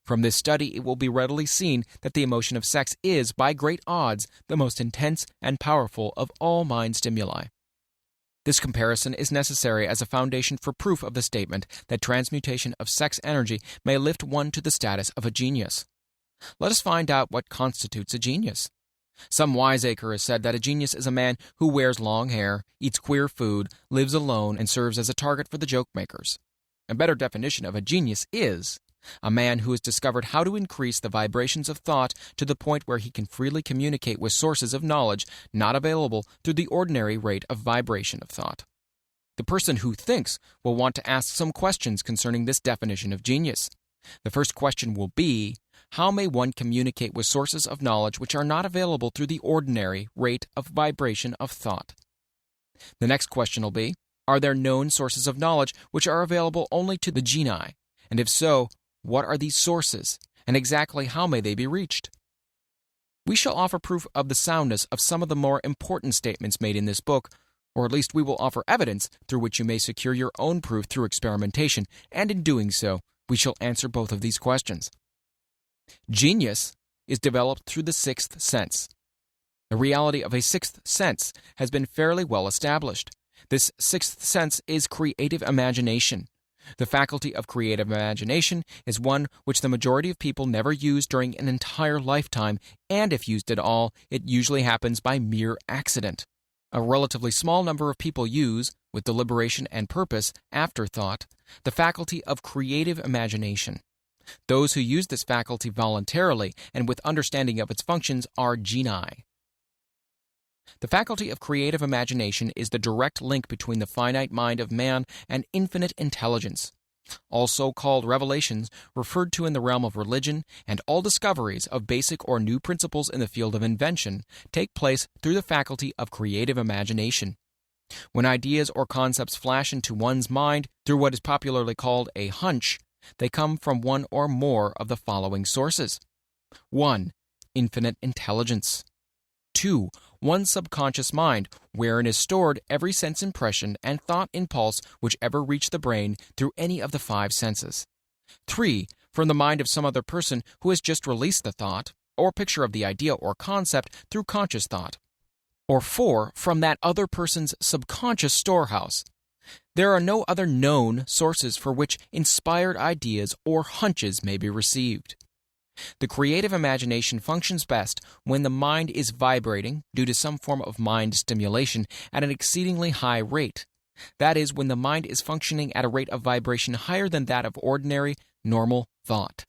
From this study, it will be readily seen that the emotion of sex is, by great odds, the most intense and powerful of all mind stimuli. This comparison is necessary as a foundation for proof of the statement that transmutation of sex energy may lift one to the status of a genius. Let us find out what constitutes a genius. Some wiseacre has said that a genius is a man who wears long hair, eats queer food, lives alone, and serves as a target for the joke makers. A better definition of a genius is a man who has discovered how to increase the vibrations of thought to the point where he can freely communicate with sources of knowledge not available through the ordinary rate of vibration of thought. The person who thinks will want to ask some questions concerning this definition of genius. The first question will be, how may one communicate with sources of knowledge which are not available through the ordinary rate of vibration of thought? The next question will be, are there known sources of knowledge which are available only to the genii? And if so, what are these sources, and exactly how may they be reached? We shall offer proof of the soundness of some of the more important statements made in this book, or at least we will offer evidence through which you may secure your own proof through experimentation, and in doing so, we shall answer both of these questions. Genius is developed through the sixth sense. The reality of a sixth sense has been fairly well established. This sixth sense is creative imagination. The faculty of creative imagination is one which the majority of people never use during an entire lifetime, and if used at all, it usually happens by mere accident. A relatively small number of people use, with deliberation and purpose, afterthought, the faculty of creative imagination. Those who use this faculty voluntarily and with understanding of its functions are genii. The faculty of creative imagination is the direct link between the finite mind of man and infinite intelligence. All so-called revelations referred to in the realm of religion and all discoveries of basic or new principles in the field of invention take place through the faculty of creative imagination. When ideas or concepts flash into one's mind through what is popularly called a hunch, they come from one or more of the following sources. 1. Infinite intelligence. 2. One's subconscious mind, wherein is stored every sense impression and thought impulse which ever reach the brain through any of the 5 senses. 3. From the mind of some other person who has just released the thought, or picture of the idea or concept through conscious thought. Or 4. From that other person's subconscious storehouse. There are no other known sources for which inspired ideas or hunches may be received. The creative imagination functions best when the mind is vibrating due to some form of mind stimulation at an exceedingly high rate. That is, when the mind is functioning at a rate of vibration higher than that of ordinary, normal thought.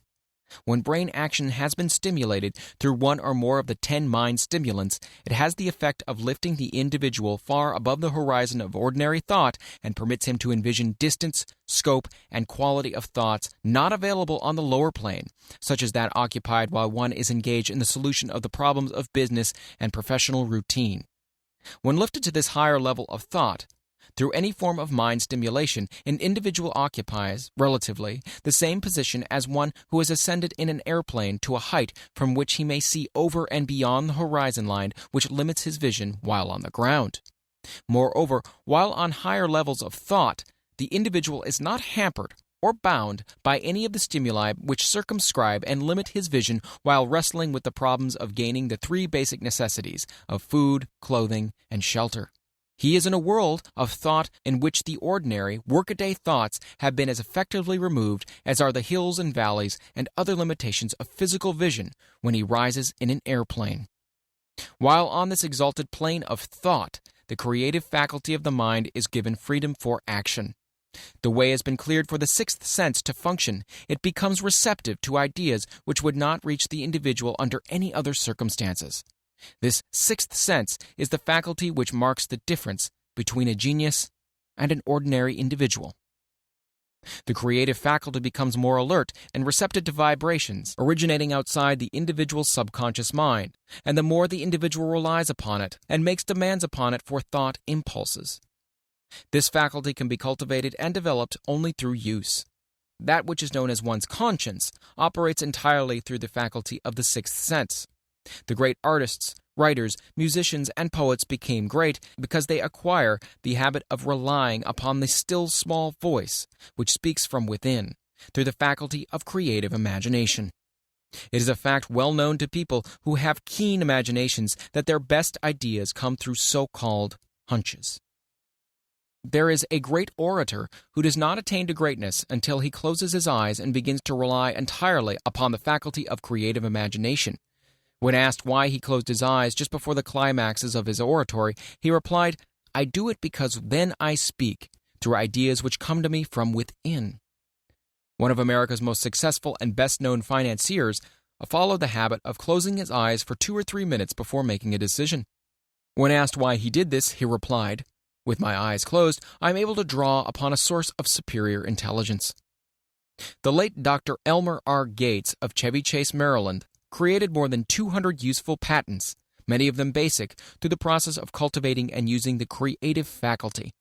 When brain action has been stimulated through one or more of the 10 mind stimulants, it has the effect of lifting the individual far above the horizon of ordinary thought and permits him to envision distance, scope, and quality of thoughts not available on the lower plane, such as that occupied while one is engaged in the solution of the problems of business and professional routine. When lifted to this higher level of thought, through any form of mind stimulation, an individual occupies, relatively, the same position as one who has ascended in an airplane to a height from which he may see over and beyond the horizon line which limits his vision while on the ground. Moreover, while on higher levels of thought, the individual is not hampered or bound by any of the stimuli which circumscribe and limit his vision while wrestling with the problems of gaining the 3 basic necessities of food, clothing, and shelter. He is in a world of thought in which the ordinary, workaday thoughts have been as effectively removed as are the hills and valleys and other limitations of physical vision when he rises in an airplane. While on this exalted plane of thought, the creative faculty of the mind is given freedom for action. The way has been cleared for the 6th sense to function. It becomes receptive to ideas which would not reach the individual under any other circumstances. This 6th sense is the faculty which marks the difference between a genius and an ordinary individual. The creative faculty becomes more alert and receptive to vibrations originating outside the individual's subconscious mind, and the more the individual relies upon it and makes demands upon it for thought impulses. This faculty can be cultivated and developed only through use. That which is known as one's conscience operates entirely through the faculty of the 6th sense. The great artists, writers, musicians, and poets became great because they acquire the habit of relying upon the still small voice which speaks from within, through the faculty of creative imagination. It is a fact well known to people who have keen imaginations that their best ideas come through so-called hunches. There is a great orator who does not attain to greatness until he closes his eyes and begins to rely entirely upon the faculty of creative imagination. When asked why he closed his eyes just before the climaxes of his oratory, he replied, "I do it because then I speak through ideas which come to me from within." One of America's most successful and best-known financiers followed the habit of closing his eyes for 2 or 3 minutes before making a decision. When asked why he did this, he replied, "With my eyes closed, I am able to draw upon a source of superior intelligence." The late Dr. Elmer R. Gates of Chevy Chase, Maryland, created more than 200 useful patents, many of them basic, through the process of cultivating and using the creative faculty.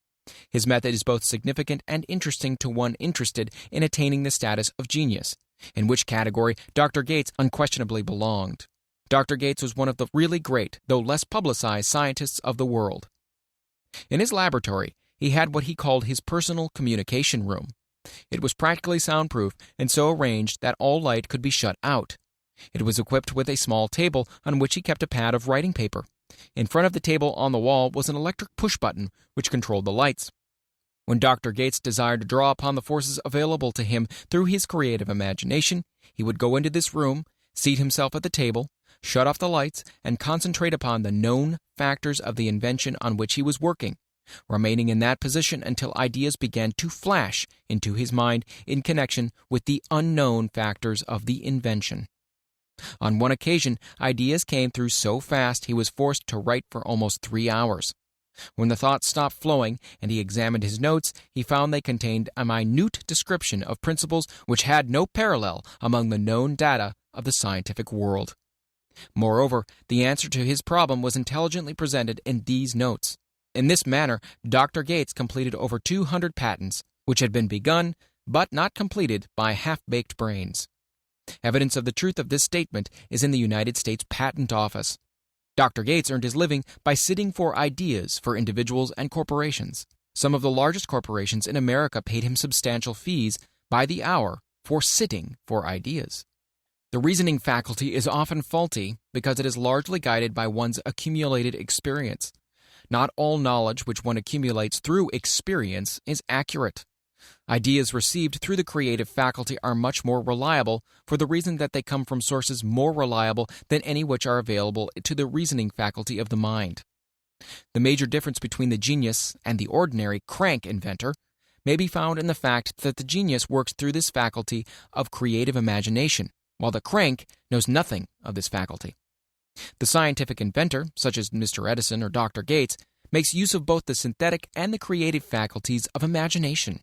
His method is both significant and interesting to one interested in attaining the status of genius, in which category Dr. Gates unquestionably belonged. Dr. Gates was one of the really great, though less publicized, scientists of the world. In his laboratory, he had what he called his personal communication room. It was practically soundproof and so arranged that all light could be shut out. It was equipped with a small table on which he kept a pad of writing paper. In front of the table on the wall was an electric push-button which controlled the lights. When Dr. Gates desired to draw upon the forces available to him through his creative imagination, he would go into this room, seat himself at the table, shut off the lights, and concentrate upon the known factors of the invention on which he was working, remaining in that position until ideas began to flash into his mind in connection with the unknown factors of the invention. On one occasion, ideas came through so fast he was forced to write for almost 3 hours. When the thoughts stopped flowing and he examined his notes, he found they contained a minute description of principles which had no parallel among the known data of the scientific world. Moreover, the answer to his problem was intelligently presented in these notes. In this manner, Dr. Gates completed over 200 patents, which had been begun but not completed by half-baked brains. Evidence of the truth of this statement is in the United States Patent Office. Dr. Gates earned his living by sitting for ideas for individuals and corporations. Some of the largest corporations in America paid him substantial fees by the hour for sitting for ideas. The reasoning faculty is often faulty because it is largely guided by one's accumulated experience. Not all knowledge which one accumulates through experience is accurate. Ideas received through the creative faculty are much more reliable for the reason that they come from sources more reliable than any which are available to the reasoning faculty of the mind. The major difference between the genius and the ordinary crank inventor may be found in the fact that the genius works through this faculty of creative imagination, while the crank knows nothing of this faculty. The scientific inventor, such as Mr. Edison or Dr. Gates, makes use of both the synthetic and the creative faculties of imagination.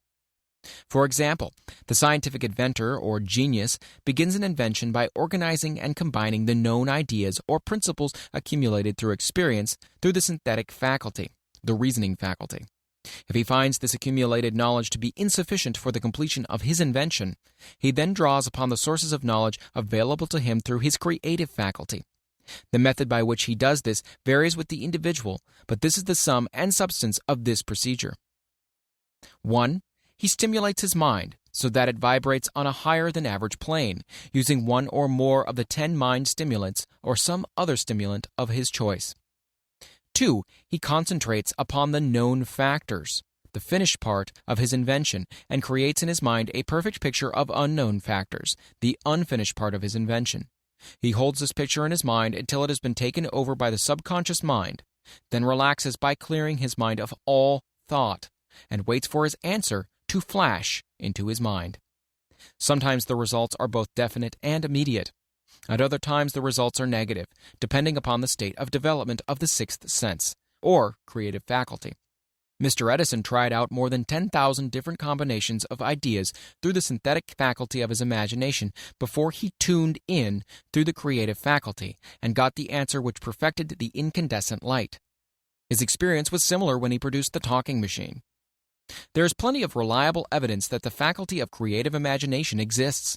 For example, the scientific inventor or genius begins an invention by organizing and combining the known ideas or principles accumulated through experience through the synthetic faculty, the reasoning faculty. If he finds this accumulated knowledge to be insufficient for the completion of his invention, he then draws upon the sources of knowledge available to him through his creative faculty. The method by which he does this varies with the individual, but this is the sum and substance of this procedure. 1. He stimulates his mind so that it vibrates on a higher than average plane, using one or more of the 10 mind stimulants or some other stimulant of his choice. 2. He concentrates upon the known factors, the finished part of his invention, and creates in his mind a perfect picture of unknown factors, the unfinished part of his invention. He holds this picture in his mind until it has been taken over by the subconscious mind, then relaxes by clearing his mind of all thought, and waits for his answer to flash into his mind. Sometimes the results are both definite and immediate. At other times the results are negative, depending upon the state of development of the sixth sense, or creative faculty. Mr. Edison tried out more than 10,000 different combinations of ideas through the synthetic faculty of his imagination before he tuned in through the creative faculty and got the answer which perfected the incandescent light. His experience was similar when he produced the talking machine. There is plenty of reliable evidence that the faculty of creative imagination exists.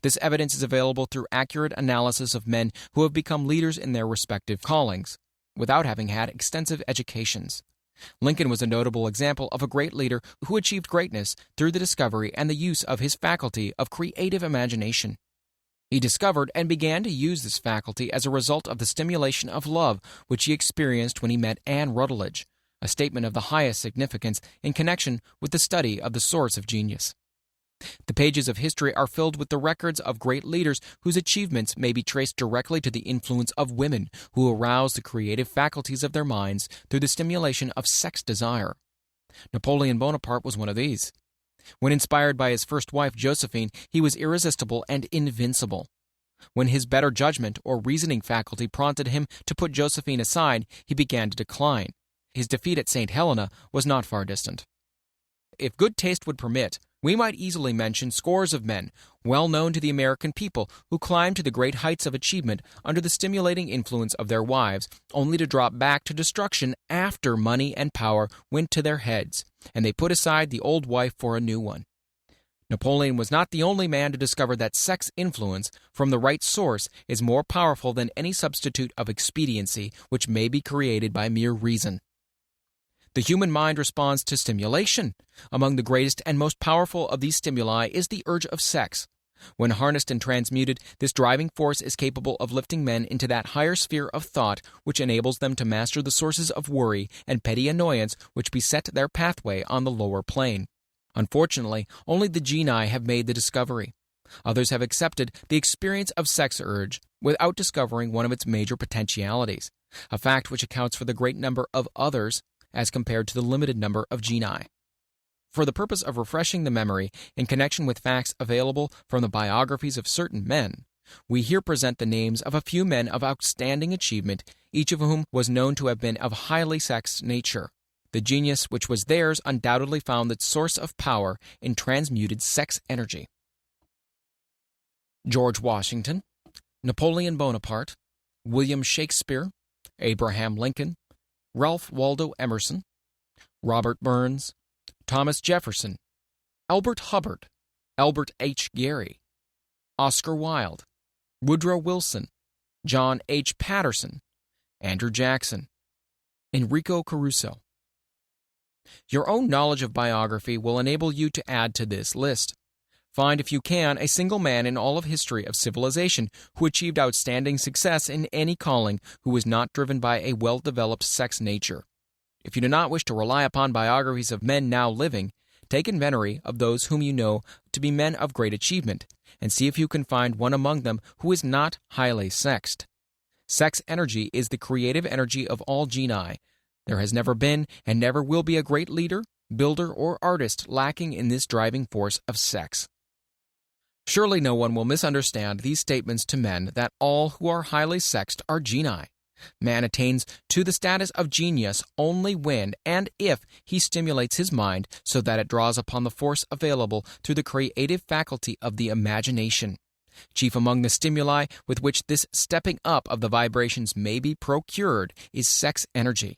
This evidence is available through accurate analysis of men who have become leaders in their respective callings, without having had extensive educations. Lincoln was a notable example of a great leader who achieved greatness through the discovery and the use of his faculty of creative imagination. He discovered and began to use this faculty as a result of the stimulation of love which he experienced when he met Anne Rutledge, a statement of the highest significance in connection with the study of the source of genius. The pages of history are filled with the records of great leaders whose achievements may be traced directly to the influence of women who aroused the creative faculties of their minds through the stimulation of sex desire. Napoleon Bonaparte was one of these. When inspired by his first wife, Josephine, he was irresistible and invincible. When his better judgment or reasoning faculty prompted him to put Josephine aside, he began to decline. His defeat at St. Helena was not far distant. If good taste would permit, we might easily mention scores of men, well known to the American people, who climbed to the great heights of achievement under the stimulating influence of their wives, only to drop back to destruction after money and power went to their heads, and they put aside the old wife for a new one. Napoleon was not the only man to discover that sex influence from the right source is more powerful than any substitute of expediency which may be created by mere reason. The human mind responds to stimulation. Among the greatest and most powerful of these stimuli is the urge of sex. When harnessed and transmuted, this driving force is capable of lifting men into that higher sphere of thought which enables them to master the sources of worry and petty annoyance which beset their pathway on the lower plane. Unfortunately, only the genii have made the discovery. Others have accepted the experience of sex urge without discovering one of its major potentialities, a fact which accounts for the great number of others as compared to the limited number of genii. For the purpose of refreshing the memory in connection with facts available from the biographies of certain men, we here present the names of a few men of outstanding achievement, each of whom was known to have been of highly sexed nature. The genius which was theirs undoubtedly found its source of power in transmuted sex energy. George Washington, Napoleon Bonaparte, William Shakespeare, Abraham Lincoln, Ralph Waldo Emerson, Robert Burns, Thomas Jefferson, Albert Hubbard, Albert H. Gary, Oscar Wilde, Woodrow Wilson, John H. Patterson, Andrew Jackson, Enrico Caruso. Your own knowledge of biography will enable you to add to this list. Find, if you can, a single man in all of history of civilization who achieved outstanding success in any calling who was not driven by a well-developed sex nature. If you do not wish to rely upon biographies of men now living, take inventory of those whom you know to be men of great achievement, and see if you can find one among them who is not highly sexed. Sex energy is the creative energy of all genii. There has never been and never will be a great leader, builder, or artist lacking in this driving force of sex. Surely no one will misunderstand these statements to men that all who are highly sexed are genii. Man attains to the status of genius only when and if he stimulates his mind so that it draws upon the force available through the creative faculty of the imagination. Chief among the stimuli with which this stepping up of the vibrations may be procured is sex energy.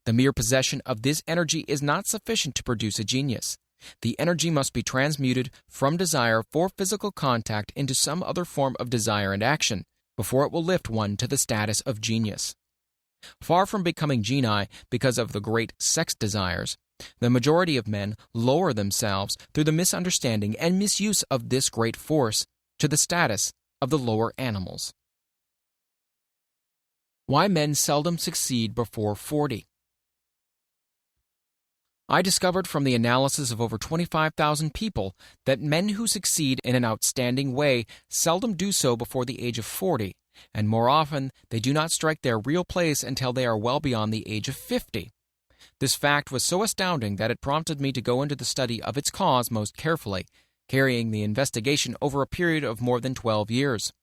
The mere possession of this energy is not sufficient to produce a genius. The energy must be transmuted from desire for physical contact into some other form of desire and action before it will lift one to the status of genius. Far from becoming genii because of the great sex desires, the majority of men lower themselves through the misunderstanding and misuse of this great force to the status of the lower animals. Why men seldom succeed before 40. I discovered from the analysis of over 25,000 people that men who succeed in an outstanding way seldom do so before the age of 40, and more often they do not strike their real place until they are well beyond the age of 50. This fact was so astounding that it prompted me to go into the study of its cause most carefully, carrying the investigation over a period of more than 12 years.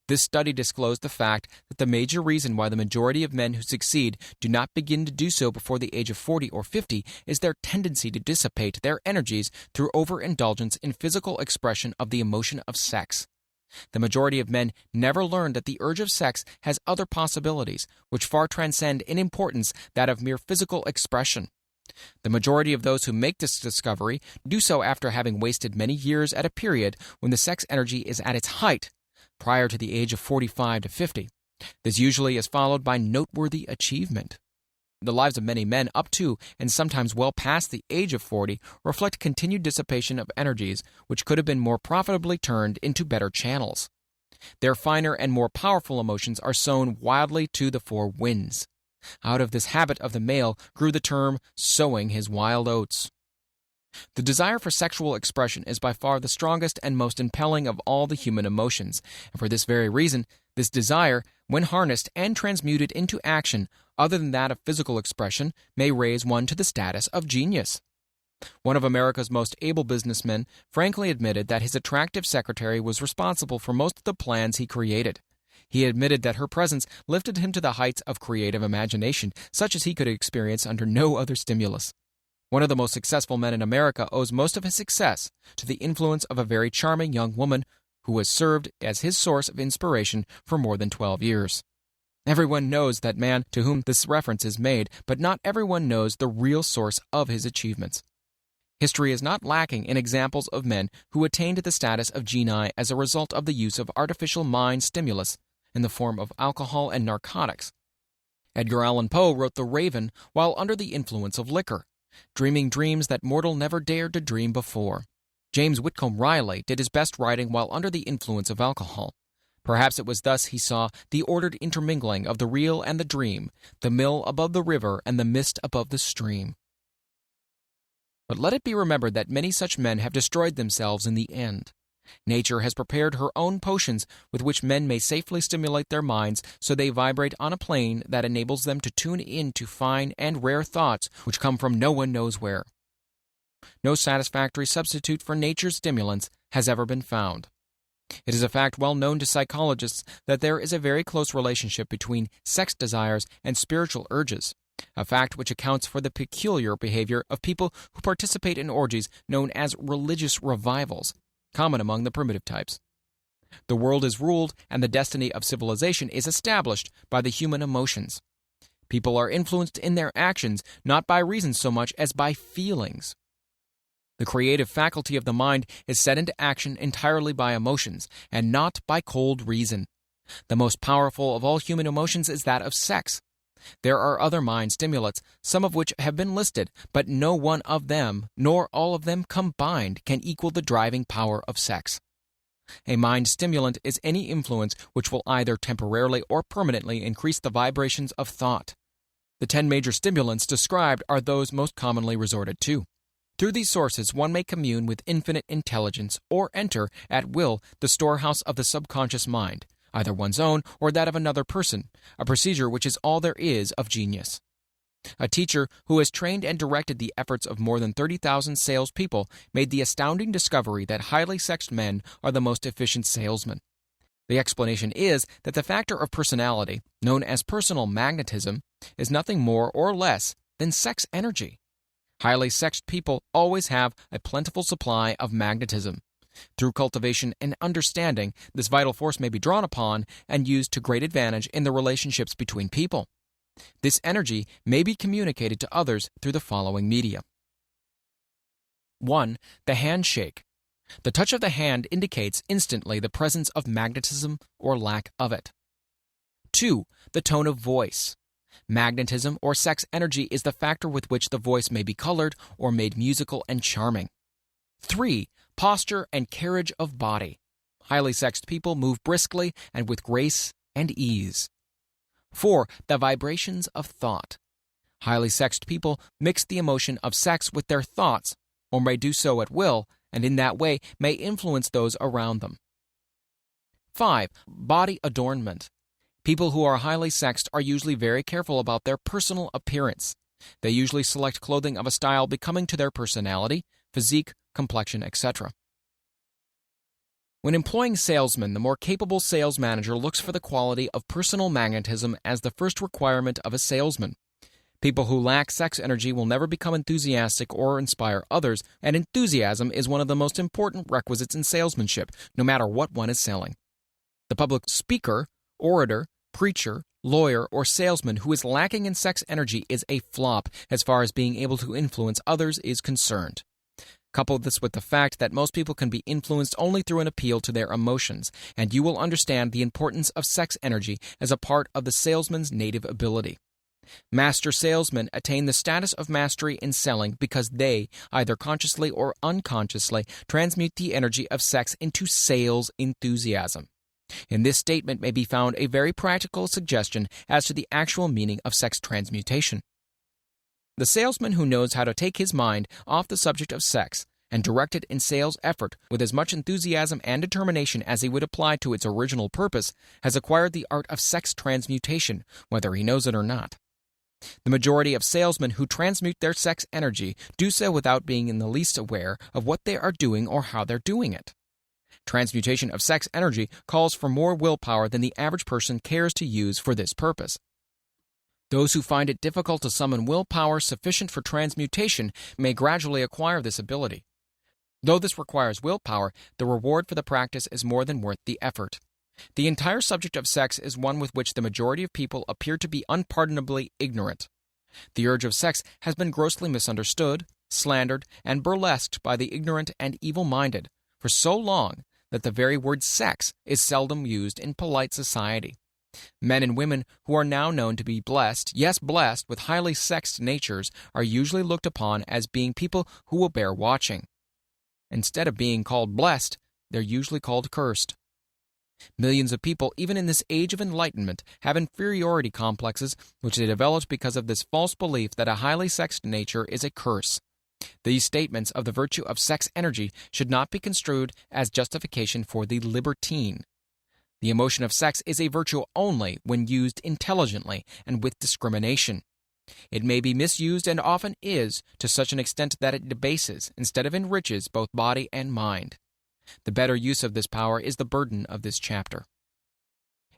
This study disclosed the fact that the major reason why the majority of men who succeed do not begin to do so before the age of 40 or 50 is their tendency to dissipate their energies through overindulgence in physical expression of the emotion of sex. The majority of men never learn that the urge of sex has other possibilities, which far transcend in importance that of mere physical expression. The majority of those who make this discovery do so after having wasted many years at a period when the sex energy is at its height, prior to the age of 45 to 50. This usually is followed by noteworthy achievement. The lives of many men up to and sometimes well past the age of 40 reflect continued dissipation of energies which could have been more profitably turned into better channels. Their finer and more powerful emotions are sown wildly to the four winds. Out of this habit of the male grew the term sowing his wild oats. The desire for sexual expression is by far the strongest and most impelling of all the human emotions, and for this very reason, this desire, when harnessed and transmuted into action other than that of physical expression, may raise one to the status of genius. One of America's most able businessmen frankly admitted that his attractive secretary was responsible for most of the plans he created. He admitted that her presence lifted him to the heights of creative imagination, such as he could experience under no other stimulus. One of the most successful men in America owes most of his success to the influence of a very charming young woman who has served as his source of inspiration for more than 12 years. Everyone knows that man to whom this reference is made, but not everyone knows the real source of his achievements. History is not lacking in examples of men who attained the status of genii as a result of the use of artificial mind stimulus in the form of alcohol and narcotics. Edgar Allan Poe wrote The Raven while under the influence of liquor, dreaming dreams that mortal never dared to dream before. James Whitcomb Riley did his best writing while under the influence of alcohol. Perhaps it was thus he saw the ordered intermingling of the real and the dream, the mill above the river and the mist above the stream. But let it be remembered that many such men have destroyed themselves in the end. Nature has prepared her own potions with which men may safely stimulate their minds so they vibrate on a plane that enables them to tune in to fine and rare thoughts which come from no one knows where. No satisfactory substitute for nature's stimulants has ever been found. It is a fact well known to psychologists that there is a very close relationship between sex desires and spiritual urges, a fact which accounts for the peculiar behavior of people who participate in orgies known as religious revivals, common among the primitive types. The world is ruled and the destiny of civilization is established by the human emotions. People are influenced in their actions not by reason so much as by feelings. The creative faculty of the mind is set into action entirely by emotions and not by cold reason. The most powerful of all human emotions is that of sex. There are other mind stimulants, some of which have been listed, but no one of them, nor all of them combined, can equal the driving power of sex. A mind stimulant is any influence which will either temporarily or permanently increase the vibrations of thought. The 10 major stimulants described are those most commonly resorted to. Through these sources, one may commune with infinite intelligence or enter, at will, the storehouse of the subconscious mind, either one's own or that of another person, a procedure which is all there is of genius. A teacher who has trained and directed the efforts of more than 30,000 salespeople made the astounding discovery that highly sexed men are the most efficient salesmen. The explanation is that the factor of personality, known as personal magnetism, is nothing more or less than sex energy. Highly sexed people always have a plentiful supply of magnetism. Through cultivation and understanding, this vital force may be drawn upon and used to great advantage in the relationships between people. This energy may be communicated to others through the following media. 1. The handshake. The touch of the hand indicates instantly the presence of magnetism or lack of it. 2. The tone of voice. Magnetism or sex energy is the factor with which the voice may be colored or made musical and charming. 3. Posture and carriage of body. Highly sexed people move briskly and with grace and ease. 4. The vibrations of thought. Highly sexed people mix the emotion of sex with their thoughts, or may do so at will, and in that way may influence those around them. 5. Body adornment. People who are highly sexed are usually very careful about their personal appearance. They usually select clothing of a style becoming to their personality, physique, complexion, etc. When employing salesmen, the more capable sales manager looks for the quality of personal magnetism as the first requirement of a salesman. People who lack sex energy will never become enthusiastic or inspire others, and enthusiasm is one of the most important requisites in salesmanship, no matter what one is selling. The public speaker, orator, preacher, lawyer, or salesman who is lacking in sex energy is a flop as far as being able to influence others is concerned. Couple this with the fact that most people can be influenced only through an appeal to their emotions, and you will understand the importance of sex energy as a part of the salesman's native ability. Master salesmen attain the status of mastery in selling because they, either consciously or unconsciously, transmute the energy of sex into sales enthusiasm. In this statement may be found a very practical suggestion as to the actual meaning of sex transmutation. The salesman who knows how to take his mind off the subject of sex and direct it in sales effort with as much enthusiasm and determination as he would apply to its original purpose has acquired the art of sex transmutation, whether he knows it or not. The majority of salesmen who transmute their sex energy do so without being in the least aware of what they are doing or how they're doing it. Transmutation of sex energy calls for more willpower than the average person cares to use for this purpose. Those who find it difficult to summon willpower sufficient for transmutation may gradually acquire this ability. Though this requires willpower, the reward for the practice is more than worth the effort. The entire subject of sex is one with which the majority of people appear to be unpardonably ignorant. The urge of sex has been grossly misunderstood, slandered, and burlesqued by the ignorant and evil-minded for so long that the very word sex is seldom used in polite society. Men and women who are now known to be blessed, yes blessed, with highly sexed natures are usually looked upon as being people who will bear watching. Instead of being called blessed, they're usually called cursed. Millions of people, even in this age of enlightenment, have inferiority complexes which they developed because of this false belief that a highly sexed nature is a curse. These statements of the virtue of sex energy should not be construed as justification for the libertine. The emotion of sex is a virtue only when used intelligently and with discrimination. It may be misused and often is to such an extent that it debases instead of enriches both body and mind. The better use of this power is the burden of this chapter.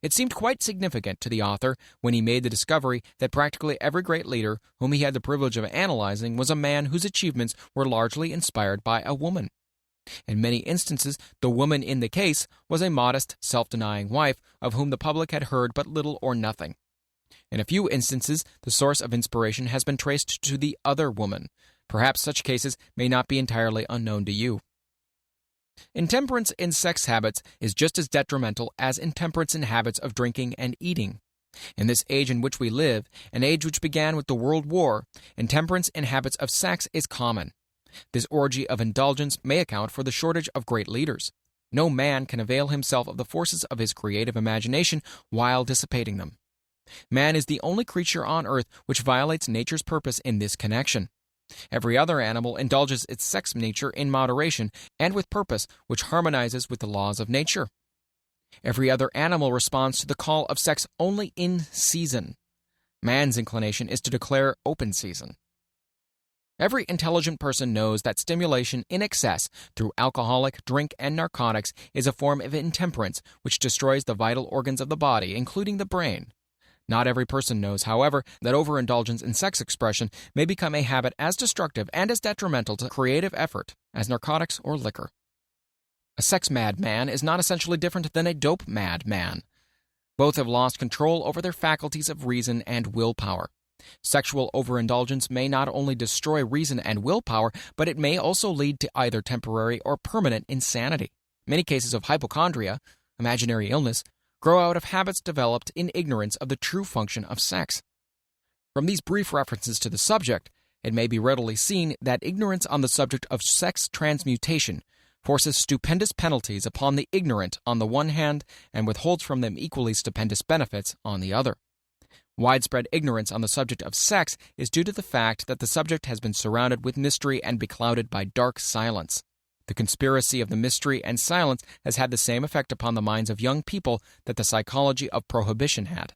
It seemed quite significant to the author when he made the discovery that practically every great leader whom he had the privilege of analyzing was a man whose achievements were largely inspired by a woman. In many instances, the woman in the case was a modest, self-denying wife of whom the public had heard but little or nothing. In a few instances, the source of inspiration has been traced to the other woman. Perhaps such cases may not be entirely unknown to you. Intemperance in sex habits is just as detrimental as intemperance in habits of drinking and eating. In this age in which we live, an age which began with the World War, intemperance in habits of sex is common. This orgy of indulgence may account for the shortage of great leaders. No man can avail himself of the forces of his creative imagination while dissipating them. Man is the only creature on earth which violates nature's purpose in this connection. Every other animal indulges its sex nature in moderation and with purpose which harmonizes with the laws of nature. Every other animal responds to the call of sex only in season. Man's inclination is to declare open season. Every intelligent person knows that stimulation in excess through alcoholic, drink, and narcotics is a form of intemperance which destroys the vital organs of the body, including the brain. Not every person knows, however, that overindulgence in sex expression may become a habit as destructive and as detrimental to creative effort as narcotics or liquor. A sex-mad man is not essentially different than a dope-mad man. Both have lost control over their faculties of reason and willpower. Sexual overindulgence may not only destroy reason and willpower, but it may also lead to either temporary or permanent insanity. Many cases of hypochondria, imaginary illness, grow out of habits developed in ignorance of the true function of sex. From these brief references to the subject, it may be readily seen that ignorance on the subject of sex transmutation forces stupendous penalties upon the ignorant on the one hand and withholds from them equally stupendous benefits on the other. Widespread ignorance on the subject of sex is due to the fact that the subject has been surrounded with mystery and beclouded by dark silence. The conspiracy of the mystery and silence has had the same effect upon the minds of young people that the psychology of prohibition had.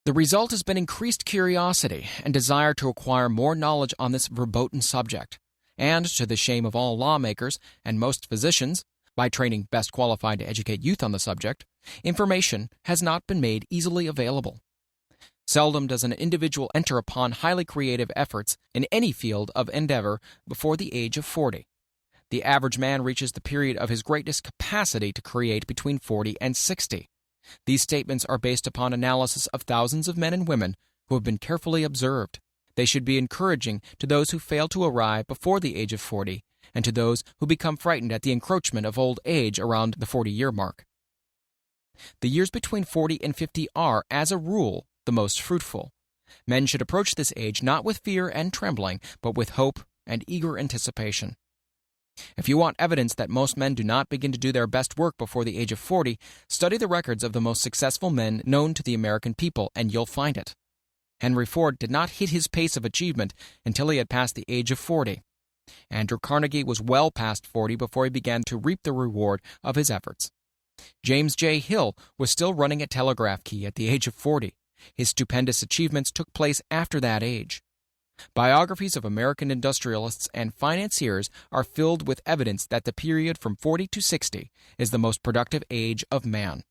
The result has been increased curiosity and desire to acquire more knowledge on this verboten subject, and, to the shame of all lawmakers and most physicians, by training best qualified to educate youth on the subject, information has not been made easily available. Seldom does an individual enter upon highly creative efforts in any field of endeavor before the age of 40. The average man reaches the period of his greatest capacity to create between 40 and 60. These statements are based upon analysis of thousands of men and women who have been carefully observed. They should be encouraging to those who fail to arrive before the age of 40 and to those who become frightened at the encroachment of old age around the 40-year mark. The years between 40 and 50 are, as a rule, the most fruitful. Men should approach this age not with fear and trembling, but with hope and eager anticipation. If you want evidence that most men do not begin to do their best work before the age of 40, study the records of the most successful men known to the American people, and you'll find it. Henry Ford did not hit his pace of achievement until he had passed the age of 40. Andrew Carnegie was well past 40 before he began to reap the reward of his efforts. James J. Hill was still running a telegraph key at the age of 40. His stupendous achievements took place after that age. Biographies of American industrialists and financiers are filled with evidence that the period from 40 to 60 is the most productive age of man.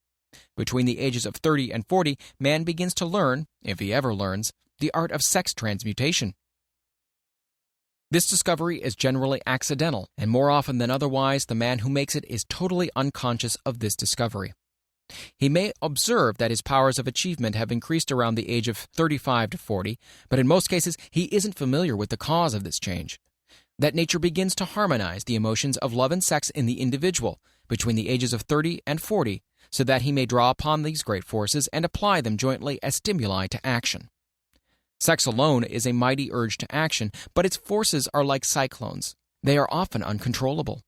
Between the ages of 30 and 40, man begins to learn, if he ever learns, the art of sex transmutation. This discovery is generally accidental, and more often than otherwise, the man who makes it is totally unconscious of this discovery. He may observe that his powers of achievement have increased around the age of 35 to 40, but in most cases he isn't familiar with the cause of this change. That nature begins to harmonize the emotions of love and sex in the individual between the ages of 30 and 40, so that he may draw upon these great forces and apply them jointly as stimuli to action. Sex alone is a mighty urge to action, but its forces are like cyclones. They are often uncontrollable.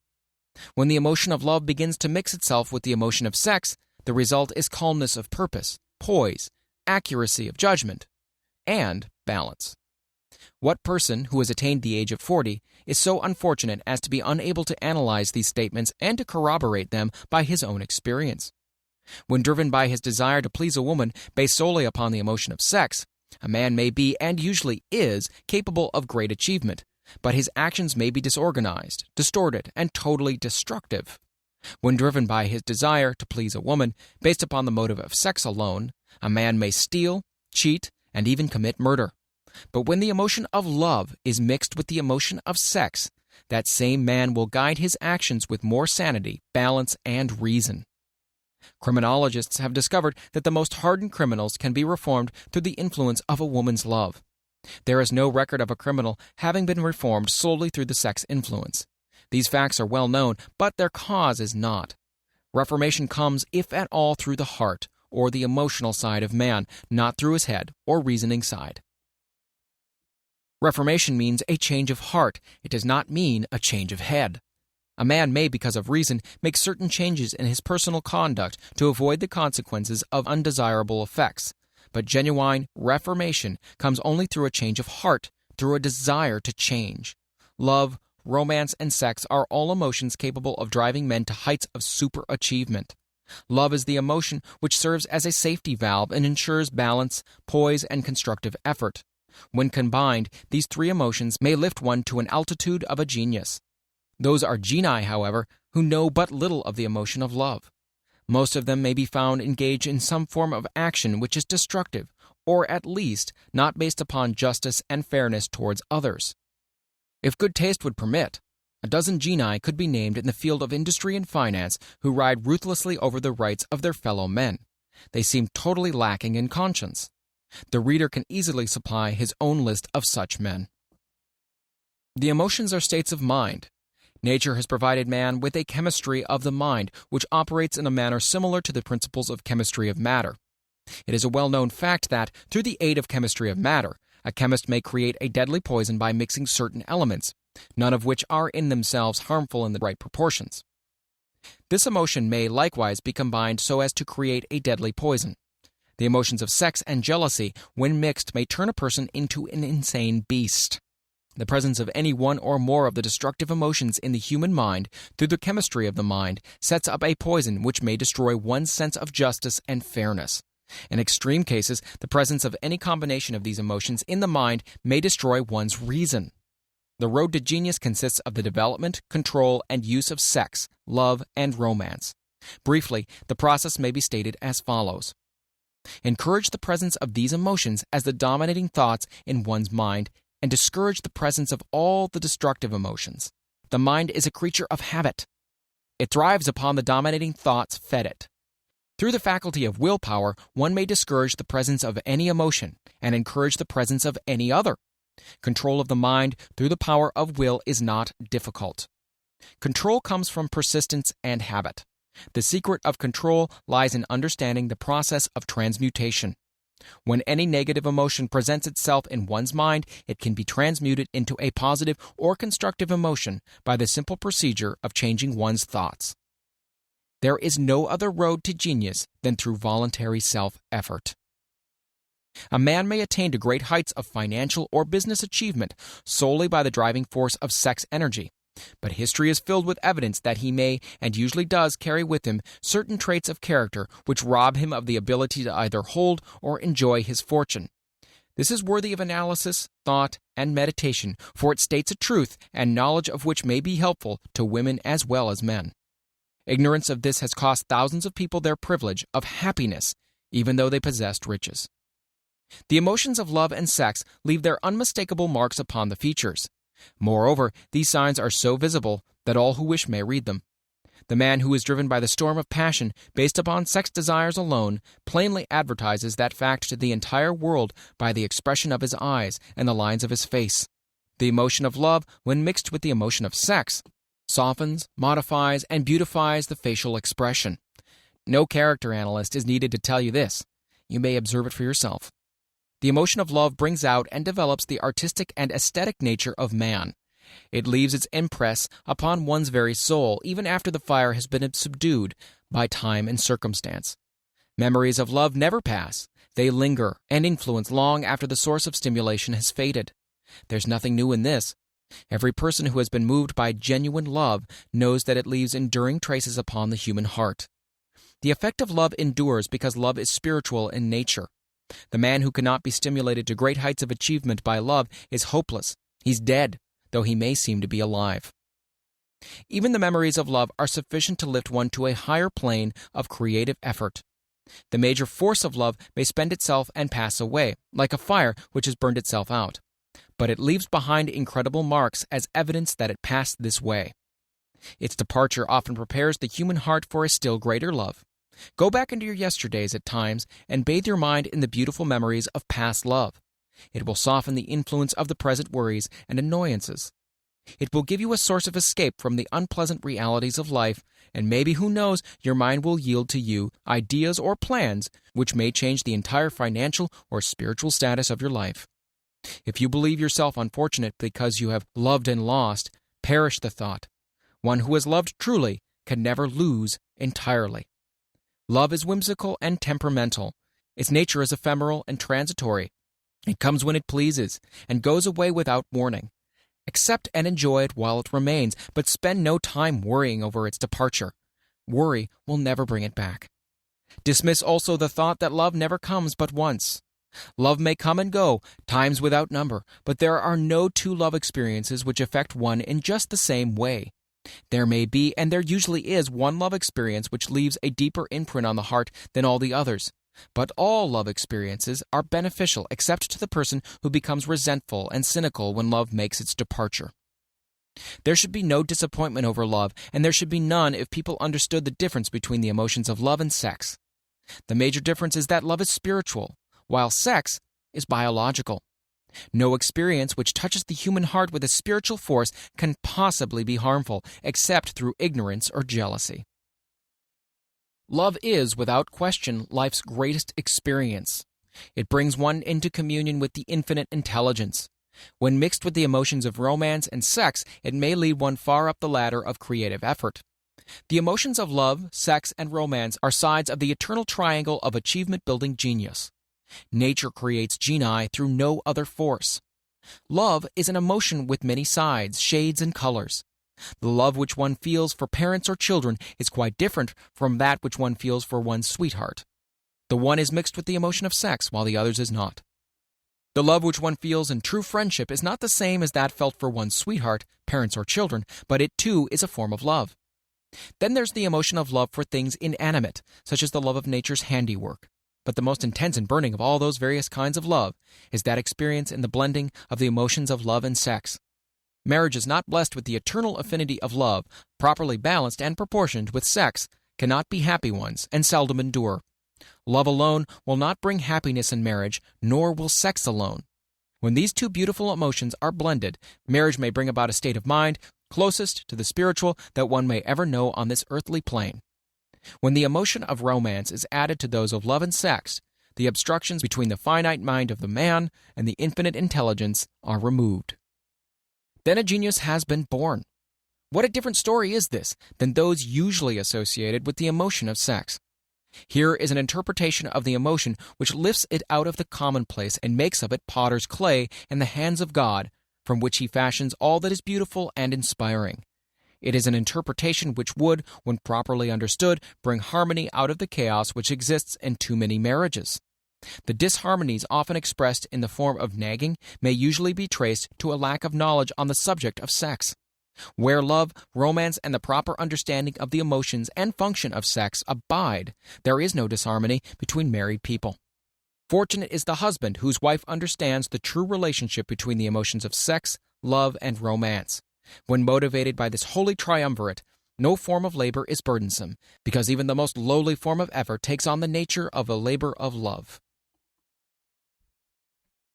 When the emotion of love begins to mix itself with the emotion of sex, the result is calmness of purpose, poise, accuracy of judgment, and balance. What person who has attained the age of 40 is so unfortunate as to be unable to analyze these statements and to corroborate them by his own experience? When driven by his desire to please a woman based solely upon the emotion of sex, a man may be, and usually is, capable of great achievement, but his actions may be disorganized, distorted, and totally destructive. When driven by his desire to please a woman based upon the motive of sex alone, a man may steal, cheat, and even commit murder. But when the emotion of love is mixed with the emotion of sex, that same man will guide his actions with more sanity, balance, and reason. Criminologists have discovered that the most hardened criminals can be reformed through the influence of a woman's love. There is no record of a criminal having been reformed solely through the sex influence. These facts are well known, but their cause is not. Reformation comes, if at all, through the heart, or the emotional side of man, not through his head or reasoning side. Reformation means a change of heart. It does not mean a change of head. A man may, because of reason, make certain changes in his personal conduct to avoid the consequences of undesirable effects. But genuine reformation comes only through a change of heart, through a desire to change. Love, romance, and sex are all emotions capable of driving men to heights of superachievement. Love is the emotion which serves as a safety valve and ensures balance, poise, and constructive effort. When combined, these three emotions may lift one to an altitude of a genius. Those are genii, however, who know but little of the emotion of love. Most of them may be found engaged in some form of action which is destructive, or at least not based upon justice and fairness towards others. If good taste would permit, a dozen genii could be named in the field of industry and finance who ride ruthlessly over the rights of their fellow men. They seem totally lacking in conscience. The reader can easily supply his own list of such men. The emotions are states of mind. Nature has provided man with a chemistry of the mind, which operates in a manner similar to the principles of chemistry of matter. It is a well-known fact that, through the aid of chemistry of matter, a chemist may create a deadly poison by mixing certain elements, none of which are in themselves harmful in the right proportions. This emotion may likewise be combined so as to create a deadly poison. The emotions of sex and jealousy, when mixed, may turn a person into an insane beast. The presence of any one or more of the destructive emotions in the human mind, through the chemistry of the mind, sets up a poison which may destroy one's sense of justice and fairness. In extreme cases, the presence of any combination of these emotions in the mind may destroy one's reason. The road to genius consists of the development, control, and use of sex, love, and romance. Briefly, the process may be stated as follows. Encourage the presence of these emotions as the dominating thoughts in one's mind, and discourage the presence of all the destructive emotions. The mind is a creature of habit. It thrives upon the dominating thoughts fed it. Through the faculty of willpower, one may discourage the presence of any emotion and encourage the presence of any other. Control of the mind through the power of will is not difficult. Control comes from persistence and habit. The secret of control lies in understanding the process of transmutation. When any negative emotion presents itself in one's mind, it can be transmuted into a positive or constructive emotion by the simple procedure of changing one's thoughts. There is no other road to genius than through voluntary self-effort. A man may attain to great heights of financial or business achievement solely by the driving force of sex energy, but history is filled with evidence that he may, and usually does, carry with him certain traits of character which rob him of the ability to either hold or enjoy his fortune. This is worthy of analysis, thought, and meditation, for it states a truth and knowledge of which may be helpful to women as well as men. Ignorance of this has cost thousands of people their privilege of happiness, even though they possessed riches. The emotions of love and sex leave their unmistakable marks upon the features. Moreover, these signs are so visible that all who wish may read them. The man who is driven by the storm of passion based upon sex desires alone plainly advertises that fact to the entire world by the expression of his eyes and the lines of his face. The emotion of love, when mixed with the emotion of sex, softens, modifies, and beautifies the facial expression. No character analyst is needed to tell you this. You may observe it for yourself. The emotion of love brings out and develops the artistic and aesthetic nature of man. It leaves its impress upon one's very soul, even after the fire has been subdued by time and circumstance. Memories of love never pass. They linger and influence long after the source of stimulation has faded. There's nothing new in this. Every person who has been moved by genuine love knows that it leaves enduring traces upon the human heart. The effect of love endures because love is spiritual in nature. The man who cannot be stimulated to great heights of achievement by love is hopeless. He's dead, though he may seem to be alive. Even the memories of love are sufficient to lift one to a higher plane of creative effort. The major force of love may spend itself and pass away, like a fire which has burned itself out. But it leaves behind incredible marks as evidence that it passed this way. Its departure often prepares the human heart for a still greater love. Go back into your yesterdays at times and bathe your mind in the beautiful memories of past love. It will soften the influence of the present worries and annoyances. It will give you a source of escape from the unpleasant realities of life, and maybe, who knows, your mind will yield to you ideas or plans which may change the entire financial or spiritual status of your life. If you believe yourself unfortunate because you have loved and lost, perish the thought. One who has loved truly can never lose entirely. Love is whimsical and temperamental. Its nature is ephemeral and transitory. It comes when it pleases and goes away without warning. Accept and enjoy it while it remains, but spend no time worrying over its departure. Worry will never bring it back. Dismiss also the thought that love never comes but once. Love may come and go, times without number, but there are no two love experiences which affect one in just the same way. There may be, and there usually is, one love experience which leaves a deeper imprint on the heart than all the others. But all love experiences are beneficial except to the person who becomes resentful and cynical when love makes its departure. There should be no disappointment over love, and there should be none if people understood the difference between the emotions of love and sex. The major difference is that love is spiritual, while sex is biological. No experience which touches the human heart with a spiritual force can possibly be harmful, except through ignorance or jealousy. Love is, without question, life's greatest experience. It brings one into communion with the infinite intelligence. When mixed with the emotions of romance and sex, it may lead one far up the ladder of creative effort. The emotions of love, sex, and romance are sides of the eternal triangle of achievement-building genius. Nature creates genii through no other force. Love is an emotion with many sides, shades, and colors. The love which one feels for parents or children is quite different from that which one feels for one's sweetheart. The one is mixed with the emotion of sex, while the other's is not. The love which one feels in true friendship is not the same as that felt for one's sweetheart, parents, or children, but it too is a form of love. Then there's the emotion of love for things inanimate, such as the love of nature's handiwork. But the most intense and burning of all those various kinds of love is that experience in the blending of the emotions of love and sex. Marriage is not blessed with the eternal affinity of love, properly balanced and proportioned with sex, cannot be happy ones, and seldom endure. Love alone will not bring happiness in marriage, nor will sex alone. When these two beautiful emotions are blended, marriage may bring about a state of mind closest to the spiritual that one may ever know on this earthly plane. When the emotion of romance is added to those of love and sex, the obstructions between the finite mind of the man and the infinite intelligence are removed. Then a genius has been born. What a different story is this than those usually associated with the emotion of sex. Here is an interpretation of the emotion which lifts it out of the commonplace and makes of it potter's clay in the hands of God, from which he fashions all that is beautiful and inspiring. It is an interpretation which would, when properly understood, bring harmony out of the chaos which exists in too many marriages. The disharmonies often expressed in the form of nagging may usually be traced to a lack of knowledge on the subject of sex. Where love, romance, and the proper understanding of the emotions and function of sex abide, there is no disharmony between married people. Fortunate is the husband whose wife understands the true relationship between the emotions of sex, love, and romance. When motivated by this holy triumvirate, no form of labor is burdensome, because even the most lowly form of effort takes on the nature of a labor of love.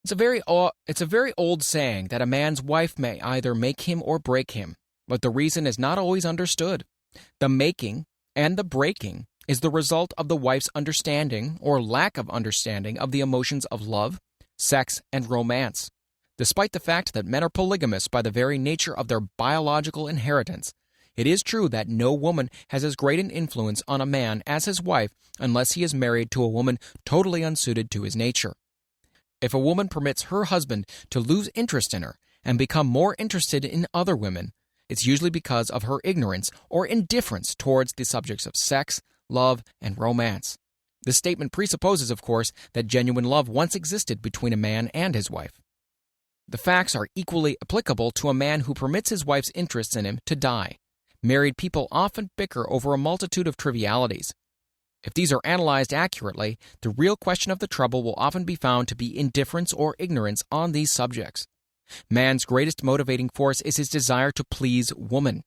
It's a very old saying that a man's wife may either make him or break him, but the reason is not always understood. The making and the breaking is the result of the wife's understanding or lack of understanding of the emotions of love, sex, and romance. Despite the fact that men are polygamous by the very nature of their biological inheritance, it is true that no woman has as great an influence on a man as his wife unless he is married to a woman totally unsuited to his nature. If a woman permits her husband to lose interest in her and become more interested in other women, it's usually because of her ignorance or indifference towards the subjects of sex, love, and romance. This statement presupposes, of course, that genuine love once existed between a man and his wife. The facts are equally applicable to a man who permits his wife's interests in him to die. Married people often bicker over a multitude of trivialities. If these are analyzed accurately, the real question of the trouble will often be found to be indifference or ignorance on these subjects. Man's greatest motivating force is his desire to please woman.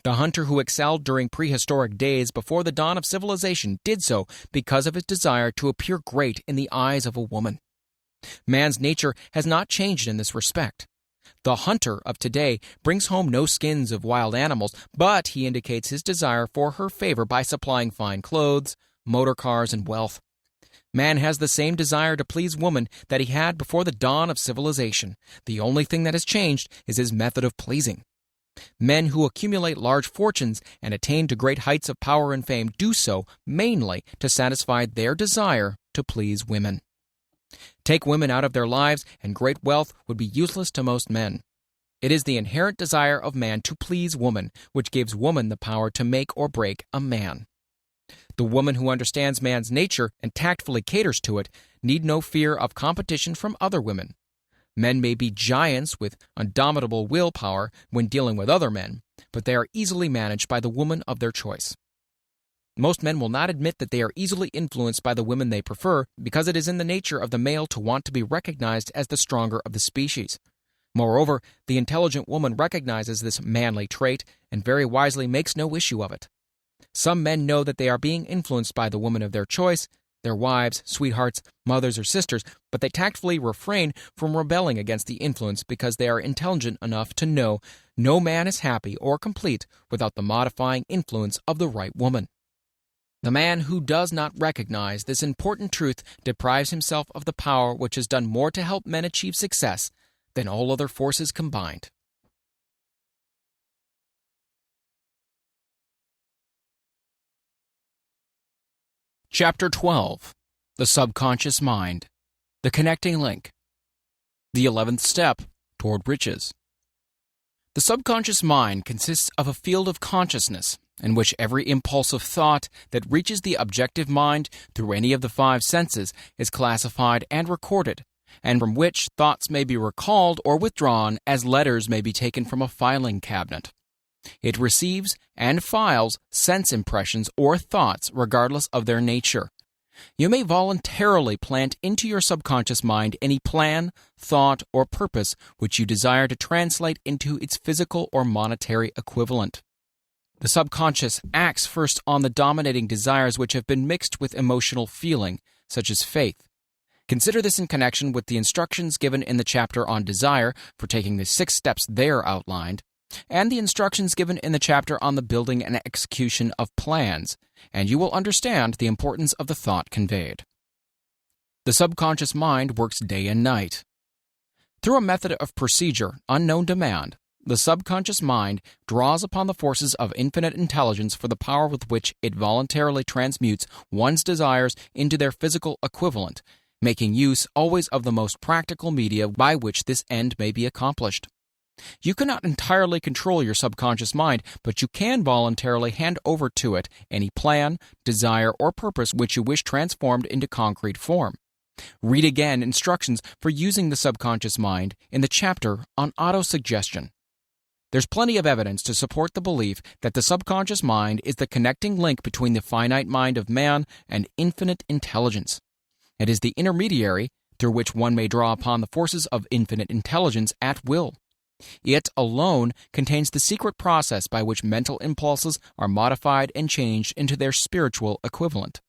The hunter who excelled during prehistoric days before the dawn of civilization did so because of his desire to appear great in the eyes of a woman. Man's nature has not changed in this respect. The hunter of today brings home no skins of wild animals, but he indicates his desire for her favor by supplying fine clothes, motor cars, and wealth. Man has the same desire to please woman that he had before the dawn of civilization. The only thing that has changed is his method of pleasing. Men who accumulate large fortunes and attain to great heights of power and fame do so mainly to satisfy their desire to please women. Take women out of their lives, and great wealth would be useless to most men. It is the inherent desire of man to please woman, which gives woman the power to make or break a man. The woman who understands man's nature and tactfully caters to it need no fear of competition from other women. Men may be giants with indomitable willpower when dealing with other men, but they are easily managed by the woman of their choice. Most men will not admit that they are easily influenced by the women they prefer because it is in the nature of the male to want to be recognized as the stronger of the species. Moreover, the intelligent woman recognizes this manly trait and very wisely makes no issue of it. Some men know that they are being influenced by the woman of their choice, their wives, sweethearts, mothers, or sisters, but they tactfully refrain from rebelling against the influence because they are intelligent enough to know no man is happy or complete without the modifying influence of the right woman. The man who does not recognize this important truth deprives himself of the power which has done more to help men achieve success than all other forces combined. Chapter 12. The Subconscious Mind. The Connecting Link. The 11th Step Toward Riches. The subconscious mind consists of a field of consciousness in which every impulse of thought that reaches the objective mind through any of the 5 senses is classified and recorded, and from which thoughts may be recalled or withdrawn as letters may be taken from a filing cabinet. It receives and files sense impressions or thoughts regardless of their nature. You may voluntarily plant into your subconscious mind any plan, thought, or purpose which you desire to translate into its physical or monetary equivalent. The subconscious acts first on the dominating desires which have been mixed with emotional feeling, such as faith. Consider this in connection with the instructions given in the chapter on desire for taking the 6 steps there outlined, and the instructions given in the chapter on the building and execution of plans, and you will understand the importance of the thought conveyed. The subconscious mind works day and night. Through a method of procedure unknown to man, the subconscious mind draws upon the forces of infinite intelligence for the power with which it voluntarily transmutes one's desires into their physical equivalent, making use always of the most practical media by which this end may be accomplished. You cannot entirely control your subconscious mind, but you can voluntarily hand over to it any plan, desire, or purpose which you wish transformed into concrete form. Read again instructions for using the subconscious mind in the chapter on autosuggestion. There's plenty of evidence to support the belief that the subconscious mind is the connecting link between the finite mind of man and infinite intelligence. It is the intermediary through which one may draw upon the forces of infinite intelligence at will. It alone contains the secret process by which mental impulses are modified and changed into their spiritual equivalent.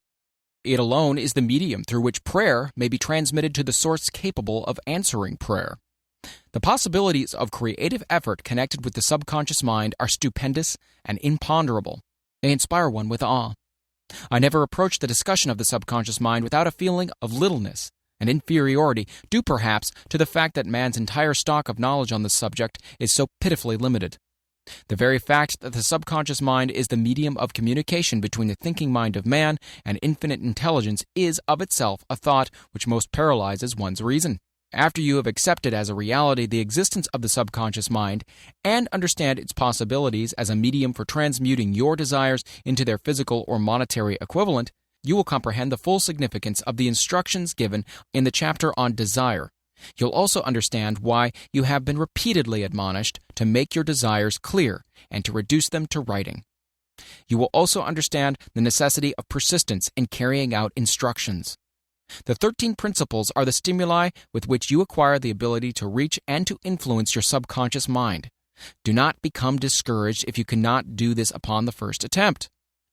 It alone is the medium through which prayer may be transmitted to the source capable of answering prayer. The possibilities of creative effort connected with the subconscious mind are stupendous and imponderable. They inspire one with awe. I never approached the discussion of the subconscious mind without a feeling of littleness and inferiority, due perhaps to the fact that man's entire stock of knowledge on this subject is so pitifully limited. The very fact that the subconscious mind is the medium of communication between the thinking mind of man and infinite intelligence is of itself a thought which most paralyzes one's reason. After you have accepted as a reality the existence of the subconscious mind and understand its possibilities as a medium for transmuting your desires into their physical or monetary equivalent, you will comprehend the full significance of the instructions given in the chapter on desire. You'll also understand why you have been repeatedly admonished to make your desires clear and to reduce them to writing. You will also understand the necessity of persistence in carrying out instructions. The 13 principles are the stimuli with which you acquire the ability to reach and to influence your subconscious mind. Do not become discouraged if you cannot do this upon the first attempt.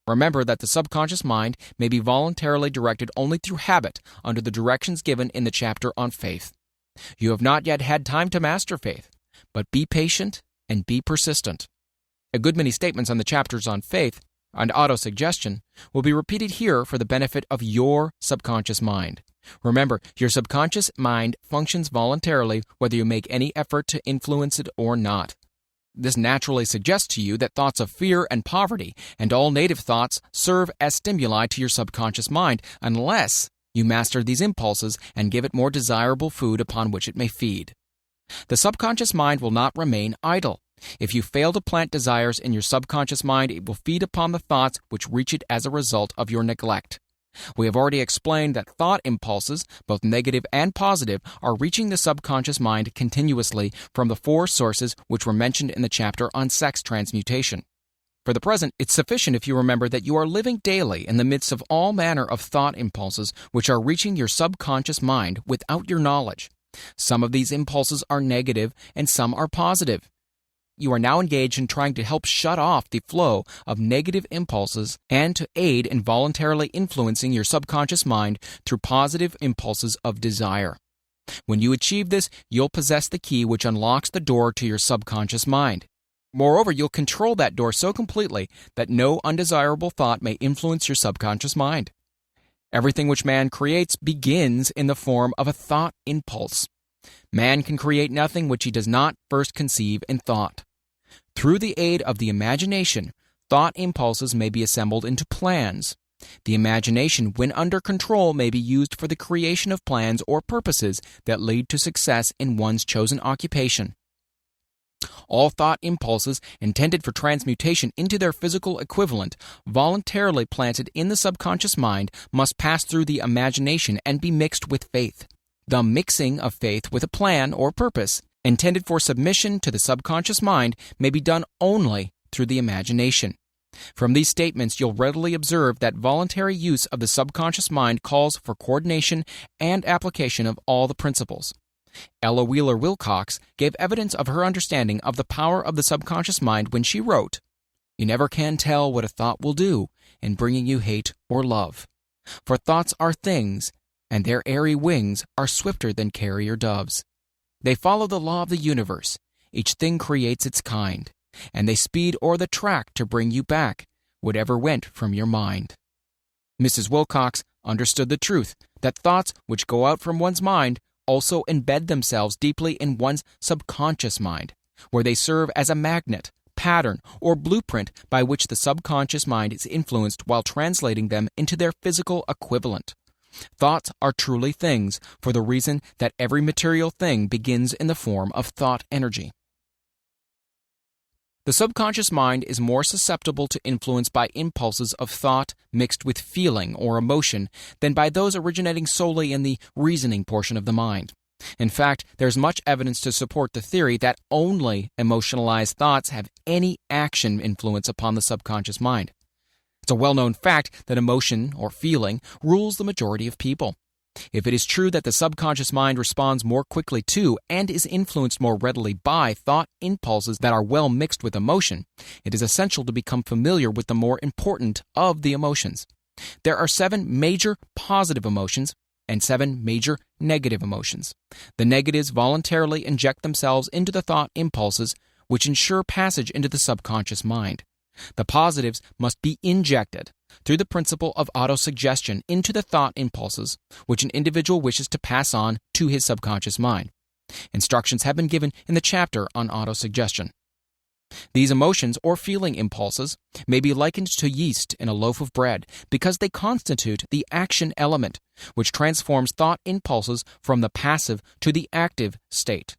Remember that the subconscious mind may be voluntarily directed only through habit under the directions given in the chapter on faith. You have not yet had time to master faith, but be patient and be persistent. A good many statements on the chapters on faith and autosuggestion will be repeated here for the benefit of your subconscious mind. Remember, your subconscious mind functions voluntarily whether you make any effort to influence it or not. This naturally suggests to you that thoughts of fear and poverty and all native thoughts serve as stimuli to your subconscious mind unless you master these impulses and give it more desirable food upon which it may feed. The subconscious mind will not remain idle. If you fail to plant desires in your subconscious mind, it will feed upon the thoughts which reach it as a result of your neglect. We have already explained that thought impulses, both negative and positive, are reaching the subconscious mind continuously from the 4 sources which were mentioned in the chapter on sex transmutation. For the present, it's sufficient if you remember that you are living daily in the midst of all manner of thought impulses which are reaching your subconscious mind without your knowledge. Some of these impulses are negative and some are positive. You are now engaged in trying to help shut off the flow of negative impulses and to aid in voluntarily influencing your subconscious mind through positive impulses of desire. When you achieve this, you'll possess the key which unlocks the door to your subconscious mind. Moreover, you'll control that door so completely that no undesirable thought may influence your subconscious mind. Everything which man creates begins in the form of a thought impulse. Man can create nothing which he does not first conceive in thought. Through the aid of the imagination, thought impulses may be assembled into plans. The imagination, when under control, may be used for the creation of plans or purposes that lead to success in one's chosen occupation. All thought impulses intended for transmutation into their physical equivalent, voluntarily planted in the subconscious mind, must pass through the imagination and be mixed with faith. The mixing of faith with a plan or purpose intended for submission to the subconscious mind may be done only through the imagination. From these statements, you'll readily observe that voluntary use of the subconscious mind calls for coordination and application of all the principles. Ella Wheeler Wilcox gave evidence of her understanding of the power of the subconscious mind when she wrote, "You never can tell what a thought will do in bringing you hate or love. For thoughts are things, and their airy wings are swifter than carrier doves. They follow the law of the universe. Each thing creates its kind, and they speed o'er the track to bring you back whatever went from your mind." Mrs. Wilcox understood the truth that thoughts which go out from one's mind also embed themselves deeply in one's subconscious mind, where they serve as a magnet, pattern, or blueprint by which the subconscious mind is influenced while translating them into their physical equivalent. Thoughts are truly things for the reason that every material thing begins in the form of thought energy. The subconscious mind is more susceptible to influence by impulses of thought mixed with feeling or emotion than by those originating solely in the reasoning portion of the mind. In fact, there's much evidence to support the theory that only emotionalized thoughts have any action influence upon the subconscious mind. It's a well-known fact that emotion or feeling rules the majority of people. If it is true that the subconscious mind responds more quickly to and is influenced more readily by thought impulses that are well mixed with emotion, it is essential to become familiar with the more important of the emotions. There are 7 major positive emotions and 7 major negative emotions. The negatives voluntarily inject themselves into the thought impulses, which ensure passage into the subconscious mind. The positives must be injected through the principle of autosuggestion into the thought impulses, which an individual wishes to pass on to his subconscious mind. Instructions have been given in the chapter on autosuggestion. These emotions or feeling impulses may be likened to yeast in a loaf of bread because they constitute the action element, which transforms thought impulses from the passive to the active state.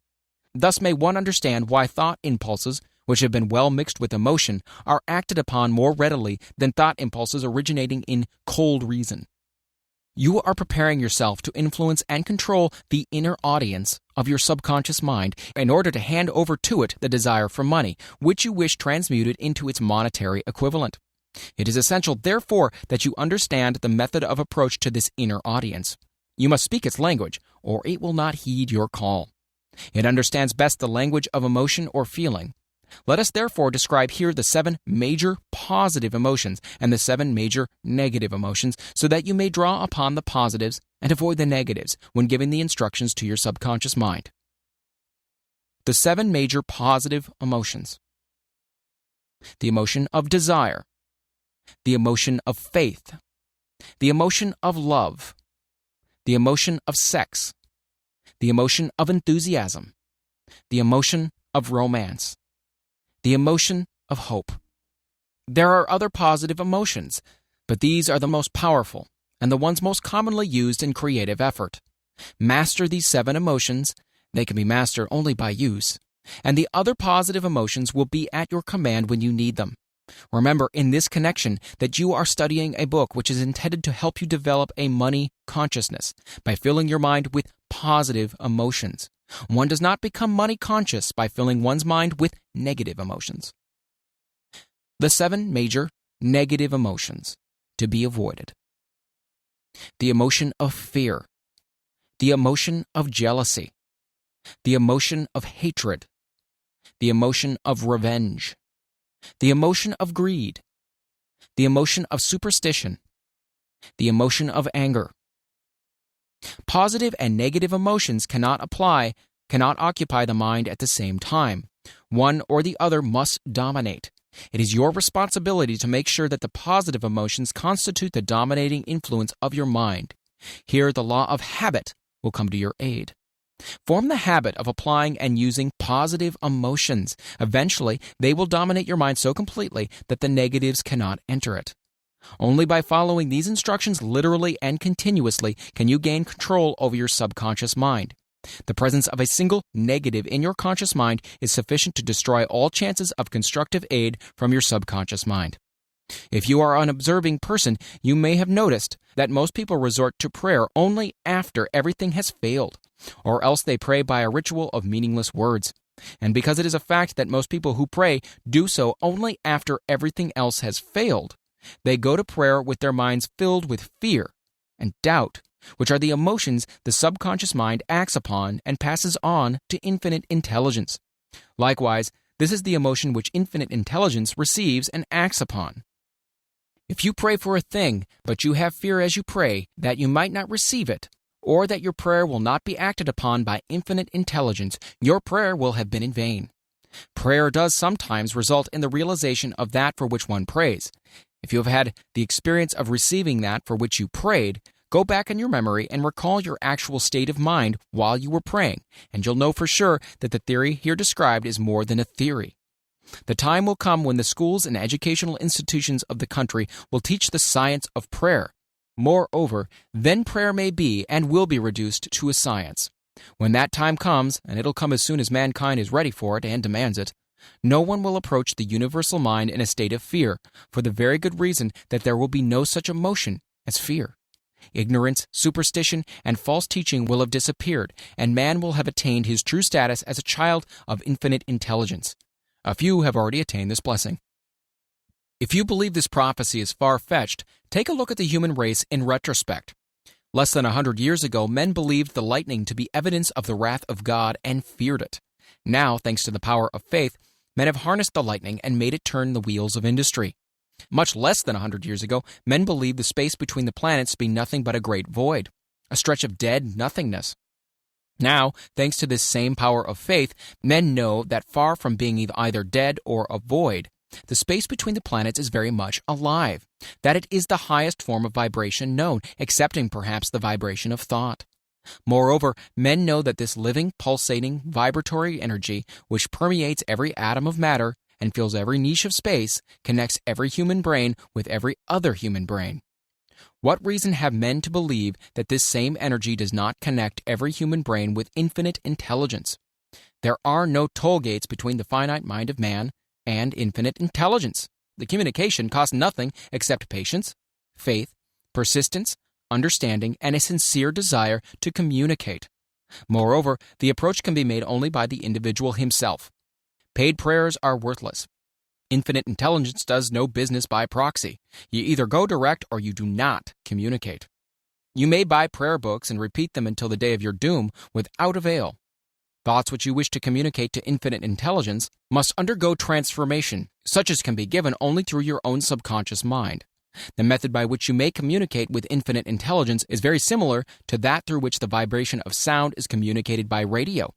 Thus may one understand why thought impulses, which have been well mixed with emotion, are acted upon more readily than thought impulses originating in cold reason. You are preparing yourself to influence and control the inner audience of your subconscious mind in order to hand over to it the desire for money, which you wish transmuted into its monetary equivalent. It is essential, therefore, that you understand the method of approach to this inner audience. You must speak its language, or it will not heed your call. It understands best the language of emotion or feeling. Let us therefore describe here the 7 major positive emotions and the 7 major negative emotions so that you may draw upon the positives and avoid the negatives when giving the instructions to your subconscious mind. The 7 major positive emotions. The emotion of desire, the emotion of faith, the emotion of love, the emotion of sex, the emotion of enthusiasm, the emotion of romance, the emotion of hope. There are other positive emotions, but these are the most powerful and the ones most commonly used in creative effort. Master these 7 emotions, They can be mastered only by use. And the other positive emotions will be at your command when you need them. Remember in this connection that you are studying a book which is intended to help you develop a money consciousness by filling your mind with positive emotions. One does not become money conscious by filling one's mind with negative emotions. The 7 major negative emotions to be avoided. The emotion of fear, the emotion of jealousy, the emotion of hatred, the emotion of revenge, the emotion of greed, the emotion of superstition, the emotion of anger. Positive and negative emotions cannot occupy the mind at the same time. One or the other must dominate. It is your responsibility to make sure that the positive emotions constitute the dominating influence of your mind. Here, the law of habit will come to your aid. Form the habit of applying and using positive emotions. Eventually, they will dominate your mind so completely that the negatives cannot enter it. Only by following these instructions literally and continuously can you gain control over your subconscious mind. The presence of a single negative in your conscious mind is sufficient to destroy all chances of constructive aid from your subconscious mind. If you are an observing person, you may have noticed that most people resort to prayer only after everything has failed, or else they pray by a ritual of meaningless words. And because it is a fact that most people who pray do so only after everything else has failed, they go to prayer with their minds filled with fear and doubt, which are the emotions the subconscious mind acts upon and passes on to infinite intelligence. Likewise, this is the emotion which infinite intelligence receives and acts upon. If you pray for a thing, but you have fear as you pray that you might not receive it, or that your prayer will not be acted upon by infinite intelligence, your prayer will have been in vain. Prayer does sometimes result in the realization of that for which one prays. If you have had the experience of receiving that for which you prayed, go back in your memory and recall your actual state of mind while you were praying, and you'll know for sure that the theory here described is more than a theory. The time will come when the schools and educational institutions of the country will teach the science of prayer. Moreover, then prayer may be and will be reduced to a science. When that time comes, and it'll come as soon as mankind is ready for it and demands it, no one will approach the universal mind in a state of fear, for the very good reason that there will be no such emotion as fear. Ignorance, superstition, and false teaching will have disappeared, and man will have attained his true status as a child of infinite intelligence. A few have already attained this blessing. If you believe this prophecy is far-fetched, take a look at the human race in retrospect. Less than 100 years ago, men believed the lightning to be evidence of the wrath of God and feared it. Now, thanks to the power of faith, men have harnessed the lightning and made it turn the wheels of industry. Much less than 100 years ago, men believed the space between the planets to be nothing but a great void, a stretch of dead nothingness. Now, thanks to this same power of faith, men know that far from being either dead or a void, the space between the planets is very much alive, that it is the highest form of vibration known, excepting perhaps the vibration of thought. Moreover, men know that this living, pulsating, vibratory energy, which permeates every atom of matter and fills every niche of space, connects every human brain with every other human brain. What reason have men to believe that this same energy does not connect every human brain with infinite intelligence? There are no toll gates between the finite mind of man and infinite intelligence. The communication costs nothing except patience, faith, persistence, understanding, and a sincere desire to communicate. Moreover, the approach can be made only by the individual himself. Paid prayers are worthless. Infinite intelligence does no business by proxy. You either go direct or you do not communicate. You may buy prayer books and repeat them until the day of your doom without avail. Thoughts which you wish to communicate to infinite intelligence must undergo transformation, such as can be given only through your own subconscious mind. The method by which you may communicate with infinite intelligence is very similar to that through which the vibration of sound is communicated by radio.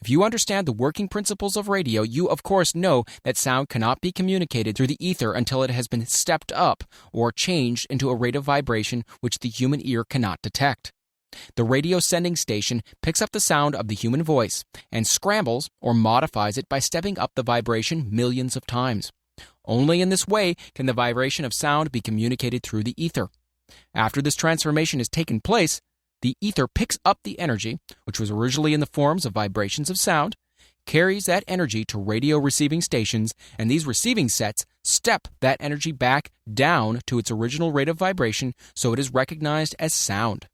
If you understand the working principles of radio, you of course know that sound cannot be communicated through the ether until it has been stepped up or changed into a rate of vibration which the human ear cannot detect. The radio sending station picks up the sound of the human voice and scrambles or modifies it by stepping up the vibration millions of times. Only in this way can the vibration of sound be communicated through the ether. After this transformation has taken place, The ether picks up the energy, which was originally in the forms of vibrations of sound, carries that energy to radio receiving stations, and these receiving sets step that energy back down to its original rate of vibration so it is recognized as sound.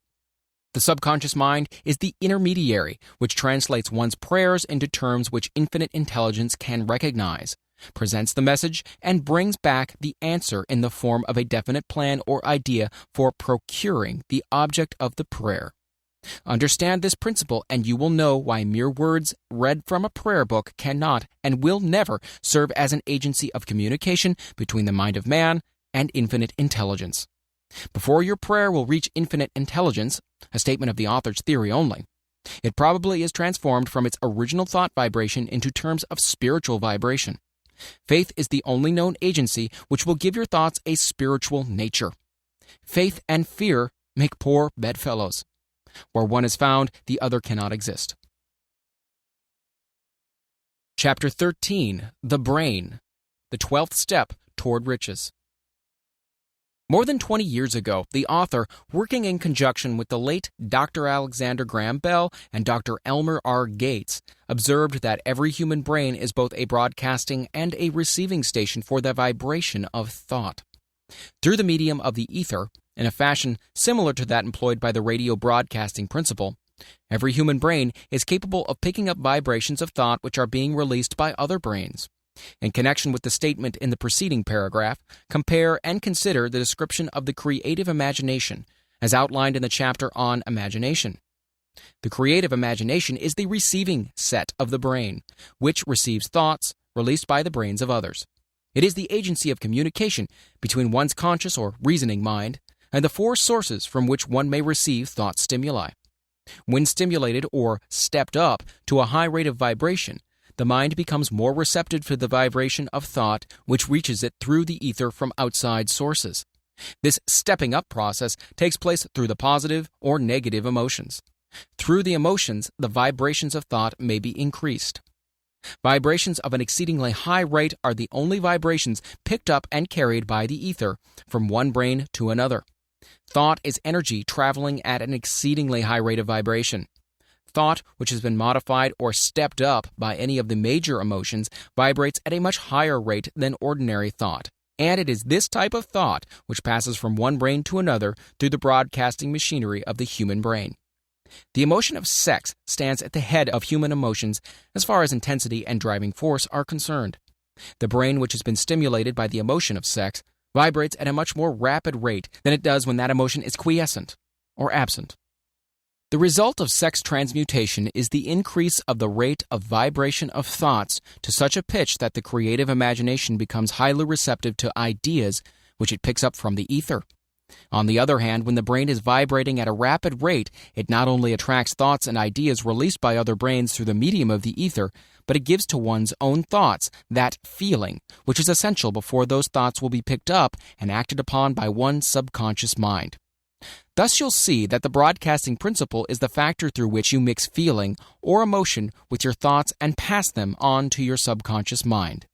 The subconscious mind is the intermediary, which translates one's prayers into terms which infinite intelligence can recognize, presents the message, and brings back the answer in the form of a definite plan or idea for procuring the object of the prayer. Understand this principle, and you will know why mere words read from a prayer book cannot and will never serve as an agency of communication between the mind of man and infinite intelligence. Before your prayer will reach infinite intelligence, a statement of the author's theory only, it probably is transformed from its original thought vibration into terms of spiritual vibration. Faith is the only known agency which will give your thoughts a spiritual nature. Faith and fear make poor bedfellows. Where one is found, the other cannot exist. Chapter 13. The Brain. The 12th Step Toward Riches. More than 20 years ago, the author, working in conjunction with the late Dr. Alexander Graham Bell and Dr. Elmer R. Gates, observed that every human brain is both a broadcasting and a receiving station for the vibration of thought. Through the medium of the ether, in a fashion similar to that employed by the radio broadcasting principle, every human brain is capable of picking up vibrations of thought which are being released by other brains. In connection with the statement in the preceding paragraph, compare and consider the description of the creative imagination, as outlined in the chapter on imagination. The creative imagination is the receiving set of the brain, which receives thoughts released by the brains of others. It is the agency of communication between one's conscious or reasoning mind and the four sources from which one may receive thought stimuli. When stimulated or stepped up to a high rate of vibration, the mind becomes more receptive to the vibration of thought which reaches it through the ether from outside sources. This stepping up process takes place through the positive or negative emotions. Through the emotions, the vibrations of thought may be increased. Vibrations of an exceedingly high rate are the only vibrations picked up and carried by the ether from one brain to another. Thought is energy traveling at an exceedingly high rate of vibration. Thought, which has been modified or stepped up by any of the major emotions, vibrates at a much higher rate than ordinary thought. And it is this type of thought which passes from one brain to another through the broadcasting machinery of the human brain. The emotion of sex stands at the head of human emotions as far as intensity and driving force are concerned. The brain which has been stimulated by the emotion of sex vibrates at a much more rapid rate than it does when that emotion is quiescent or absent. The result of sex transmutation is the increase of the rate of vibration of thoughts to such a pitch that the creative imagination becomes highly receptive to ideas which it picks up from the ether. On the other hand, when the brain is vibrating at a rapid rate, it not only attracts thoughts and ideas released by other brains through the medium of the ether, but it gives to one's own thoughts that feeling, which is essential before those thoughts will be picked up and acted upon by one's subconscious mind. Thus you'll see that the broadcasting principle is the factor through which you mix feeling or emotion with your thoughts and pass them on to your subconscious mind.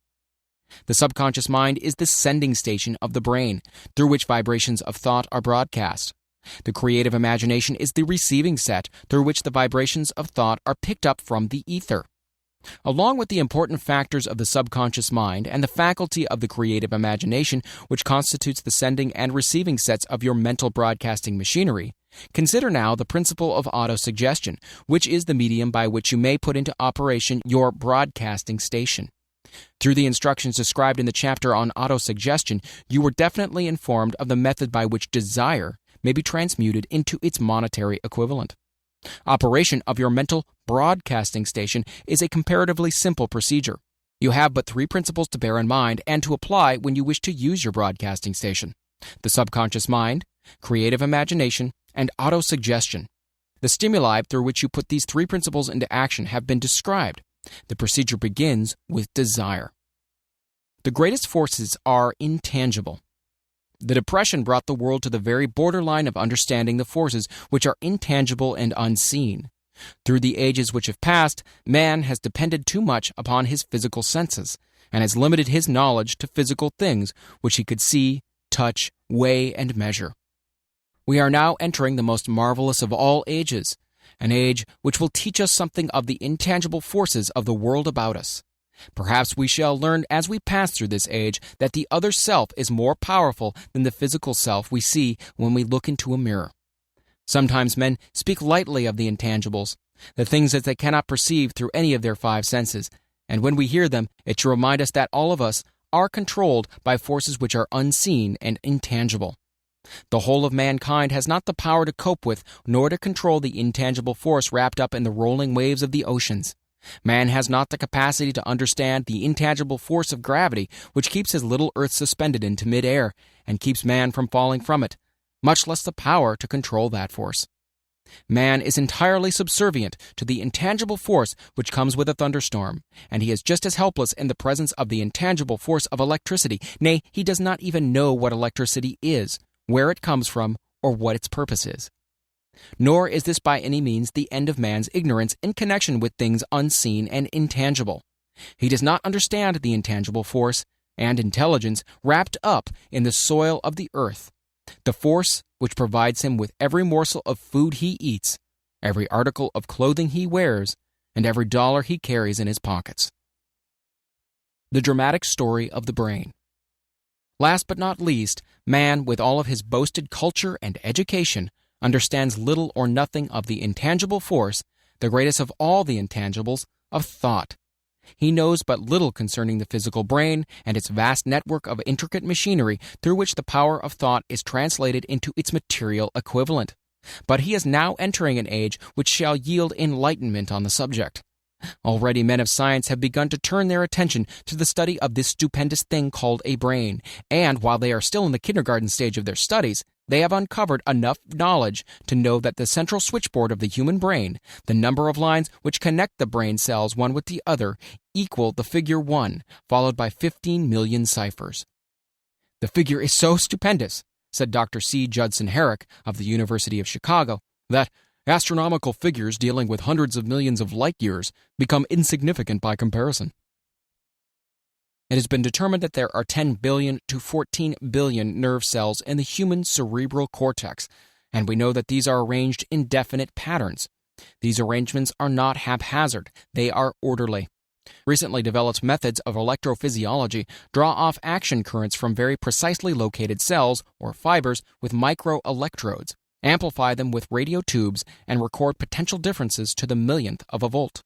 The subconscious mind is the sending station of the brain, through which vibrations of thought are broadcast. The creative imagination is the receiving set, through which the vibrations of thought are picked up from the ether. Along with the important factors of the subconscious mind and the faculty of the creative imagination, which constitutes the sending and receiving sets of your mental broadcasting machinery, consider now the principle of autosuggestion, which is the medium by which you may put into operation your broadcasting station. Through the instructions described in the chapter on autosuggestion, you were definitely informed of the method by which desire may be transmuted into its monetary equivalent. Operation of your mental broadcasting station is a comparatively simple procedure. You have but three principles to bear in mind and to apply when you wish to use your broadcasting station: the subconscious mind, creative imagination, and autosuggestion. The stimuli through which you put these three principles into action have been described. The procedure begins with desire. The greatest forces are intangible. The Depression brought the world to the very borderline of understanding the forces which are intangible and unseen. Through the ages which have passed, man has depended too much upon his physical senses, and has limited his knowledge to physical things which he could see, touch, weigh, and measure. We are now entering the most marvelous of all ages, an age which will teach us something of the intangible forces of the world about us. Perhaps we shall learn as we pass through this age that the other self is more powerful than the physical self we see when we look into a mirror. Sometimes men speak lightly of the intangibles, the things that they cannot perceive through any of their five senses, and when we hear them, it should remind us that all of us are controlled by forces which are unseen and intangible. The whole of mankind has not the power to cope with nor to control the intangible force wrapped up in the rolling waves of the oceans. Man has not the capacity to understand the intangible force of gravity which keeps his little earth suspended into mid-air and keeps man from falling from it, much less the power to control that force. Man is entirely subservient to the intangible force which comes with a thunderstorm, and he is just as helpless in the presence of the intangible force of electricity. Nay, he does not even know what electricity is, where it comes from, or what its purpose is. Nor is this by any means the end of man's ignorance in connection with things unseen and intangible. He does not understand the intangible force and intelligence wrapped up in the soil of the earth, the force which provides him with every morsel of food he eats, every article of clothing he wears, and every dollar he carries in his pockets. The dramatic story of the brain. Last but not least, man, with all of his boasted culture and education, understands little or nothing of the intangible force, the greatest of all the intangibles, of thought. He knows but little concerning the physical brain and its vast network of intricate machinery through which the power of thought is translated into its material equivalent. But he is now entering an age which shall yield enlightenment on the subject. Already men of science have begun to turn their attention to the study of this stupendous thing called a brain, and while they are still in the kindergarten stage of their studies, they have uncovered enough knowledge to know that the central switchboard of the human brain, the number of lines which connect the brain cells one with the other, equal the figure 1, followed by 15 million ciphers. The figure is so stupendous, said Dr. C. Judson Herrick of the University of Chicago, that astronomical figures dealing with hundreds of millions of light years become insignificant by comparison. It has been determined that there are 10 billion to 14 billion nerve cells in the human cerebral cortex, and we know that these are arranged in definite patterns. These arrangements are not haphazard, they are orderly. Recently developed methods of electrophysiology draw off action currents from very precisely located cells or fibers with microelectrodes, amplify them with radio tubes, and record potential differences to the millionth of a volt.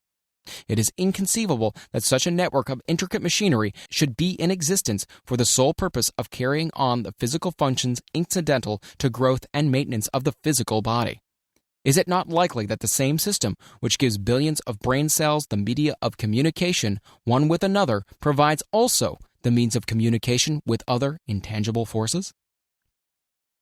It is inconceivable that such a network of intricate machinery should be in existence for the sole purpose of carrying on the physical functions incidental to growth and maintenance of the physical body. Is it not likely that the same system, which gives billions of brain cells the media of communication one with another, provides also the means of communication with other intangible forces?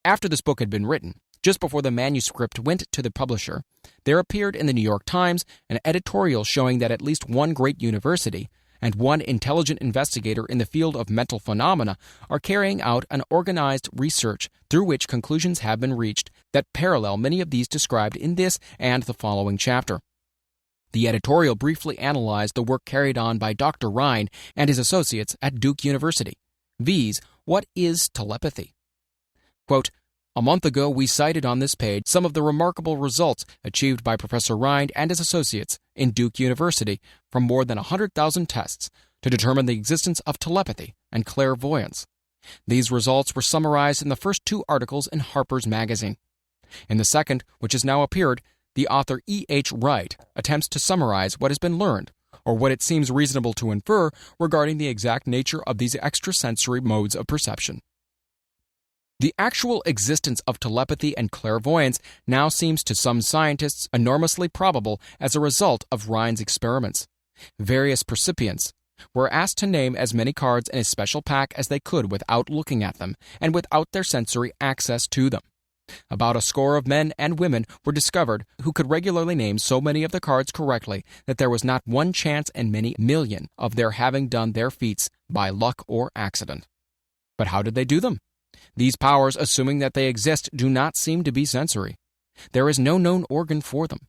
After this book had been written, just before the manuscript went to the publisher, there appeared in the New York Times an editorial showing that at least one great university and one intelligent investigator in the field of mental phenomena are carrying out an organized research through which conclusions have been reached that parallel many of these described in this and the following chapter. The editorial briefly analyzed the work carried on by Dr. Rhine and his associates at Duke University, viz., what is telepathy? Quote, "A month ago, we cited on this page some of the remarkable results achieved by Professor Rhine and his associates in Duke University from more than 100,000 tests to determine the existence of telepathy and clairvoyance. These results were summarized in the first 2 articles in Harper's Magazine. In the second, which has now appeared, the author E.H. Wright attempts to summarize what has been learned, or what it seems reasonable to infer regarding the exact nature of these extrasensory modes of perception. The actual existence of telepathy and clairvoyance now seems to some scientists enormously probable as a result of Rhine's experiments. Various percipients were asked to name as many cards in a special pack as they could without looking at them and without their sensory access to them. About a score of men and women were discovered who could regularly name so many of the cards correctly that there was not one chance in many million of their having done their feats by luck or accident. But how did they do them? These powers, assuming that they exist, do not seem to be sensory. There is no known organ for them.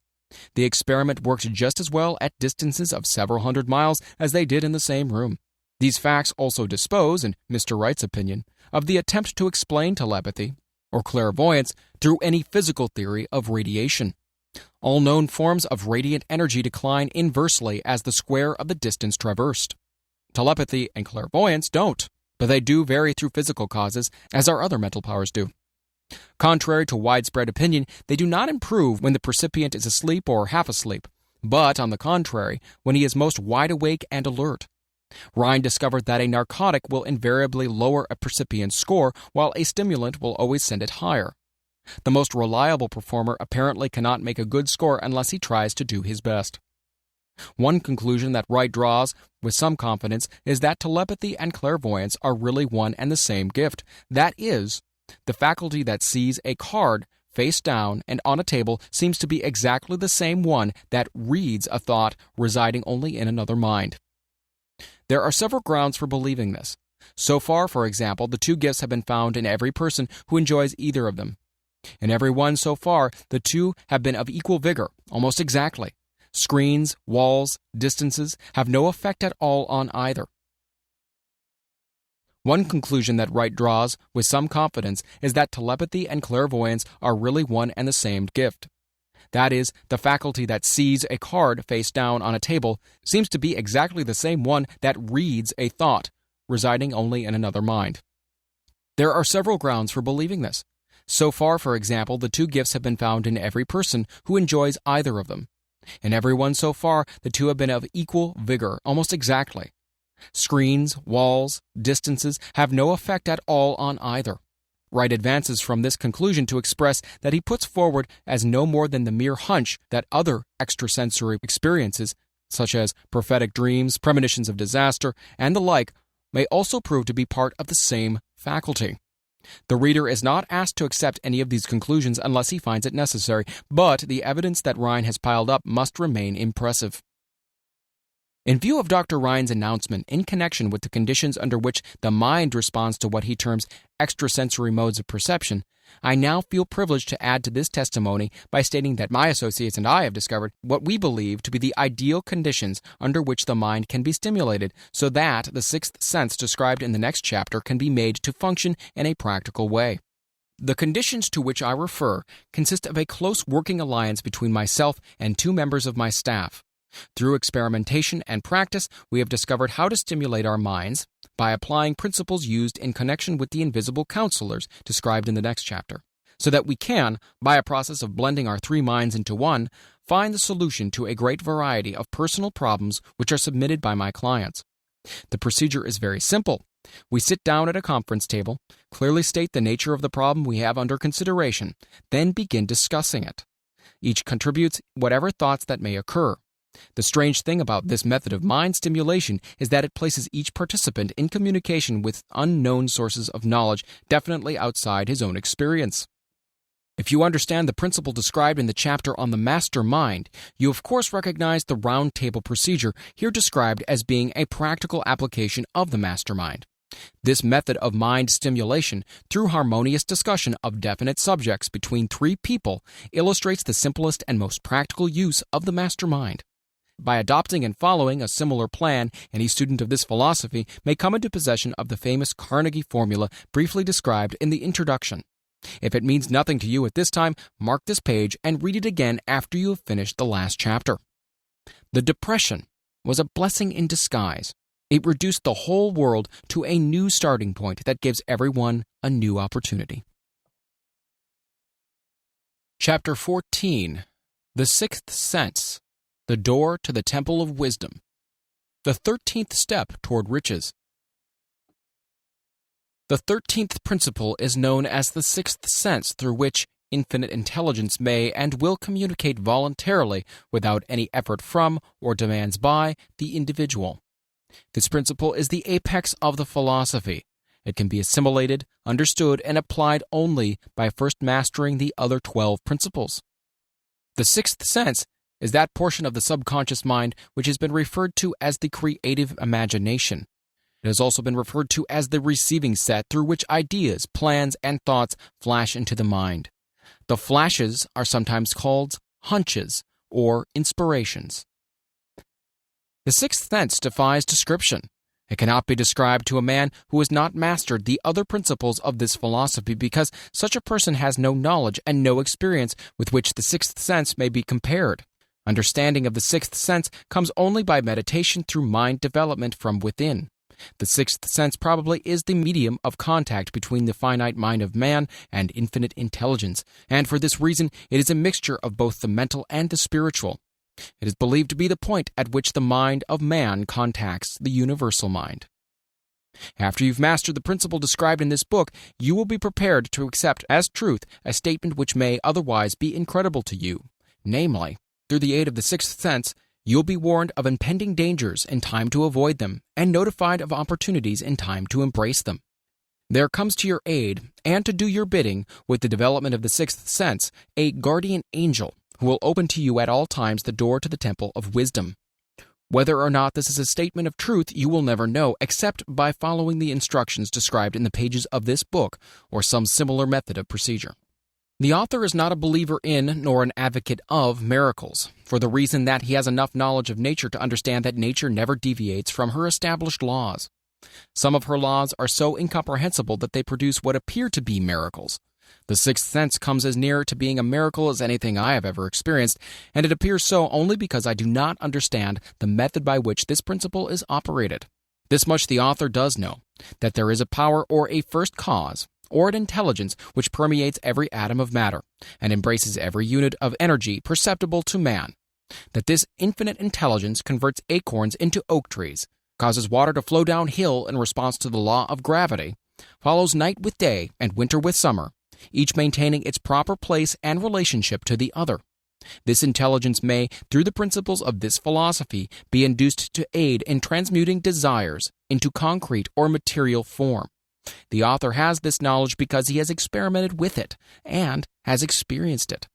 The experiment worked just as well at distances of several hundred miles as they did in the same room. These facts also dispose, in Mr. Wright's opinion, of the attempt to explain telepathy, or clairvoyance through any physical theory of radiation. All known forms of radiant energy decline inversely as the square of the distance traversed. Telepathy and clairvoyance don't, but they do vary through physical causes, as our other mental powers do. Contrary to widespread opinion, they do not improve when the percipient is asleep or half asleep, but, on the contrary, when he is most wide awake and alert. Rhine discovered that a narcotic will invariably lower a percipient's score, while a stimulant will always send it higher. The most reliable performer apparently cannot make a good score unless he tries to do his best. One conclusion that Wright draws with some confidence is that telepathy and clairvoyance are really one and the same gift. That is, the faculty that sees a card face down and on a table seems to be exactly the same one that reads a thought residing only in another mind. There are several grounds for believing this. So far, for example, the two gifts have been found in every person who enjoys either of them. In every one so far, the two have been of equal vigor, almost exactly. Screens, walls, distances have no effect at all on either. One conclusion that Wright draws with some confidence is that telepathy and clairvoyance are really one and the same gift. That is, the faculty that sees a card face down on a table seems to be exactly the same one that reads a thought, residing only in another mind. There are several grounds for believing this. So far, for example, the two gifts have been found in every person who enjoys either of them. In every one so far, the two have been of equal vigor, almost exactly. Screens, walls, distances have no effect at all on either. Wright advances from this conclusion to express that he puts forward as no more than the mere hunch that other extrasensory experiences, such as prophetic dreams, premonitions of disaster, and the like, may also prove to be part of the same faculty. The reader is not asked to accept any of these conclusions unless he finds it necessary, but the evidence that Rhine has piled up must remain impressive. In view of Dr. Rhine's announcement in connection with the conditions under which the mind responds to what he terms extrasensory modes of perception, I now feel privileged to add to this testimony by stating that my associates and I have discovered what we believe to be the ideal conditions under which the mind can be stimulated so that the sixth sense described in the next chapter can be made to function in a practical way. The conditions to which I refer consist of a close working alliance between myself and two members of my staff. Through experimentation and practice, we have discovered how to stimulate our minds by applying principles used in connection with the invisible counselors described in the next chapter, so that we can, by a process of blending our three minds into one, find the solution to a great variety of personal problems which are submitted by my clients. The procedure is very simple. We sit down at a conference table, clearly state the nature of the problem we have under consideration, then begin discussing it. Each contributes whatever thoughts that may occur. The strange thing about this method of mind stimulation is that it places each participant in communication with unknown sources of knowledge definitely outside his own experience. If you understand the principle described in the chapter on the master mind, you of course recognize the round table procedure here described as being a practical application of the master mind. This method of mind stimulation, through harmonious discussion of definite subjects between three people, illustrates the simplest and most practical use of the master mind. By adopting and following a similar plan, any student of this philosophy may come into possession of the famous Carnegie formula briefly described in the introduction. If it means nothing to you at this time, mark this page and read it again after you have finished the last chapter. The Depression was a blessing in disguise. It reduced the whole world to a new starting point that gives everyone a new opportunity. Chapter 14. The Sixth Sense. The Door to the Temple of Wisdom. The 13th Step Toward Riches. The 13th principle is known as the sixth sense, through which infinite intelligence may and will communicate voluntarily without any effort from or demands by the individual. This principle is the apex of the philosophy. It can be assimilated, understood, and applied only by first mastering the other 12 principles. The sixth sense is that portion of the subconscious mind which has been referred to as the creative imagination. It has also been referred to as the receiving set through which ideas, plans, and thoughts flash into the mind. The flashes are sometimes called hunches or inspirations. The sixth sense defies description. It cannot be described to a man who has not mastered the other principles of this philosophy, because such a person has no knowledge and no experience with which the sixth sense may be compared. Understanding of the sixth sense comes only by meditation through mind development from within. The sixth sense probably is the medium of contact between the finite mind of man and infinite intelligence, and for this reason it is a mixture of both the mental and the spiritual. It is believed to be the point at which the mind of man contacts the universal mind. After you've mastered the principle described in this book, you will be prepared to accept as truth a statement which may otherwise be incredible to you. Namely, through the aid of the sixth sense, you'll be warned of impending dangers in time to avoid them, and notified of opportunities in time to embrace them. There comes to your aid, and to do your bidding, with the development of the sixth sense, a guardian angel, who will open to you at all times the door to the temple of wisdom. Whether or not this is a statement of truth you will never know, except by following the instructions described in the pages of this book, or some similar method of procedure. The author is not a believer in, nor an advocate of, miracles, for the reason that he has enough knowledge of nature to understand that nature never deviates from her established laws. Some of her laws are so incomprehensible that they produce what appear to be miracles. The sixth sense comes as near to being a miracle as anything I have ever experienced, and it appears so only because I do not understand the method by which this principle is operated. This much the author does know, that there is a power or a first cause, or an intelligence which permeates every atom of matter, and embraces every unit of energy perceptible to man. That this infinite intelligence converts acorns into oak trees, causes water to flow downhill in response to the law of gravity, follows night with day and winter with summer, each maintaining its proper place and relationship to the other. This intelligence may, through the principles of this philosophy, be induced to aid in transmuting desires into concrete or material form. The author has this knowledge because he has experimented with it and has experienced it.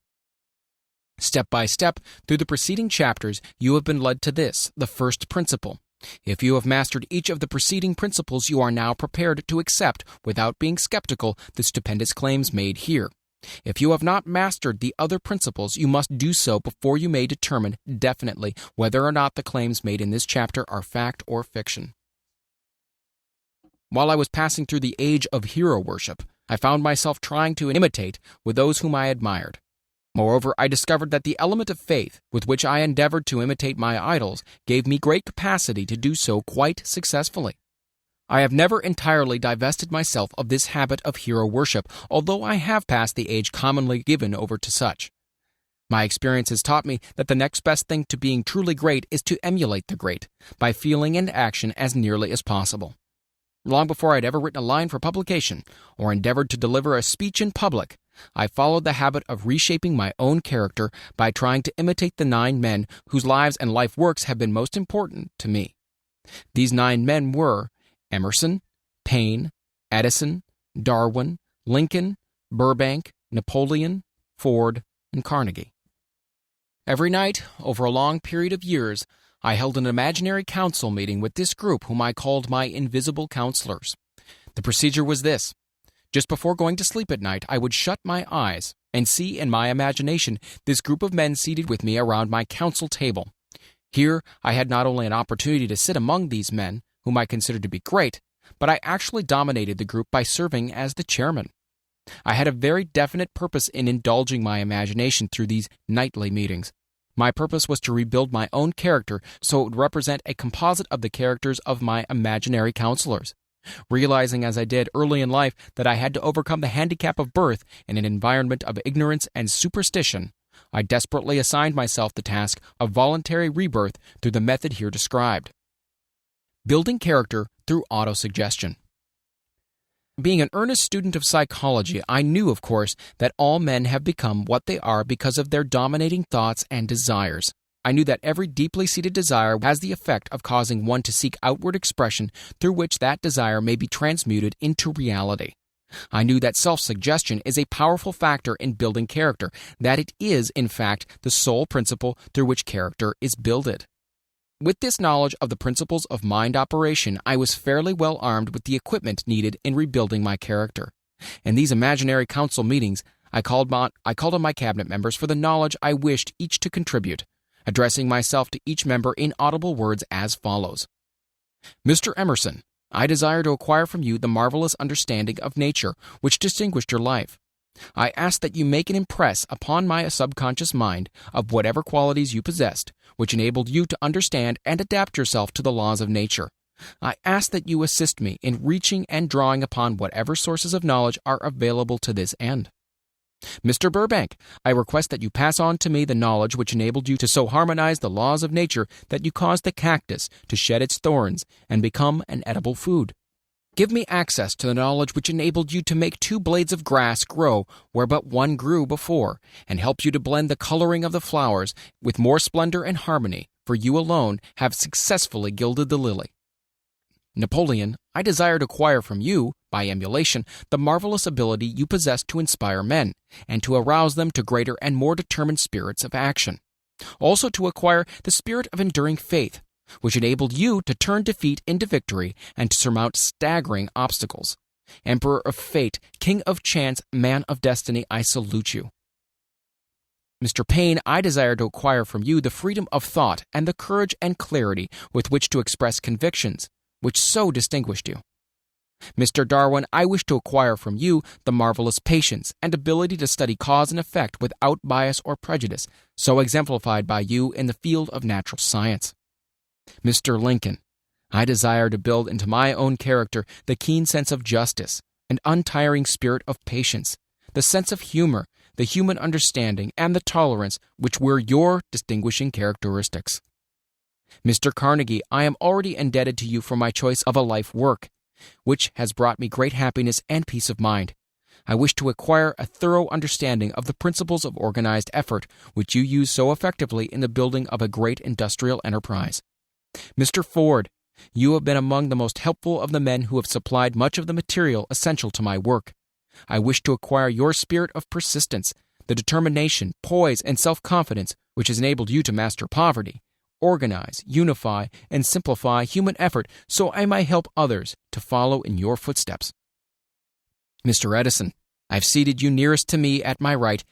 Step by step, through the preceding chapters, you have been led to this, the first principle. If you have mastered each of the preceding principles, you are now prepared to accept, without being skeptical, the stupendous claims made here. If you have not mastered the other principles, you must do so before you may determine definitely whether or not the claims made in this chapter are fact or fiction. While I was passing through the age of hero worship, I found myself trying to imitate with those whom I admired. Moreover, I discovered that the element of faith with which I endeavored to imitate my idols gave me great capacity to do so quite successfully. I have never entirely divested myself of this habit of hero worship, although I have passed the age commonly given over to such. My experience has taught me that the next best thing to being truly great is to emulate the great, by feeling and action as nearly as possible. Long before I had ever written a line for publication, or endeavored to deliver a speech in public, I followed the habit of reshaping my own character by trying to imitate the 9 men whose lives and life works have been most important to me. These 9 men were Emerson, Paine, Edison, Darwin, Lincoln, Burbank, Napoleon, Ford, and Carnegie. Every night, over a long period of years, I held an imaginary council meeting with this group whom I called my invisible counselors. The procedure was this. Just before going to sleep at night, I would shut my eyes and see in my imagination this group of men seated with me around my council table. Here, I had not only an opportunity to sit among these men, whom I considered to be great, but I actually dominated the group by serving as the chairman. I had a very definite purpose in indulging my imagination through these nightly meetings. My purpose was to rebuild my own character so it would represent a composite of the characters of my imaginary counselors. Realizing as I did early in life that I had to overcome the handicap of birth in an environment of ignorance and superstition, I desperately assigned myself the task of voluntary rebirth through the method here described. Building character through autosuggestion. Being an earnest student of psychology, I knew, of course, that all men have become what they are because of their dominating thoughts and desires. I knew that every deeply seated desire has the effect of causing one to seek outward expression through which that desire may be transmuted into reality. I knew that self-suggestion is a powerful factor in building character, that it is, in fact, the sole principle through which character is builded. With this knowledge of the principles of mind operation, I was fairly well armed with the equipment needed in rebuilding my character. In these imaginary council meetings, I called on my cabinet members for the knowledge I wished each to contribute, addressing myself to each member in audible words as follows. Mr. Emerson, I desire to acquire from you the marvelous understanding of nature which distinguished your life. I ask that you make an impress upon my subconscious mind of whatever qualities you possessed, which enabled you to understand and adapt yourself to the laws of nature. I ask that you assist me in reaching and drawing upon whatever sources of knowledge are available to this end. Mr. Burbank, I request that you pass on to me the knowledge which enabled you to so harmonize the laws of nature that you caused the cactus to shed its thorns and become an edible food. Give me access to the knowledge which enabled you to make 2 blades of grass grow where but one grew before, and helped you to blend the coloring of the flowers with more splendor and harmony, for you alone have successfully gilded the lily. Napoleon, I desire to acquire from you, by emulation, the marvelous ability you possess to inspire men, and to arouse them to greater and more determined spirits of action. Also to acquire the spirit of enduring faith, which enabled you to turn defeat into victory and to surmount staggering obstacles. Emperor of fate, king of chance, man of destiny, I salute you. Mr. Payne, I desire to acquire from you the freedom of thought and the courage and clarity with which to express convictions, which so distinguished you. Mr. Darwin, I wish to acquire from you the marvelous patience and ability to study cause and effect without bias or prejudice, so exemplified by you in the field of natural science. Mr. Lincoln, I desire to build into my own character the keen sense of justice, an untiring spirit of patience, the sense of humor, the human understanding, and the tolerance which were your distinguishing characteristics. Mr. Carnegie, I am already indebted to you for my choice of a life work, which has brought me great happiness and peace of mind. I wish to acquire a thorough understanding of the principles of organized effort, which you use so effectively in the building of a great industrial enterprise. Mr. Ford, you have been among the most helpful of the men who have supplied much of the material essential to my work. I wish to acquire your spirit of persistence, the determination, poise, and self-confidence which has enabled you to master poverty, organize, unify, and simplify human effort so I may help others to follow in your footsteps. Mr. Edison, I've seated you nearest to me at my right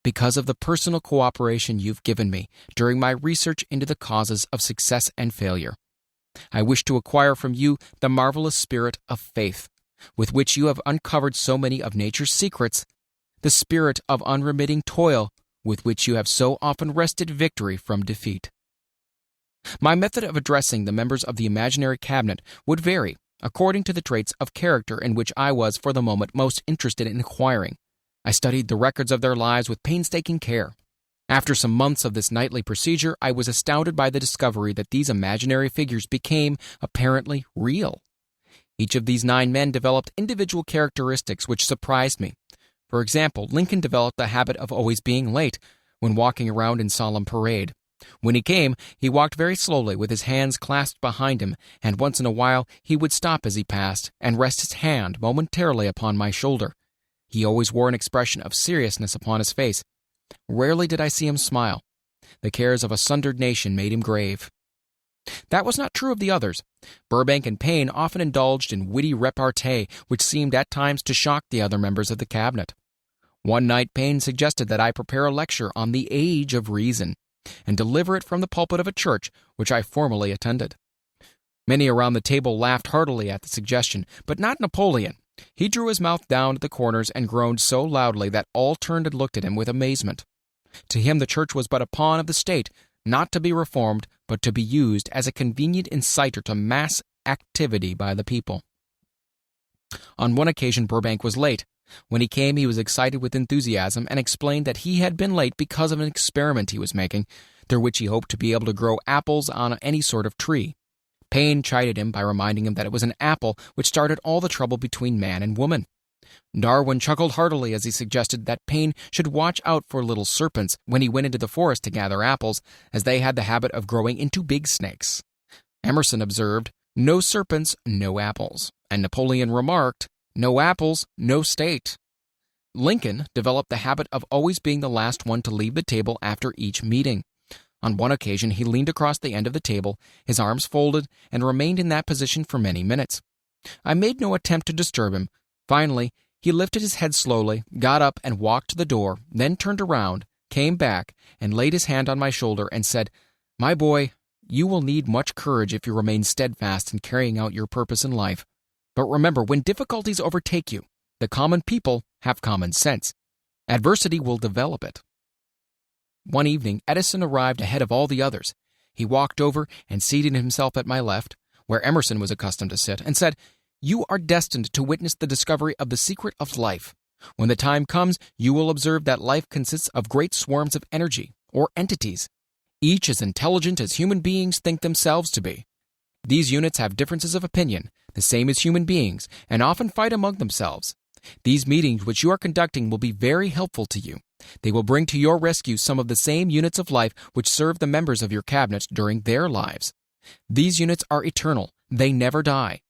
because of the personal cooperation you've given me during my research into the causes of success and failure. I wish to acquire from you the marvelous spirit of faith, with which you have uncovered so many of nature's secrets, the spirit of unremitting toil, with which you have so often wrested victory from defeat. My method of addressing the members of the imaginary cabinet would vary according to the traits of character in which I was for the moment most interested in acquiring. I studied the records of their lives with painstaking care. After some months of this nightly procedure, I was astounded by the discovery that these imaginary figures became apparently real. Each of these 9 men developed individual characteristics which surprised me. For example, Lincoln developed the habit of always being late when walking around in solemn parade. When he came, he walked very slowly with his hands clasped behind him, and once in a while he would stop as he passed and rest his hand momentarily upon my shoulder. He always wore an expression of seriousness upon his face. Rarely did I see him smile. The cares of a sundered nation made him grave. That was not true of the others. Burbank and Payne often indulged in witty repartee which seemed at times to shock the other members of the cabinet. One night Payne suggested that I prepare a lecture on the age of reason, and deliver it from the pulpit of a church which I formerly attended. Many around the table laughed heartily at the suggestion, but not Napoleon. He drew his mouth down at the corners and groaned so loudly that all turned and looked at him with amazement. To him the church was but a pawn of the state, not to be reformed, but to be used as a convenient inciter to mass activity by the people. On one occasion Burbank was late. When he came, he was excited with enthusiasm and explained that he had been late because of an experiment he was making, through which he hoped to be able to grow apples on any sort of tree. Payne chided him by reminding him that it was an apple which started all the trouble between man and woman. Darwin chuckled heartily as he suggested that Payne should watch out for little serpents when he went into the forest to gather apples, as they had the habit of growing into big snakes. Emerson observed, "No serpents, no apples," and Napoleon remarked, "No apples, no state." Lincoln developed the habit of always being the last one to leave the table after each meeting. On one occasion he leaned across the end of the table, his arms folded, and remained in that position for many minutes. I made no attempt to disturb him. Finally, he lifted his head slowly, got up and walked to the door, then turned around, came back, and laid his hand on my shoulder and said, "My boy, you will need much courage if you remain steadfast in carrying out your purpose in life. But remember, when difficulties overtake you, the common people have common sense. Adversity will develop it. One evening, Edison arrived ahead of all the others. He walked over and seated himself at my left, where Emerson was accustomed to sit, and said, "You are destined to witness the discovery of the secret of life. When the time comes, you will observe that life consists of great swarms of energy, or entities, each as intelligent as human beings think themselves to be. These units have differences of opinion, the same as human beings, and often fight among themselves. These meetings which you are conducting will be very helpful to you. They will bring to your rescue some of the same units of life which serve the members of your cabinet during their lives. These units are eternal. They never die.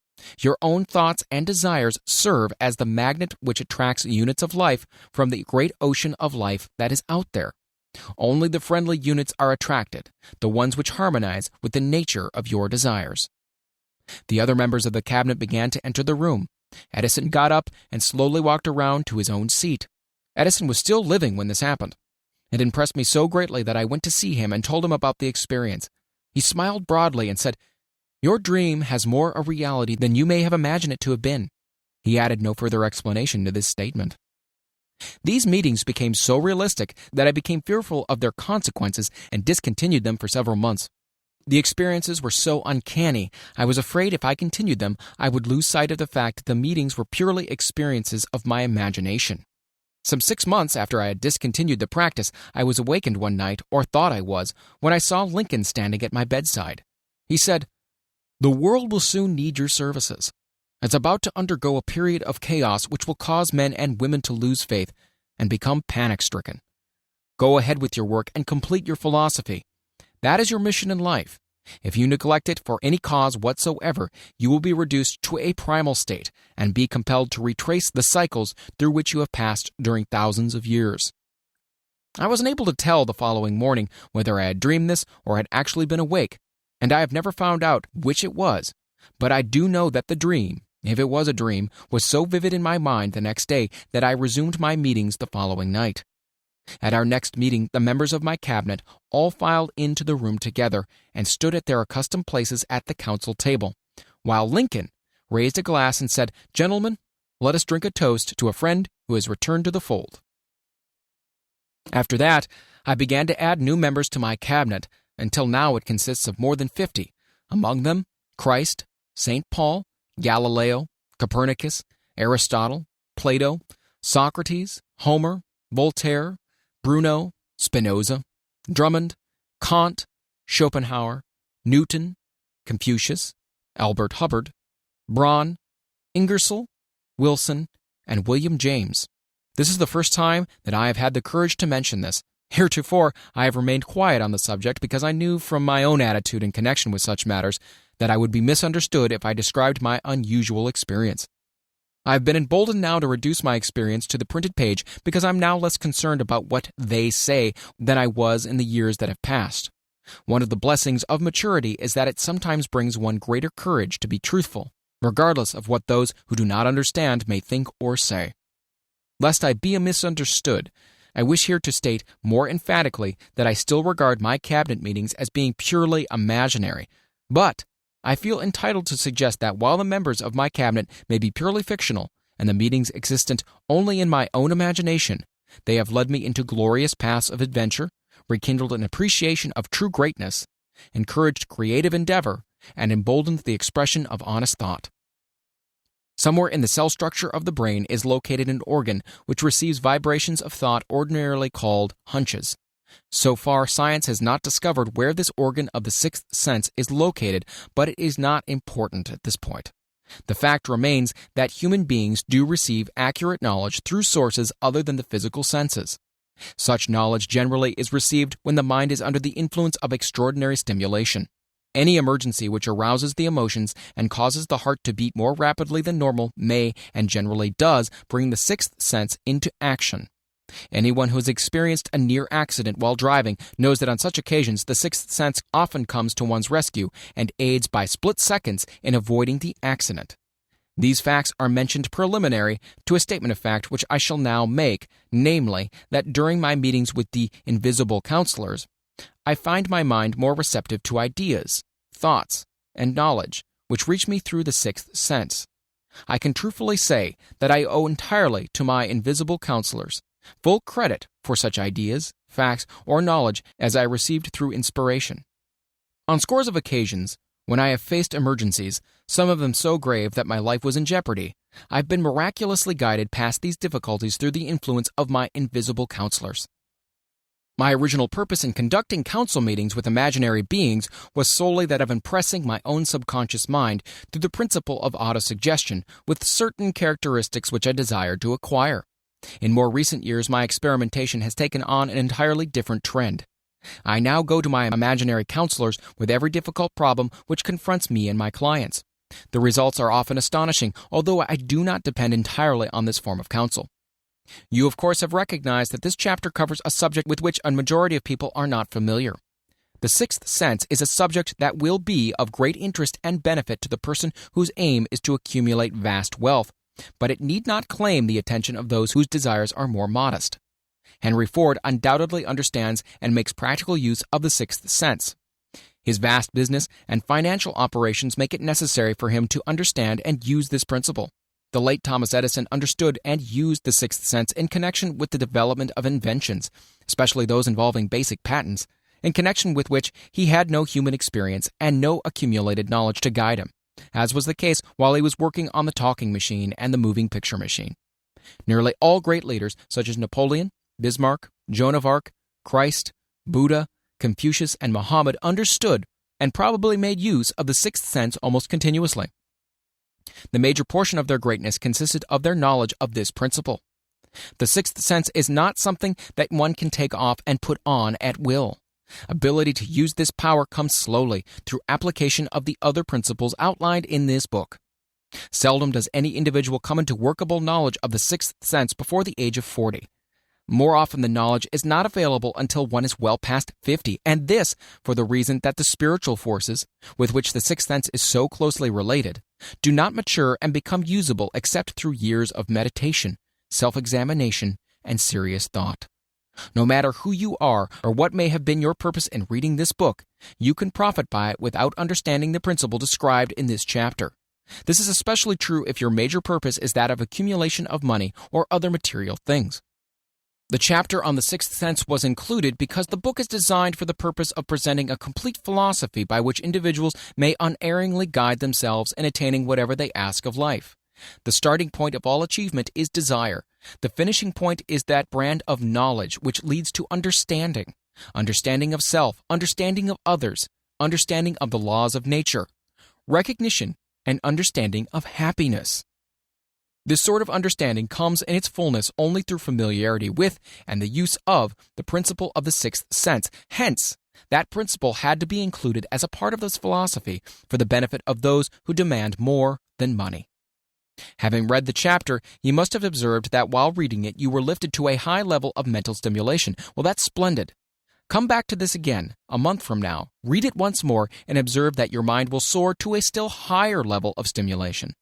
Your own thoughts and desires serve as the magnet which attracts units of life from the great ocean of life that is out there. Only the friendly units are attracted, the ones which harmonize with the nature of your desires." The other members of the cabinet began to enter the room. Edison got up and slowly walked around to his own seat. Edison was still living when this happened. It impressed me so greatly that I went to see him and told him about the experience. He smiled broadly and said, "Your dream has more of reality than you may have imagined it to have been." He added no further explanation to this statement. These meetings became so realistic that I became fearful of their consequences and discontinued them for several months. The experiences were so uncanny, I was afraid if I continued them, I would lose sight of the fact that the meetings were purely experiences of my imagination. Some 6 months after I had discontinued the practice, I was awakened one night, or thought I was, when I saw Lincoln standing at my bedside. He said, "The world will soon need your services. It's about to undergo a period of chaos which will cause men and women to lose faith and become panic-stricken. Go ahead with your work and complete your philosophy. That is your mission in life. If you neglect it for any cause whatsoever, you will be reduced to a primal state and be compelled to retrace the cycles through which you have passed during thousands of years." I was unable to tell the following morning whether I had dreamed this or had actually been awake, and I have never found out which it was, but I do know that the dream, if it was a dream, was so vivid in my mind the next day that I resumed my meetings the following night. At our next meeting, the members of my cabinet all filed into the room together and stood at their accustomed places at the council table, while Lincoln raised a glass and said, "Gentlemen, let us drink a toast to a friend who has returned to the fold." After that, I began to add new members to my cabinet, until now it consists of more than 50, among them Christ, St. Paul, Galileo, Copernicus, Aristotle, Plato, Socrates, Homer, Voltaire, Bruno, Spinoza, Drummond, Kant, Schopenhauer, Newton, Confucius, Albert Hubbard, Braun, Ingersoll, Wilson, and William James. This is the first time that I have had the courage to mention this. Heretofore, I have remained quiet on the subject because I knew from my own attitude in connection with such matters that I would be misunderstood if I described my unusual experience. I have been emboldened now to reduce my experience to the printed page because I'm now less concerned about what they say than I was in the years that have passed. One of the blessings of maturity is that it sometimes brings one greater courage to be truthful, regardless of what those who do not understand may think or say. Lest I be misunderstood, I wish here to state more emphatically that I still regard my cabinet meetings as being purely imaginary, but I feel entitled to suggest that while the members of my cabinet may be purely fictional, and the meetings existent only in my own imagination, they have led me into glorious paths of adventure, rekindled an appreciation of true greatness, encouraged creative endeavor, and emboldened the expression of honest thought. Somewhere in the cell structure of the brain is located an organ which receives vibrations of thought ordinarily called hunches. So far, science has not discovered where this organ of the sixth sense is located, but it is not important at this point. The fact remains that human beings do receive accurate knowledge through sources other than the physical senses. Such knowledge generally is received when the mind is under the influence of extraordinary stimulation. Any emergency which arouses the emotions and causes the heart to beat more rapidly than normal may, and generally does, bring the sixth sense into action. Anyone who has experienced a near accident while driving knows that on such occasions the sixth sense often comes to one's rescue and aids by split seconds in avoiding the accident. These facts are mentioned preliminary to a statement of fact which I shall now make, namely, that during my meetings with the invisible counselors, I find my mind more receptive to ideas, thoughts, and knowledge, which reach me through the sixth sense. I can truthfully say that I owe entirely to my invisible counselors full credit for such ideas, facts, or knowledge as I received through inspiration. On scores of occasions, when I have faced emergencies, some of them so grave that my life was in jeopardy, I've been miraculously guided past these difficulties through the influence of my invisible counselors. My original purpose in conducting council meetings with imaginary beings was solely that of impressing my own subconscious mind through the principle of autosuggestion with certain characteristics which I desired to acquire. In more recent years, my experimentation has taken on an entirely different trend. I now go to my imaginary counselors with every difficult problem which confronts me and my clients. The results are often astonishing, although I do not depend entirely on this form of counsel. You, of course, have recognized that this chapter covers a subject with which a majority of people are not familiar. The sixth sense is a subject that will be of great interest and benefit to the person whose aim is to accumulate vast wealth, but it need not claim the attention of those whose desires are more modest. Henry Ford undoubtedly understands and makes practical use of the sixth sense. His vast business and financial operations make it necessary for him to understand and use this principle. The late Thomas Edison understood and used the sixth sense in connection with the development of inventions, especially those involving basic patents, in connection with which he had no human experience and no accumulated knowledge to guide him, as was the case while he was working on the talking machine and the moving picture machine. Nearly all great leaders, such as Napoleon, Bismarck, Joan of Arc, Christ, Buddha, Confucius, and Muhammad, understood and probably made use of the sixth sense almost continuously. The major portion of their greatness consisted of their knowledge of this principle. The sixth sense is not something that one can take off and put on at will. Ability to use this power comes slowly through application of the other principles outlined in this book. Seldom does any individual come into workable knowledge of the sixth sense before the age of 40. More often the knowledge is not available until one is well past 50, and this for the reason that the spiritual forces, with which the sixth sense is so closely related, do not mature and become usable except through years of meditation, self-examination, and serious thought. No matter who you are or what may have been your purpose in reading this book, you can profit by it without understanding the principle described in this chapter. This is especially true if your major purpose is that of accumulation of money or other material things. The chapter on the sixth sense was included because the book is designed for the purpose of presenting a complete philosophy by which individuals may unerringly guide themselves in attaining whatever they ask of life. The starting point of all achievement is desire. The finishing point is that brand of knowledge which leads to understanding. Understanding of self, understanding of others, understanding of the laws of nature, recognition, and understanding of happiness. This sort of understanding comes in its fullness only through familiarity with and the use of the principle of the sixth sense. Hence, that principle had to be included as a part of this philosophy for the benefit of those who demand more than money. Having read the chapter, you must have observed that while reading it, you were lifted to a high level of mental stimulation. Well, that's splendid. Come back to this again, a month from now, read it once more, and observe that your mind will soar to a still higher level of stimulation.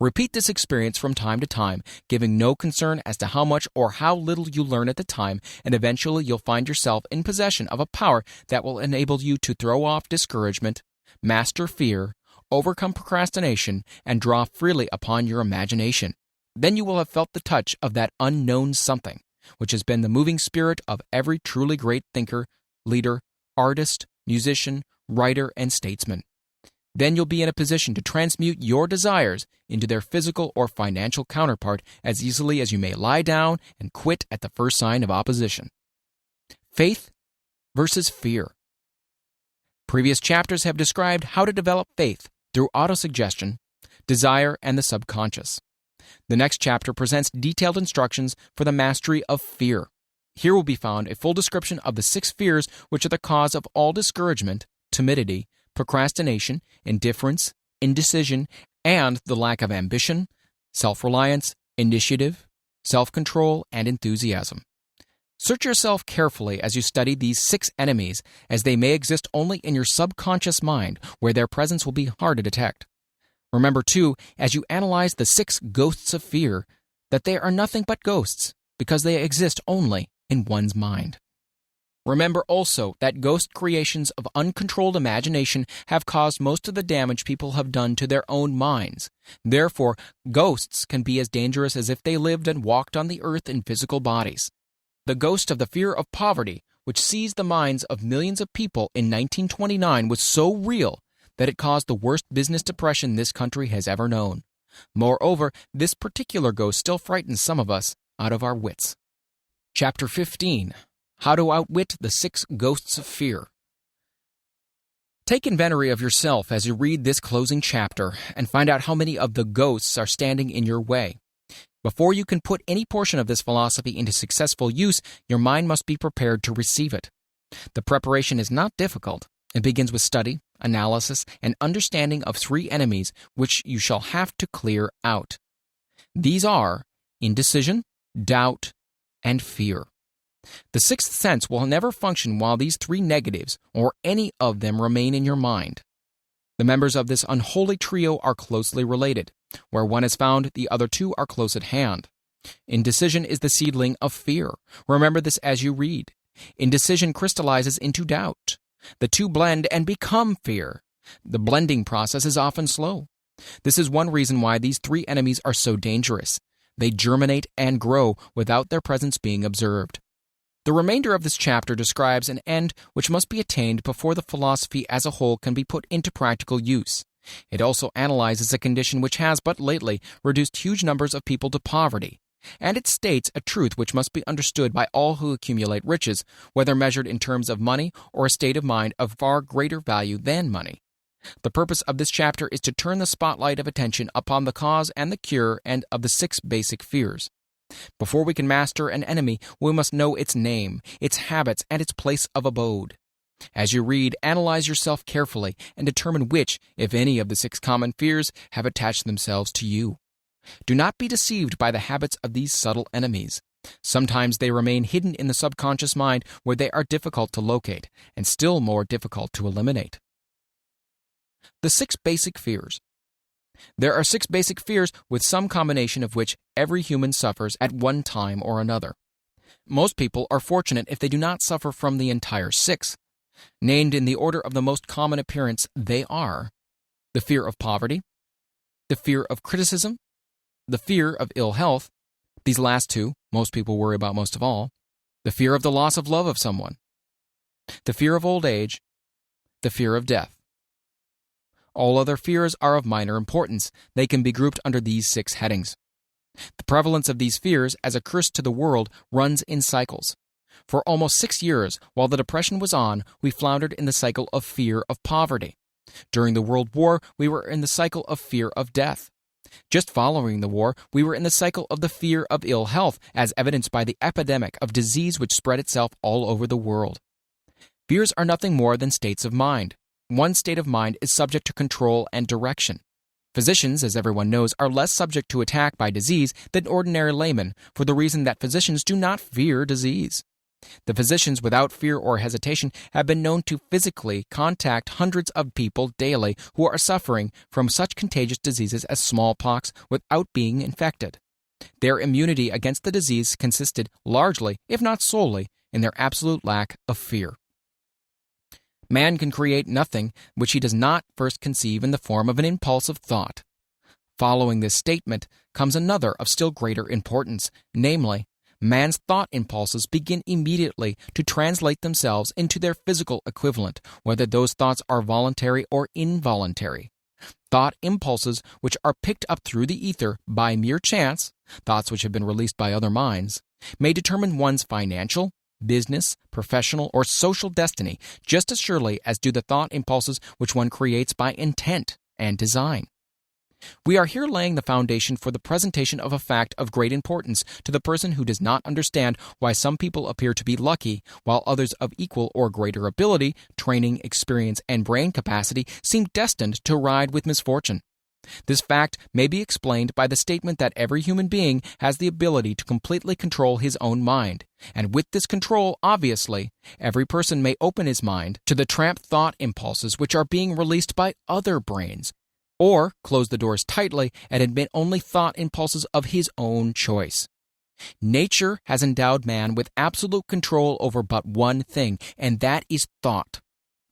Repeat this experience from time to time, giving no concern as to how much or how little you learn at the time, and eventually you'll find yourself in possession of a power that will enable you to throw off discouragement, master fear, overcome procrastination, and draw freely upon your imagination. Then you will have felt the touch of that unknown something, which has been the moving spirit of every truly great thinker, leader, artist, musician, writer, and statesman. Then you'll be in a position to transmute your desires into their physical or financial counterpart as easily as you may lie down and quit at the first sign of opposition. Faith versus fear. Previous chapters have described how to develop faith through autosuggestion, desire, and the subconscious. The next chapter presents detailed instructions for the mastery of fear. Here will be found a full description of the 6 fears which are the cause of all discouragement, timidity, procrastination, indifference, indecision, and the lack of ambition, self-reliance, initiative, self-control, and enthusiasm. Search yourself carefully as you study these 6 enemies, as they may exist only in your subconscious mind, where their presence will be hard to detect. Remember, too, as you analyze the 6 ghosts of fear, that they are nothing but ghosts, because they exist only in one's mind. Remember also that ghost creations of uncontrolled imagination have caused most of the damage people have done to their own minds. Therefore, ghosts can be as dangerous as if they lived and walked on the earth in physical bodies. The ghost of the fear of poverty, which seized the minds of millions of people in 1929, was so real that it caused the worst business depression this country has ever known. Moreover, this particular ghost still frightens some of us out of our wits. Chapter 15. How to Outwit the 6 Ghosts of Fear. Take inventory of yourself as you read this closing chapter and find out how many of the ghosts are standing in your way. Before you can put any portion of this philosophy into successful use, your mind must be prepared to receive it. The preparation is not difficult. It begins with study, analysis, and understanding of 3 enemies which you shall have to clear out. These are indecision, doubt, and fear. The 6th sense will never function while these 3 negatives, or any of them, remain in your mind. The members of this unholy trio are closely related. Where one is found, the other 2 are close at hand. Indecision is the seedling of fear. Remember this as you read. Indecision crystallizes into doubt. The 2 blend and become fear. The blending process is often slow. This is one reason why these 3 enemies are so dangerous. They germinate and grow without their presence being observed. The remainder of this chapter describes an end which must be attained before the philosophy as a whole can be put into practical use. It also analyzes a condition which has but lately reduced huge numbers of people to poverty, and it states a truth which must be understood by all who accumulate riches, whether measured in terms of money or a state of mind of far greater value than money. The purpose of this chapter is to turn the spotlight of attention upon the cause and the cure and of the 6 basic fears. Before we can master an enemy, we must know its name, its habits, and its place of abode. As you read, analyze yourself carefully and determine which, if any, of the 6 common fears have attached themselves to you. Do not be deceived by the habits of these subtle enemies. Sometimes they remain hidden in the subconscious mind where they are difficult to locate and still more difficult to eliminate. The 6 basic fears. There are 6 basic fears with some combination of which every human suffers at one time or another. Most people are fortunate if they do not suffer from the entire 6. Named in the order of the most common appearance, they are the fear of poverty, the fear of criticism, the fear of ill health, these last 2 most people worry about most of all, the fear of the loss of love of someone, the fear of old age, the fear of death. All other fears are of minor importance. They can be grouped under these 6 headings. The prevalence of these fears as a curse to the world runs in cycles. For almost 6 years, while the Depression was on, we floundered in the cycle of fear of poverty. During the World War, we were in the cycle of fear of death. Just following the war, we were in the cycle of the fear of ill health, as evidenced by the epidemic of disease which spread itself all over the world. Fears are nothing more than states of mind. One state of mind is subject to control and direction. Physicians, as everyone knows, are less subject to attack by disease than ordinary laymen, for the reason that physicians do not fear disease. The physicians, without fear or hesitation, have been known to physically contact hundreds of people daily who are suffering from such contagious diseases as smallpox without being infected. Their immunity against the disease consisted largely, if not solely, in their absolute lack of fear. Man can create nothing which he does not first conceive in the form of an impulse of thought. Following this statement comes another of still greater importance, namely, man's thought impulses begin immediately to translate themselves into their physical equivalent, whether those thoughts are voluntary or involuntary. Thought impulses which are picked up through the ether by mere chance, thoughts which have been released by other minds, may determine one's financial, business, professional, or social destiny just as surely as do the thought impulses which one creates by intent and design. We are here laying the foundation for the presentation of a fact of great importance to the person who does not understand why some people appear to be lucky, while others of equal or greater ability, training, experience, and brain capacity seem destined to ride with misfortune. This fact may be explained by the statement that every human being has the ability to completely control his own mind, and with this control, obviously, every person may open his mind to the tramp thought impulses which are being released by other brains, or close the doors tightly and admit only thought impulses of his own choice. Nature has endowed man with absolute control over but one thing, and that is thought.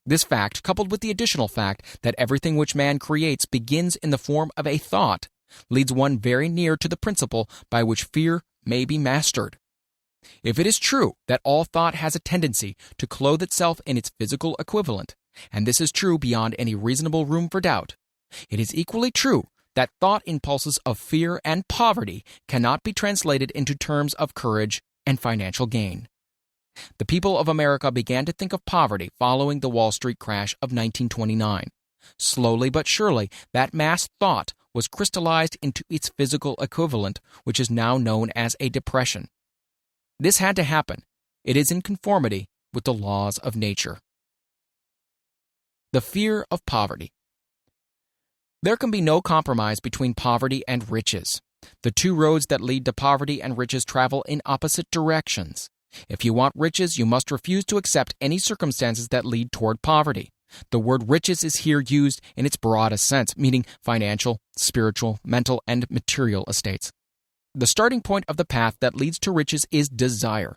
This fact, coupled with the additional fact that everything which man creates begins in the form of a thought, leads one very near to the principle by which fear may be mastered. If it is true that all thought has a tendency to clothe itself in its physical equivalent, and this is true beyond any reasonable room for doubt, it is equally true that thought impulses of fear and poverty cannot be translated into terms of courage and financial gain. The people of America began to think of poverty following the Wall Street crash of 1929. Slowly but surely, that mass thought was crystallized into its physical equivalent, which is now known as a depression. This had to happen. It is in conformity with the laws of nature. The fear of poverty. There can be no compromise between poverty and riches. The two roads that lead to poverty and riches travel in opposite directions. If you want riches, you must refuse to accept any circumstances that lead toward poverty. The word riches is here used in its broadest sense, meaning financial, spiritual, mental, and material estates. The starting point of the path that leads to riches is desire.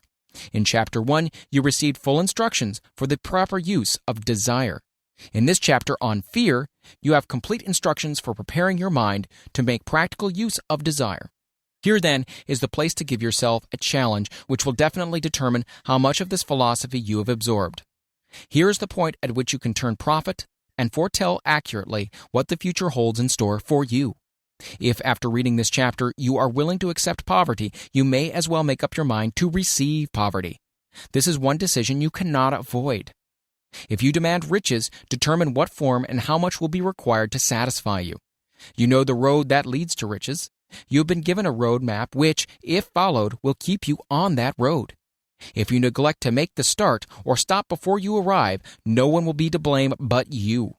In Chapter 1, you received full instructions for the proper use of desire. In this chapter on fear, you have complete instructions for preparing your mind to make practical use of desire. Here, then, is the place to give yourself a challenge which will definitely determine how much of this philosophy you have absorbed. Here is the point at which you can turn prophet and foretell accurately what the future holds in store for you. If, after reading this chapter, you are willing to accept poverty, you may as well make up your mind to receive poverty. This is one decision you cannot avoid. If you demand riches, determine what form and how much will be required to satisfy you. You know the road that leads to riches. You have been given a road map which, if followed, will keep you on that road. If you neglect to make the start or stop before you arrive, no one will be to blame but you.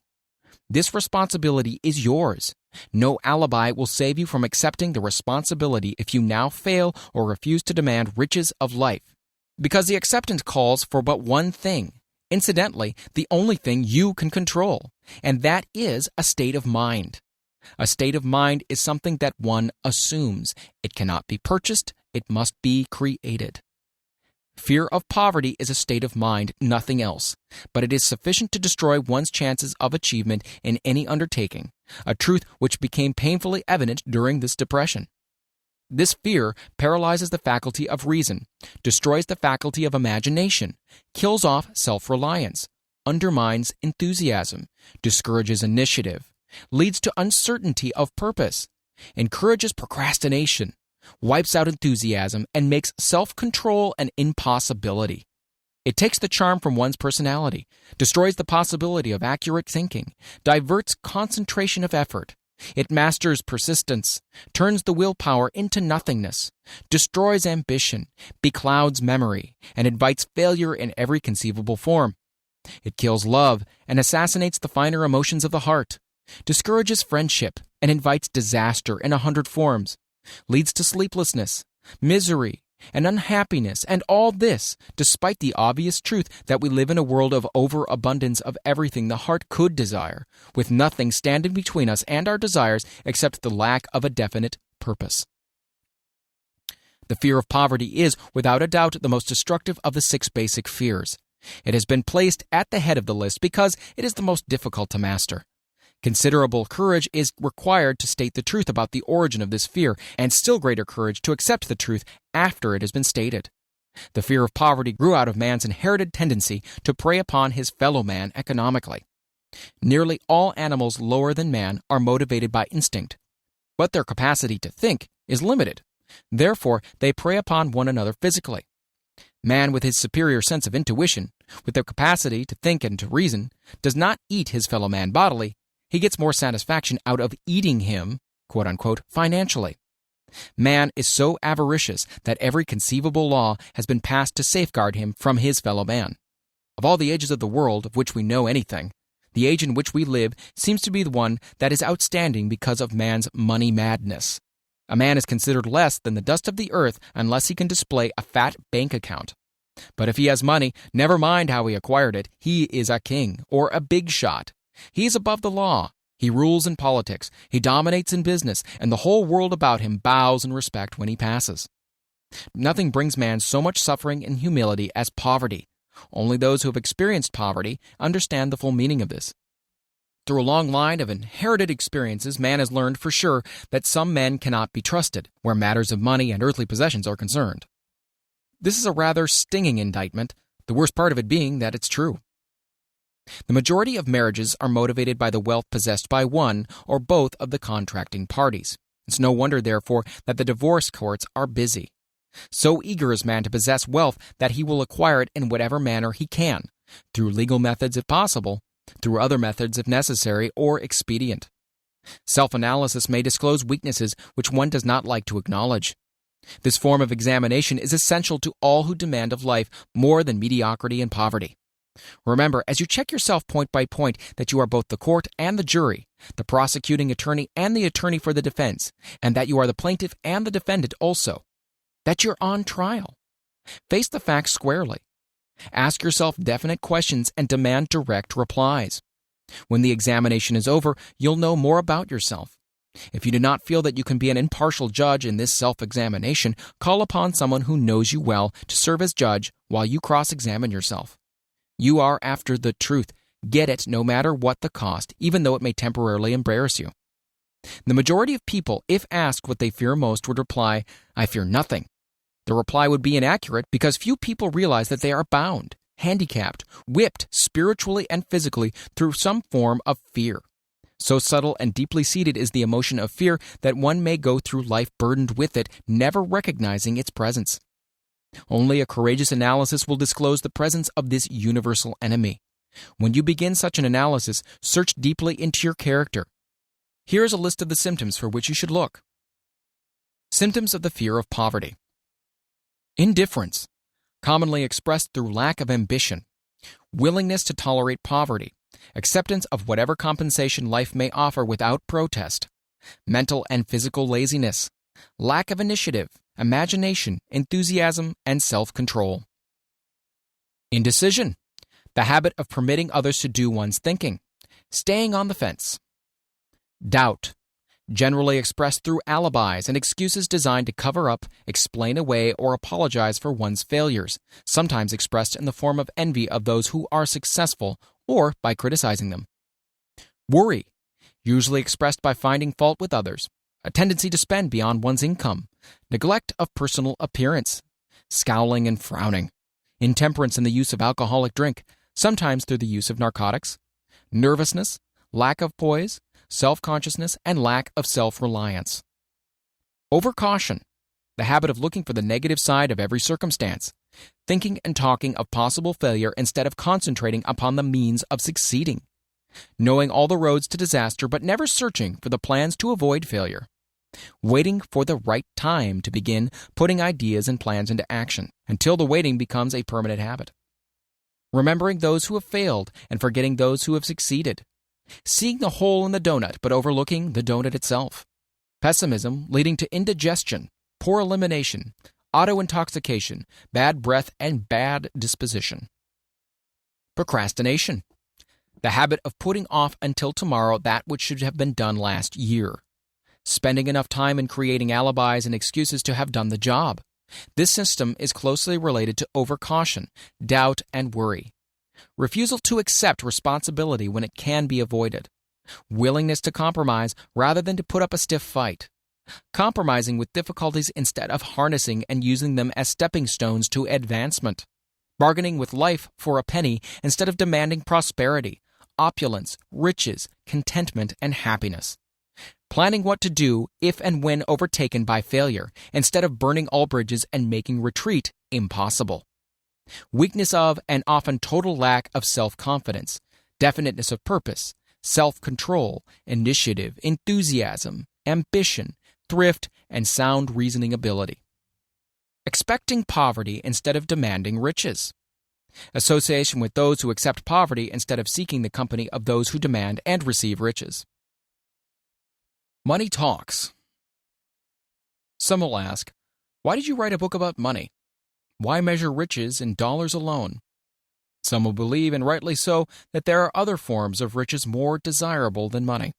This responsibility is yours. No alibi will save you from accepting the responsibility if you now fail or refuse to demand riches of life. Because the acceptance calls for but one thing. Incidentally, the only thing you can control, and that is a state of mind. A state of mind is something that one assumes. It cannot be purchased, it must be created. Fear of poverty is a state of mind, nothing else, but it is sufficient to destroy one's chances of achievement in any undertaking, a truth which became painfully evident during this depression. This fear paralyzes the faculty of reason, destroys the faculty of imagination, kills off self-reliance, undermines enthusiasm, discourages initiative, leads to uncertainty of purpose, encourages procrastination, wipes out enthusiasm, and makes self-control an impossibility. It takes the charm from one's personality, destroys the possibility of accurate thinking, diverts concentration of effort. It masters persistence, turns the willpower into nothingness, destroys ambition, beclouds memory, and invites failure in every conceivable form. It kills love and assassinates the finer emotions of the heart, discourages friendship and invites disaster in 100 forms, leads to sleeplessness, misery, and unhappiness, and all this despite the obvious truth that we live in a world of overabundance of everything the heart could desire, with nothing standing between us and our desires except the lack of a definite purpose. The fear of poverty is, without a doubt, the most destructive of the 6 basic fears. It has been placed at the head of the list because it is the most difficult to master. Considerable courage is required to state the truth about the origin of this fear, and still greater courage to accept the truth after it has been stated. The fear of poverty grew out of man's inherited tendency to prey upon his fellow man economically. Nearly all animals lower than man are motivated by instinct, but their capacity to think is limited. Therefore, they prey upon one another physically. Man, with his superior sense of intuition, with the capacity to think and to reason, does not eat his fellow man bodily. He gets more satisfaction out of eating him, quote-unquote, financially. Man is so avaricious that every conceivable law has been passed to safeguard him from his fellow man. Of all the ages of the world of which we know anything, the age in which we live seems to be the one that is outstanding because of man's money madness. A man is considered less than the dust of the earth unless he can display a fat bank account. But if he has money, never mind how he acquired it, he is a king or a big shot. He is above the law. He rules in politics. He dominates in business, and the whole world about him bows in respect when he passes. Nothing brings man so much suffering and humility as poverty. Only those who have experienced poverty understand the full meaning of this. Through a long line of inherited experiences, man has learned for sure that some men cannot be trusted where matters of money and earthly possessions are concerned. This is a rather stinging indictment, the worst part of it being that it's true. The majority of marriages are motivated by the wealth possessed by one or both of the contracting parties. It's no wonder, therefore, that the divorce courts are busy. So eager is man to possess wealth that he will acquire it in whatever manner he can, through legal methods if possible, through other methods if necessary or expedient. Self-analysis may disclose weaknesses which one does not like to acknowledge. This form of examination is essential to all who demand of life more than mediocrity and poverty. Remember, as you check yourself point by point, that you are both the court and the jury, the prosecuting attorney and the attorney for the defense, and that you are the plaintiff and the defendant also. That you're on trial. Face the facts squarely. Ask yourself definite questions and demand direct replies. When the examination is over, you'll know more about yourself. If you do not feel that you can be an impartial judge in this self-examination, call upon someone who knows you well to serve as judge while you cross-examine yourself. You are after the truth. Get it no matter what the cost, even though it may temporarily embarrass you. The majority of people, if asked what they fear most, would reply, "I fear nothing." The reply would be inaccurate because few people realize that they are bound, handicapped, whipped spiritually and physically through some form of fear. So subtle and deeply seated is the emotion of fear that one may go through life burdened with it, never recognizing its presence. Only a courageous analysis will disclose the presence of this universal enemy. When you begin such an analysis, search deeply into your character. Here is a list of the symptoms for which you should look. Symptoms of the fear of poverty. Indifference, commonly expressed through lack of ambition. Willingness to tolerate poverty. Acceptance of whatever compensation life may offer without protest. Mental and physical laziness. Lack of initiative, imagination, enthusiasm, and self-control. Indecision, the habit of permitting others to do one's thinking. Staying on the fence. Doubt, generally expressed through alibis and excuses designed to cover up, explain away, or apologize for one's failures, sometimes expressed in the form of envy of those who are successful or by criticizing them. Worry, usually expressed by finding fault with others, a tendency to spend beyond one's income, neglect of personal appearance, scowling and frowning, intemperance in the use of alcoholic drink, sometimes through the use of narcotics, nervousness, lack of poise, self-consciousness, and lack of self-reliance. Overcaution, the habit of looking for the negative side of every circumstance, thinking and talking of possible failure instead of concentrating upon the means of succeeding, knowing all the roads to disaster but never searching for the plans to avoid failure, waiting for the right time to begin putting ideas and plans into action until the waiting becomes a permanent habit, remembering those who have failed and forgetting those who have succeeded, seeing the hole in the donut but overlooking the donut itself, pessimism leading to indigestion, poor elimination, auto-intoxication, bad breath, and bad disposition. Procrastination, the habit of putting off until tomorrow that which should have been done last year, spending enough time in creating alibis and excuses to have done the job. This system is closely related to overcaution, doubt, and worry. Refusal to accept responsibility when it can be avoided. Willingness to compromise rather than to put up a stiff fight. Compromising with difficulties instead of harnessing and using them as stepping stones to advancement. Bargaining with life for a penny instead of demanding prosperity, opulence, riches, contentment, and happiness. Planning what to do if and when overtaken by failure instead of burning all bridges and making retreat impossible. Weakness of and often total lack of self-confidence, definiteness of purpose, self-control, initiative, enthusiasm, ambition, thrift, and sound reasoning ability. Expecting poverty instead of demanding riches. Association with those who accept poverty instead of seeking the company of those who demand and receive riches. Money talks. Some will ask, why did you write a book about money? Why measure riches in dollars alone? Some will believe, and rightly so, that there are other forms of riches more desirable than money.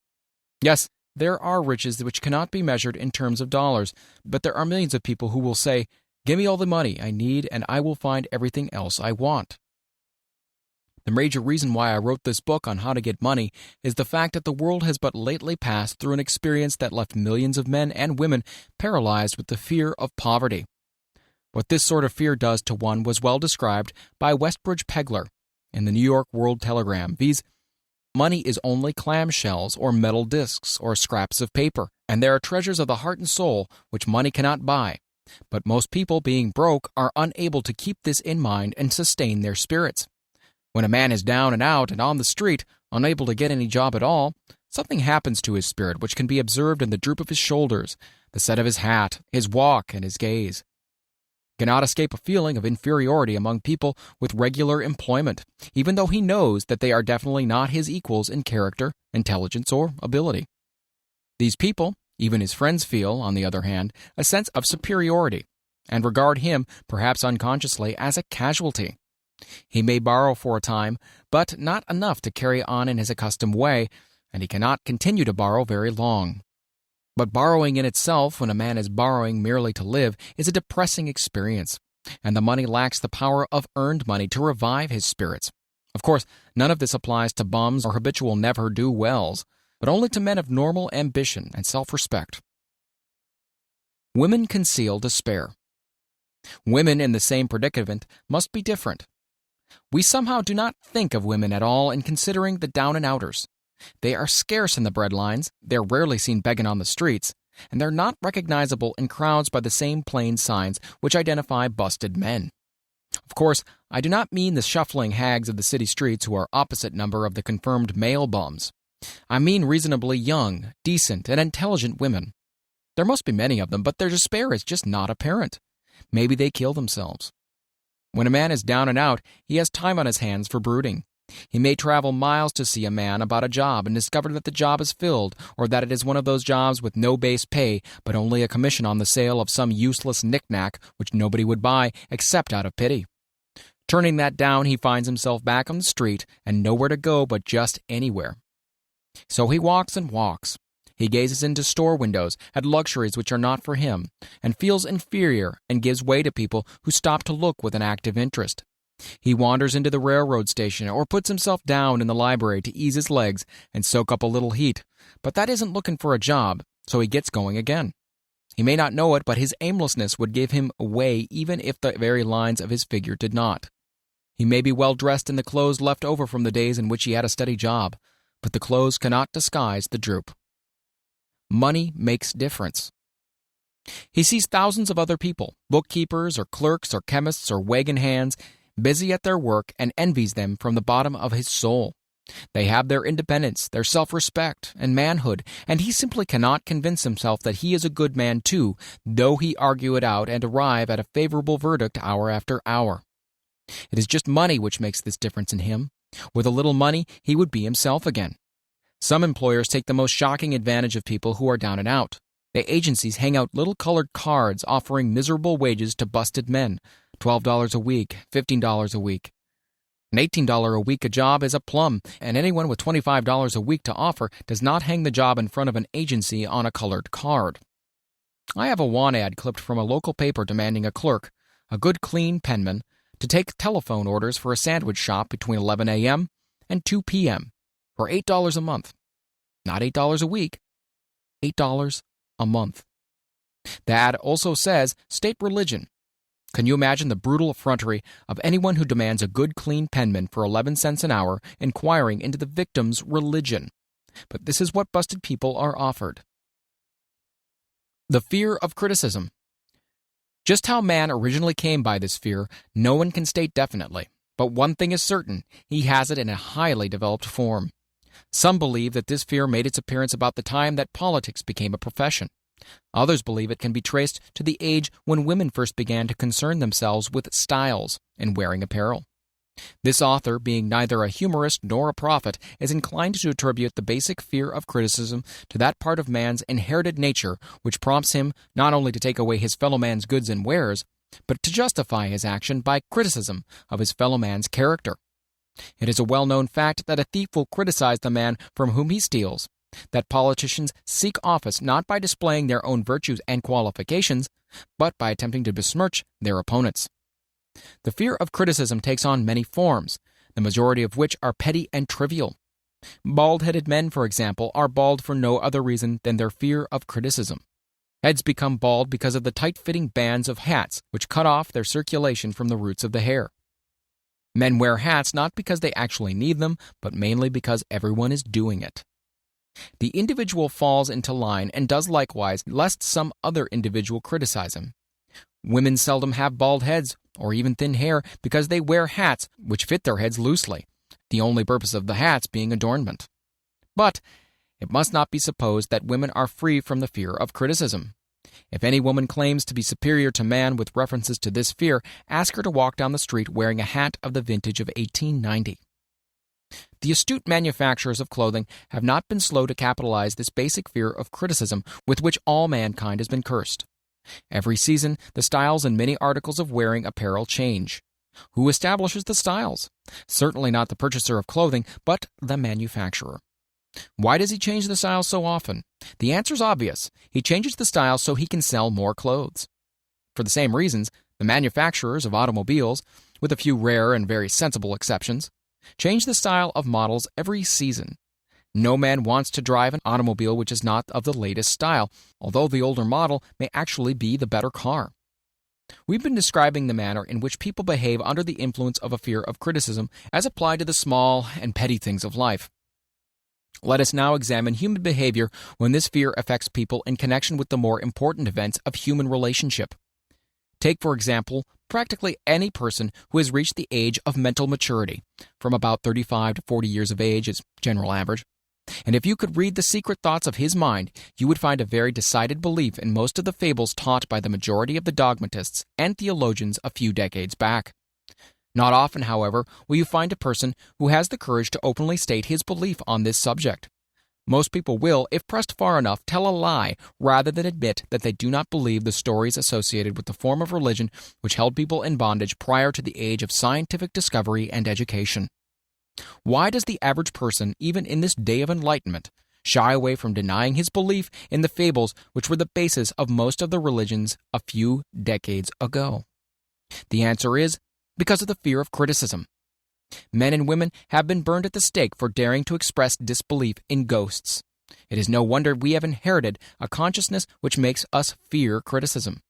Yes, there are riches which cannot be measured in terms of dollars, but there are millions of people who will say, Give me all the money I need and I will find everything else I want. The major reason why I wrote this book on how to get money is the fact that the world has but lately passed through an experience that left millions of men and women paralyzed with the fear of poverty. What this sort of fear does to one was well described by Westbridge Pegler in the New York World Telegram. Viz. Money is only clamshells or metal discs or scraps of paper, and there are treasures of the heart and soul which money cannot buy. But most people, being broke, are unable to keep this in mind and sustain their spirits. When a man is down and out and on the street, unable to get any job at all, something happens to his spirit which can be observed in the droop of his shoulders, the set of his hat, his walk, and his gaze. He cannot escape a feeling of inferiority among people with regular employment, even though he knows that they are definitely not his equals in character, intelligence, or ability. These people, even his friends, feel, on the other hand, a sense of superiority, and regard him, perhaps unconsciously, as a casualty. He may borrow for a time, but not enough to carry on in his accustomed way, and he cannot continue to borrow very long. But borrowing in itself, when a man is borrowing merely to live, is a depressing experience, and the money lacks the power of earned money to revive his spirits. Of course, none of this applies to bums or habitual never-do-wells, but only to men of normal ambition and self-respect. Women conceal despair. Women in the same predicament must be different. We somehow do not think of women at all in considering the down-and-outers. They are scarce in the breadlines, they're rarely seen begging on the streets, and they're not recognizable in crowds by the same plain signs which identify busted men. Of course, I do not mean the shuffling hags of the city streets who are opposite number of the confirmed male bums. I mean reasonably young, decent, and intelligent women. There must be many of them, but their despair is just not apparent. Maybe they kill themselves. When a man is down and out, he has time on his hands for brooding. He may travel miles to see a man about a job and discover that the job is filled, or that it is one of those jobs with no base pay, but only a commission on the sale of some useless knick-knack which nobody would buy except out of pity. Turning that down, he finds himself back on the street and nowhere to go but just anywhere. So he walks and walks. He gazes into store windows at luxuries which are not for him, and feels inferior and gives way to people who stop to look with an active interest. He wanders into the railroad station or puts himself down in the library to ease his legs and soak up a little heat, but that isn't looking for a job, so he gets going again. He may not know it, but his aimlessness would give him away even if the very lines of his figure did not. He may be well dressed in the clothes left over from the days in which he had a steady job, but the clothes cannot disguise the droop. Money makes difference. He sees thousands of other people, bookkeepers or clerks or chemists or wagon hands, busy at their work, and envies them from the bottom of his soul. They have their independence, their self-respect, and manhood, and he simply cannot convince himself that he is a good man too, though he argue it out and arrive at a favorable verdict hour after hour. It is just money which makes this difference in him. With a little money, he would be himself again. Some employers take the most shocking advantage of people who are down and out. The agencies hang out little colored cards offering miserable wages to busted men, $12 a week, $15 a week. An $18 a week a job is a plum, and anyone with $25 a week to offer does not hang the job in front of an agency on a colored card. I have a want ad clipped from a local paper demanding a clerk, a good clean penman, to take telephone orders for a sandwich shop between 11 a.m. and 2 p.m. for $8 a month. Not $8 a week, $8 a month. The ad also says, state religion. Can you imagine the brutal effrontery of anyone who demands a good clean penman for 11 cents an hour inquiring into the victim's religion? But this is what busted people are offered. The fear of criticism. Just how man originally came by this fear, no one can state definitely. But one thing is certain, he has it in a highly developed form. Some believe that this fear made its appearance about the time that politics became a profession. Others believe it can be traced to the age when women first began to concern themselves with styles and wearing apparel. This author, being neither a humorist nor a prophet, is inclined to attribute the basic fear of criticism to that part of man's inherited nature which prompts him not only to take away his fellow man's goods and wares, but to justify his action by criticism of his fellow man's character. It is a well-known fact that a thief will criticize the man from whom he steals, that politicians seek office not by displaying their own virtues and qualifications, but by attempting to besmirch their opponents. The fear of criticism takes on many forms, the majority of which are petty and trivial. Bald-headed men, for example, are bald for no other reason than their fear of criticism. Heads become bald because of the tight-fitting bands of hats which cut off their circulation from the roots of the hair. Men wear hats not because they actually need them, but mainly because everyone is doing it. The individual falls into line and does likewise lest some other individual criticize him. Women seldom have bald heads or even thin hair because they wear hats which fit their heads loosely, the only purpose of the hats being adornment. But it must not be supposed that women are free from the fear of criticism. If any woman claims to be superior to man with references to this fear, ask her to walk down the street wearing a hat of the vintage of 1890. The astute manufacturers of clothing have not been slow to capitalize this basic fear of criticism with which all mankind has been cursed. Every season, the styles in many articles of wearing apparel change. Who establishes the styles? Certainly not the purchaser of clothing, but the manufacturer. Why does he change the styles so often? The answer is obvious. He changes the styles so he can sell more clothes. For the same reasons, the manufacturers of automobiles, with a few rare and very sensible exceptions, change the style of models every season. No man wants to drive an automobile which is not of the latest style, although the older model may actually be the better car. We've been describing the manner in which people behave under the influence of a fear of criticism as applied to the small and petty things of life. Let us now examine human behavior when this fear affects people in connection with the more important events of human relationship. Take, for example, practically any person who has reached the age of mental maturity, from about 35 to 40 years of age is general average. And if you could read the secret thoughts of his mind, you would find a very decided belief in most of the fables taught by the majority of the dogmatists and theologians a few decades back. Not often, however, will you find a person who has the courage to openly state his belief on this subject. Most people will, if pressed far enough, tell a lie rather than admit that they do not believe the stories associated with the form of religion which held people in bondage prior to the age of scientific discovery and education. Why does the average person, even in this day of enlightenment, shy away from denying his belief in the fables which were the basis of most of the religions a few decades ago? The answer is because of the fear of criticism. Men and women have been burned at the stake for daring to express disbelief in ghosts. It is no wonder we have inherited a consciousness which makes us fear criticism.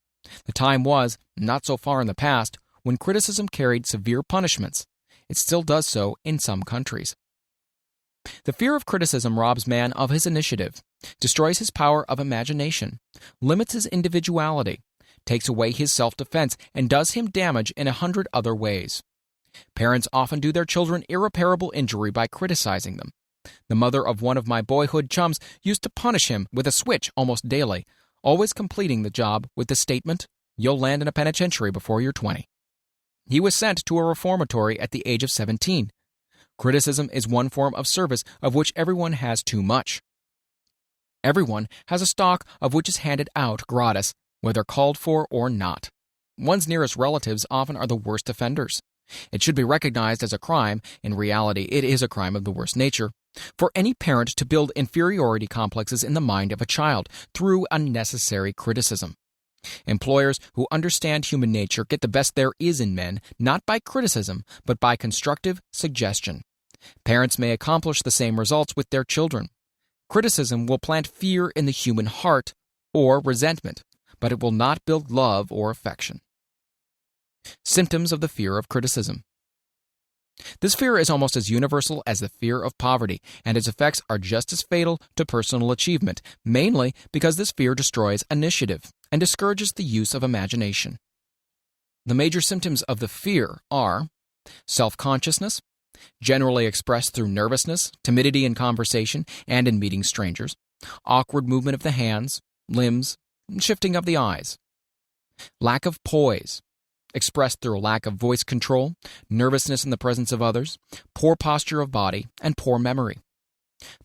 The time was, not so far in the past, when criticism carried severe punishments. It still does so in some countries. The fear of criticism robs man of his initiative, destroys his power of imagination, limits his individuality, takes away his self-defense, and does him damage in 100 other ways. Parents often do their children irreparable injury by criticizing them. The mother of one of my boyhood chums used to punish him with a switch almost daily, always completing the job with the statement, "You'll land in a penitentiary before you're 20. He was sent to a reformatory at the age of 17. Criticism is one form of service of which everyone has too much. Everyone has a stock of which is handed out gratis, whether called for or not. One's nearest relatives often are the worst offenders. It should be recognized as a crime, in reality it is a crime of the worst nature, for any parent to build inferiority complexes in the mind of a child through unnecessary criticism. Employers who understand human nature get the best there is in men, not by criticism, but by constructive suggestion. Parents may accomplish the same results with their children. Criticism will plant fear in the human heart or resentment, but it will not build love or affection. Symptoms of the fear of criticism. This fear is almost as universal as the fear of poverty, and its effects are just as fatal to personal achievement, mainly because this fear destroys initiative and discourages the use of imagination. The major symptoms of the fear are self-consciousness, generally expressed through nervousness, timidity in conversation and in meeting strangers, awkward movement of the hands, limbs, shifting of the eyes. Lack of poise, expressed through a lack of voice control, nervousness in the presence of others, poor posture of body, and poor memory.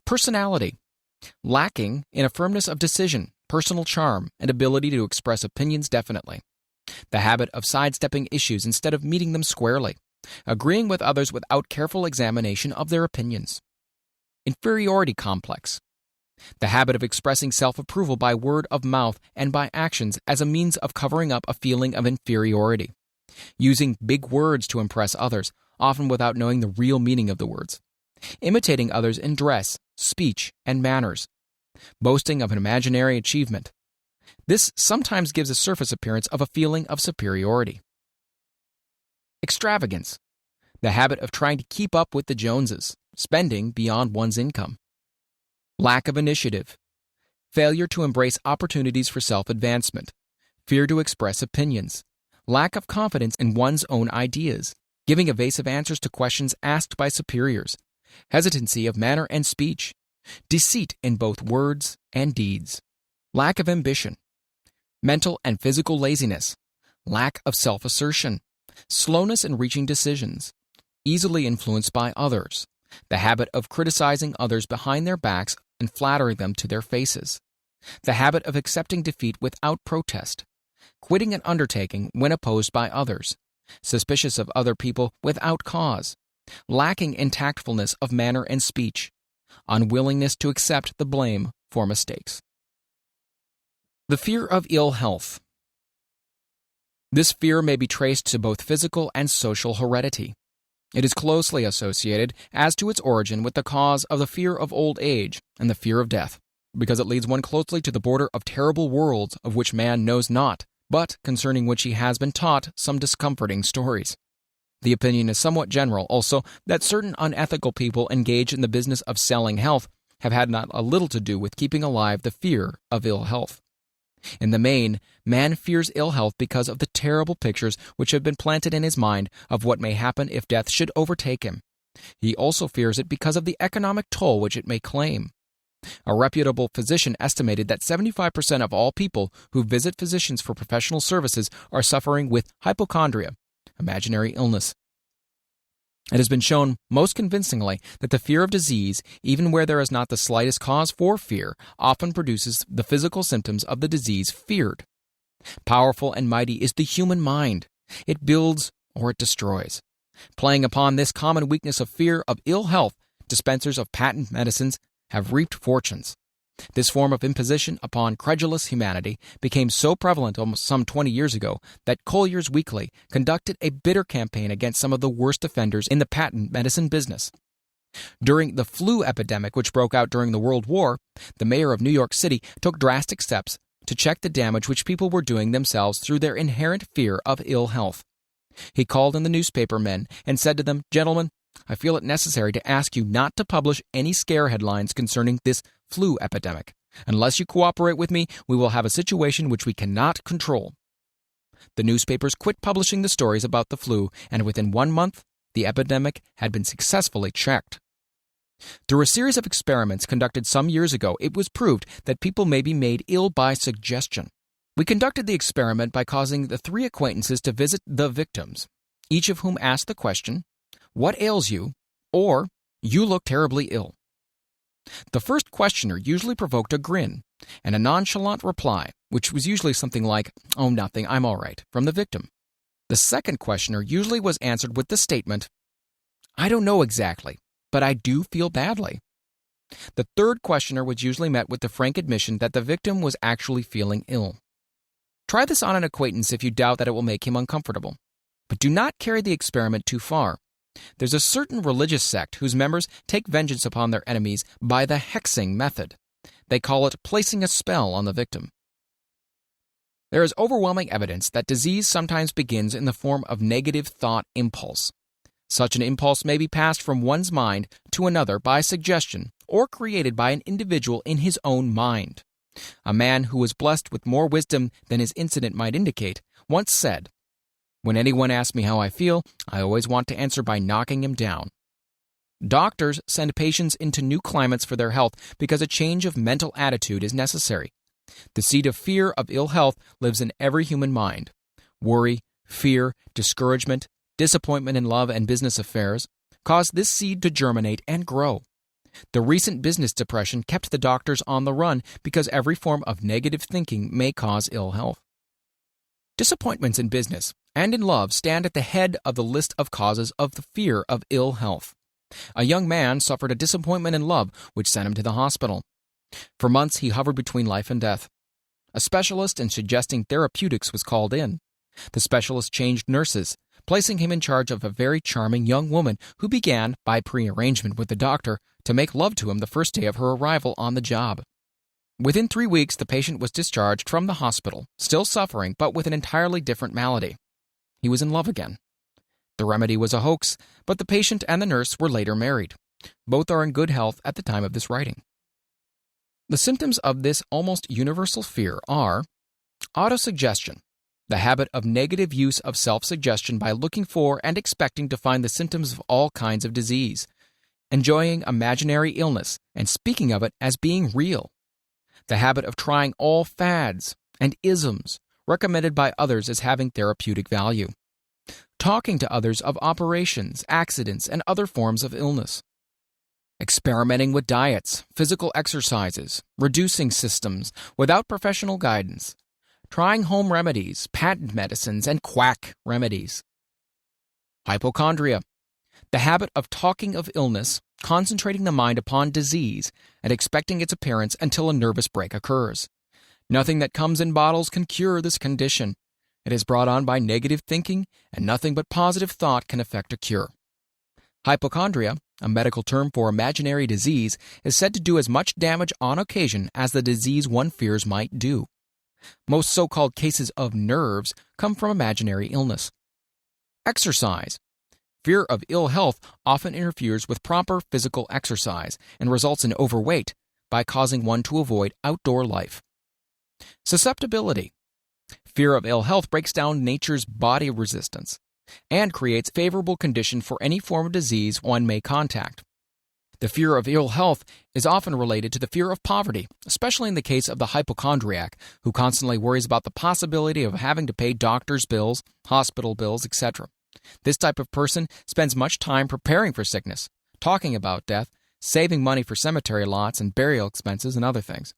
Personality, lacking in a firmness of decision, personal charm, and ability to express opinions definitely. The habit of sidestepping issues instead of meeting them squarely, agreeing with others without careful examination of their opinions. Inferiority complex, The habit of expressing self-approval by word of mouth and by actions as a means of covering up a feeling of inferiority. Using big words to impress others, often without knowing the real meaning of the words. Imitating others in dress, speech, and manners. Boasting of an imaginary achievement. This sometimes gives a surface appearance of a feeling of superiority. Extravagance. The habit of trying to keep up with the Joneses, spending beyond one's income. Lack of initiative. Failure to embrace opportunities for self-advancement. Fear to express opinions. Lack of confidence in one's own ideas. Giving evasive answers to questions asked by superiors. Hesitancy of manner and speech. Deceit in both words and deeds. Lack of ambition. Mental and physical laziness. Lack of self-assertion. Slowness in reaching decisions. Easily influenced by others. The habit of criticizing others behind their backs and flattering them to their faces. The habit of accepting defeat without protest. Quitting an undertaking when opposed by others. Suspicious of other people without cause. Lacking in tactfulness of manner and speech. Unwillingness to accept the blame for mistakes. The fear of ill health. This fear may be traced to both physical and social heredity. It is closely associated as to its origin with the cause of the fear of old age and the fear of death, because it leads one closely to the border of terrible worlds of which man knows not, but concerning which he has been taught some discomforting stories. The opinion is somewhat general, also, that certain unethical people engaged in the business of selling health have had not a little to do with keeping alive the fear of ill health. In the main, man fears ill health because of the terrible pictures which have been planted in his mind of what may happen if death should overtake him. He also fears it because of the economic toll which it may claim. A reputable physician estimated that 75% of all people who visit physicians for professional services are suffering with hypochondria, imaginary illness. It has been shown most convincingly that the fear of disease, even where there is not the slightest cause for fear, often produces the physical symptoms of the disease feared. Powerful and mighty is the human mind. It builds or it destroys. Playing upon this common weakness of fear of ill health, dispensers of patent medicines have reaped fortunes. This form of imposition upon credulous humanity became so prevalent almost some 20 years ago that Collier's Weekly conducted a bitter campaign against some of the worst offenders in the patent medicine business. During the flu epidemic which broke out during the World War, the mayor of New York City took drastic steps to check the damage which people were doing themselves through their inherent fear of ill health. He called in the newspaper men and said to them, "Gentlemen, I feel it necessary to ask you not to publish any scare headlines concerning this flu epidemic. Unless you cooperate with me, we will have a situation which we cannot control." The newspapers quit publishing the stories about the flu, and within 1 month, the epidemic had been successfully checked. Through a series of experiments conducted some years ago, it was proved that people may be made ill by suggestion. We conducted the experiment by causing the 3 acquaintances to visit the victims, each of whom asked the question, "What ails you?" or "You look terribly ill." The first questioner usually provoked a grin and a nonchalant reply, which was usually something like, "Oh, nothing, I'm all right," from the victim. The second questioner usually was answered with the statement, "I don't know exactly, but I do feel badly." The third questioner was usually met with the frank admission that the victim was actually feeling ill. Try this on an acquaintance if you doubt that it will make him uncomfortable. But do not carry the experiment too far. There's a certain religious sect whose members take vengeance upon their enemies by the hexing method. They call it placing a spell on the victim. There is overwhelming evidence that disease sometimes begins in the form of negative thought impulse. Such an impulse may be passed from one's mind to another by suggestion or created by an individual in his own mind. A man who was blessed with more wisdom than his incident might indicate once said, "When anyone asks me how I feel, I always want to answer by knocking him down." Doctors send patients into new climates for their health because a change of mental attitude is necessary. The seed of fear of ill health lives in every human mind. Worry, fear, discouragement, disappointment in love and business affairs cause this seed to germinate and grow. The recent business depression kept the doctors on the run because every form of negative thinking may cause ill health. Disappointments in business and in love stand at the head of the list of causes of the fear of ill health. A young man suffered a disappointment in love which sent him to the hospital. For months, he hovered between life and death. A specialist in suggesting therapeutics was called in. The specialist changed nurses, placing him in charge of a very charming young woman who began, by prearrangement with the doctor, to make love to him the first day of her arrival on the job. Within 3 weeks, the patient was discharged from the hospital, still suffering, but with an entirely different malady. He was in love again. The remedy was a hoax, but the patient and the nurse were later married. Both are in good health at the time of this writing. The symptoms of this almost universal fear are autosuggestion, the habit of negative use of self-suggestion by looking for and expecting to find the symptoms of all kinds of disease, enjoying imaginary illness and speaking of it as being real, the habit of trying all fads and isms recommended by others as having therapeutic value, talking to others of operations, accidents, and other forms of illness, experimenting with diets, physical exercises, reducing systems without professional guidance, trying home remedies, patent medicines, and quack remedies. Hypochondria, the habit of talking of illness, concentrating the mind upon disease, and expecting its appearance until a nervous break occurs. Nothing that comes in bottles can cure this condition. It is brought on by negative thinking, and nothing but positive thought can effect a cure. Hypochondria, a medical term for imaginary disease, is said to do as much damage on occasion as the disease one fears might do. Most so-called cases of nerves come from imaginary illness. Exercise. Fear of ill health often interferes with proper physical exercise and results in overweight by causing one to avoid outdoor life. Susceptibility. Fear of ill health breaks down nature's body resistance and creates favorable condition for any form of disease one may contact. The fear of ill health is often related to the fear of poverty, especially in the case of the hypochondriac, who constantly worries about the possibility of having to pay doctor's bills, hospital bills, etc. This type of person spends much time preparing for sickness, talking about death, saving money for cemetery lots and burial expenses and other things.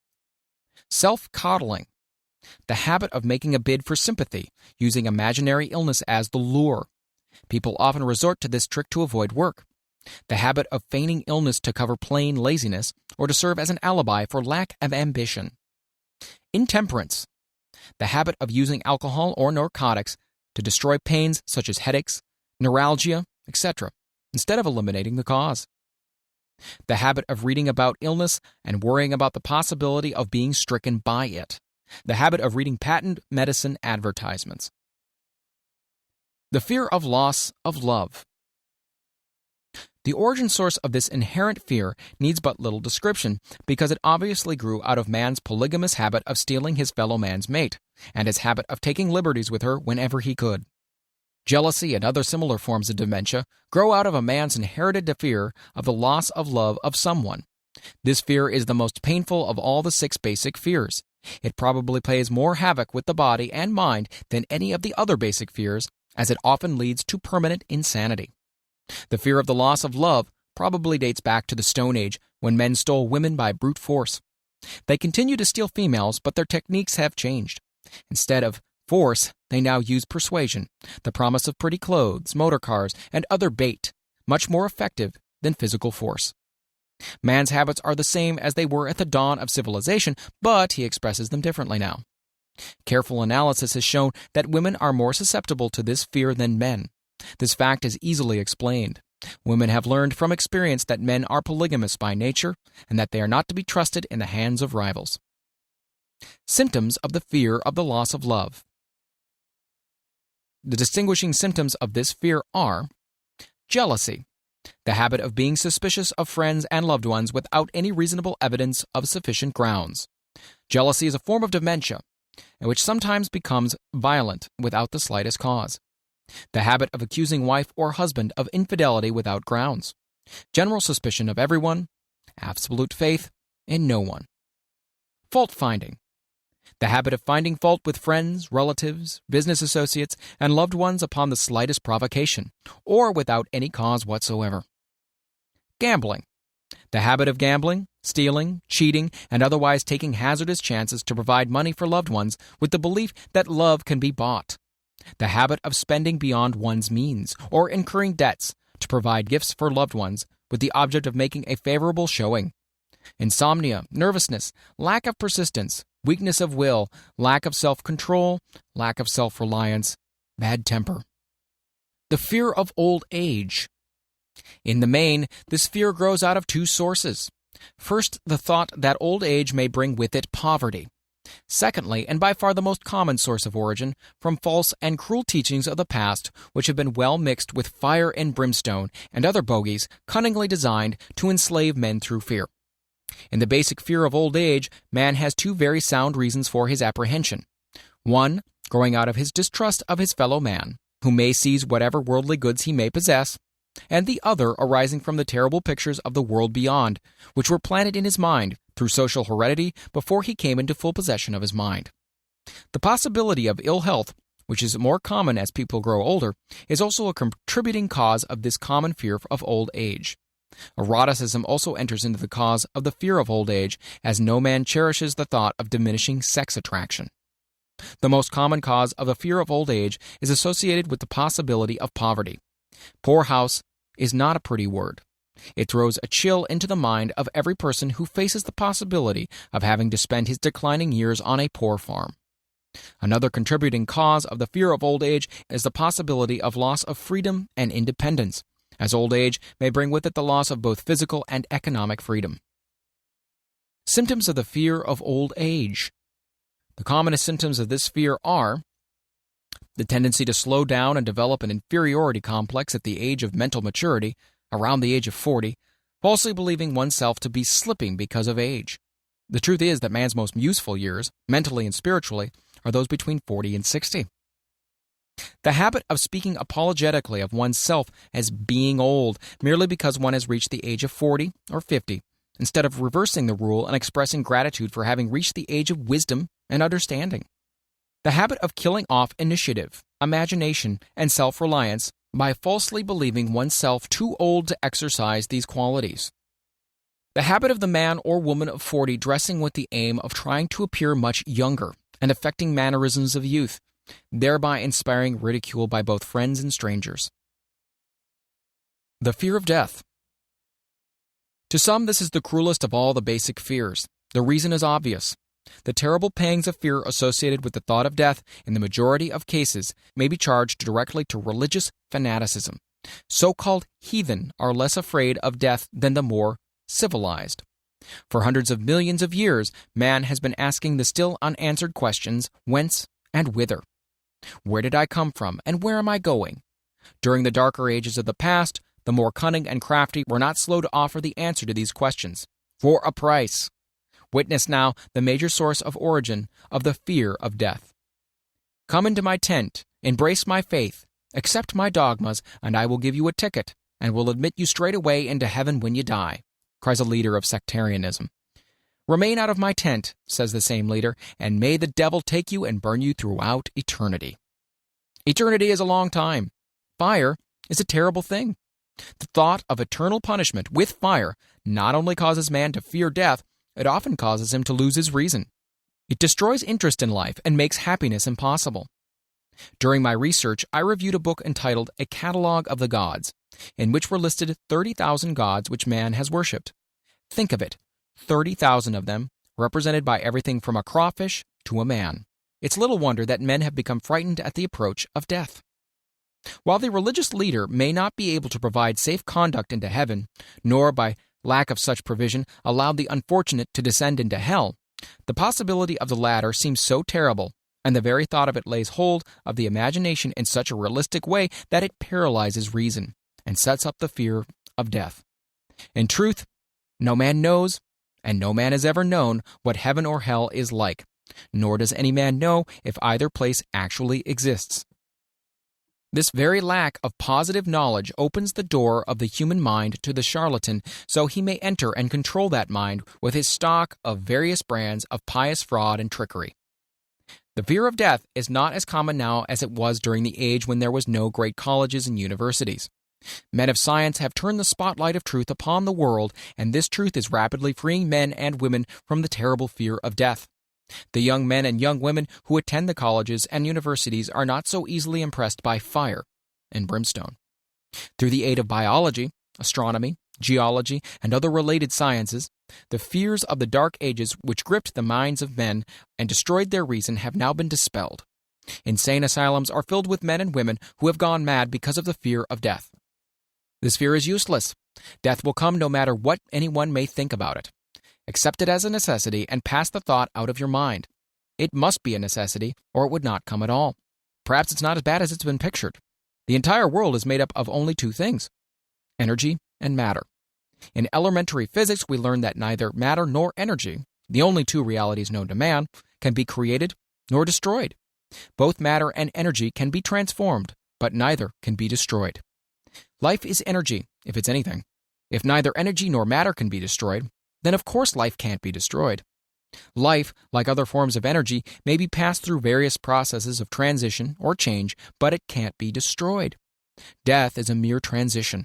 Self-coddling. The habit of making a bid for sympathy, using imaginary illness as the lure. People often resort to this trick to avoid work. The habit of feigning illness to cover plain laziness or to serve as an alibi for lack of ambition. Intemperance. The habit of using alcohol or narcotics to destroy pains such as headaches, neuralgia, etc., instead of eliminating the cause. The habit of reading about illness and worrying about the possibility of being stricken by it. The habit of reading patent medicine advertisements. The fear of loss of love. The origin source of this inherent fear needs but little description because it obviously grew out of man's polygamous habit of stealing his fellow man's mate and his habit of taking liberties with her whenever he could. Jealousy and other similar forms of dementia grow out of a man's inherited fear of the loss of love of someone. This fear is the most painful of all the 6 basic fears. It probably plays more havoc with the body and mind than any of the other basic fears, as it often leads to permanent insanity. The fear of the loss of love probably dates back to the Stone Age, when men stole women by brute force. They continue to steal females, but their techniques have changed. Instead of force, they now use persuasion, the promise of pretty clothes, motor cars, and other bait, much more effective than physical force. Man's habits are the same as they were at the dawn of civilization, but he expresses them differently now. Careful analysis has shown that women are more susceptible to this fear than men. This fact is easily explained. Women have learned from experience that men are polygamous by nature and that they are not to be trusted in the hands of rivals. Symptoms of the fear of the loss of love. The distinguishing symptoms of this fear are jealousy, the habit of being suspicious of friends and loved ones without any reasonable evidence of sufficient grounds. Jealousy is a form of dementia, which sometimes becomes violent without the slightest cause. The habit of accusing wife or husband of infidelity without grounds. General suspicion of everyone, absolute faith in no one. Fault-finding. The habit of finding fault with friends, relatives, business associates, and loved ones upon the slightest provocation, or without any cause whatsoever. Gambling. The habit of gambling, stealing, cheating, and otherwise taking hazardous chances to provide money for loved ones with the belief that love can be bought. The habit of spending beyond one's means, or incurring debts to provide gifts for loved ones with the object of making a favorable showing. insomnia, nervousness, lack of persistence, weakness of will, lack of self-control, lack of self-reliance, bad temper. The fear of old age. In the main, this fear grows out of two sources. First, the thought that old age may bring with it poverty. Secondly, and by far the most common source of origin, from false and cruel teachings of the past which have been well mixed with fire and brimstone and other bogies cunningly designed to enslave men through fear. In the basic fear of old age, man has two very sound reasons for his apprehension. One, growing out of his distrust of his fellow man, who may seize whatever worldly goods he may possess, and the other arising from the terrible pictures of the world beyond, which were planted in his mind through social heredity before he came into full possession of his mind. The possibility of ill health, which is more common as people grow older, is also a contributing cause of this common fear of old age. Eroticism also enters into the cause of the fear of old age, as no man cherishes the thought of diminishing sex attraction. The most common cause of the fear of old age is associated with the possibility of poverty. Poorhouse is not a pretty word. It throws a chill into the mind of every person who faces the possibility of having to spend his declining years on a poor farm. Another contributing cause of the fear of old age is the possibility of loss of freedom and independence, as old age may bring with it the loss of both physical and economic freedom. Symptoms of the fear of old age. The commonest symptoms of this fear are the tendency to slow down and develop an inferiority complex at the age of mental maturity, around the age of 40, falsely believing oneself to be slipping because of age. The truth is that man's most useful years, mentally and spiritually, are those between 40 and 60. The habit of speaking apologetically of oneself as being old merely because one has reached the age of 40 or 50, instead of reversing the rule and expressing gratitude for having reached the age of wisdom and understanding. The habit of killing off initiative, imagination, and self-reliance by falsely believing oneself too old to exercise these qualities. The habit of the man or woman of 40 dressing with the aim of trying to appear much younger and affecting mannerisms of youth, thereby inspiring ridicule by both friends and strangers. The fear of death. To some, this is the cruelest of all the basic fears. The reason is obvious. The terrible pangs of fear associated with the thought of death, in the majority of cases, may be charged directly to religious fanaticism. So-called heathen are less afraid of death than the more civilized. For hundreds of millions of years, man has been asking the still unanswered questions, whence and whither? Where did I come from, and where am I going? During the darker ages of the past, the more cunning and crafty were not slow to offer the answer to these questions, for a price. Witness now the major source of origin of the fear of death. Come into my tent, embrace my faith, accept my dogmas, and I will give you a ticket, and will admit you straight away into heaven when you die, cries a leader of sectarianism. Remain out of my tent, says the same leader, and may the devil take you and burn you throughout eternity. Eternity is a long time. Fire is a terrible thing. The thought of eternal punishment with fire not only causes man to fear death, it often causes him to lose his reason. It destroys interest in life and makes happiness impossible. During my research, I reviewed a book entitled A Catalogue of the Gods, in which were listed 30,000 gods which man has worshipped. Think of it, 30,000 of them, represented by everything from a crawfish to a man. It's little wonder that men have become frightened at the approach of death. While the religious leader may not be able to provide safe conduct into heaven, nor by lack of such provision allow the unfortunate to descend into hell, the possibility of the latter seems so terrible, and the very thought of it lays hold of the imagination in such a realistic way that it paralyzes reason and sets up the fear of death. In truth, no man knows, and no man has ever known, what heaven or hell is like, nor does any man know if either place actually exists. This very lack of positive knowledge opens the door of the human mind to the charlatan, so he may enter and control that mind with his stock of various brands of pious fraud and trickery. The fear of death is not as common now as it was during the age when there was no great colleges and universities. Men of science have turned the spotlight of truth upon the world, and this truth is rapidly freeing men and women from the terrible fear of death. The young men and young women who attend the colleges and universities are not so easily impressed by fire and brimstone. Through the aid of biology, astronomy, geology, and other related sciences, the fears of the Dark Ages which gripped the minds of men and destroyed their reason have now been dispelled. Insane asylums are filled with men and women who have gone mad because of the fear of death. This fear is useless. Death will come no matter what anyone may think about it. Accept it as a necessity and pass the thought out of your mind. It must be a necessity, or it would not come at all. Perhaps it's not as bad as it's been pictured. The entire world is made up of only two things: energy and matter. In elementary physics, we learn that neither matter nor energy, the only two realities known to man, can be created nor destroyed. Both matter and energy can be transformed, but neither can be destroyed. Life is energy, if it's anything. If neither energy nor matter can be destroyed, then of course life can't be destroyed. Life, like other forms of energy, may be passed through various processes of transition or change, but it can't be destroyed. Death is a mere transition.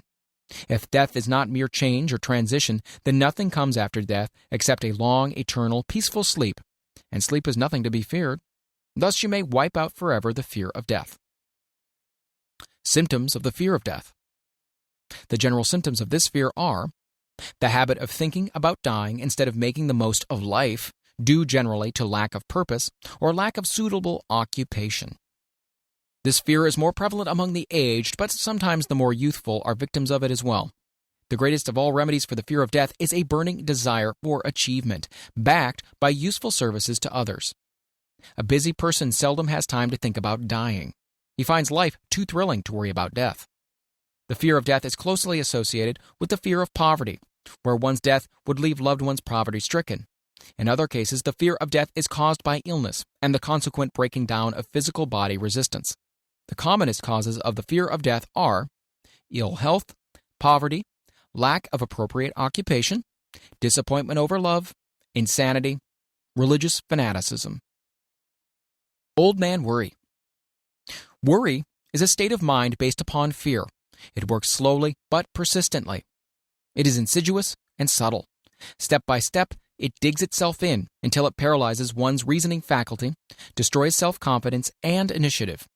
If death is not mere change or transition, then nothing comes after death except a long, eternal, peaceful sleep, and sleep is nothing to be feared. Thus you may wipe out forever the fear of death. Symptoms of the fear of death. The general symptoms of this fear are the habit of thinking about dying instead of making the most of life, due generally to lack of purpose or lack of suitable occupation. This fear is more prevalent among the aged, but sometimes the more youthful are victims of it as well. The greatest of all remedies for the fear of death is a burning desire for achievement, backed by useful services to others. A busy person seldom has time to think about dying. He finds life too thrilling to worry about death. The fear of death is closely associated with the fear of poverty, where one's death would leave loved ones poverty-stricken. In other cases, the fear of death is caused by illness and the consequent breaking down of physical body resistance. The commonest causes of the fear of death are ill health, poverty, lack of appropriate occupation, disappointment over love, insanity, religious fanaticism. Old man worry. Worry is a state of mind based upon fear. It works slowly but persistently. It is insidious and subtle. Step by step, it digs itself in until it paralyzes one's reasoning faculty, destroys self-confidence and initiative.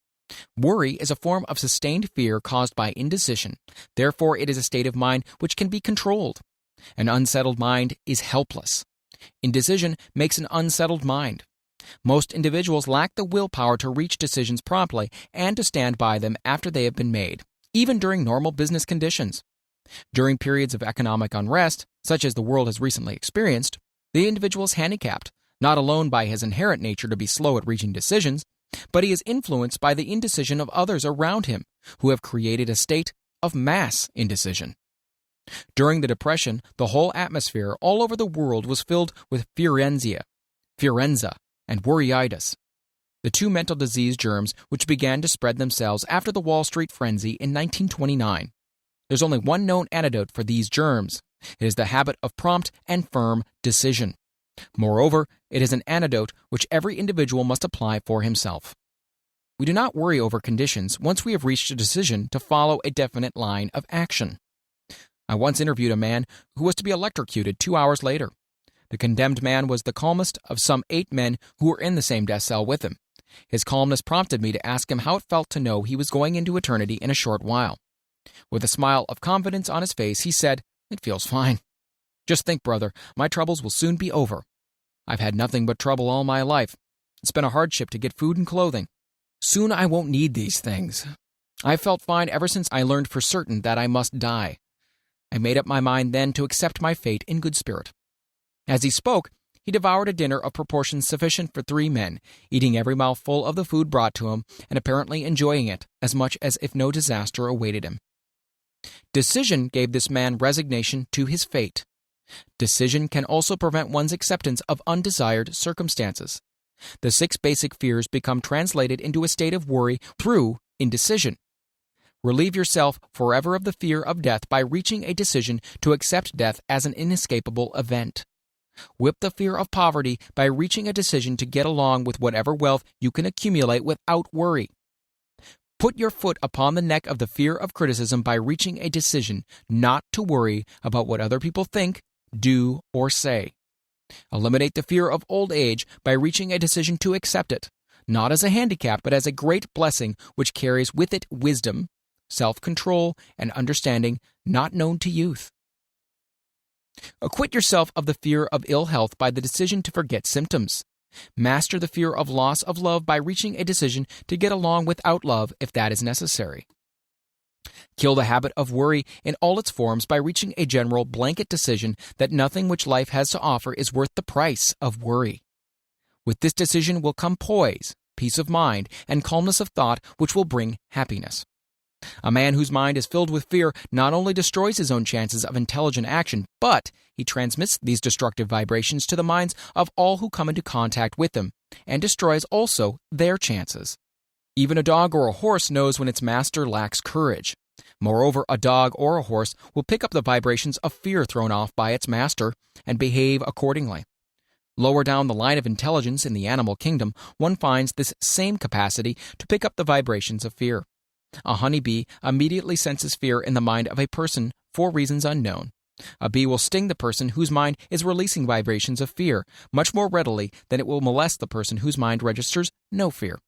Worry is a form of sustained fear caused by indecision. Therefore, it is a state of mind which can be controlled. An unsettled mind is helpless. Indecision makes an unsettled mind. Most individuals lack the willpower to reach decisions promptly and to stand by them after they have been made, even during normal business conditions. During periods of economic unrest, such as the world has recently experienced, the individual is handicapped, not alone by his inherent nature to be slow at reaching decisions, but he is influenced by the indecision of others around him, who have created a state of mass indecision. During the Depression, the whole atmosphere all over the world was filled with Fierenza, and worryitis, the two mental disease germs which began to spread themselves after the Wall Street frenzy in 1929. There's only one known antidote for these germs. It is the habit of prompt and firm decision. Moreover, it is an antidote which every individual must apply for himself. We do not worry over conditions once we have reached a decision to follow a definite line of action. I once interviewed a man who was to be electrocuted 2 hours later. The condemned man was the calmest of some 8 men who were in the same death cell with him. His calmness prompted me to ask him how it felt to know he was going into eternity in a short while. With a smile of confidence on his face, he said, "It feels fine. Just think, brother, my troubles will soon be over. I've had nothing but trouble all my life. It's been a hardship to get food and clothing. Soon I won't need these things. I've felt fine ever since I learned for certain that I must die. I made up my mind then to accept my fate in good spirit." As he spoke, he devoured a dinner of proportions sufficient for 3 men, eating every mouthful of the food brought to him and apparently enjoying it as much as if no disaster awaited him. Decision gave this man resignation to his fate. Decision can also prevent one's acceptance of undesired circumstances. The 6 basic fears become translated into a state of worry through indecision. Relieve yourself forever of the fear of death by reaching a decision to accept death as an inescapable event. Whip the fear of poverty by reaching a decision to get along with whatever wealth you can accumulate without worry. Put your foot upon the neck of the fear of criticism by reaching a decision not to worry about what other people think, do, or say. Eliminate the fear of old age by reaching a decision to accept it, not as a handicap, but as a great blessing which carries with it wisdom, self-control, and understanding not known to youth. Acquit yourself of the fear of ill health by the decision to forget symptoms. Master the fear of loss of love by reaching a decision to get along without love if that is necessary. Kill the habit of worry in all its forms by reaching a general blanket decision that nothing which life has to offer is worth the price of worry. With this decision will come poise, peace of mind, and calmness of thought which will bring happiness. A man whose mind is filled with fear not only destroys his own chances of intelligent action, but he transmits these destructive vibrations to the minds of all who come into contact with him, and destroys also their chances. Even a dog or a horse knows when its master lacks courage. Moreover, a dog or a horse will pick up the vibrations of fear thrown off by its master and behave accordingly. Lower down the line of intelligence in the animal kingdom, one finds this same capacity to pick up the vibrations of fear. A honeybee immediately senses fear in the mind of a person for reasons unknown. A bee will sting the person whose mind is releasing vibrations of fear much more readily than it will molest the person whose mind registers no fear.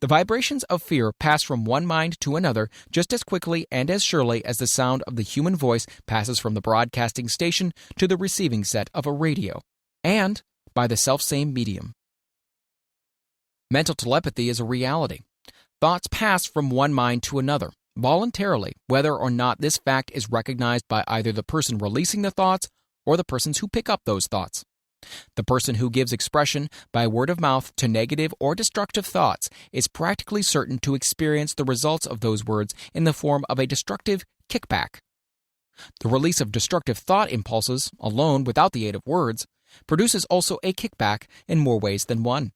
The vibrations of fear pass from one mind to another just as quickly and as surely as the sound of the human voice passes from the broadcasting station to the receiving set of a radio, and by the selfsame medium. Mental telepathy is a reality. Thoughts pass from one mind to another, voluntarily, whether or not this fact is recognized by either the person releasing the thoughts or the persons who pick up those thoughts. The person who gives expression by word of mouth to negative or destructive thoughts is practically certain to experience the results of those words in the form of a destructive kickback. The release of destructive thought impulses, alone without the aid of words, produces also a kickback in more ways than one.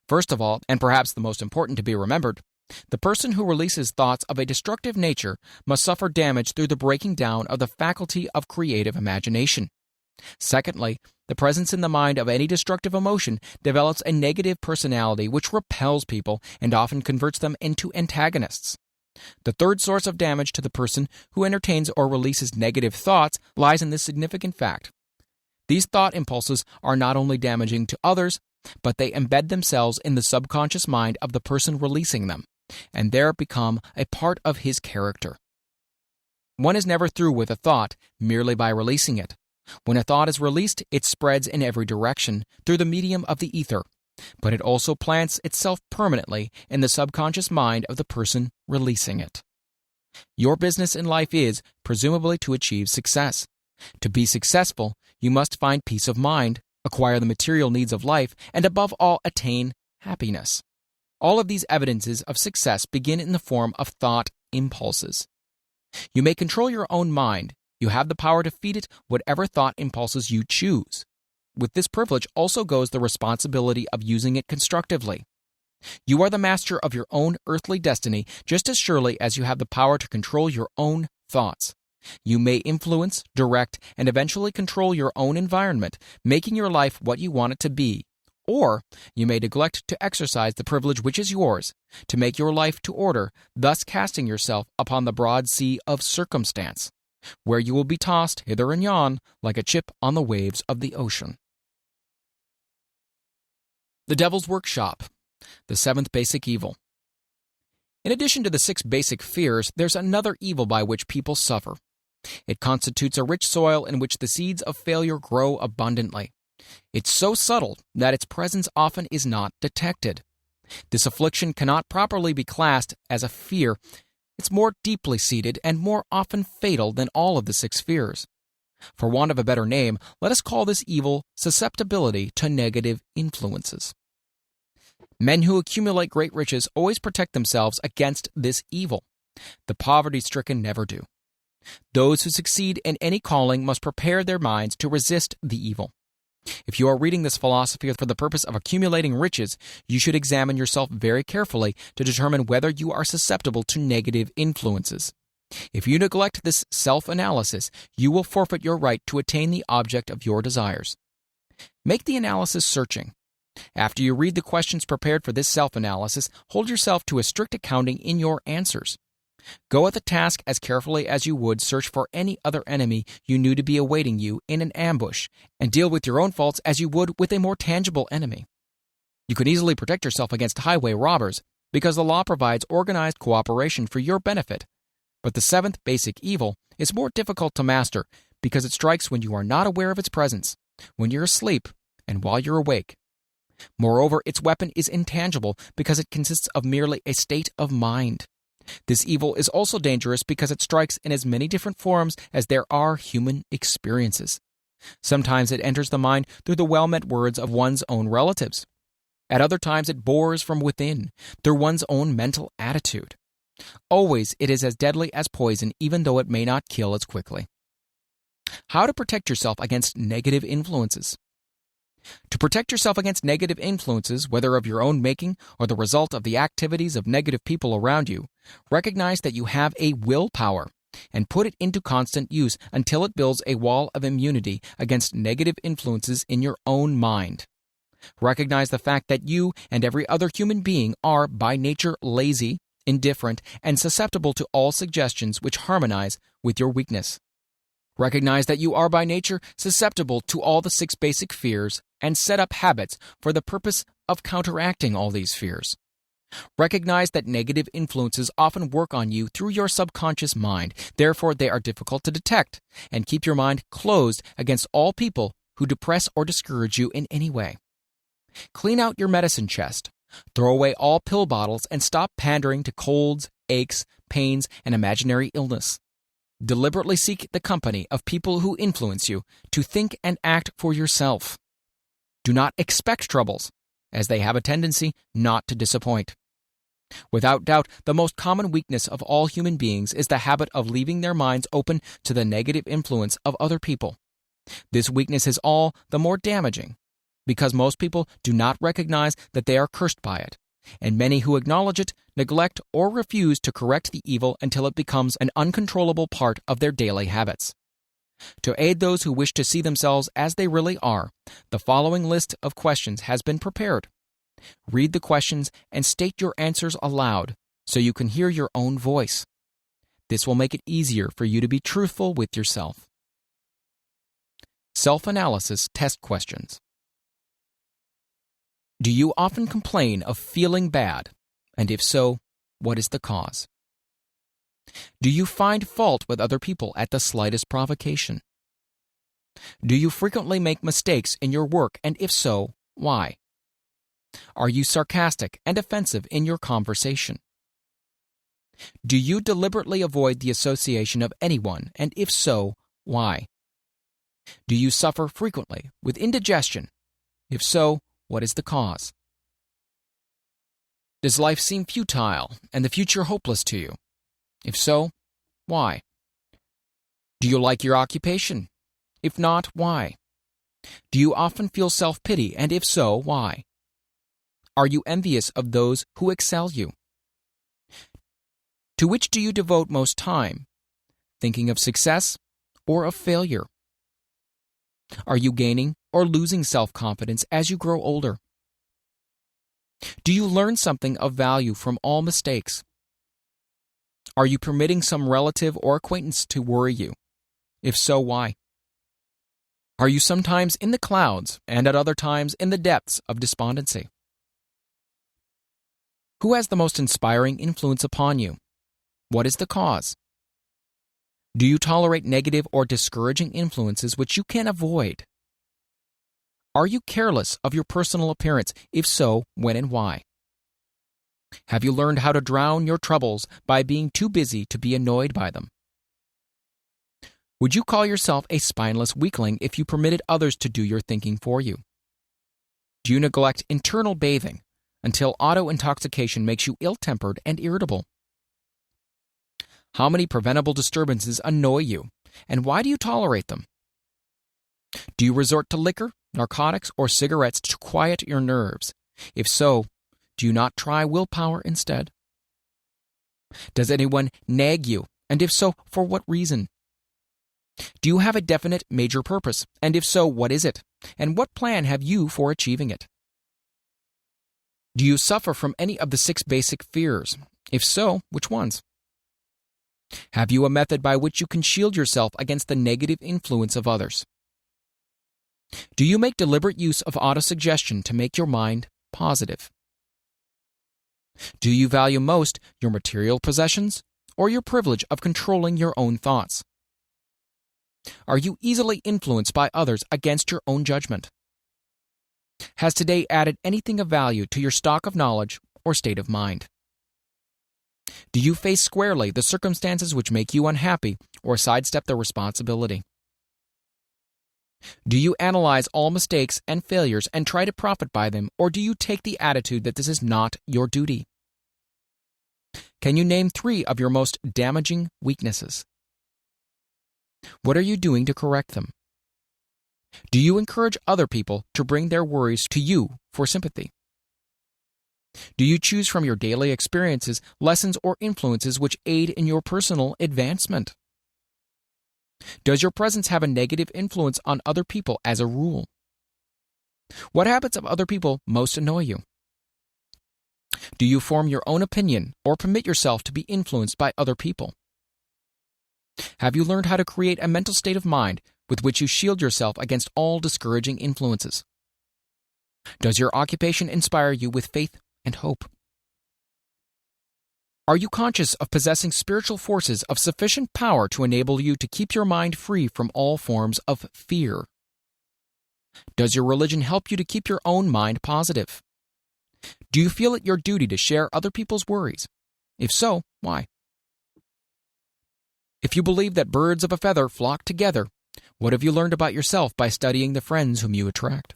First of all, and perhaps the most important to be remembered, the person who releases thoughts of a destructive nature must suffer damage through the breaking down of the faculty of creative imagination. Secondly, the presence in the mind of any destructive emotion develops a negative personality which repels people and often converts them into antagonists. The third source of damage to the person who entertains or releases negative thoughts lies in this significant fact. These thought impulses are not only damaging to others, but they embed themselves in the subconscious mind of the person releasing them, and there become a part of his character. One is never through with a thought merely by releasing it. When a thought is released, it spreads in every direction through the medium of the ether, but it also plants itself permanently in the subconscious mind of the person releasing it. Your business in life is, presumably, to achieve success. To be successful, you must find peace of mind, acquire the material needs of life, and above all, attain happiness. All of these evidences of success begin in the form of thought impulses. You may control your own mind. You have the power to feed it whatever thought impulses you choose. With this privilege also goes the responsibility of using it constructively. You are the master of your own earthly destiny just as surely as you have the power to control your own thoughts. You may influence, direct, and eventually control your own environment, making your life what you want it to be. Or you may neglect to exercise the privilege which is yours, to make your life to order, thus casting yourself upon the broad sea of circumstance, where you will be tossed hither and yon like a chip on the waves of the ocean. The Devil's Workshop, the seventh basic evil. In addition to the 6 basic fears, there's another evil by which people suffer. It constitutes a rich soil in which the seeds of failure grow abundantly. It's so subtle that its presence often is not detected. This affliction cannot properly be classed as a fear. It's more deeply seated and more often fatal than all of the 6 fears. For want of a better name, let us call this evil susceptibility to negative influences. Men who accumulate great riches always protect themselves against this evil. The poverty-stricken never do. Those who succeed in any calling must prepare their minds to resist the evil. If you are reading this philosophy for the purpose of accumulating riches, you should examine yourself very carefully to determine whether you are susceptible to negative influences. If you neglect this self-analysis, you will forfeit your right to attain the object of your desires. Make the analysis searching. After you read the questions prepared for this self-analysis, hold yourself to a strict accounting in your answers. Go at the task as carefully as you would search for any other enemy you knew to be awaiting you in an ambush, and deal with your own faults as you would with a more tangible enemy. You can easily protect yourself against highway robbers, because the law provides organized cooperation for your benefit. But the 7th basic evil is more difficult to master, because it strikes when you are not aware of its presence, when you're asleep, and while you're awake. Moreover, its weapon is intangible because it consists of merely a state of mind. This evil is also dangerous because it strikes in as many different forms as there are human experiences. Sometimes it enters the mind through the well-meant words of one's own relatives. At other times it bores from within, through one's own mental attitude. Always it is as deadly as poison, even though it may not kill as quickly. How to protect yourself against negative influences? To protect yourself against negative influences, whether of your own making or the result of the activities of negative people around you, recognize that you have a willpower and put it into constant use until it builds a wall of immunity against negative influences in your own mind. Recognize the fact that you and every other human being are by nature lazy, indifferent, and susceptible to all suggestions which harmonize with your weakness. Recognize that you are by nature susceptible to all the 6 basic fears and set up habits for the purpose of counteracting all these fears. Recognize that negative influences often work on you through your subconscious mind, therefore they are difficult to detect, and keep your mind closed against all people who depress or discourage you in any way. Clean out your medicine chest. Throw away all pill bottles and stop pandering to colds, aches, pains, and imaginary illness. Deliberately seek the company of people who influence you to think and act for yourself. Do not expect troubles, as they have a tendency not to disappoint. Without doubt, the most common weakness of all human beings is the habit of leaving their minds open to the negative influence of other people. This weakness is all the more damaging because most people do not recognize that they are cursed by it, and many who acknowledge it neglect or refuse to correct the evil until it becomes an uncontrollable part of their daily habits. To aid those who wish to see themselves as they really are, the following list of questions has been prepared. Read the questions and state your answers aloud so you can hear your own voice. This will make it easier for you to be truthful with yourself. Self-analysis test questions. Do you often complain of feeling bad? And if so, what is the cause? Do you find fault with other people at the slightest provocation? Do you frequently make mistakes in your work, and if so, why? Are you sarcastic and offensive in your conversation? Do you deliberately avoid the association of anyone, and if so, why? Do you suffer frequently with indigestion? If so, what is the cause? Does life seem futile and the future hopeless to you? If so, why? Do you like your occupation? If not, why? Do you often feel self-pity, and if so, why? Are you envious of those who excel you? To which do you devote most time? Thinking of success or of failure? Are you gaining or losing self-confidence as you grow older? Do you learn something of value from all mistakes? Are you permitting some relative or acquaintance to worry you? If so, why? Are you sometimes in the clouds and at other times in the depths of despondency? Who has the most inspiring influence upon you? What is the cause? Do you tolerate negative or discouraging influences which you can avoid? Are you careless of your personal appearance? If so, when and why? Have you learned how to drown your troubles by being too busy to be annoyed by them? Would you call yourself a spineless weakling if you permitted others to do your thinking for you? Do you neglect internal bathing until auto-intoxication makes you ill-tempered and irritable? How many preventable disturbances annoy you, and why do you tolerate them? Do you resort to liquor, narcotics, or cigarettes to quiet your nerves? If so, do you not try willpower instead? Does anyone nag you, and if so, for what reason? Do you have a definite major purpose, and if so, what is it? And what plan have you for achieving it? Do you suffer from any of the 6 basic fears? If so, which ones? Have you a method by which you can shield yourself against the negative influence of others? Do you make deliberate use of autosuggestion to make your mind positive? Do you value most your material possessions or your privilege of controlling your own thoughts? Are you easily influenced by others against your own judgment? Has today added anything of value to your stock of knowledge or state of mind? Do you face squarely the circumstances which make you unhappy or sidestep their responsibility? Do you analyze all mistakes and failures and try to profit by them, or do you take the attitude that this is not your duty? Can you name 3 of your most damaging weaknesses? What are you doing to correct them? Do you encourage other people to bring their worries to you for sympathy? Do you choose from your daily experiences lessons or influences which aid in your personal advancement? Does your presence have a negative influence on other people as a rule? What habits of other people most annoy you? Do you form your own opinion or permit yourself to be influenced by other people? Have you learned how to create a mental state of mind with which you shield yourself against all discouraging influences? Does your occupation inspire you with faith and hope? Are you conscious of possessing spiritual forces of sufficient power to enable you to keep your mind free from all forms of fear? Does your religion help you to keep your own mind positive? Do you feel it your duty to share other people's worries? If so, why? If you believe that birds of a feather flock together, what have you learned about yourself by studying the friends whom you attract?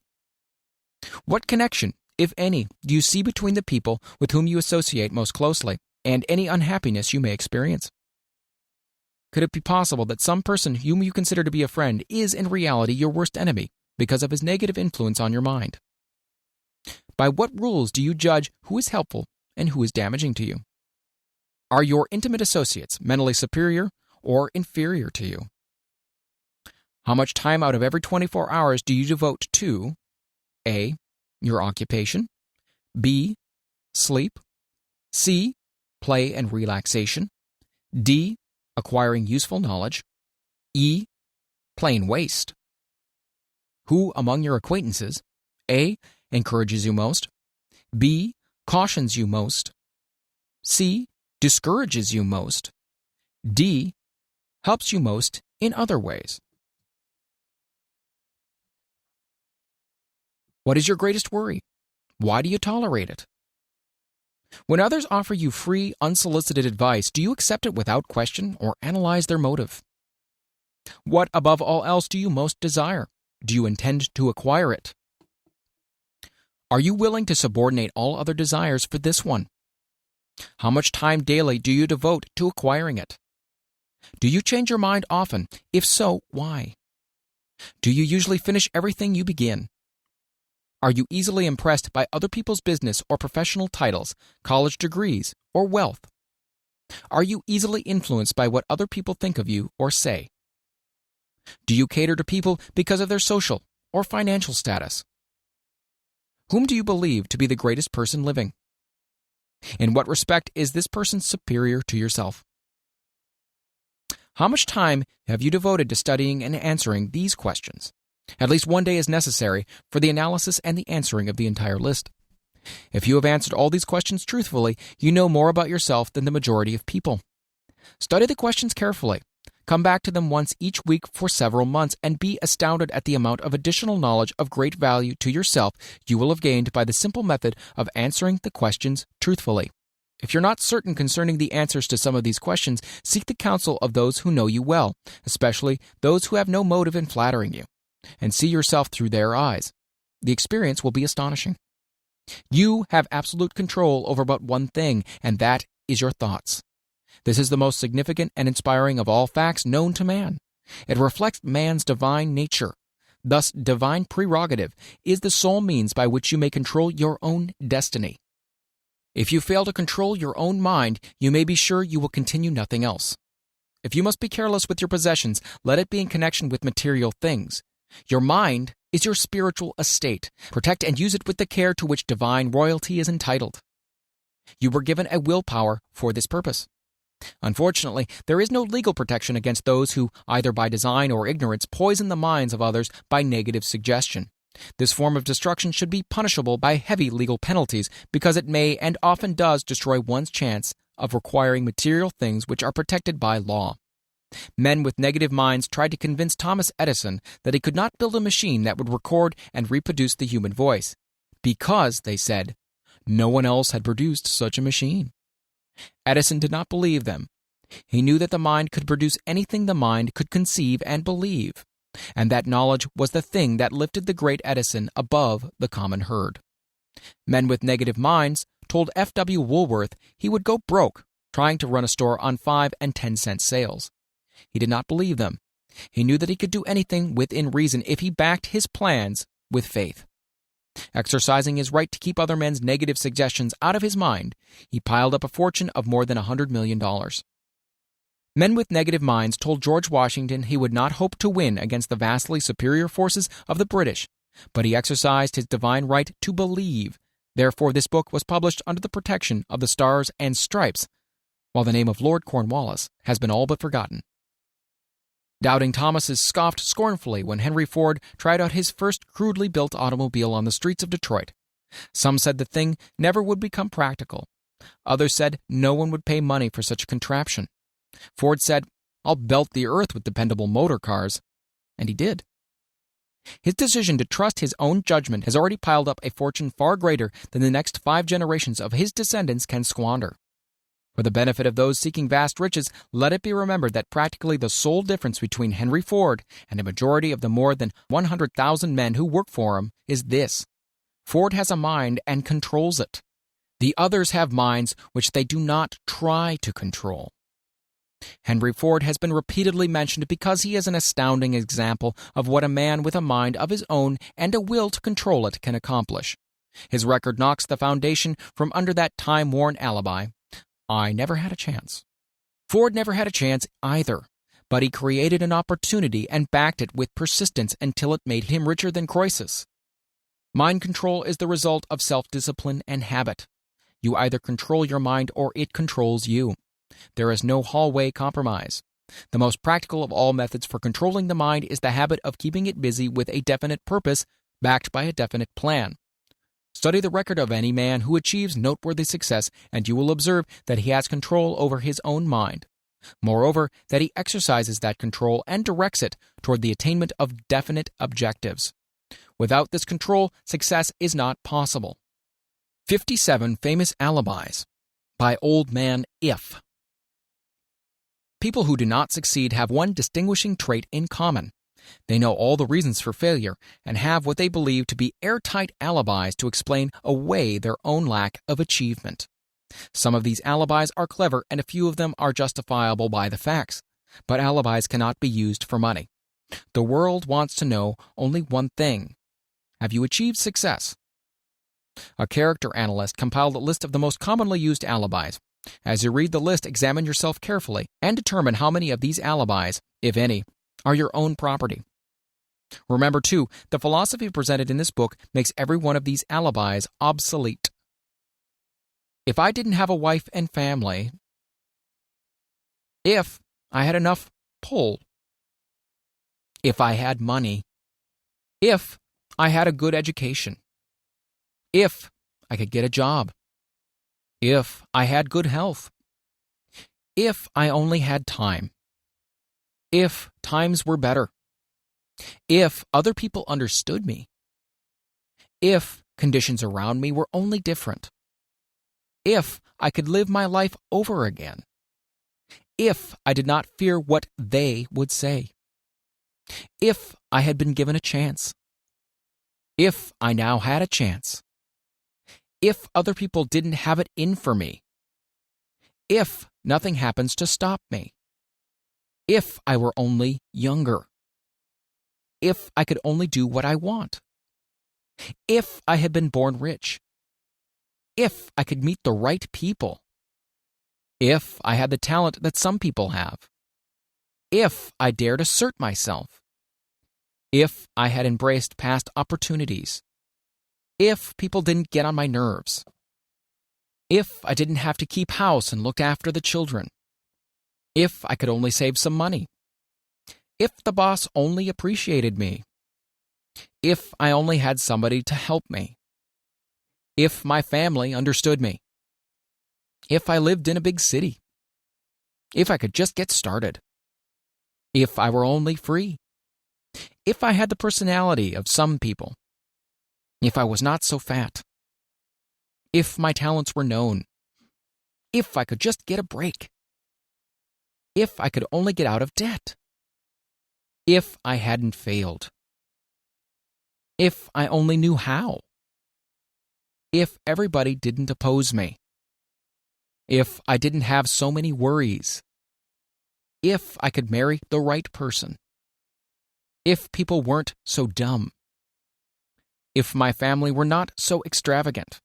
What connection, if any, do you see between the people with whom you associate most closely and any unhappiness you may experience? Could it be possible that some person whom you consider to be a friend is in reality your worst enemy because of his negative influence on your mind? By what rules do you judge who is helpful and who is damaging to you? Are your intimate associates mentally superior or inferior to you? How much time out of every 24 hours do you devote to A. Your occupation, B. Sleep, C. Play and relaxation, D. Acquiring useful knowledge, E. Plain waste? Who among your acquaintances A. Encourages you most, B. Cautions you most, C. Discourages you most, D. Helps you most in other ways? What is your greatest worry? Why do you tolerate it? When others offer you free, unsolicited advice, do you accept it without question or analyze their motive? What, above all else, do you most desire? Do you intend to acquire it? Are you willing to subordinate all other desires for this one? How much time daily do you devote to acquiring it? Do you change your mind often? If so, why? Do you usually finish everything you begin? Are you easily impressed by other people's business or professional titles, college degrees, or wealth? Are you easily influenced by what other people think of you or say? Do you cater to people because of their social or financial status? Whom do you believe to be the greatest person living? In what respect is this person superior to yourself? How much time have you devoted to studying and answering these questions? At least one day is necessary for the analysis and the answering of the entire list. If you have answered all these questions truthfully, you know more about yourself than the majority of people. Study the questions carefully. Come back to them once each week for several months and be astounded at the amount of additional knowledge of great value to yourself you will have gained by the simple method of answering the questions truthfully. If you're not certain concerning the answers to some of these questions, seek the counsel of those who know you well, especially those who have no motive in flattering you, and see yourself through their eyes. The experience will be astonishing. You have absolute control over but one thing, and that is your thoughts. This is the most significant and inspiring of all facts known to man. It reflects man's divine nature. Thus, divine prerogative is the sole means by which you may control your own destiny. If you fail to control your own mind, you may be sure you will continue nothing else. If you must be careless with your possessions, let it be in connection with material things. Your mind is your spiritual estate. Protect and use it with the care to which divine royalty is entitled. You were given a willpower for this purpose. Unfortunately, there is no legal protection against those who, either by design or ignorance, poison the minds of others by negative suggestion. This form of destruction should be punishable by heavy legal penalties because it may and often does destroy one's chance of acquiring material things which are protected by law. Men with negative minds tried to convince Thomas Edison that he could not build a machine that would record and reproduce the human voice, because, they said, no one else had produced such a machine. Edison did not believe them. He knew that the mind could produce anything the mind could conceive and believe, and that knowledge was the thing that lifted the great Edison above the common herd. Men with negative minds told F.W. Woolworth he would go broke trying to run a store on 5 and 10 cent sales. He did not believe them. He knew that he could do anything within reason if he backed his plans with faith. Exercising his right to keep other men's negative suggestions out of his mind, he piled up a fortune of more than $100 million. Men with negative minds told George Washington he would not hope to win against the vastly superior forces of the British, but he exercised his divine right to believe. Therefore, this book was published under the protection of the Stars and Stripes, while the name of Lord Cornwallis has been all but forgotten. Doubting Thomases scoffed scornfully when Henry Ford tried out his first crudely built automobile on the streets of Detroit. Some said the thing never would become practical. Others said no one would pay money for such a contraption. Ford said, "I'll belt the earth with dependable motor cars." And he did. His decision to trust his own judgment has already piled up a fortune far greater than the next 5 generations of his descendants can squander. For the benefit of those seeking vast riches, let it be remembered that practically the sole difference between Henry Ford and a majority of the more than 100,000 men who work for him is this: Ford has a mind and controls it. The others have minds which they do not try to control. Henry Ford has been repeatedly mentioned because he is an astounding example of what a man with a mind of his own and a will to control it can accomplish. His record knocks the foundation from under that time-worn alibi: I never had a chance. Ford never had a chance either, but he created an opportunity and backed it with persistence until it made him richer than Croesus. Mind control is the result of self-discipline and habit. You either control your mind or it controls you. There is no hallway compromise. The most practical of all methods for controlling the mind is the habit of keeping it busy with a definite purpose backed by a definite plan. Study the record of any man who achieves noteworthy success, and you will observe that he has control over his own mind. Moreover, that he exercises that control and directs it toward the attainment of definite objectives. Without this control, success is not possible. 57 Famous Alibis by Old Man If. People who do not succeed have one distinguishing trait in common. They know all the reasons for failure and have what they believe to be airtight alibis to explain away their own lack of achievement. Some of these alibis are clever and a few of them are justifiable by the facts, but alibis cannot be used for money. The world wants to know only one thing: have you achieved success? A character analyst compiled a list of the most commonly used alibis. As you read the list, examine yourself carefully and determine how many of these alibis, if any, are your own property. Remember, too, the philosophy presented in this book makes every one of these alibis obsolete. If I didn't have a wife and family, if I had enough pull, if I had money, if I had a good education, if I could get a job, if I had good health, if I only had time, if times were better, if other people understood me, if conditions around me were only different, if I could live my life over again, if I did not fear what they would say, if I had been given a chance, if I now had a chance, if other people didn't have it in for me, if nothing happens to stop me, if I were only younger, if I could only do what I want, if I had been born rich, if I could meet the right people, if I had the talent that some people have, if I dared assert myself, if I had embraced past opportunities, if people didn't get on my nerves, if I didn't have to keep house and look after the children, if I could only save some money, if the boss only appreciated me, if I only had somebody to help me, if my family understood me, if I lived in a big city, if I could just get started, If I were only free. If I had the personality of some people. If I was not so fat. If my talents were known. If I could just get a break. If I could only get out of debt. If I hadn't failed. If I only knew how. If everybody didn't oppose me. If I didn't have so many worries. If I could marry the right person. If people weren't so dumb. If my family were not so extravagant.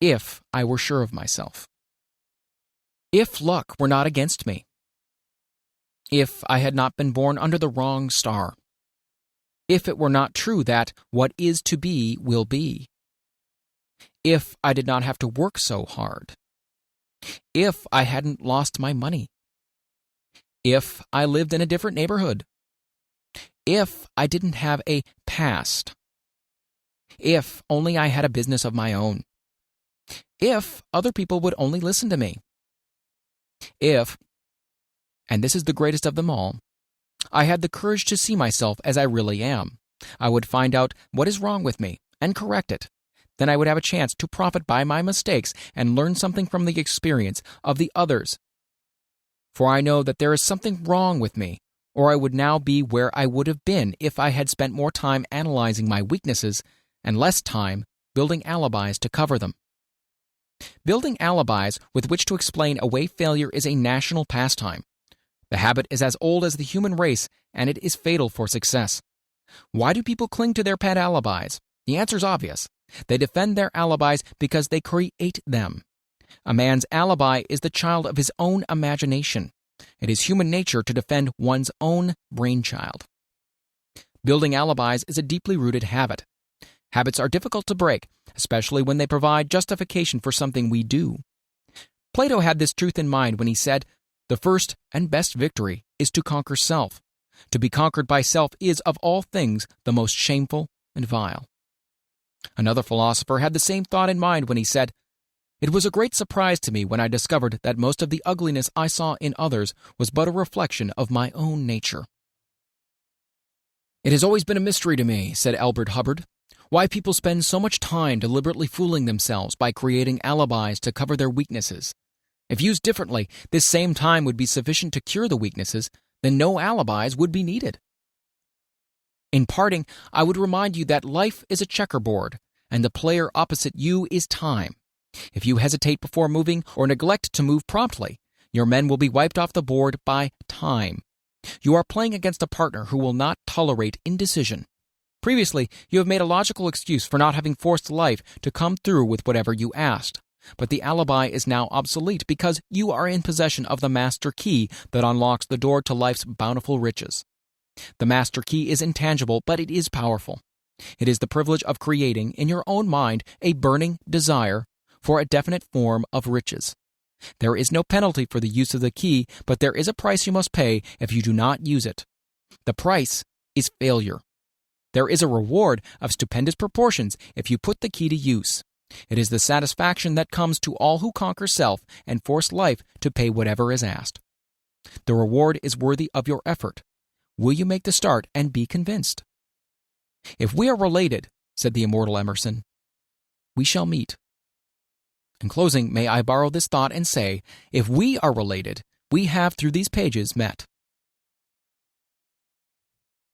If I were sure of myself. If luck were not against me. If I had not been born under the wrong star. If it were not true that what is to be will be. If I did not have to work so hard. If I hadn't lost my money. If I lived in a different neighborhood. If I didn't have a past. If only I had a business of my own. If other people would only listen to me. If, and this is the greatest of them all, I had the courage to see myself as I really am, I would find out what is wrong with me and correct it. Then I would have a chance to profit by my mistakes and learn something from the experience of the others. For I know that there is something wrong with me, or I would now be where I would have been if I had spent more time analyzing my weaknesses and less time building alibis to cover them. Building alibis with which to explain away failure is a national pastime. The habit is as old as the human race, and it is fatal for success. Why do people cling to their pet alibis? The answer is obvious. They defend their alibis because they create them. A man's alibi is the child of his own imagination. It is human nature to defend one's own brainchild. Building alibis is a deeply rooted habit. Habits are difficult to break, especially when they provide justification for something we do. Plato had this truth in mind when he said, "The first and best victory is to conquer self. To be conquered by self is, of all things, the most shameful and vile." Another philosopher had the same thought in mind when he said, "It was a great surprise to me when I discovered that most of the ugliness I saw in others was but a reflection of my own nature." "It has always been a mystery to me," said Albert Hubbard, "why people spend so much time deliberately fooling themselves by creating alibis to cover their weaknesses. If used differently, this same time would be sufficient to cure the weaknesses, then no alibis would be needed." In parting, I would remind you that life is a checkerboard, and the player opposite you is time. If you hesitate before moving or neglect to move promptly, your men will be wiped off the board by time. You are playing against a partner who will not tolerate indecision. Previously, you have made a logical excuse for not having forced life to come through with whatever you asked. But the alibi is now obsolete because you are in possession of the master key that unlocks the door to life's bountiful riches. The master key is intangible, but it is powerful. It is the privilege of creating, in your own mind, a burning desire for a definite form of riches. There is no penalty for the use of the key, but there is a price you must pay if you do not use it. The price is failure. There is a reward of stupendous proportions if you put the key to use. It is the satisfaction that comes to all who conquer self and force life to pay whatever is asked. The reward is worthy of your effort. Will you make the start and be convinced? "If we are related," said the immortal Emerson, "we shall meet." In closing, may I borrow this thought and say, if we are related, we have through these pages met.